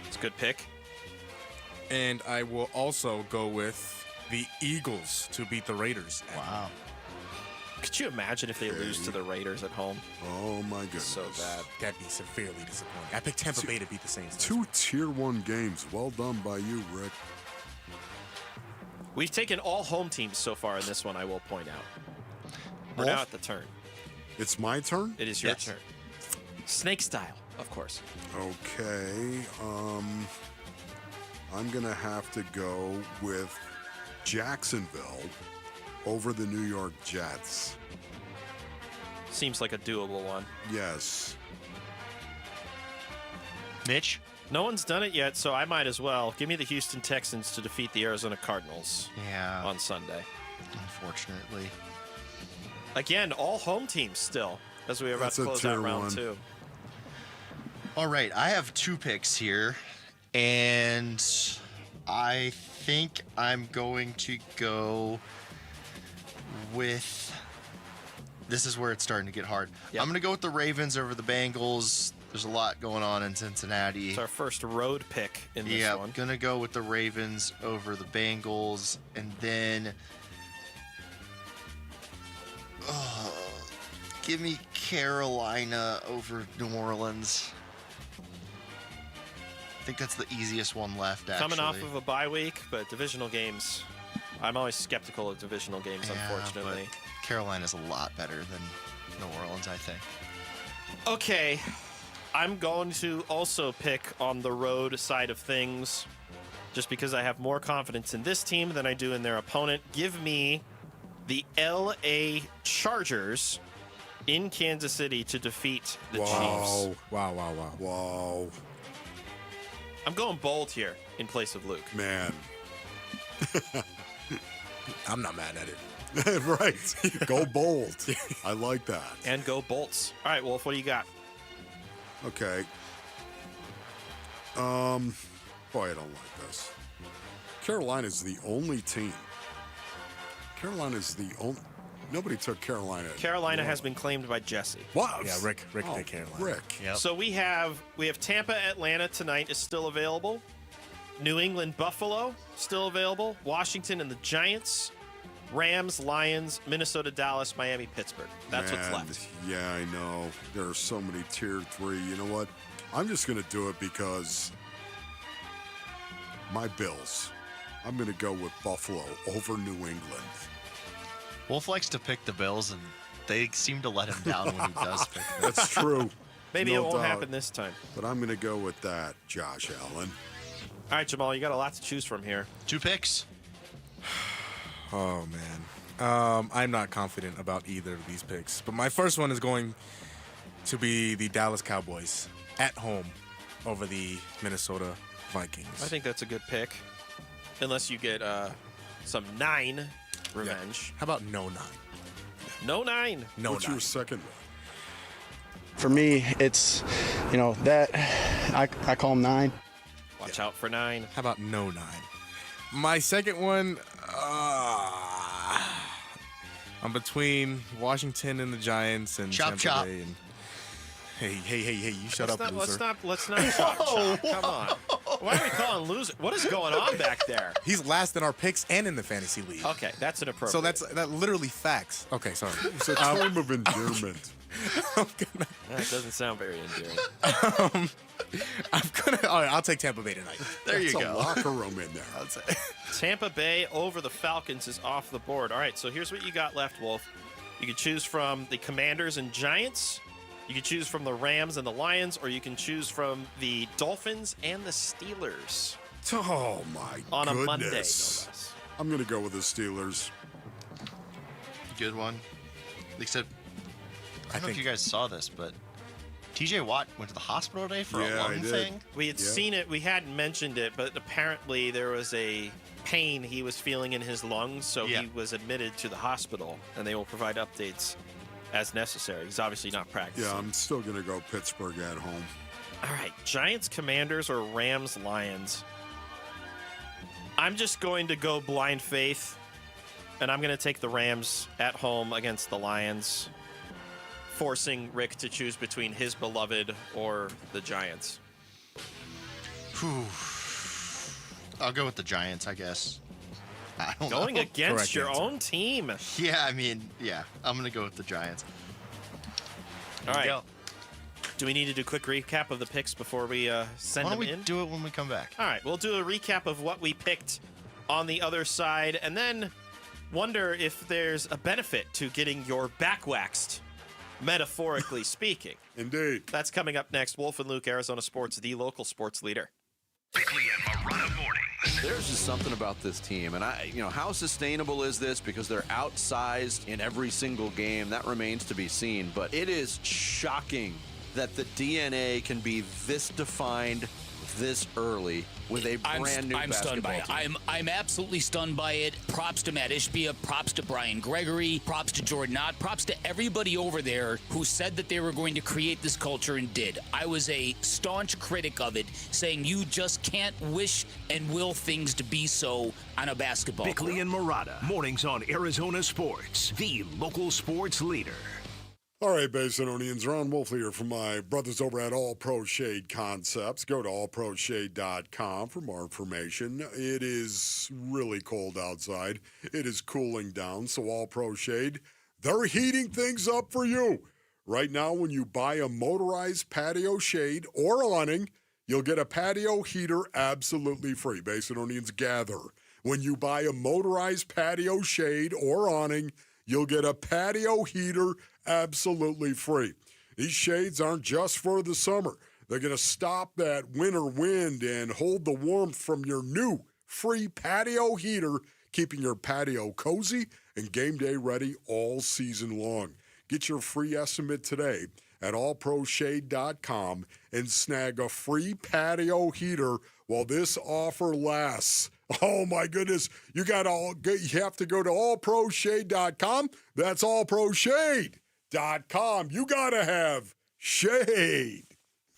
It's a good pick. And I will also go with the Eagles to beat the Raiders. Wow. Could you imagine if they lose to the Raiders at home? Oh, my goodness. So bad. That'd be severely disappointing. I picked Tampa Bay to beat the Saints. 2 tier 1 games. Well done by you, Rick. We've taken all home teams so far in this one, I will point out. We're now at the turn. It's my turn? It is your turn. Snake style, of course. Okay. I'm going to have to go with Jacksonville over the New York Jets. Seems like a doable one. Yes. Mitch? No one's done it yet, so I might as well. Give me the Houston Texans to defeat the Arizona Cardinals on Sunday. Unfortunately. Again, all home teams still, as we are about That's to a close out tier round 1. 2. All right, I have 2 picks here, and I think I'm going to go with... This is where it's starting to get hard. I'm going to go with the Ravens over the Bengals. There's a lot going on in Cincinnati. It's our first road pick in this Yeah, one. I'm going to go with the Ravens over the Bengals, and then... give me Carolina over New Orleans. I think that's the easiest one left, actually. Coming off of a bye week, but divisional games, I'm always skeptical of divisional games, unfortunately. But Carolina's a lot better than New Orleans, I think. Okay, I'm going to also pick on the road side of things, just because I have more confidence in this team than I do in their opponent. Give me the LA Chargers in Kansas City to defeat the Chiefs. Wow. I'm going bold here in place of Luke. Man. I'm not mad at it. Right. Go bold. I like that. And go Bolts. All right, Wolf, what do you got? Okay. Boy, I don't like this. Carolina's the only team. Carolina's the only. Nobody took Carolina. Carolina has been claimed by Jesse. What? Yeah, Rick picked Carolina. Rick. Yep. So we have Tampa, Atlanta tonight is still available. New England, Buffalo still available. Washington and the Giants. Rams, Lions, Minnesota, Dallas, Miami, Pittsburgh. That's what's left. Yeah, I know. There are so many tier 3. You know what? I'm just going to do it because my Bills. I'm going to go with Buffalo over New England. Wolf likes to pick the Bills, and they seem to let him down when he does pick them. That's true. Maybe No it won't doubt. happen this time. But I'm going to go with that, Josh Allen. All right, Jamal, you got a lot to choose from here. 2 picks. Oh, man. I'm not confident about either of these picks. But my first one is going to be the Dallas Cowboys at home over the Minnesota Vikings. I think that's a good pick. Unless you get some 9 revenge. Yeah. How about no 9? No 9. No What's 9. your second one? For me, it's, that I call them 9. Watch out for 9. How about no 9? My second one, I'm between Washington and the Giants and Chop, Tampa chop. Bay. And hey, you shut up, loser. Let's not chop chop. Come on. Why are we calling loser? What is going on back there? He's last in our picks and in the fantasy league. Okay, that's inappropriate. So that literally facts. Okay, sorry. It's a term of endearment. That doesn't sound very endearing. All right, I'll take Tampa Bay tonight. There you That's go. a locker room in there. I'll say. Tampa Bay over the Falcons is off the board. All right, so here's what you got left, Wolf. You can choose from the Commanders and Giants. You can choose from the Rams and the Lions, or you can choose from the Dolphins and the Steelers. Oh, my On a goodness. Monday, no less. I'm going to go with the Steelers. Good one. Except, I don't know if you guys saw this, but TJ Watt went to the hospital today for a Yeah, lung he did. thing. We had seen it. We hadn't mentioned it, but apparently there was a pain he was feeling in his lungs, so he was admitted to the hospital, and they will provide updates as necessary. He's obviously not practicing. Yeah, I'm still going to go Pittsburgh at home. All right, Giants, Commanders, or Rams, Lions. I'm just going to go blind faith, and I'm going to take the Rams at home against the Lions, forcing Rick to choose between his beloved or the Giants. Whew. I'll go with the Giants, I guess. I don't Going know. against Correct your answer. own team. Yeah, I mean, yeah. I'm going to go with the Giants. All right. Go. Do we need to do a quick recap of the picks before we send Why them don't we in? do it when we come back? All right, we'll do a recap of what we picked on the other side, and then wonder if there's a benefit to getting your back waxed, metaphorically speaking. Indeed. That's coming up next. Wolf and Luke, Arizona Sports, the local sports leader. Bickley and Marana mornings. There's just something about this team, and how sustainable is this? Because they're outsized in every single game. That remains to be seen. But it is shocking that the DNA can be this defined this early with a brand new I'm stunned by it. team. I'm absolutely stunned by it. Props to Matt Ishbia, props to Brian Gregory, props to Jordan Ott, props to everybody over there who said that they were going to create this culture and did. I was a staunch critic of it, saying you just can't wish and will things to be so on a basketball court. Bickley and Marana mornings on Arizona Sports, the local sports leader. All right, Basinonians, Ron Wolf here from my brothers over at All Pro Shade Concepts. Go to allproshade.com for more information. It is really cold outside. It is cooling down, so All Pro Shade, they're heating things up for you. Right now, when you buy a motorized patio shade or awning, you'll get a patio heater absolutely free. Basinonians, gather. When you buy a motorized patio shade or awning, you'll get a patio heater absolutely free. These shades aren't just for the summer. They're going to stop that winter wind and hold the warmth from your new free patio heater, keeping your patio cozy and game day ready all season long. Get your free estimate today at allproshade.com and snag a free patio heater while this offer lasts. Oh my goodness, you have to go to allproshade.com. That's allproshade.com. You got to have shade.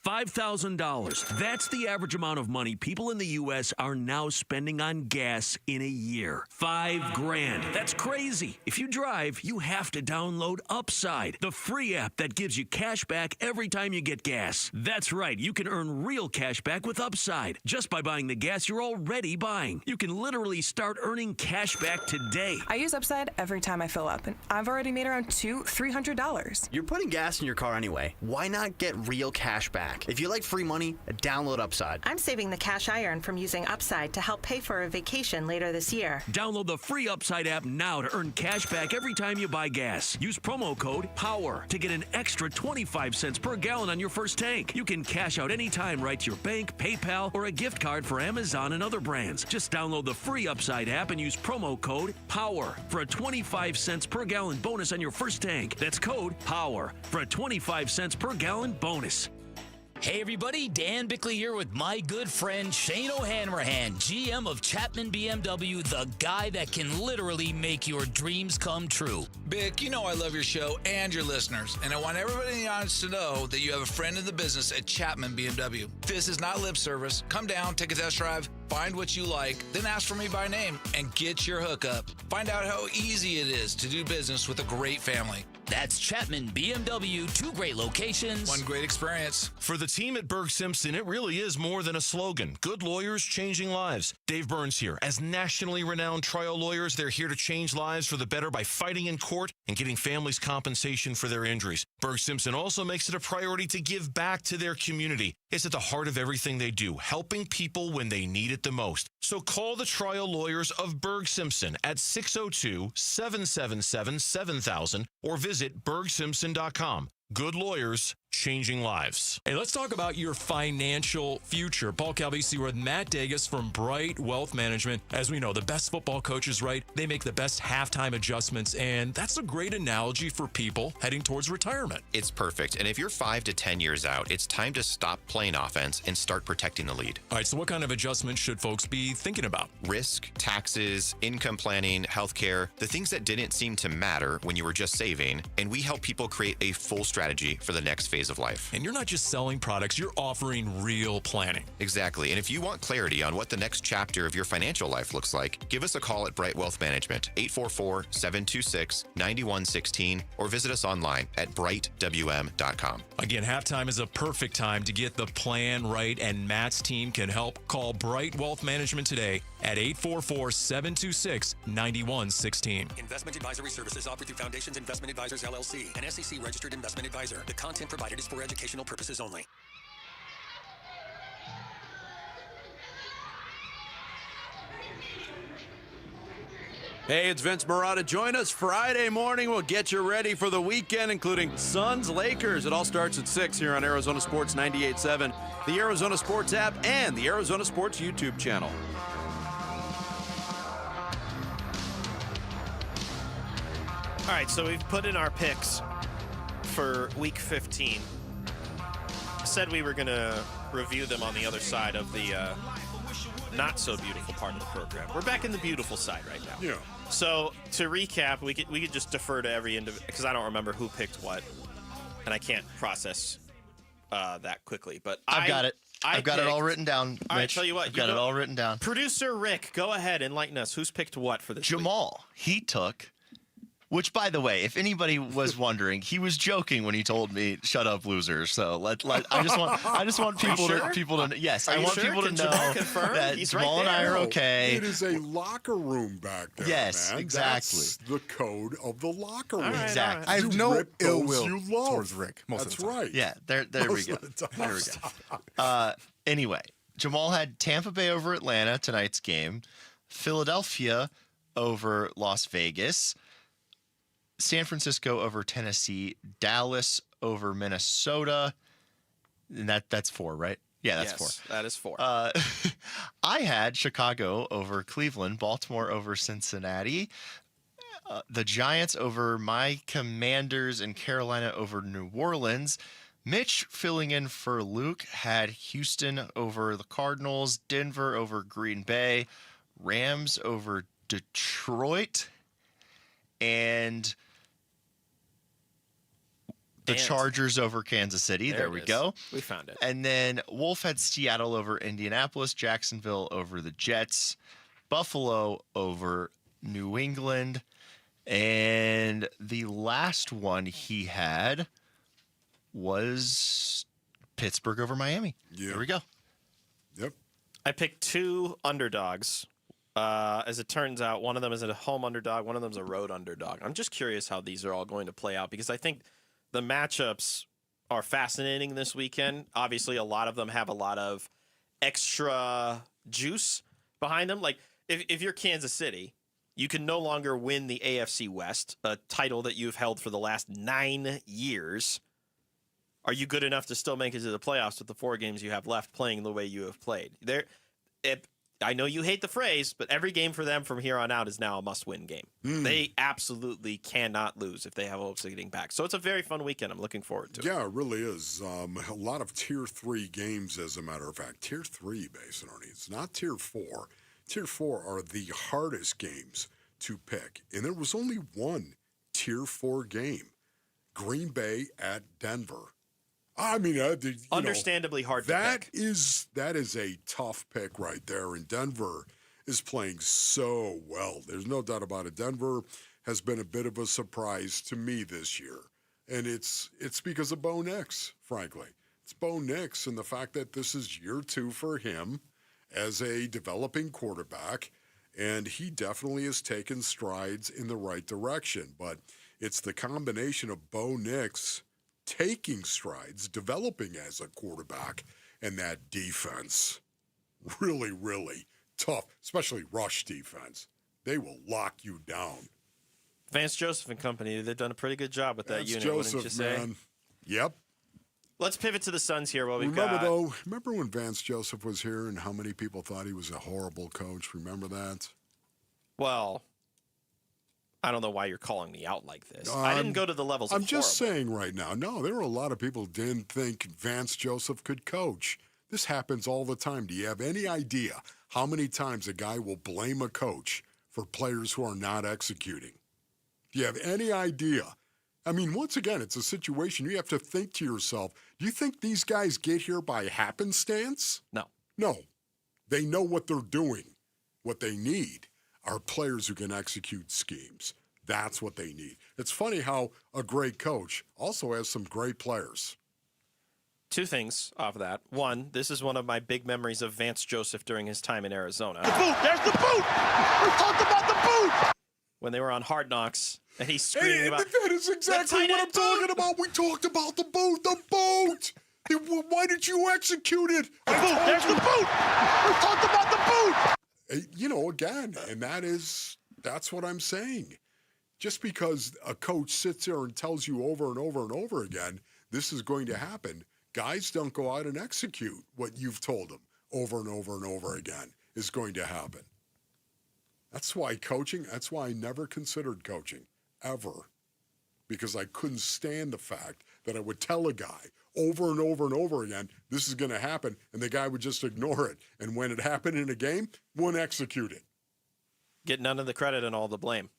$5,000. That's the average amount of money people in the U.S. are now spending on gas in a year. $5,000. That's crazy. If you drive, you have to download Upside, the free app that gives you cash back every time you get gas. That's right. You can earn real cash back with Upside just by buying the gas you're already buying. You can literally start earning cash back today. I use Upside every time I fill up, and I've already made around $200-$300. You're putting gas in your car anyway. Why not get real cash back? If you like free money, download Upside. I'm saving the cash I earn from using Upside to help pay for a vacation later this year. Download the free Upside app now to earn cash back every time you buy gas. Use promo code POWER to get an extra 25 cents per gallon on your first tank. You can cash out anytime right to your bank, PayPal, or a gift card for Amazon and other brands. Just download the free Upside app and use promo code POWER for a 25 cents per gallon bonus on your first tank. That's code POWER for a 25 cents per gallon bonus. Hey everybody, Dan Bickley here with my good friend Shane O'Hanrahan, GM of Chapman BMW, the guy that can literally make your dreams come true. Bick, you know I love your show and your listeners, and I want everybody in the audience to know that you have a friend in the business at Chapman BMW. This is not lip service. Come down, take a test drive, find what you like, then ask for me by name, and get your hookup. Find out how easy it is to do business with a great family. That's Chapman BMW, 2 great locations. One great experience. For the team at Berg Simpson, it really is more than a slogan. Good lawyers changing lives. Dave Burns here. As nationally renowned trial lawyers, they're here to change lives for the better by fighting in court and getting families compensation for their injuries. Berg Simpson also makes it a priority to give back to their community. It's at the heart of everything they do, helping people when they need it the most. So call the trial lawyers of Berg Simpson at 602-777-7000 or visit bergsimpson.com. Good lawyers, changing lives. Hey, let's talk about your financial future. Paul Calvisi with Matt Dagas from Bright Wealth Management. As we know, the best football coaches, right? They make the best halftime adjustments, and that's a great analogy for people heading towards retirement. It's perfect. And if you're 5 to 10 years out, it's time to stop playing offense and start protecting the lead. All right, so what kind of adjustments should folks be thinking about? Risk, taxes, income planning, healthcare, the things that didn't seem to matter when you were just saving. And we help people create a full strategy for the next phase of life. And you're not just selling products, you're offering real planning. Exactly. And if you want clarity on what the next chapter of your financial life looks like, give us a call at Bright Wealth Management, 844-726-9116, or visit us online at brightwm.com. Again, halftime is a perfect time to get the plan right, and Matt's team can help. Call Bright Wealth Management today at 844-726-9116. Investment advisory services offered through Foundations Investment Advisors, LLC, an SEC registered investment advisor. The content provided is for educational purposes only. Hey, it's Vince Marotta. Join us Friday morning. We'll get you ready for the weekend, including Suns, Lakers. It all starts at 6 here on Arizona Sports 98.7, the Arizona Sports app, and the Arizona Sports YouTube channel. All right, so we've put in our picks for Week 15. Said we were going to review them on the other side of the not-so-beautiful part of the program. We're back in the beautiful side right now. Yeah. So, to recap, we could just defer to every individual, because I don't remember who picked what, and I can't process that quickly. But I've got it. I've got it all written down, Rich. All right, tell you what. I've got it all written down. Producer Rick, go ahead, enlighten us. Who's picked what for this Jamal, week? he took... Which, by the way, if anybody was wondering, he was joking when he told me, "Shut up, losers." So I just want people to yes, I want people to know that Jamal and I are okay. It is a locker room back there. Yes, man. exactly. That's the code of the locker room. Exactly. I have no ill will you love. towards Rick. That's right. Yeah, there we go. There we go. Anyway, Jamal had Tampa Bay over Atlanta tonight's game, Philadelphia over Las Vegas, San Francisco over Tennessee, Dallas over Minnesota, and that's 4, right? Yeah, that's 4. That is 4. I had Chicago over Cleveland, Baltimore over Cincinnati, The Giants over my Commanders and Carolina over New Orleans. Mitch filling in for Luke had Houston over the Cardinals, Denver over Green Bay, Rams over Detroit, and the Chargers over Kansas City. There we go. We found it. And then Wolf had Seattle over Indianapolis, Jacksonville over the Jets, Buffalo over New England, and the last one he had was Pittsburgh over Miami. Yeah. There we go. Yep. I picked two underdogs. As it turns out, one of them is a home underdog, one of them is a road underdog. I'm just curious how these are all going to play out because I think the matchups are fascinating this weekend. Obviously, a lot of them have a lot of extra juice behind them. Like, if you're Kansas City, you can no longer win the AFC West, a title that you've held for the last 9 years. Are you good enough to still make it to the playoffs with the 4 games you have left playing the way you have played? I know you hate the phrase, but every game for them from here on out is now a must-win game. They absolutely cannot lose if they have hopes of getting back. So it's a very fun weekend. I'm looking forward to it. Yeah, it really is. A lot of Tier 3 games, as a matter of fact. Tier 3, basically. It's not Tier 4. Tier 4 are the hardest games to pick. And there was only one Tier 4 game. Green Bay at Denver. I mean, understandably hard to pick. That is a tough pick right there. And Denver is playing so well. There's no doubt about it. Denver has been a bit of a surprise to me this year. And it's because of Bo Nix, frankly. It's Bo Nix and the fact that this is year 2 for him as a developing quarterback. And he definitely has taken strides in the right direction. But it's the combination of Bo Nix taking strides, developing as a quarterback, and that defense, really, really tough, especially rush defense. They will lock you down. Vance Joseph and company, they've done a pretty good job with that Vance unit, Joseph, wouldn't you say? man. Yep. Let's pivot to the Suns here. Well, Remember when Vance Joseph was here and how many people thought he was a horrible coach? Remember that? Well, I don't know why you're calling me out like this. I didn't go to the levels of I'm just saying right now. No, there were a lot of people who didn't think Vance Joseph could coach. This happens all the time. Do you have any idea how many times a guy will blame a coach for players who are not executing? Do you have any idea? I mean, once again, it's a situation you have to think to yourself, do you think these guys get here by happenstance? No. No. They know what they're doing. What they need are players who can execute schemes. That's what they need. It's funny how a great coach also has some great players. 2 things off of that. One, this is one of my big memories of Vance Joseph during his time in Arizona. The boot! There's the boot! We talked about the boot! When they were on Hard Knocks, and he's screaming about... That is exactly what I'm talking about. We talked about the boot! The boot! Why did you execute it? There's the boot! We talked about the boot! Again, and that's what I'm saying. Just because a coach sits there and tells you over and over and over again, this is going to happen, guys don't go out and execute what you've told them over and over and over again is going to happen. That's why I never considered coaching, ever. Because I couldn't stand the fact that I would tell a guy over and over and over again, this is going to happen, and the guy would just ignore it. And when it happened in a game, wouldn't execute it. Get none of the credit and all the blame.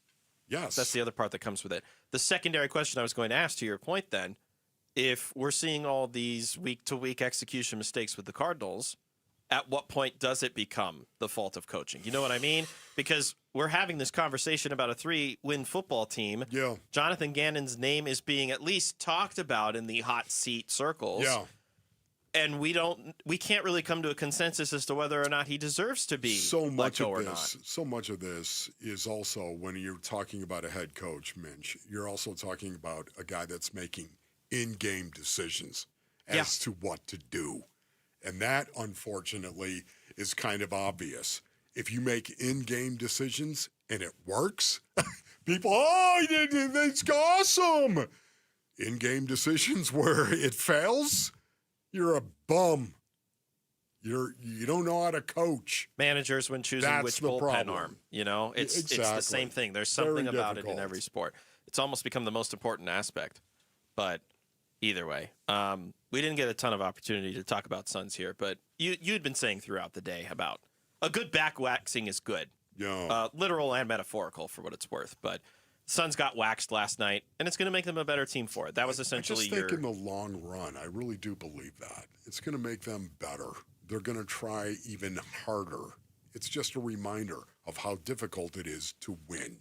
Yes. That's the other part that comes with it. The secondary question I was going to ask to your point then, if we're seeing all these week-to-week execution mistakes with the Cardinals, at what point does it become the fault of coaching? You know what I mean? Because we're having this conversation about a 3-win football team. Yeah. Jonathan Gannon's name is being at least talked about in the hot seat circles. Yeah. And we can't really come to a consensus as to whether or not he deserves to be So much of this is also when you're talking about a head coach, Minch, you're also talking about a guy that's making in-game decisions as to what to do. And that, unfortunately, is kind of obvious. If you make in-game decisions and it works, people, it's awesome. In-game decisions where it fails, you're a bum. You don't know how to coach. Managers when choosing That's which the bullpen problem. arm. It's the Exactly. same thing. There's Very something about it in difficult. every sport. It's almost become the most important aspect. But either way, we didn't get a ton of opportunity to talk about Suns here. But you'd been saying throughout the day about a good back waxing is good. Yeah. Literal and metaphorical for what it's worth. But Suns got waxed last night, and it's going to make them a better team for it. That was essentially I just think in the long run, I really do believe that. It's going to make them better. They're going to try even harder. It's just a reminder of how difficult it is to win.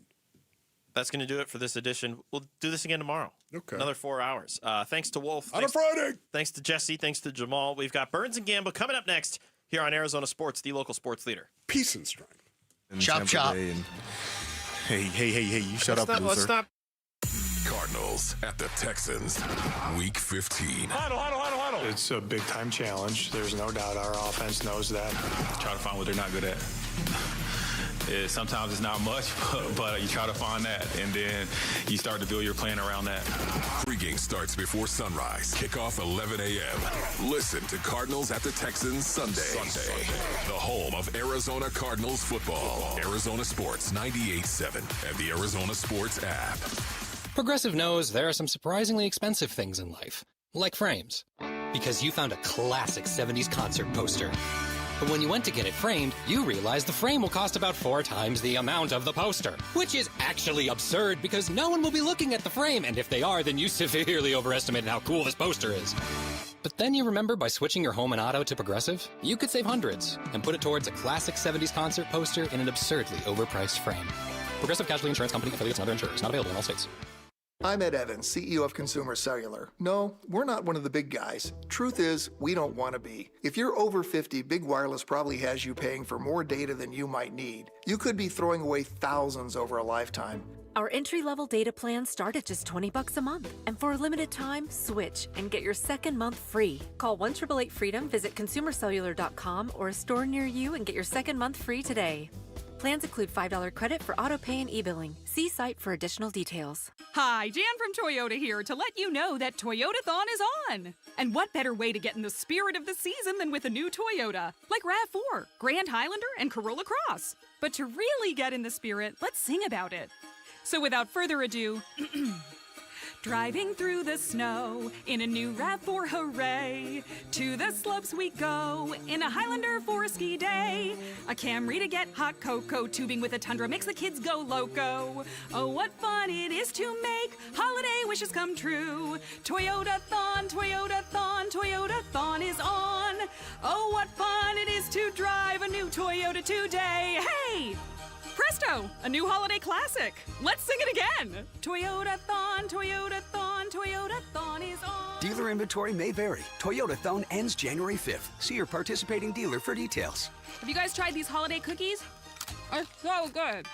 That's going to do it for this edition. We'll do this again tomorrow. Okay. Another 4 hours. Thanks to Wolf. On a Friday. Thanks to Jesse. Thanks to Jamal. We've got Burns and Gamble coming up next here on Arizona Sports, the local sports leader. Peace and strength. Chop, chop. Hey, you shut up, loser. Let's stop. Cardinals at the Texans, Week 15. Huddle. It's a big-time challenge. There's no doubt our offense knows that. Try to find what they're not good at. Sometimes it's not much, but you try to find that, and then you start to build your plan around that. Pregame starts before sunrise. Kickoff 11 a.m. Listen to Cardinals at the Texans Sunday. The home of Arizona Cardinals football. Arizona Sports 98.7 and the Arizona Sports app. Progressive knows there are some surprisingly expensive things in life, like frames. Because you found a classic 70s concert poster. But when you went to get it framed, you realized the frame will cost about 4 times the amount of the poster. Which is actually absurd because no one will be looking at the frame, and if they are, then you severely overestimated how cool this poster is. But then you remember by switching your home and auto to Progressive, you could save hundreds and put it towards a classic 70s concert poster in an absurdly overpriced frame. Progressive Casualty Insurance Company, affiliates, and other insurers. Not available in all states. I'm Ed Evans, CEO of Consumer Cellular. No, we're not one of the big guys. Truth is, we don't want to be. If you're over 50, Big Wireless probably has you paying for more data than you might need. You could be throwing away thousands over a lifetime. Our entry-level data plans start at just $20 a month. And for a limited time, switch and get your second month free. Call 1-888-FREEDOM, visit consumercellular.com or a store near you and get your second month free today. Plans include $5 credit for auto pay and e-billing. See site for additional details. Hi, Jan from Toyota here to let you know that Toyotathon is on. And what better way to get in the spirit of the season than with a new Toyota, like RAV4, Grand Highlander, and Corolla Cross. But to really get in the spirit, let's sing about it. So without further ado, driving through the snow in a new RAV4, hooray! To the slopes we go in a Highlander for a ski day. A Camry to get hot cocoa, tubing with a Tundra makes the kids go loco. Oh, what fun it is to make holiday wishes come true. Toyotathon, Toyotathon, Toyotathon is on. Oh, what fun it is to drive a new Toyota today. Hey! Presto! A new holiday classic! Let's sing it again! Toyotathon, Toyotathon, Toyotathon is on. Dealer inventory may vary. Toyotathon ends January 5th. See your participating dealer for details. Have you guys tried these holiday cookies? They're so good.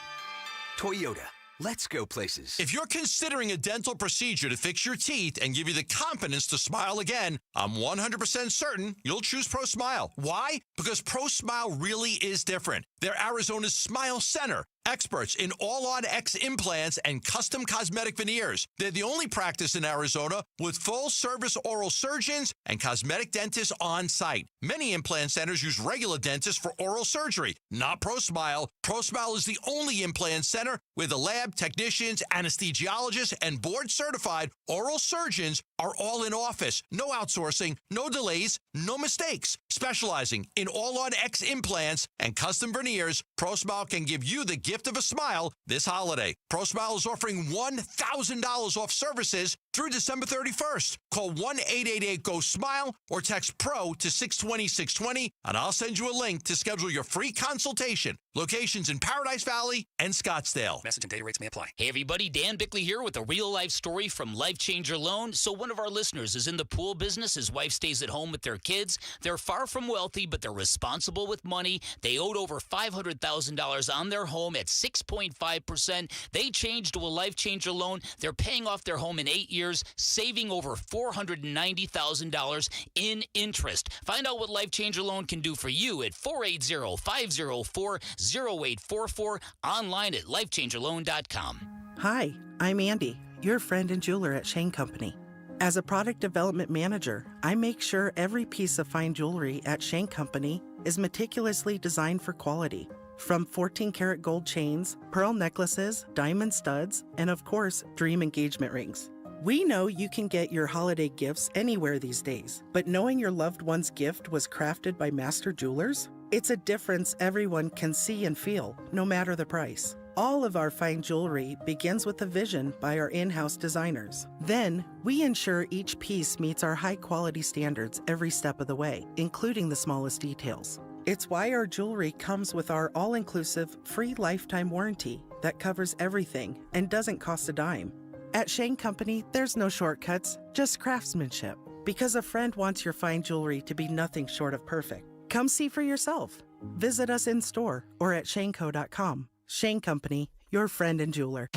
Toyota. Let's go places. If you're considering a dental procedure to fix your teeth and give you the confidence to smile again, I'm 100% certain you'll choose ProSmile. Why? Because ProSmile really is different. They're Arizona's Smile Center. Experts in all-on-X implants and custom cosmetic veneers. They're the only practice in Arizona with full-service oral surgeons and cosmetic dentists on site. Many implant centers use regular dentists for oral surgery, not ProSmile. ProSmile is the only implant center where the lab technicians, anesthesiologists, and board-certified oral surgeons are all in office. No outsourcing, no delays, no mistakes. Specializing in all-on-X implants and custom veneers, ProSmile can give you the gift of a smile this holiday. ProSmile is offering $1,000 off services through December 31st. Call 1-888-GO-SMILE or text PRO to 620-620, and I'll send you a link to schedule your free consultation. Locations in Paradise Valley and Scottsdale. Message and data rates may apply. Hey everybody, Dan Bickley here with a real-life story from Life Changer Loan. So one of our listeners is in the pool business. His wife stays at home with their kids. They're far from wealthy, but they're responsible with money. They owed over $500,000 on their home at 6.5%. They changed to a Life Changer Loan. They're paying off their home in 8 years, saving over $490,000 in interest. Find out what Life Changer Loan can do for you at 480-504-0844, online at lifechangerloan.com. Hi, I'm Andy, your friend and jeweler at Shane Company. As a product development manager, I make sure every piece of fine jewelry at Shank Company is meticulously designed for quality. From 14-karat gold chains, pearl necklaces, diamond studs, and of course, dream engagement rings. We know you can get your holiday gifts anywhere these days, but knowing your loved one's gift was crafted by master jewelers? It's a difference everyone can see and feel, no matter the price. All of our fine jewelry begins with a vision by our in-house designers. Then, we ensure each piece meets our high-quality standards every step of the way, including the smallest details. It's why our jewelry comes with our all-inclusive, free lifetime warranty that covers everything and doesn't cost a dime. At Shane Company, there's no shortcuts, just craftsmanship. Because a friend wants your fine jewelry to be nothing short of perfect. Come see for yourself. Visit us in-store or at shaneco.com. Shane Company, your friend and jeweler.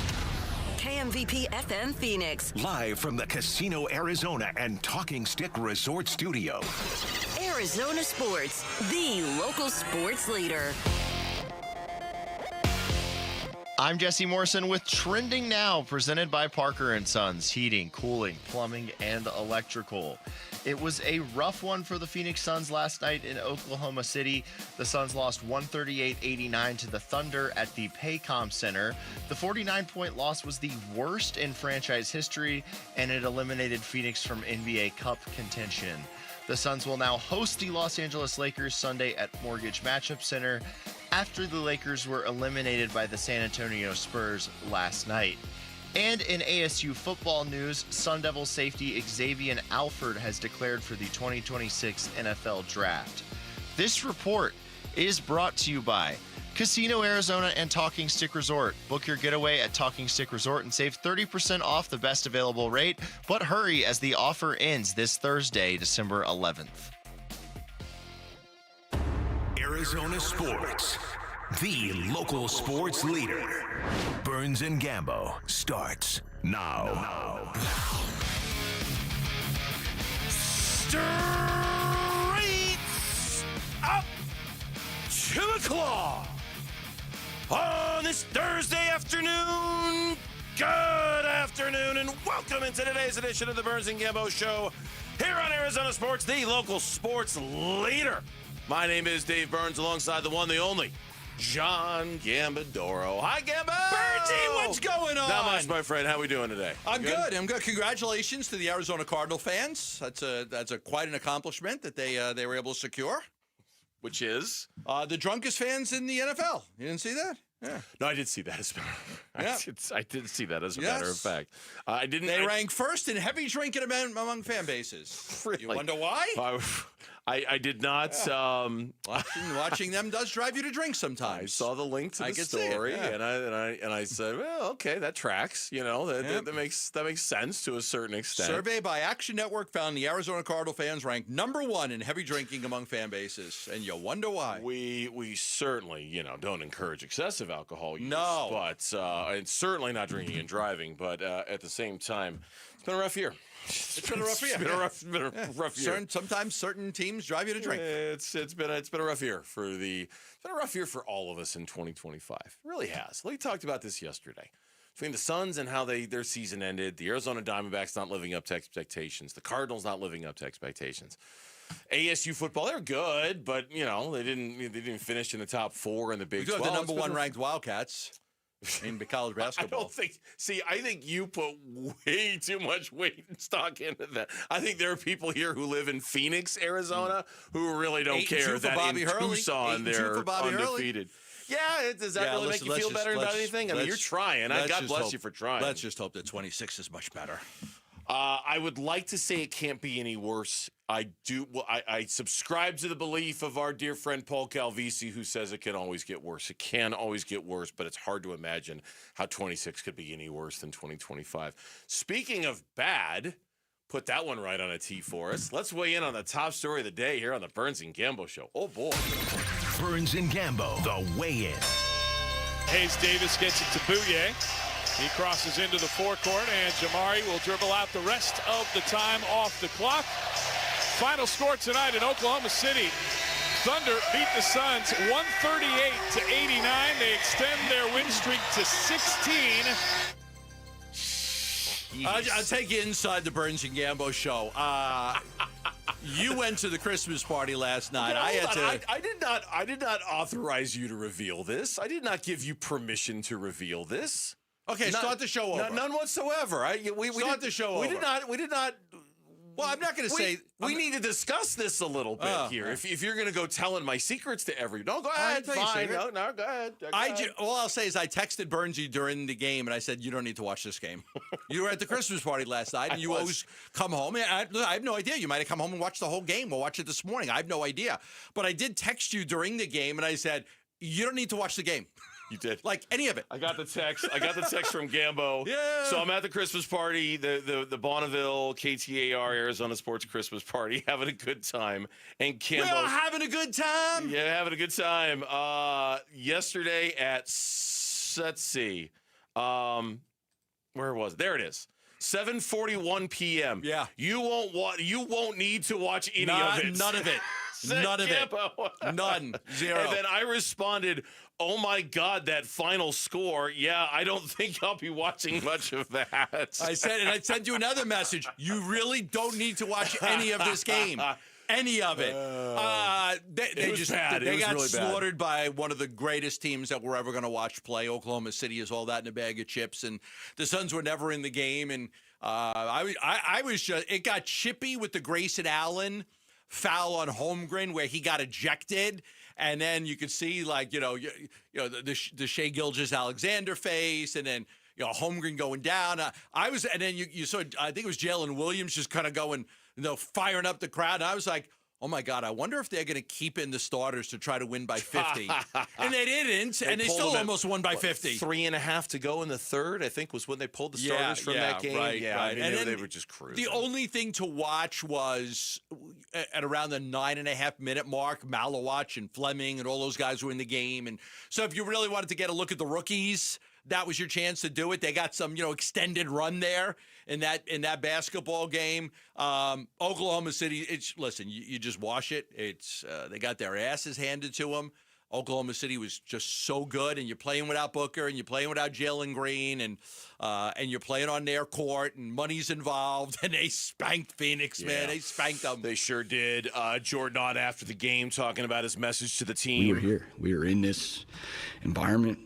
KMVP FM Phoenix. Live from the Casino Arizona and Talking Stick Resort Studio. Arizona Sports, the local sports leader. I'm Jesse Morrison with Trending Now, presented by Parker & Sons, heating, cooling, plumbing, and electrical. It was a rough one for the Phoenix Suns last night in Oklahoma City. The Suns lost 138-89 to the Thunder at the Paycom Center. The 49-point loss was the worst in franchise history, and it eliminated Phoenix from NBA Cup contention. The Suns will now host the Los Angeles Lakers Sunday at Mortgage Matchup Center after the Lakers were eliminated by the San Antonio Spurs last night. And in ASU football news, Sun Devil safety Xavier Alford has declared for the 2026 NFL Draft. This report is brought to you by Casino Arizona and Talking Stick Resort. Book your getaway at Talking Stick Resort and save 30% off the best available rate, but hurry as the offer ends this Thursday, December 11th. Arizona Sports, the local sports leader. Burns and Gambo starts now. Straight up to the claw. On this Thursday afternoon, good afternoon, and welcome into today's edition of the Burns and Gambo Show here on Arizona Sports, the local sports leader. My name is Dave Burns, alongside the one, the only, John Gambadoro. Hi, Gambo! Bertie, what's going on? Not much, my friend. How we doing today? I'm good. I'm good. Congratulations to the Arizona Cardinal fans. That's quite an accomplishment that they were able to secure. Which is? The drunkest fans in the NFL. You didn't see that? Yeah. No, I did see that. As a matter. I did see that as a matter of fact. They rank first in heavy drinking among fan bases. Really? You wonder why? I did not. Watching them does drive you to drink sometimes. I saw the link to the story, and I said, well, okay, that tracks. You know, that makes sense to a certain extent. Survey by Action Network found the Arizona Cardinal fans ranked #1 in heavy drinking among fan bases, and you wonder why. We certainly don't encourage excessive alcohol use. No, but and certainly not drinking and driving. But at the same time, it's been a rough year. It's been a rough year. It's been a rough year. Sometimes certain teams drive you to drink. It's been a rough year for all of us in 2025. It really has. We talked about this yesterday. Between the Suns and how their season ended, the Arizona Diamondbacks not living up to expectations, the Cardinals not living up to expectations. ASU football, they're good, but they didn't finish in the top 4 in the Big 12. We do have the #1 ranked Wildcats in college basketball. I think you put way too much weight and stock into that. I think there are people here who live in Phoenix, Arizona, who really don't care that in Tucson they're undefeated. Yeah, does that really make you feel better about anything? I mean, you're trying. God bless you for trying. Let's just hope that 26 is much better. I would like to say it can't be any worse. I do. Well, I subscribe to the belief of our dear friend Paul Calvisi, who says it can always get worse. It can always get worse, but it's hard to imagine how 26 could be any worse than 2025. Speaking of bad, put that one right on a tee for us. Let's weigh in on the top story of the day here on the Burns and Gambo Show. Oh, boy. Burns and Gambo, the weigh-in. Hayes Davis gets it to Bouye. He crosses into the forecourt, and Jamari will dribble out the rest of the time off the clock. Final score tonight in Oklahoma City. Thunder beat the Suns 138-89. They extend their win streak to 16. I'll take you inside the Burns and Gambo show. You went to the Christmas party last night. I did not authorize you to reveal this. I did not give you permission to reveal this. Okay, start the show over. None whatsoever. We start the show over. We did not. Well, I'm not going to say. We need to discuss this a little bit here. If you're going to go telling my secrets to everyone, no, go ahead. Fine. No, go ahead. All I'll say is I texted Burnsy during the game, and I said, you don't need to watch this game. You were at the Christmas party last night, and you always come home. And I have no idea. You might have come home and watched the whole game. We'll watch it this morning. I have no idea. But I did text you during the game, and I said, you don't need to watch the game. You did. Like any of it. I got the text. from Gambo. Yeah. So I'm at the Christmas party, the Bonneville KTAR Arizona Sports Christmas party, having a good time. And Gambo. We're all having a good time. Yeah, having a good time. Yesterday at, let's see, where was it? There it is. 7:41 p.m. Yeah. You won't need to watch any of it. None of it. None of it. None. Zero. And then I responded, oh my God, that final score. Yeah, I don't think I'll be watching much of that. I sent you another message. You really don't need to watch any of this game. Any of it. They got really slaughtered by one of the greatest teams that we're ever going to watch play. Oklahoma City is all that in a bag of chips, and the Suns were never in the game. And I was just, it got chippy with the Grayson Allen foul on Holmgren where he got ejected, and then you could see the Shea Gilgeous-Alexander face, and then Holmgren going down. And then you saw, I think it was Jalen Williams just kind of going, firing up the crowd. And I was like, oh my God, I wonder if they're going to keep in the starters to try to win by 50. And they didn't, and they still almost won by 50. 3.5 to go in the third, I think, was when they pulled the starters from that game. Right. I mean, they were just cruising. The only thing to watch was at around the 9.5 minute mark, Malawach and Fleming and all those guys were in the game. And so if you really wanted to get a look at the rookies, that was your chance to do it. They got some, extended run there in that basketball game. Oklahoma City, listen, you just wash it. They got their asses handed to them. Oklahoma City was just so good, and you're playing without Booker, and you're playing without Jalen Green, and you're playing on their court, and money's involved, and they spanked Phoenix, man. They spanked them. They sure did. Jordan Ott after the game talking about his message to the team. We were here. We were in this environment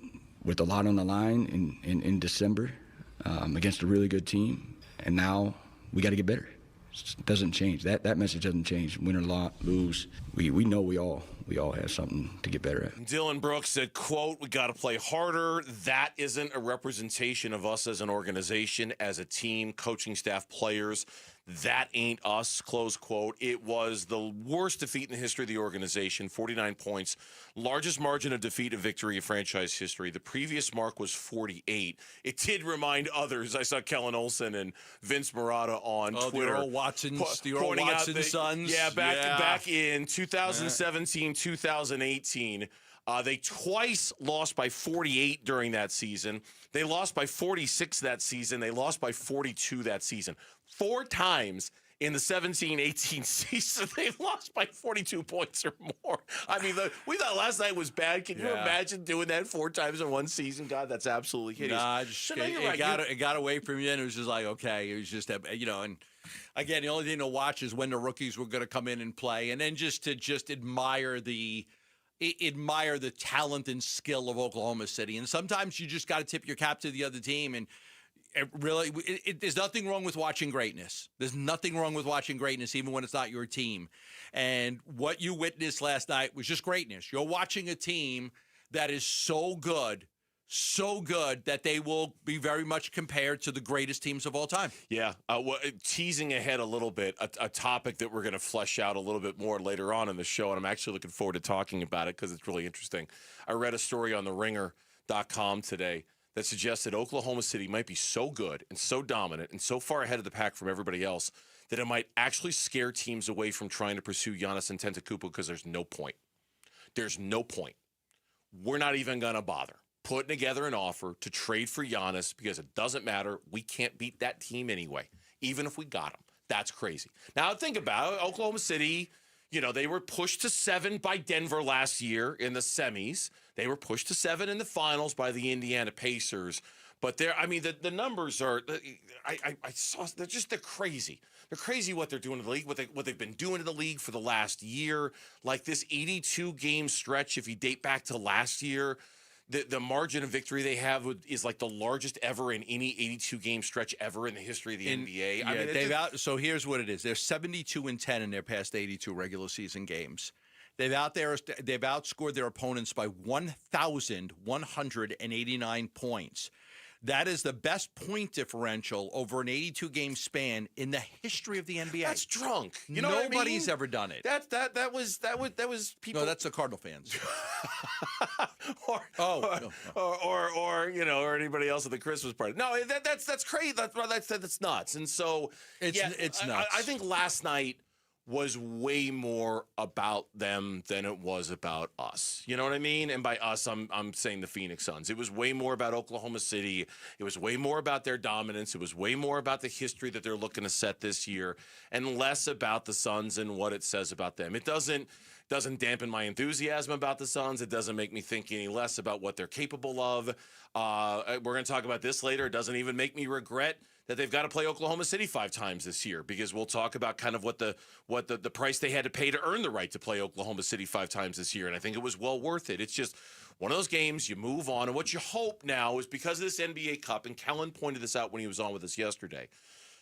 with a lot on the line in December against a really good team, and now we got to get better. It doesn't change. That message doesn't change. Win or lose, we know we all have something to get better at. Dylan Brooks said, quote, we got to play harder. That isn't a representation of us as an organization, as a team, coaching staff, players. That ain't us, close quote. It was the worst defeat in the history of the organization, 49 points. Largest margin of defeat and victory in franchise history. The previous mark was 48. It did remind others. I saw Kellen Olson and Vince Marotta on Twitter. The Earl Watson sons. Yeah, back in 2017, 2018. They twice lost by 48 during that season. They lost by 46 that season. They lost by 42 that season. 4 times in the 17-18 season, they lost by 42 points or more. I mean, we thought last night was bad. Can you imagine doing that 4 times in one season? God, that's absolutely hideous. Nah, it got away from you, and it was just like, okay. It was just, and again, the only thing to watch is when the rookies were going to come in and play, and then just admire the talent and skill of Oklahoma City. And sometimes you just got to tip your cap to the other team. And there's nothing wrong with watching greatness. There's nothing wrong with watching greatness, even when it's not your team. And what you witnessed last night was just greatness. You're watching a team that is so good that they will be very much compared to the greatest teams of all time. Yeah. Teasing ahead a little bit, a topic that we're going to flesh out a little bit more later on in the show, and I'm actually looking forward to talking about it because it's really interesting. I read a story on theringer.com today that suggested Oklahoma City might be so good and so dominant and so far ahead of the pack from everybody else that it might actually scare teams away from trying to pursue Giannis Antetokounmpo because there's no point. There's no point. We're not even going to bother putting together an offer to trade for Giannis because it doesn't matter. We can't beat that team anyway, even if we got him. That's crazy. Now, think about it. Oklahoma City, they were pushed to 7 by Denver last year in the semis. They were pushed to 7 in the finals by the Indiana Pacers. But the numbers are, I saw, they're crazy. They're crazy what they're doing in the league, what they've been doing in the league for the last year. Like this 82-game stretch, if you date back to last year, the margin of victory they have is like the largest ever in any 82-game stretch ever in the history of the NBA. Yeah, so here's what it is. They're 72-10 in their past 82 regular season games. They've outscored their opponents by 1,189 points. That is the best point differential over an 82-game span in the history of the NBA. That's drunk. You know Nobody's ever done it. That was people. No, that's the Cardinal fans. or anybody else at the Christmas party. No, that's crazy. That's nuts. And so it's nuts. I think last night was way more about them than it was about us. You know what I mean? And by us, I'm saying the Phoenix Suns. It was way more about Oklahoma City. It was way more about their dominance. It was way more about the history that they're looking to set this year, and less about the Suns and what it says about them. It doesn't dampen my enthusiasm about the Suns. It doesn't make me think any less about what they're capable of. We're going to talk about this later. It doesn't even make me regret that they've got to play Oklahoma City 5 times this year, because we'll talk about kind of what the price they had to pay to earn the right to play Oklahoma City 5 times this year, and I think it was well worth it. It's just one of those games, you move on, and what you hope now is because of this NBA Cup, and Kellen pointed this out when he was on with us yesterday,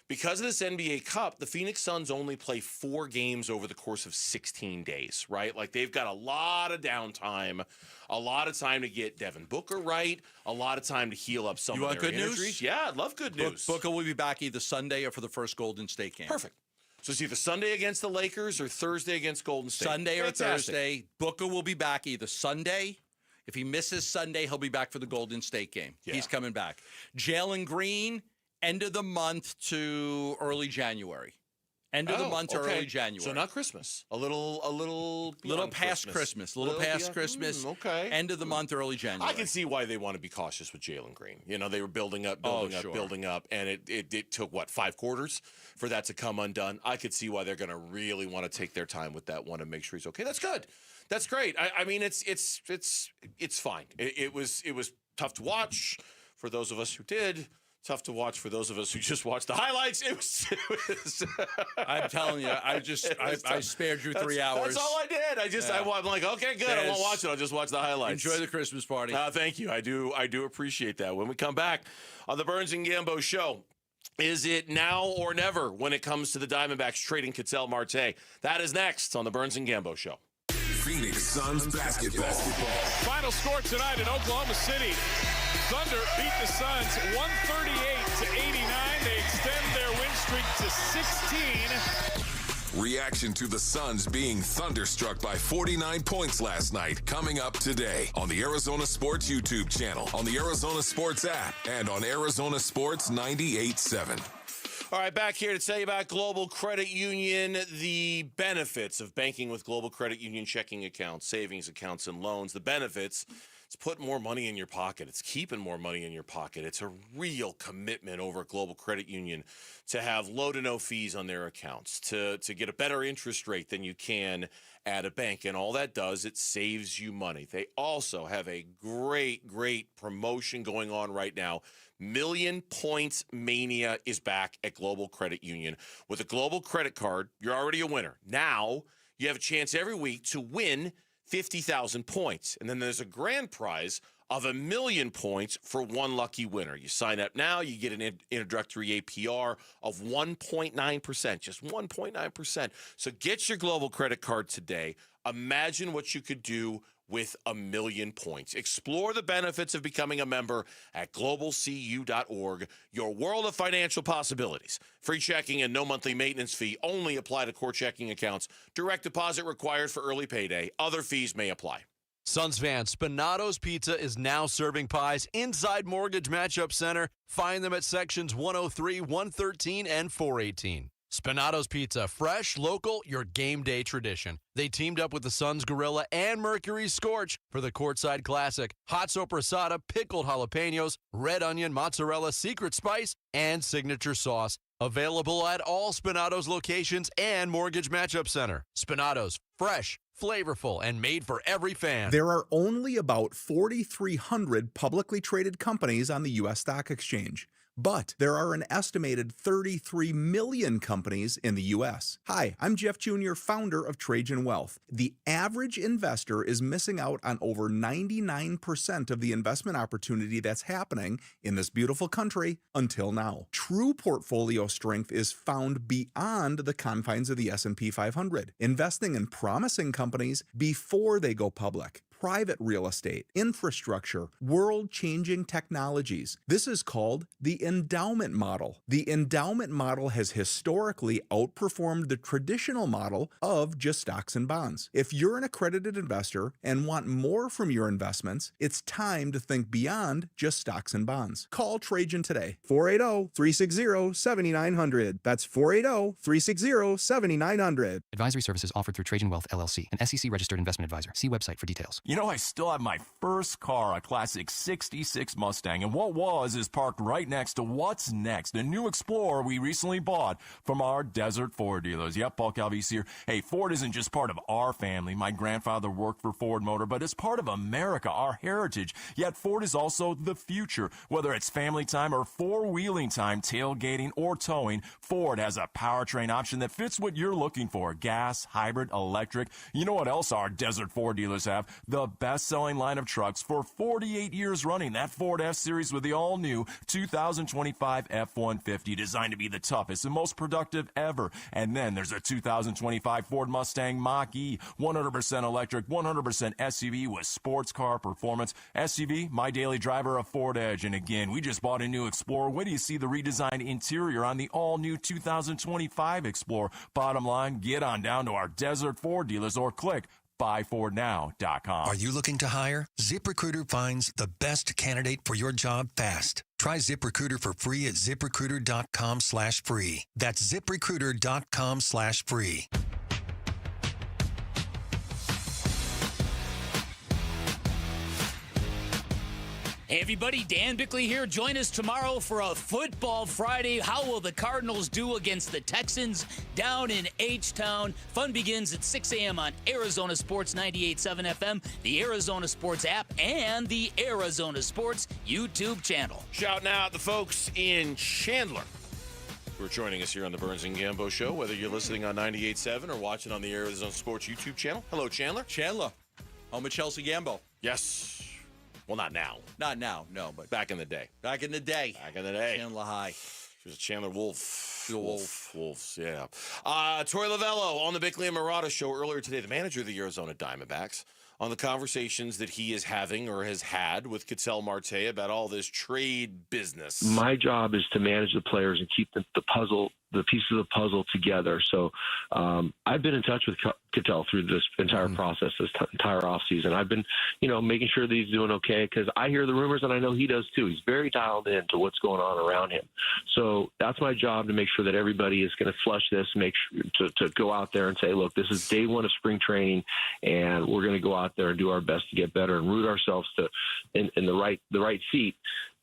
because of this NBA Cup, the Phoenix Suns only play 4 games over the course of 16 days, right? Like, they've got a lot of downtime, a lot of time to get Devin Booker right, a lot of time to heal up some of their injuries. News? Yeah, I'd love good news. Booker will be back either Sunday or for the first Golden State game. Perfect. So it's either Sunday against the Lakers or Thursday against Golden State. Sunday or Thursday. Booker will be back either Sunday. If he misses Sunday, he'll be back for the Golden State game. Yeah. He's coming back. Jalen Green, end of the month to early January. End of the month to early January. So not Christmas. A little past Christmas. A little past Christmas. Okay. End of the month, early January. I can see why they want to be cautious with Jalen Green. You know, they were building up, and it took, 5 quarters for that to come undone. I could see why they're going to really want to take their time with that one and make sure he's okay. That's good. That's great. I mean, it's fine. It was tough to watch for those of us who did. Tough to watch for those of us who just watched the highlights. It was I'm telling you, I spared you 3 hours. That's all I did. I'm like, okay, good. I won't watch it. I'll just watch the highlights. Enjoy the Christmas party. Thank you. I do appreciate that. When we come back on the Burns and Gambo show, is it now or never when it comes to the Diamondbacks trading Ketel Marte? That is next on the Burns and Gambo show. Phoenix Suns basketball. Final score tonight in Oklahoma City. Thunder beat the Suns 138-89. They extend their win streak to 16. Reaction to the Suns being thunderstruck by 49 points last night. Coming up today on the Arizona Sports YouTube channel, on the Arizona Sports app, and on Arizona Sports 98.7. All right, back here to tell you about Global Credit Union, the benefits of banking with Global Credit Union checking accounts, savings accounts, and loans. The benefits, it's putting more money in your pocket. It's keeping more money in your pocket. It's a real commitment over at Global Credit Union to have low to no fees on their accounts, to get a better interest rate than you can at a bank. And all that does, it saves you money. They also have a great promotion going on right now. Million Points Mania is back at Global Credit Union. With a Global Credit Card, you're already a winner. Now, you have a chance every week to win 50,000 points. And then there's a grand prize of 1 million points for one lucky winner. You sign up now, you get an introductory APR of 1.9%, just 1.9%. So get your Global Credit Card today. Imagine what you could do with 1 million points. Explore the benefits of becoming a member at globalcu.org. Your world of financial possibilities. Free checking and no monthly maintenance fee only apply to core checking accounts. Direct deposit required for early payday. Other fees may apply. Suns fans, Spinato's Pizza is now serving pies inside Mortgage Matchup Center. Find them at sections 103, 113, and 418. Spinato's Pizza, fresh, local, your game day tradition. They teamed up with the Suns Gorilla and Mercury Scorch for the Courtside Classic. Hot sopressata, pickled jalapenos, red onion, mozzarella, secret spice, and signature sauce. Available at all Spinato's locations and Mortgage Matchup Center. Spinato's, fresh, flavorful, and made for every fan. There are only about 4,300 publicly traded companies on the U.S. Stock Exchange. But there are an estimated 33 million companies in the U.S. Hi, I'm Jeff Jr., founder of Trajan Wealth. The average investor is missing out on over 99% of the investment opportunity that's happening in this beautiful country until now. True portfolio strength is found beyond the confines of the S&P 500, investing in promising companies before they go public. Private real estate, infrastructure, world-changing technologies. This is called the endowment model. The endowment model has historically outperformed the traditional model of just stocks and bonds. If you're an accredited investor and want more from your investments, it's time to think beyond just stocks and bonds. Call Trajan today. 480-360-7900. That's 480-360-7900. Advisory services offered through Trajan Wealth, LLC, an SEC-registered investment advisor. See website for details. You know, I still have my first car, a classic 66 Mustang, and what was is parked right next to what's next, a new Explorer we recently bought from our Desert Ford dealers. Yep, Paul Calvisi here. Hey, Ford isn't just part of our family. My grandfather worked for Ford Motor, but it's part of America, our heritage. Yet Ford is also the future. Whether it's family time or four-wheeling time, tailgating or towing, Ford has a powertrain option that fits what you're looking for. Gas, hybrid, electric. You know what else our Desert Ford dealers have? The best-selling line of trucks for 48 years running. That Ford F-Series with the all-new 2025 F-150, designed to be the toughest and most productive ever. And then there's a 2025 Ford Mustang Mach-E, 100% electric, 100% SUV with sports car performance. SUV, my daily driver, a Ford Edge. And again, we just bought a new Explorer. Wait till you see the redesigned interior on the all-new 2025 Explorer. Bottom line, get on down to our Desert Ford dealers or click buyfordnow.com. Are you looking to hire? ZipRecruiter finds the best candidate for your job fast. Try ZipRecruiter for free at ZipRecruiter.com/free. That's ZipRecruiter.com/free. Hey everybody, Dan Bickley here. Join us tomorrow for a Football Friday. How will the Cardinals do against the Texans down in H-Town? Fun begins at 6 a.m. on Arizona Sports 98.7 FM, the Arizona Sports app, and the Arizona Sports YouTube channel. Shouting out the folks in Chandler who are joining us here on the Burns and Gambo Show, whether you're listening on 98.7 or watching on the Arizona Sports YouTube channel. Hello, Chandler. Chandler, home of Chelsea Gambo. Yes. Well, not now. Not now, no, but back in the day. Back in the day. Chandler High. She was a Chandler Wolf. Wolves, yeah. Troy Lavello on the Bickley and Marotta Show earlier today, the manager of the Arizona Diamondbacks, on the conversations that he is having or has had with Ketel Marte about all this trade business. My job is to manage the players and keep the pieces of the puzzle together. So I've been in touch with Ketel through this entire process, this entire offseason. I've been, making sure that he's doing okay, because I hear the rumors and I know he does too. He's very dialed in to what's going on around him. So that's my job, to make sure that everybody is going to flush this, make sure to go out there and say, look, this is day one of spring training, and we're going to go out there and do our best to get better and root ourselves in the right seat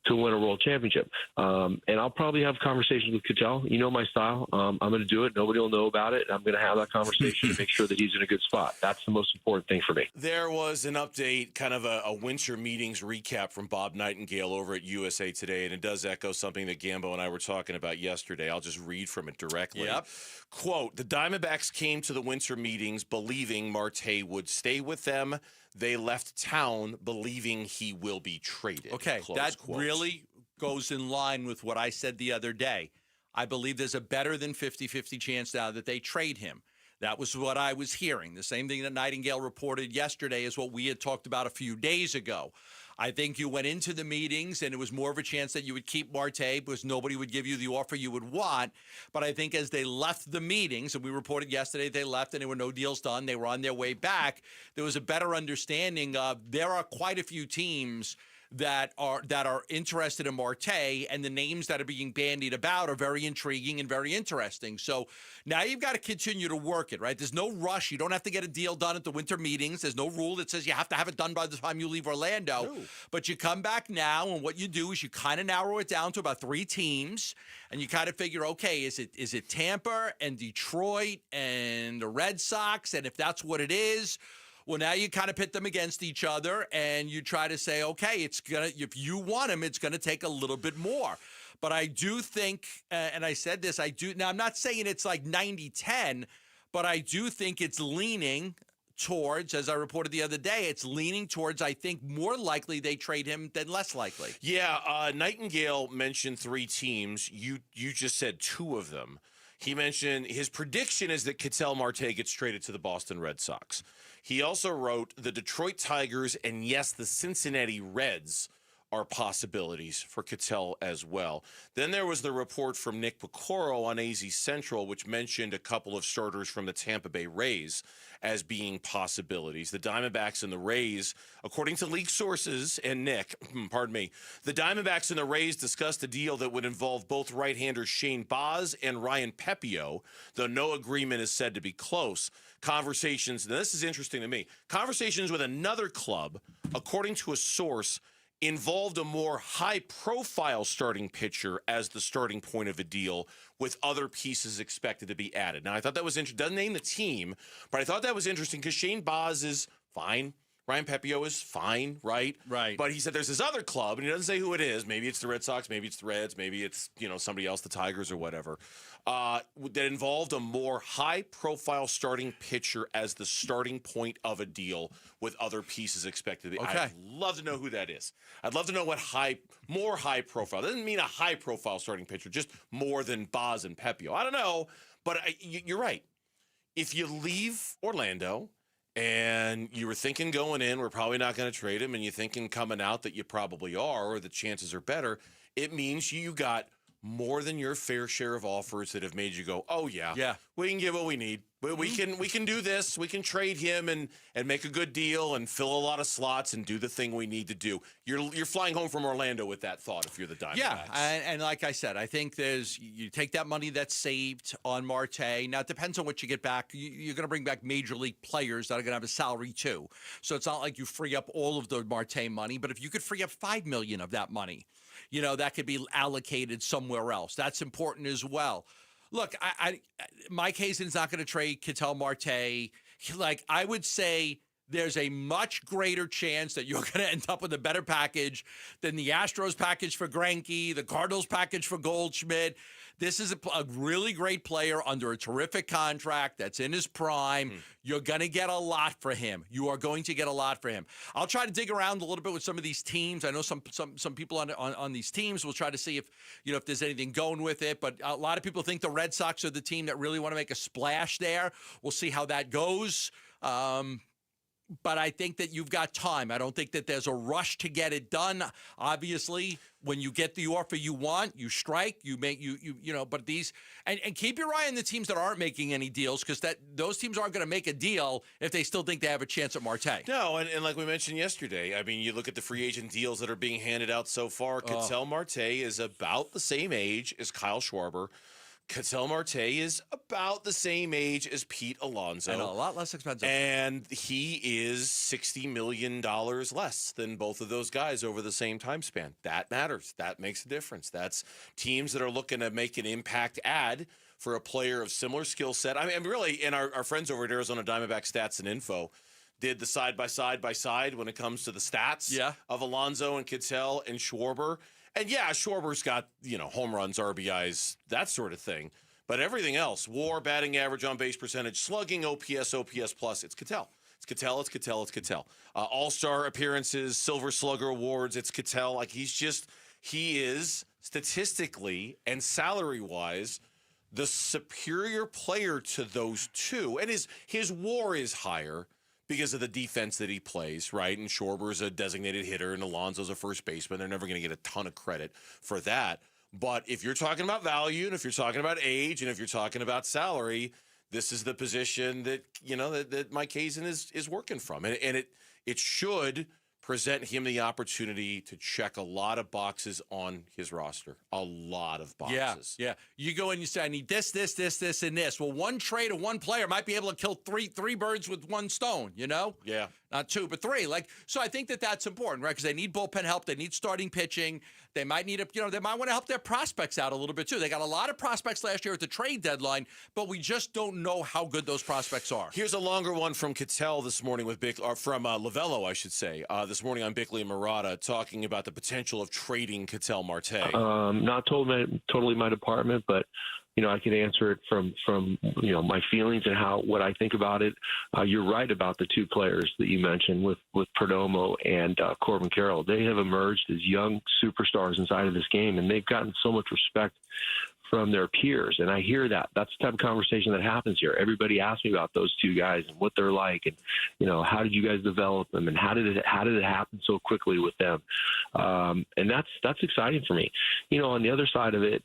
to win a world championship. And I'll probably have conversations with Ketel. You know my style. I'm going to do it. Nobody will know about it. I'm going to have that conversation to make sure that he's in a good spot. That's the most important thing for me. There was an update, kind of a winter meetings recap from Bob Nightingale over at USA Today, and it does echo something that Gambo and I were talking about yesterday. I'll just read from it directly. Yep. Quote, the Diamondbacks came to the winter meetings believing Marte would stay with them. They left town believing he will be traded. Okay, Close that quote. really goes in line with what I said the other day. I believe there's a better than 50-50 chance now that they trade him. That was what I was hearing. The same thing that Nightingale reported yesterday is what we had talked about a few days ago. I think you went into the meetings and it was more of a chance that you would keep Marte because nobody would give you the offer you would want. But I think as they left the meetings, and we reported yesterday they left and there were no deals done, they were on their way back, there was a better understanding of there are quite a few teams that are interested in Marte, and the names that are being bandied about are very intriguing and very interesting. So now you've got to continue to work it, right? There's no rush. You don't have to get a deal done at the winter meetings. There's no rule that says you have to have it done by the time you leave Orlando. No. But you come back now, and what you do is you kind of narrow it down to about 3 teams, and you kind of figure, okay, is it Tampa and Detroit and the Red Sox? And if that's what it is, well, now you kind of pit them against each other, and you try to say, okay, if you want him, it's going to take a little bit more. But I do think, and I said this, now I'm not saying it's like 90-10, but I do think it's leaning towards, as I reported the other day, it's leaning towards, I think, more likely they trade him than less likely. Yeah, Nightingale mentioned 3 teams. You just said 2 of them. He mentioned his prediction is that Ketel Marte gets traded to the Boston Red Sox. He also wrote the Detroit Tigers and, yes, the Cincinnati Reds are possibilities for Ketel as well. Then there was the report from Nick Picoro on AZ Central, which mentioned a couple of starters from the Tampa Bay Rays as being possibilities. The Diamondbacks and the Rays, according to league sources and Nick, pardon me, the Diamondbacks and the Rays discussed a deal that would involve both right-handers Shane Baz and Ryan Pepio, though no agreement is said to be close. Conversations, and this is interesting to me, conversations with another club, according to a source, involved a more high-profile starting pitcher as the starting point of a deal, with other pieces expected to be added. Now, I thought that was interesting. Doesn't name the team, but I thought that was interesting because Shane Baz is fine. Ryan Pepio is fine, right? Right. But he said there's this other club, and he doesn't say who it is. Maybe it's the Red Sox, maybe it's the Reds, maybe it's, somebody else, the Tigers or whatever, that involved a more high-profile starting pitcher as the starting point of a deal with other pieces expected. Okay. I'd love to know who that is. I'd love to know what more high-profile. Doesn't mean a high-profile starting pitcher, just more than Baz and Pepio. I don't know, but you're right. If you leave Orlando and you were thinking going in, we're probably not going to trade him, and you're thinking coming out that you probably are, or the chances are better, it means you got more than your fair share of offers that have made you go, oh, yeah, we can get what we need. We can do this. We can trade him and make a good deal and fill a lot of slots and do the thing we need to do. You're flying home from Orlando with that thought if you're the Diamondbacks. Yeah, and like I said, I think you take that money that's saved on Marte. Now, it depends on what you get back. You're going to bring back major league players that are going to have a salary too. So it's not like you free up all of the Marte money, but if you could free up $5 million of that money, that could be allocated somewhere else. That's important as well. Look, Mike Hazen's not going to trade Ketel Marte. Like, I would say there's a much greater chance that you're going to end up with a better package than the Astros package for Greinke, the Cardinals package for Goldschmidt. This is a really great player under a terrific contract that's in his prime. You're going to get a lot for him. You are going to get a lot for him. I'll try to dig around a little bit with some of these teams. I know some people on these teams will try to see if there's anything going with it. But a lot of people think the Red Sox are the team that really want to make a splash there. We'll see how that goes. But I think that you've got time. I don't think that there's a rush to get it done. Obviously, when you get the offer you want, you strike, you make but these and keep your eye on the teams that aren't making any deals, because those teams aren't going to make a deal if they still think they have a chance at Marte. No, and like we mentioned yesterday, I mean, you look at the free agent deals that are being handed out so far. Ketel Marte is about the same age as Kyle Schwarber. Ketel Marte is about the same age as Pete Alonso. And a lot less expensive. And he is $60 million less than both of those guys over the same time span. That matters. That makes a difference. That's teams that are looking to make an impact add for a player of similar skill set. I mean, really, and our friends over at Arizona Diamondback Stats and Info did the side-by-side when it comes to the stats of Alonso and Ketel and Schwarber. And yeah, Schwarber's got, home runs, RBIs, that sort of thing. But everything else, WAR, batting average, on-base percentage, slugging, OPS, OPS plus, it's Ketel. It's Ketel. All-star appearances, Silver Slugger awards, it's Ketel. Like, he is statistically and salary-wise the superior player to those two. And his WAR is higher because of the defense that he plays, right? And Schwarber's a designated hitter and Alonso's a first baseman. They're never going to get a ton of credit for that. But if you're talking about value, and if you're talking about age, and if you're talking about salary, this is the position that, that Mike Hazen is working from. And it should present him the opportunity to check a lot of boxes on his roster. A lot of boxes. Yeah. You go in, you say, I need this, and this. Well, one trade of one player might be able to kill three birds with one stone, you know? Yeah. Not two, but three. So I think that's important, right? Because they need bullpen help. They need starting pitching. They might need they might want to help their prospects out a little bit too. They got a lot of prospects last year at the trade deadline, but we just don't know how good those prospects are. Here's a longer one from Cattell this morning with from Lavello, I should say, this morning on Bickley and Murata, talking about the potential of trading Cattell Marte. Not totally my department, but I can answer it from my feelings and what I think about it. You're right about the two players that you mentioned with Perdomo and Corbin Carroll. They have emerged as young superstars inside of this game, and they've gotten so much respect from their peers. And I hear that. That's the type of conversation that happens here. Everybody asks me about those two guys and what they're like, and how did you guys develop them, and how did it happen so quickly with them? And that's exciting for me. On the other side of it,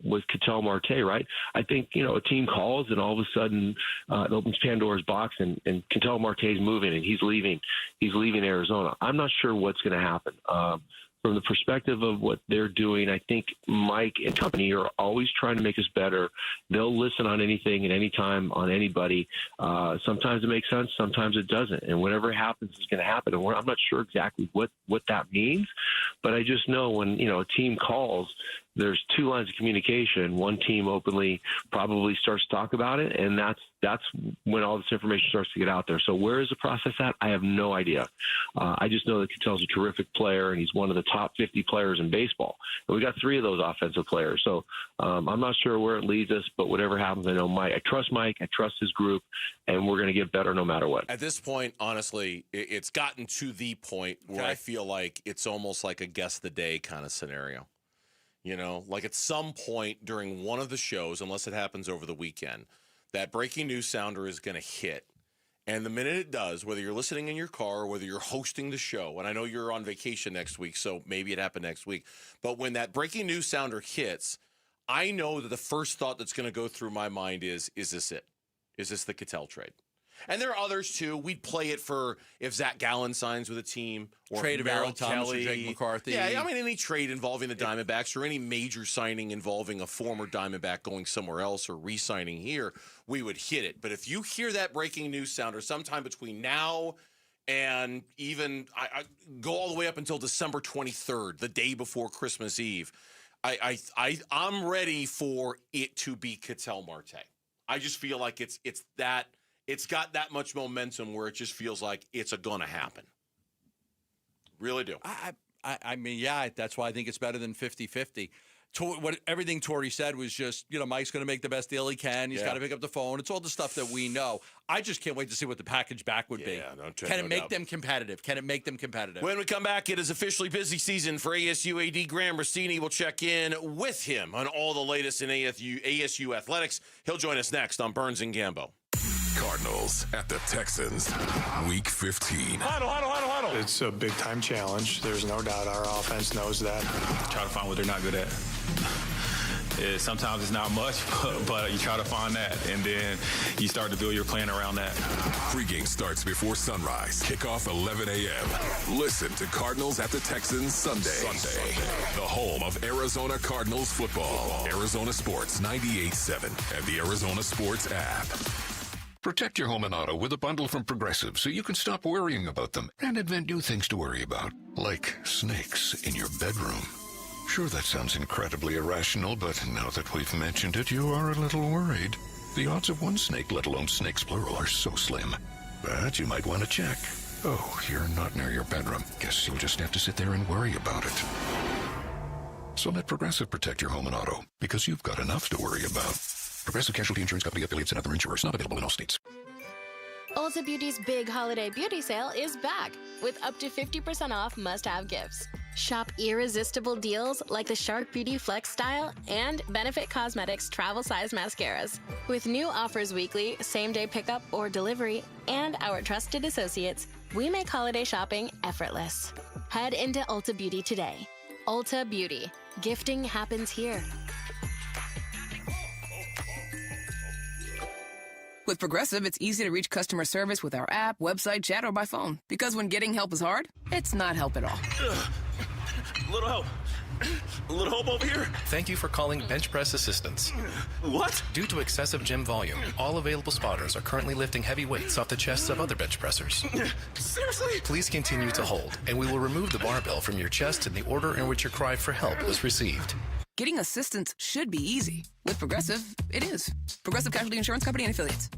with Cattell Marte, right? I think a team calls and all of a sudden it opens Pandora's box, and Cattell Marte's moving and he's leaving Arizona. I'm not sure what's going to happen. From the perspective of what they're doing, I think Mike and company are always trying to make us better. They'll listen on anything at any time on anybody. Sometimes it makes sense, sometimes it doesn't. And whatever happens is going to happen. And I'm not sure exactly what that means, but I just know when a team calls, there's two lines of communication. One team openly probably starts to talk about it, and that's when all this information starts to get out there. So where is the process at? I have no idea. I just know that Cattell's a terrific player, and he's one of the top 50 players in baseball. And we got 3 of those offensive players. So I'm not sure where it leads us, but whatever happens, I know Mike. I trust Mike. I trust his group, and we're going to get better no matter what. At this point, honestly, it's gotten to the point where I feel like it's almost like a guess the day kind of scenario. Like at some point during one of the shows, unless it happens over the weekend, that breaking news sounder is going to hit. And the minute it does, whether you're listening in your car or whether you're hosting the show, and I know you're on vacation next week, so maybe it happened next week, but when that breaking news sounder hits, I know that the first thought that's going to go through my mind is this it? Is this the Cattell trade? And there are others, too. We'd play it for if Zach Gallen signs with a team. Or trade of Aaron Thomas or Jake McCarthy. Yeah, I mean, any trade involving the Diamondbacks or any major signing involving a former Diamondback going somewhere else or re-signing here, we would hit it. But if you hear that breaking news sounder sometime between now and even I go all the way up until December 23rd, the day before Christmas Eve, I'm ready for it to be Cattell Marte. I just feel like it's got that much momentum where it just feels like it's gonna happen. Really do. I mean, yeah, that's why I think it's better than 50-50. Everything Torey said was just, Mike's going to make the best deal he can. He's got to pick up the phone. It's all the stuff that we know. I just can't wait to see what the package back would be. Can it make them competitive? When we come back, it is officially busy season for ASU AD Graham Rossini. We'll check in with him on all the latest in ASU athletics. He'll join us next on Burns and Gambo. Cardinals at the Texans, Week 15. Huddle. It's a big-time challenge. There's no doubt our offense knows that. Try to find what they're not good at. Sometimes it's not much, but you try to find that, and then you start to build your plan around that. Pregame starts before sunrise. Kickoff 11 a.m. Listen to Cardinals at the Texans Sunday. The home of Arizona Cardinals football. Arizona Sports 98.7 and the Arizona Sports app. Protect your home and auto with a bundle from Progressive so you can stop worrying about them and invent new things to worry about, like snakes in your bedroom. Sure, that sounds incredibly irrational, but now that we've mentioned it, you are a little worried. The odds of one snake, let alone snakes plural, are so slim. But you might want to check. Oh, you're not near your bedroom. Guess you'll just have to sit there and worry about it. So let Progressive protect your home and auto, because you've got enough to worry about. Progressive Casualty Insurance Company affiliates and other insurers. Not available in all states. Ulta Beauty's big holiday beauty sale is back with up to 50% off must-have gifts. Shop irresistible deals like the Shark Beauty Flex Style and Benefit Cosmetics travel size mascaras. With new offers weekly, same-day pickup or delivery, and our trusted associates, we make holiday shopping effortless. Head into Ulta Beauty today. Ulta Beauty. Gifting happens here. With Progressive, it's easy to reach customer service with our app, website, chat, or by phone. Because when getting help is hard, It's not help at all. Little help. A little help over here. Thank you for calling Bench Press Assistance. What? Due to excessive gym volume, all available spotters are currently lifting heavy weights off the chests of other bench pressers. Seriously? Please continue to hold, and we will remove the barbell from your chest in the order in which your cry for help was received. Getting assistance should be easy. With Progressive, it is. Progressive Casualty Insurance Company and Affiliates.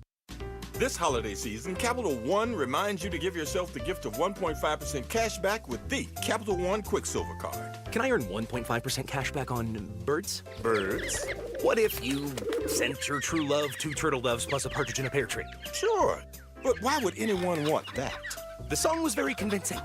This holiday season, Capital One reminds you to give yourself the gift of 1.5% cash back with the Capital One Quicksilver Card. Can I earn 1.5% cash back on birds? Birds? What if you sent your true love 2 turtle doves plus a partridge in a pear tree? Sure, but why would anyone want that? The song was very convincing.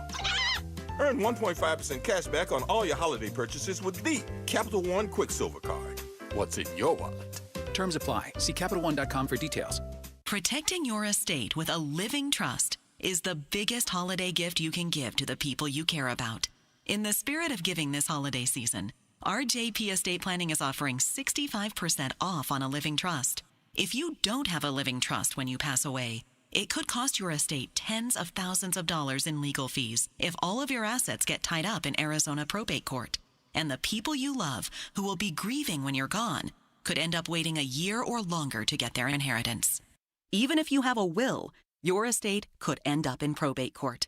Earn 1.5% cash back on all your holiday purchases with the Capital One Quicksilver Card. What's in your wallet? Terms apply. See CapitalOne.com for details. Protecting your estate with a living trust is the biggest holiday gift you can give to the people you care about. In the spirit of giving this holiday season, RJP Estate Planning is offering 65% off on a living trust. If you don't have a living trust when you pass away, it could cost your estate tens of thousands of dollars in legal fees if all of your assets get tied up in Arizona probate court. And the people you love, who will be grieving when you're gone, could end up waiting a year or longer to get their inheritance. Even if you have a will, your estate could end up in probate court.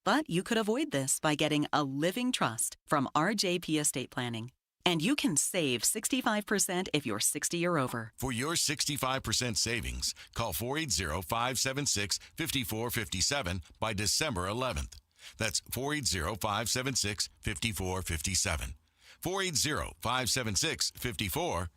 But you could avoid this by getting a living trust from RJP Estate Planning. And you can save 65% if you're 60 or over. For your 65% savings, call 480-576-5457 by December 11th. That's 480-576-5457. 480-576-5457.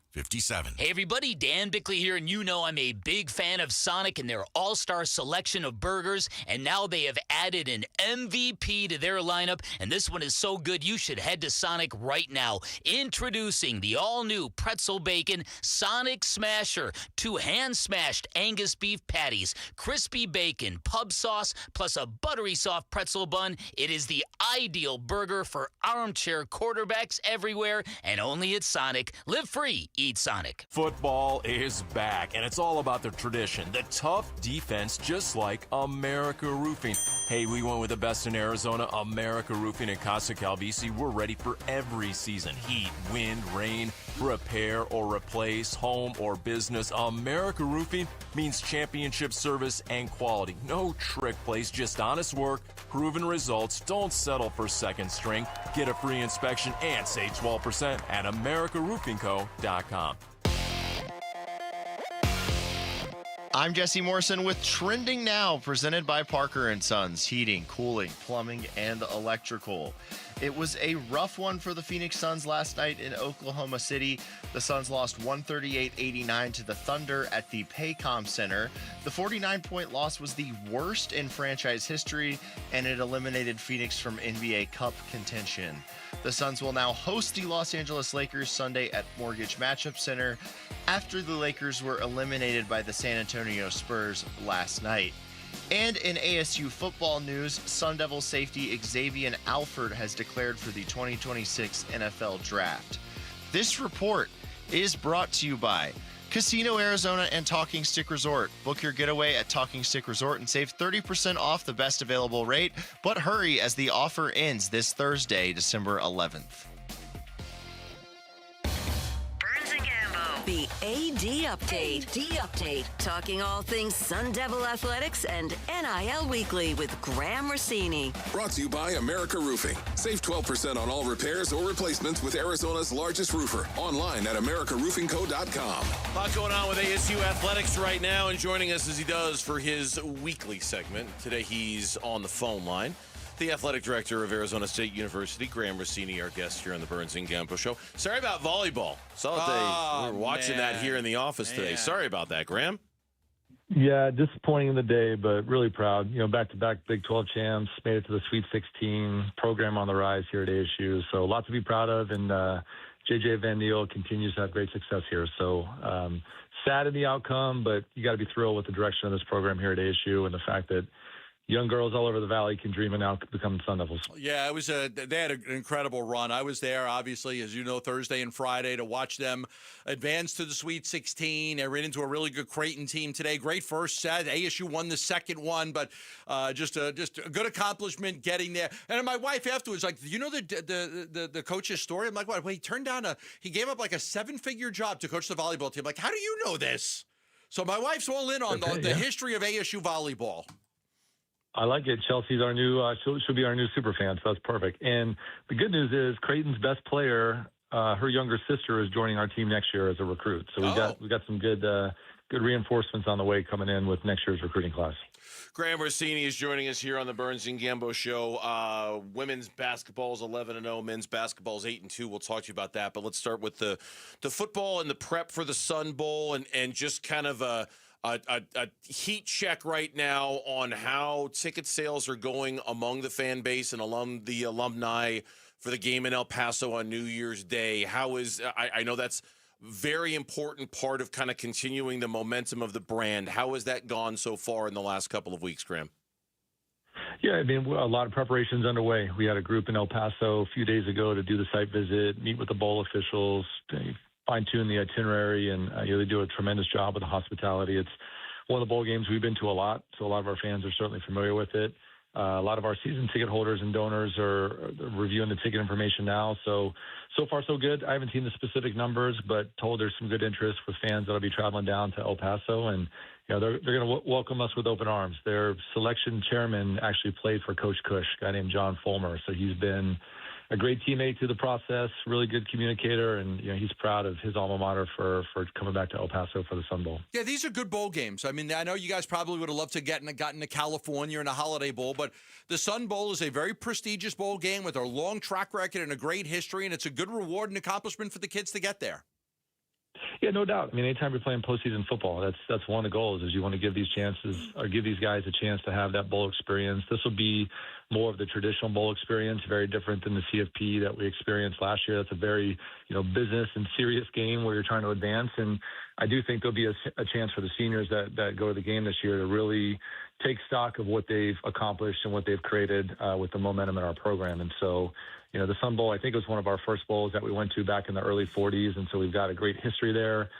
Hey everybody, Dan Bickley here, and you know I'm a big fan of Sonic and their all-star selection of burgers, and now they have added an MVP to their lineup, and this one is so good you should head to Sonic right now. Introducing the all-new Pretzel Bacon Sonic Smasher, 2 hand-smashed Angus beef patties, crispy bacon, pub sauce, plus a buttery soft pretzel bun. It is the ideal burger for armchair quarterbacks everywhere, and only at Sonic. Live free, eat Sonic. Football is back, and it's all about the tradition, the tough defense, just like America Roofing. Hey, we went with the best in Arizona, America Roofing and Casa Calvisi. We're ready for every season. Heat, wind, rain, repair or replace, home or business. America Roofing means championship service and quality. No trick plays, just honest work, proven results. Don't settle for second string. Get a free inspection and save 12% at AmericaRoofingCo.com. I'm Jesse Morrison with Trending Now, presented by Parker & Sons, heating, cooling, plumbing, and electrical. It was a rough one for the Phoenix Suns last night in Oklahoma City. The Suns lost 138-89 to the Thunder at the Paycom Center. The 49-point loss was the worst in franchise history, and it eliminated Phoenix from NBA Cup contention. The Suns will now host the Los Angeles Lakers Sunday at Mortgage Matchup Center after the Lakers were eliminated by the San Antonio Spurs last night. And in ASU football news, Sun Devil safety Xavier Alford has declared for the 2026 NFL Draft. This report is brought to you by Casino Arizona and Talking Stick Resort. Book your getaway at Talking Stick Resort and save 30% off the best available rate, but hurry as the offer ends this Thursday, December 11th. The AD Update. Talking all things Sun Devil Athletics and NIL Weekly with Graham Rossini. Brought to you by America Roofing. Save 12% on all repairs or replacements with Arizona's largest roofer. Online at AmericaRoofingCo.com. A lot going on with ASU Athletics right now, and joining us as he does for his weekly segment. Today he's on the phone line. The athletic director of Arizona State University, Graham Rossini, our guest here on the Burns and Gambo Show. Sorry about volleyball. Saw that we were watching that here in the office today. Sorry about that, Graham. Yeah, disappointing in the day, but really proud. You know, back-to-back Big 12 champs, made it to the Sweet 16, program on the rise here at ASU. So lots to be proud of, and JJ Van Niel continues to have great success here. So sad in the outcome, but you got to be thrilled with the direction of this program here at ASU and the fact that young girls all over the valley can dream and now become Sun Devils. Yeah, they had an incredible run. I was there, obviously, as you know, Thursday and Friday to watch them advance to the Sweet 16. They ran into a really good Creighton team today. Great first set. ASU won the second one, but just a good accomplishment getting there. And my wife afterwards, like, you know the coach's story? I'm like, what? Well, he gave up like a 7-figure job to coach the volleyball team. Like, how do you know this? So my wife's all in on the history of ASU volleyball. I like it. Chelsea's our new, she'll be our new super fan, so that's perfect. And the good news is Creighton's best player, her younger sister, is joining our team next year as a recruit. So we got some good reinforcements on the way coming in with next year's recruiting class. Graham Rossini is joining us here on the Burns and Gambo Show. Women's basketball is 11-0. Men's basketball is 8-2. We'll talk to you about that. But let's start with the football and the prep for the Sun Bowl and just kind of a heat check right now on how ticket sales are going among the fan base and the alumni for the game in El Paso on New Year's Day. I know that's very important part of kind of continuing the momentum of the brand. How has that gone so far in the last couple of weeks, Graham? Yeah, I mean, a lot of preparations underway. We had a group in El Paso a few days ago to do the site visit, meet with the bowl officials, fine-tune the itinerary, and they do a tremendous job with the hospitality. It's one of the bowl games we've been to a lot, so a lot of our fans are certainly familiar with it. A lot of our season ticket holders and donors are reviewing the ticket information now. So far, so good. I haven't seen the specific numbers, but told there's some good interest with fans that'll be traveling down to El Paso, and they're going to welcome us with open arms. Their selection chairman actually played for Coach Cush, a guy named John Fulmer, so he's been a great teammate through the process, really good communicator, and he's proud of his alma mater for coming back to El Paso for the Sun Bowl. Yeah, these are good bowl games. I mean, I know you guys probably would have loved to gotten to California in a Holiday Bowl, but the Sun Bowl is a very prestigious bowl game with a long track record and a great history, and it's a good reward and accomplishment for the kids to get there. Yeah, no doubt. I mean, anytime you're playing postseason football, that's one of the goals is you want to give these guys a chance to have that bowl experience. This will be more of the traditional bowl experience, very different than the CFP that we experienced last year. That's a very, business and serious game where you're trying to advance. And I do think there'll be a chance for the seniors that go to the game this year to really take stock of what they've accomplished and what they've created with the momentum in our program. And so, the Sun Bowl, I think it was one of our first bowls that we went to back in the early 40s. And so we've got a great history there,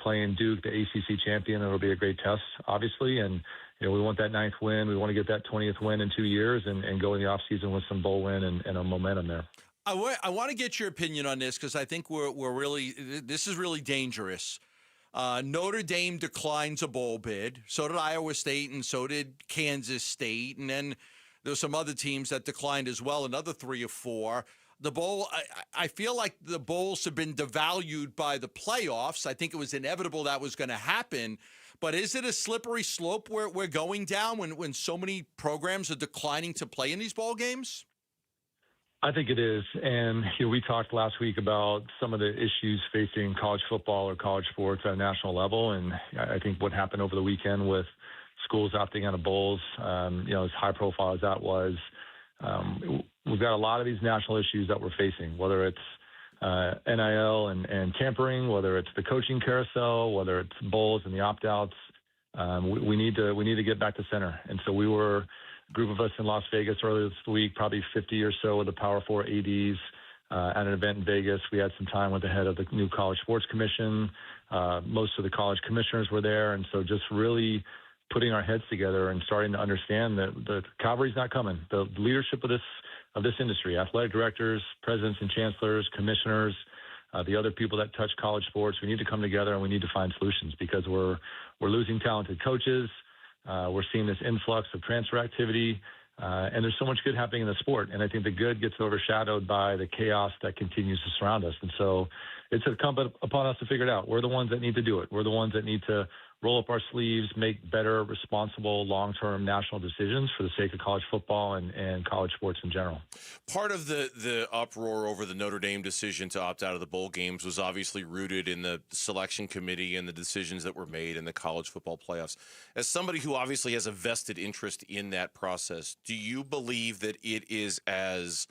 playing Duke, the ACC champion. It'll be a great test, obviously. And, we want that 9th win. We want to get that 20th win in 2 years and go in the offseason with some bowl win and a momentum there. I want to get your opinion on this because I think this is really dangerous. Notre Dame declines a bowl bid. So did Iowa State and so did Kansas State. And then there's some other teams that declined as well, another 3 or 4. The bowl, I feel like the bowls have been devalued by the playoffs. I think it was inevitable that was going to happen. But is it a slippery slope where we're going down when so many programs are declining to play in these bowl games? I think it is. And we talked last week about some of the issues facing college football or college sports at a national level. And I think what happened over the weekend with schools opting out of bowls, as high profile as that was, we've got a lot of these national issues that we're facing, whether it's NIL and tampering, whether it's the coaching carousel, whether it's bowls and the opt-outs. We need to get back to center. And so we were a group of us in Las Vegas earlier this week, probably 50 or so of the Power 4 ADs at an event in Vegas. We had some time with the head of the new College Sports Commission. Most of the college commissioners were there. And so just really putting our heads together and starting to understand that the cavalry's not coming. The leadership of this industry, athletic directors, presidents and chancellors, commissioners, the other people that touch college sports, we need to come together and we need to find solutions because we're losing talented coaches. We're seeing this influx of transfer activity, and there's so much good happening in the sport. And I think the good gets overshadowed by the chaos that continues to surround us. And so it's incumbent upon us to figure it out. We're the ones that need to do it. We're the ones that need to roll up our sleeves, make better, responsible, long-term national decisions for the sake of college football and college sports in general. Part of the uproar over the Notre Dame decision to opt out of the bowl games was obviously rooted in the selection committee and the decisions that were made in the college football playoffs. As somebody who obviously has a vested interest in that process, do you believe that it is as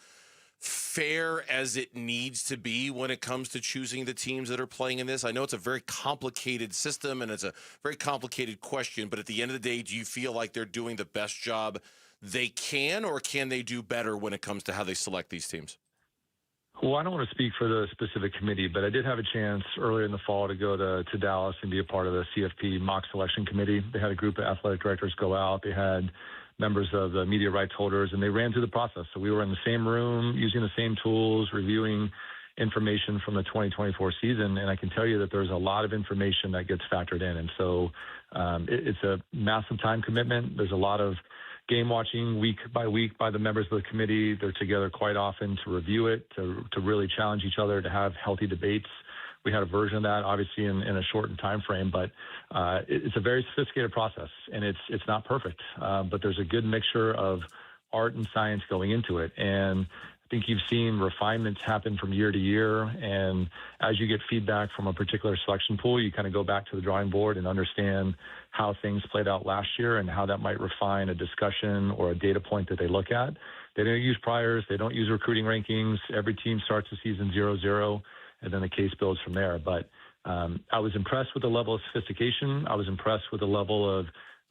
fair as it needs to be when it comes to choosing the teams that are playing in this? I know it's a very complicated system and it's a very complicated question, but at the end of the day, do you feel like they're doing the best job they can, or can they do better when it comes to how they select these teams? Well, I don't want to speak for the specific committee, but I did have a chance earlier in the fall to go to Dallas and be a part of the CFP mock selection committee. They had a group of athletic directors go out. They had members of the media rights holders, and they ran through the process. So we were in the same room, using the same tools, reviewing information from the 2024 season. And I can tell you that there's a lot of information that gets factored in. And so it's a massive time commitment. There's a lot of game watching week by week by the members of the committee. They're together quite often to review it, to really challenge each other, to have healthy debates. We had a version of that, obviously, in a shortened time frame, but it's a very sophisticated process, and it's not perfect. But there's a good mixture of art and science going into it. And I think you've seen refinements happen from year to year. And as you get feedback from a particular selection pool, you kind of go back to the drawing board and understand how things played out last year and how that might refine a discussion or a data point that they look at. They don't use priors. They don't use recruiting rankings. Every team starts the season 0-0, and then the case builds from there. But I was impressed with the level of sophistication. I was impressed with the level of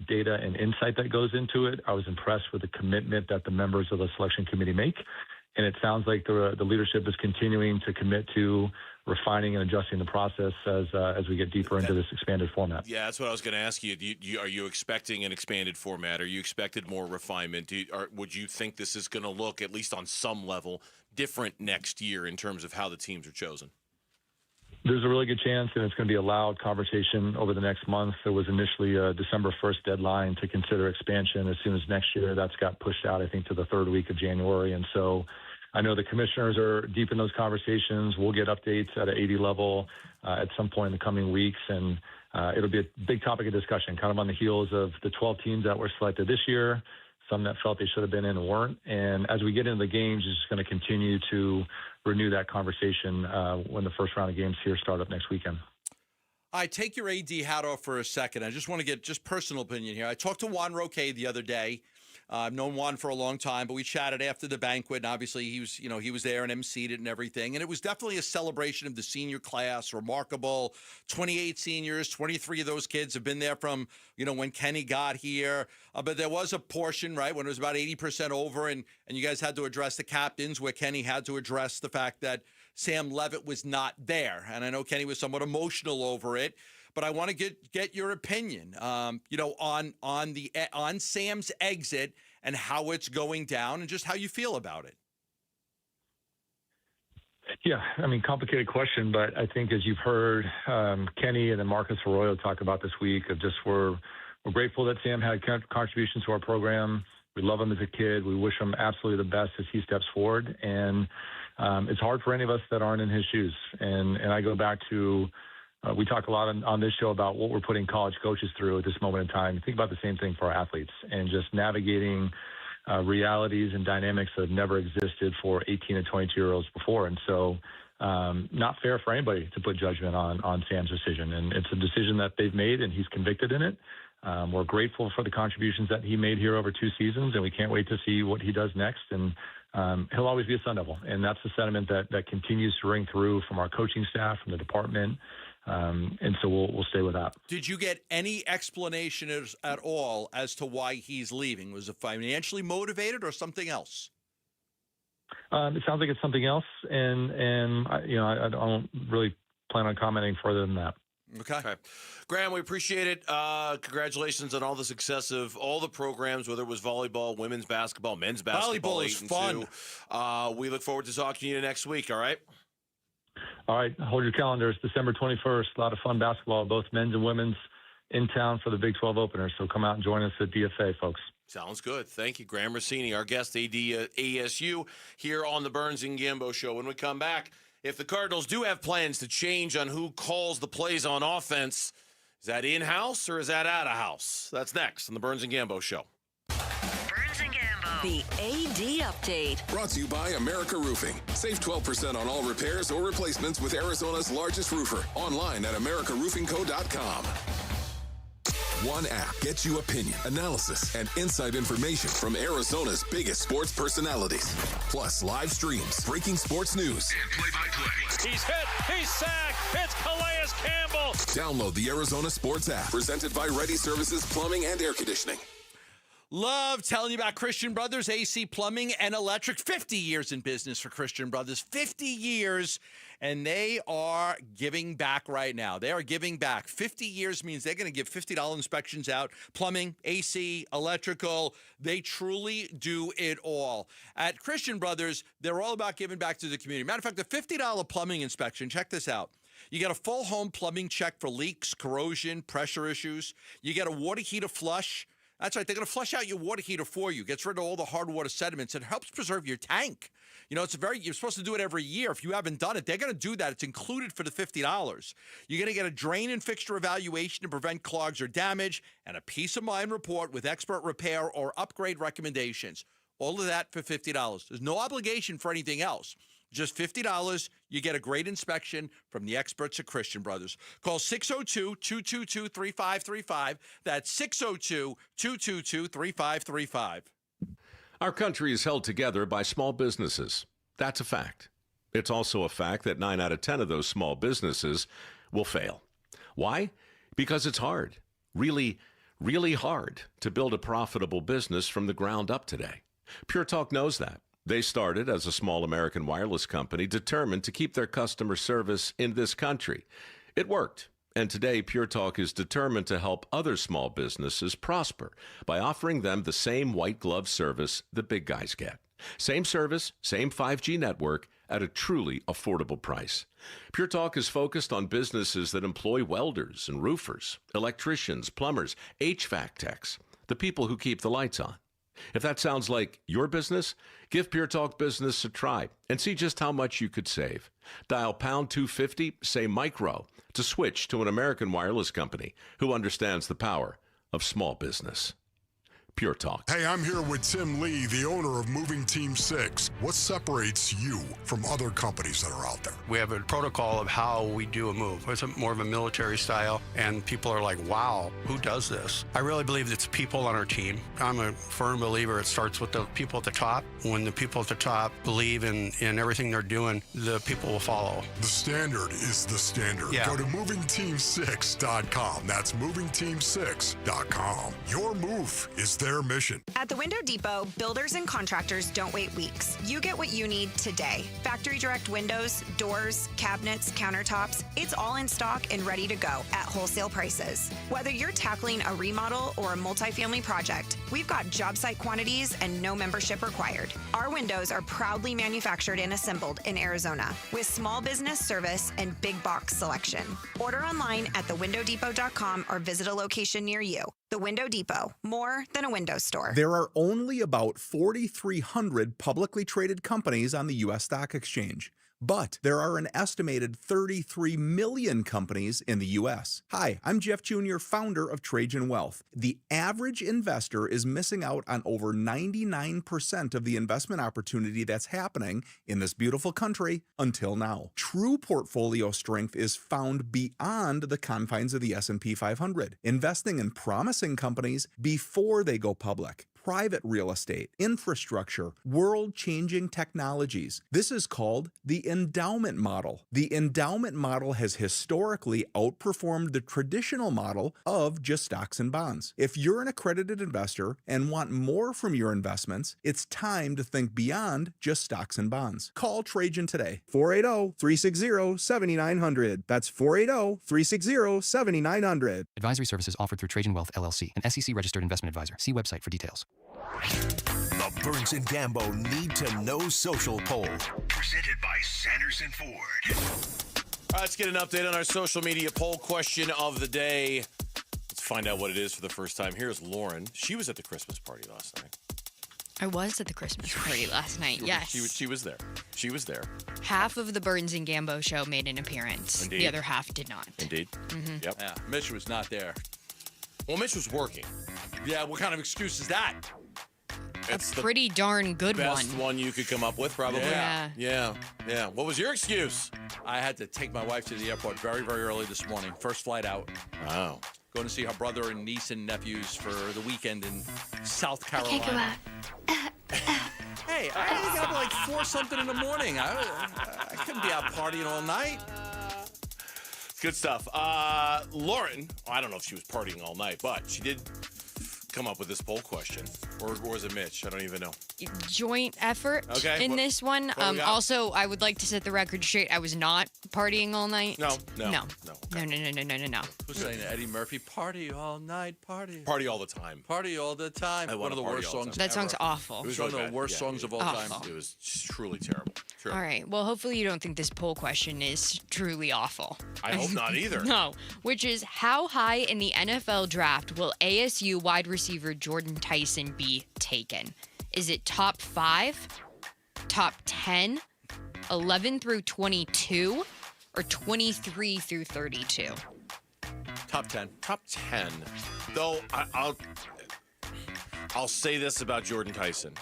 data and insight that goes into it. I was impressed with the commitment that the members of the selection committee make. And it sounds like the leadership is continuing to commit to refining and adjusting the process as we get deeper into this expanded format. Yeah, that's what I was going to ask you. Are you expecting an expanded format? Are you expected more refinement? Would you think this is going to look, at least on some level, different next year in terms of how the teams are chosen? There's a really good chance, and it's going to be a loud conversation over the next month. There was initially a December 1st deadline to consider expansion. As soon as next year, that's got pushed out, I think, to the third week of January. And so I know the commissioners are deep in those conversations. We'll get updates at an 80 level at some point in the coming weeks, and it'll be a big topic of discussion, kind of on the heels of the 12 teams that were selected this year, some that felt they should have been in and weren't. And as we get into the games, it's just going to continue to renew that conversation when the first round of games here start up next weekend. I take your AD hat off for a second. I just want to get just personal opinion here. I talked to Juan Roque the other day. I've known Juan for a long time, but we chatted after the banquet, and obviously he was there and emceed it and everything. And it was definitely a celebration of the senior class, remarkable. 28 seniors, 23 of those kids have been there from, when Kenny got here. But there was a portion, right, when it was about 80% over, and you guys had to address the captains, where Kenny had to address the fact that Sam Levitt was not there. And I know Kenny was somewhat emotional over it. But I want to get your opinion, on Sam's exit and how it's going down, and just how you feel about it. Yeah, complicated question, but I think as you've heard Kenny and then Marcus Arroyo talk about this week, of just we're grateful that Sam had contributions to our program. We love him as a kid. We wish him absolutely the best as he steps forward, and it's hard for any of us that aren't in his shoes. And I go back to. We talk a lot on this show about what we're putting college coaches through at this moment in time. Think about the same thing for our athletes, and just navigating realities and dynamics that have never existed for 18 and 22-year-olds before. And so not fair for anybody to put judgment on Sam's decision. And it's a decision that they've made, and he's convicted in it. We're grateful for the contributions that he made here over 2 seasons, and we can't wait to see what he does next. And he'll always be a Sun Devil. And that's the sentiment that continues to ring through from our coaching staff, from the department. And so we'll stay with that. Did you get any explanation at all as to why he's leaving? Was it financially motivated or something else? It sounds like it's something else, and I don't really plan on commenting further than that. Okay. Graham, we appreciate it. Congratulations on all the success of all the programs, whether it was volleyball, women's basketball, men's basketball. Volleyball is fun. We look forward to talking to you next week, all right? All right, hold your calendars. December 21st, a lot of fun basketball, both men's and women's, in town for the Big 12 opener. So come out and join us at DFA, folks. Sounds good. Thank you, Graham Rossini, our guest, AD ASU, here on the Burns and Gambo Show. When we come back, if the Cardinals do have plans to change on who calls the plays on offense, is that in-house or is that out-of-house? That's next on the Burns and Gambo Show. Burns and Gambo. The AD Update. Brought to you by America Roofing. Save 12% on all repairs or replacements with Arizona's largest roofer. Online at americaroofingco.com. One app gets you opinion, analysis, and inside information from Arizona's biggest sports personalities. Plus live streams, breaking sports news, and play-by-play. He's hit. He's sacked. It's Calais Campbell. Download the Arizona Sports app, presented by Ready Services Plumbing and Air Conditioning. Love telling you about Christian Brothers, AC Plumbing and Electric. 50 years in business for Christian Brothers. 50 years, and they are giving back right now. They are giving back. 50 years means they're going to give $50 inspections out. Plumbing, AC, electrical. They truly do it all. At Christian Brothers, they're all about giving back to the community. Matter of fact, the $50 plumbing inspection, check this out. You get a full home plumbing check for leaks, corrosion, pressure issues. You get a water heater flush. That's right. They're going to flush out your water heater for you. Gets rid of all the hard water sediments. It helps preserve your tank. You know, you're supposed to do it every year. If you haven't done it, they're going to do that. It's included for the $50. You're going to get a drain and fixture evaluation to prevent clogs or damage, and a peace of mind report with expert repair or upgrade recommendations. All of that for $50. There's no obligation for anything else. Just $50, you get a great inspection from the experts at Christian Brothers. Call 602-222-3535. That's 602-222-3535. Our country is held together by small businesses. That's a fact. It's also a fact that 9 out of 10 of those small businesses will fail. Why? Because it's hard. Really, really hard to build a profitable business from the ground up today. Pure Talk knows that. They started as a small American wireless company determined to keep their customer service in this country. It worked, and today Pure Talk is determined to help other small businesses prosper by offering them the same white glove service the big guys get. Same service, same 5G network at a truly affordable price. Pure Talk is focused on businesses that employ welders and roofers, electricians, plumbers, HVAC techs, the people who keep the lights on. If that sounds like your business, give Pure Talk Business a try and see just how much you could save. Dial pound 250, say micro, to switch to an American wireless company who understands the power of small business. Pure Talk. Hey, I'm here with Tim Lee, the owner of Moving Team 6. What separates you from other companies that are out there? We have a protocol of how we do a move. It's more of a military style, and people are like, wow, who does this? I really believe it's people on our team. I'm a firm believer it starts with the people at the top. When the people at the top believe in everything they're doing, the people will follow. The standard is the standard. Yeah. Go to movingteam6.com. That's movingteam6.com. Your move is their mission. At the Window Depot, builders and contractors don't wait weeks. You get what you need today. Factory direct windows, doors, cabinets, countertops, it's all in stock and ready to go at wholesale prices. Whether you're tackling a remodel or a multifamily project, we've got job site quantities and no membership required. Our windows are proudly manufactured and assembled in Arizona with small business service and big box selection. Order online at thewindowdepot.com or visit a location near you. The Window Depot, more than a window store. There are only about 4,300 publicly traded companies on the U.S. Stock Exchange. But there are an estimated 33 million companies in the U.S. Hi, I'm Jeff Jr., founder of Trajan Wealth. The average investor is missing out on over 99% of the investment opportunity that's happening in this beautiful country until now. True portfolio strength is found beyond the confines of the S&P 500, investing in promising companies before they go public. Private real estate, infrastructure, world-changing technologies. This is called the endowment model. The endowment model has historically outperformed the traditional model of just stocks and bonds. If you're an accredited investor and want more from your investments, it's time to think beyond just stocks and bonds. Call Trajan today. 480-360-7900. That's 480-360-7900. Advisory services offered through Trajan Wealth, LLC, an SEC-registered investment advisor. See website for details. The Burns and Gambo Need to Know Social Poll. Presented by Sanderson Ford. All right, let's get an update on our social media poll question of the day. Let's find out what it is for the first time. Here's Lauren. She was at the Christmas party last night. I was at the Christmas party last night, yes. She was there. She was there. Half of the Burns and Gambo show made an appearance. Indeed. The other half did not. Indeed. Mm-hmm. Yep. Yeah, Mitch was not there. Well, Mitch was working. Yeah, what kind of excuse is that? It's a pretty darn good best one you could come up with, probably. Yeah. What was your excuse? I had to take my wife to the airport very, very early this morning. First flight out. Wow. going to see her brother and niece and nephews for the weekend in South Carolina. I can't go out. Hey, I had to get up like 4 something in the morning. I couldn't be out partying all night. Good stuff. Lauren, I don't know if she was partying all night, but she did come up with this poll question. Or was it Mitch? I don't even know. Joint effort in this one. Also, I would like to set the record straight. I was not partying all night. No. No. Who's saying that? Eddie Murphy, party all night, party. Party all the time. Party all the time. One of the worst songs That song's awful. It was one of the worst songs of all time. It was truly terrible. Sure. All right. Well, hopefully you don't think this poll question is truly awful. I hope not either. No. Which is, how high in the NFL draft will ASU wide receiver Jordan Tyson be taken? Is it top 5, top 10, 11 through 22, or 23 through 32? Top 10. Top 10. Though I'll say this about Jordan Tyson.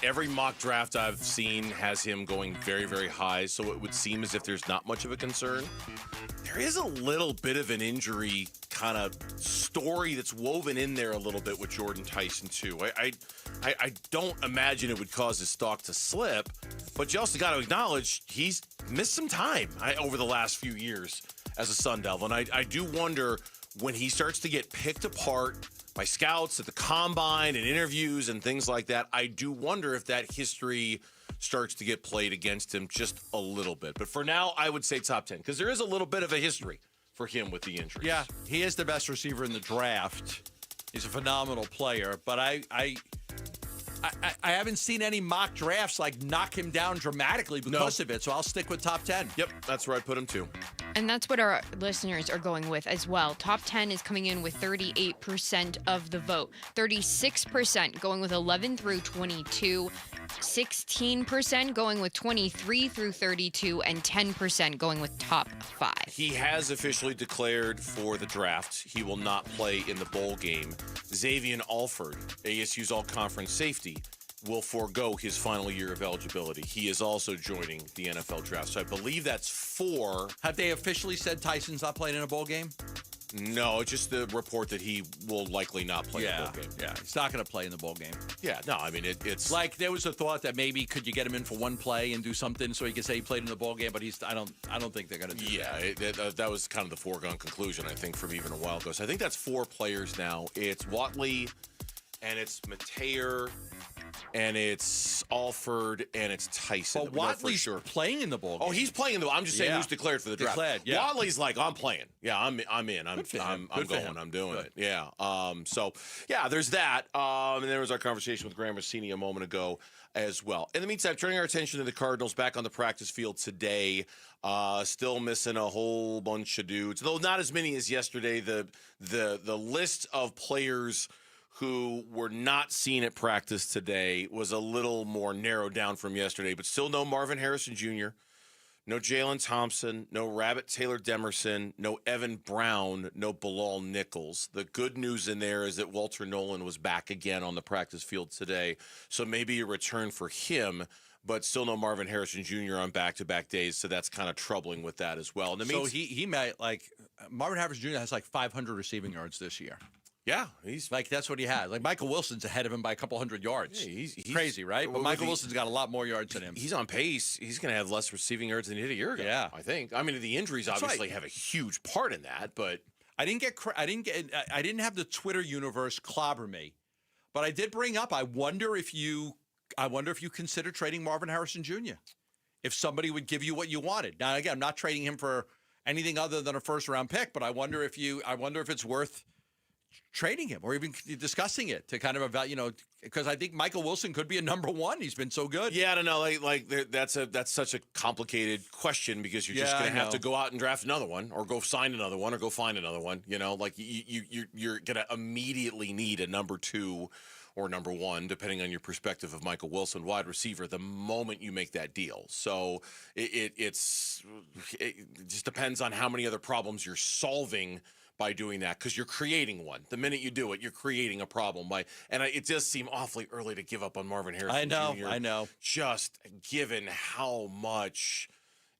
Every mock draft I've seen has him going very, very high, so it would seem as if there's not much of a concern. There is a little bit of an injury kind of story that's woven in there a little bit with Jordan Tyson, too. I don't imagine it would cause his stock to slip, but you also got to acknowledge he's missed some time over the last few years as a Sun Devil, and I do wonder when he starts to get picked apart by scouts at the combine and interviews and things like that, I do wonder if that history starts to get played against him just a little bit. But for now, I would say top 10 because there is a little bit of a history for him with the injuries. Yeah, he is the best receiver in the draft. He's a phenomenal player, but I haven't seen any mock drafts like knock him down dramatically because of it, so I'll stick with top 10. Yep, that's where I put him too. And that's what our listeners are going with as well. Top 10 is coming in with 38% of the vote. 36% going with 11 through 22. 16% going with 23 through 32. And 10% going with top 5. He has officially declared for the draft. He will not play in the bowl game. Xavier Alford, ASU's all-conference safety, will forego his final year of eligibility. He is also joining the NFL draft. So I believe that's 4. Have they officially said Tyson's not playing in a bowl game? No, just the report that he will likely not play in the bowl game. Yeah, he's not going to play in the bowl game. Yeah, no, I mean, it's... Like, there was a thought that maybe could you get him in for one play and do something so he could say he played in the bowl game, but I don't think they're going to do that. Yeah, that was kind of the foregone conclusion, I think, from even a while ago. So I think that's 4 players now. It's Watley, and it's Mateer, and it's Alford, and it's Tyson. But Watley's playing in the bowl game. Oh, he's playing in the. I'm just saying who's declared for the draft. Declared, yeah. Watley's like, I'm playing. Yeah, I'm in. I'm going. I'm doing it. Yeah. So yeah, there's that. And there was our conversation with Graham Rossini a moment ago as well. In the meantime, turning our attention to the Cardinals back on the practice field today. Still missing a whole bunch of dudes, though not as many as yesterday. The list of players who were not seen at practice today was a little more narrowed down from yesterday, but still no Marvin Harrison Jr., no Jalen Thompson, no Rabbit Taylor Demerson, no Evan Brown, no Bilal Nichols. The good news in there is that Walter Nolan was back again on the practice field today, so maybe a return for him, but still no Marvin Harrison Jr. on back-to-back days, so that's kind of troubling with that as well. So he might, Marvin Harrison Jr. has 500 receiving yards this year. Yeah, he's that's what he had. Michael Wilson's ahead of him by a couple hundred yards. Yeah, he's crazy, right? But Michael Wilson's got a lot more yards than him. He's on pace. He's going to have less receiving yards than he did a year ago. Yeah, I think. I mean, the injuries obviously have a huge part in that, but I didn't have the Twitter universe clobber me, but I did bring up. I wonder if you consider trading Marvin Harrison Jr. If somebody would give you what you wanted. Now, again, I'm not trading him for anything other than a first-round pick, but I wonder if it's worth trading him or even discussing it to kind of because I think Michael Wilson could be a number 1. He's been so good. Yeah, I don't know. That's such a complicated question because you're just going to have to go out and draft another one or go sign another one or go find another one. You're going to immediately need a number 2 or number 1, depending on your perspective of Michael Wilson, wide receiver, the moment you make that deal. So it just depends on how many other problems you're solving by doing that, because you're creating one. The minute you do it, you're creating a problem. It does seem awfully early to give up on Marvin Harrison Jr. I know. Just given how much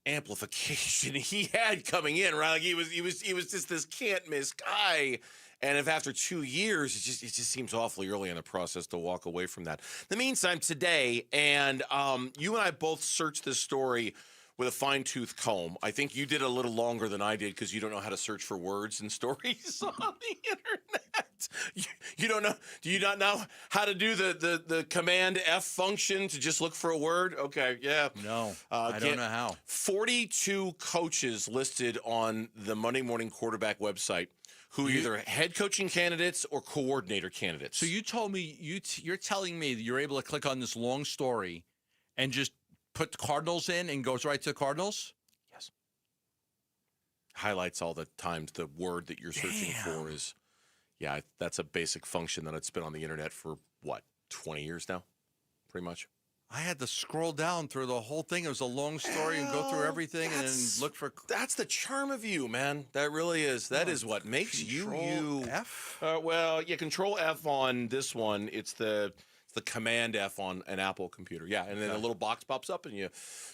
amplification he had coming in, right? Like he was just this can't miss guy. And if after 2 years, it just seems awfully early in the process to walk away from that. In the meantime, today, and you and I both searched this story with a fine-tooth comb. I think you did a little longer than I did because you don't know how to search for words and stories on the internet. You don't know? Do you not know how to do the Command F function to just look for a word? Okay, yeah. No, I don't know how. 42 coaches listed on the Monday Morning Quarterback website who are either head coaching candidates or coordinator candidates. So you told me you're telling me that you're able to click on this long story and just put Cardinals in and goes right to Cardinals? Yes. Highlights all the times the word that you're searching for is, that's a basic function that it's been on the internet for, 20 years now? Pretty much. I had to scroll down through the whole thing. It was a long story and go through everything and then look for. That's the charm of you, man. That really is. That is what makes you. F? Control F on this one. It's the Command F on an Apple computer. Yeah, and then a little box pops up and you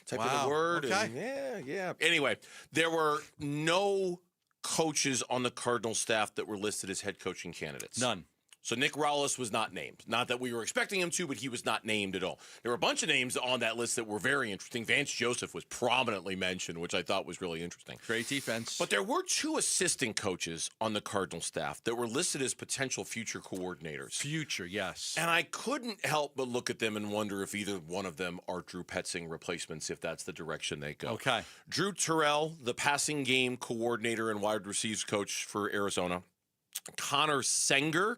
type in a word. Okay. And yeah. Anyway, there were no coaches on the Cardinals staff that were listed as head coaching candidates. None. So Nick Rallis was not named. Not that we were expecting him to, but he was not named at all. There were a bunch of names on that list that were very interesting. Vance Joseph was prominently mentioned, which I thought was really interesting. Great defense. But there were 2 assistant coaches on the Cardinal staff that were listed as potential future coordinators. Future, yes. And I couldn't help but look at them and wonder if either one of them are Drew Petzing replacements, if that's the direction they go. Okay. Drew Terrell, the passing game coordinator and wide receivers coach for Arizona. Connor Senger,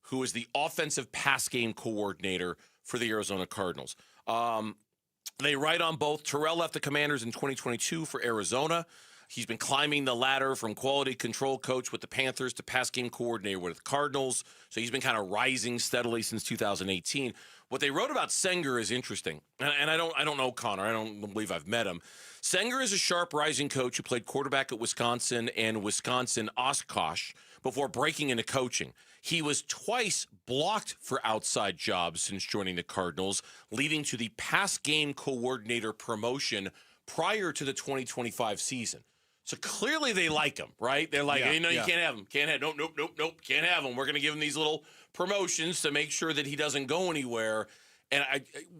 who is the offensive pass game coordinator for the Arizona Cardinals. They write on both. Terrell left the Commanders in 2022 for Arizona. He's been climbing the ladder from quality control coach with the Panthers to pass game coordinator with the Cardinals. So he's been kind of rising steadily since 2018. What they wrote about Senger is interesting. And I don't know Connor. I don't believe I've met him. Senger is a sharp rising coach who played quarterback at Wisconsin and Wisconsin Oshkosh before breaking into coaching. He was twice blocked for outside jobs since joining the Cardinals, leading to the pass game coordinator promotion prior to the 2025 season. So clearly they like him, right? They're like, you can't have him. Can't have nope, can't have him. We're going to give him these little promotions to make sure that he doesn't go anywhere. And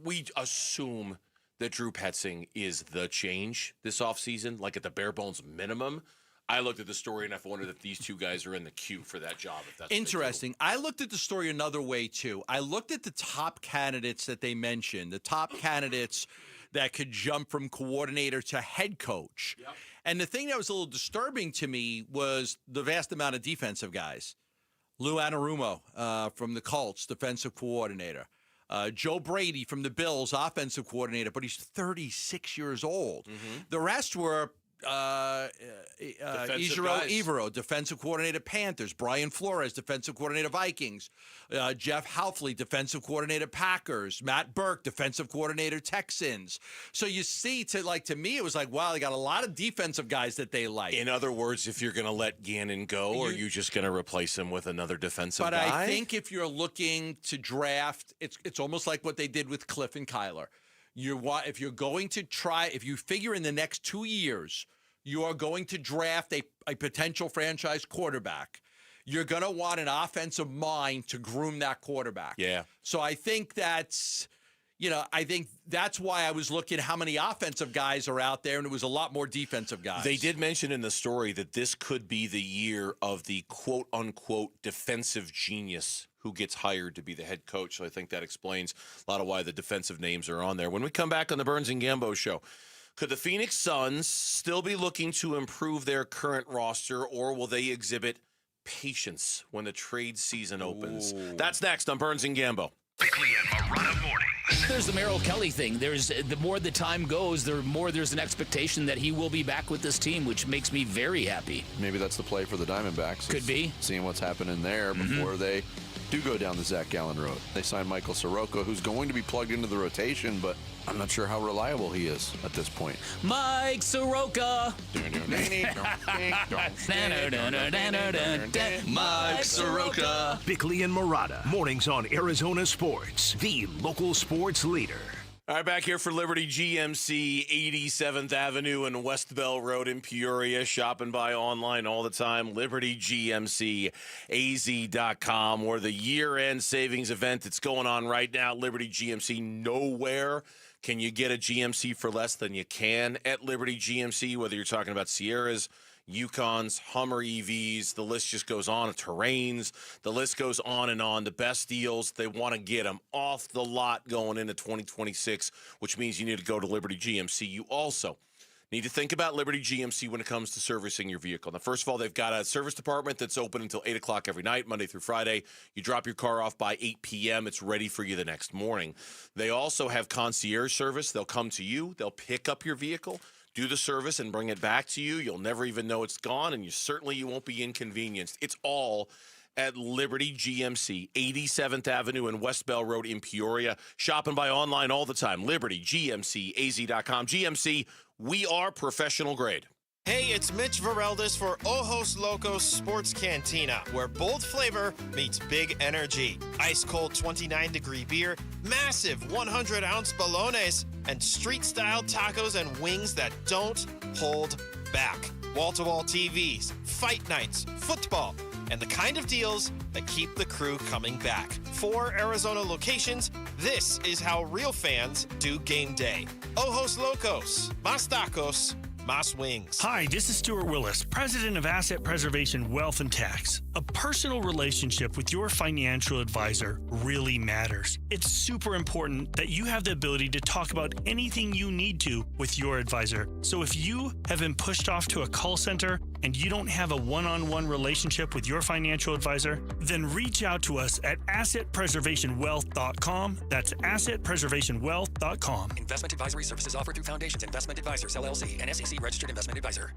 we assume that Drew Petzing is the change this offseason, like at the bare bones minimum. I looked at the story and I wondered if these 2 guys are in the queue for that job. If that's interesting. I looked at the story another way too. I looked at the top candidates that they mentioned, the top candidates that could jump from coordinator to head coach. Yep. And the thing that was a little disturbing to me was the vast amount of defensive guys. Lou Anarumo from the Colts, defensive coordinator. Joe Brady from the Bills, offensive coordinator, but he's 36 years old. Mm-hmm. The rest were Evero, defensive coordinator, Panthers. Brian Flores, defensive coordinator, Vikings. Jeff Houfley, defensive coordinator, Packers. Matt Burke, defensive coordinator, Texans. So you see, to me, it was like, wow, they got a lot of defensive guys that they like. In other words, if you're going to let Gannon go, or are you just going to replace him with another defensive guy? But I think if you're looking to draft, it's almost like what they did with Cliff and Kyler. If you're going to try, if you figure in the next 2 years, you are going to draft a potential franchise quarterback, you're going to want an offensive mind to groom that quarterback. Yeah. So I think that's why I was looking how many offensive guys are out there, and it was a lot more defensive guys. They did mention in the story that this could be the year of the quote-unquote defensive genius who gets hired to be the head coach. So I think that explains a lot of why the defensive names are on there. When we come back on the Burns and Gambo show, could the Phoenix Suns still be looking to improve their current roster, or will they exhibit patience when the trade season opens? That's next on Burns and Gambo. Bickley and Marotta mornings. There's the Merrill Kelly thing. The more the time goes, the more there's an expectation that he will be back with this team, which makes me very happy. Maybe that's the play for the Diamondbacks. Could be. Seeing what's happening there before they do go down the Zach Gallen road. They signed Michael Soroka, who's going to be plugged into the rotation, but I'm not sure how reliable he is at this point. Mike Soroka. Mike Soroka. Bickley and Marotta. Mornings on Arizona Sports, the local sports leader. All right, back here for Liberty GMC, 87th Avenue and West Bell Road in Peoria. Shop and buy online all the time. LibertyGMCAZ.com, or the year-end savings event that's going on right now. Liberty GMC, nowhere can you get a GMC for less than you can at Liberty GMC, whether you're talking about Sierras, Yukons, Hummer EVs, the list just goes on, Terrains, the list goes on and on. The best deals, they want to get them off the lot going into 2026, which means you need to go to Liberty GMC. You also need to think about Liberty GMC when it comes to servicing your vehicle. Now, first of all, they've got a service department that's open until 8 o'clock every night, Monday through Friday. You drop your car off by 8 p.m., it's ready for you the next morning. They also have concierge service. They'll come to you, they'll pick up your vehicle, do the service, and bring it back to you. You'll never even know it's gone, and you won't be inconvenienced. It's all at Liberty GMC, 87th Avenue and West Bell Road in Peoria. Shop and buy online all the time. LibertyGMCAZ.com. GMC, we are professional grade. Hey, it's Mitch Vareldis for Ojos Locos Sports Cantina, where bold flavor meets big energy. Ice cold 29-degree beer, massive 100-ounce bolones, and street-style tacos and wings that don't hold back. Wall-to-wall TVs, fight nights, football, and the kind of deals that keep the crew coming back. 4 Arizona locations, this is how real fans do game day. Ojos Locos, Mas Tacos, Mas Wings. Hi, this is Stuart Willis, president of Asset Preservation Wealth and Tax. A personal relationship with your financial advisor really matters. It's super important that you have the ability to talk about anything you need to with your advisor. So if you have been pushed off to a call center and you don't have a one-on-one relationship with your financial advisor, then reach out to us at assetpreservationwealth.com. That's assetpreservationwealth.com. Investment advisory services offered through Foundations Investment Advisors, LLC, an SEC registered investment advisor.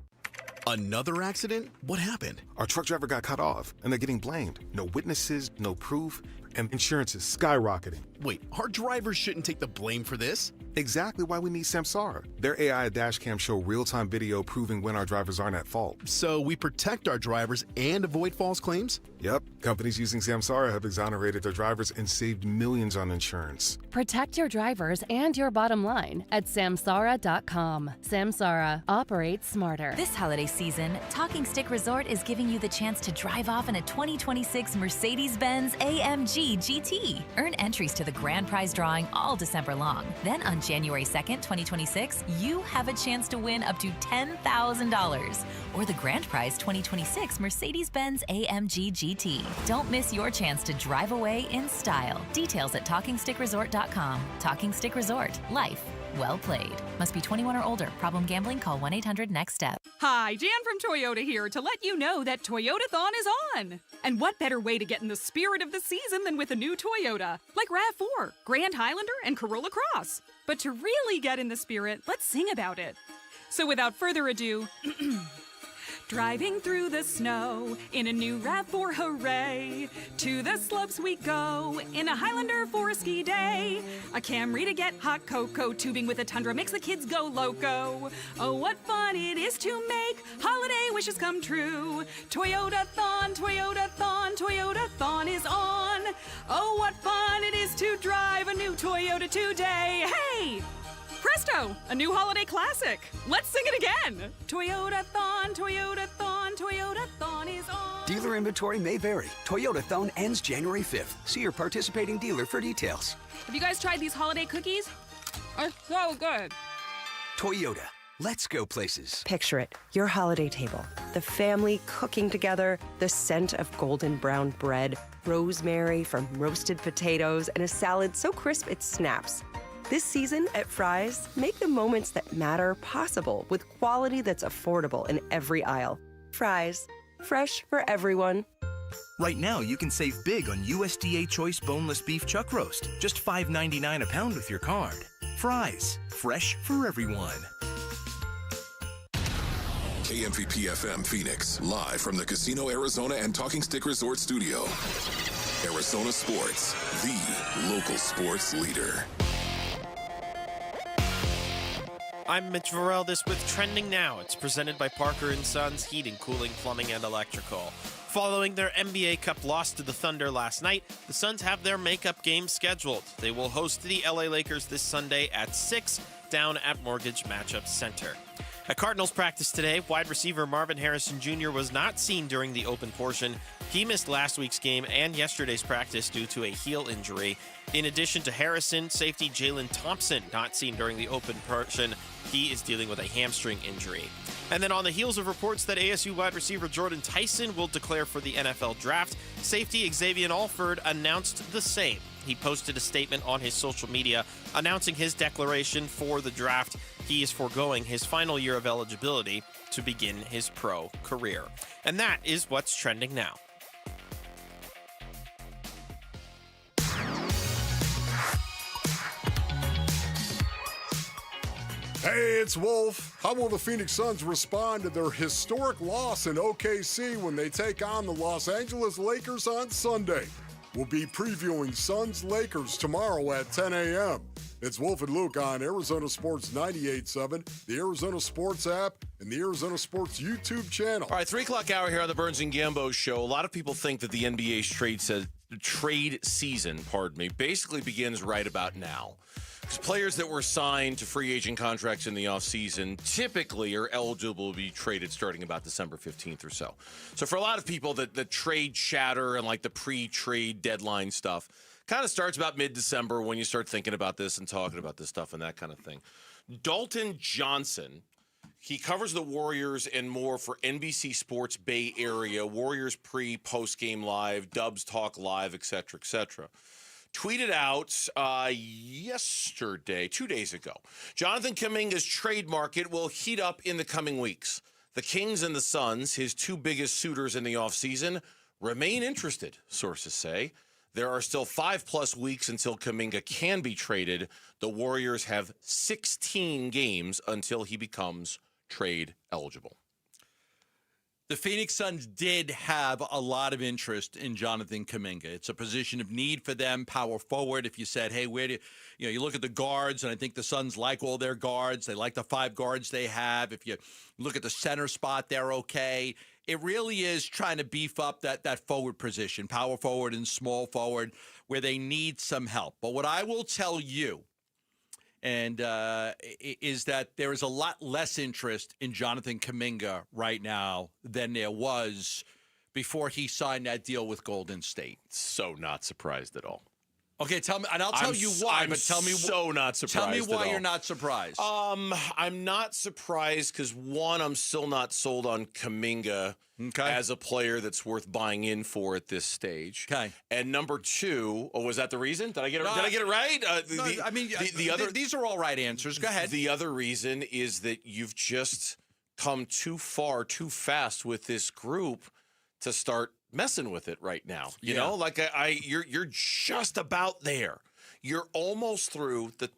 Another accident? What happened? Our truck driver got cut off, and they're getting blamed. No witnesses, no proof, and insurance is skyrocketing. Wait, our drivers shouldn't take the blame for this? Exactly why we need Samsara. Their AI dashcam show real-time video proving when our drivers aren't at fault. So we protect our drivers and avoid false claims? Yep. Companies using Samsara have exonerated their drivers and saved millions on insurance. Protect your drivers and your bottom line at Samsara.com. Samsara. Operate smarter. This holiday season, Talking Stick Resort is giving you the chance to drive off in a 2026 Mercedes-Benz AMG GT. Earn entries to the grand prize drawing all December long. Then on January 2nd, 2026, you have a chance to win up to $10,000 or the grand prize 2026 Mercedes-Benz AMG GT. Don't miss your chance to drive away in style. Details at TalkingStickResort.com. Talking Stick Resort. Life well played. Must be 21 or older. Problem gambling? Call 1-800-NEXT-STEP. Hi, Jan from Toyota here to let you know that Toyotathon is on. And what better way to get in the spirit of the season than with a new Toyota, like RAV4, Grand Highlander, and Corolla Cross. But to really get in the spirit, let's sing about it. So without further ado, driving through the snow in a new RAV4, hooray! To the slopes we go in a Highlander for a ski day. A Camry to get hot cocoa, tubing with a Tundra makes the kids go loco. Oh, what fun it is to make holiday wishes come true. Toyotathon, Toyotathon, Toyotathon is on. Oh, what fun it is to drive a new Toyota today. Hey! Presto! A new holiday classic. Let's sing it again. Toyotathon, Toyotathon, Toyotathon is on. Dealer inventory may vary. Toyotathon ends January 5th. See your participating dealer for details. Have you guys tried these holiday cookies? They're so good. Toyota. Let's go places. Picture it, your holiday table. The family cooking together, the scent of golden brown bread, rosemary from roasted potatoes, and a salad so crisp it snaps. This season at Fry's, make the moments that matter possible with quality that's affordable in every aisle. Fry's, fresh for everyone. Right now, you can save big on USDA Choice Boneless Beef Chuck Roast. Just $5.99 a pound with your card. Fry's, fresh for everyone. KMVP FM Phoenix, live from the Casino Arizona and Talking Stick Resort Studio. Arizona Sports, the local sports leader. I'm Mitch Vareldes with Trending Now. It's presented by Parker & Sons Heating, Cooling, Plumbing, and Electrical. Following their NBA Cup loss to the Thunder last night, the Suns have their makeup game scheduled. They will host the LA Lakers this Sunday at 6 down at Mortgage Matchup Center. At Cardinals practice today, wide receiver Marvin Harrison Jr. was not seen during the open portion. He missed last week's game and yesterday's practice due to a heel injury. In addition to Harrison, safety Jalen Thompson not seen during the open portion. He is dealing with a hamstring injury. And then on the heels of reports that ASU wide receiver Jordan Tyson will declare for the NFL draft, safety Xavier Alford announced the same. He posted a statement on his social media announcing his declaration for the draft. He is foregoing his final year of eligibility to begin his pro career. And that is what's trending now. Hey, it's Wolf. How will the Phoenix Suns respond to their historic loss in OKC when they take on the Los Angeles Lakers on Sunday? We'll be previewing Suns-Lakers tomorrow at 10 a.m. It's Wolf and Luke on Arizona Sports 98.7, the Arizona Sports app, and the Arizona Sports YouTube channel. All right, 3 o'clock hour here on the Burns and Gambo show. A lot of people think that the NBA's trade season, basically begins right about now. Because players that were signed to free agent contracts in the offseason typically are eligible to be traded starting about December 15th or so. So for a lot of people, the trade chatter and like the pre-trade deadline stuff kind of starts about mid-December when you start thinking about this and talking about this stuff and that kind of thing. Dalton Johnson, he covers the Warriors and more for NBC Sports Bay Area, Warriors pre-post-game live, Dubs Talk Live, et cetera, tweeted out yesterday, 2 days ago, Jonathan Kuminga's trade market will heat up in the coming weeks. The Kings and the Suns, his two biggest suitors in the offseason, remain interested, sources say. There are still 5+ weeks until Kuminga can be traded. The Warriors have 16 games until he becomes trade eligible. The Phoenix Suns did have a lot of interest in Jonathan Kuminga. It's a position of need for them, power forward. If you said, hey, where do you look at the guards, and I think the Suns like all their guards. They like the 5 guards they have. If you look at the center spot, they're okay. It really is trying to beef up that forward position, power forward and small forward, where they need some help. But what I will tell you, and is that there is a lot less interest in Jonathan Kuminga right now than there was before he signed that deal with Golden State. So not surprised at all. Okay, tell me, and I'll tell you why. But tell me, so not surprised. Tell me why at all. You're not surprised. I'm not surprised because one, I'm still not sold on Kuminga as a player that's worth buying in for at this stage. Okay. And number two, was that the reason? Did I get it? Did I get it right? These are all right answers. Go ahead. The other reason is that you've just come too far, too fast with this group to start messing with it right now. You know, like you're just about there. You're almost through the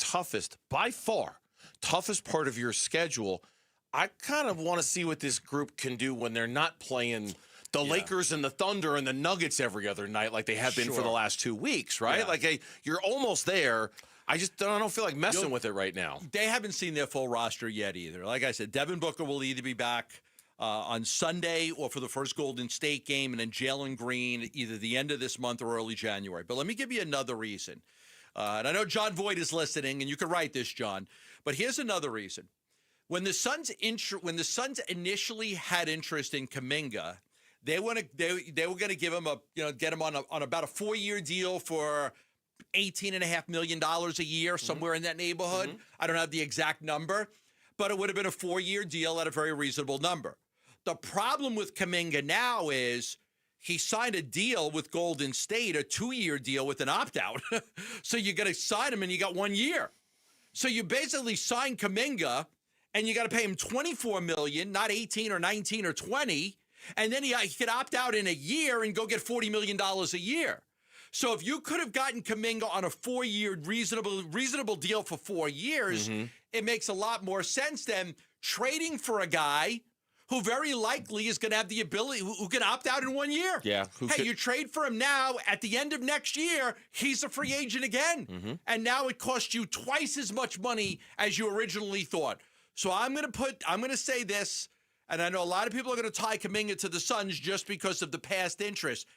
by far toughest part of your schedule. I kind of want to see what this group can do when they're not playing the Lakers and the Thunder and the Nuggets every other night like they have been for the last 2 weeks, right? Yeah. Like you're almost there. I don't feel like messing with it right now. They haven't seen their full roster yet either. Like I said, Devin Booker will either be back on Sunday or for the first Golden State game, and then Jalen Green either the end of this month or early January. But let me give you another reason. And I know John Voight is listening, and you can write this, John. But here's another reason. When the Suns initially had interest in Kuminga, they were going to give him get him on about a 4-year deal for $18.5 million a year, somewhere in that neighborhood. I don't have the exact number, but it would have been a 4-year deal at a very reasonable number. The problem with Kuminga now is he signed a deal with Golden State, a 2-year deal with an opt-out. So you got to sign him and you got 1 year. So you basically sign Kuminga and you got to pay him $24 million, not 18 or 19 or 20. And then he could opt out in a year and go get $40 million a year. So if you could have gotten Kuminga on a 4-year reasonable deal for 4 years, it makes a lot more sense than trading for a guy who very likely is going to have the ability, who can opt out in 1 year. Yeah. You trade for him now, at the end of next year, he's a free agent again. And now it costs you twice as much money as you originally thought. So I'm going to say this, and I know a lot of people are going to tie Kuminga to the Suns just because of the past interest.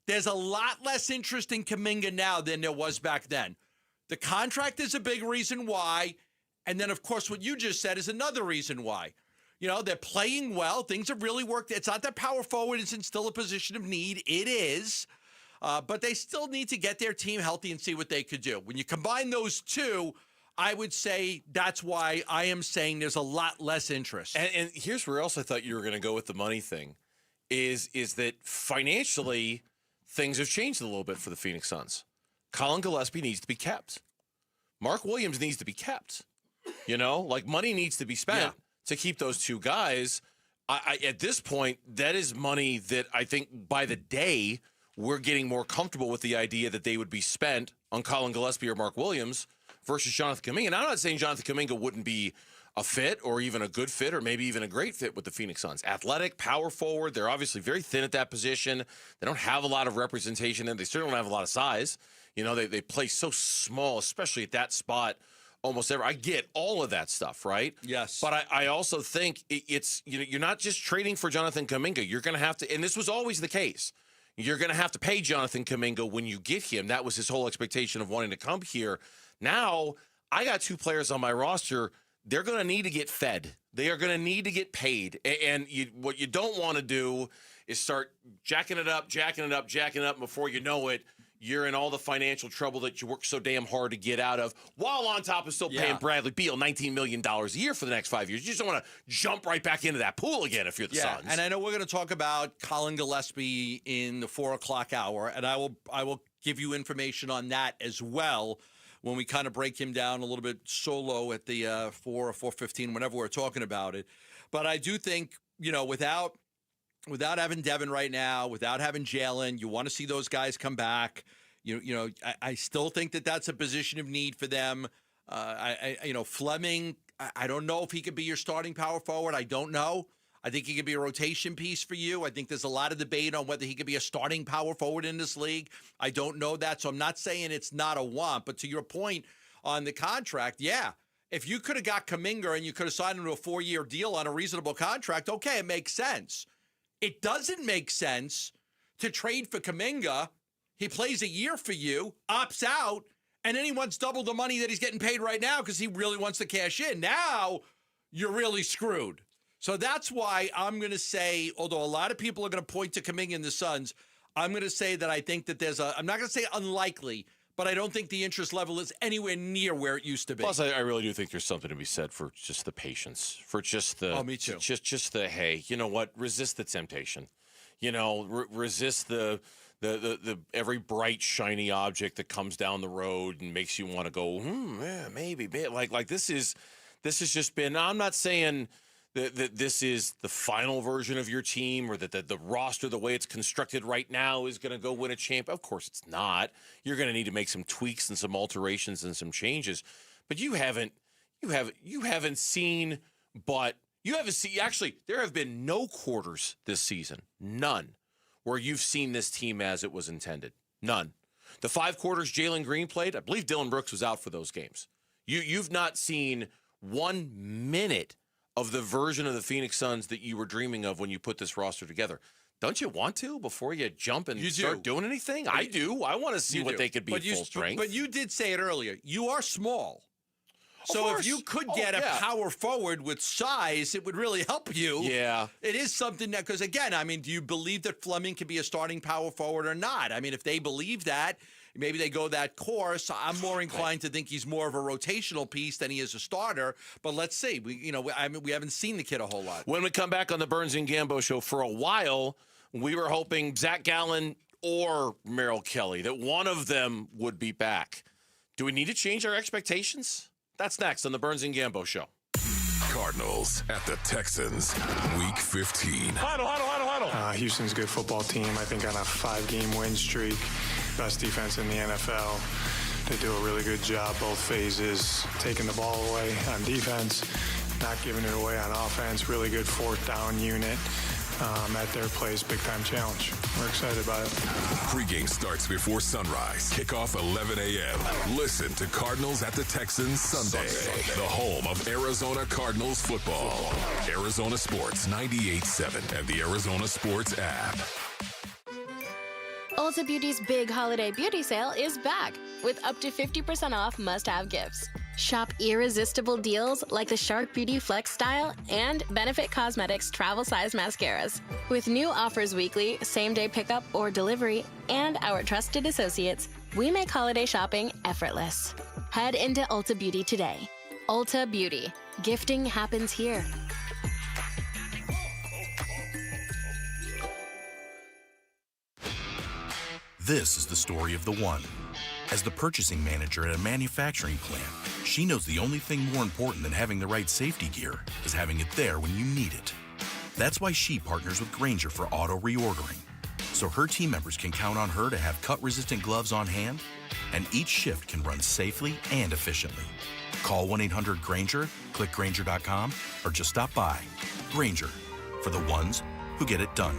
There's a lot less interest in Kuminga now than there was back then. The contract is a big reason why. And then, of course, what you just said is another reason why. They're playing well. Things have really worked. It's not that power forward isn't still a position of need. It is. But they still need to get their team healthy and see what they could do. When you combine those two, I would say that's why I am saying there's a lot less interest. And here's where else I thought you were going to go with the money thing, is that financially things have changed a little bit for the Phoenix Suns. Colin Gillespie needs to be kept. Mark Williams needs to be kept. Money needs to be spent to keep those two guys. I at this point, that is money that I think by the day we're getting more comfortable with the idea that they would be spent on Colin Gillespie or Mark Williams versus Jonathan Kuminga. And I'm not saying Jonathan Kuminga wouldn't be a fit or even a good fit or maybe even a great fit with the Phoenix Suns. Athletic, power forward. They're obviously very thin at that position. They don't have a lot of representation and they certainly don't have a lot of size. They play so small, especially at that spot almost ever. I get all of that stuff, right? Yes. But I also think it's, you're not just trading for Jonathan Kuminga. You're going to have to, and this was always the case, you're going to have to pay Jonathan Kuminga when you get him. That was his whole expectation of wanting to come here. Now, I got two players on my roster. They're going to need to get fed. They are going to need to get paid. And what you don't want to do is start jacking it up. Before you know it, you're in all the financial trouble that you work so damn hard to get out of, while on top of still paying Bradley Beal $19 million a year for the next 5 years. You just don't want to jump right back into that pool again if you're the Suns. And I know we're going to talk about Colin Gillespie in the 4 o'clock hour, and I will give you information on that as well when we kind of break him down a little bit solo at the 4 or 4:15, whenever we're talking about it. But I do think, without having Devin right now, without having Jalen, you want to see those guys come back. I still think that that's a position of need for them. Fleming, I don't know if he could be your starting power forward. I don't know. I think he could be a rotation piece for you. I think there's a lot of debate on whether he could be a starting power forward in this league. I don't know that, so I'm not saying it's not a want. But to your point on the contract, if you could have got Kuminga and you could have signed him to a 4-year deal on a reasonable contract, okay, it makes sense. It doesn't make sense to trade for Kuminga. He plays a year for you, opts out, and then he wants double the money that he's getting paid right now because he really wants to cash in. Now you're really screwed. So that's why I'm going to say, although a lot of people are going to point to Kuminga and the Suns, I'm going to say that I think that I'm not going to say unlikely, but I don't think the interest level is anywhere near where it used to be. Plus, I really do think there's something to be said for just the patience, for just the me too. Just the, hey, you know what? Resist the temptation. Resist the every bright shiny object that comes down the road and makes you want to go, maybe. Like this has just been. I'm not saying that this is the final version of your team or that the roster, the way it's constructed right now, is going to go win a champ. Of course it's not. You're going to need to make some tweaks and some alterations and some changes. But you haven't seen, actually, there have been no quarters this season, none, where you've seen this team as it was intended. None. The 5 quarters Jalen Green played, I believe Dylan Brooks was out for those games. You've not seen 1 minute of the version of the Phoenix Suns that you were dreaming of when you put this roster together. Don't you want to before you jump and start doing anything? I do. I want to see what they could be at full strength. But you did say it earlier. You are small. So if you could get a power forward with size, it would really help you. Yeah. It is something that, because again, do you believe that Fleming can be a starting power forward or not? If they believe that, maybe they go that course. I'm more inclined to think he's more of a rotational piece than he is a starter. But let's see. We haven't seen the kid a whole lot. When we come back on the Burns and Gambo show, for a while, we were hoping Zach Gallen or Merrill Kelly, that one of them would be back. Do we need to change our expectations? That's next on the Burns and Gambo show. Cardinals at the Texans, Week 15. Huddle. Houston's a good football team. I think on a 5-game win streak, best defense in the NFL. They do a really good job both phases, taking the ball away on defense, not giving it away on offense. Really good 4th down unit. at their place, big time challenge. We're excited about it. Pregame starts before sunrise. Kickoff 11 a.m. Listen to Cardinals at the Texans Sunday. The home of Arizona Cardinals football. Arizona Sports 98.7 and the Arizona Sports app. Ulta Beauty's big holiday beauty sale is back with up to 50% off must-have gifts. Shop irresistible deals like the Shark Beauty Flex Style and Benefit Cosmetics travel-size mascaras. With new offers weekly, same-day pickup or delivery, and our trusted associates, we make holiday shopping effortless. Head into Ulta Beauty today. Ulta Beauty. Gifting happens here. This is the story of the one. As the purchasing manager at a manufacturing plant, she knows the only thing more important than having the right safety gear is having it there when you need it. That's why she partners with Grainger for auto reordering, so her team members can count on her to have cut-resistant gloves on hand, and each shift can run safely and efficiently. Call 1-800-GRAINGER, click Grainger.com, or just stop by. Grainger, for the ones who get it done.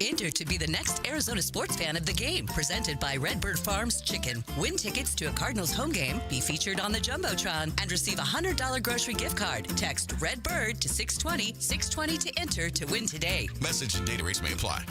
Enter to be the next Arizona sports fan of the game, presented by Redbird Farms Chicken. Win tickets to a Cardinals home game, be featured on the Jumbotron, and receive a $100 grocery gift card. Text Redbird to 620-620 to enter to win today. Message and data rates may apply.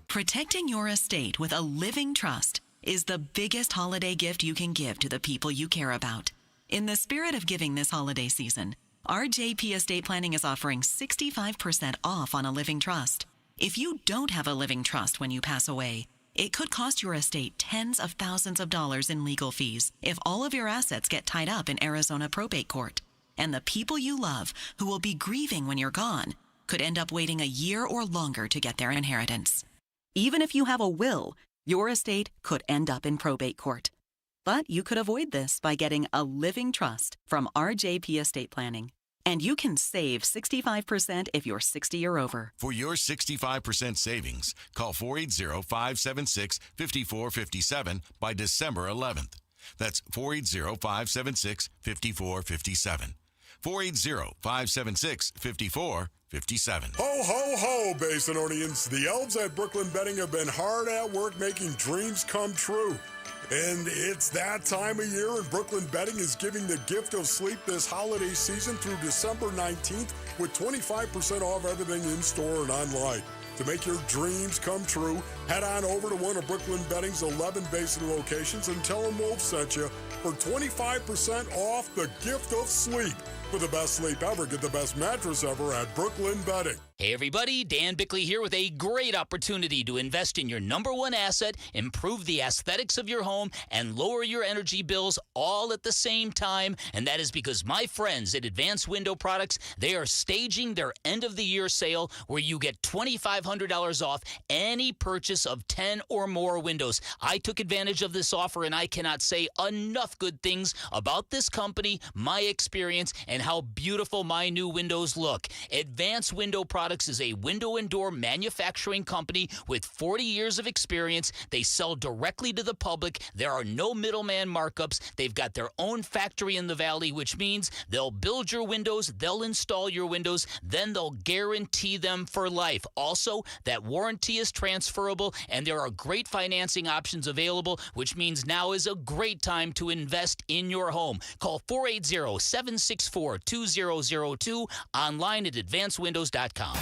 Protecting your estate with a living trust is the biggest holiday gift you can give to the people you care about. In the spirit of giving this holiday season, RJP Estate Planning is offering 65% off on a living trust. If you don't have a living trust when you pass away, it could cost your estate tens of thousands of dollars in legal fees if all of your assets get tied up in Arizona probate court. And the people you love, who will be grieving when you're gone, could end up waiting a year or longer to get their inheritance. Even if you have a will, your estate could end up in probate court. But you could avoid this by getting a living trust from RJP Estate Planning. And you can save 65% if you're 60 or over. For your 65% savings, call 480-576-5457 by December 11th. That's 480-576-5457. 480-576-5457. Ho, ho, ho, Basinonians. The elves at Brooklyn Betting have been hard at work making dreams come true. And it's that time of year, and Brooklyn Betting is giving the gift of sleep this holiday season through December 19th with 25% off everything in-store and online. To make your dreams come true, head on over to one of Brooklyn Betting's 11 Basin locations and tell them Wolf sent you for 25% off the gift of sleep. For the best sleep ever, get the best mattress ever at Brooklyn Betting. Hey everybody, Dan Bickley here with a great opportunity to invest in your number one asset, improve the aesthetics of your home, and lower your energy bills all at the same time. And that is because my friends at Advanced Window Products, they are staging their end-of-the-year sale where you get $2,500 off any purchase of 10 or more windows. I took advantage of this offer, and I cannot say enough good things about this company, my experience, and how beautiful my new windows look. Advanced Window Products is a window and door manufacturing company with 40 years of experience. They sell directly to the public. There are no middleman markups. They've got their own factory in the valley, which means they'll build your windows, they'll install your windows, then they'll guarantee them for life. Also, that warranty is transferable, and there are great financing options available, which means now is a great time to invest in your home. Call 480-764-2002, online at advancedwindows.com.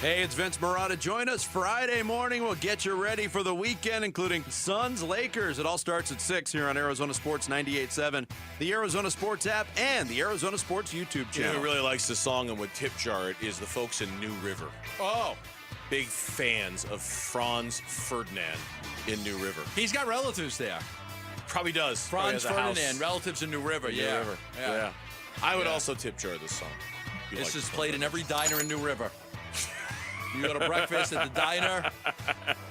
Hey, it's Vince Marotta. Join us Friday morning. We'll get you ready for the weekend, including Suns Lakers. It all starts at 6 here on Arizona Sports 98.7, the Arizona Sports app, and the Arizona Sports YouTube channel. You know who really likes the song and would tip jar it is the folks in New River. Oh. Big fans of Franz Ferdinand in New River. He's got relatives there. Probably does. Franz Probably has a Ferdinand, house. relatives in New River. New Yeah. River. Yeah. I would also tip jar this song. This is played in every diner in New River. You go to breakfast at the diner,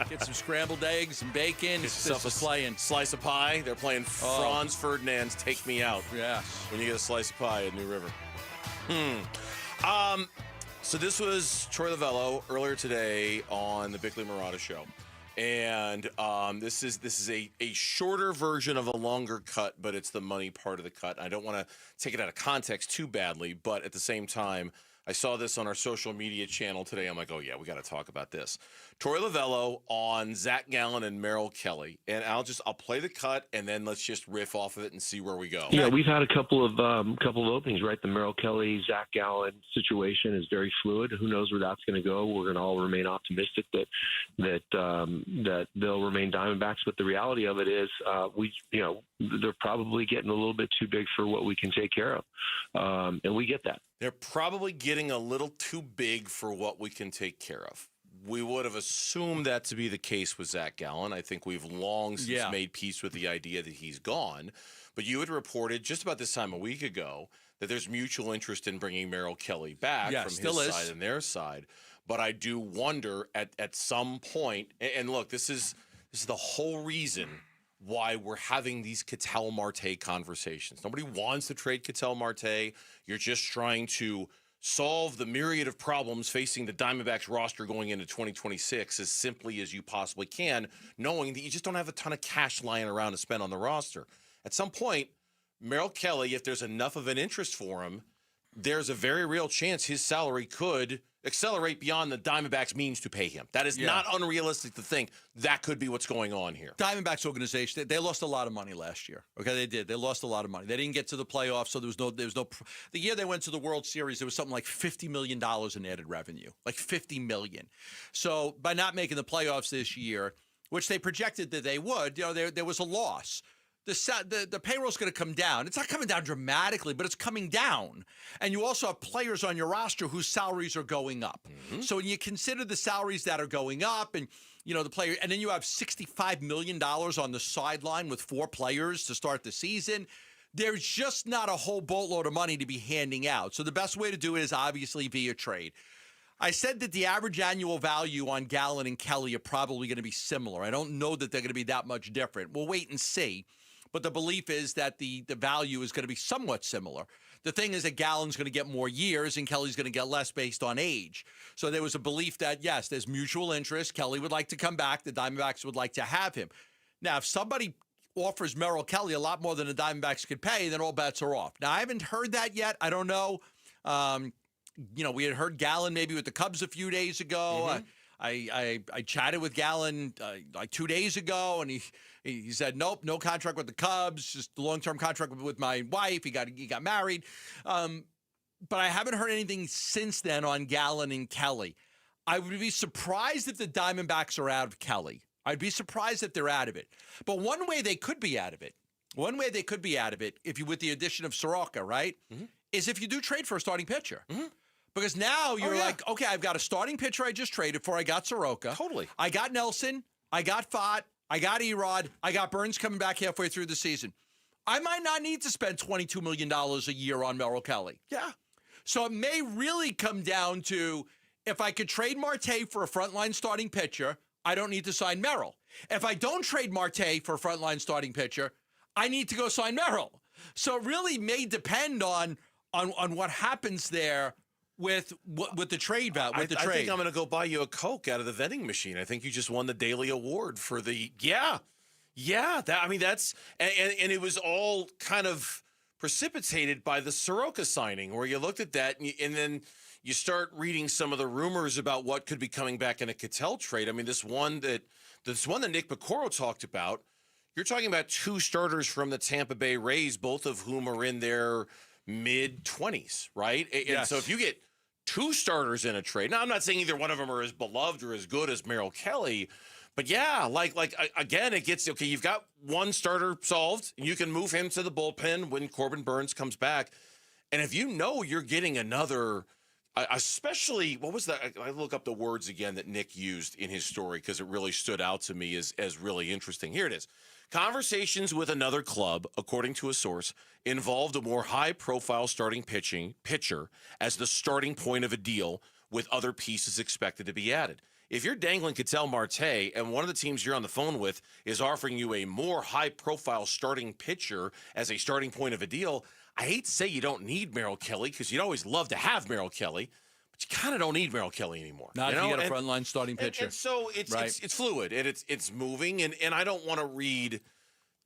get some scrambled eggs and bacon. This is playing. Slice of pie. They're playing Franz Ferdinand's Take Me Out. Yeah. When you get a slice of pie at New River. So this was Troy Lavello earlier today on the Bickley Marotta Show. And this is a shorter version of a longer cut, but it's the money part of the cut. I don't want to take it out of context too badly, but at the same time, I saw this on our social media channel today. I'm like, oh, yeah, we got to talk about this. Troy Lavello on Zach Gallen and Merrill Kelly. And I'll play the cut, and then let's just riff off of it and see where we go. Yeah, we've had a couple of openings, right? The Merrill Kelly, Zach Gallen situation is very fluid. Who knows where that's going to go? We're going to all remain optimistic that they'll remain Diamondbacks. But the reality of it is, they're probably getting a little bit too big for what we can take care of, and we get that. They're probably getting a little too big for what we can take care of. We would have assumed that to be the case with Zach Gallen. I think we've long since made peace with the idea that he's gone. But you had reported just about this time a week ago that there's mutual interest in bringing Merrill Kelly back from his side and their side. But I do wonder at some point, and look, this is the whole reason why we're having these Ketel Marte conversations. Nobody wants to trade Ketel Marte. You're just trying to solve the myriad of problems facing the Diamondbacks roster going into 2026 as simply as you possibly can, knowing that you just don't have a ton of cash lying around to spend on the roster. At some point, Merrill Kelly, if there's enough of an interest for him, there's a very real chance his salary could accelerate beyond the Diamondbacks' means to pay him. That is not unrealistic to think that could be what's going on here. Diamondbacks organization, they lost a lot of money last year. Okay, they did. They lost a lot of money. They didn't get to the playoffs, so there was no. The year they went to the World Series, there was something like $50 million in added revenue, like $50 million. So by not making the playoffs this year, which they projected that they would, there was a loss. The payroll's going to come down. It's not coming down dramatically, but it's coming down. And you also have players on your roster whose salaries are going up. Mm-hmm. So when you consider the salaries that are going up and, the player, and then you have $65 million on the sideline with 4 players to start the season, there's just not a whole boatload of money to be handing out. So the best way to do it is obviously via trade. I said that the average annual value on Gallen and Kelly are probably going to be similar. I don't know that they're going to be that much different. We'll wait and see. But the belief is that the value is going to be somewhat similar. The thing is that Gallen's going to get more years and Kelly's going to get less based on age. So there was a belief that, yes, there's mutual interest. Kelly would like to come back. The Diamondbacks would like to have him. Now, if somebody offers Merrill Kelly a lot more than the Diamondbacks could pay, then all bets are off. Now, I haven't heard that yet. I don't know. We had heard Gallen maybe with the Cubs a few days ago. Mm-hmm. I chatted with Gallen like 2 days ago, and he said, nope, no contract with the Cubs, just the long-term contract with my wife. He got married. But I haven't heard anything since then on Gallen and Kelly. I would be surprised if the Diamondbacks are out of Kelly. I'd be surprised if they're out of it. But one way they could be out of it, if you with the addition of Soroka, right, is if you do trade for a starting pitcher. Mm-hmm. Because now you're like, okay, I've got a starting pitcher I just traded for. I got Soroka. Totally. I got Nelson. I got Fott. I got Erod. I got Burns coming back halfway through the season. I might not need to spend $22 million a year on Merrill Kelly. Yeah. So it may really come down to if I could trade Marte for a frontline starting pitcher, I don't need to sign Merrill. If I don't trade Marte for a frontline starting pitcher, I need to go sign Merrill. So it really may depend on what happens there with the trade value. I think I'm going to go buy you a Coke out of the vending machine. I think you just won the daily award for the that's and it was all kind of precipitated by the Soroka signing, where you looked at that and then you start reading some of the rumors about what could be coming back in a Ketel trade. I mean, this one that Nick Piccoro talked about. You're talking about 2 starters from the Tampa Bay Rays, both of whom are in their mid-20s, right? And so if you get 2 starters in a trade, now I'm not saying either one of them are as beloved or as good as Merrill Kelly, but again, it gets, okay, you've got 1 starter solved, and you can move him to the bullpen when Corbin Burns comes back. And if you know you're getting another, especially, what was that? I look up the words again that Nick used in his story because it really stood out to me as really interesting. Here it is. Conversations with another club, according to a source, involved a more high-profile starting pitcher as the starting point of a deal, with other pieces expected to be added. If you're dangling Ketel Marte and one of the teams you're on the phone with is offering you a more high-profile starting pitcher as a starting point of a deal, I hate to say you don't need Merrill Kelly because you'd always love to have Merrill Kelly, but you kind of don't need Merrill Kelly anymore. Not you if know? you get a frontline starting pitcher. And so it's fluid and it's moving, and I don't want to read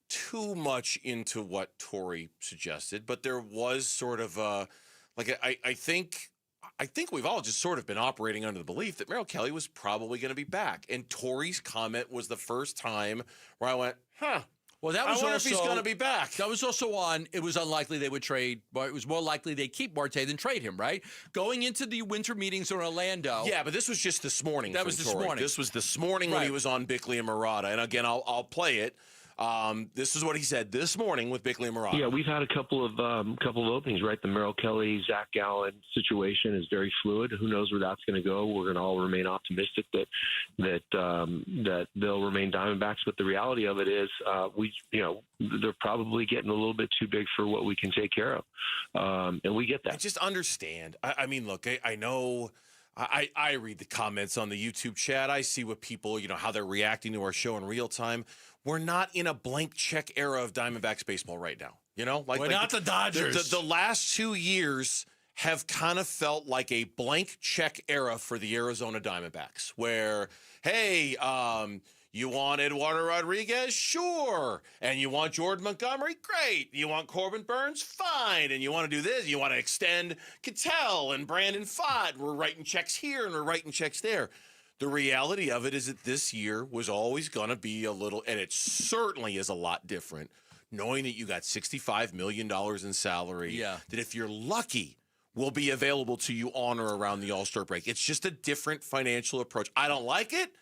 too much into what Torrey suggested, but there was sort of I think we've all just sort of been operating under the belief that Merrill Kelly was probably going to be back. And Torrey's comment was the first time where I went, well, that was I wonder also, if he's going to be back. That was also on, it was unlikely they would trade, but it was more likely they'd keep Marte than trade him, right? Going into the winter meetings in Orlando. Yeah, but this was just this morning. That was this morning. This was this morning when he was on Bickley and Murata. And again, I'll play it. This is what he said this morning with Bickley and Murata. Yeah, we've had a couple of openings, right? The Merrill Kelly, Zach Gallen situation is very fluid. Who knows where that's going to go? We're going to all remain optimistic that they'll remain Diamondbacks. But the reality of it is, they're probably getting a little bit too big for what we can take care of, and we get that. I just understand. I mean, look, I know. I read the comments on the YouTube chat. I see what people, how they're reacting to our show in real time. We're not in a blank check era of Diamondbacks baseball right now. We're not the Dodgers. The last 2 years have kind of felt like a blank check era for the Arizona Diamondbacks, where, hey, you want Eduardo Rodriguez? Sure. And you want Jordan Montgomery? Great. You want Corbin Burns? Fine. And you want to do this? You want to extend Cattell and Brandon Pfaadt? We're writing checks here and we're writing checks there. The reality of it is that this year was always going to be a little, and it certainly is a lot different, knowing that you got $65 million in salary, that if you're lucky, will be available to you on or around the All-Star break. It's just a different financial approach. I don't like it,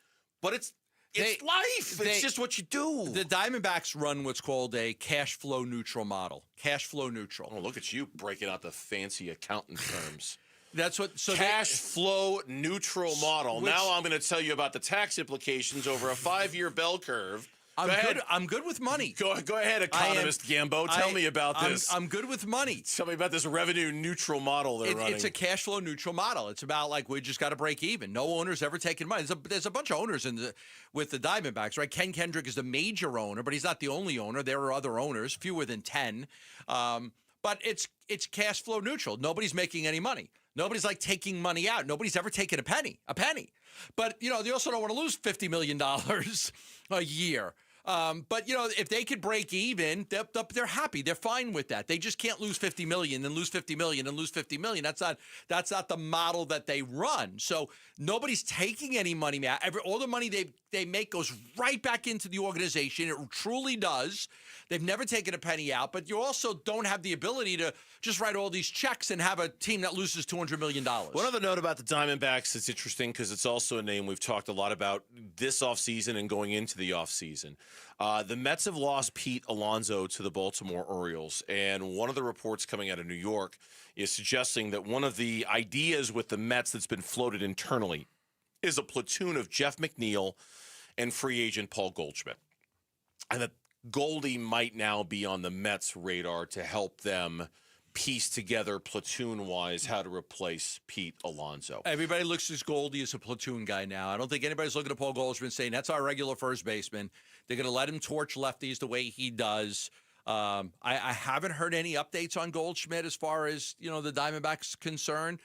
but it's life. It's just what you do. The Diamondbacks run what's called a cash flow neutral model. Cash flow neutral. Oh, look at you breaking out the fancy accountant terms. That's what cash flow neutral model. Now I'm going to tell you about the tax implications over a 5-year bell curve. I'm good with money. Go ahead, economist Gambo. Tell me about this. I'm good with money. Tell me about this revenue neutral model they're running. It's a cash flow neutral model. It's about we just got to break even. No owner's ever taken money. There's a bunch of owners with the Diamondbacks, right? Ken Kendrick is the major owner, but he's not the only owner. There are other owners, fewer than 10. But it's cash flow neutral. Nobody's making any money. Nobody's taking money out. Nobody's ever taken a penny. But, they also don't want to lose $50 million a year. But, if they could break even, they're happy. They're fine with that. They just can't lose $50 million and lose $50 million and lose $50 million. That's not the model that they run. So nobody's taking any money out. All the money they make goes right back into the organization. It truly does. They've never taken a penny out, but you also don't have the ability to just write all these checks and have a team that loses $200 million. One other note about the Diamondbacks that's interesting because it's also a name we've talked a lot about this offseason and going into the offseason. The Mets have lost Pete Alonso to the Baltimore Orioles, and one of the reports coming out of New York is suggesting that one of the ideas with the Mets that's been floated internally is a platoon of Jeff McNeil and free agent Paul Goldschmidt. And that Goldie might now be on the Mets' radar to help them piece together platoon-wise how to replace Pete Alonso. Everybody looks at Goldie as a platoon guy now. I don't think anybody's looking at Paul Goldschmidt saying, that's our regular first baseman. They're going to let him torch lefties the way he does. I haven't heard any updates on Goldschmidt as far as, the Diamondbacks concerned.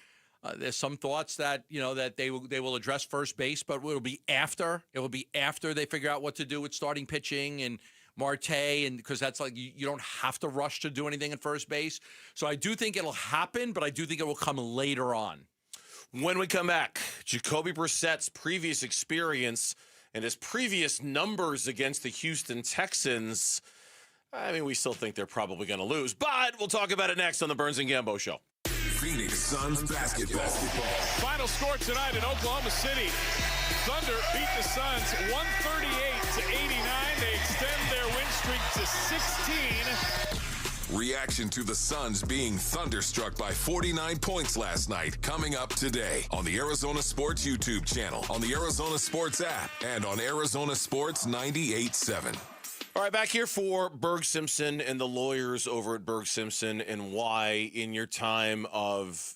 There's some thoughts that, that they will address first base, but it will be after they figure out what to do with starting pitching and Marte, and because that's you don't have to rush to do anything at first base. So I do think it'll happen, but I do think it will come later on. When we come back, Jacoby Brissett's previous experience and his previous numbers against the Houston Texans. I mean, we still think they're probably going to lose, but we'll talk about it next on the Burns and Gambo Show. Phoenix Suns basketball. Final score tonight in Oklahoma City. Thunder beat the Suns 138-89. They extend their win streak to 16. Reaction to the Suns being thunderstruck by 49 points last night. Coming up today on the Arizona Sports YouTube channel, on the Arizona Sports app, and on Arizona Sports 98.7. All right, back here for Berg Simpson and the lawyers over at Berg Simpson, and why in your time of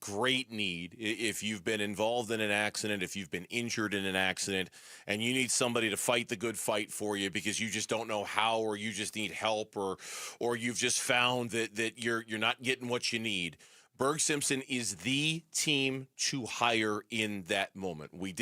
great need, if you've been involved in an accident, if you've been injured in an accident, and you need somebody to fight the good fight for you because you just don't know how, or you just need help, or you've just found that you're not getting what you need. Berg Simpson is the team to hire in that moment. We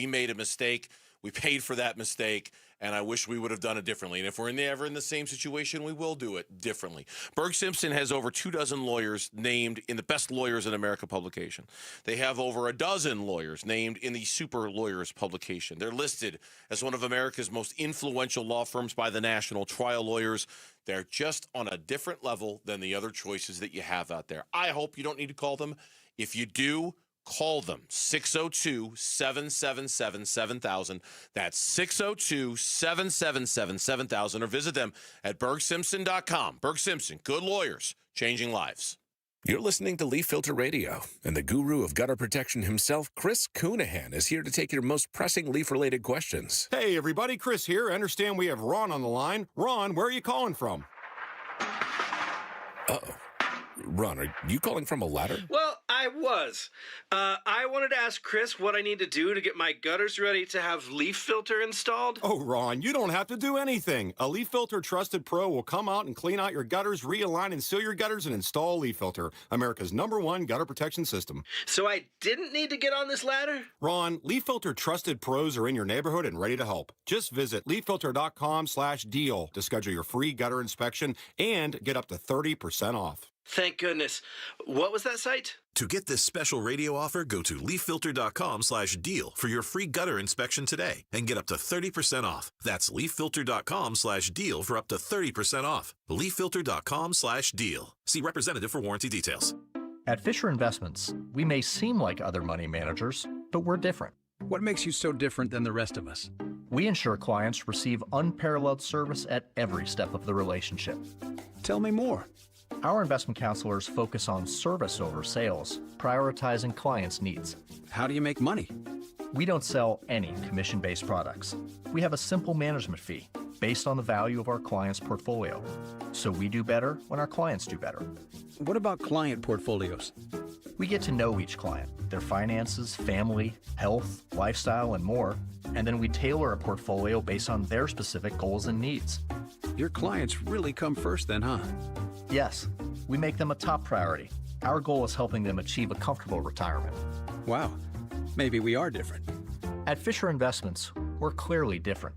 made a mistake. We paid for that mistake, and I wish we would have done it differently. And if we're ever in the same situation, we will do it differently. Berg Simpson has over 24 lawyers named in the Best Lawyers in America publication. They have over 12 lawyers named in the Super Lawyers publication. They're listed as one of America's most influential law firms by the National Trial Lawyers. They're just on a different level than the other choices that you have out there. I hope you don't need to call them. If you do, call them, 602-777-7000. That's 602-777-7000, or visit them at bergsimpson.com. Berg Simpson, good lawyers, changing lives. You're listening to Leaf Filter Radio, and the guru of gutter protection himself, Chris Coonahan, is here to take your most pressing leaf-related questions. Hey, everybody, Chris here. I understand we have Ron on the line. Ron, where are you calling from? Uh-oh. Ron, are you calling from a ladder? Well, I was. I wanted to ask Chris what I need to do to get my gutters ready to have leaf filter installed. Oh, Ron, you don't have to do anything. A Leaf Filter Trusted Pro will come out and clean out your gutters, realign and seal your gutters, and install Leaf Filter, America's #1 gutter protection system. So I didn't need to get on this ladder? Ron, Leaf Filter Trusted Pros are in your neighborhood and ready to help. Just visit leaffilter.com/deal to schedule your free gutter inspection and get up to 30% off. Thank goodness. What was that site? To get this special radio offer, go to leaffilter.com/deal for your free gutter inspection today and get up to 30% off. That's leaffilter.com/deal for up to 30% off. leaffilter.com/deal. See representative for warranty details. At Fisher Investments, we may seem like other money managers, but we're different. What makes you so different than the rest of us? We ensure clients receive unparalleled service at every step of the relationship. Tell me more. Our investment counselors focus on service over sales, prioritizing clients' needs. How do you make money? We don't sell any commission-based products. We have a simple management fee based on the value of our client's portfolio. So we do better when our clients do better. What about client portfolios? We get to know each client, their finances, family, health, lifestyle, and more, and then we tailor a portfolio based on their specific goals and needs. Your clients really come first then, huh? Yes, we make them a top priority. Our goal is helping them achieve a comfortable retirement. Wow, maybe we are different. At Fisher Investments, we're clearly different.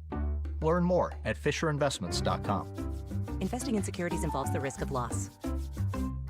Learn more at FisherInvestments.com. Investing in securities involves the risk of loss.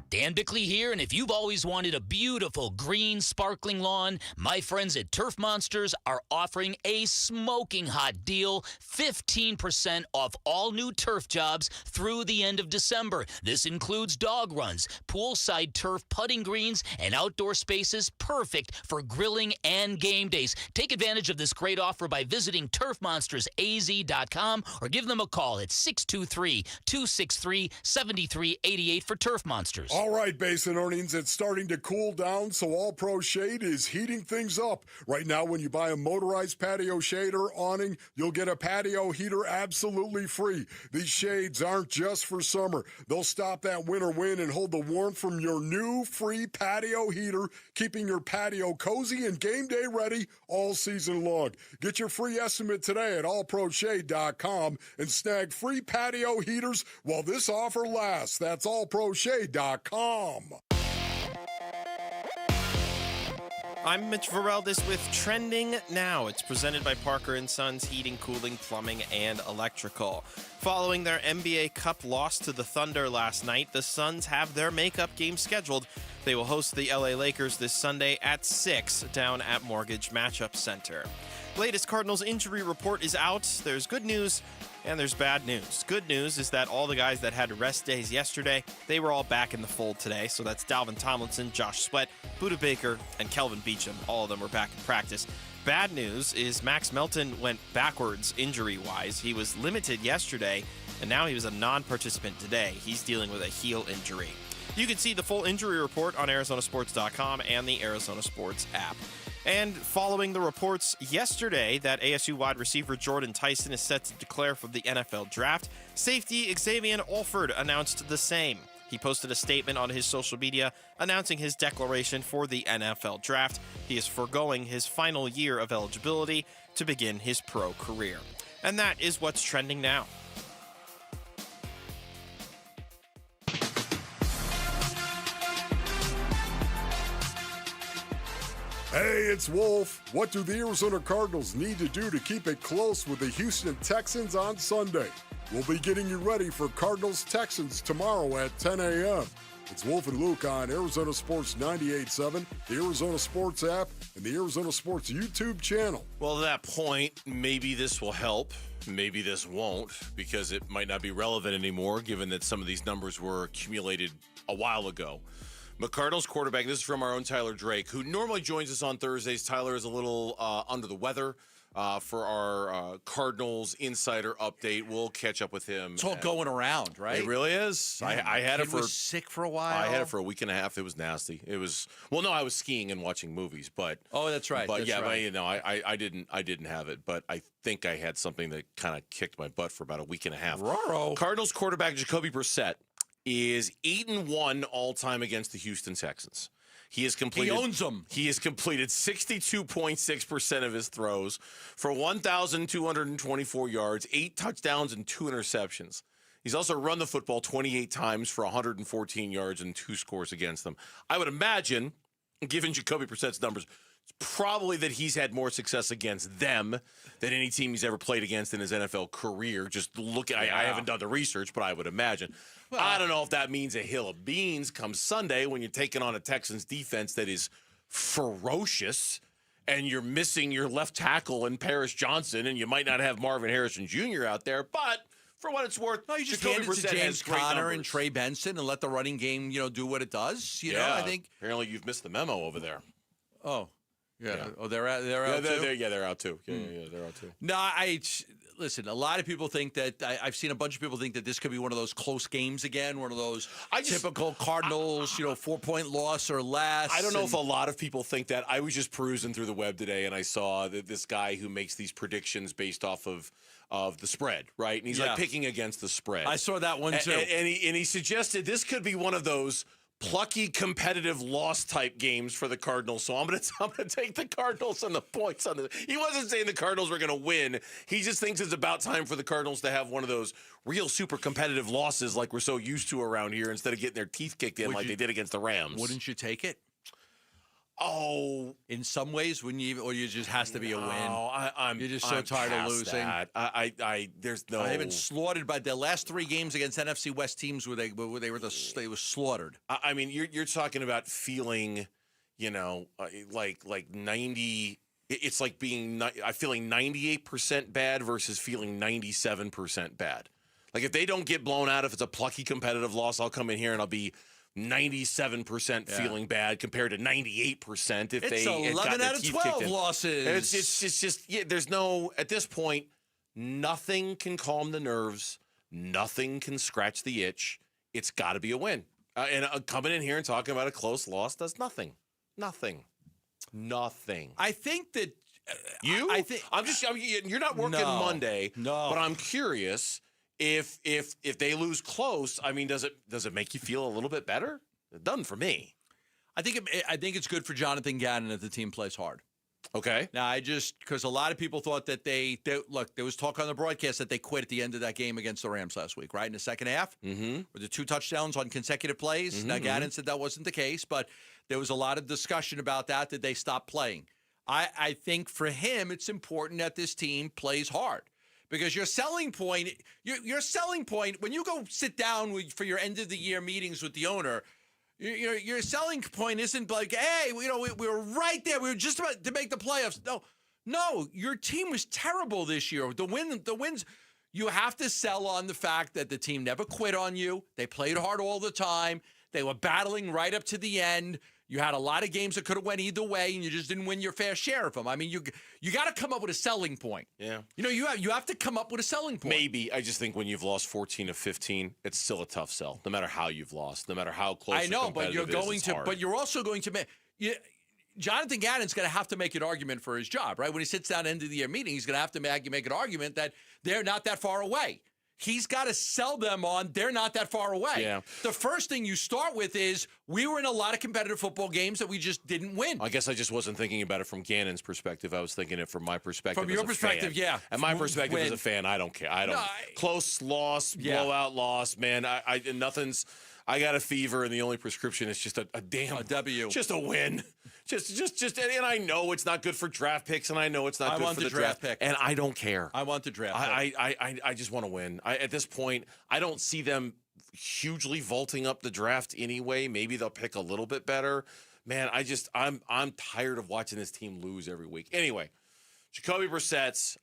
Dan Bickley here, and if you've always wanted a beautiful green sparkling lawn, my friends at Turf Monsters are offering a smoking hot deal, 15% off all new turf jobs through the end of December. This includes dog runs, poolside turf, putting greens, and outdoor spaces perfect for grilling and game days. Take advantage of this great offer by visiting turfmonstersaz.com or give them a call at 623-263-7388 for Turf Monsters. All right, Basin Earnings, it's starting to cool down, so All Pro Shade is heating things up. Right now, when you buy a motorized patio shade or awning, you'll get a patio heater absolutely free. These shades aren't just for summer. They'll stop that winter wind and hold the warmth from your new free patio heater, keeping your patio cozy and game day ready all season long. Get your free estimate today at allproshade.com and snag free patio heaters while this offer lasts. That's allproshade.com. I'm Mitch Vareldis with Trending Now. It's presented by Parker & Sons Heating, Cooling, Plumbing, and Electrical. Following their NBA Cup loss to the Thunder last night, the Suns have their makeup game scheduled. They will host the LA Lakers this Sunday at 6 down at Mortgage Matchup Center. Latest Cardinals injury report is out. There's good news and there's bad news. Good news is that all the guys that had rest days yesterday, they were all back in the fold today. So that's Dalvin Tomlinson, Josh Sweat, Budda Baker, and Kelvin Beachum. All of them were back in practice. Bad news is Max Melton went backwards injury-wise. He was limited yesterday, and now he was a non-participant today. He's dealing with a heel injury. You can see the full injury report on ArizonaSports.com and the Arizona Sports app. And following the reports yesterday that ASU wide receiver Jordan Tyson is set to declare for the NFL draft, safety Xavier Alford announced the same. He posted a statement on his social media announcing his declaration for the NFL draft. He is foregoing his final year of eligibility to begin his pro career. And that is what's trending now. Hey, it's Wolf. What do the Arizona Cardinals need to do to keep it close with the Houston Texans on Sunday? We'll be getting you ready for Cardinals-Texans tomorrow at 10 a.m. It's Wolf and Luke on Arizona Sports 98.7, the Arizona Sports app, and the Arizona Sports YouTube channel. Well, to that point, maybe this will help. Maybe this won't, because it might not be relevant anymore, given that some of these numbers were accumulated a while ago. Cardinals quarterback, this is from our own Tyler Drake, who normally joins us on Thursdays. Tyler is a little under the weather. For our Cardinals Insider update. We'll catch up with him. It's all going around, right? It really is. Yeah, I had it for was sick for a while. I had it for a week and a half. It was nasty. It was no, I was skiing and watching movies, but that's right. But that's yeah, right. but I didn't have it, but I think I had something that kind of kicked my butt for about a week and a half. Roro. Cardinals quarterback Jacoby Brissett is 8-1 all time against the Houston Texans. He has completed. He owns them. He has completed 62.6% of his throws for 1,224 yards, 8 touchdowns, and 2 interceptions. He's also run the football 28 times for 114 yards and 2 scores against them. I would imagine, given Jacoby Brissett's numbers, it's probably that he's had more success against them than any team he's ever played against in his NFL career. Just look at, I haven't done the research, but I would imagine. Well, I don't know if that means a hill of beans come Sunday when you're taking on a Texans defense that is ferocious and you're missing your left tackle in Paris Johnson and you might not have Marvin Harrison Jr. out there, but for what it's worth, no, you just Jacoby hand it to Brissett James has great Conner numbers. and Trey Benson and let the running game, do what it does. You know, I think. Apparently you've missed the memo over there. Oh. Yeah. Oh, they're out. They're out too. They're out too. Yeah, they're out too. No, listen. A lot of people think that I've seen a bunch of people think that this could be one of those close games again, one of those typical Cardinals, 4-point loss or less. I don't know if a lot of people think that. I was just perusing through the web today, and I saw that this guy who makes these predictions based off of the spread, right? And he's like picking against the spread. I saw that one too. And he suggested this could be one of those plucky, competitive loss type games for the Cardinals. So I'm gonna take the Cardinals and the points on the. He wasn't saying the Cardinals were gonna win. He just thinks it's about time for the Cardinals to have one of those real super competitive losses like we're so used to around here, instead of getting their teeth kicked in they did against the Rams. Wouldn't you take it? Oh, in some ways, wouldn't you? Or you just has to be a win. You're just so tired of losing. That. There's no. They've been slaughtered by their last 3 games against NFC West teams where they were slaughtered. I mean, you're talking about feeling, like 90. It's like feeling 98% bad versus feeling 97% bad. Like if they don't get blown out, if it's a plucky competitive loss, I'll come in here and I'll be 97% feeling bad compared to 98% if it's they 11 out of 12 losses. It's just there's no, at this point, nothing can calm the nerves, nothing can scratch the itch. It's got to be a win. And coming in here and talking about a close loss does nothing. I think that you're not working Monday, but I'm curious. If they lose close, I mean, does it make you feel a little bit better? It doesn't for me. I think it's good for Jonathan Gannon if the team plays hard. Okay. Now because a lot of people thought that they look, there was talk on the broadcast that they quit at the end of that game against the Rams last week, right in the second half, with the 2 touchdowns on consecutive plays. Now Gannon said that wasn't the case, but there was a lot of discussion about that they stopped playing. I think for him, it's important that this team plays hard. Because your selling point, when you go sit down for your end of the year meetings with the owner, your selling point isn't like, hey, we were right there, we were just about to make the playoffs. No, your team was terrible this year. The wins. You have to sell on the fact that the team never quit on you. They played hard all the time. They were battling right up to the end. You had a lot of games that could have went either way, and you just didn't win your fair share of them. I mean, you got to come up with a selling point. Yeah. You have to come up with a selling point. Maybe. I just think when you've lost 14 of 15, it's still a tough sell, no matter how you've lost, no matter how close. I know, but you're going to. But you're also going to make. Jonathan Gannon's going to have to make an argument for his job, right? When he sits down at the end of the year meeting, he's going to have to make an argument that they're not that far away. He's got to sell them on they're not that far away. Yeah. The first thing you start with is we were in a lot of competitive football games that we just didn't win. I guess I just wasn't thinking about it from Gannon's perspective. I was thinking it from my perspective. From your perspective, fan. yeah. And my perspective as a fan, I don't care. Close loss, blowout loss, man. I got a fever, and the only prescription is just a W. Just a win. Just, and I know it's not good for draft picks, and I know it's not good for the draft pick. And I don't care. I want the draft pick. I just want to win. At this point, I don't see them hugely vaulting up the draft anyway. Maybe they'll pick a little bit better. Man, I'm tired of watching this team lose every week. Anyway, Jacoby Brissett's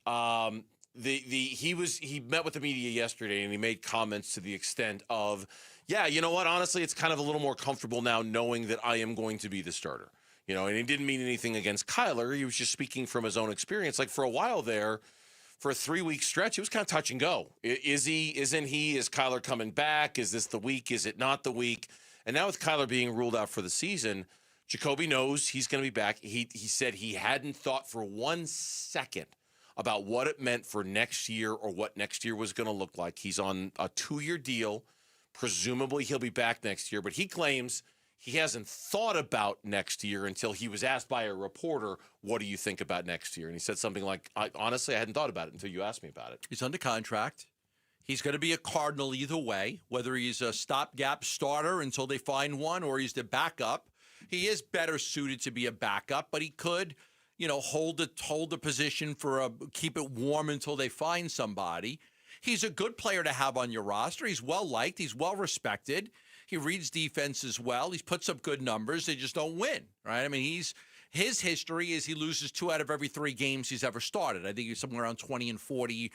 he met with the media yesterday, and he made comments to the extent of, yeah, you know what? Honestly, it's kind of a little more comfortable now knowing that I am going to be the starter. You know, and he didn't mean anything against Kyler. He was just speaking from his own experience. Like for a while there, for a 3-week stretch, it was kind of touch and go. Is he? Isn't he? Is Kyler coming back? Is this the week? Is it not the week? And now with Kyler being ruled out for the season, Jacoby knows he's going to be back. He said he hadn't thought for 1 second about what it meant for next year or what next year was going to look like. He's on a 2-year deal. Presumably he'll be back next year, but he claims he hasn't thought about next year until he was asked by a reporter, what do you think about next year? And he said something like, honestly, I hadn't thought about it until you asked me about it. He's under contract. He's going to be a Cardinal either way, whether he's a stopgap starter until they find one or he's the backup. He is better suited to be a backup, but he could, hold the position keep it warm until they find somebody. He's a good player to have on your roster. He's well-liked. He's well-respected. He reads defenses well. He puts up good numbers. They just don't win, right? I mean, his history is he loses 2 out of every 3 games he's ever started. I think he's somewhere around 20 and 40,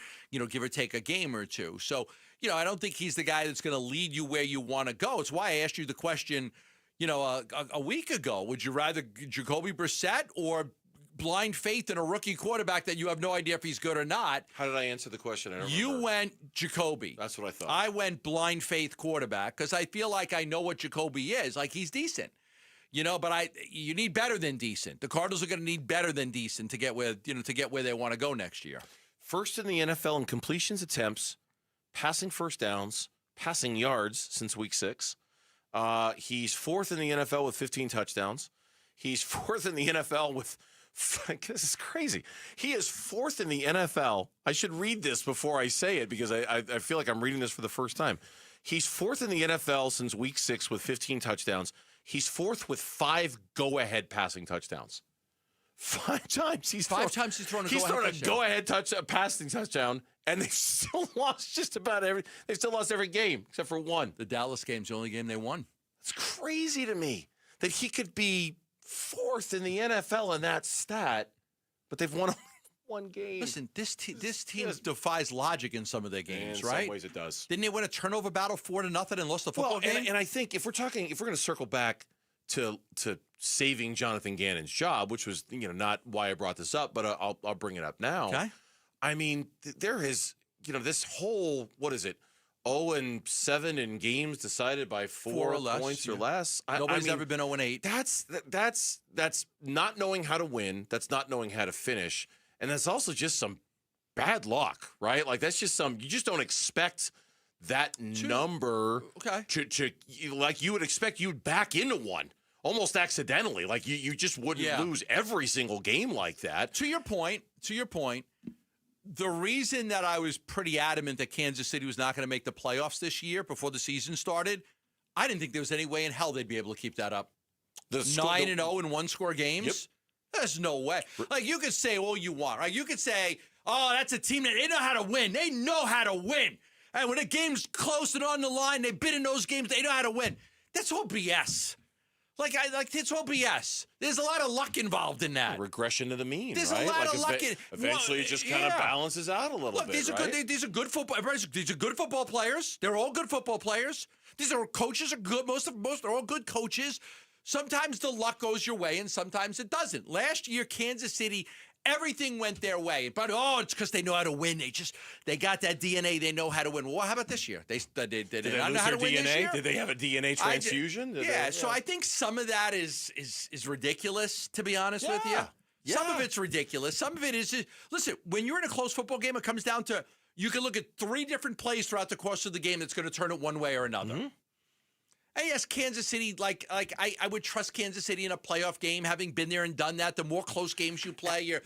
give or take a game or two. So, I don't think he's the guy that's going to lead you where you want to go. It's why I asked you the question, a week ago. Would you rather Jacoby Brissett or blind faith in a rookie quarterback that you have no idea if he's good or not? How did I answer the question? I don't You remember. went Jacoby. That's what I thought. I went blind faith quarterback because I feel like I know what Jacoby is. Like, he's decent. But you need better than decent. The Cardinals are going to need better than decent to get where they want to go next year. First in the NFL in completions attempts, passing first downs, passing yards since week 6. He's 4th in the NFL with 15 touchdowns. He's 4th in the NFL with this is crazy. He is 4th in the NFL. I should read this before I say it because I feel like I'm reading this for the first time. He's 4th in the NFL since week 6 with 15 touchdowns. He's 4th with 5 go-ahead passing touchdowns. 5 times he's thrown a go-ahead passing touchdown, and they've still lost They've still lost every game except for one. The Dallas game's the only game they won. It's crazy to me that he could be 4th in the NFL in that stat, but they've won one game. Listen, this team defies logic in some of their games, in right? In some ways it does. Didn't they win a turnover battle 4-0 and lost the football game? And I think if we're going to circle back to saving Jonathan Gannon's job, which was not why I brought this up, but I'll bring it up now. Okay. I mean, there is this whole 0-7 in games decided by 4 points or less. Nobody's ever been 0-8. That's not knowing how to win. That's not knowing how to finish, and that's also just some bad luck, right? Like that's just you just don't expect that number to like you would expect you'd back into one almost accidentally. Like you just wouldn't lose every single game like that. To your point, the reason that I was pretty adamant that Kansas City was not going to make the playoffs this year before the season started, I didn't think there was any way in hell they'd be able to keep that up. 9-0 in 1-score games? Yep. There's no way. Like, you could say all you want, right? You could say, oh, that's a team that they know how to win. They know how to win. And when a game's close and on the line, they've been in those games, they know how to win. That's all BS. It's all BS. There's a lot of luck involved in that. Regression to the mean. There's right? a lot of luck. Eventually, it just kind of balances out a little bit. These are good. These are good football. These are good football players. They're all good football players. These are coaches are good. Most are all good coaches. Sometimes the luck goes your way, and sometimes it doesn't. Last year, Kansas City. Everything went their way, but it's because they know how to win. They got that DNA. They know how to win. Well, how about this year? They did not know how to win this year? Did they have a DNA transfusion? So I think some of that is ridiculous. To be honest with you, some of it's ridiculous. Some of it is. Listen, when you're in a close football game, it comes down to you can look at 3 different plays throughout the course of the game that's going to turn it one way or another. Mm-hmm. And yes, Kansas City, I would trust Kansas City in a playoff game, having been there and done that. The more close games you play, you're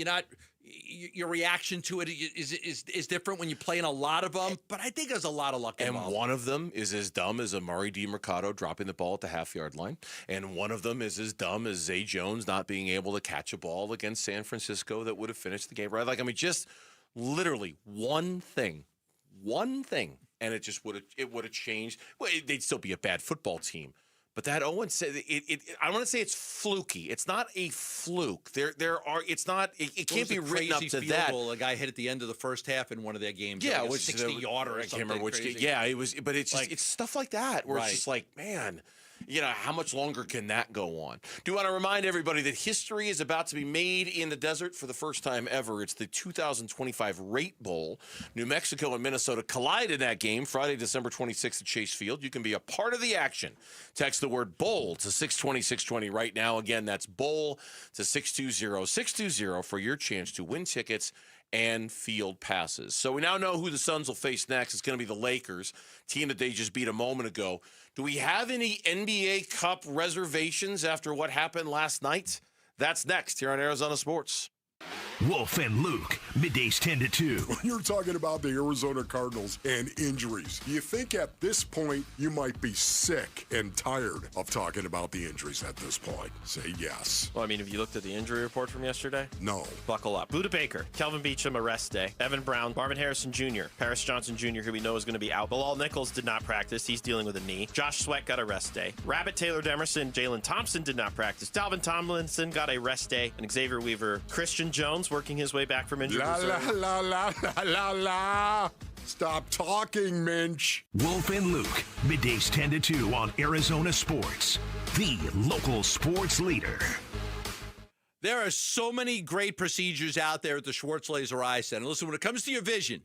not your reaction to it is different when you play in a lot of them. But I think there's a lot of luck involved. And one of them is as dumb as Amari DiMercato dropping the ball at the half-yard line. And one of them is as dumb as Zay Jones not being able to catch a ball against San Francisco that would have finished the game, right? Like, I mean, just literally one thing, and it just would have changed. Well, they'd still be a bad football team. But that Owen said I want to say it's fluky. It's not a fluke. It's not. It can't be written up to that. Goal a guy hit at the end of the first half in one of their games. Yeah, like which 60-yarder. I can't remember which game. Yeah, it was. But it's just, it's stuff like that where it's just like, man, how much longer can that go on? Do want to remind everybody that history is about to be made in the desert for the first time ever. It's the 2025 Rate Bowl. New Mexico and Minnesota collide in that game Friday, December 26th at Chase Field. You can be a part of the action. Text the word bowl to 620-620 right now. Again, that's bowl to 620-620 for your chance to win tickets and field passes. So we now know who the Suns will face next. It's going to be the Lakers, team that they just beat a moment ago. Do we have any NBA Cup reservations after what happened last night? That's next here on Arizona Sports. Wolf and Luke, middays 10 to 2. When you're talking about the Arizona Cardinals and injuries, you think at this point you might be sick and tired of talking about the injuries at this point. Say yes. Well, I mean, have you looked at the injury report from yesterday? No. Buckle up. Buda Baker, Kelvin Beachum, arrest day. Evan Brown, Marvin Harrison Jr., Paris Johnson Jr., who we know is going to be out. Bilal Nichols did not practice. He's dealing with a knee. Josh Sweat got a rest day. Rabbit Taylor Demerson, Jalen Thompson did not practice. Dalvin Tomlinson got a rest day. And Xavier Weaver, Christian Jones working his way back from injury reserve. La, la, la, la, la. Stop talking, Minch. Wolf and Luke, middays 10 to 2 on Arizona Sports, the local sports leader. There are so many great procedures out there at the Schwartz Laser Eye Center. Listen, when it comes to your vision,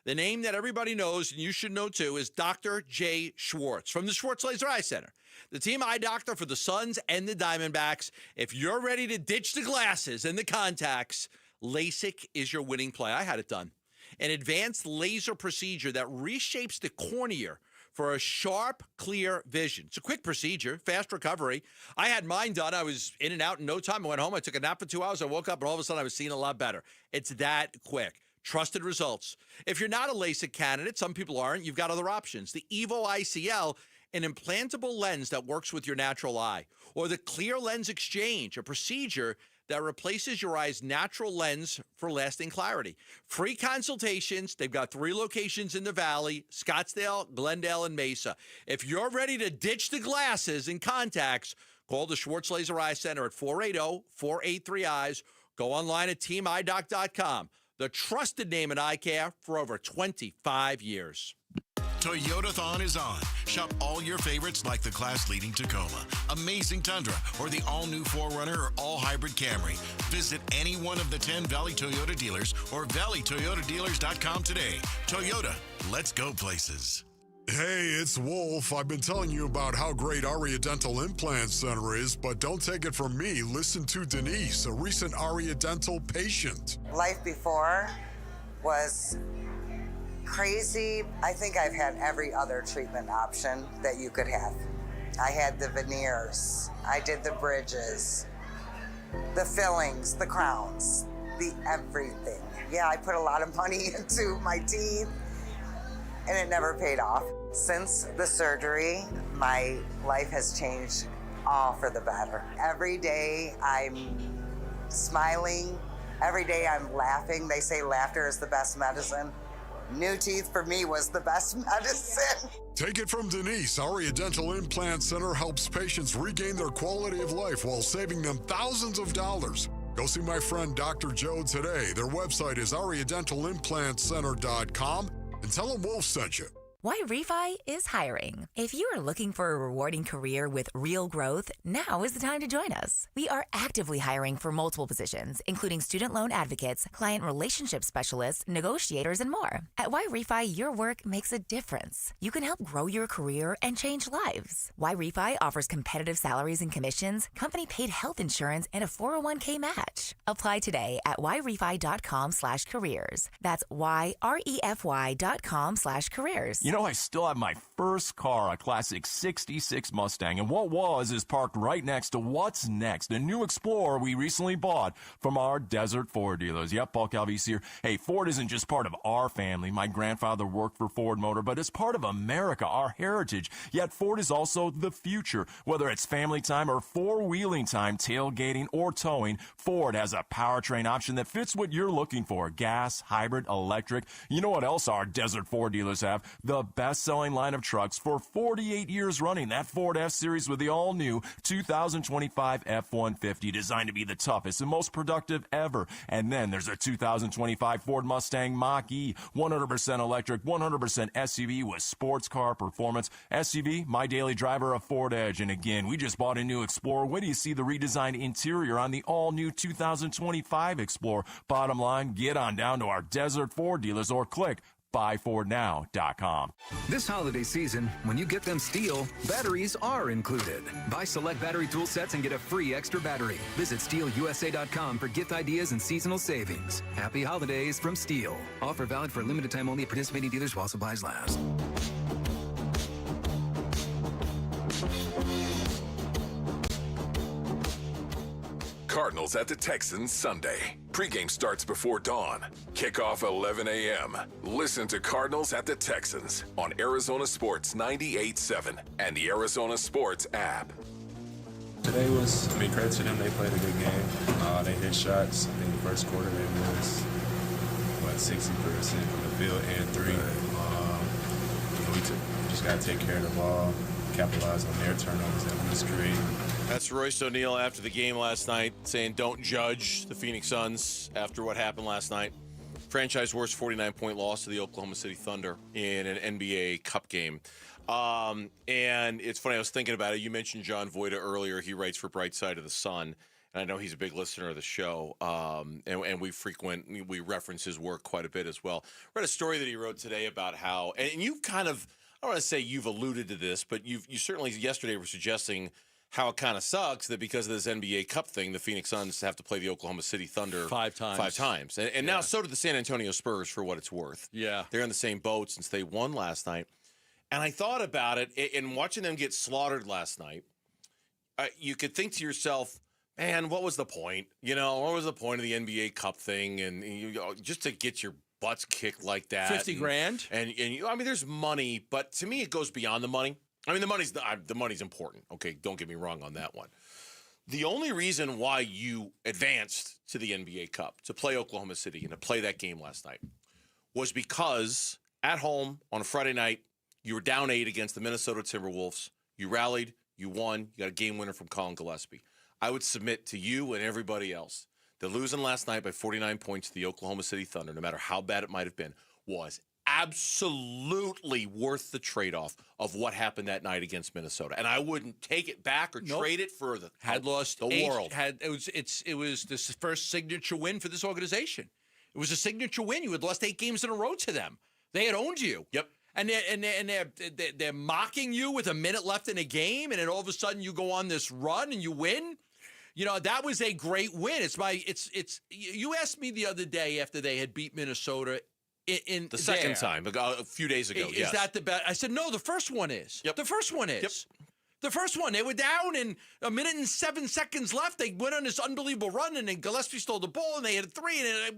the name that everybody knows, and you should know too, is Dr. J. Schwartz from the Schwartz Laser Eye Center. The team eye doctor for the Suns and the Diamondbacks. If you're ready to ditch the glasses and the contacts, LASIK is your winning play. I had it done. An advanced laser procedure that reshapes the cornea for a sharp, clear vision. It's a quick procedure, fast recovery. I had mine done. I was in and out in no time. I went home. I took a nap for 2 hours. I woke up, and all of a sudden I was seeing a lot better. It's that quick. Trusted results. If you're not a LASIK candidate, some people aren't, you've got other options. The Evo ICL, an implantable lens that works with your natural eye. Or the Clear Lens Exchange, a procedure that replaces your eye's natural lens for lasting clarity. Free consultations. They've got 3 locations in the Valley, Scottsdale, Glendale, and Mesa. If you're ready to ditch the glasses and contacts, call the Schwartz Laser Eye Center at 480-483-EYES. Go online at teamidoc.com. The trusted name in eye care for over 25 years. Toyotathon is on. Shop all your favorites like the class-leading Tacoma, amazing Tundra, or the all-new 4Runner or all-hybrid Camry. Visit any one of the 10 Valley Toyota dealers or valleytoyotadealers.com today. Toyota, let's go places. Hey, it's Wolf. I've been telling you about how great Aria Dental Implant Center is, but don't take it from me. Listen to Denise, a recent Aria Dental patient. Life before was crazy. I think I've had every other treatment option that you could have. I had the veneers, I did the bridges, the fillings, the crowns, the everything. Yeah, I put a lot of money into my teeth and it never paid off. Since the surgery, my life has changed all for the better. Every day I'm smiling, every day I'm laughing. They say laughter is the best medicine. New teeth for me was the best medicine. Take it from Denise. Aria Dental Implant Center helps patients regain their quality of life while saving them thousands of dollars. Go see my friend Dr. Joe today. Their website is ariadentalimplantcenter.com and tell them Wolf sent you. Y-Refi is hiring. If you are looking for a rewarding career with real growth, now is the time to join us. We are actively hiring for multiple positions, including student loan advocates, client relationship specialists, negotiators, and more. At Y-Refi, your work makes a difference. You can help grow your career and change lives. Y-Refi offers competitive salaries and commissions, company-paid health insurance, and a 401k match. Apply today at yrefi.com/careers. That's YREFY.com/careers. You know, I still have my first car, a classic 66 Mustang, and what was is parked right next to what's next, a new Explorer we recently bought from our Desert Ford dealers. Yep, Paul Calvise here. Hey, Ford isn't just part of our family. My grandfather worked for Ford Motor, but it's part of America, our heritage. Yet Ford is also the future. Whether it's family time or four-wheeling time, tailgating or towing, Ford has a powertrain option that fits what you're looking for. Gas, hybrid, electric. You know what else our Desert Ford dealers have? The best-selling line of trucks for 48 years running. That Ford F-Series with the all-new 2025 F-150, designed to be the toughest and most productive ever. And then there's a 2025 Ford Mustang Mach-E, 100% electric, 100% SUV with sports car performance. SUV, my daily driver, a Ford Edge. And again, we just bought a new Explorer. Wait till you see the redesigned interior on the all-new 2025 Explorer. Bottom line, get on down to our Desert Ford dealers or click buyfordnow.com. This holiday season, when you get them Steel, batteries are included. Buy select battery tool sets and get a free extra battery. Visit SteelUSA.com for gift ideas and seasonal savings. Happy holidays from Steel. Offer valid for a limited time only at participating dealers while supplies last. Cardinals at the Texans Sunday. Pregame starts before dawn. Kickoff 11 a.m. Listen to Cardinals at the Texans on Arizona Sports 98.7 and the Arizona Sports app. Today was, credit to them, they played a good game. They hit shots. I think the first quarter they was, 60% from the field and three. We just got to take care of the ball, capitalize on their turnovers that we was creating. That's Royce O'Neal after the game last night, saying don't judge the Phoenix Suns after what happened last night. Franchise worst 49-point loss to the Oklahoma City Thunder in an NBA Cup game. And it's funny, I was thinking about it. You mentioned John Voida earlier. He writes for Bright Side of the Sun, and I know he's a big listener of the show. And we reference his work quite a bit as well. Read a story that he wrote today about how, and you've kind of, I don't want to say you've alluded to this, but you certainly yesterday were suggesting how it kind of sucks that because of this NBA Cup thing, the Phoenix Suns have to play the Oklahoma City Thunder five times. And now so did the San Antonio Spurs, for what it's worth. Yeah. They're in the same boat since they won last night. And I thought about it, and watching them get slaughtered last night, you could think to yourself, man, what was the point? What was the point of the NBA Cup thing? And just to get your butts kicked like that. $50,000? And there's money, but to me, it goes beyond the money. The money's important. Okay, don't get me wrong on that one. The only reason why you advanced to the NBA Cup, to play Oklahoma City and to play that game last night, was because at home on a Friday night, you were down 8 against the Minnesota Timberwolves. You rallied, you won, you got a game winner from Colin Gillespie. I would submit to you and everybody else that losing last night by 49 points to the Oklahoma City Thunder, no matter how bad it might have been, was absolutely worth the trade-off of what happened that night against Minnesota. And I wouldn't take it back or trade it for the world. It was this first signature win for this organization. It was a signature win. You had lost 8 games in a row to them. They had owned you. Yep. And they're mocking you with a minute left in a game, and then all of a sudden you go on this run and you win. That was a great win. You asked me the other day after they had beat Minnesota in the second time, a few days ago. Is that the best? I said, no, the first one is. Yep. The first one is. Yep. The first one, they were down in a minute and 7 seconds left. They went on this unbelievable run, and then Gillespie stole the ball, and they had a 3, and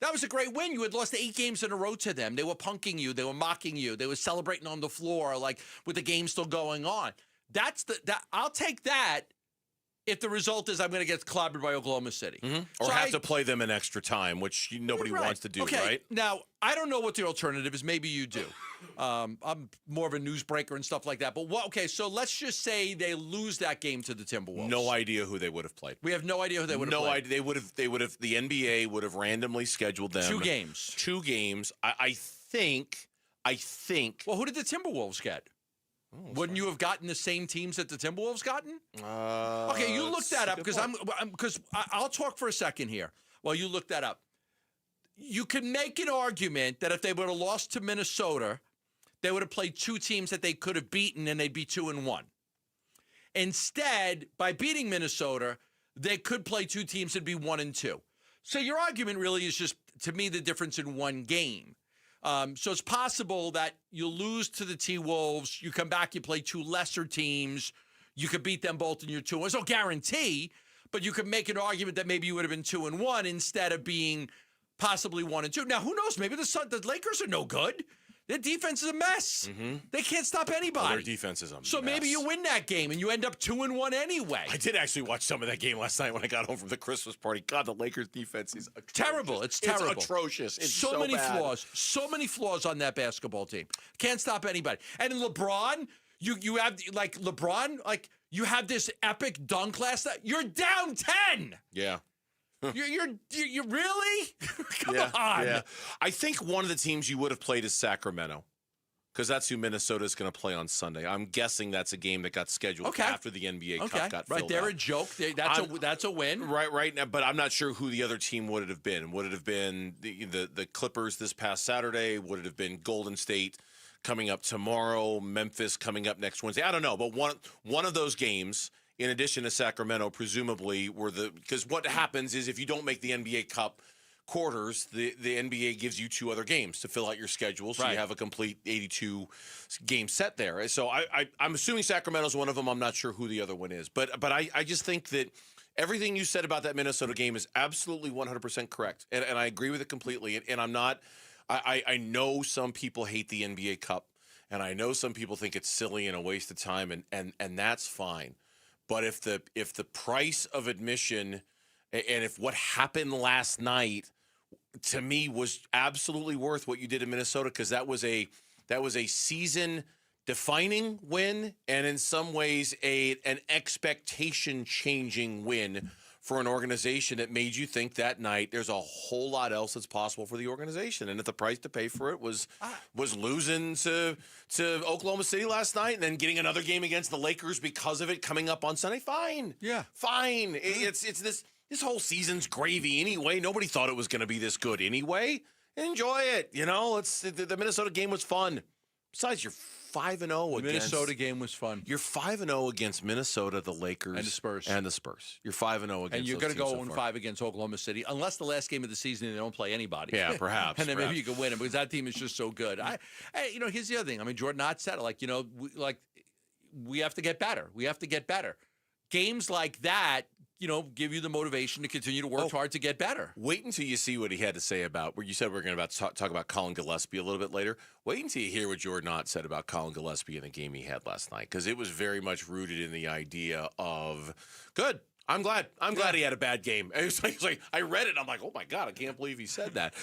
that was a great win. You had lost 8 games in a row to them. They were punking you. They were mocking you. They were celebrating on the floor, like with the game still going on. I'll take that. If the result is I'm going to get clobbered by Oklahoma City. Mm-hmm. Or have to play them in extra time, which nobody wants to do, right? Now, I don't know what the alternative is. Maybe you do. I'm more of a newsbreaker and stuff like that. But so let's just say they lose that game to the Timberwolves. No idea who they would have played. We have no idea who they would have played. No idea. They would have. The NBA would have randomly scheduled them 2 games. 2 games. I think. Well, who did the Timberwolves get? Wouldn't you have gotten the same teams that the Timberwolves gotten? Okay, you look that up because I'll talk for a second here while you look that up. You can make an argument that if they would have lost to Minnesota, they would have played 2 teams that they could have beaten and they'd be 2-1. Instead, by beating Minnesota, they could play 2 teams and be 1-2. So your argument really is just, to me, the difference in 1 game. So it's possible that you lose to the T-Wolves, you come back, you play two lesser teams, you could beat them both in your 2-1. There's no guarantee, but you could make an argument that maybe you would have been 2-1 instead of being possibly 1-2. Now, who knows? Maybe the Lakers are no good. Their defense is a mess. They can't stop anybody. Well, their defense is a mess. So maybe you win that game and you end up 2-1 anyway. I did actually watch some of that game last night when I got home from the Christmas party. God, the Lakers defense is terrible. It's terrible. It's atrocious. It's so many bad. flaws. So many flaws on that basketball team. Can't stop anybody. And in LeBron, you have like LeBron, like you have this epic dunk last night. You're down 10. Yeah. You're really? Come on. Yeah. I think one of the teams you would have played is Sacramento, because that's who Minnesota is going to play on Sunday. I'm guessing that's a game that got scheduled after the NBA Cup got filled they're out. a joke. That's a win. Right now, but I'm not sure who the other team would it have been. Would it have been the Clippers this past Saturday? Would it have been Golden State coming up tomorrow? Memphis coming up next Wednesday? I don't know, but one of those games, in addition to Sacramento, presumably because what happens is if you don't make the NBA Cup quarters, the NBA gives you 2 other games to fill out your schedule, so you have a complete 82 game set there. So I'm assuming Sacramento's one of them. I'm not sure who the other one is, but I just think that everything you said about that Minnesota game is absolutely 100% correct, and I agree with it completely. And I'm not. I know some people hate the NBA Cup, and I know some people think it's silly and a waste of time, and that's fine. But if the price of admission and if what happened last night, to me, was absolutely worth what you did in Minnesota, because that was a season-defining win, and in some ways an expectation-changing win for an organization that made you think that night there's a whole lot else that's possible for the organization. And if the price to pay for it was losing to Oklahoma City last night and then getting another game against the Lakers because of it coming up on Sunday, fine. Yeah. Fine. It's this whole season's gravy anyway. Nobody thought it was going to be this good anyway. Enjoy it. The Minnesota game was fun. Besides, you're 5-0 against. The Minnesota game was fun. You're 5-0 against Minnesota, the Lakers, and the Spurs. You're 5-0 against. And you're going to go 1-5 against Oklahoma City, unless the last game of the season they don't play anybody. Yeah, perhaps. And then maybe you can win it, because that team is just so good. Here's the other thing. I mean, Jordan Ott said it. We have to get better. We have to get better. Games like that, give you the motivation to continue to work hard to get better. Wait until you see what he had to say about, where you said we're going to talk about Colin Gillespie a little bit later. Wait until you hear what Jordan Ott said about Colin Gillespie in the game he had last night, because it was very much rooted in the idea of, good, I'm glad he had a bad game. It was like I read it, and I'm like, oh my God, I can't believe he said that.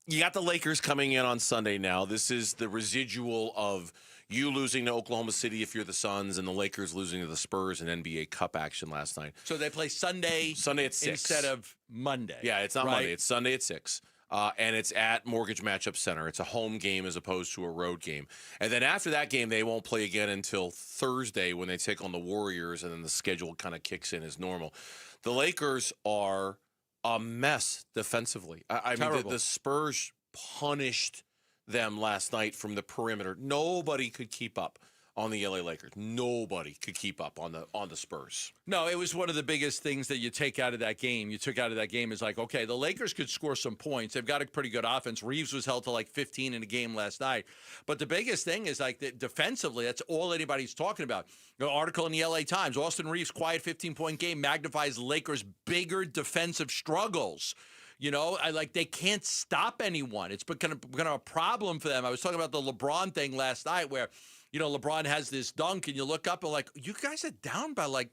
You got the Lakers coming in on Sunday now. This is the residual of you losing to Oklahoma City if you're the Suns, and the Lakers losing to the Spurs in NBA Cup action last night. So they play Sunday at 6 instead of Monday. Yeah, it's not Monday. It's Sunday at 6. And it's at Mortgage Matchup Center. It's a home game as opposed to a road game. And then after that game, they won't play again until Thursday when they take on the Warriors, and then the schedule kind of kicks in as normal. The Lakers are a mess defensively. I mean, the Spurs punished them last night from the perimeter. Nobody could keep up on the LA Lakers. Nobody could keep up on the Spurs. No, it was one of the biggest things that you take out of that game. You took out of that game is like, okay, the Lakers could score some points. They've got a pretty good offense. Reeves was held to like 15 in a game last night. But the biggest thing is like defensively, that's all anybody's talking about. The article in the LA Times, Austin Reeves' quiet 15-point game magnifies Lakers' bigger defensive struggles. They can't stop anyone. It's become a problem for them. I was talking about the LeBron thing last night where, LeBron has this dunk and you look up and like, you guys are down by like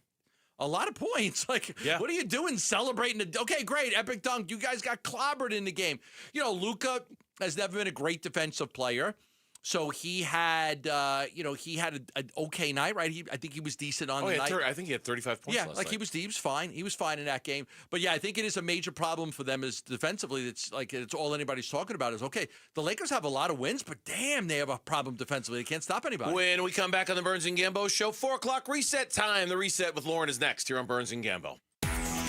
a lot of points. Like, what are you doing celebrating? Okay, great, epic dunk. You guys got clobbered in the game. Luka has never been a great defensive player. So he had, an okay night, right? I think he was decent on the night. I think he had 35 points last night. He was fine. He was fine in that game. But yeah, I think it is a major problem for them is defensively. It's all anybody's talking about is, okay, the Lakers have a lot of wins, but damn, they have a problem defensively. They can't stop anybody. When we come back on the Burns and Gambo Show, 4 o'clock reset time. The reset with Lauren is next here on Burns and Gambo.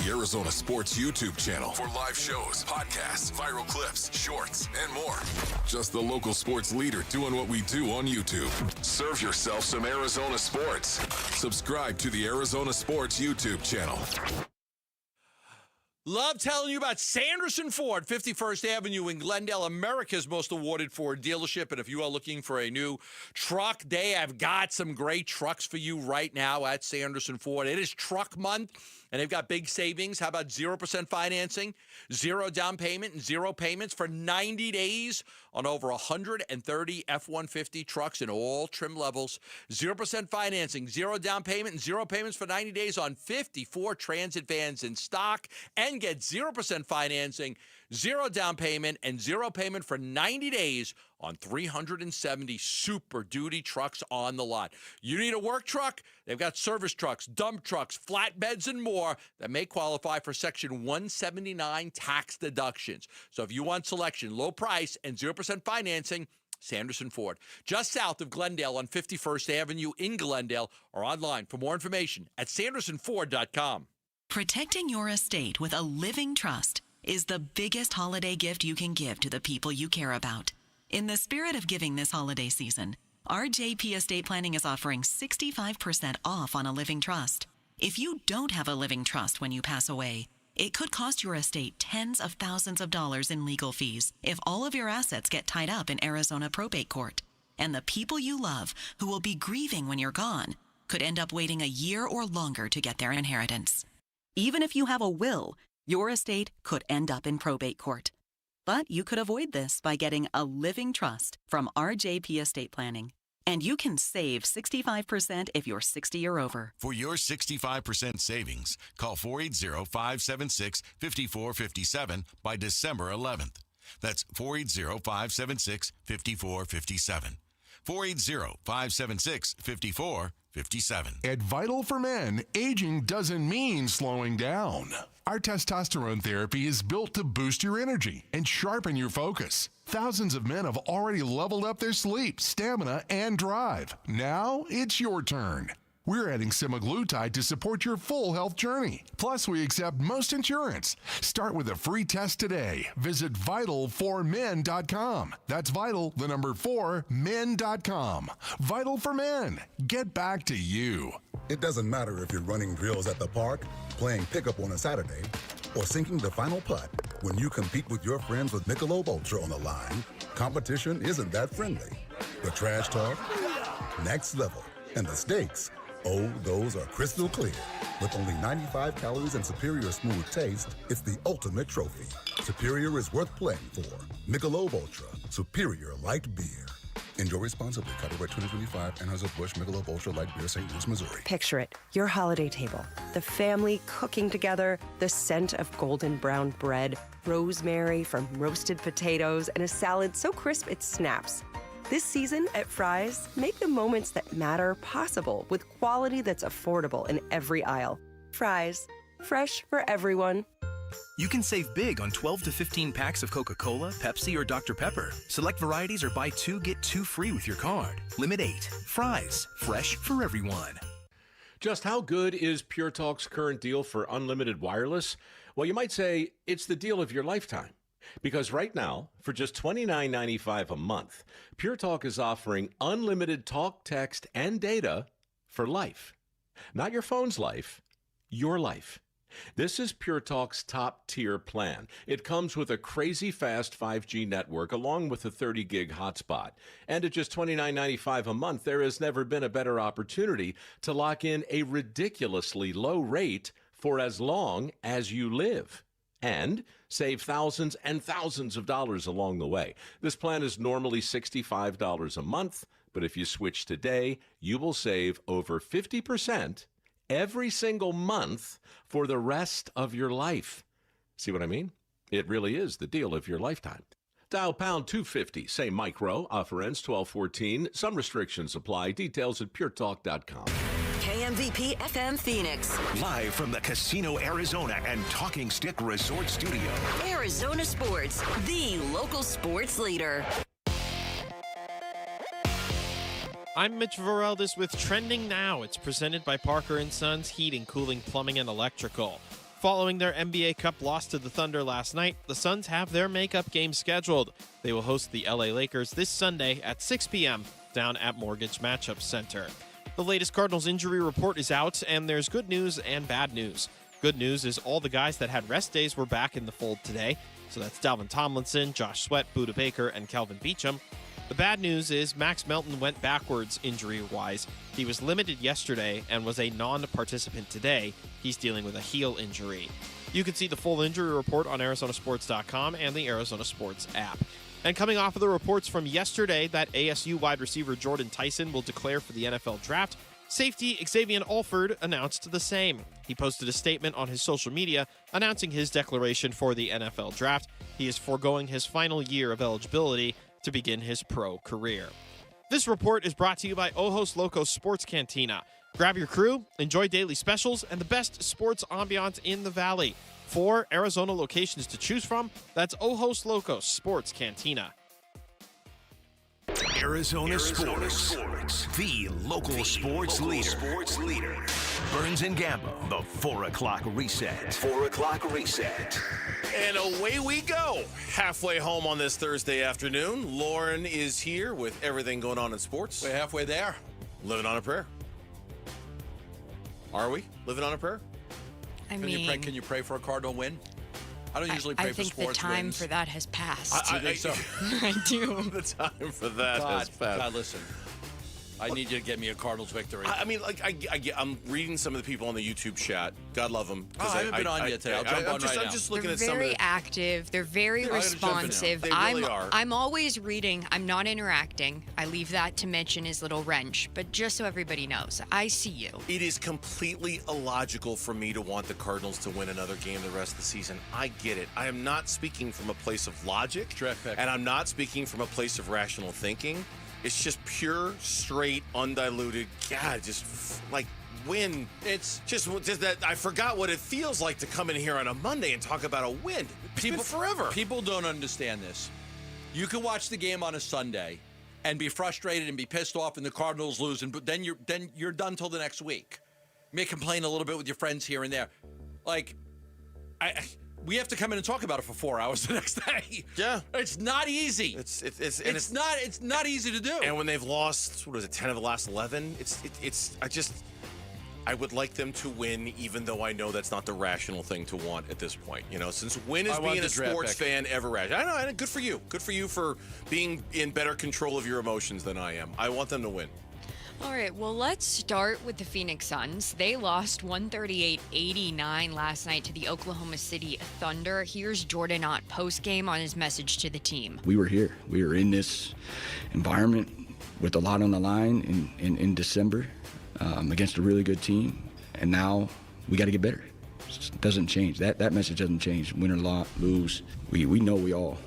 The Arizona Sports YouTube channel for live shows, podcasts, viral clips, shorts, and more. Just the local sports leader doing what we do on YouTube. Serve yourself some Arizona sports. Subscribe to the Arizona Sports YouTube channel. Love telling you about Sanderson Ford, 51st Avenue in Glendale, America's most awarded Ford dealership. And if you are looking for a new truck, they have got some great trucks for you right now at Sanderson Ford. It is truck month, and they've got big savings. How about 0% financing, 0 down payment, and 0 payments for 90 days on over 130 F-150 trucks in all trim levels. 0% financing, 0 down payment, and 0 payments for 90 days on 54 Transit vans in stock. And get 0% financing, 0 down payment, and 0 payment for 90 days on 370 Super Duty trucks on the lot. You need a work truck? They've got service trucks, dump trucks, flatbeds, and more that may qualify for Section 179 tax deductions. So if you want selection, low price, and 0% financing, Sanderson Ford, just south of Glendale on 51st Avenue in Glendale, or online for more information at sandersonford.com. Protecting your estate with a living trust is the biggest holiday gift you can give to the people you care about. In the spirit of giving this holiday season, RJP Estate Planning is offering 65% off on a living trust. If you don't have a living trust when you pass away, it could cost your estate tens of thousands of dollars in legal fees if all of your assets get tied up in Arizona probate court. And the people you love, who will be grieving when you're gone, could end up waiting a year or longer to get their inheritance. Even if you have a will, your estate could end up in probate court. But you could avoid this by getting a living trust from RJP Estate Planning. And you can save 65% if you're 60 or over. For your 65% savings, call 480-576-5457 by December 11th. That's 480-576-5457. 480-576-5457. At Vital for Men, aging doesn't mean slowing down. Our testosterone therapy is built to boost your energy and sharpen your focus. Thousands of men have already leveled up their sleep, stamina, and drive. Now it's your turn. We're adding semaglutide to support your full health journey. Plus, we accept most insurance. Start with a free test today. Visit vital4men.com. That's vital, the number 4, men.com. Vital for Men. Get back to you. It doesn't matter if you're running drills at the park, playing pickup on a Saturday, or sinking the final putt. When you compete with your friends with Michelob Ultra on the line, competition isn't that friendly. The trash talk, next level, and the stakes, oh, those are crystal clear. With only 95 calories and superior smooth taste, it's the ultimate trophy. Superior is worth playing for. Michelob Ultra, superior light beer. Enjoy responsibly. Copyright 2025, Anheuser-Busch Michelob Ultra Light Beer, St. Louis, Missouri. Picture it, your holiday table. The family cooking together, the scent of golden brown bread, rosemary from roasted potatoes, and a salad so crisp it snaps. This season at Fry's, make the moments that matter possible with quality that's affordable in every aisle. Fry's, fresh for everyone. You can save big on 12 to 15 packs of Coca-Cola, Pepsi, or Dr. Pepper. Select varieties or buy 2, get 2 free with your card. Limit 8. Fry's, fresh for everyone. Just how good is Pure Talk's current deal for unlimited wireless? Well, you might say it's the deal of your lifetime. Because right now, for just $29.95 a month, Pure Talk is offering unlimited talk, text, and data for life. Not your phone's life, your life. This is Pure Talk's top-tier plan. It comes with a crazy fast 5G network along with a 30-gig hotspot. And at just $29.95 a month, there has never been a better opportunity to lock in a ridiculously low rate for as long as you live. And save thousands and thousands of dollars along the way. This plan is normally $65 a month, but if you switch today, you will save over 50% every single month for the rest of your life. See what I mean? It really is the deal of your lifetime. Dial pound 250, say micro, offer ends 12/14. Some restrictions apply. Details at puretalk.com. KMVP FM Phoenix. Live from the Casino Arizona and Talking Stick Resort Studio. Arizona Sports, the local sports leader. I'm Mitch Vareldis with Trending Now. It's presented by Parker & Sons Heating, Cooling, Plumbing, and Electrical. Following their NBA Cup loss to the Thunder last night, the Suns have their makeup game scheduled. They will host the LA Lakers this Sunday at 6 p.m. down at Mortgage Matchup Center. The latest Cardinals injury report is out, and there's good news and bad news. Good news is all the guys that had rest days were back in the fold today. So that's Dalvin Tomlinson, Josh Sweat, Budda Baker, and Kelvin Beachum. The bad news is Max Melton went backwards injury-wise. He was limited yesterday and was a non-participant today. He's dealing with a heel injury. You can see the full injury report on ArizonaSports.com and the Arizona Sports app. And coming off of the reports from yesterday that ASU wide receiver Jordan Tyson will declare for the NFL draft, safety Xavier Alford announced the same. He posted a statement on his social media announcing his declaration for the NFL draft. He is foregoing his final year of eligibility to begin his pro career. This report is brought to you by Ojos Locos Sports Cantina. Grab your crew, enjoy daily specials, and the best sports ambiance in the Valley. 4 Arizona locations to choose from. That's Ojos Locos Sports Cantina. Arizona Sports, the local sports leader. Burns and Gambo, the 4 o'clock reset. 4 o'clock reset. And away we go. Halfway home on this Thursday afternoon. Lauren is here with everything going on in sports. We're halfway there. Living on a prayer. Are we living on a prayer? Can you pray for a Cardinal win? I don't usually pray for sports wins. I think the time for that has passed. I think so. I do. The time for that has passed. God, listen. I need you to get me a Cardinals victory. I'm reading some of the people on the YouTube chat. God love them. I haven't been on yet today. I'll jump on right now. I'm just looking at some of the... They're very active. They're very responsive. They really are. I'm always reading. I'm not interacting. I leave that to Mitch and his little wrench. But just so everybody knows, I see you. It is completely illogical for me to want the Cardinals to win another game the rest of the season. I get it. I am not speaking from a place of logic. And I'm not speaking from a place of rational thinking. It's just pure, straight, undiluted. God, just like win. It's just that I forgot what it feels like to come in here on a Monday and talk about a win. People forever. People don't understand this. You can watch the game on a Sunday and be frustrated and be pissed off, and the Cardinals lose, but then you're done till the next week. You may complain a little bit with your friends here and there. Like, we have to come in and talk about it for 4 hours the next day. Yeah, it's not easy. It's not easy to do. And when they've lost, 10 of the last 11, I would like them to win, even though I know that's not the rational thing to want at this point. Since win is being a sports fan ever rational. I know. Good for you. Good for you for being in better control of your emotions than I am. I want them to win. All right, well, let's start with the Phoenix Suns. They lost 138-89 last night to the Oklahoma City Thunder. Here's Jordan Ott post-game on his message to the team. We were here. We were in this environment with a lot on the line in December against a really good team, and now we got to get better. It doesn't change. That message doesn't change. Win or lose, we know we all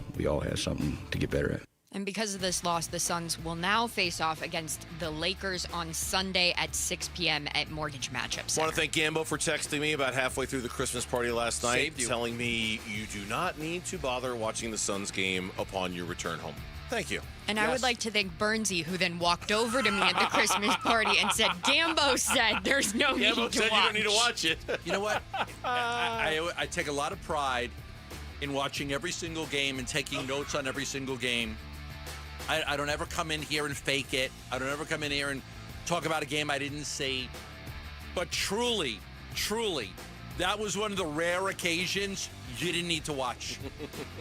have something to get better at. And because of this loss, the Suns will now face off against the Lakers on Sunday at 6 p.m. at Mortgage Matchup Center. I want to thank Gambo for texting me about halfway through the Christmas party last night, telling me you do not need to bother watching the Suns game upon your return home. Thank you. And I would like to thank Bernsey, who then walked over to me at the Christmas party and said, Gambo said there's no need to watch. Gambo said you don't need to watch it. You know what? I take a lot of pride in watching every single game and taking notes on every single game. I don't ever come in here and fake it. I don't ever come in here and talk about a game I didn't see. But truly, that was one of the rare occasions you didn't need to watch.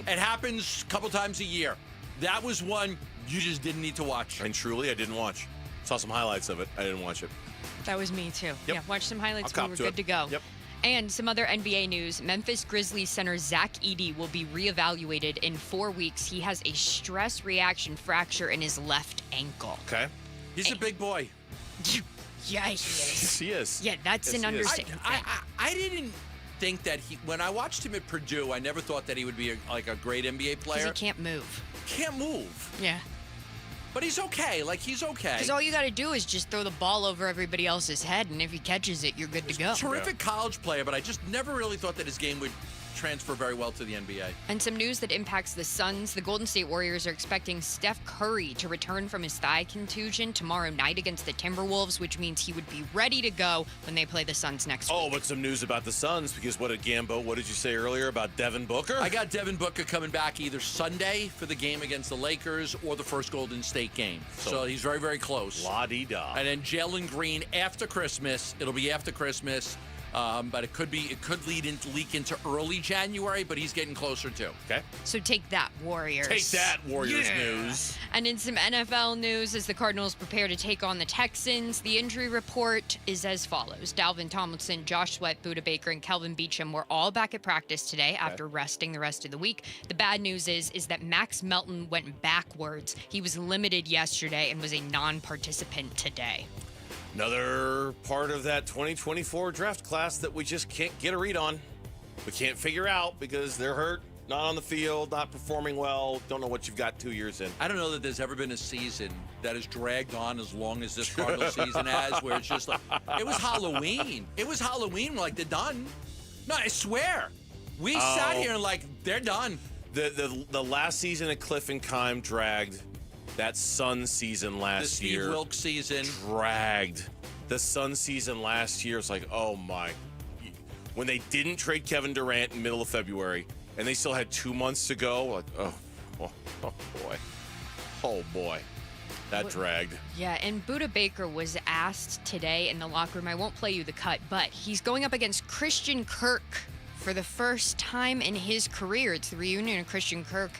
It happens a couple times a year. That was one you just didn't need to watch. And truly, I didn't watch. Saw some highlights of it. I didn't watch it. That was me, too. Yep. Yeah, watch some highlights. We were good to go. Yep. And some other NBA news. Memphis Grizzlies center Zach Edey will be reevaluated in 4 weeks. He has a stress reaction fracture in his left ankle. Okay. He's a big boy. Yeah, he is. He is. Yeah, that's an understatement. I didn't think that when I watched him at Purdue, I never thought that he would be a great NBA player. Because he can't move. Can't move. Yeah. But he's okay. He's okay. Because all you got to do is just throw the ball over everybody else's head, and if he catches it, you're good to go. Terrific college player, but I just never really thought that his game would transfer very well to the NBA. And some news that impacts the Suns. The Golden State Warriors are expecting Steph Curry to return from his thigh contusion tomorrow night against the Timberwolves, which means he would be ready to go when they play the Suns next week. Oh, but some news about the Suns, because what did you say earlier about Devin Booker? I got Devin Booker coming back either Sunday for the game against the Lakers or the first Golden State game. So he's very, very close. La-di-da. And then Jalen Green after Christmas. It'll be after Christmas. But it could leak into early January, but he's getting closer too. Okay. So take that, Warriors. Take that, Warriors news. And in some NFL news, as the Cardinals prepare to take on the Texans, the injury report is as follows. Dalvin Tomlinson, Josh Sweat, Budda Baker, and Kelvin Beachum were all back at practice today after resting the rest of the week. The bad news is that Max Melton went backwards. He was limited yesterday and was a non-participant today. Another part of that 2024 draft class that we just can't get a read on. We can't figure out because they're hurt, not on the field, not performing well, don't know what you've got 2 years in. I don't know that there's ever been a season that has dragged on as long as this Cardinal season has, where it's just like, it was Halloween. It was Halloween, like, they're done. No, I swear. We sat here and like, they're done. The last season of Cliff and Kime dragged. That Sun season last year. The Steve Wilkes season. Dragged. The Sun season last year is like, oh my. When they didn't trade Kevin Durant in the middle of February, and they still had 2 months to go, like, oh boy. Oh boy. That dragged. Yeah, and Budda Baker was asked today in the locker room, I won't play you the cut, but he's going up against Christian Kirk for the first time in his career. It's the reunion of Christian Kirk,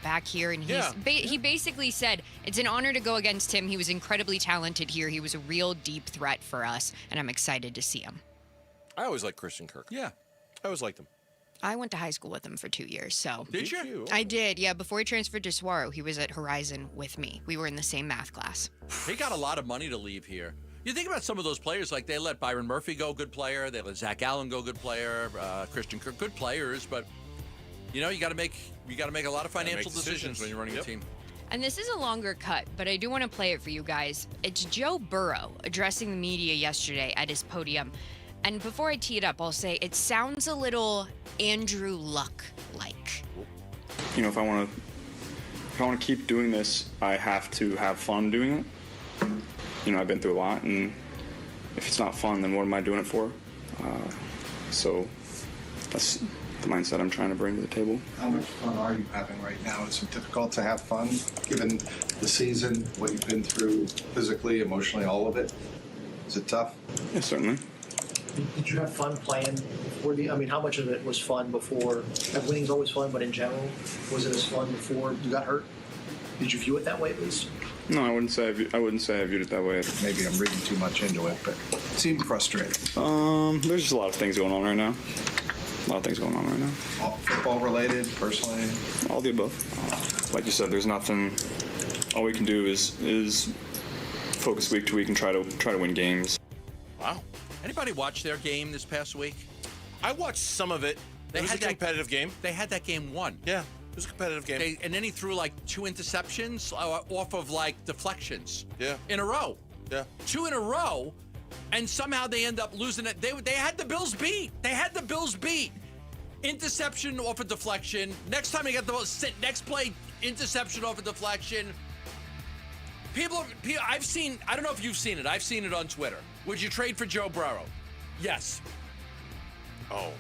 back here. And he basically said, it's an honor to go against him. He was incredibly talented here. He was a real deep threat for us, and I'm excited to see him. I always liked Christian Kirk. Yeah. I always liked him. I went to high school with him for 2 years, so. Did you? I did, yeah. Before he transferred to Saguaro, he was at Horizon with me. We were in the same math class. He got a lot of money to leave here. You think about some of those players, like they let Byron Murphy go, good player. They let Zach Allen go, good player. Christian Kirk, good players, but you got to make a lot of financial decisions when you're running a team. And this is a longer cut, but I do want to play it for you guys. It's Joe Burrow addressing the media yesterday at his podium. And before I tee it up, I'll say it sounds a little Andrew Luck-like. If I want to keep doing this, I have to have fun doing it. I've been through a lot, and if it's not fun, then what am I doing it for? So that's the mindset I'm trying to bring to the table. How much fun are you having right now? Is it difficult to have fun, given the season, what you've been through physically, emotionally, all of it? Is it tough? Yeah, certainly. Did you have fun playing before how much of it was fun before? Winning's always fun, but in general, was it as fun before you got hurt? Did you view it that way at least? No, I wouldn't say I viewed it that way. Maybe I'm reading too much into it, but it seemed frustrating. There's just a lot of things going on right now. All football related, personally? All the above. Like you said, there's nothing. All we can do is focus week to week and try to win games. Wow. Anybody watch their game this past week? I watched some of it. It was a competitive game. They had that game won. Yeah, it was a competitive game. And then he threw like 2 interceptions off of like deflections. Yeah. In a row. Yeah. 2 in a row, and somehow they end up losing it. They had the Bills beat. Interception off a deflection. Next time they got the ball, next play, interception off a deflection. People, I've seen, I don't know if you've seen it. I've seen it on Twitter. Would you trade for Joe Burrow? Yes. Oh,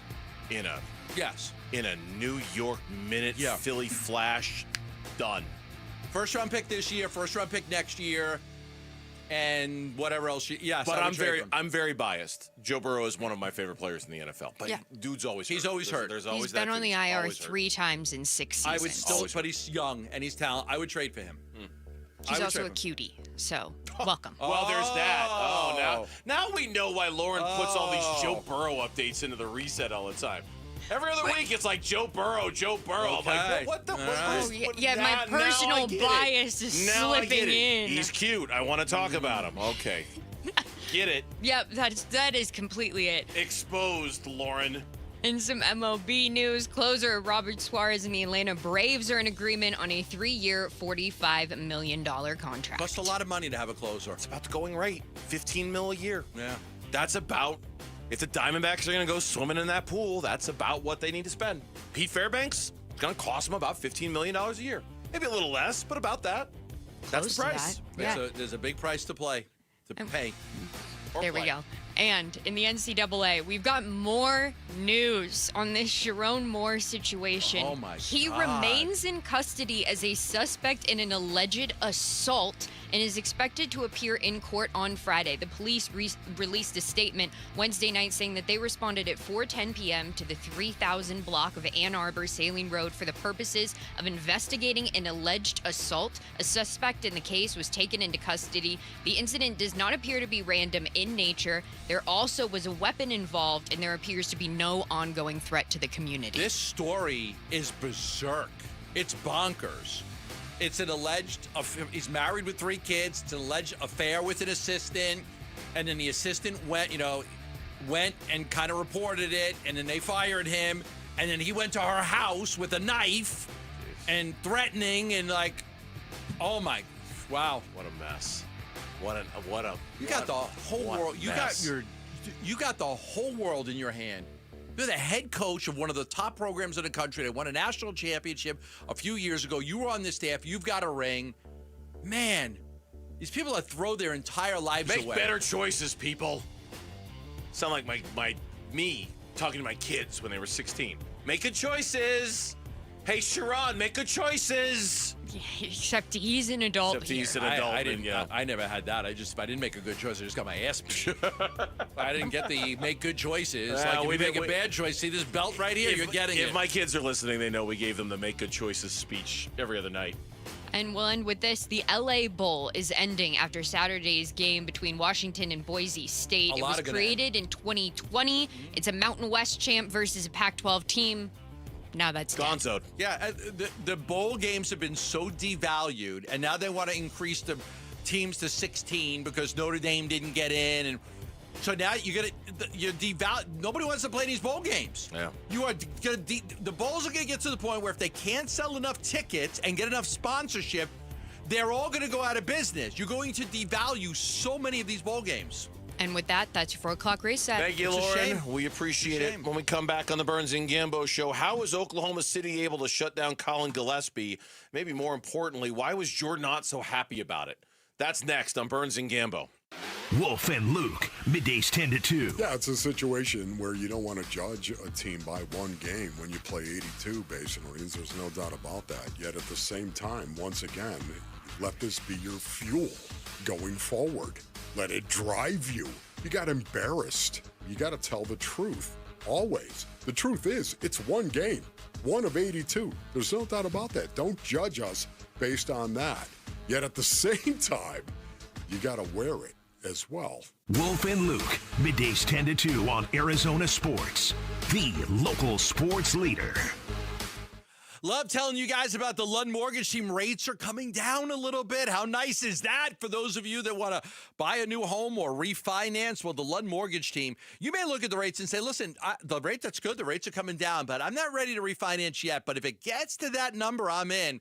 yes. In a New York Minute, Philly Flash, done. First round pick this year, first round pick next year, and whatever else. Yes, but I'm very biased. Joe Burrow is one of my favorite players in the NFL. But dude's always hurt. He's always hurt. There's always He's been on the IR 3 times in 6 seasons. I would still, but he's young and he's talented. I would trade for him. He's also a cutie, so welcome. Well, there's that. Oh, now we know why Lauren puts all these Joe Burrow updates into the reset all the time. Every other week, it's like Joe Burrow. Okay. I'm like, what the? My personal bias is slipping in. He's cute. I want to talk about him. Okay. Get it. Yep, that is completely it. Exposed, Lauren. In some MLB news, closer Robert Suarez and the Atlanta Braves are in agreement on a 3-year, $45 million contract. Costs a lot of money to have a closer. It's about the going rate, $15 million a year. Yeah. That's about, if the Diamondbacks are going to go swimming in that pool, that's about what they need to spend. Pete Fairbanks, it's going to cost them about $15 million a year. Maybe a little less, but about that. That's the price. Yeah. There's a big price to pay. There we go. And in the NCAA, we've got more news on this Sharon Moore situation. Oh, my He God. remains in custody as a suspect in an alleged assault and is expected to appear in court on Friday. The police released a statement Wednesday night saying that they responded at 4:10 p.m. to the 3000 block of Ann Arbor Saline Road for the purposes of investigating an alleged assault. A suspect in the case was taken into custody. The incident does not appear to be random in nature. There also was a weapon involved, and there appears to be no ongoing threat to the community. This story is berserk. It's bonkers. It's an alleged, he's married with 3 kids. It's an alleged affair with an assistant. And then the assistant went and kind of reported it. And then they fired him. And then he went to her house with a knife and threatening and oh my, wow. What a mess. What a You got the whole world. You got the whole world in your hand. You're the head coach of one of the top programs in the country. They won a national championship a few years ago. You were on the staff. You've got a ring. Man, these people that throw their entire lives away. Make better choices, people. Sound like me talking to my kids when they were 16. Make good choices. Hey, Sharon, make good choices. Except he's an adult. Except he's an adult. I never had that. If I didn't make a good choice, I just got my ass beat. I didn't get the make good choices. If you make a bad choice, see this belt right here? You're getting it. If my kids are listening, they know we gave them the make good choices speech every other night. And we'll end with this. The LA Bowl is ending after Saturday's game between Washington and Boise State. It was created in 2020. It's a Mountain West champ versus a Pac-12 team. Now that's gonzoed. Yeah, the bowl games have been so devalued, and now they want to increase the teams to 16 because Notre Dame didn't get in, and so now you're devalue. Nobody wants to play these bowl games. Yeah, the bowls are gonna get to the point where if they can't sell enough tickets and get enough sponsorship, they're all gonna go out of business. You're going to devalue so many of these bowl games. And with that, that's your 4 o'clock reset. Thank you, Lauren. We appreciate it. When we come back on the Burns and Gambo show, how was Oklahoma City able to shut down Colin Gillespie? Maybe more importantly, why was Jordan Ott so happy about it? That's next on Burns and Gambo. Wolf and Luke, middays 10 to 2. Yeah, it's a situation where you don't want to judge a team by one game when you play 82 basically. There's no doubt about that. Yet at the same time, once again, let this be your fuel going forward. Let it drive you. You got embarrassed. You got to tell the truth. Always. The truth is, it's one game. One of 82. There's no doubt about that. Don't judge us based on that. Yet at the same time, you got to wear it as well. Wolf and Luke, middays 10 to 2 on Arizona Sports, the local sports leader. Love telling you guys about the Lund Mortgage Team. Rates are coming down a little bit. How nice is that for those of you that want to buy a new home or refinance? Well, the Lund Mortgage Team, you may look at the rates and say, listen, the rate that's good, the rates are coming down, but I'm not ready to refinance yet. But if it gets to that number, I'm in.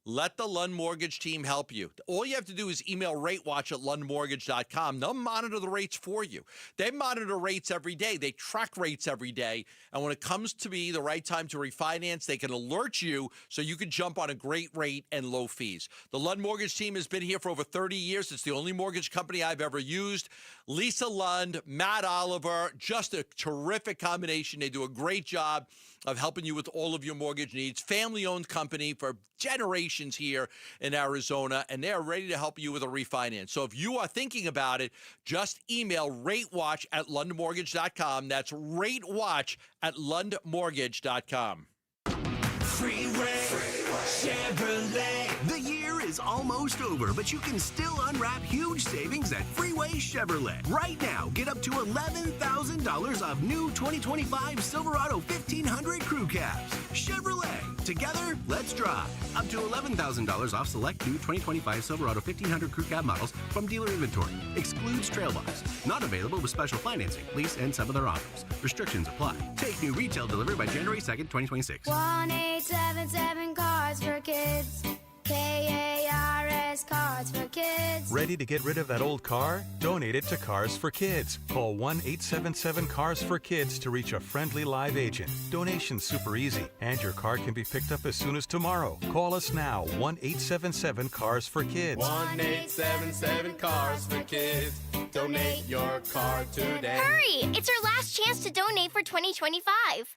Let the Lund Mortgage Team help you. All you have to do is email ratewatch@lundmortgage.com. They'll monitor the rates for you. They monitor rates every day. They track rates every day. And when it comes to be the right time to refinance, they can alert you so you can jump on a great rate and low fees. The Lund Mortgage Team has been here for over 30 years. It's the only mortgage company I've ever used. Lisa Lund, Matt Oliver, just a terrific combination. They do a great job of helping you with all of your mortgage needs. Family-owned company for generations here in Arizona, and they're ready to help you with a refinance. So if you are thinking about it, just email ratewatch@lundmortgage.com. That's ratewatch@lundmortgage.com. Freeway Chevrolet. The year is almost over, but you can still unwrap huge savings at Freeway Chevrolet. Right now, get up to $11,000 off new 2025 Silverado 1500 Crew Cabs. Chevrolet. Together, let's drive. Up to $11,000 off select new 2025 Silverado 1500 Crew Cab models from dealer inventory. Excludes Trailbox. Not available with special financing, lease, and some other offers. Restrictions apply. Take new retail delivery by January 2nd, 2026. 1-877 Cars for Kids. KARS Cars for Kids. Ready to get rid of that old car? Donate it to Cars for Kids. Call 1-877 Cars for Kids to reach a friendly live agent. Donation's super easy, and your car can be picked up as soon as tomorrow. Call us now, 1-877 Cars for Kids. 1-877 Cars for Kids. Donate your card today. Hurry! It's our last chance to donate for 2025.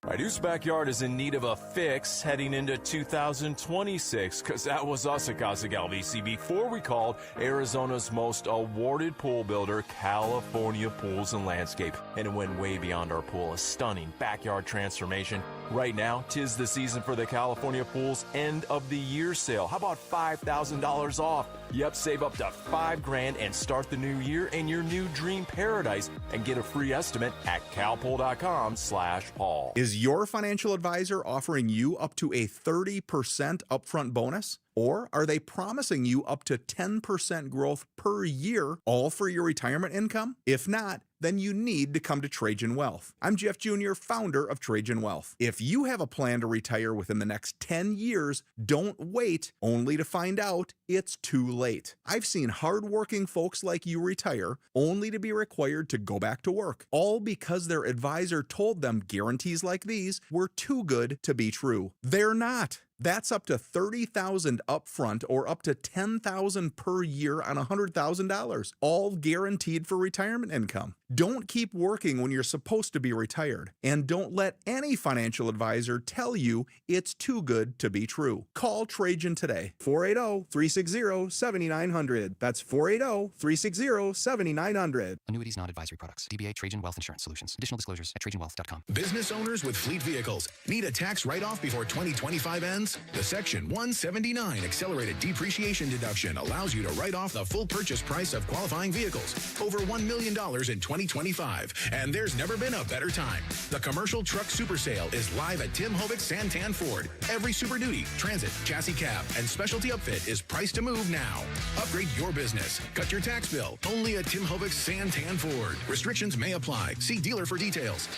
My Deuce backyard is in need of a fix heading into 2026, because that was us at Gossett LVC before we called Arizona's most awarded pool builder, California Pools and Landscape. And it went way beyond our pool, a stunning backyard transformation. Right now, 'tis the season for the California Pools end of the year sale. How about $5,000 off? Yep, save up to $5,000 and start the new year in your new dream paradise and get a free estimate at calpool.com/Paul. Is your financial advisor offering you up to a 30% upfront bonus? Or are they promising you up to 10% growth per year, all for your retirement income? If not, then you need to come to Trajan Wealth. I'm Jeff Jr., founder of Trajan Wealth. If you have a plan to retire within the next 10 years, don't wait only to find out it's too late. I've seen hardworking folks like you retire only to be required to go back to work, all because their advisor told them guarantees like these were too good to be true. They're not. That's up to $30,000 upfront or up to $10,000 per year on $100,000, all guaranteed for retirement income. Don't keep working when you're supposed to be retired, and don't let any financial advisor tell you it's too good to be true. Call Trajan today, 480-360-7900. That's 480-360-7900. Annuities, not advisory products. DBA Trajan Wealth Insurance Solutions. Additional disclosures at trajanwealth.com. Business owners with fleet vehicles need a tax write-off before 2025 ends? The Section 179 accelerated depreciation deduction allows you to write off the full purchase price of qualifying vehicles, over $1 million in 2025, and there's never been a better time. The Commercial Truck Super Sale is live at Tim Hovik Santan Ford. Every Super Duty, Transit, Chassis Cab, and Specialty Upfit is priced to move now. Upgrade your business. Cut your tax bill. Only at Tim Hovik Santan Ford. Restrictions may apply. See dealer for details.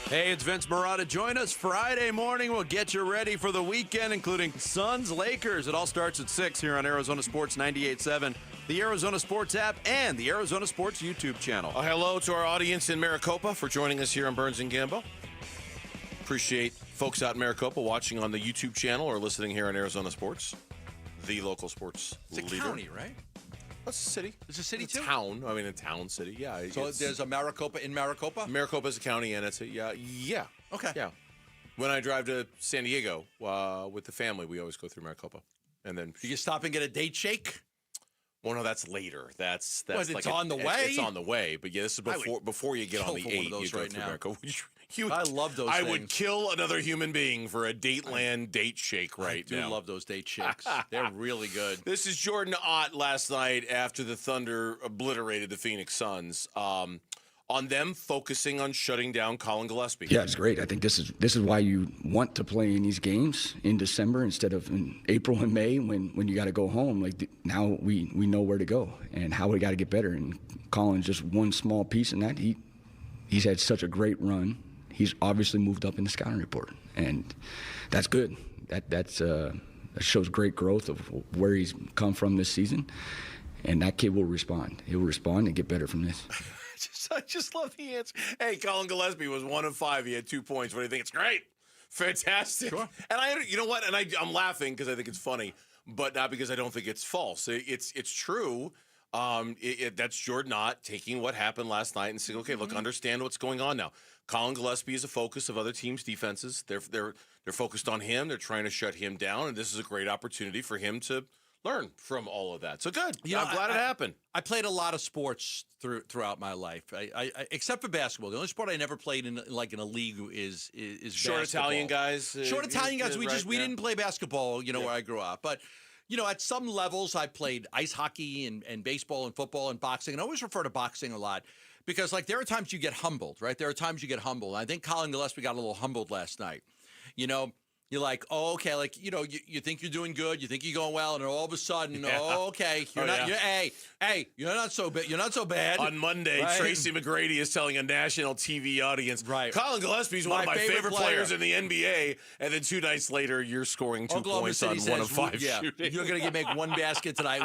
Hey, it's Vince Marotta. Join us Friday morning. We'll get you ready for the weekend, including Suns, Lakers. It all starts at 6 here on Arizona Sports 98.7, the Arizona Sports app, and the Arizona Sports YouTube channel. Hello to our audience in Maricopa for joining us here on Burns and Gambo. Appreciate folks out in Maricopa watching on the YouTube channel or listening here on Arizona Sports, the local sports It's a leader. county, right? That's a city. It's a city, it's too? a town. I mean, a town city, yeah. So there's a Maricopa in Maricopa? Maricopa is a county, and it's a, yeah. Okay. Yeah. When I drive to San Diego with the family, we always go through Maricopa. And then you stop and get a date shake? Well, no, that's later. That's What, like it's on the way? It's on the way. But yeah, this is before you get on the 8. You go through Maricopa. I love those I things. would kill another human being for a Dateland date shake right now. I do love those date shakes. They're really good. This is Jordan Ott last night after the Thunder obliterated the Phoenix Suns. On them focusing on shutting down Colin Gillespie. Yeah, it's great. I think this is why you want to play in these games in December instead of in April and May when you got to go home. Like now we know where to go and how we got to get better. And Colin's just one small piece in that. He's had such a great run. He's obviously moved up in the scouting report, and that's good. That shows great growth of where he's come from this season, and that kid will respond. He'll respond and get better from this. I just love the answer. Hey, Colin Gillespie was 1 of 5. He had 2 points. What do you think? It's great. Fantastic. Sure. And you know what? And I'm laughing because I think it's funny, but not because I don't think it's false. It's true. That's Jordan Ott taking what happened last night and saying, okay, look, understand what's going on now. Colin Gillespie is a focus of other teams' defenses. They're focused on him. They're trying to shut him down, and this is a great opportunity for him to learn from all of that. So good. I'm glad it happened. I played a lot of sports throughout my life, I except for basketball. The only sport I never played in a league is short basketball. Italian guys. Short Italian guys. We didn't play basketball. Where I grew up, but. At some levels, I played ice hockey and baseball and football and boxing, and I always refer to boxing a lot because, there are times you get humbled, right? There are times you get humbled. And I think Colin Gillespie got a little humbled last night. You're like, oh, okay, you think you're doing good, you think you're going well, and then all of a sudden, okay, you're not. You're not so bad. You're not so bad. On Monday, right? Tracy McGrady is telling a national TV audience, right? Colin Gillespie's one of my favorite players in the NBA, and then 2 nights later, you're scoring 2 points on 1 of 5 shooting. You're going to make one basket tonight.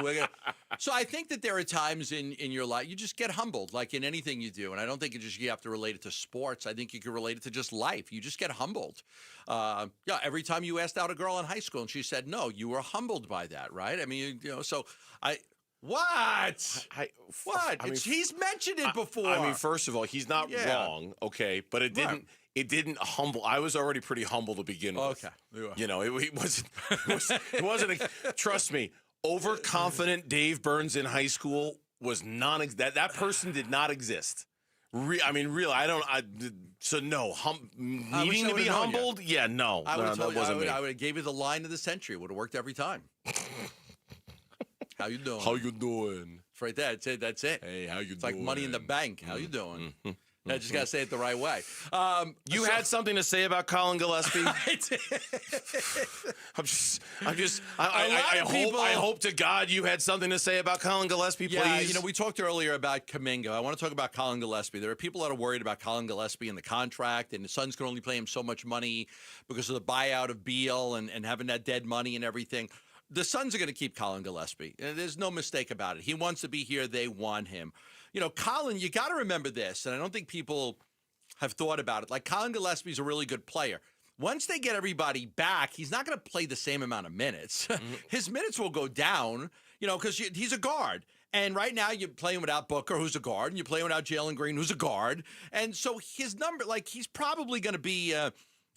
So I think that there are times in your life you just get humbled, like in anything you do. And I don't think you have to relate it to sports. I think you can relate it to just life. You just get humbled. Every time you asked out a girl in high school and she said no, you were humbled by that, right? I mean, so what? He's mentioned it before. I mean, first of all, he's not wrong, okay, but it didn't. Right. It didn't humble. I was already pretty humble to begin with. Okay. You know, it wasn't. Trust me, overconfident Dave Burns in high school was that person did not exist. So no, needing to be humbled. Yeah, no. I would me. I would have gave you the line of the century. It would have worked every time. How you doing? How you doing? It's right there. That's it. Hey, how you doing? It's like Money in the Bank. How you doing? I just got to say it the right way. You had something to say about Colin Gillespie? I hope to God you had something to say about Colin Gillespie, please. Yeah, you know, we talked earlier about Kuminga. I want to talk about Colin Gillespie. There are people that are worried about Colin Gillespie and the contract, and the Suns can only pay him so much money because of the buyout of Beal and having that dead money and everything. The Suns are going to keep Colin Gillespie. There's no mistake about it. He wants to be here. They want him. You know, Colin, you got to remember this, and I don't think people have thought about it. Like, Colin Gillespie's a really good player. Once they get everybody back, he's not going to play the same amount of minutes. His minutes will go down, you know, because he's a guard. And right now you're playing without Booker, who's a guard, and you're playing without Jalen Green, who's a guard. And so his number, like, he's probably going to be,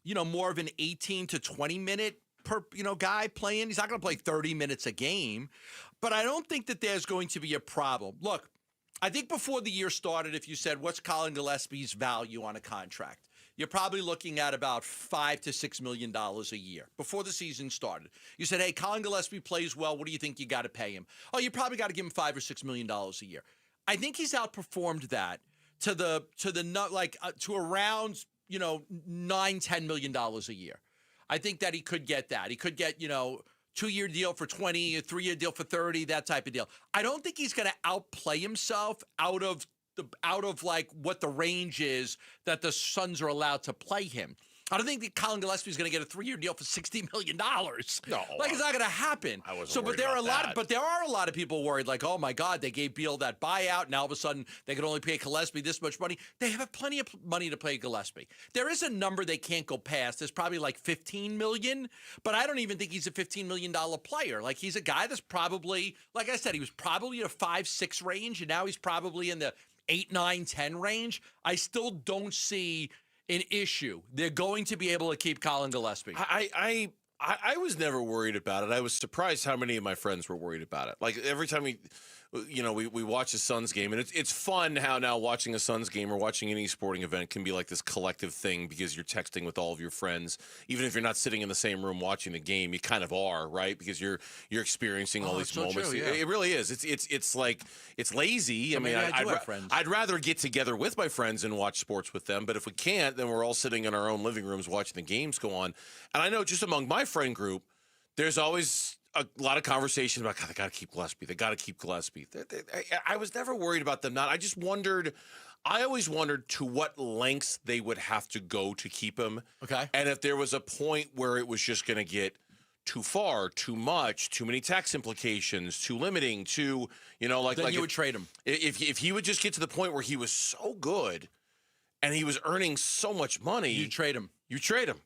more of an 18 to 20 minute guy playing. He's not going to play 30 minutes a game. But I don't think that there's going to be a problem. Look, I think before the year started, if you said, what's Colin Gillespie's value on a contract? You're probably looking at about $5 to $6 million a year before the season started. You said, hey, Colin Gillespie plays well. What do you think you got to pay him? Oh, you probably got to give him $5 or $6 million a year. I think he's outperformed that to around, $9-10 million a year. I think that he could get that. He could get, 2-year deal for 20, a 3-year deal for 30, that type of deal. I don't think he's going to outplay himself out of like what the range is that the Suns are allowed to play him. I don't think that Colin Gillespie is going to get a 3-year deal for $60 million. No, it's not going to happen. I wasn't worried there are a lot of people worried, like, oh my God, they gave Beal that buyout, and all of a sudden they could only pay Gillespie this much money. They have plenty of money to pay Gillespie. There is a number they can't go past. There's probably like $15 million, but I don't even think he's a $15 million player. Like, he's a guy that's probably, like I said, he was probably in a 5-6 range, and now he's probably in the 8, 9, 10 range. I still don't see an issue. They're going to be able to keep Colin Gillespie. I was never worried about it. I was surprised how many of my friends were worried about it. Like, every time we watch a Suns game, and it's fun how now watching a Suns game or watching any sporting event can be like this collective thing because you're texting with all of your friends. Even if you're not sitting in the same room watching the game, you kind of are, right? Because you're experiencing all these moments. True, yeah. It really is. It's like, it's lazy. So I'd rather get together with my friends and watch sports with them, but if we can't, then we're all sitting in our own living rooms watching the games go on. And I know just among my friend group, there's always a lot of conversation about, God, they got to keep Gillespie. They got to keep Gillespie. I was never worried about them not. I always wondered to what lengths they would have to go to keep him. Okay. And if there was a point where it was just going to get too far, too much, too many tax implications, too limiting, then you would trade him. If he would just get to the point where he was so good and he was earning so much money. You trade him. You trade him.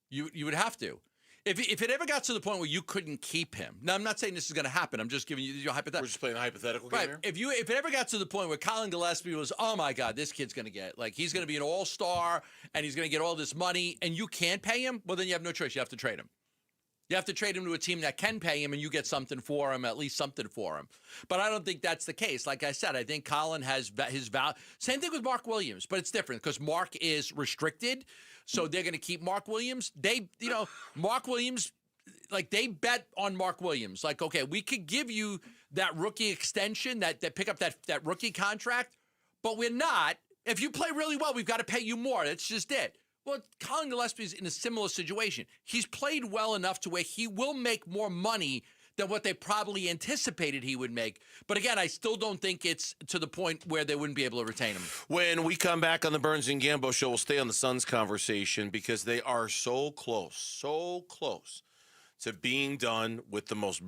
You would have to. If it ever got to the point where you couldn't keep him, now I'm not saying this is going to happen. I'm just giving you your hypothetical. We're just playing a hypothetical game here. If it ever got to the point where Colin Gillespie was, oh my God, this kid's going to get, like, he's going to be an all-star and he's going to get all this money and you can't pay him, well, then you have no choice. You have to trade him. You have to trade him to a team that can pay him and you get something for him, at least something for him. But I don't think that's the case. Like I said, I think Colin has his value. Same thing with Mark Williams, but it's different because Mark is restricted. So they're going to keep Mark Williams. Mark Williams, like, they bet on Mark Williams. Like, okay, we could give you that rookie extension, that pick up that rookie contract, but we're not. If you play really well, we've got to pay you more. That's just it. Well, Colin Gillespie's in a similar situation. He's played well enough to where he will make more money than what they probably anticipated he would make. But again, I still don't think it's to the point where they wouldn't be able to retain him. When we come back on the Burns and Gambo show, we'll stay on the Suns conversation because they are so close to being done with the most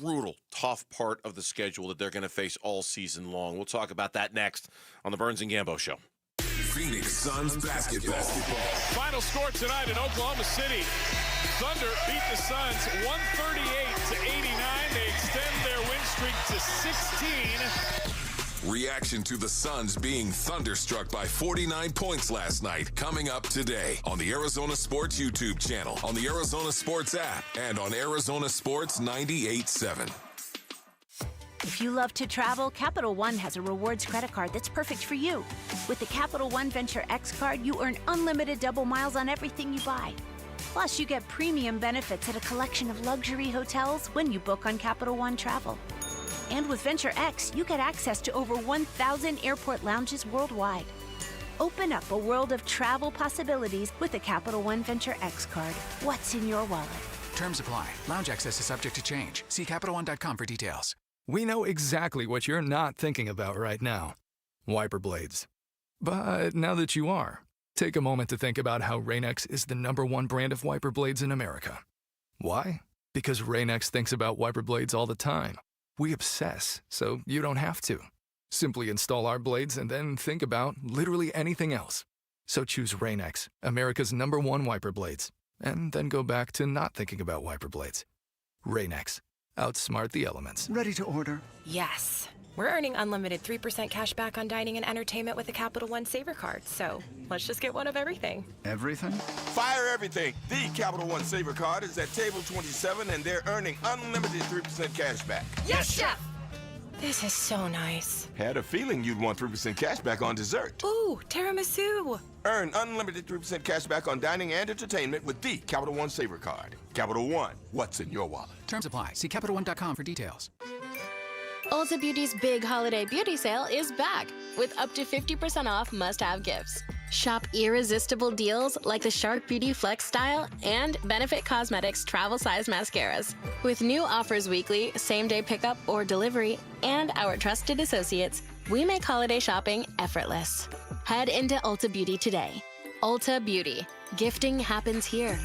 brutal, tough part of the schedule that they're going to face all season long. We'll talk about that next on the Burns and Gambo Show. Phoenix Suns basketball. Final score tonight in Oklahoma City. Thunder beat the Suns 138-89. They extend their win streak to 16. Reaction to the Suns being thunderstruck by 49 points last night. Coming up today on the Arizona Sports YouTube channel, on the Arizona Sports app, and on Arizona Sports 98.7. If you love to travel, Capital One has a rewards credit card that's perfect for you. With the Capital One Venture X card, you earn unlimited double miles on everything you buy. Plus, you get premium benefits at a collection of luxury hotels when you book on Capital One Travel. And with Venture X, you get access to over 1,000 airport lounges worldwide. Open up a world of travel possibilities with the Capital One Venture X card. What's in your wallet? Terms apply. Lounge access is subject to change. See CapitalOne.com for details. We know exactly what you're not thinking about right now. Wiper blades. But now that you are, take a moment to think about how Rain-X is the #1 brand of wiper blades in America. Why? Because Rain-X thinks about wiper blades all the time. We obsess, so you don't have to. Simply install our blades and then think about literally anything else. So choose Rain-X, America's #1 wiper blades, and then go back to not thinking about wiper blades. Rain-X. Outsmart the elements. Ready to order? Yes. We're earning unlimited 3% cash back on dining and entertainment with a Capital One Saver card, so let's just get one of everything. Everything? Fire everything. The Capital One Saver card is at table 27, and they're earning unlimited 3% cash back. Yes, Chef! This is so nice. Had a feeling you'd want 3% cash back on dessert. Ooh, tiramisu. Earn unlimited 3% cash back on dining and entertainment with the Capital One Saver card. Capital One, what's in your wallet? Terms apply. See CapitalOne.com for details. Ulta Beauty's big holiday beauty sale is back with up to 50% off must-have gifts. Shop irresistible deals like the Shark Beauty Flex Style and Benefit Cosmetics travel size mascaras. With new offers weekly, same-day pickup or delivery, and our trusted associates, we make holiday shopping effortless. Head into Ulta Beauty today. Ulta Beauty. Gifting happens here.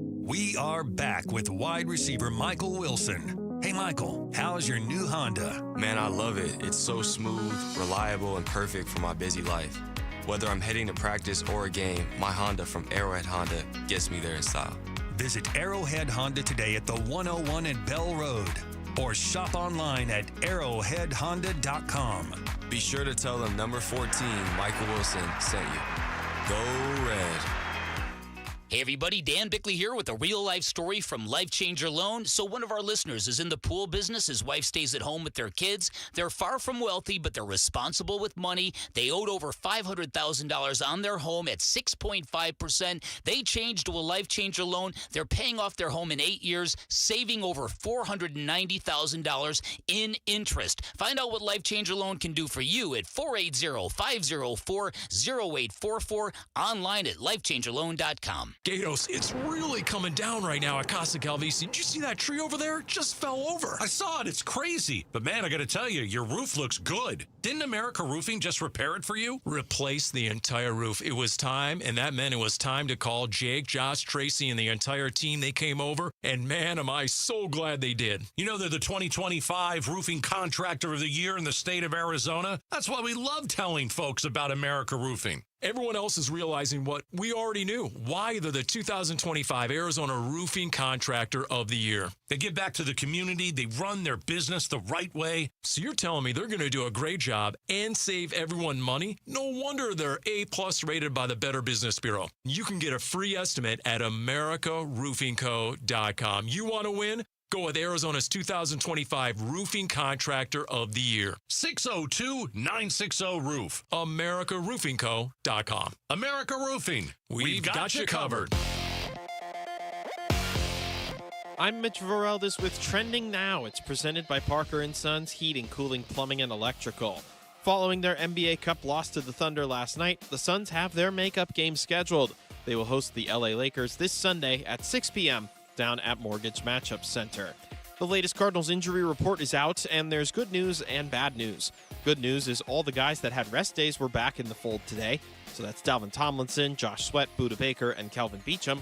We are back with wide receiver Michael Wilson. Hey, Michael, how's your new Honda? Man, I love it. It's so smooth, reliable, and perfect for my busy life. Whether I'm heading to practice or a game, my Honda from Arrowhead Honda gets me there in style. Visit Arrowhead Honda today at the 101 and Bell Road, or shop online at arrowheadhonda.com. Be sure to tell them number 14, Michael Wilson, sent you. Go Red. Hey everybody, Dan Bickley here with a real-life story from Life Changer Loan. So one of our listeners is in the pool business. His wife stays at home with their kids. They're far from wealthy, but they're responsible with money. They owed over $500,000 on their home at 6.5%. They changed to a Life Changer Loan. They're paying off their home in 8 years, saving over $490,000 in interest. Find out what Life Changer Loan can do for you at 480-504-0844, online at lifechangerloan.com. Gatos, it's really coming down right now at Casa Galvisi. Did you see that tree over there? It just fell over. I saw it. It's crazy. But man, I got to tell you, your roof looks good. Didn't America Roofing just repair it for you? Replace the entire roof. It was time, and that meant it was time to call Jake, Josh, Tracy, and the entire team. They came over, and man, am I so glad they did. You know, they're the 2025 Roofing Contractor of the Year in the state of Arizona. That's why we love telling folks about America Roofing. Everyone else is realizing what we already knew, why they're the 2025 Arizona Roofing Contractor of the Year. They give back to the community. They run their business the right way. So you're telling me they're going to do a great job and save everyone money? No wonder they're A+ rated by the Better Business Bureau. You can get a free estimate at americaroofingco.com. You want to win? Go with Arizona's 2025 Roofing Contractor of the Year. 602-960-ROOF. AmericaRoofingCo.com. America Roofing. We've got you covered. I'm Mitch Vareldis with Trending Now. It's presented by Parker & Sons Heating, Cooling, Plumbing, and Electrical. Following their NBA Cup loss to the Thunder last night, the Suns have their makeup game scheduled. They will host the LA Lakers this Sunday at 6 p.m. down at Mortgage Matchup Center. The latest Cardinals injury report is out, and there's good news and bad news. Good news is all the guys that had rest days were back in the fold today. So that's Dalvin Tomlinson, Josh Sweat, Budda Baker, and Kelvin Beachum.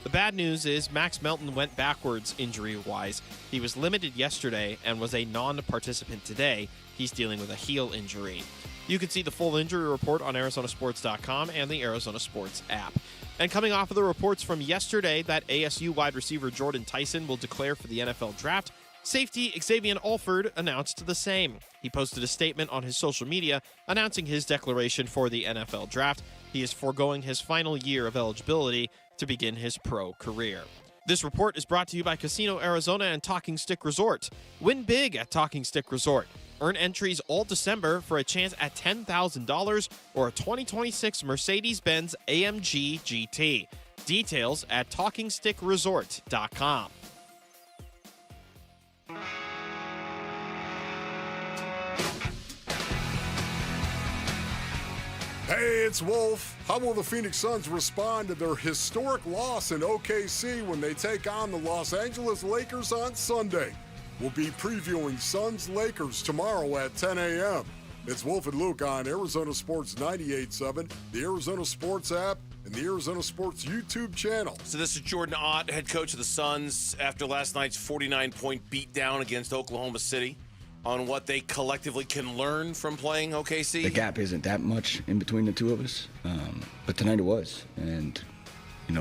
The bad news is Max Melton went backwards injury-wise. He was limited yesterday and was a non-participant today. He's dealing with a heel injury. You can see the full injury report on ArizonaSports.com and the Arizona Sports app. And coming off of the reports from yesterday that ASU wide receiver Jordan Tyson will declare for the NFL draft, safety Xavier Alford announced the same. He posted a statement on his social media announcing his declaration for the NFL draft. He is foregoing his final year of eligibility to begin his pro career. This report is brought to you by Casino Arizona and Talking Stick Resort. Win big at Talking Stick Resort. Earn entries all December for a chance at $10,000 or a 2026 Mercedes-Benz AMG GT. Details at TalkingStickResort.com. Hey, it's Wolf. How will the Phoenix Suns respond to their historic loss in OKC when they take on the Los Angeles Lakers on Sunday? We'll be previewing Suns-Lakers tomorrow at 10 a.m. It's Wolf and Luke on Arizona Sports 98.7, the Arizona Sports app, and the Arizona Sports YouTube channel. So this is Jordan Ott, head coach of the Suns, after last night's 49-point beatdown against Oklahoma City, on what they collectively can learn from playing OKC. The gap isn't that much in between the two of us, but tonight it was. And,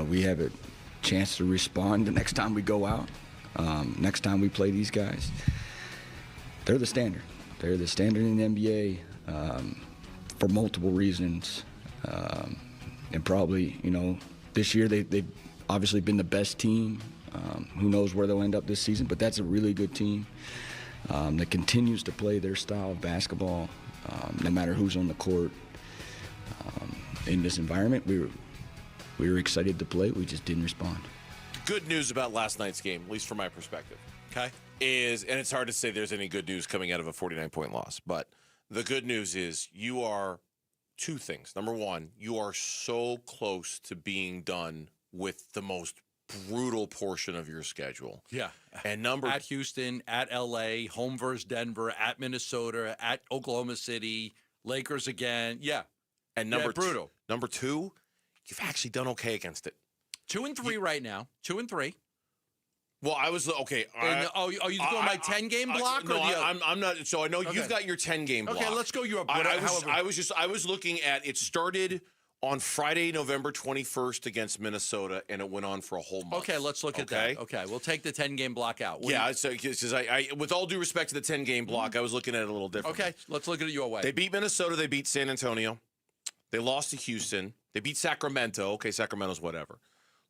we have a chance to respond the next time we go out, next time we play these guys. They're the standard. They're the standard in the NBA for multiple reasons. And probably, this year they've obviously been the best team. Who knows where they'll end up this season, but that's a really good team. That continues to play their style of basketball, no matter who's on the court. In this environment, we were excited to play. We just didn't respond. Good news about last night's game, at least from my perspective, and it's hard to say there's any good news coming out of a 49-point loss, but the good news is you are two things. Number one, you are so close to being done with the most brutal portion of your schedule. Yeah. And at Houston, at LA, home versus Denver, at Minnesota, at Oklahoma City, Lakers again. Yeah. And brutal. Number two, you've actually done okay against it. 2-3 right now. 2-3. Well, I was okay. Are you going by 10-game block? No, I'm not. So I know you've got your 10-game block. Okay, let's go. I was looking at it. Started on Friday, November 21st against Minnesota, and it went on for a whole month. Okay, let's look at that. Okay, we'll take the 10-game block out. So with all due respect to the 10-game block, I was looking at it a little different. Okay, let's look at it your way. They beat Minnesota. They beat San Antonio. They lost to Houston. They beat Sacramento. Okay, Sacramento's whatever.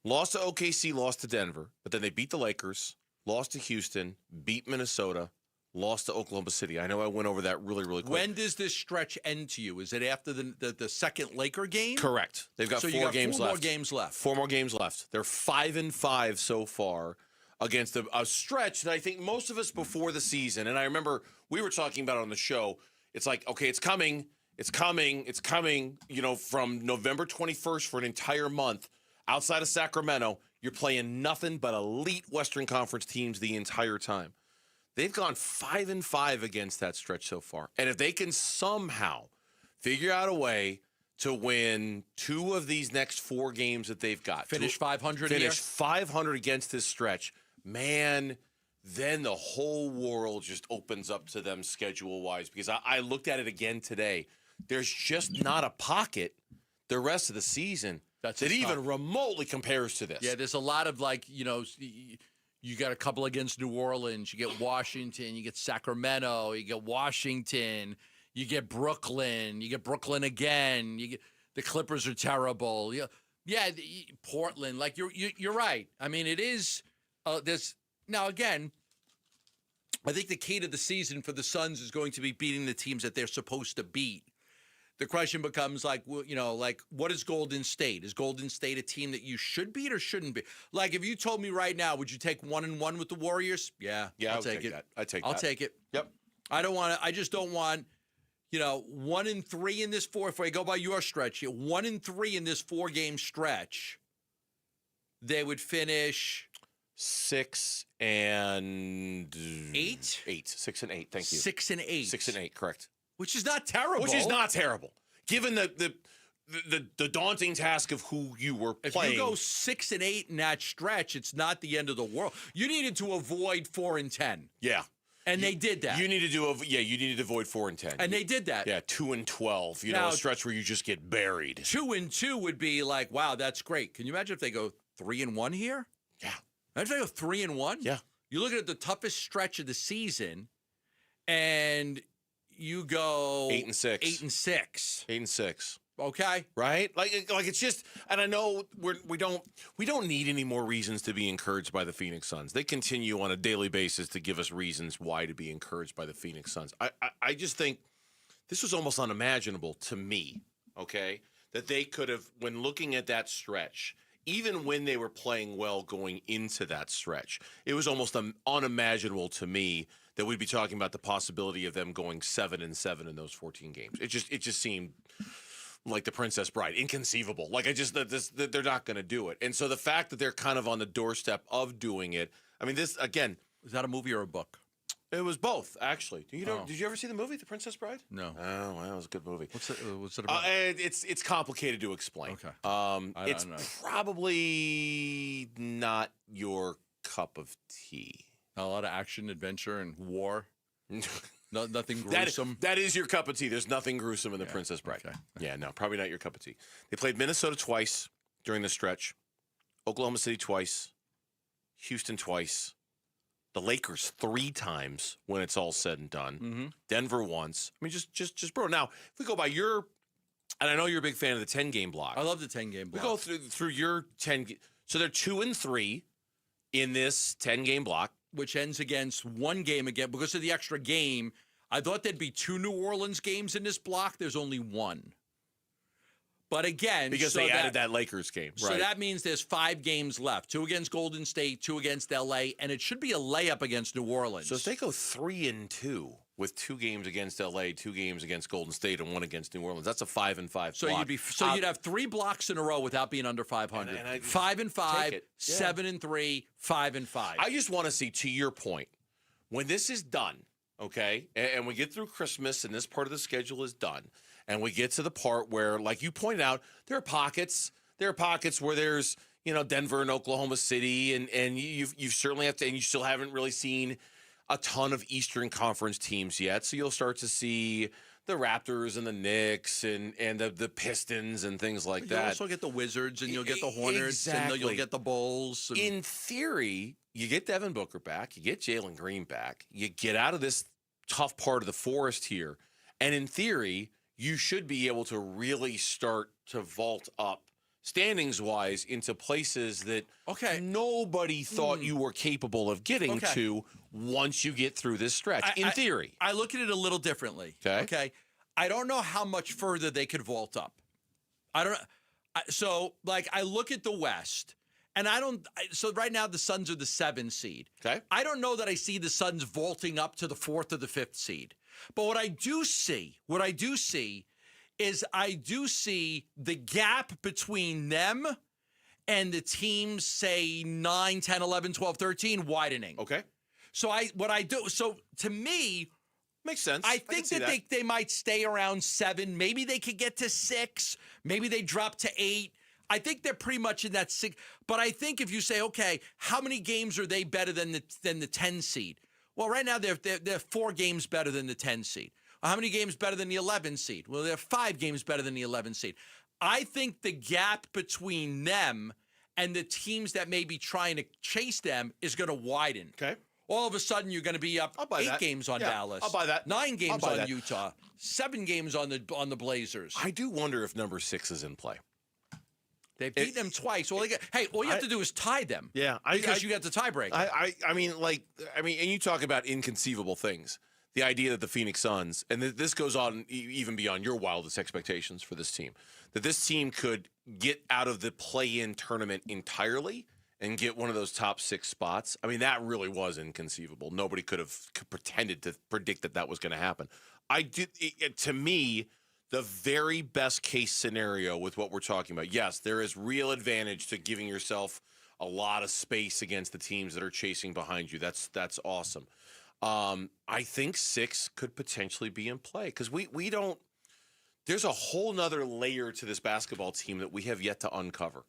Lost to OKC, lost to Denver. But then they beat the Lakers, lost to Houston, beat Minnesota, lost to Oklahoma City. I know I went over that really, really quick. When does this stretch end to you? Is it after the second Laker game? Correct. They've got 4 games left. 4 more games left. 4 more games left. They're 5-5 so far against a stretch that I think most of us before the season, and I remember we were talking about it on the show, it's like, okay, it's coming, from November 21st for an entire month. Outside of Sacramento, you're playing nothing but elite Western Conference teams the entire time. They've gone 5-5 against that stretch so far. And if they can somehow figure out a way to win 2 of these next 4 games that they've got. Finish 500 Finish 500 against this stretch. Man, then the whole world just opens up to them schedule-wise. Because I looked at it again today. There's just not a pocket the rest of the season that even remotely compares to this. Yeah, there's a lot of you got a couple against New Orleans, you get Washington, you get Sacramento, you get Washington, you get Brooklyn again, you get the Clippers are terrible. Yeah, Portland. Like you're right. I mean, it is. There's now again. I think the key to the season for the Suns is going to be beating the teams that they're supposed to beat. The question becomes what is Golden State? Is Golden State a team that you should beat or shouldn't be? Like, if you told me right now, would you take 1-1 with the Warriors? Yeah, I'll take it. I'll take it. Yep. I just don't want, 1-3 in this 4. If I go by your stretch, 1-3 in this 4-game stretch, they would finish 6 and 8. 6 and 8. Thank you. 6 and 8. 6 and 8. Correct. which is not terrible. Given the daunting task of who you were playing. If you go 6-8 in that stretch, it's not the end of the world. You needed to avoid 4-10. Yeah. And they did that. You needed to avoid 4-10. And they did that. Yeah, 2-12. You know, a stretch where you just get buried. 2-2 would be like, wow, that's great. Can you imagine if they go 3-1 here? Yeah. Imagine if they go 3-1? Yeah. You look at the toughest stretch of the season, and you go 8-6. 8-6. 8-6. Okay. Right? Like it's just, and I know we don't need any more reasons to be encouraged by the Phoenix Suns. They continue on a daily basis to give us reasons why to be encouraged by the Phoenix Suns. I just think this was almost unimaginable to me, okay? That they could have, when looking at that stretch, even when they were playing well going into that stretch, it was almost unimaginable to me that we'd be talking about the possibility of them going 7-7 in those 14 games. It just seemed like the Princess Bride, inconceivable. Like they're not going to do it. And so the fact that they're kind of on the doorstep of doing it, I mean, this again, is that a movie or a book? It was both, actually. Did you ever see the movie, The Princess Bride? No. Oh, well, it was a good movie. What's it about? It's complicated to explain. Okay. It's probably not your cup of tea. A lot of action, adventure, and war. No, nothing gruesome. That is your cup of tea. There's nothing gruesome in The Princess Bride. Okay. Yeah, no, probably not your cup of tea. They played Minnesota twice during the stretch, Oklahoma City twice, Houston twice, the Lakers 3 times when it's all said and done, Mm-hmm. Denver once. I mean, just bro. Now, if we go by your, and I know you're a big fan of the 10-game block. I love the 10-game block. We go through your 10. So they're 2-3 in this 10-game block, which ends against one game again because of the extra game. I thought there'd be 2 New Orleans games in this block. There's only 1. But again, because they added that Lakers game. So that means there's 5 games left. 2 against Golden State, 2 against LA, and it should be a layup against New Orleans. So if they go 3-2 with 2 games against LA, 2 games against Golden State, and 1 against New Orleans, that's a 5-5 So block. you'd have 3 blocks in a row without being under 500. 5-5, 7-3, 5-5. I just want to see, to your point, when this is done, okay, and we get through Christmas and this part of the schedule is done, and we get to the part where, like you pointed out, there are pockets where there's, Denver and Oklahoma City, and you certainly have to, and you still haven't really seen a ton of Eastern Conference teams yet. So you'll start to see the Raptors and the Knicks and the Pistons and things like that. You'll also get the Wizards, and you'll get the Hornets, and you'll get the Bulls. In theory, you get Devin Booker back, you get Jalen Green back, you get out of this tough part of the forest here, and in theory, you should be able to really start to vault up standings-wise into places that nobody thought you were capable of getting to once you get through this stretch, in theory. I look at it a little differently. Okay? I don't know how much further they could vault up. I don't know. So, I look at the West, and so right now the Suns are the 7 seed. Okay. I don't know that I see the Suns vaulting up to the 4th or the 5th seed. But what I do see is I do see the gap between them and the teams, say, 9, 10, 11, 12, 13, widening. Okay. So to me, makes sense. I think that they might stay around 7. Maybe they could get to 6. Maybe they drop to 8. I think they're pretty much in that 6. But I think if you say, okay, how many games are they better than the 10 seed? Well, right now they're 4 games better than the 10 seed. How many games better than the 11 seed? Well, they're 5 games better than the 11 seed. I think the gap between them and the teams that may be trying to chase them is going to widen. Okay. All of a sudden, you're going to be up 8 games on Dallas. I'll buy that. 9 games on Utah. 7 games on the Blazers. I do wonder if number 6 is in play. They've beaten them twice. All you have to do is tie them. Yeah, because you got the tiebreaker. I mean, and you talk about inconceivable things. The idea that the Phoenix Suns, and this goes on even beyond your wildest expectations for this team, that this team could get out of the play-in tournament entirely and get one of those top 6 spots. I mean, that really was inconceivable. Nobody could have pretended to predict that was going to happen. To me, the very best case scenario with what we're talking about, yes, there is real advantage to giving yourself a lot of space against the teams that are chasing behind you. That's awesome. I think 6 could potentially be in play because we don't. There's a whole nother layer to this basketball team that we have yet to uncover.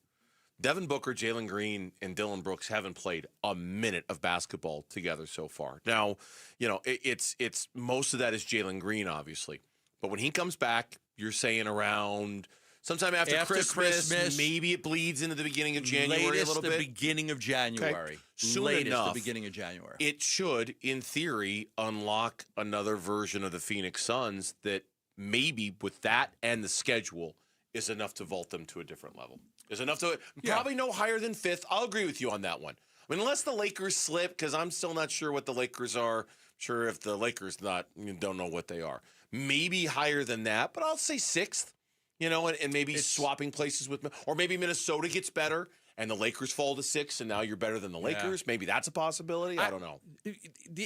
Devin Booker, Jalen Green, and Dylan Brooks haven't played a minute of basketball together so far. Now, it's most of that is Jalen Green, obviously. But when he comes back, you're saying around sometime after Christmas, maybe it bleeds into the beginning of January a little bit. The beginning of January. Okay. Soon Latest enough, the beginning of January. It should, in theory, unlock another version of the Phoenix Suns that maybe with that and the schedule is enough to vault them to a different level. Is enough to probably no higher than 5th. I'll agree with you on that one. I mean, unless the Lakers slip, because I'm still not sure what the Lakers are. Sure, if the Lakers don't know what they are. Maybe higher than that, but I'll say 6th. And maybe swapping places with, or maybe Minnesota gets better and the Lakers fall to 6, and now you're better than the Lakers. Maybe that's a possibility. I don't know.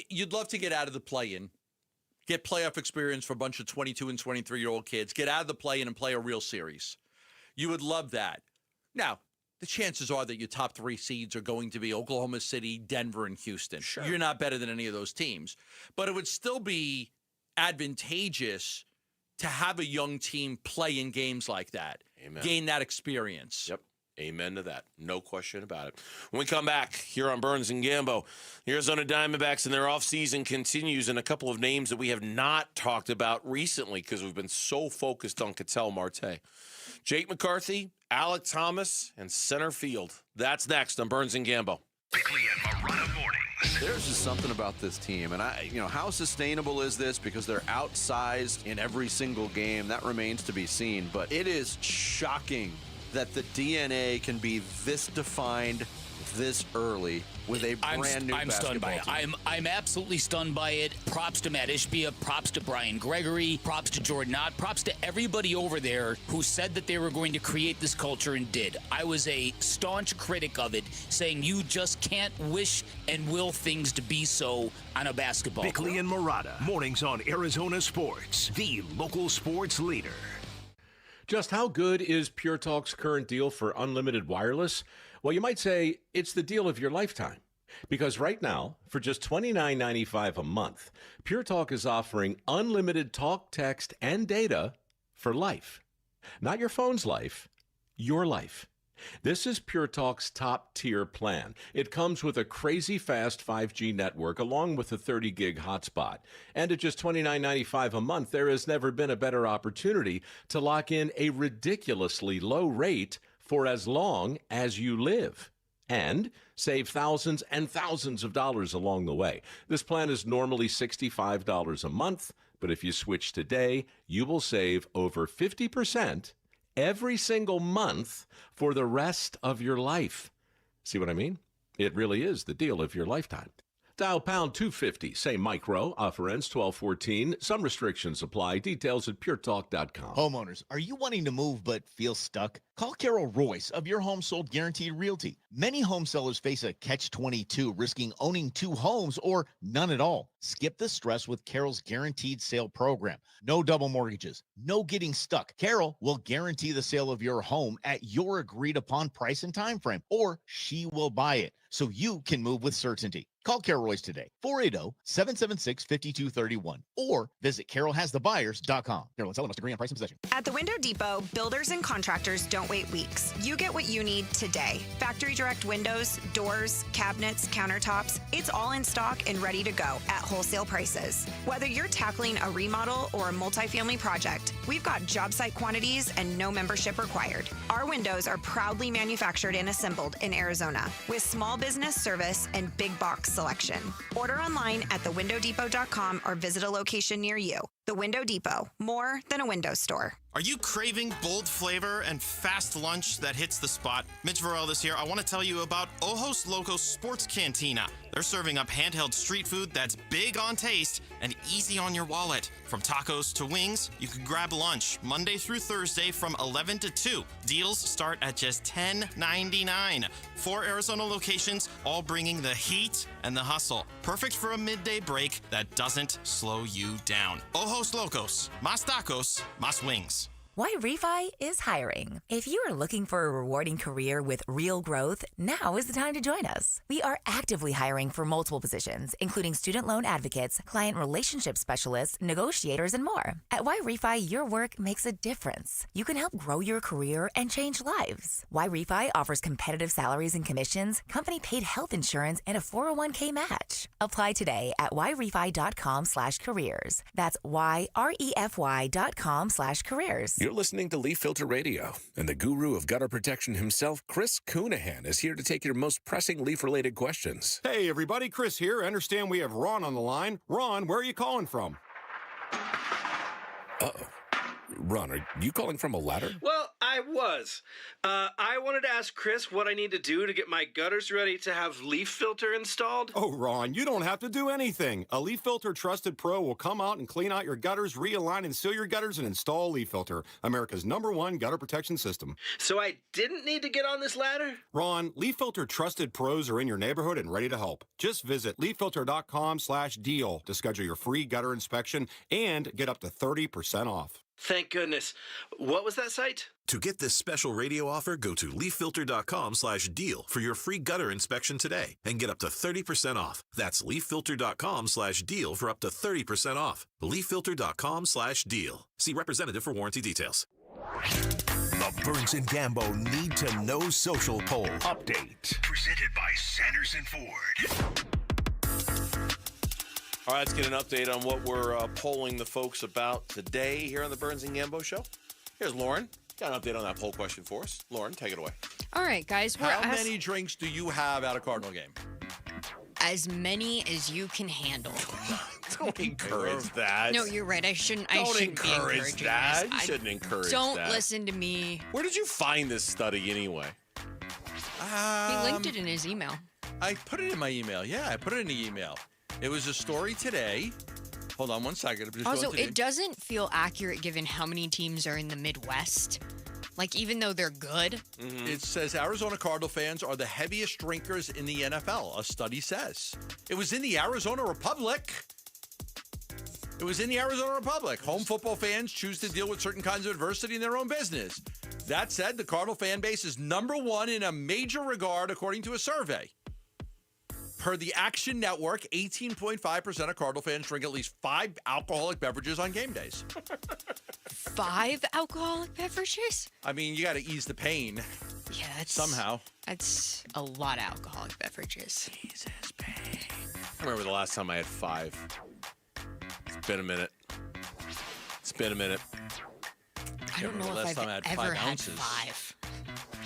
You'd love to get out of the play-in, get playoff experience for a bunch of 22 and 23-year-old kids, get out of the play-in and play a real series. You would love that. Now, the chances are that your top 3 seeds are going to be Oklahoma City, Denver, and Houston. Sure. You're not better than any of those teams. But it would still be advantageous to have a young team play in games like that. Amen. Gain that experience. Yep. Amen to that. No question about it. When we come back here on Burns and Gambo, the Arizona Diamondbacks and their offseason continues, and a couple of names that we have not talked about recently because we've been so focused on Ketel Marte. Jake McCarthy, Alec Thomas, and center field. That's next on Burns and Gambo. There's just something about this team, and how sustainable is this? Because they're outsized in every single game. That remains to be seen, but it is shocking that the DNA can be this defined this early with a brand new I'm stunned by it. team. I'm absolutely stunned by it. Props to Matt Ishbia, props to Brian Gregory, props to Jordan Ott, props to everybody over there who said that they were going to create this culture and did. I was a staunch critic of it, saying you just can't wish and will things to be so on a basketball court. Bickley and Murata, mornings on Arizona Sports, the local sports leader. Just how good is Pure Talk's current deal for unlimited wireless? Well, you might say it's the deal of your lifetime. Because right now, for just $29.95 a month, Pure Talk is offering unlimited talk, text, and data for life. Not your phone's life, your life. This is Pure Talk's top-tier plan. It comes with a crazy fast 5G network along with a 30-gig hotspot. And at just $29.95 a month, there has never been a better opportunity to lock in a ridiculously low rate for as long as you live. And save thousands and thousands of dollars along the way. This plan is normally $65 a month, but if you switch today, you will save over 50% every single month for the rest of your life. See what I mean? It really is the deal of your lifetime. Dial pound 250, say micro, offer ends 12/14. Some restrictions apply. Details at puretalk.com. Homeowners, are you wanting to move but feel stuck? Call Carol Royce of Your Home Sold Guaranteed Realty. Many home sellers face a catch-22, risking owning 2 homes or none at all. Skip the stress with Carol's Guaranteed Sale Program. No double mortgages, no getting stuck. Carol will guarantee the sale of your home at your agreed-upon price and time frame, or she will buy it so you can move with certainty. Call Carol Royce today, 480-776-5231, or visit carolhasthebuyers.com. Carol and seller must agree on price and possession. At the Window Depot, builders and contractors don't wait weeks. You get what you need today. Factory direct windows, doors, cabinets, countertops, it's all in stock and ready to go at wholesale prices. Whether you're tackling a remodel or a multifamily project, we've got job site quantities and no membership required. Our windows are proudly manufactured and assembled in Arizona with small business service and big box selection. Order online at thewindowdepot.com or visit a location near you. The Window Depot, more than a window store. Are you craving bold flavor and fast lunch that hits the spot? Mitch Varel this year. I want to tell you about Ojos Locos Sports Cantina. They're serving up handheld street food that's big on taste and easy on your wallet. From tacos to wings, you can grab lunch Monday through Thursday from 11 to 2. Deals start at just $10.99. 4 Arizona locations, all bringing the heat and the hustle. Perfect for a midday break that doesn't slow you down. Ojos Locos, más tacos, más wings. Y-Refi is hiring. If you are looking for a rewarding career with real growth, now is the time to join us. We are actively hiring for multiple positions, including student loan advocates, client relationship specialists, negotiators, and more. At Y-Refi, your work makes a difference. You can help grow your career and change lives. Y-Refi offers competitive salaries and commissions, company-paid health insurance, and a 401k match. Apply today at yrefi.com/careers. That's YREFY.com/careers. You're listening to Leaf Filter Radio, and the guru of gutter protection himself, Chris Coonahan, is here to take your most pressing leaf-related questions. Hey, everybody, Chris here. I understand we have Ron on the line. Ron, where are you calling from? Uh-oh. Ron, are you calling from a ladder? Well, I was. I wanted to ask Chris what I need to do to get my gutters ready to have leaf filter installed. Oh, Ron, you don't have to do anything. A Leaf Filter Trusted Pro will come out and clean out your gutters, realign and seal your gutters, and install Leaf Filter, America's #1 gutter protection system. So I didn't need to get on this ladder? Ron, Leaf Filter Trusted Pros are in your neighborhood and ready to help. Just visit leaffilter.com/deal to schedule your free gutter inspection and get up to 30% off. Thank goodness. What was that site? To get this special radio offer, go to leaffilter.com/deal for your free gutter inspection today and get up to 30% off. That's leaffilter.com/deal for up to 30% off. leaffilter.com/deal. See representative for warranty details. The Burns and Gambo Need to Know Social Poll Update. Presented by Sanderson Ford. All right, let's get an update on what we're polling the folks about today here on the Burns and Gambo Show. Here's Lauren. Got an update on that poll question for us. Lauren, take it away. All right, guys. How many drinks do you have at a Cardinal game? As many as you can handle. Don't encourage that. No, you're right. I shouldn't Don't be encourage that. this. You shouldn't encourage Don't that. listen to me. Where did you find this study anyway? He linked it in his email. I put it in my email. Yeah, I put it in the email. It was a story today. Hold on one second. I'm just Also, going to it doesn't feel accurate given how many teams are in the Midwest. Like, even though they're good. It says Arizona Cardinal fans are the heaviest drinkers in the NFL, a study says. It was in the Arizona Republic. Home football fans choose to deal with certain kinds of adversity in their own business. That said, the Cardinal fan base is #1 in a major regard, according to a survey. Per the Action Network, 18.5% of Cardinal fans drink at least 5 alcoholic beverages on game days. 5 alcoholic beverages? I mean, you got to ease the pain. Yeah, that's... Somehow. That's a lot of alcoholic beverages. Jesus, pain. I remember the last time I had 5. It's been a minute. I don't know if I've ever had 5.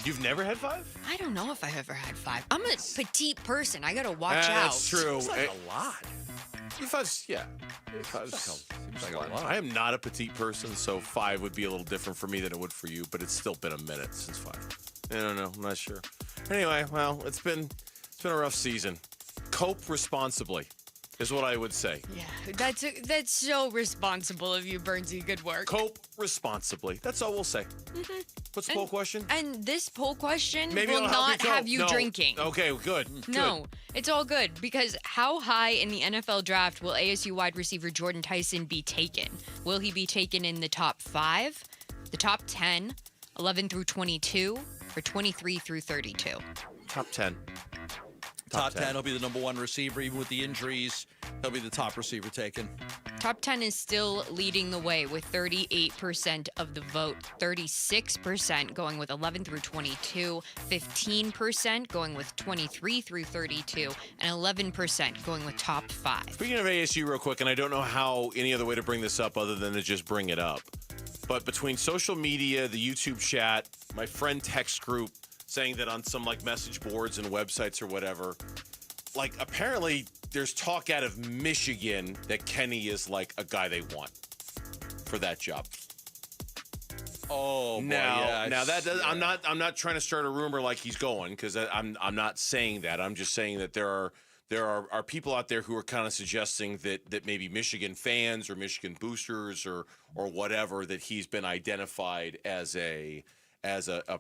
You've never had 5? I don't know if I've ever had 5. I'm a petite person. I gotta watch out. That's true. It's like a lot. Seems like a lot. I am not a petite person, so 5 would be a little different for me than it would for you, but it's still been a minute since 5. I don't know. I'm not sure. Anyway, well, it's been a rough season. Cope responsibly is what I would say. Yeah, that's so responsible of you, Burnsy. Good work. Cope responsibly. That's all we'll say. Mm-hmm. What's the poll question? And this poll question Maybe will it'll help not me have cope. you No. drinking. Okay, good. No, it's all good because how high in the NFL draft will ASU wide receiver Jordan Tyson be taken? Will he be taken in the top 5, the top 10, 11 through 22, or 23 through 32? Top 10. Top 10, he'll be the #1 receiver. Even with the injuries, he'll be the top receiver taken. Top 10 is still leading the way with 38% of the vote, 36% going with 11 through 22, 15% going with 23 through 32, and 11% going with top 5. Speaking of ASU real quick, and I don't know how any other way to bring this up other than to just bring it up, but between social media, the YouTube chat, my friend text group, saying that on some like message boards and websites or whatever, like apparently there's talk out of Michigan that Kenny is like a guy they want for that job. Oh, boy, now that does, I'm not trying to start a rumor like he's going, because I'm not saying that. I'm just saying that there are people out there who are kind of suggesting that maybe Michigan fans or Michigan boosters or whatever, that he's been identified as a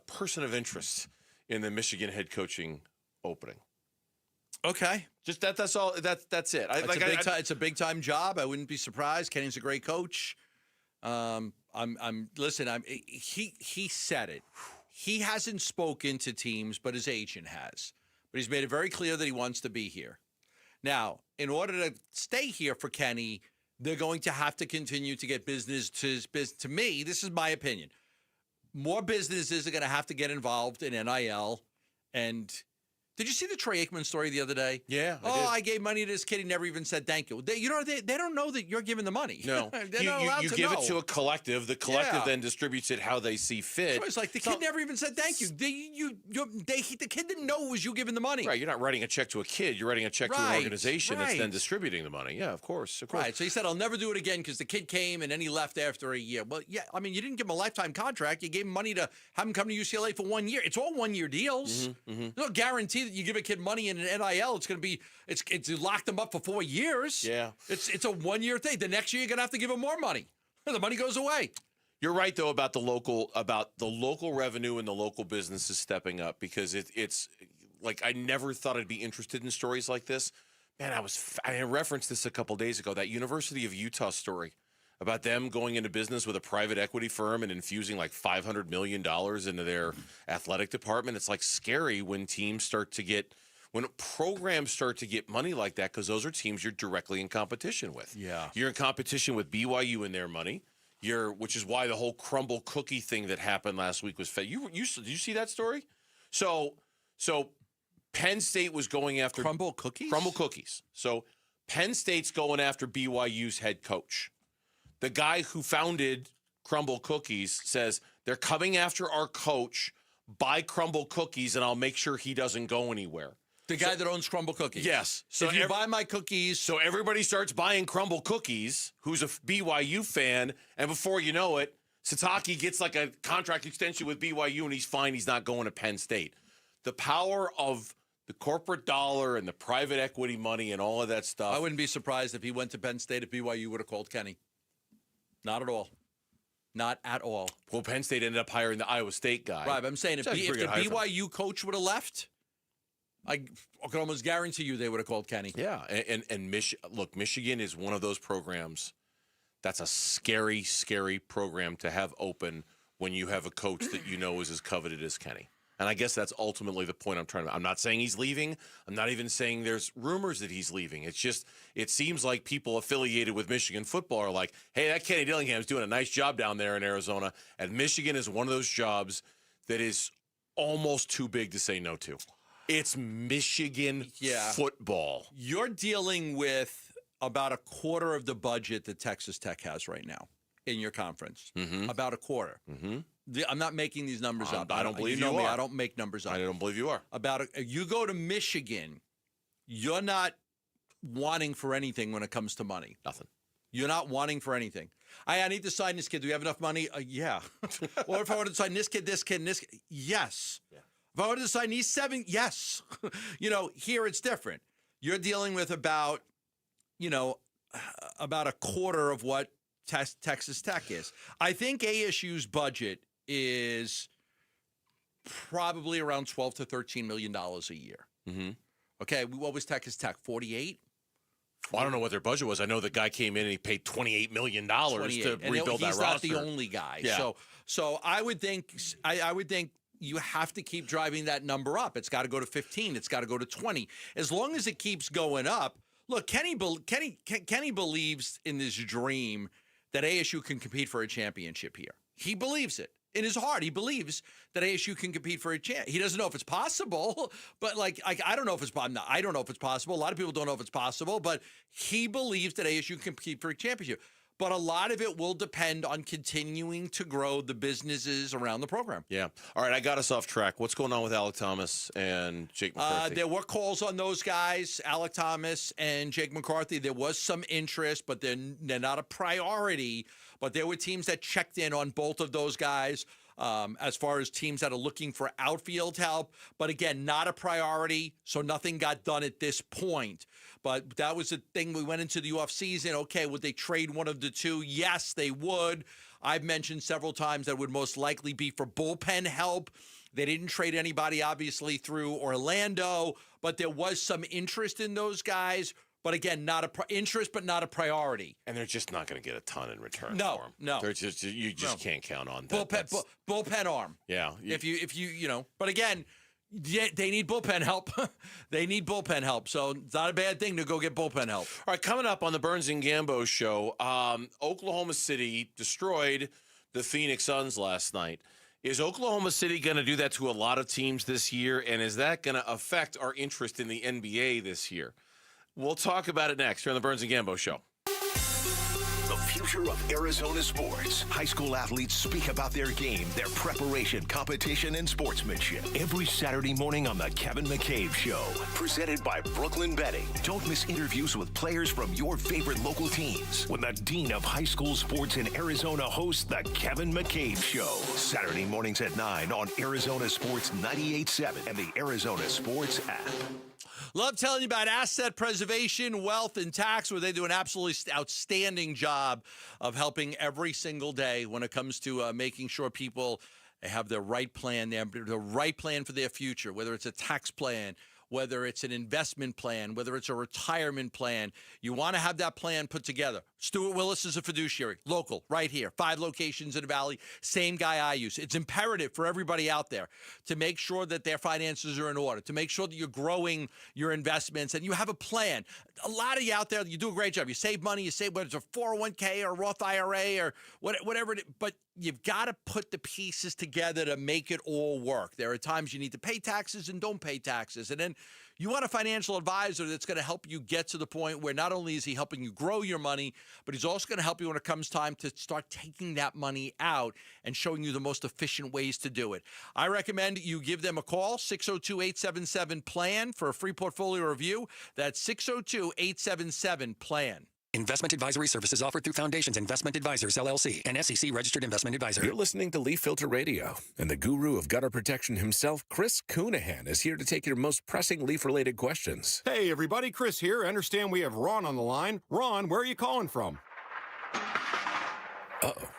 person of interest in the Michigan head coaching opening. Okay, just that's all. That's it. It's a big time job. I wouldn't be surprised. Kenny's a great coach. He said it. He hasn't spoken to teams, but his agent has. But he's made it very clear that he wants to be here. Now, in order to stay here for Kenny, they're going to have to continue to get business to me. This is my opinion. More businesses are going to have to get involved in NIL. And did you see the Troy Aikman story the other day? Yeah. I gave money to this kid. He never even said thank you. They don't know that you're giving the money. No. They're not allowed you to give know. it to a collective. The collective then distributes it how they see fit. So it's like the kid never even said thank you. The kid didn't know it was you giving the money. Right. You're not writing a check to a kid. You're writing a check to an organization that's then distributing the money. Yeah, of course. Right. So he said, I'll never do it again because the kid came and then he left after a year. Well, yeah, I mean, you didn't give him a lifetime contract. You gave him money to have him come to UCLA for 1 year. It's all 1 year deals. There's no guarantee that you give a kid money in an NIL. It's going to be, it's lock them up for 4 years. Yeah. It's a 1 year thing. The next year you're going to have to give them more money. The money goes away. You're right though about the local revenue and the local businesses stepping up, because it's like I never thought I'd be interested in stories like this. Man, I referenced this a couple days ago, that University of Utah story about them going into business with a private equity firm and infusing like $500 million into their athletic department. It's like scary when programs start to get money like that, because those are teams you're directly in competition with. Yeah. You're in competition with BYU and their money. Which is why the whole crumble cookie thing that happened last week was did you see that story? So Penn State was going after crumble cookies. Crumble cookies. So Penn State's going after BYU's head coach. The guy who founded Crumble Cookies says they're coming after our coach. Buy Crumble Cookies, and I'll make sure he doesn't go anywhere. The guy that owns Crumble Cookies. Yes. So if you buy my cookies. So everybody starts buying Crumble Cookies, who's a BYU fan, and before you know it, Sataki gets like a contract extension with BYU, and he's fine. He's not going to Penn State. The power of the corporate dollar and the private equity money and all of that stuff. I wouldn't be surprised if he went to Penn State if BYU would have called Kenny. Not at all. Not at all. Well, Penn State ended up hiring the Iowa State guy. Right, but I'm saying if the BYU coach would have left, I can almost guarantee you they would have called Kenny. Yeah, and Michigan is one of those programs that's a scary, scary program to have open when you have a coach that you know is as coveted as Kenny. And I guess that's ultimately the point I'm trying to. I'm not saying he's leaving. I'm not even saying there's rumors that he's leaving. It's just it seems like people affiliated with Michigan football are like, hey, that Kenny Dillingham's doing a nice job down there in Arizona. And Michigan is one of those jobs that is almost too big to say no to. It's Michigan football. You're dealing with about a quarter of the budget that Texas Tech has right now in your conference. Mm-hmm. About a quarter. Mm-hmm. I'm not making these numbers up. I don't believe you know you me. are. I don't make numbers up. I don't believe you are. You go to Michigan, you're not wanting for anything when it comes to money. Nothing. You're not wanting for anything. I need to sign this kid. Do we have enough money? Yeah. Or if I wanted to sign this kid, this kid, and this kid, yes. Yeah. If I wanted to sign these 7, yes. Here it's different. You're dealing with about a quarter of what Texas Tech is. I think ASU's budget is probably around $12 to $13 million a year. Mm-hmm. Okay, what was Texas Tech? 48? Well, I don't know what their budget was. I know the guy came in and he paid $28 million to rebuild that roster. He's not the only guy. Yeah. So I would think you have to keep driving that number up. It's got to go to 15. It's got to go to 20. As long as it keeps going up. Look, Kenny believes in this dream that ASU can compete for a championship here. He believes it. In his heart, he believes that ASU can compete for a chance. He doesn't know if it's possible, but I don't know if it's possible. I don't know if it's possible. A lot of people don't know if it's possible, but he believes that ASU can compete for a championship. But a lot of it will depend on continuing to grow the businesses around the program. Yeah. All right, I got us off track. What's going on with Alec Thomas and Jake McCarthy? There were calls on those guys, Alec Thomas and Jake McCarthy. There was some interest, but they're not a priority. But there were teams that checked in on both of those guys as far as teams that are looking for outfield help. But again, not a priority, so nothing got done at this point. But that was the thing. We went into the offseason. Okay, would they trade one of the two? Yes, they would. I've mentioned several times that it would most likely be for bullpen help. They didn't trade anybody, obviously, through Orlando, but there was some interest in those guys But again, not a interest, but not a priority. And they're just not going to get a ton in return No, for him. no. They're just you just can't count on that. Bullpen arm. Yeah. If you but again, they need bullpen help. They need bullpen help. So it's not a bad thing to go get bullpen help. All right, coming up on the Burns and Gambo show, Oklahoma City destroyed the Phoenix Suns last night. Is Oklahoma City going to do that to a lot of teams this year? And is that going to affect our interest in the NBA this year? We'll talk about it next here on the Burns and Gambo show. The future of Arizona sports. High school athletes speak about their game, their preparation, competition, and sportsmanship. Every Saturday morning on the Kevin McCabe Show. Presented by Brooklyn Betting. Don't miss interviews with players from your favorite local teams when the Dean of High School Sports in Arizona hosts the Kevin McCabe Show. Saturday mornings at 9 on Arizona Sports 98.7 and the Arizona Sports app. Love telling you about asset preservation, wealth, and tax, where they do an absolutely outstanding job of helping every single day when it comes to making sure people have the right plan, the right plan for their future, whether it's a tax plan, whether it's an investment plan, whether it's a retirement plan. You want to have that plan put together. Stuart Willis is a fiduciary, local, right here, 5 locations in the Valley, same guy I use. It's imperative for everybody out there to make sure that their finances are in order, to make sure that you're growing your investments and you have a plan. A lot of you out there, you do a great job. You save money, you save, whether it's a 401k or a Roth IRA or whatever it is, but you've got to put the pieces together to make it all work. There are times you need to pay taxes and don't pay taxes. And then you want a financial advisor that's going to help you get to the point where not only is he helping you grow your money, but he's also going to help you when it comes time to start taking that money out and showing you the most efficient ways to do it. I recommend you give them a call, 602-877-PLAN, for a free portfolio review. That's 602-877-PLAN. Investment advisory services offered through Foundations Investment Advisors, LLC, an SEC-registered investment advisor. You're listening to Leaf Filter Radio, and the guru of gutter protection himself, Chris Cunahan, is here to take your most pressing leaf-related questions. Hey, everybody, Chris here. I understand we have Ron on the line. Ron, where are you calling from? Uh-oh.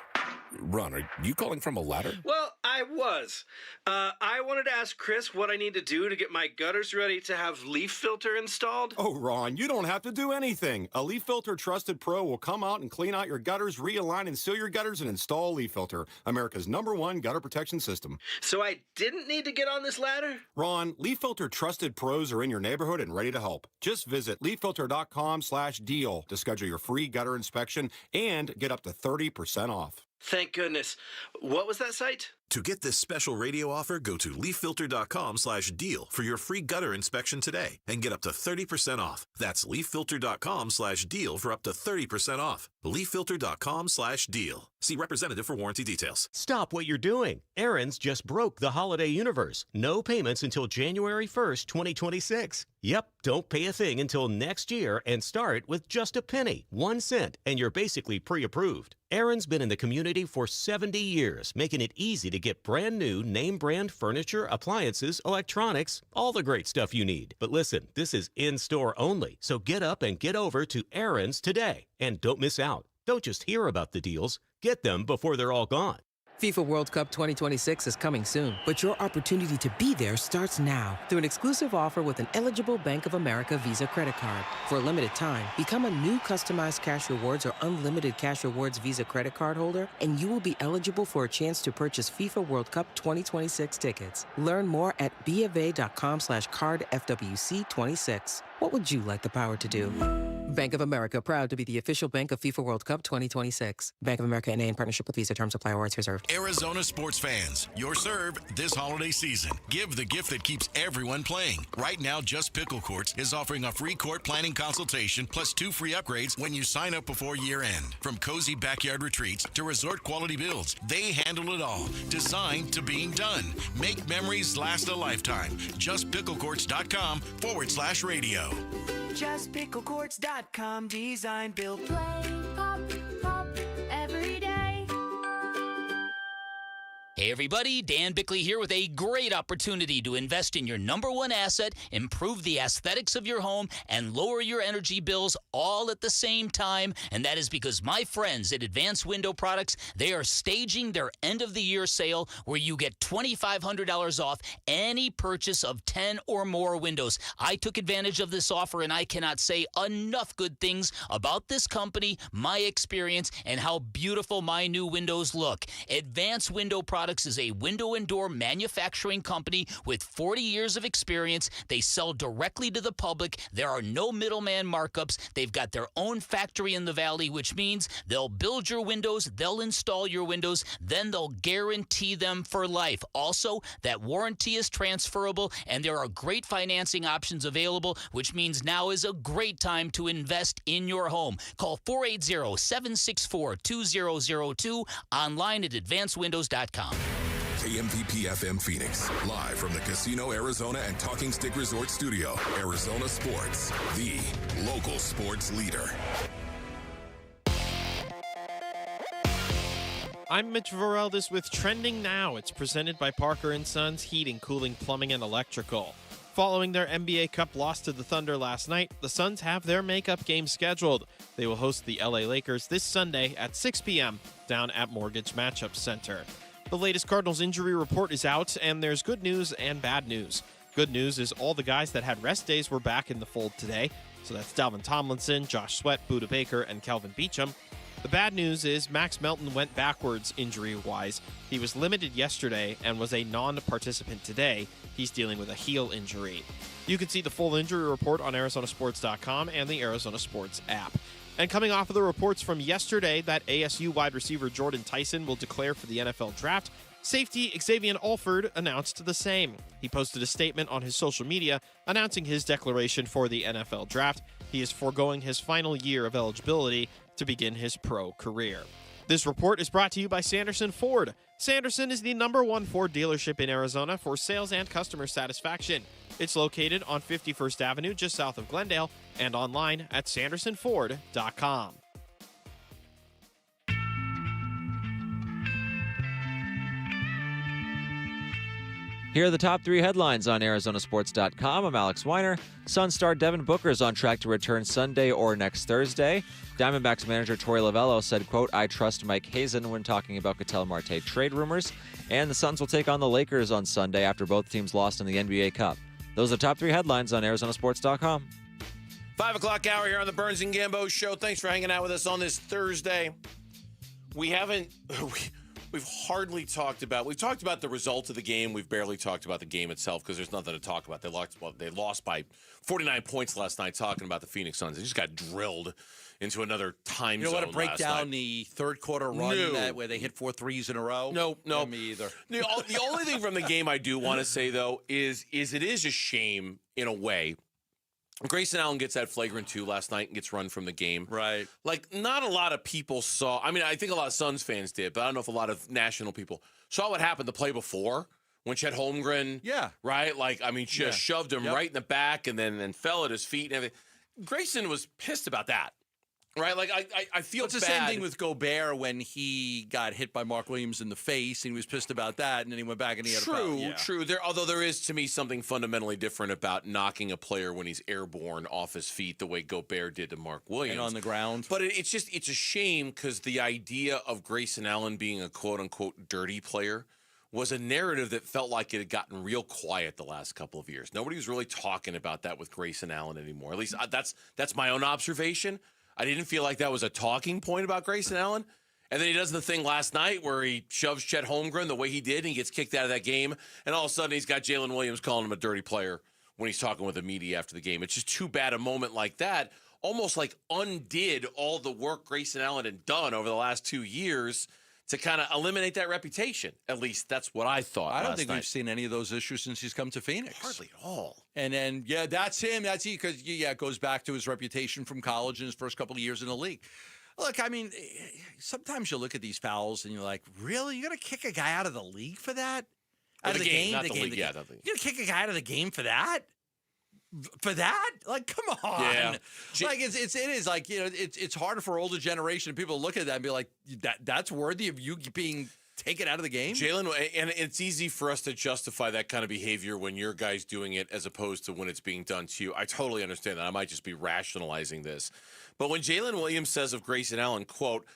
Ron, are you calling from a ladder? Well, I was. I wanted to ask Chris what I need to do to get my gutters ready to have leaf filter installed. Oh, Ron, you don't have to do anything. A Leaf Filter Trusted Pro will come out and clean out your gutters, realign and seal your gutters, and install Leaf Filter, America's #1 gutter protection system. So I didn't need to get on this ladder? Ron, Leaf Filter Trusted Pros are in your neighborhood and ready to help. Just visit leaffilter.com/deal to schedule your free gutter inspection and get up to 30% off. Thank goodness. What was that site? To get this special radio offer, go to leaffilter.com/deal for your free gutter inspection today and get up to 30% off. That's leaffilter.com/deal for up to 30% off. leaffilter.com/deal. See representative for warranty details. Stop what you're doing. Aaron's just broke the holiday universe. No payments until January 1st, 2026. Yep, don't pay a thing until next year and start with just a penny, 1 cent, and you're basically pre-approved. Aaron's been in the community for 70 years, making it easy to get brand new name brand furniture, appliances, electronics, all the great stuff you need. But listen, this is in-store only, so get up and get over to Aaron's today. And don't miss out. Don't just hear about the deals, get them before they're all gone. FIFA World Cup 2026 is coming soon, but your opportunity to be there starts now through an exclusive offer with an eligible Bank of America Visa credit card. For a limited time, become a new customized cash rewards or unlimited cash rewards Visa credit card holder, and you will be eligible for a chance to purchase FIFA World Cup 2026 tickets. Learn more at BofA.com/cardFWC26. What would you like the power to do? Bank of America, proud to be the official bank of FIFA World Cup 2026. Bank of America N.A. in partnership with Visa. Terms apply. Awards reserved. Arizona sports fans, you're served this holiday season. Give the gift that keeps everyone playing. Right now, Just Pickle Courts is offering a free court planning consultation plus 2 free upgrades when you sign up before year end. From cozy backyard retreats to resort quality builds, they handle it all. Designed to being done. Make memories last a lifetime. JustPickleCourts.com/radio. JustPickleCourts.com. Design, build, play, pop, pop, every day. Hey everybody, Dan Bickley here with a great opportunity to invest in your number one asset, improve the aesthetics of your home, and lower your energy bills all at the same time. And that is because my friends at Advanced Window Products, they are staging their end of the year sale where you get $2,500 off any purchase of 10 or more windows. I took advantage of this offer and I cannot say enough good things about this company, my experience, and how beautiful my new windows look. Advanced Window Products is a window and door manufacturing company with 40 years of experience. They sell directly to the public. There are no middleman markups. They've got their own factory in the valley, which means they'll build your windows, they'll install your windows, then they'll guarantee them for life. Also, that warranty is transferable, and there are great financing options available, which means now is a great time to invest in your home. Call 480-764-2002, online at advancedwindows.com. KMVP FM Phoenix, live from the Casino Arizona and Talking Stick Resort Studio. Arizona Sports, the local sports leader. I'm Mitch Vareldis with Trending Now. It's presented by Parker & Sons Heating, Cooling, Plumbing, and Electrical. Following their NBA Cup loss to the Thunder last night, the Suns have their makeup game scheduled. They will host the LA Lakers this Sunday at 6 p.m. down at Mortgage Matchup Center. The latest Cardinals injury report is out, and there's good news and bad news. Good news is all the guys that had rest days were back in the fold today. So that's Dalvin Tomlinson, Josh Sweat, Budda Baker, and Kelvin Beachum. The bad news is Max Melton went backwards injury-wise. He was limited yesterday and was a non-participant today. He's dealing with a heel injury. You can see the full injury report on ArizonaSports.com and the Arizona Sports app. And coming off of the reports from yesterday that ASU wide receiver Jordan Tyson will declare for the NFL Draft, safety Xavier Alford announced the same. He posted a statement on his social media announcing his declaration for the NFL Draft. He is foregoing his final year of eligibility to begin his pro career. This report is brought to you by Sanderson Ford. Sanderson is the #1 Ford dealership in Arizona for sales and customer satisfaction. It's located on 51st Avenue, just south of Glendale, and online at sandersonford.com. Here are the top 3 headlines on ArizonaSports.com. I'm Alex Weiner. Sun star Devin Booker is on track to return Sunday or next Thursday. Diamondbacks manager Torey Lovullo said, quote, "I trust Mike Hazen" when talking about Ketel Marte trade rumors. And the Suns will take on the Lakers on Sunday after both teams lost in the NBA Cup. Those are the top 3 headlines on ArizonaSports.com. 5 o'clock hour here on the Burns and Gambo Show. Thanks for hanging out with us on this Thursday. We've hardly talked about. We've talked about the result of the game. We've barely talked about the game itself because there's nothing to talk about. They lost by 49 points last night. Talking about the Phoenix Suns, they just got drilled into another time zone. You know what? To break last down night. the third quarter run where they hit 4 threes in a row. No, me either. The only thing from the game I do want to say though is it is a shame in a way. Grayson Allen gets that flagrant 2 last night and gets run from the game. Right. Like, not a lot of people saw. I mean, I think a lot of Suns fans did, but I don't know if a lot of national people saw what happened the play before when Chet Holmgren. Yeah. Right? Like, I mean, just shoved him right in the back and then fell at his feet and everything. Grayson was pissed about that. Right? Like, I feel it's bad. the same thing with Gobert when he got hit by Mark Williams in the face and he was pissed about that, and then he went back and he had a foul. True. Although there is, to me, something fundamentally different about knocking a player when he's airborne off his feet the way Gobert did to Mark Williams. And on the ground. But it's a shame because the idea of Grayson Allen being a quote-unquote dirty player was a narrative that felt like it had gotten real quiet the last couple of years. Nobody was really talking about that with Grayson Allen anymore. At least that's my own observation. I didn't feel like that was a talking point about Grayson Allen. And then he does the thing last night where he shoves Chet Holmgren the way he did and he gets kicked out of that game. And all of a sudden he's got Jalen Williams calling him a dirty player when he's talking with the media after the game. It's just too bad a moment like that almost like undid all the work Grayson Allen had done over the last 2 years to kind of eliminate that reputation. At least that's what I thought. I don't think we've seen any of those issues since he's come to Phoenix. Hardly at all. And then, that's him. That's he, because, it goes back to his reputation from college and his first couple of years in the league. Look, I mean, sometimes you look at these fouls and you're like, really? You're going to kick a guy out of the league for that? Out of the game? Not the league. You're going to kick a guy out of the game for that? For that? Like, come on. Yeah. Like, it is like, it's harder for older generation people to look at that and be like, that's worthy of you being take it out of the game? Jalen, and it's easy for us to justify that kind of behavior when your guy's doing it as opposed to when it's being done to you. I totally understand that. I might just be rationalizing this. But when Jalen Williams says of Grayson Allen, quote,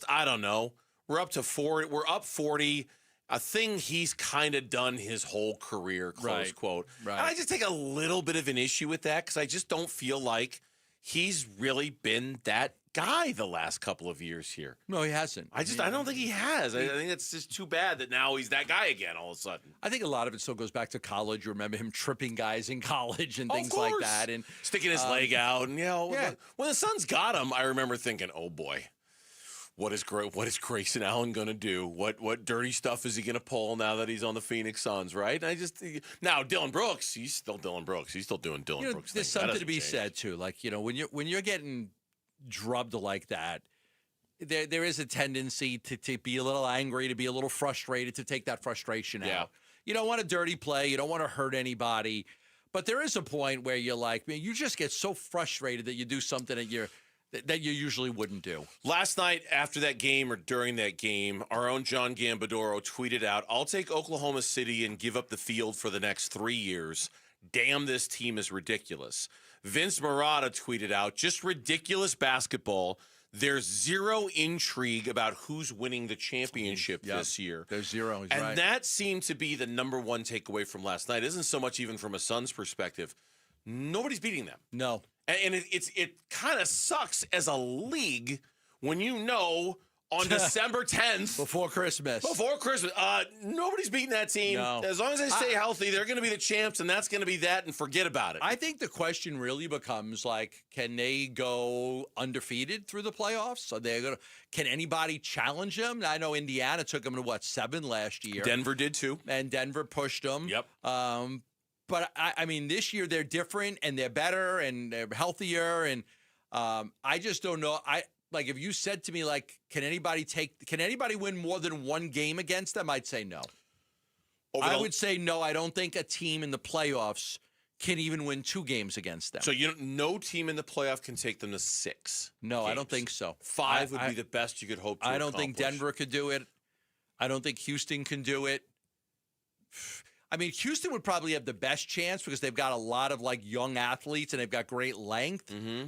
I don't know, we're up 40, a thing he's kind of done his whole career, close quote. Right. And I just take a little bit of an issue with that because I just don't feel like he's really been that guy the last couple of years here. No, he hasn't. I don't think he has. I think it's just too bad that now he's that guy again all of a sudden. I think a lot of it still goes back to college. You remember him tripping guys in college and things like that. And sticking his leg out. And, when the Suns got him, I remember thinking, oh, boy. What is Grayson Allen going to do? What dirty stuff is he going to pull now that he's on the Phoenix Suns, right? Now Dylan Brooks, he's still Dylan Brooks. He's still doing Dylan Brooks things. There's something to be said too. Like, when you're getting drubbed like that, there is a tendency to be a little angry, to be a little frustrated, to take that frustration out. You don't want a dirty play. You don't want to hurt anybody. But there is a point where you're like, man, you just get so frustrated that you do something that you usually wouldn't do. Last night, after that game or during that game, our own John Gambadoro tweeted out, I'll take Oklahoma City and give up the field for the next 3 years. Damn, this team is ridiculous. Vince Marotta tweeted out, just ridiculous basketball. There's zero intrigue about who's winning the championship this year. There's zero. He's and right. That seemed to be the number one takeaway from last night. It isn't so much even from a Suns perspective. Nobody's beating them. No. And it kind of sucks as a league when on December 10th. Before Christmas. Nobody's beating that team. No. As long as they stay healthy, they're going to be the champs, and that's going to be that, and forget about it. I think the question really becomes, can they go undefeated through the playoffs? Can anybody challenge them? I know Indiana took them to, 7 last year? Denver did, too. And Denver pushed them. Yep. But, I mean, this year they're different, and they're better, and they're healthier, and I just don't know. If you said to me, can anybody win more than one game against them? I'd say no. I would say no. I don't think a team in the playoffs can even win 2 games against them. So no team in the playoff can take them to 6. No, games. I don't think so. 5 would be the best you could hope to I don't accomplish. think Denver could do it. I don't think Houston can do it. I mean, Houston would probably have the best chance because they've got a lot of young athletes and they've got great length. Mm-hmm.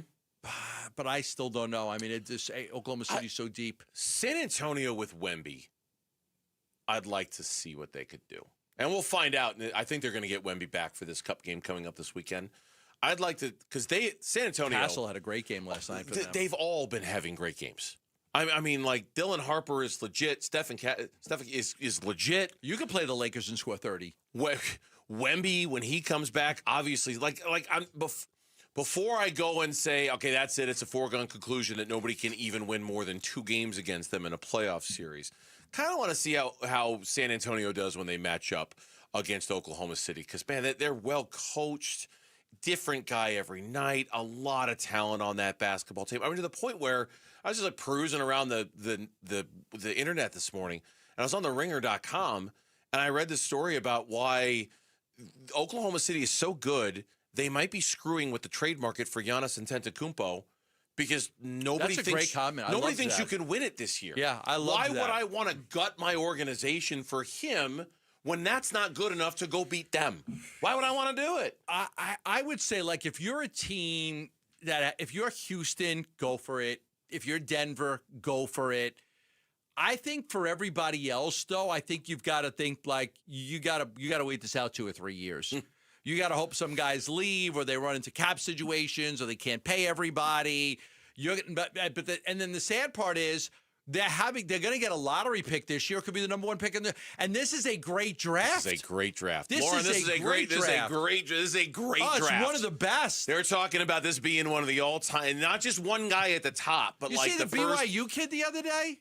But I still don't know. I mean, Oklahoma City's so deep. San Antonio with Wemby, I'd like to see what they could do. And we'll find out. I think they're going to get Wemby back for this Cup game coming up this weekend. I'd like to, because San Antonio. Castle had a great game last night for them. They've all been having great games. I mean, Dylan Harper is legit. Stephen is legit. You could play the Lakers and score 30. Wemby, when he comes back, obviously, before I go and say, okay, that's it, it's a foregone conclusion that nobody can even win more than 2 games against them in a playoff series. Kind of want to see how San Antonio does when they match up against Oklahoma City. Because, man, they're well coached, different guy every night, a lot of talent on that basketball team. I mean, to the point where I was just perusing around the internet this morning, and I was on the ringer.com, and I read this story about why Oklahoma City is so good, they might be screwing with the trade market for Giannis Antetokounmpo because nobody That's a thinks, great comment. nobody thinks you can win it this year. Yeah, I love Why that. would I want to gut my organization for him when that's not good enough to go beat them? Why would I want to do it? I would say, if you're a team if you're Houston, go for it. If you're Denver, go for it. I think for everybody else, though, I think you've got to think you got to wait this out 2 or 3 years. You got to hope some guys leave or they run into cap situations or they can't pay everybody. And then the sad part is they're going to get a lottery pick this year. It could be the number 1 pick and this is a great draft. This is a great draft. Lauren, this is a great draft. This is a great draft. It's one of the best. They're talking about this being one of the all-time, not just one guy at the top, but you see the BYU kid the other day?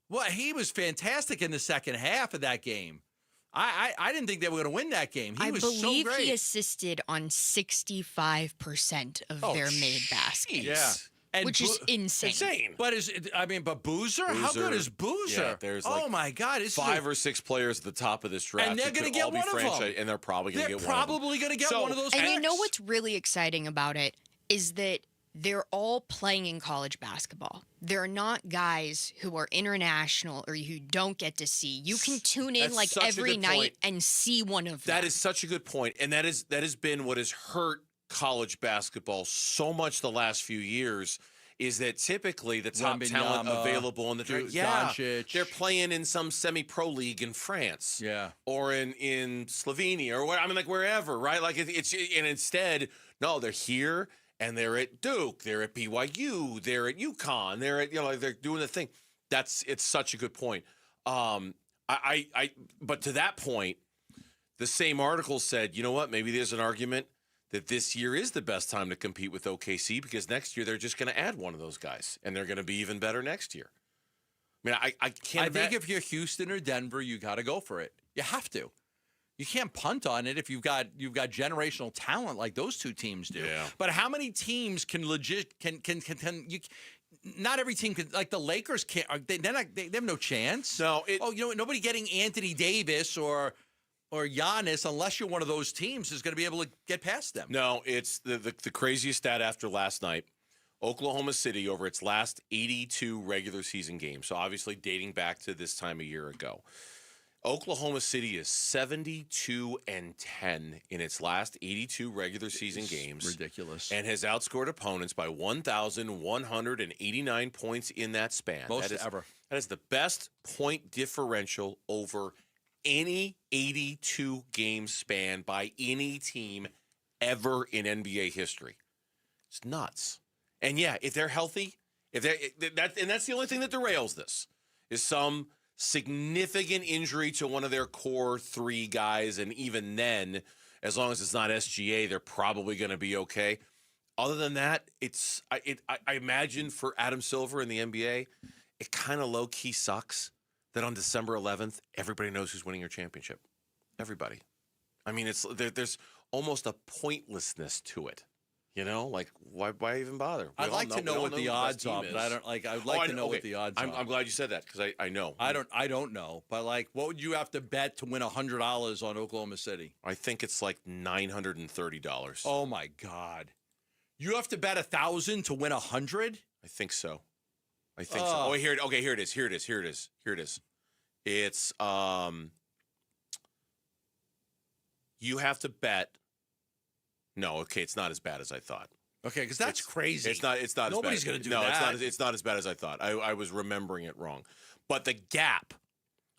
Well, he was fantastic in the second half of that game. I didn't think they were going to win that game. He was so great. I believe he assisted on 65% of their made baskets. Yeah. And which is insane. But Boozer? How good is Boozer? Yeah, there's my God. It's 5 or 6 players at the top of this draft. And they're going to get one of them. And they're probably going to get one of them. They're probably going to get one of those And picks. you know what's really exciting about it is that they're all playing in college basketball. They're not guys who are international or who don't get to see. You can tune in That's such a every good night point. and see one of them. That is such a good point, and that has been what has hurt college basketball so much the last few years. Is that typically the top talent available in the draft? Doncic. They're playing in some semi-pro league in France, or in Slovenia, or where, I mean, like wherever, right? Like it's and instead, no, they're here and they're at Duke, they're at BYU, they're at UConn, they're at they're doing the thing. It's such a good point. But to that point, the same article said, you know what? Maybe there's an argument that this year is the best time to compete with OKC because next year they're just going to add one of those guys and they're going to be even better next year. I mean, I can't. I think if you're Houston or Denver, you got to go for it. You have to. You can't punt on it if you've got generational talent like those two teams do. Yeah. But how many teams can you? Not every team can. Like the Lakers can't. They have no chance. No. Nobody getting Anthony Davis or Giannis, unless you're one of those teams, is going to be able to get past them. No, it's the craziest stat after last night. Oklahoma City, over its last 82 regular season games, so obviously dating back to this time a year ago, Oklahoma City is 72-10 in its last 82 regular season games. Ridiculous. And has outscored opponents by 1,189 points in that span. Most ever. That is the best point differential over any 82 game span by any team ever in NBA history. It's nuts. And yeah, if they're healthy, and that's the only thing that derails this is some significant injury to one of their core three guys, and even then, as long as it's not SGA, they're probably going to be okay. Other than that, I imagine for Adam Silver in the NBA, it kind of low key sucks that on December 11th, everybody knows who's winning your championship. Everybody. I mean, there's almost a pointlessness to it. Like why even bother? I'd like to know what the odds are, but I don't like. I'd like to know what the odds are. I'm glad you said that because I know. I don't know, but what would you have to bet to win $100 on Oklahoma City? I think it's like $930. Oh my God! You have to bet 1,000 to win 100? I think so. So. Oh, here it is. It's you have to bet. No, okay, it's not as bad as I thought. Okay, because that's crazy. It's not. Nobody's going to do that. No, it's not as bad as I thought. I was remembering it wrong. But the gap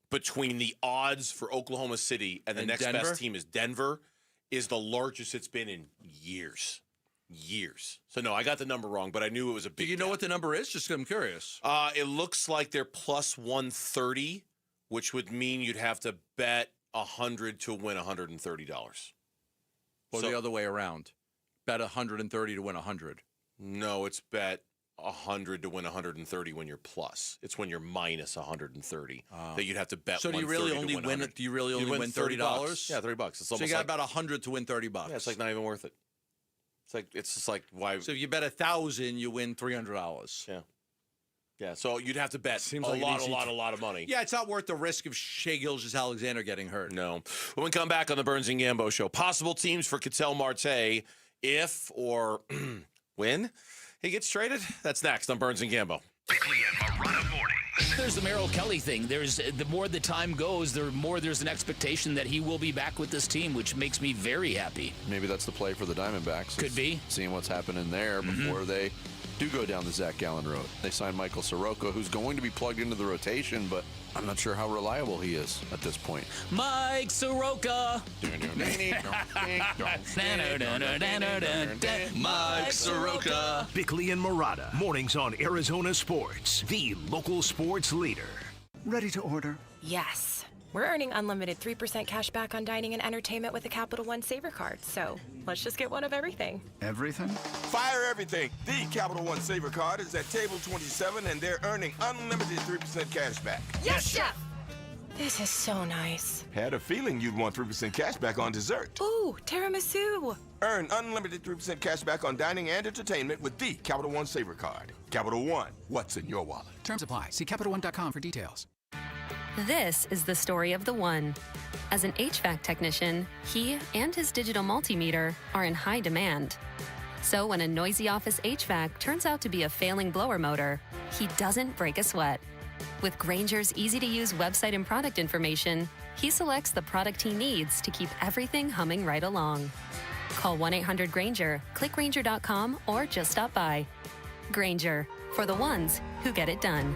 between the odds for Oklahoma City and the next Denver? best team is Denver is the largest it's been in years. So no, I got the number wrong, but I knew it was a big. Do you know what the number is? Just I'm curious. It looks like they're plus 130, which would mean you'd have to bet 100 to win $130. Or the other way around. Bet 130 to win 100. No, it's bet 100 to win 130 when you're plus. It's when you're minus 130 that you'd have to bet. So do you really only win it? Do you really only win $30? Yeah, $30. It's so you got about 100 to win $30. Yeah, it's like not even worth it. It's just like why? So if you bet 1,000, you win $300. Yeah. So you'd have to bet a lot of money. Yeah, it's not worth the risk of Shai Gilgeous-Alexander getting hurt. No. When we come back on the Burns and Gambo Show, possible teams for Ketel Marte if or when he gets traded. That's next on Burns and Gambo. Bickley and Marotta mornings. There's the Merrill Kelly thing. The more the time goes, the more there's an expectation that he will be back with this team, which makes me very happy. Maybe that's the play for the Diamondbacks. Could be. Seeing what's happening there before they do go down the Zach Gallen road. They signed Michael Soroka, who's going to be plugged into the rotation, but I'm not sure how reliable he is at this point. Mike Soroka. Mike Soroka. Bickley and Marotta. Mornings on Arizona Sports, the local sports leader. Ready to order? Yes. We're earning unlimited 3% cash back on dining and entertainment with the Capital One Saver Card, so let's just get one of everything. Everything? Fire everything. The Capital One Saver Card is at table 27, and they're earning unlimited 3% cash back. Yes, Chef! This is so nice. Had a feeling you'd want 3% cash back on dessert. Ooh, tiramisu. Earn unlimited 3% cash back on dining and entertainment with the Capital One Saver Card. Capital One, what's in your wallet? Terms apply. See CapitalOne.com for details. This is the story of the One. As an HVAC technician, he and his digital multimeter are in high demand. So when a noisy office HVAC turns out to be a failing blower motor, he doesn't break a sweat. With Grainger's easy-to-use website and product information, he selects the product he needs to keep everything humming right along. Call 1-800-GRAINGER, click Grainger.com, or just stop by. Grainger, for the ones who get it done.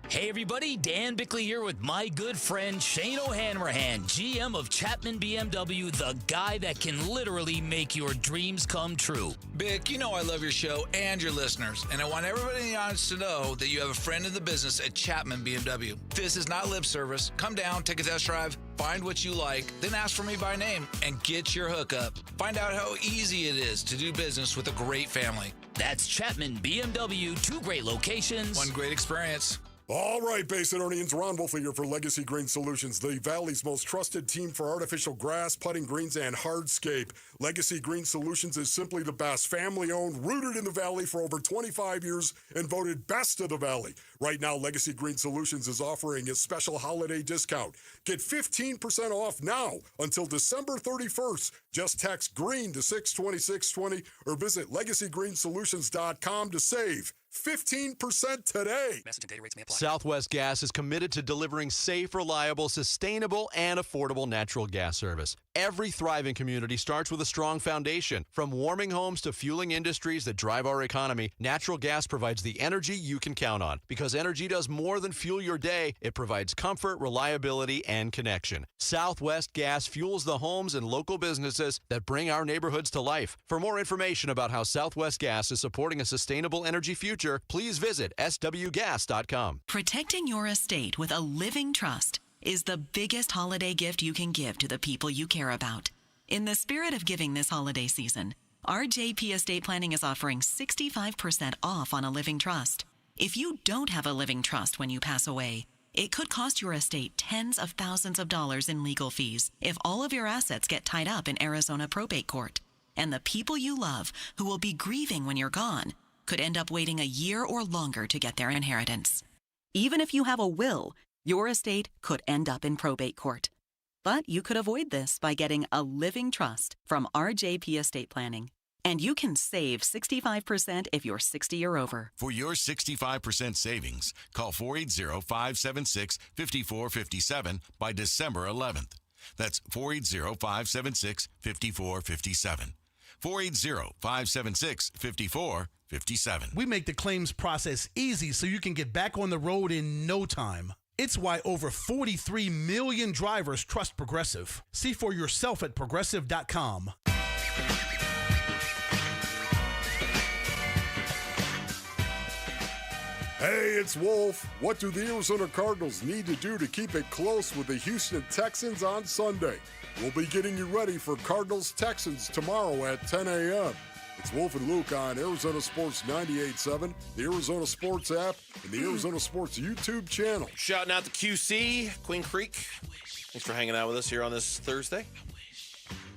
Hey everybody, Dan Bickley here with my good friend Shane O'Hanrahan, GM of Chapman BMW, the guy that can literally make your dreams come true. Bick, you know I love your show and your listeners, and I want everybody in the audience to know that you have a friend in the business at Chapman BMW. This is not lip service. Come down, take a test drive, find what you like, then ask for me by name, and get your hookup. Find out how easy it is to do business with a great family. That's Chapman BMW, 2 great locations. One great experience. All right, Basinonians, Ron Wolf here for Legacy Green Solutions, the Valley's most trusted team for artificial grass, putting greens, and hardscape. Legacy Green Solutions is simply the best, family-owned, rooted in the Valley for over 25 years, and voted best of the Valley. Right now, Legacy Green Solutions is offering a special holiday discount. Get 15% off now until December 31st. Just text GREEN to 62620 or visit LegacyGreenSolutions.com to save 15% today. Message and data rates may apply. Southwest Gas is committed to delivering safe, reliable, sustainable, and affordable natural gas service. Every thriving community starts with a strong foundation. From warming homes to fueling industries that drive our economy, natural gas provides the energy you can count on. Because energy does more than fuel your day, it provides comfort, reliability, and connection. Southwest Gas fuels the homes and local businesses that bring our neighborhoods to life. For more information about how Southwest Gas is supporting a sustainable energy future, please visit swgas.com. Protecting your estate with a living trust is the biggest holiday gift you can give to the people you care about. In the spirit of giving this holiday season, RJP Estate Planning is offering 65% off on a living trust. If you don't have a living trust when you pass away, it could cost your estate tens of thousands of dollars in legal fees if all of your assets get tied up in Arizona probate court. And the people you love, who will be grieving when you're gone, could end up waiting a year or longer to get their inheritance. Even if you have a will, your estate could end up in probate court. But you could avoid this by getting a living trust from RJP Estate Planning. And you can save 65% if you're 60 or over. For your 65% savings, call 480-576-5457 by December 11th. That's 480-576-5457. 480-576-5457. We make the claims process easy so you can get back on the road in no time. It's why over 43 million drivers trust Progressive. See for yourself at Progressive.com. Hey, it's Wolf. What do the Arizona Cardinals need to do to keep it close with the Houston Texans on Sunday? We'll be getting you ready for Cardinals-Texans tomorrow at 10 a.m. It's Wolf and Luke on Arizona Sports 98.7, the Arizona Sports app, and the Arizona Sports YouTube channel. Shouting out to QC, Queen Creek. Thanks for hanging out with us here on this Thursday.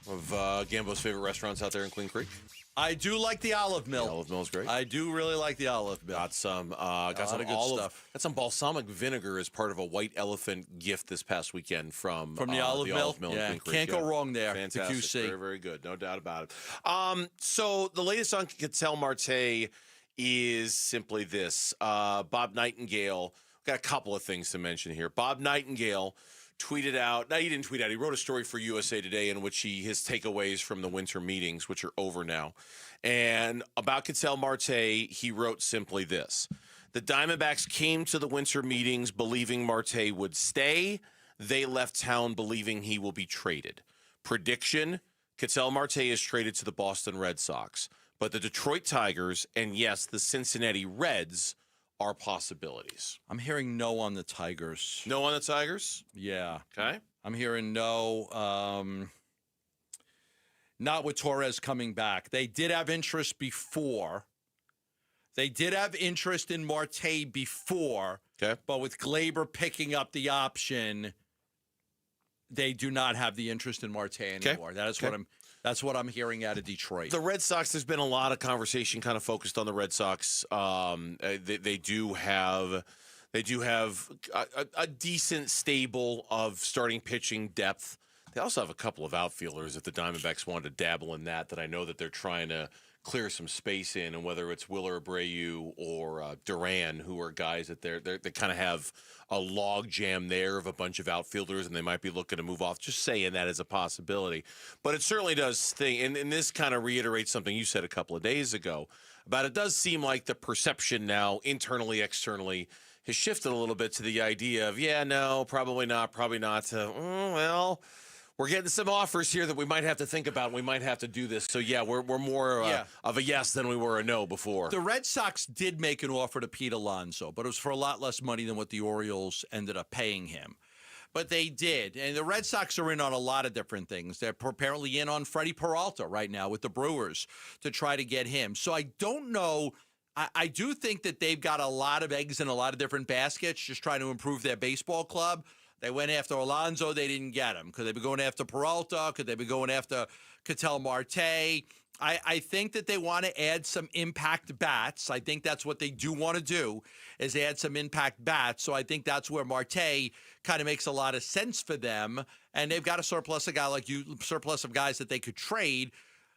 Of Gambo's favorite restaurants out there in Queen Creek. I do like the olive mill. The olive mill is great. I do really like the olive mill. Got some good stuff. Got some balsamic vinegar as part of a white elephant gift this past weekend from the olive mill. In Queen Creek. Can't go wrong there. Fantastic. The QC. Very, very good. No doubt about it. So the latest on Ketel Marte is simply this. Bob Nightingale. Got a couple of things to mention here. Bob Nightingale tweeted out. No, he didn't tweet out. He wrote a story for USA Today in which his takeaways from the winter meetings, which are over now. And about Ketel Marte, he wrote simply this. The Diamondbacks came to the winter meetings believing Marte would stay. They left town believing he will be traded. Prediction, Ketel Marte is traded to the Boston Red Sox. But the Detroit Tigers and, yes, the Cincinnati Reds are possibilities. I'm hearing no on the Tigers. No on the Tigers? Yeah. Okay. I'm hearing no. Not with Torres coming back. They did have interest before. They did have interest in Marte before. Okay. But with Glaber picking up the option, they do not have the interest in Marte anymore. Okay. That's what I'm hearing out of Detroit. The Red Sox, there's been a lot of conversation kind of focused on the Red Sox. They do have a decent stable of starting pitching depth They also have a couple of outfielders if the Diamondbacks wanted to dabble in that I know that they're trying to clear some space in, and whether it's Willer Abreu or Duran, who are guys that they kind of have a log jam there of a bunch of outfielders, and they might be looking to move off. Just saying that as a possibility. But it certainly does and this kind of reiterates something you said a couple of days ago about it does seem like the perception now, internally, externally, has shifted a little bit to the idea of, no, probably not, well, we're getting some offers here that we might have to think about. We might have to do this. So, we're more of a yes than we were a no before. The Red Sox did make an offer to Pete Alonso, but it was for a lot less money than what the Orioles ended up paying him. But they did. And the Red Sox are in on a lot of different things. They're apparently in on Freddie Peralta right now with the Brewers to try to get him. So I don't know. I do think that they've got a lot of eggs in a lot of different baskets just trying to improve their baseball club. They went after Alonso. They didn't get him. Could they be going after Peralta? Could they be going after Ketel Marte? I think that they want to add some impact bats. I think that's what they do want to do, is add some impact bats. So I think that's where Marte kind of makes a lot of sense for them. And they've got a surplus of guys that they could trade.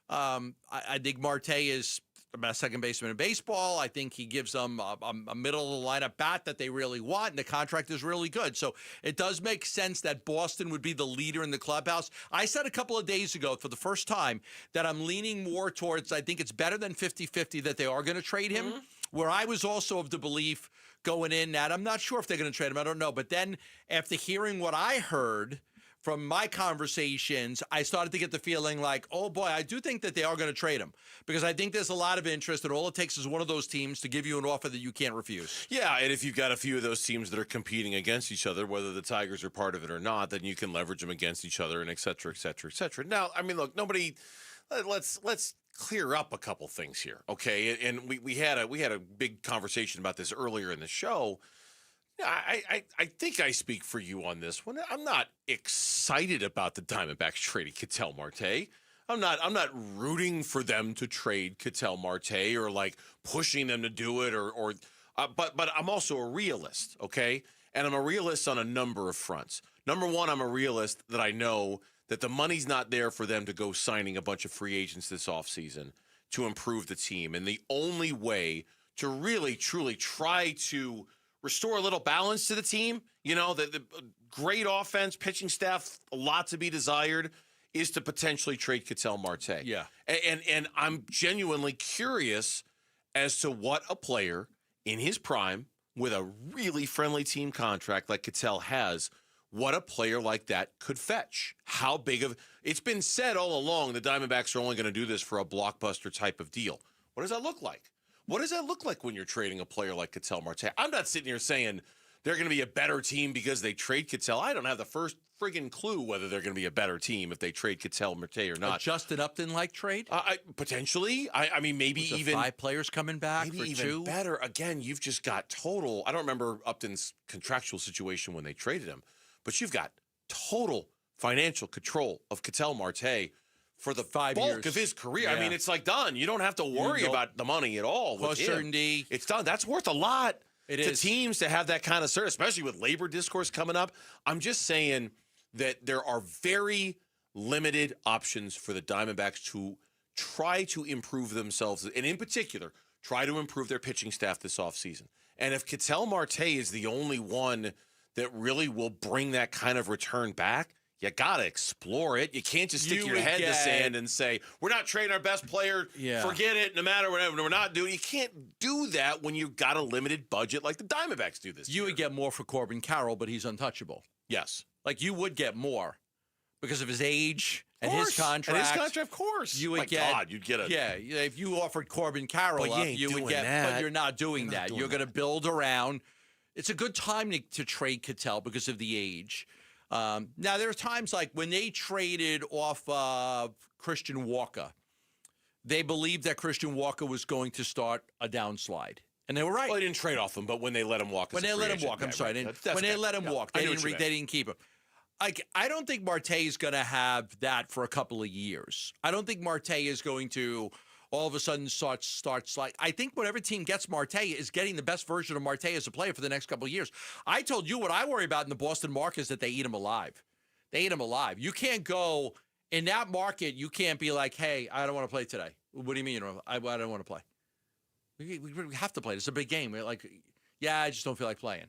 I think Marte is the best second baseman in baseball. I think he gives them a middle-of-the-lineup bat that they really want, and the contract is really good. So it does make sense that Boston would be the leader in the clubhouse. I said a couple of days ago, for the first time, that I'm leaning more towards, I think it's better than 50-50 that they are going to trade him, where I was also of the belief going in that I'm not sure if they're going to trade him. I don't know. But then after hearing what I heard from my conversations, I started to get the feeling like, oh boy, I do think that they are going to trade him, because I think there's a lot of interest, and all it takes is one of those teams to give you an offer that you can't refuse. Yeah, and if you've got a few of those teams that are competing against each other, whether the Tigers are part of it or not, then you can leverage them against each other, and et cetera, et cetera, et cetera. Now, I mean, look, let's clear up a couple things here, okay? And we had a big conversation about this earlier in the show. I think I speak for you on this one. I'm not excited about the Diamondbacks trading Ketel Marte. I'm not rooting for them to trade Ketel Marte or like pushing them to do it but I'm also a realist, okay? And I'm a realist on a number of fronts. Number one, I'm a realist that I know that the money's not there for them to go signing a bunch of free agents this offseason to improve the team. And the only way to really, truly try to restore a little balance to the team, the great offense, pitching staff, a lot to be desired, is to potentially trade Ketel Marte. Yeah. And I'm genuinely curious as to what a player in his prime with a really friendly team contract like Ketel has, what a player like that could fetch. How big of – it's been said all along the Diamondbacks are only going to do this for a blockbuster type of deal. What does that look like? What does that look like when you're trading a player like Ketel Marte? I'm not sitting here saying they're going to be a better team because they trade Ketel. I don't have the first friggin' clue whether they're going to be a better team if they trade Ketel Marte or not. A Justin Upton-like trade? Potentially. I mean, maybe even 5 players coming back maybe for even 2. better. Again, you've just got total. I don't remember Upton's contractual situation when they traded him, but you've got total financial control of Ketel Marte for the 5 bulk years of his career. Yeah. I mean, it's like done. You don't have to worry about the money at all. Plus certainty. It's done. That's worth a lot to teams to have that kind of service, especially with labor discourse coming up. I'm just saying that there are very limited options for the Diamondbacks to try to improve themselves, and in particular, try to improve their pitching staff this offseason. And if Ketel Marte is the only one that really will bring that kind of return back, you got to explore it. You can't just stick your head in the sand and say, we're not trading our best player. Yeah. Forget it. No matter whatever. We're not doing it. You can't do that when you've got a limited budget like the Diamondbacks do this year. You would get more for Corbin Carroll, but he's untouchable. Yes. Like, you would get more because of his age and his contract. And his contract, of course. You would My get, God, you'd get a... Yeah, if you offered Corbin Carroll But you ain't would doing get... that. But you're not doing that. You're going to build around... It's a good time to trade Ketel because of the age. Now, there are times like when they traded off Christian Walker, they believed that Christian Walker was going to start a downslide. And they were right. Well, they didn't trade off him, but when they let him walk, when they let him walk, I'm sorry. When they let him walk, they didn't keep him. I don't think Marte is going to have that for a couple of years. I don't think Marte is going to all of a sudden starts like, I think whatever team gets Marte is getting the best version of Marte as a player for the next couple of years. I told you what I worry about in the Boston market is that they eat him alive. They eat him alive. You can't go in that market. You can't be like, hey, I don't want to play today. What do you mean? I don't want to play. We have to play. It's a big game. We're like, yeah, I just don't feel like playing.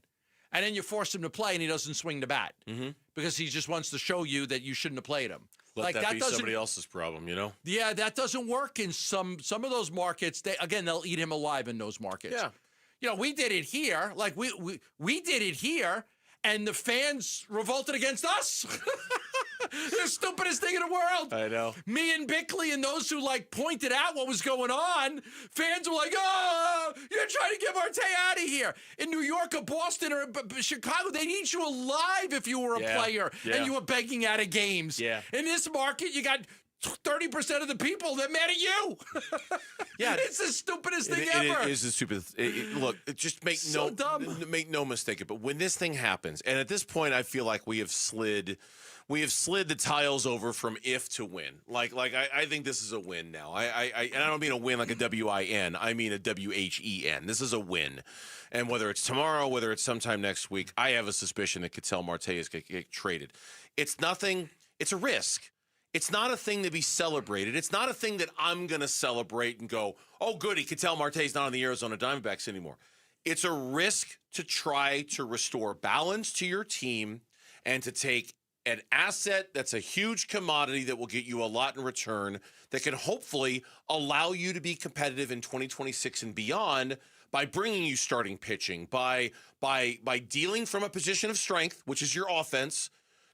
And then you force him to play, and he doesn't swing the bat because he just wants to show you that you shouldn't have played him. Let that be somebody else's problem, you know? Yeah, that doesn't work in some of those markets. They'll eat him alive in those markets. Yeah. You know, we did it here. Like, we did it here, and the fans revolted against us. The stupidest thing in the world. I know. Me and Bickley and those who, like, pointed out what was going on, fans were like, oh, you're trying to get Marte out of here. In New York or Boston or Chicago, they'd eat you alive if you were a player and you were begging out of games. Yeah. In this market, you got 30% of the people that mad at you. Yeah, it's the stupidest thing ever. It is the stupidest. Look, just make no mistake. But when this thing happens, and at this point, I feel like we have slid the tiles over from if to win. Like I think this is a win now. And I don't mean a win like a W-I-N. I mean a W-H-E-N. This is a win. And whether it's tomorrow, whether it's sometime next week, I have a suspicion that Ketel Marte is going to get traded. It's nothing. It's a risk. It's not a thing to be celebrated. It's not a thing that I'm going to celebrate and go, oh, goody, Ketel Marte's not on the Arizona Diamondbacks anymore. It's a risk to try to restore balance to your team and to take an asset that's a huge commodity that will get you a lot in return that can hopefully allow you to be competitive in 2026 and beyond by bringing you starting pitching, by dealing from a position of strength, which is your offense,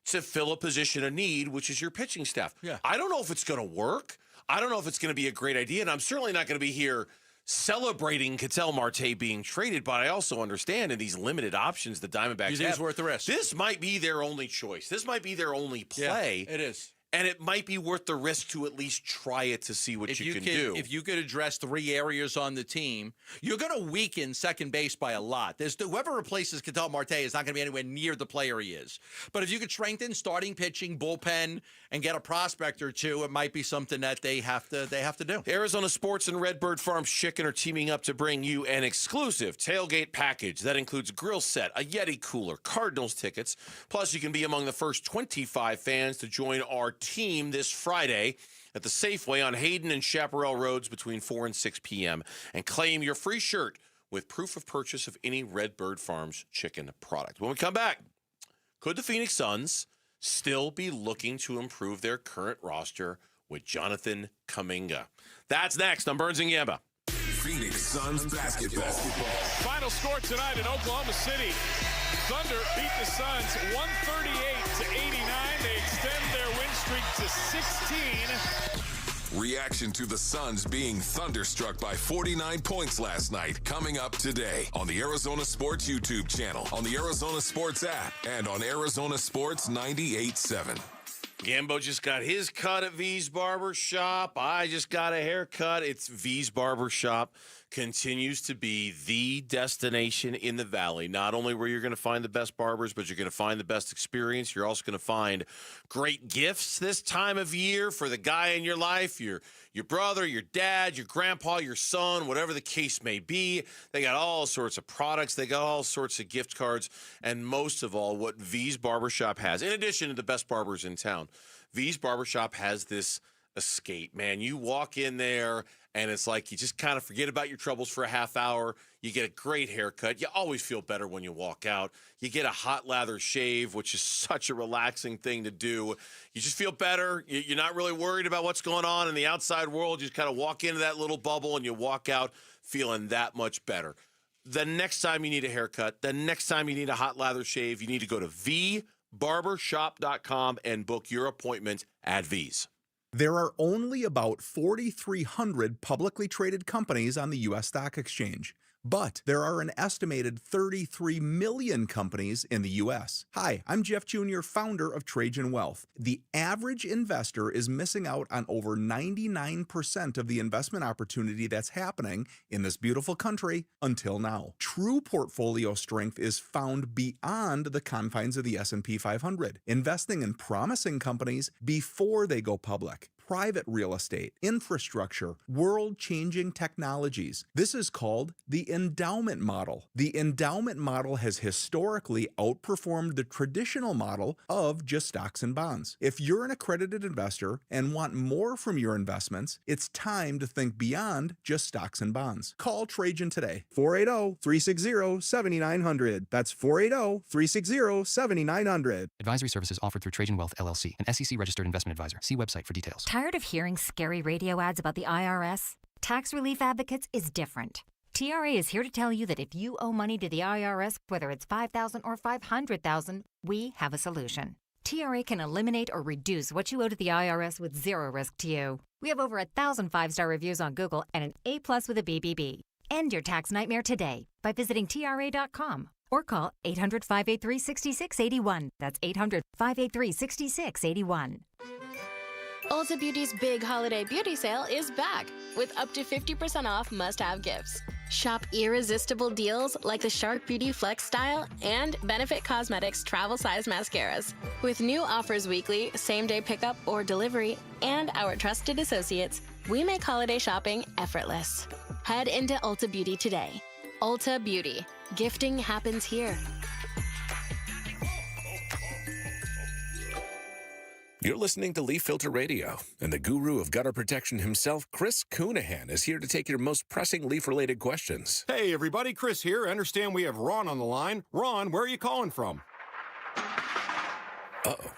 to fill a position of need, which is your pitching staff. Yeah. I don't know if it's going to work. I don't know if it's going to be a great idea, and I'm certainly not going to be here celebrating Ketel Marte being traded, but I also understand in these limited options the Diamondbacks have, it's worth the risk. This might be their only choice. This might be their only play. Yeah, it is. And it might be worth the risk to at least try it to see what you can do. If you could address 3 areas on the team, you're going to weaken second base by a lot. Whoever replaces Ketel Marte is not going to be anywhere near the player he is. But if you could strengthen starting pitching, bullpen, and get a prospect or two, it might be something that they have to do. Arizona Sports and Redbird Farms Chicken are teaming up to bring you an exclusive tailgate package that includes a grill set, a Yeti cooler, Cardinals tickets. Plus, you can be among the first 25 fans to join our team this Friday at the Safeway on Hayden and Chaparral Roads between 4 and 6 p.m. and claim your free shirt with proof of purchase of any Redbird Farms chicken product. When we come back, could the Phoenix Suns still be looking to improve their current roster with Jonathan Kuminga? That's next on Burns and Gamba. Phoenix Suns basketball. Final score tonight in Oklahoma City. Thunder beat the Suns 138-89. They extend their win streak to 16. Reaction to the Suns being thunderstruck by 49 points last night. Coming up today on the Arizona Sports YouTube channel, on the Arizona Sports app, and on Arizona Sports 98.7. Gambo just got his cut at V's Barber Shop. I just got a haircut. It's V's Barber Shop. Continues to be the destination in the Valley. Not only where you're going to find the best barbers, but you're going to find the best experience. You're also going to find great gifts this time of year for the guy in your life, your brother, your dad, your grandpa, your son, whatever the case may be. They got all sorts of products. They got all sorts of gift cards. And most of all, what V's Barbershop has, in addition to the best barbers in town, V's Barbershop has this escape. Man, you walk in there, and it's like you just kind of forget about your troubles for a half hour. You get a great haircut. You always feel better when you walk out. You get a hot lather shave, which is such a relaxing thing to do. You just feel better. You're not really worried about what's going on in the outside world. You just kind of walk into that little bubble, and you walk out feeling that much better. The next time you need a haircut, the next time you need a hot lather shave, you need to go to vbarbershop.com and book your appointment at V's. There are only about 4,300 publicly traded companies on the U.S. Stock Exchange, but there are an estimated 33 million companies in the U.S. Hi, I'm Jeff Jr., founder of Trajan Wealth. The average investor is missing out on over 99% of the investment opportunity that's happening in this beautiful country until now. True portfolio strength is found beyond the confines of the S&P 500, investing in promising companies before they go public. private real estate, infrastructure, world-changing technologies. This is called the endowment model. The endowment model has historically outperformed the traditional model of just stocks and bonds. If you're an accredited investor and want more from your investments, it's time to think beyond just stocks and bonds. Call Trajan today. 480-360-7900. That's 480-360-7900. Advisory services offered through Trajan Wealth, LLC, an SEC-registered investment advisor. See website for details. Tired of hearing scary radio ads about the IRS? Tax Relief Advocates is different. TRA is here to tell you that if you owe money to the IRS, whether it's $5,000 or $500,000, we have a solution. TRA can eliminate or reduce what you owe to the IRS with zero risk to you. We have over 1,000 5-star reviews on Google and an A+ with a BBB. End your tax nightmare today by visiting TRA.com or call 800-583-6681. That's 800-583-6681. Ulta Beauty's big holiday beauty sale is back with up to 50% off must-have gifts. Shop irresistible deals like the Shark Beauty Flex Style and Benefit Cosmetics travel size mascaras. With new offers weekly, same-day pickup or delivery, and our trusted associates, we make holiday shopping effortless. Head into Ulta Beauty today. Ulta Beauty. Gifting happens here. You're listening to Leaf Filter Radio, and the guru of gutter protection himself, Chris Coonahan, is here to take your most pressing leaf-related questions. Hey, everybody, Chris here. I understand we have Ron on the line. Ron, where are you calling from? Uh-oh.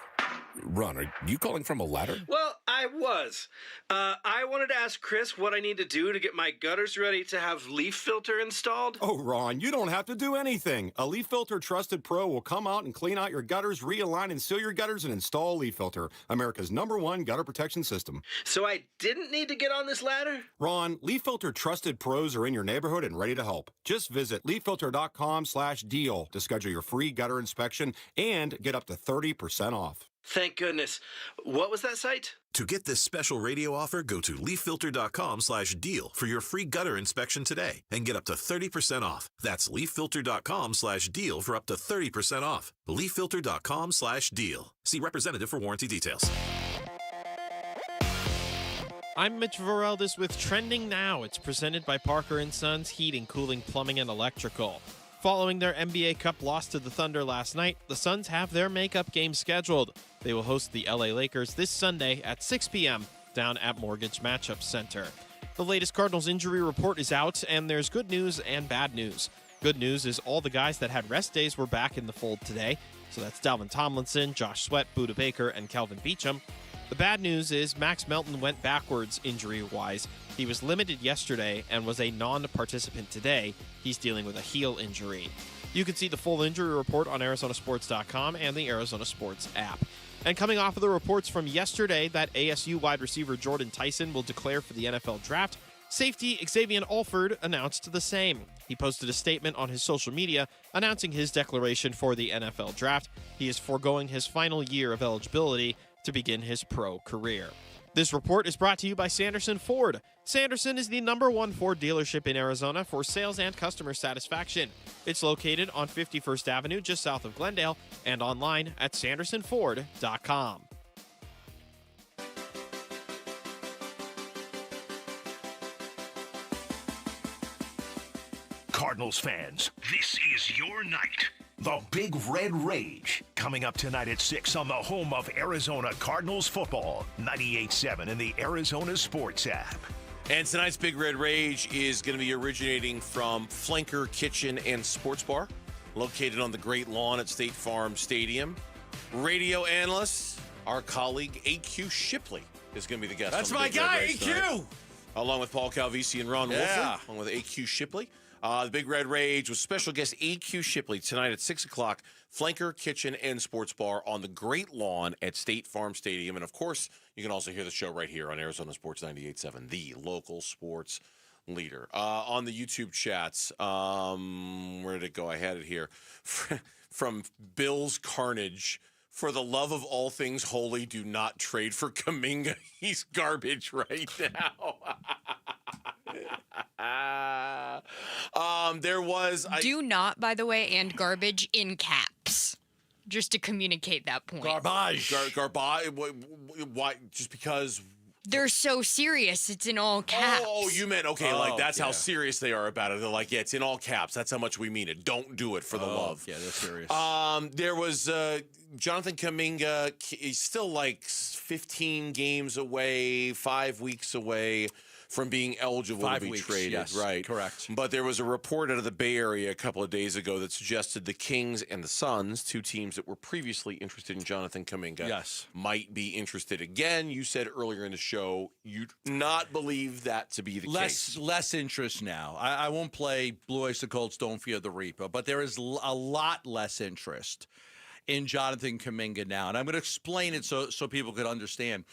Ron, are you calling from a ladder? Well, I was. I wanted to ask Chris what I need to do to get my gutters ready to have leaf filter installed. Oh, Ron, you don't have to do anything. A Leaf Filter Trusted Pro will come out and clean out your gutters, realign and seal your gutters, and install Leaf Filter, America's #1 gutter protection system. So I didn't need to get on this ladder? Ron, Leaf Filter Trusted Pros are in your neighborhood and ready to help. Just visit leaffilter.com/deal to schedule your free gutter inspection and get up to 30% off. Thank goodness. What was that site? To get this special radio offer, go to leaffilter.com/deal for your free gutter inspection today and get up to 30% off. That's leaffilter.com/deal for up to 30% off. leaffilter.com/deal. See representative for warranty details. I'm Mitch Vareldes with Trending Now. It's presented by Parker & Sons Heating, Cooling, Plumbing, and Electrical. Following their NBA Cup loss to the Thunder last night, the Suns have their makeup game scheduled. They will host the LA Lakers this Sunday at 6 p.m. down at Mortgage Matchup Center. The latest Cardinals injury report is out, and there's good news and bad news. Good news is all the guys that had rest days were back in the fold today. So that's Dalvin Tomlinson, Josh Sweat, Budda Baker, and Kelvin Beachum. The bad news is Max Melton went backwards injury-wise. He was limited yesterday and was a non-participant today. He's dealing with a heel injury. You can see the full injury report on ArizonaSports.com and the Arizona Sports app. And coming off of the reports from yesterday that ASU wide receiver Jordan Tyson will declare for the NFL Draft, safety Xavier Alford announced the same. He posted a statement on his social media announcing his declaration for the NFL Draft. He is foregoing his final year of eligibility to begin his pro career. This report is brought to you by Sanderson Ford. Sanderson is the #1 Ford dealership in Arizona for sales and customer satisfaction. It's located on 51st Avenue just south of Glendale and online at sandersonford.com. Cardinals fans, this is your night. The Big Red Rage, coming up tonight at 6 on the home of Arizona Cardinals football, 98.7 in the Arizona Sports app. And tonight's Big Red Rage is going to be originating from Flanker Kitchen and Sports Bar, located on the Great Lawn at State Farm Stadium. Radio analyst, our colleague AQ Shipley is going to be the guest. That's on the my Big Red guy, Rage AQ! tonight, along with Paul Calvisi and Ron Wolford, along with AQ Shipley. The Big Red Rage with special guest AQ Shipley tonight at 6 o'clock, Flanker Kitchen and Sports Bar on the Great Lawn at State Farm Stadium. And, of course, you can also hear the show right here on Arizona Sports 98.7, the local sports leader. On the YouTube chats, where did it go? I had it here. From Bill's Carnage. For the love of all things holy, do not trade for Kuminga. He's garbage right now. There was... Do not, by the way, and garbage in caps. Just to communicate that point. Garbage. Garbage. Why? Just because... They're so serious. It's in all caps. Oh, you meant, okay, like that's how serious they are about it. They're like, yeah, it's in all caps. That's how much we mean it. Don't do it for the love. Yeah, they're serious. There was Jonathan Kuminga. He's still like 15 games away, 5 weeks away from being eligible to be traded. Yes, right. correct. But there was a report out of the Bay Area a couple of days ago that suggested the Kings and the Suns, two teams that were previously interested in Jonathan Kuminga, might be interested again. You said earlier in the show you do not believe that to be the case. Less interest now. I won't play Blue Oyster Cult's Don't Fear the Reaper, but there is a lot less interest in Jonathan Kuminga now. And I'm going to explain it so people could understand.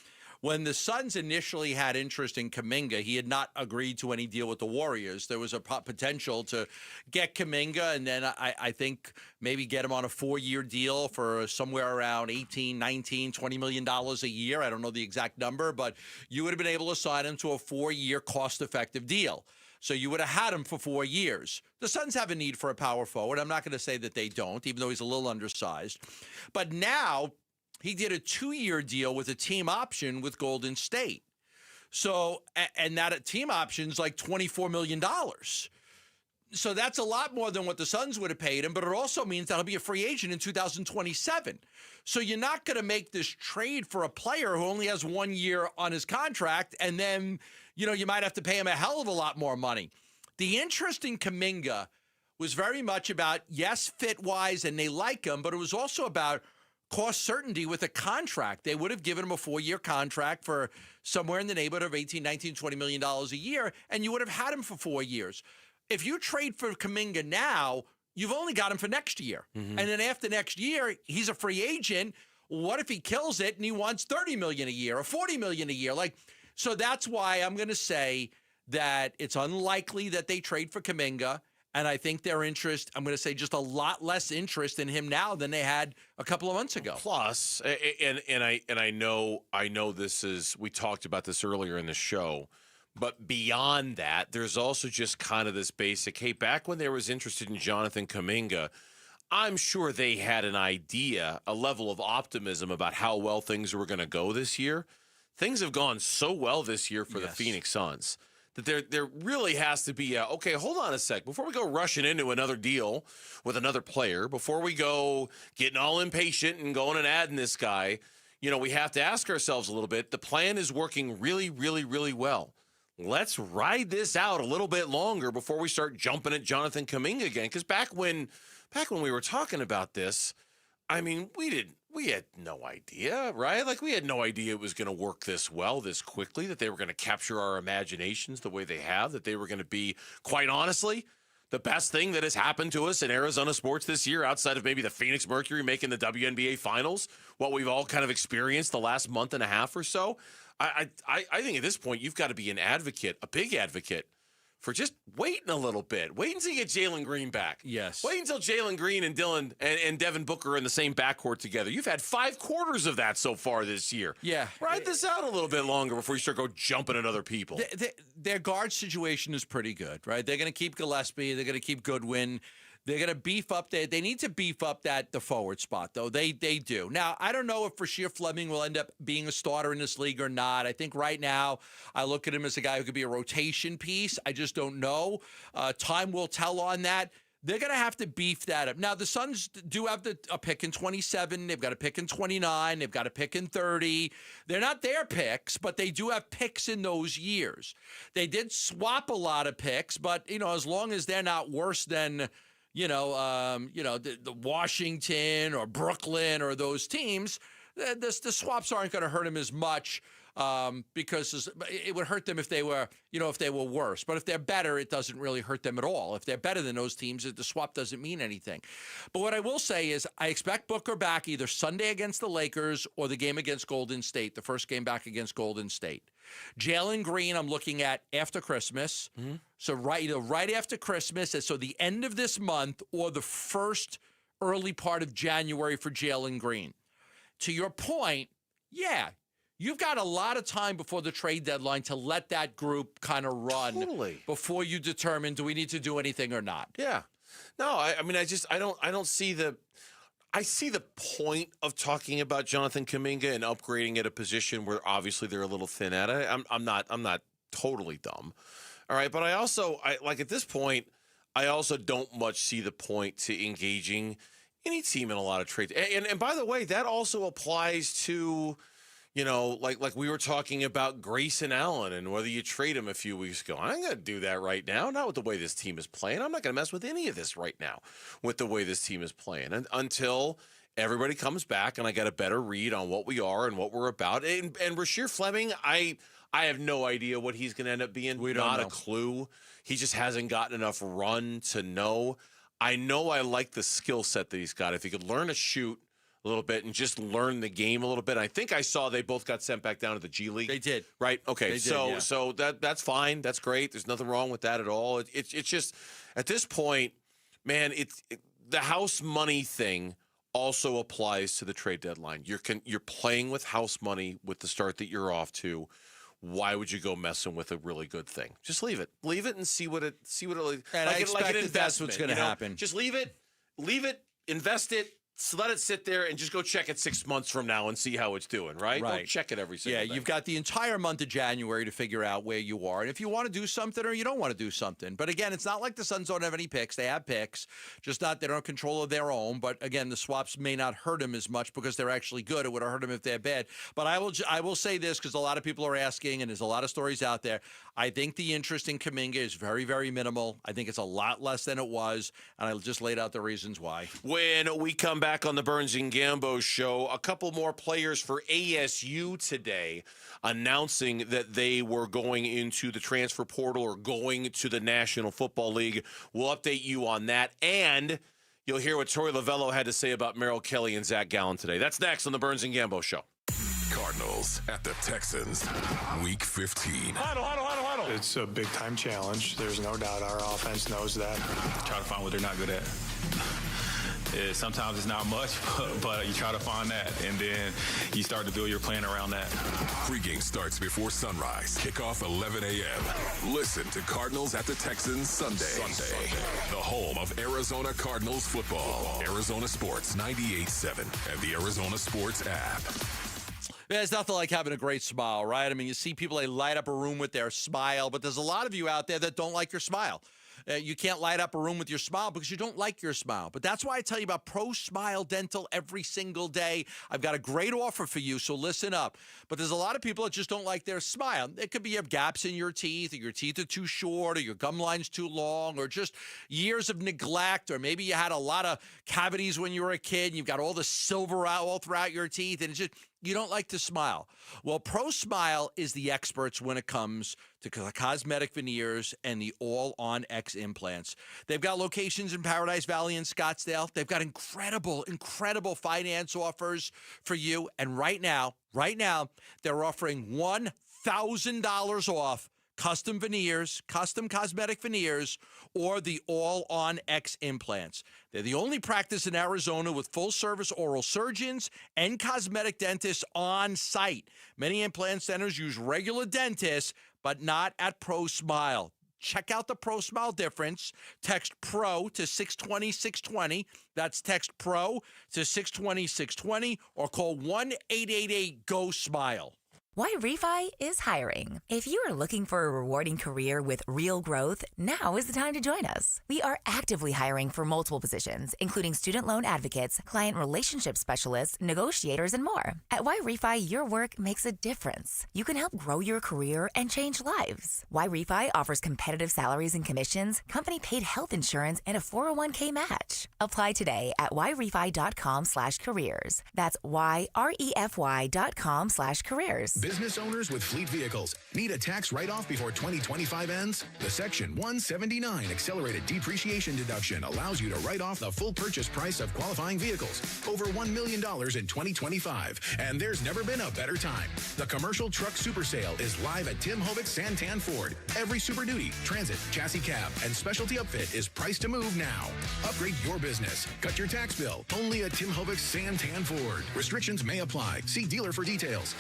When the Suns initially had interest in Kuminga, he had not agreed to any deal with the Warriors. There was a potential to get Kuminga and then I think maybe get him on a 4-year deal for somewhere around $18, $19, $20 million a year. I don't know the exact number, but you would have been able to sign him to a 4-year cost-effective deal. So you would have had him for 4 years. The Suns have a need for a power forward. I'm not going to say that they don't, even though he's a little undersized. But now he did a 2-year deal with a team option with Golden State. So, and that team option's like $24 million. So that's a lot more than what the Suns would have paid him, but it also means that he'll be a free agent in 2027. So you're not going to make this trade for a player who only has 1 year on his contract, and then, you might have to pay him a hell of a lot more money. The interest in Kuminga was very much about, yes, fit-wise, and they like him, but it was also about cost certainty with a contract. They would have given him a 4-year contract for somewhere in the neighborhood of $18, $19, $20 million a year, and you would have had him for 4 years. If you trade for Kuminga now, you've only got him for next year. And then after next year, he's a free agent. What if he kills it and he wants $30 million a year or $40 million a year? So that's why I'm going to say that it's unlikely that they trade for Kuminga. And I think their interest, I'm going to say just a lot less interest in him now than they had a couple of months ago. Plus, and I know this is, we talked about this earlier in the show, but beyond that, there's also just kind of this basic, hey, back when they was interested in Jonathan Kuminga, I'm sure they had an idea, a level of optimism about how well things were going to go this year. Things have gone so well this year for the Phoenix Suns that there really has to be okay, hold on a sec. Before we go rushing into another deal with another player, before we go getting all impatient and going and adding this guy, we have to ask ourselves a little bit. The plan is working really, really, really well. Let's ride this out a little bit longer before we start jumping at Jonathan Kuminga again. Because back when we were talking about this, I mean, we had no idea, right? Like, we had no idea it was going to work this well, this quickly, that they were going to capture our imaginations the way they have, that they were going to be, quite honestly, the best thing that has happened to us in Arizona sports this year, outside of maybe the Phoenix Mercury making the WNBA Finals, what we've all kind of experienced the last month and a half or so. I think at this point, you've got to be an advocate, a big advocate, for just waiting a little bit. Wait until you get Jalen Green back. Yes. Wait until Jalen Green and Dylan and Devin Booker are in the same backcourt together. You've had 5 quarters of that so far this year. Yeah. Ride this out a little bit longer before you start jumping at other people. Their guard situation is pretty good, right? They're going to keep Gillespie. They're going to keep Goodwin. They're going to beef up there. They need to beef up the forward spot, though. They do. Now, I don't know if Rasheer Fleming will end up being a starter in this league or not. I think right now I look at him as a guy who could be a rotation piece. I just don't know. Time will tell on that. They're going to have to beef that up. Now, the Suns do have a pick in 27. They've got a pick in 29. They've got a pick in 30. They're not their picks, but they do have picks in those years. They did swap a lot of picks, but, as long as they're not worse than the Washington or Brooklyn or those teams, the swaps aren't going to hurt him as much because it would hurt them if they were, if they were worse. But if they're better, it doesn't really hurt them at all. If they're better than those teams, the swap doesn't mean anything. But what I will say is I expect Booker back either Sunday against the Lakers or the game against Golden State, the first game back against Golden State. Jalen Green, I'm looking at after Christmas. Mm-hmm. So right after Christmas, so the end of this month or the first early part of January for Jalen Green. To your point, yeah, you've got a lot of time before the trade deadline to let that group kind of run before you determine, do we need to do anything or not? Yeah. No, I mean, I don't see I see the point of talking about Jonathan Kuminga and upgrading at a position where obviously they're a little thin at it. I'm not totally dumb. All right, but I like at this point, I also don't much see the point to engaging any team in a lot of trades. And by the way, that also applies to, like we were talking about Grayson Allen and whether you trade him a few weeks ago. I'm going to do that right now, not with the way this team is playing. I'm not going to mess with any of this right now with the way this team is playing until everybody comes back and I get a better read on what we are and what we're about. And Rasheer Fleming, I have no idea what he's going to end up being. We don't know. Not a clue. He just hasn't gotten enough run to know. I know I like the skill set that he's got. If he could learn to shoot a little bit and just learn the game a little bit. I think I saw they both got sent back down to the G League. They did. Right? Okay. So that's fine. That's great. There's nothing wrong with that at all. It's just at this point, man, the house money thing also applies to the trade deadline. You're playing with house money with the start that you're off to. Why would you go messing with a really good thing? Just leave it. Leave it and see what it. And I expect that's what's going to happen. Just leave it, invest it. So let it sit there and just go check it 6 months from now and see how it's doing, right? Don't check it every single day. Yeah, you've got the entire month of January to figure out where you are and if you want to do something or you don't want to do something. But again, it's not like the Suns don't have any picks. They have picks, just not they don't have control of their own. But again, the swaps may not hurt them as much because they're actually good. It would have hurt them if they're bad. But I will say this because a lot of people are asking and there's a lot of stories out there. I think the interest in Kuminga is very, very minimal. I think it's a lot less than it was, and I just laid out the reasons why. When we come back on the Burns and Gambo show, a couple more players for ASU today announcing that they were going into the transfer portal or going to the National Football League. We'll update you on that, and you'll hear what Torey Lovello had to say about Merrill Kelly and Zach Gallen today. That's next on the Burns and Gambo show. Cardinals at the Texans, Week 15. Huddle. It's a big-time challenge. There's no doubt our offense knows that. Try to find what they're not good at. Sometimes it's not much, but you try to find that, and then you start to build your plan around that. Pregame starts before sunrise. Kickoff 11 a.m. Listen to Cardinals at the Texans Sunday. The home of Arizona Cardinals football. Arizona Sports 98.7 and the Arizona Sports app. There's nothing like having a great smile, right? I mean, you see people, they light up a room with their smile, but there's a lot of you out there that don't like your smile. You can't light up a room with your smile because you don't like your smile. But that's why I tell you about Pro Smile Dental every single day. I've got a great offer for you, so listen up. But there's a lot of people that just don't like their smile. It could be you have gaps in your teeth, or your teeth are too short, or your gum line's too long, or just years of neglect, or maybe you had a lot of cavities when you were a kid, and you've got all the silver all throughout your teeth, and it's just you don't like to smile. Well, Pro Smile is the experts when it comes to cosmetic veneers and the All-On-X implants. They've got locations in Paradise Valley and Scottsdale. They've got incredible finance offers for you. And right now, they're offering $1,000 off custom veneers, custom cosmetic veneers, or the All-On-X implants. They're the only practice in Arizona with full-service oral surgeons and cosmetic dentists on site. Many implant centers use regular dentists, but not at Pro Smile. Check out the Pro Smile difference. Text PRO to 620-620. That's text PRO to 620-620 or call 1-888-GO-SMILE. Why Refi is hiring. If you are looking for a rewarding career with real growth, now is the time to join us. We are actively hiring for multiple positions, including student loan advocates, client relationship specialists, negotiators, and more. At Why Refi, your work makes a difference. You can help grow your career and change lives. Why Refi offers competitive salaries and commissions, company-paid health insurance, and a 401k match. Apply today at whyrefi.com/careers. That's whyrefi.com/careers. Business owners with fleet vehicles need a tax write-off before 2025 ends? The Section 179 accelerated depreciation deduction allows you to write off the full purchase price of qualifying vehicles, over $1 million in 2025. And there's never been a better time. The Commercial Truck Super Sale is live at Tim Hovik Santan Ford. Every Super Duty, Transit, Chassis Cab, and Specialty Upfit is priced to move now. Upgrade your business. Cut your tax bill. Only at Tim Hovik Santan Ford. Restrictions may apply. See dealer for details.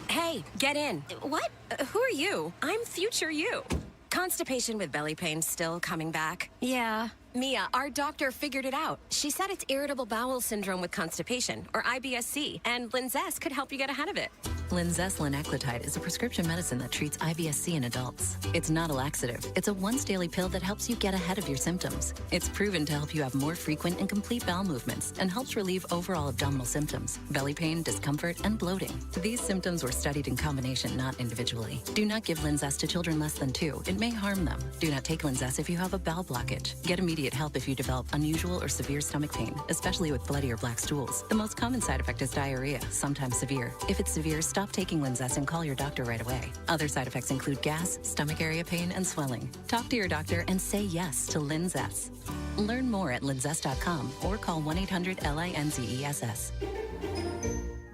Hey, get in. What? Who are you? I'm future you. Constipation with belly pain still coming back? Yeah. Mia, our doctor figured it out. She said it's irritable bowel syndrome with constipation, or IBS-C, and Linzess could help you get ahead of it. Linzess linaclotide is a prescription medicine that treats IBS-C in adults. It's not a laxative. It's a once-daily pill that helps you get ahead of your symptoms. It's proven to help you have more frequent and complete bowel movements and helps relieve overall abdominal symptoms, belly pain, discomfort, and bloating. These symptoms were studied in combination, not individually. Do not give Linzess to children less than 2. It may harm them. Do not take Linzess if you have a bowel blockage. Get immediate help if you develop unusual or severe stomach pain, especially with bloody or black stools. The most common side effect is diarrhea, sometimes severe. If it's severe, stop taking Linzess and call your doctor right away. Other side effects include gas, stomach area pain, and swelling. Talk to your doctor and say yes to Linzess. Learn more at linzess.com or call 1-800-LINZESS.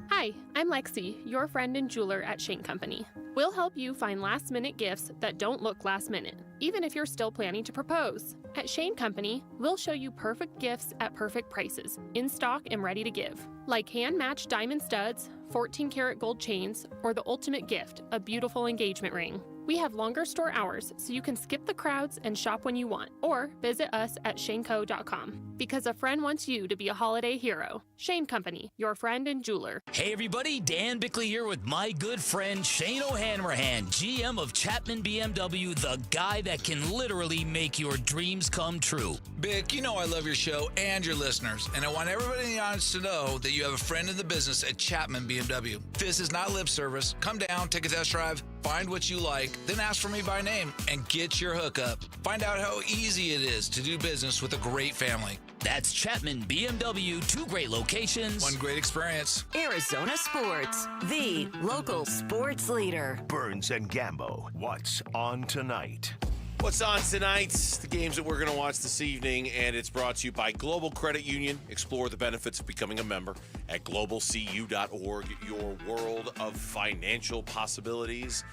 Hi, I'm Lexi, your friend and jeweler at Shane Company. We'll help you find last-minute gifts that don't look last-minute, even if you're still planning to propose. At Shane Company, we'll show you perfect gifts at perfect prices, in stock and ready to give. Like hand-matched diamond studs, 14-karat gold chains, or the ultimate gift, a beautiful engagement ring. We have longer store hours, so you can skip the crowds and shop when you want, or visit us at shaneco.com. Because a friend wants you to be a holiday hero. Shane Company, your friend and jeweler. Hey everybody, Dan Bickley here with my good friend Shane O'Hanrahan, GM of Chapman BMW, the guy that can literally make your dreams come true. Bick, you know I love your show and your listeners, and I want everybody in the audience to know that you have a friend in the business at Chapman BMW. This is not lip service. Come down, take a test drive, find what you like, then ask for me by name and get your hookup. Find out how easy it is to do business with a great family. That's Chapman BMW, 2 great locations. 1 great experience. Arizona Sports, the local sports leader. Burns and Gambo, what's on tonight? What's on tonight? The games that we're going to watch this evening, and it's brought to you by Global Credit Union. Explore the benefits of becoming a member at globalcu.org, your world of financial possibilities.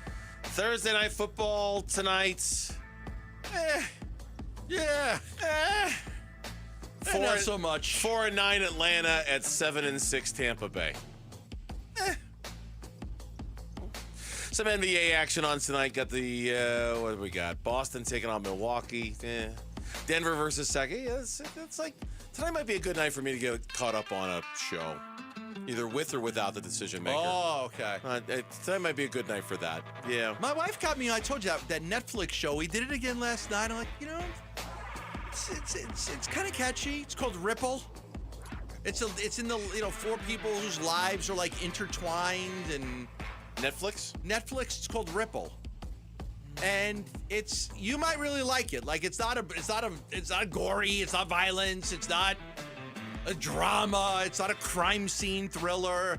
Thursday night football tonight. Not so much. 4-9 Atlanta at 7-6 Tampa Bay. Some NBA action on tonight. Got the, what do we got? Boston taking on Milwaukee. Denver versus Sacramento. Yeah, it's like, tonight might be a good night for me to get caught up on a show. Either with or without the decision maker. Oh, okay. Tonight might be a good night for that. Yeah. My wife got me, I told you, that Netflix show. We did it again last night. I'm like, it's kind of catchy. It's called Ripple. It's in the 4 people whose lives are like intertwined and Netflix. It's called Ripple, and you might really like it. Like it's not gory. It's not violence. It's not a drama. It's not a crime scene thriller.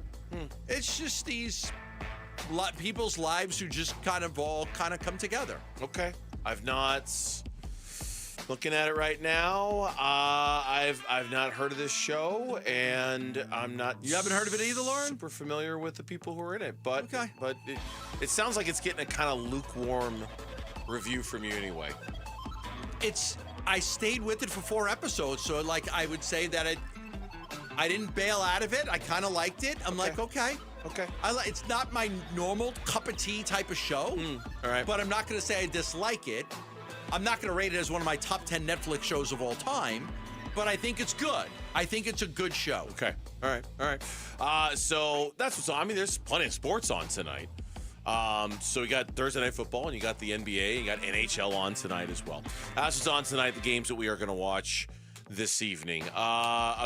It's just these people's lives who just kind of come together. Okay, I've not. Looking at it right now, I've not heard of this show, and I'm not. You haven't heard of it either, Lauren? Super familiar with the people who are in it, but okay. But it sounds like it's getting a kind of lukewarm review from you anyway. I stayed with it for 4 episodes, so like I would say that I didn't bail out of it. I kind of liked it. I'm like, okay. It's not my normal cup of tea type of show. All right. But I'm not going to say I dislike it. I'm not going to rate it as one of my top 10 Netflix shows of all time, but I think it's good. I think it's a good show. Okay. All right. So that's what's on. I mean, there's plenty of sports on tonight. So we got Thursday night football, and you got the NBA, you got NHL on tonight as well. That's what's on tonight, the games that we are going to watch this evening.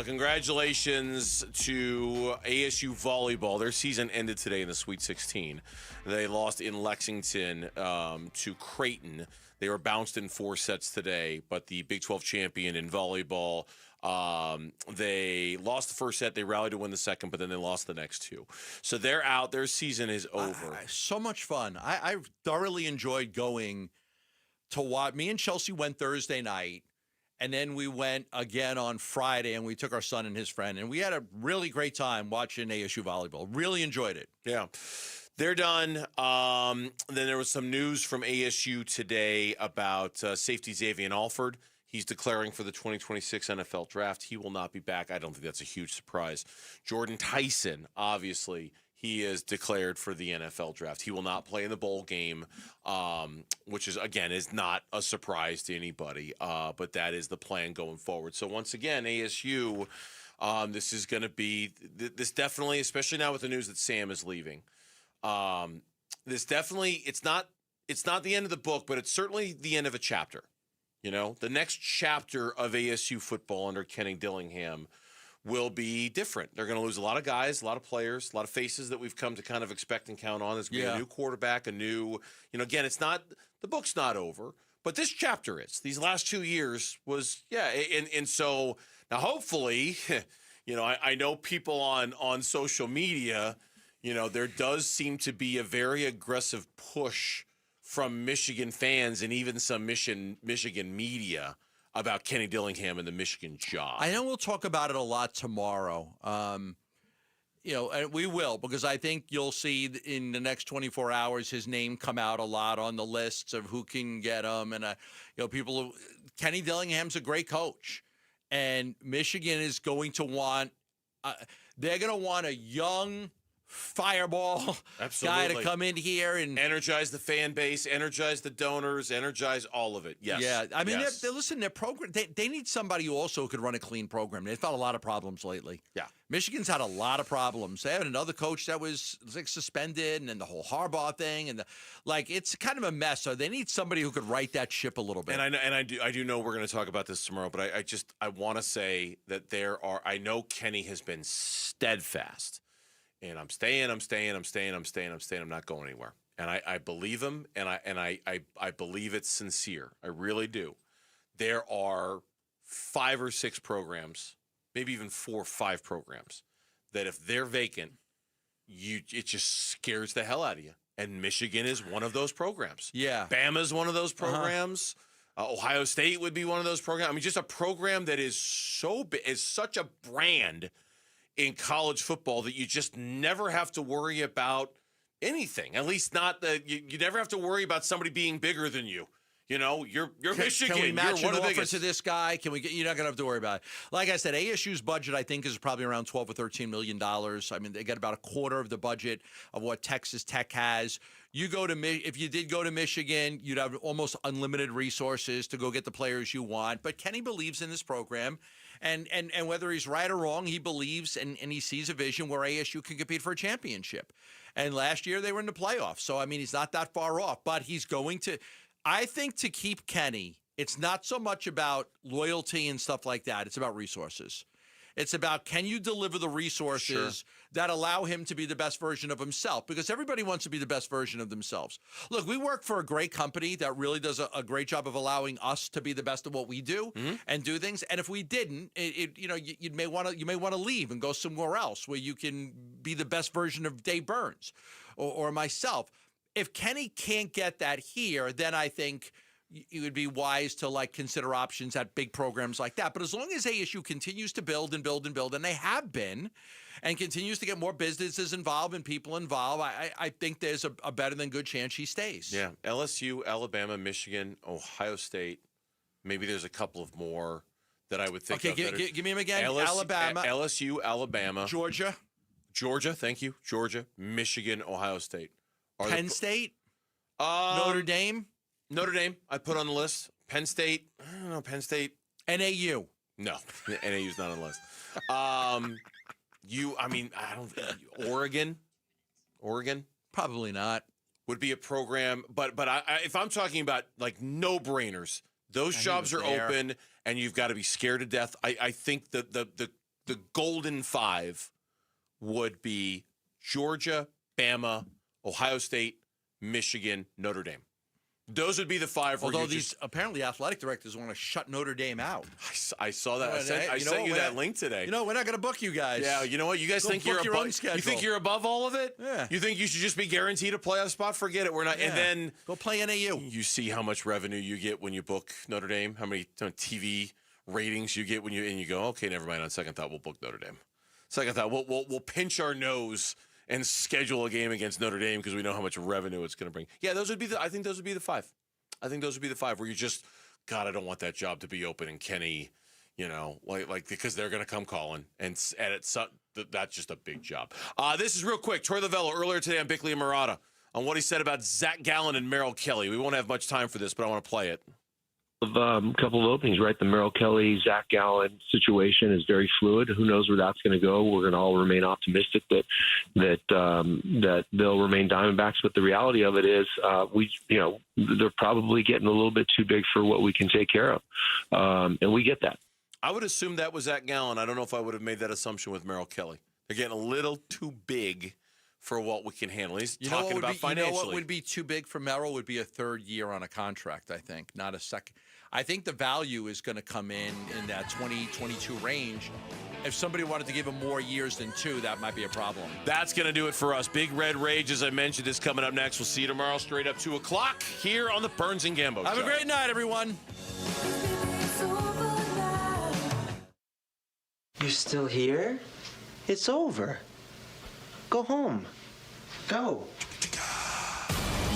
Congratulations to ASU volleyball. Their season ended today in the Sweet 16. They lost in Lexington to Creighton. They were bounced in 4 sets today, but the Big 12 champion in volleyball, they lost the first set. They rallied to win the second, but then they lost the next 2. So they're out. Their season is over. So much fun. I thoroughly enjoyed going to watch. Me and Chelsea went Thursday night, and then we went again on Friday, and we took our son and his friend, and we had a really great time watching ASU volleyball. Really enjoyed it. Yeah. They're done. Then there was some news from ASU today about safety Xavier Alford. He's declaring for the 2026 NFL draft. He will not be back. I don't think that's a huge surprise. Jordan Tyson, obviously, he is declared for the NFL draft. He will not play in the bowl game, which is not a surprise to anybody. But that is the plan going forward. So once again, ASU, this is going to be this definitely, especially now with the news that Sam is leaving. This definitely, it's not the end of the book, but it's certainly the end of a chapter. You know, the next chapter of ASU football under Kenny Dillingham will be different. They're going to lose a lot of guys, a lot of players, a lot of faces that we've come to kind of expect and count on. There's going to be a new quarterback, again, it's not, the book's not over, but this chapter is. These last 2 years was, and so now hopefully, I know people on social media, there does seem to be a very aggressive push from Michigan fans and even some Michigan media about Kenny Dillingham and the Michigan job. I know we'll talk about it a lot tomorrow. And we will, because I think you'll see in the next 24 hours his name come out a lot on the lists of who can get him. And, Kenny Dillingham's a great coach. And Michigan is going to want they're going to want a young fireball guy to come in here and energize the fan base, energize the donors, energize all of it. Yes. Yeah. I mean, listen, their program, they need somebody who also could run a clean program. They've had a lot of problems lately. Yeah. Michigan's had a lot of problems. They had another coach that was suspended, and then the whole Harbaugh thing, and it's kind of a mess. So they need somebody who could right that ship a little bit. And I do know we're going to talk about this tomorrow, but I want to say that I know Kenny has been steadfast. And I'm staying. I'm not going anywhere. And I believe him, and I believe it's sincere. I really do. There are 5 or 6 programs, maybe even 4 or 5 programs, that if they're vacant, it just scares the hell out of you. And Michigan is one of those programs. Yeah. Bama's one of those programs. Ohio State would be one of those programs. I mean, just a program that is such a brand in college football that you just never have to worry about anything. At least not that you never have to worry about somebody being bigger than you. You're Michigan. Can we match you're one an of the offer biggest. to this guy? You're not going to have to worry about it. Like I said, ASU's budget, I think, is probably around $12 or $13 million. I mean, they get about a quarter of the budget of what Texas Tech has. If you did go to Michigan, you'd have almost unlimited resources to go get the players you want. But Kenny believes in this program. And whether he's right or wrong, he believes and he sees a vision where ASU can compete for a championship. And last year they were in the playoffs. So, I mean, he's not that far off. But he's going to – I think to keep Kenny, it's not so much about loyalty and stuff like that. It's about resources. It's about, can you deliver the resources that allow him to be the best version of himself? Because everybody wants to be the best version of themselves. Look, we work for a great company that really does a great job of allowing us to be the best of what we do and do things. And if we didn't, you may want to leave and go somewhere else where you can be the best version of Dave Burns or myself. If Kenny can't get that here, then I think it would be wise to consider options at big programs like that. But as long as ASU continues to build and build and build, and they have been, and continues to get more businesses involved and people involved, I think there's a better than good chance he stays. Yeah, LSU, Alabama, Michigan, Ohio State. Maybe there's a couple of more that I would think of. Okay, give me them again. Alabama. LSU, Alabama. Georgia, thank you. Georgia, Michigan, Ohio State. Penn State? Notre Dame? Notre Dame, I put on the list. Penn State, I don't know, Penn State. NAU. No, NAU's not on the list. Oregon? Probably not. Would be a program, but if I'm talking about no-brainers, those jobs are open, and you've got to be scared to death. I think that the golden 5 would be Georgia, Bama, Ohio State, Michigan, Notre Dame. Those would be the 5. Although these apparently athletic directors want to shut Notre Dame out. I saw that. I sent you that link today. We're not going to book you guys. Yeah, you know what? You guys think you're above? You think you're above all of it? Yeah. You think you should just be guaranteed a playoff spot? Forget it. We're not. Yeah. And then go play NAU. You see how much revenue you get when you book Notre Dame. How many TV ratings you get when you go. Okay, never mind. On second thought, we'll book Notre Dame. Second thought, we'll pinch our nose and schedule a game against Notre Dame because we know how much revenue it's going to bring. Yeah, I think those would be the 5. I think those would be the 5 where you just, God, I don't want that job to be open, and Kenny, You know, like because they're going to come calling, and that's just a big job. This is real quick. Troy Lavello earlier today on Bickley and Murata on what he said about Zach Gallen and Merrill Kelly. We won't have much time for this, but I want to play it. A couple of openings, right? The Merrill Kelly, Zach Gallen situation is very fluid. Who knows where that's going to go? We're going to all remain optimistic that they'll remain Diamondbacks. But the reality of it is, they're probably getting a little bit too big for what we can take care of, and we get that. I would assume that was Zach Gallen. I don't know if I would have made that assumption with Merrill Kelly. They're getting a little too big for what we can handle. He's talking about financially. You know what would be too big for Merrill would be a third year on a contract, I think, not a second. I think the value is going to come in that 2022 range. If somebody wanted to give him more years than 2, that might be a problem. That's going to do it for us. Big Red Rage, as I mentioned, is coming up next. We'll see you tomorrow straight up 2 o'clock here on the Burns and Gambo Show. Have a great night, everyone. You're still here? It's over. Go home. Go.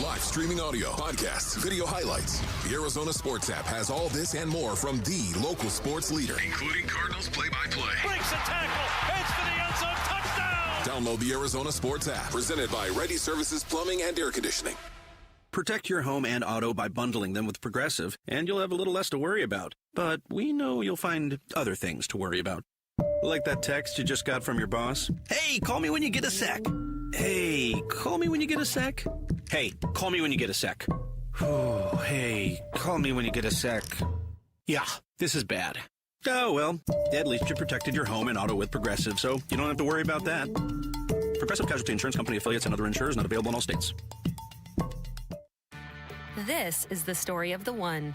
Live streaming audio, podcasts, video highlights. The Arizona Sports app has all this and more from the local sports leader, including Cardinals play-by-play. Breaks a tackle, heads for the end zone, touchdown! Download the Arizona Sports app, presented by Ready Services Plumbing and Air Conditioning. Protect your home and auto by bundling them with Progressive, and you'll have a little less to worry about. But we know you'll find other things to worry about. Like that text you just got from your boss. Hey, call me when you get a sec. Hey, call me when you get a sec. Hey, call me when you get a sec. Hey, call me when you get a sec. Yeah, this is bad. Oh, well, at least you protected your home and auto with Progressive, so you don't have to worry about that. Progressive Casualty Insurance Company affiliates and other insurers not available in all states. This is the story of the one.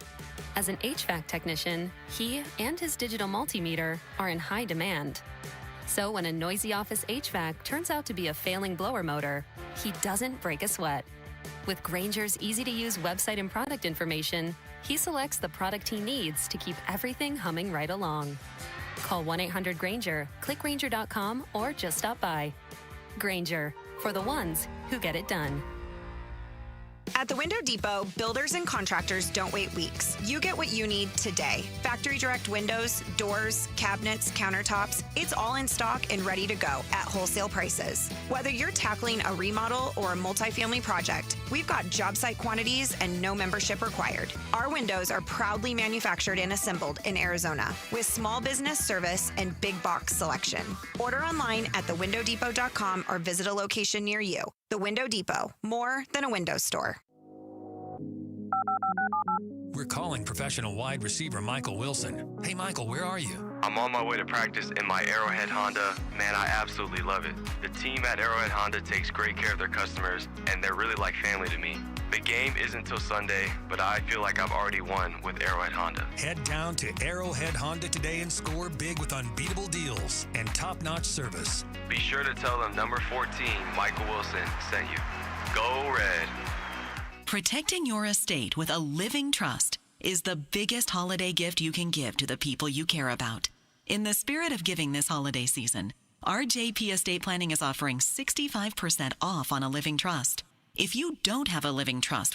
As an HVAC technician, he and his digital multimeter are in high demand. So when a noisy office HVAC turns out to be a failing blower motor, he doesn't break a sweat. With Grainger's easy-to-use website and product information, he selects the product he needs to keep everything humming right along. Call 1-800-GRAINGER, click Grainger.com, or just stop by. Grainger, for the ones who get it done. At the Window Depot, builders and contractors don't wait weeks. You get what you need today. Factory direct windows, doors, cabinets, countertops, it's all in stock and ready to go at wholesale prices. Whether you're tackling a remodel or a multifamily project, we've got job site quantities and no membership required. Our windows are proudly manufactured and assembled in Arizona with small business service and big box selection. Order online at thewindowdepot.com or visit a location near you. The Window Depot, more than a window store. We're calling professional wide receiver Michael Wilson. Hey, Michael, where are you? I'm on my way to practice in my Arrowhead Honda. Man, I absolutely love it. The team at Arrowhead Honda takes great care of their customers, and they're really like family to me. The game isn't till Sunday, but I feel like I've already won with Arrowhead Honda. Head down to Arrowhead Honda today and score big with unbeatable deals and top-notch service. Be sure to tell them number 14, Michael Wilson, sent you. Go Red. Protecting your estate with a living trust is the biggest holiday gift you can give to the people you care about. In the spirit of giving this holiday season, RJP Estate Planning is offering 65% off on a living trust. If you don't have a living trust when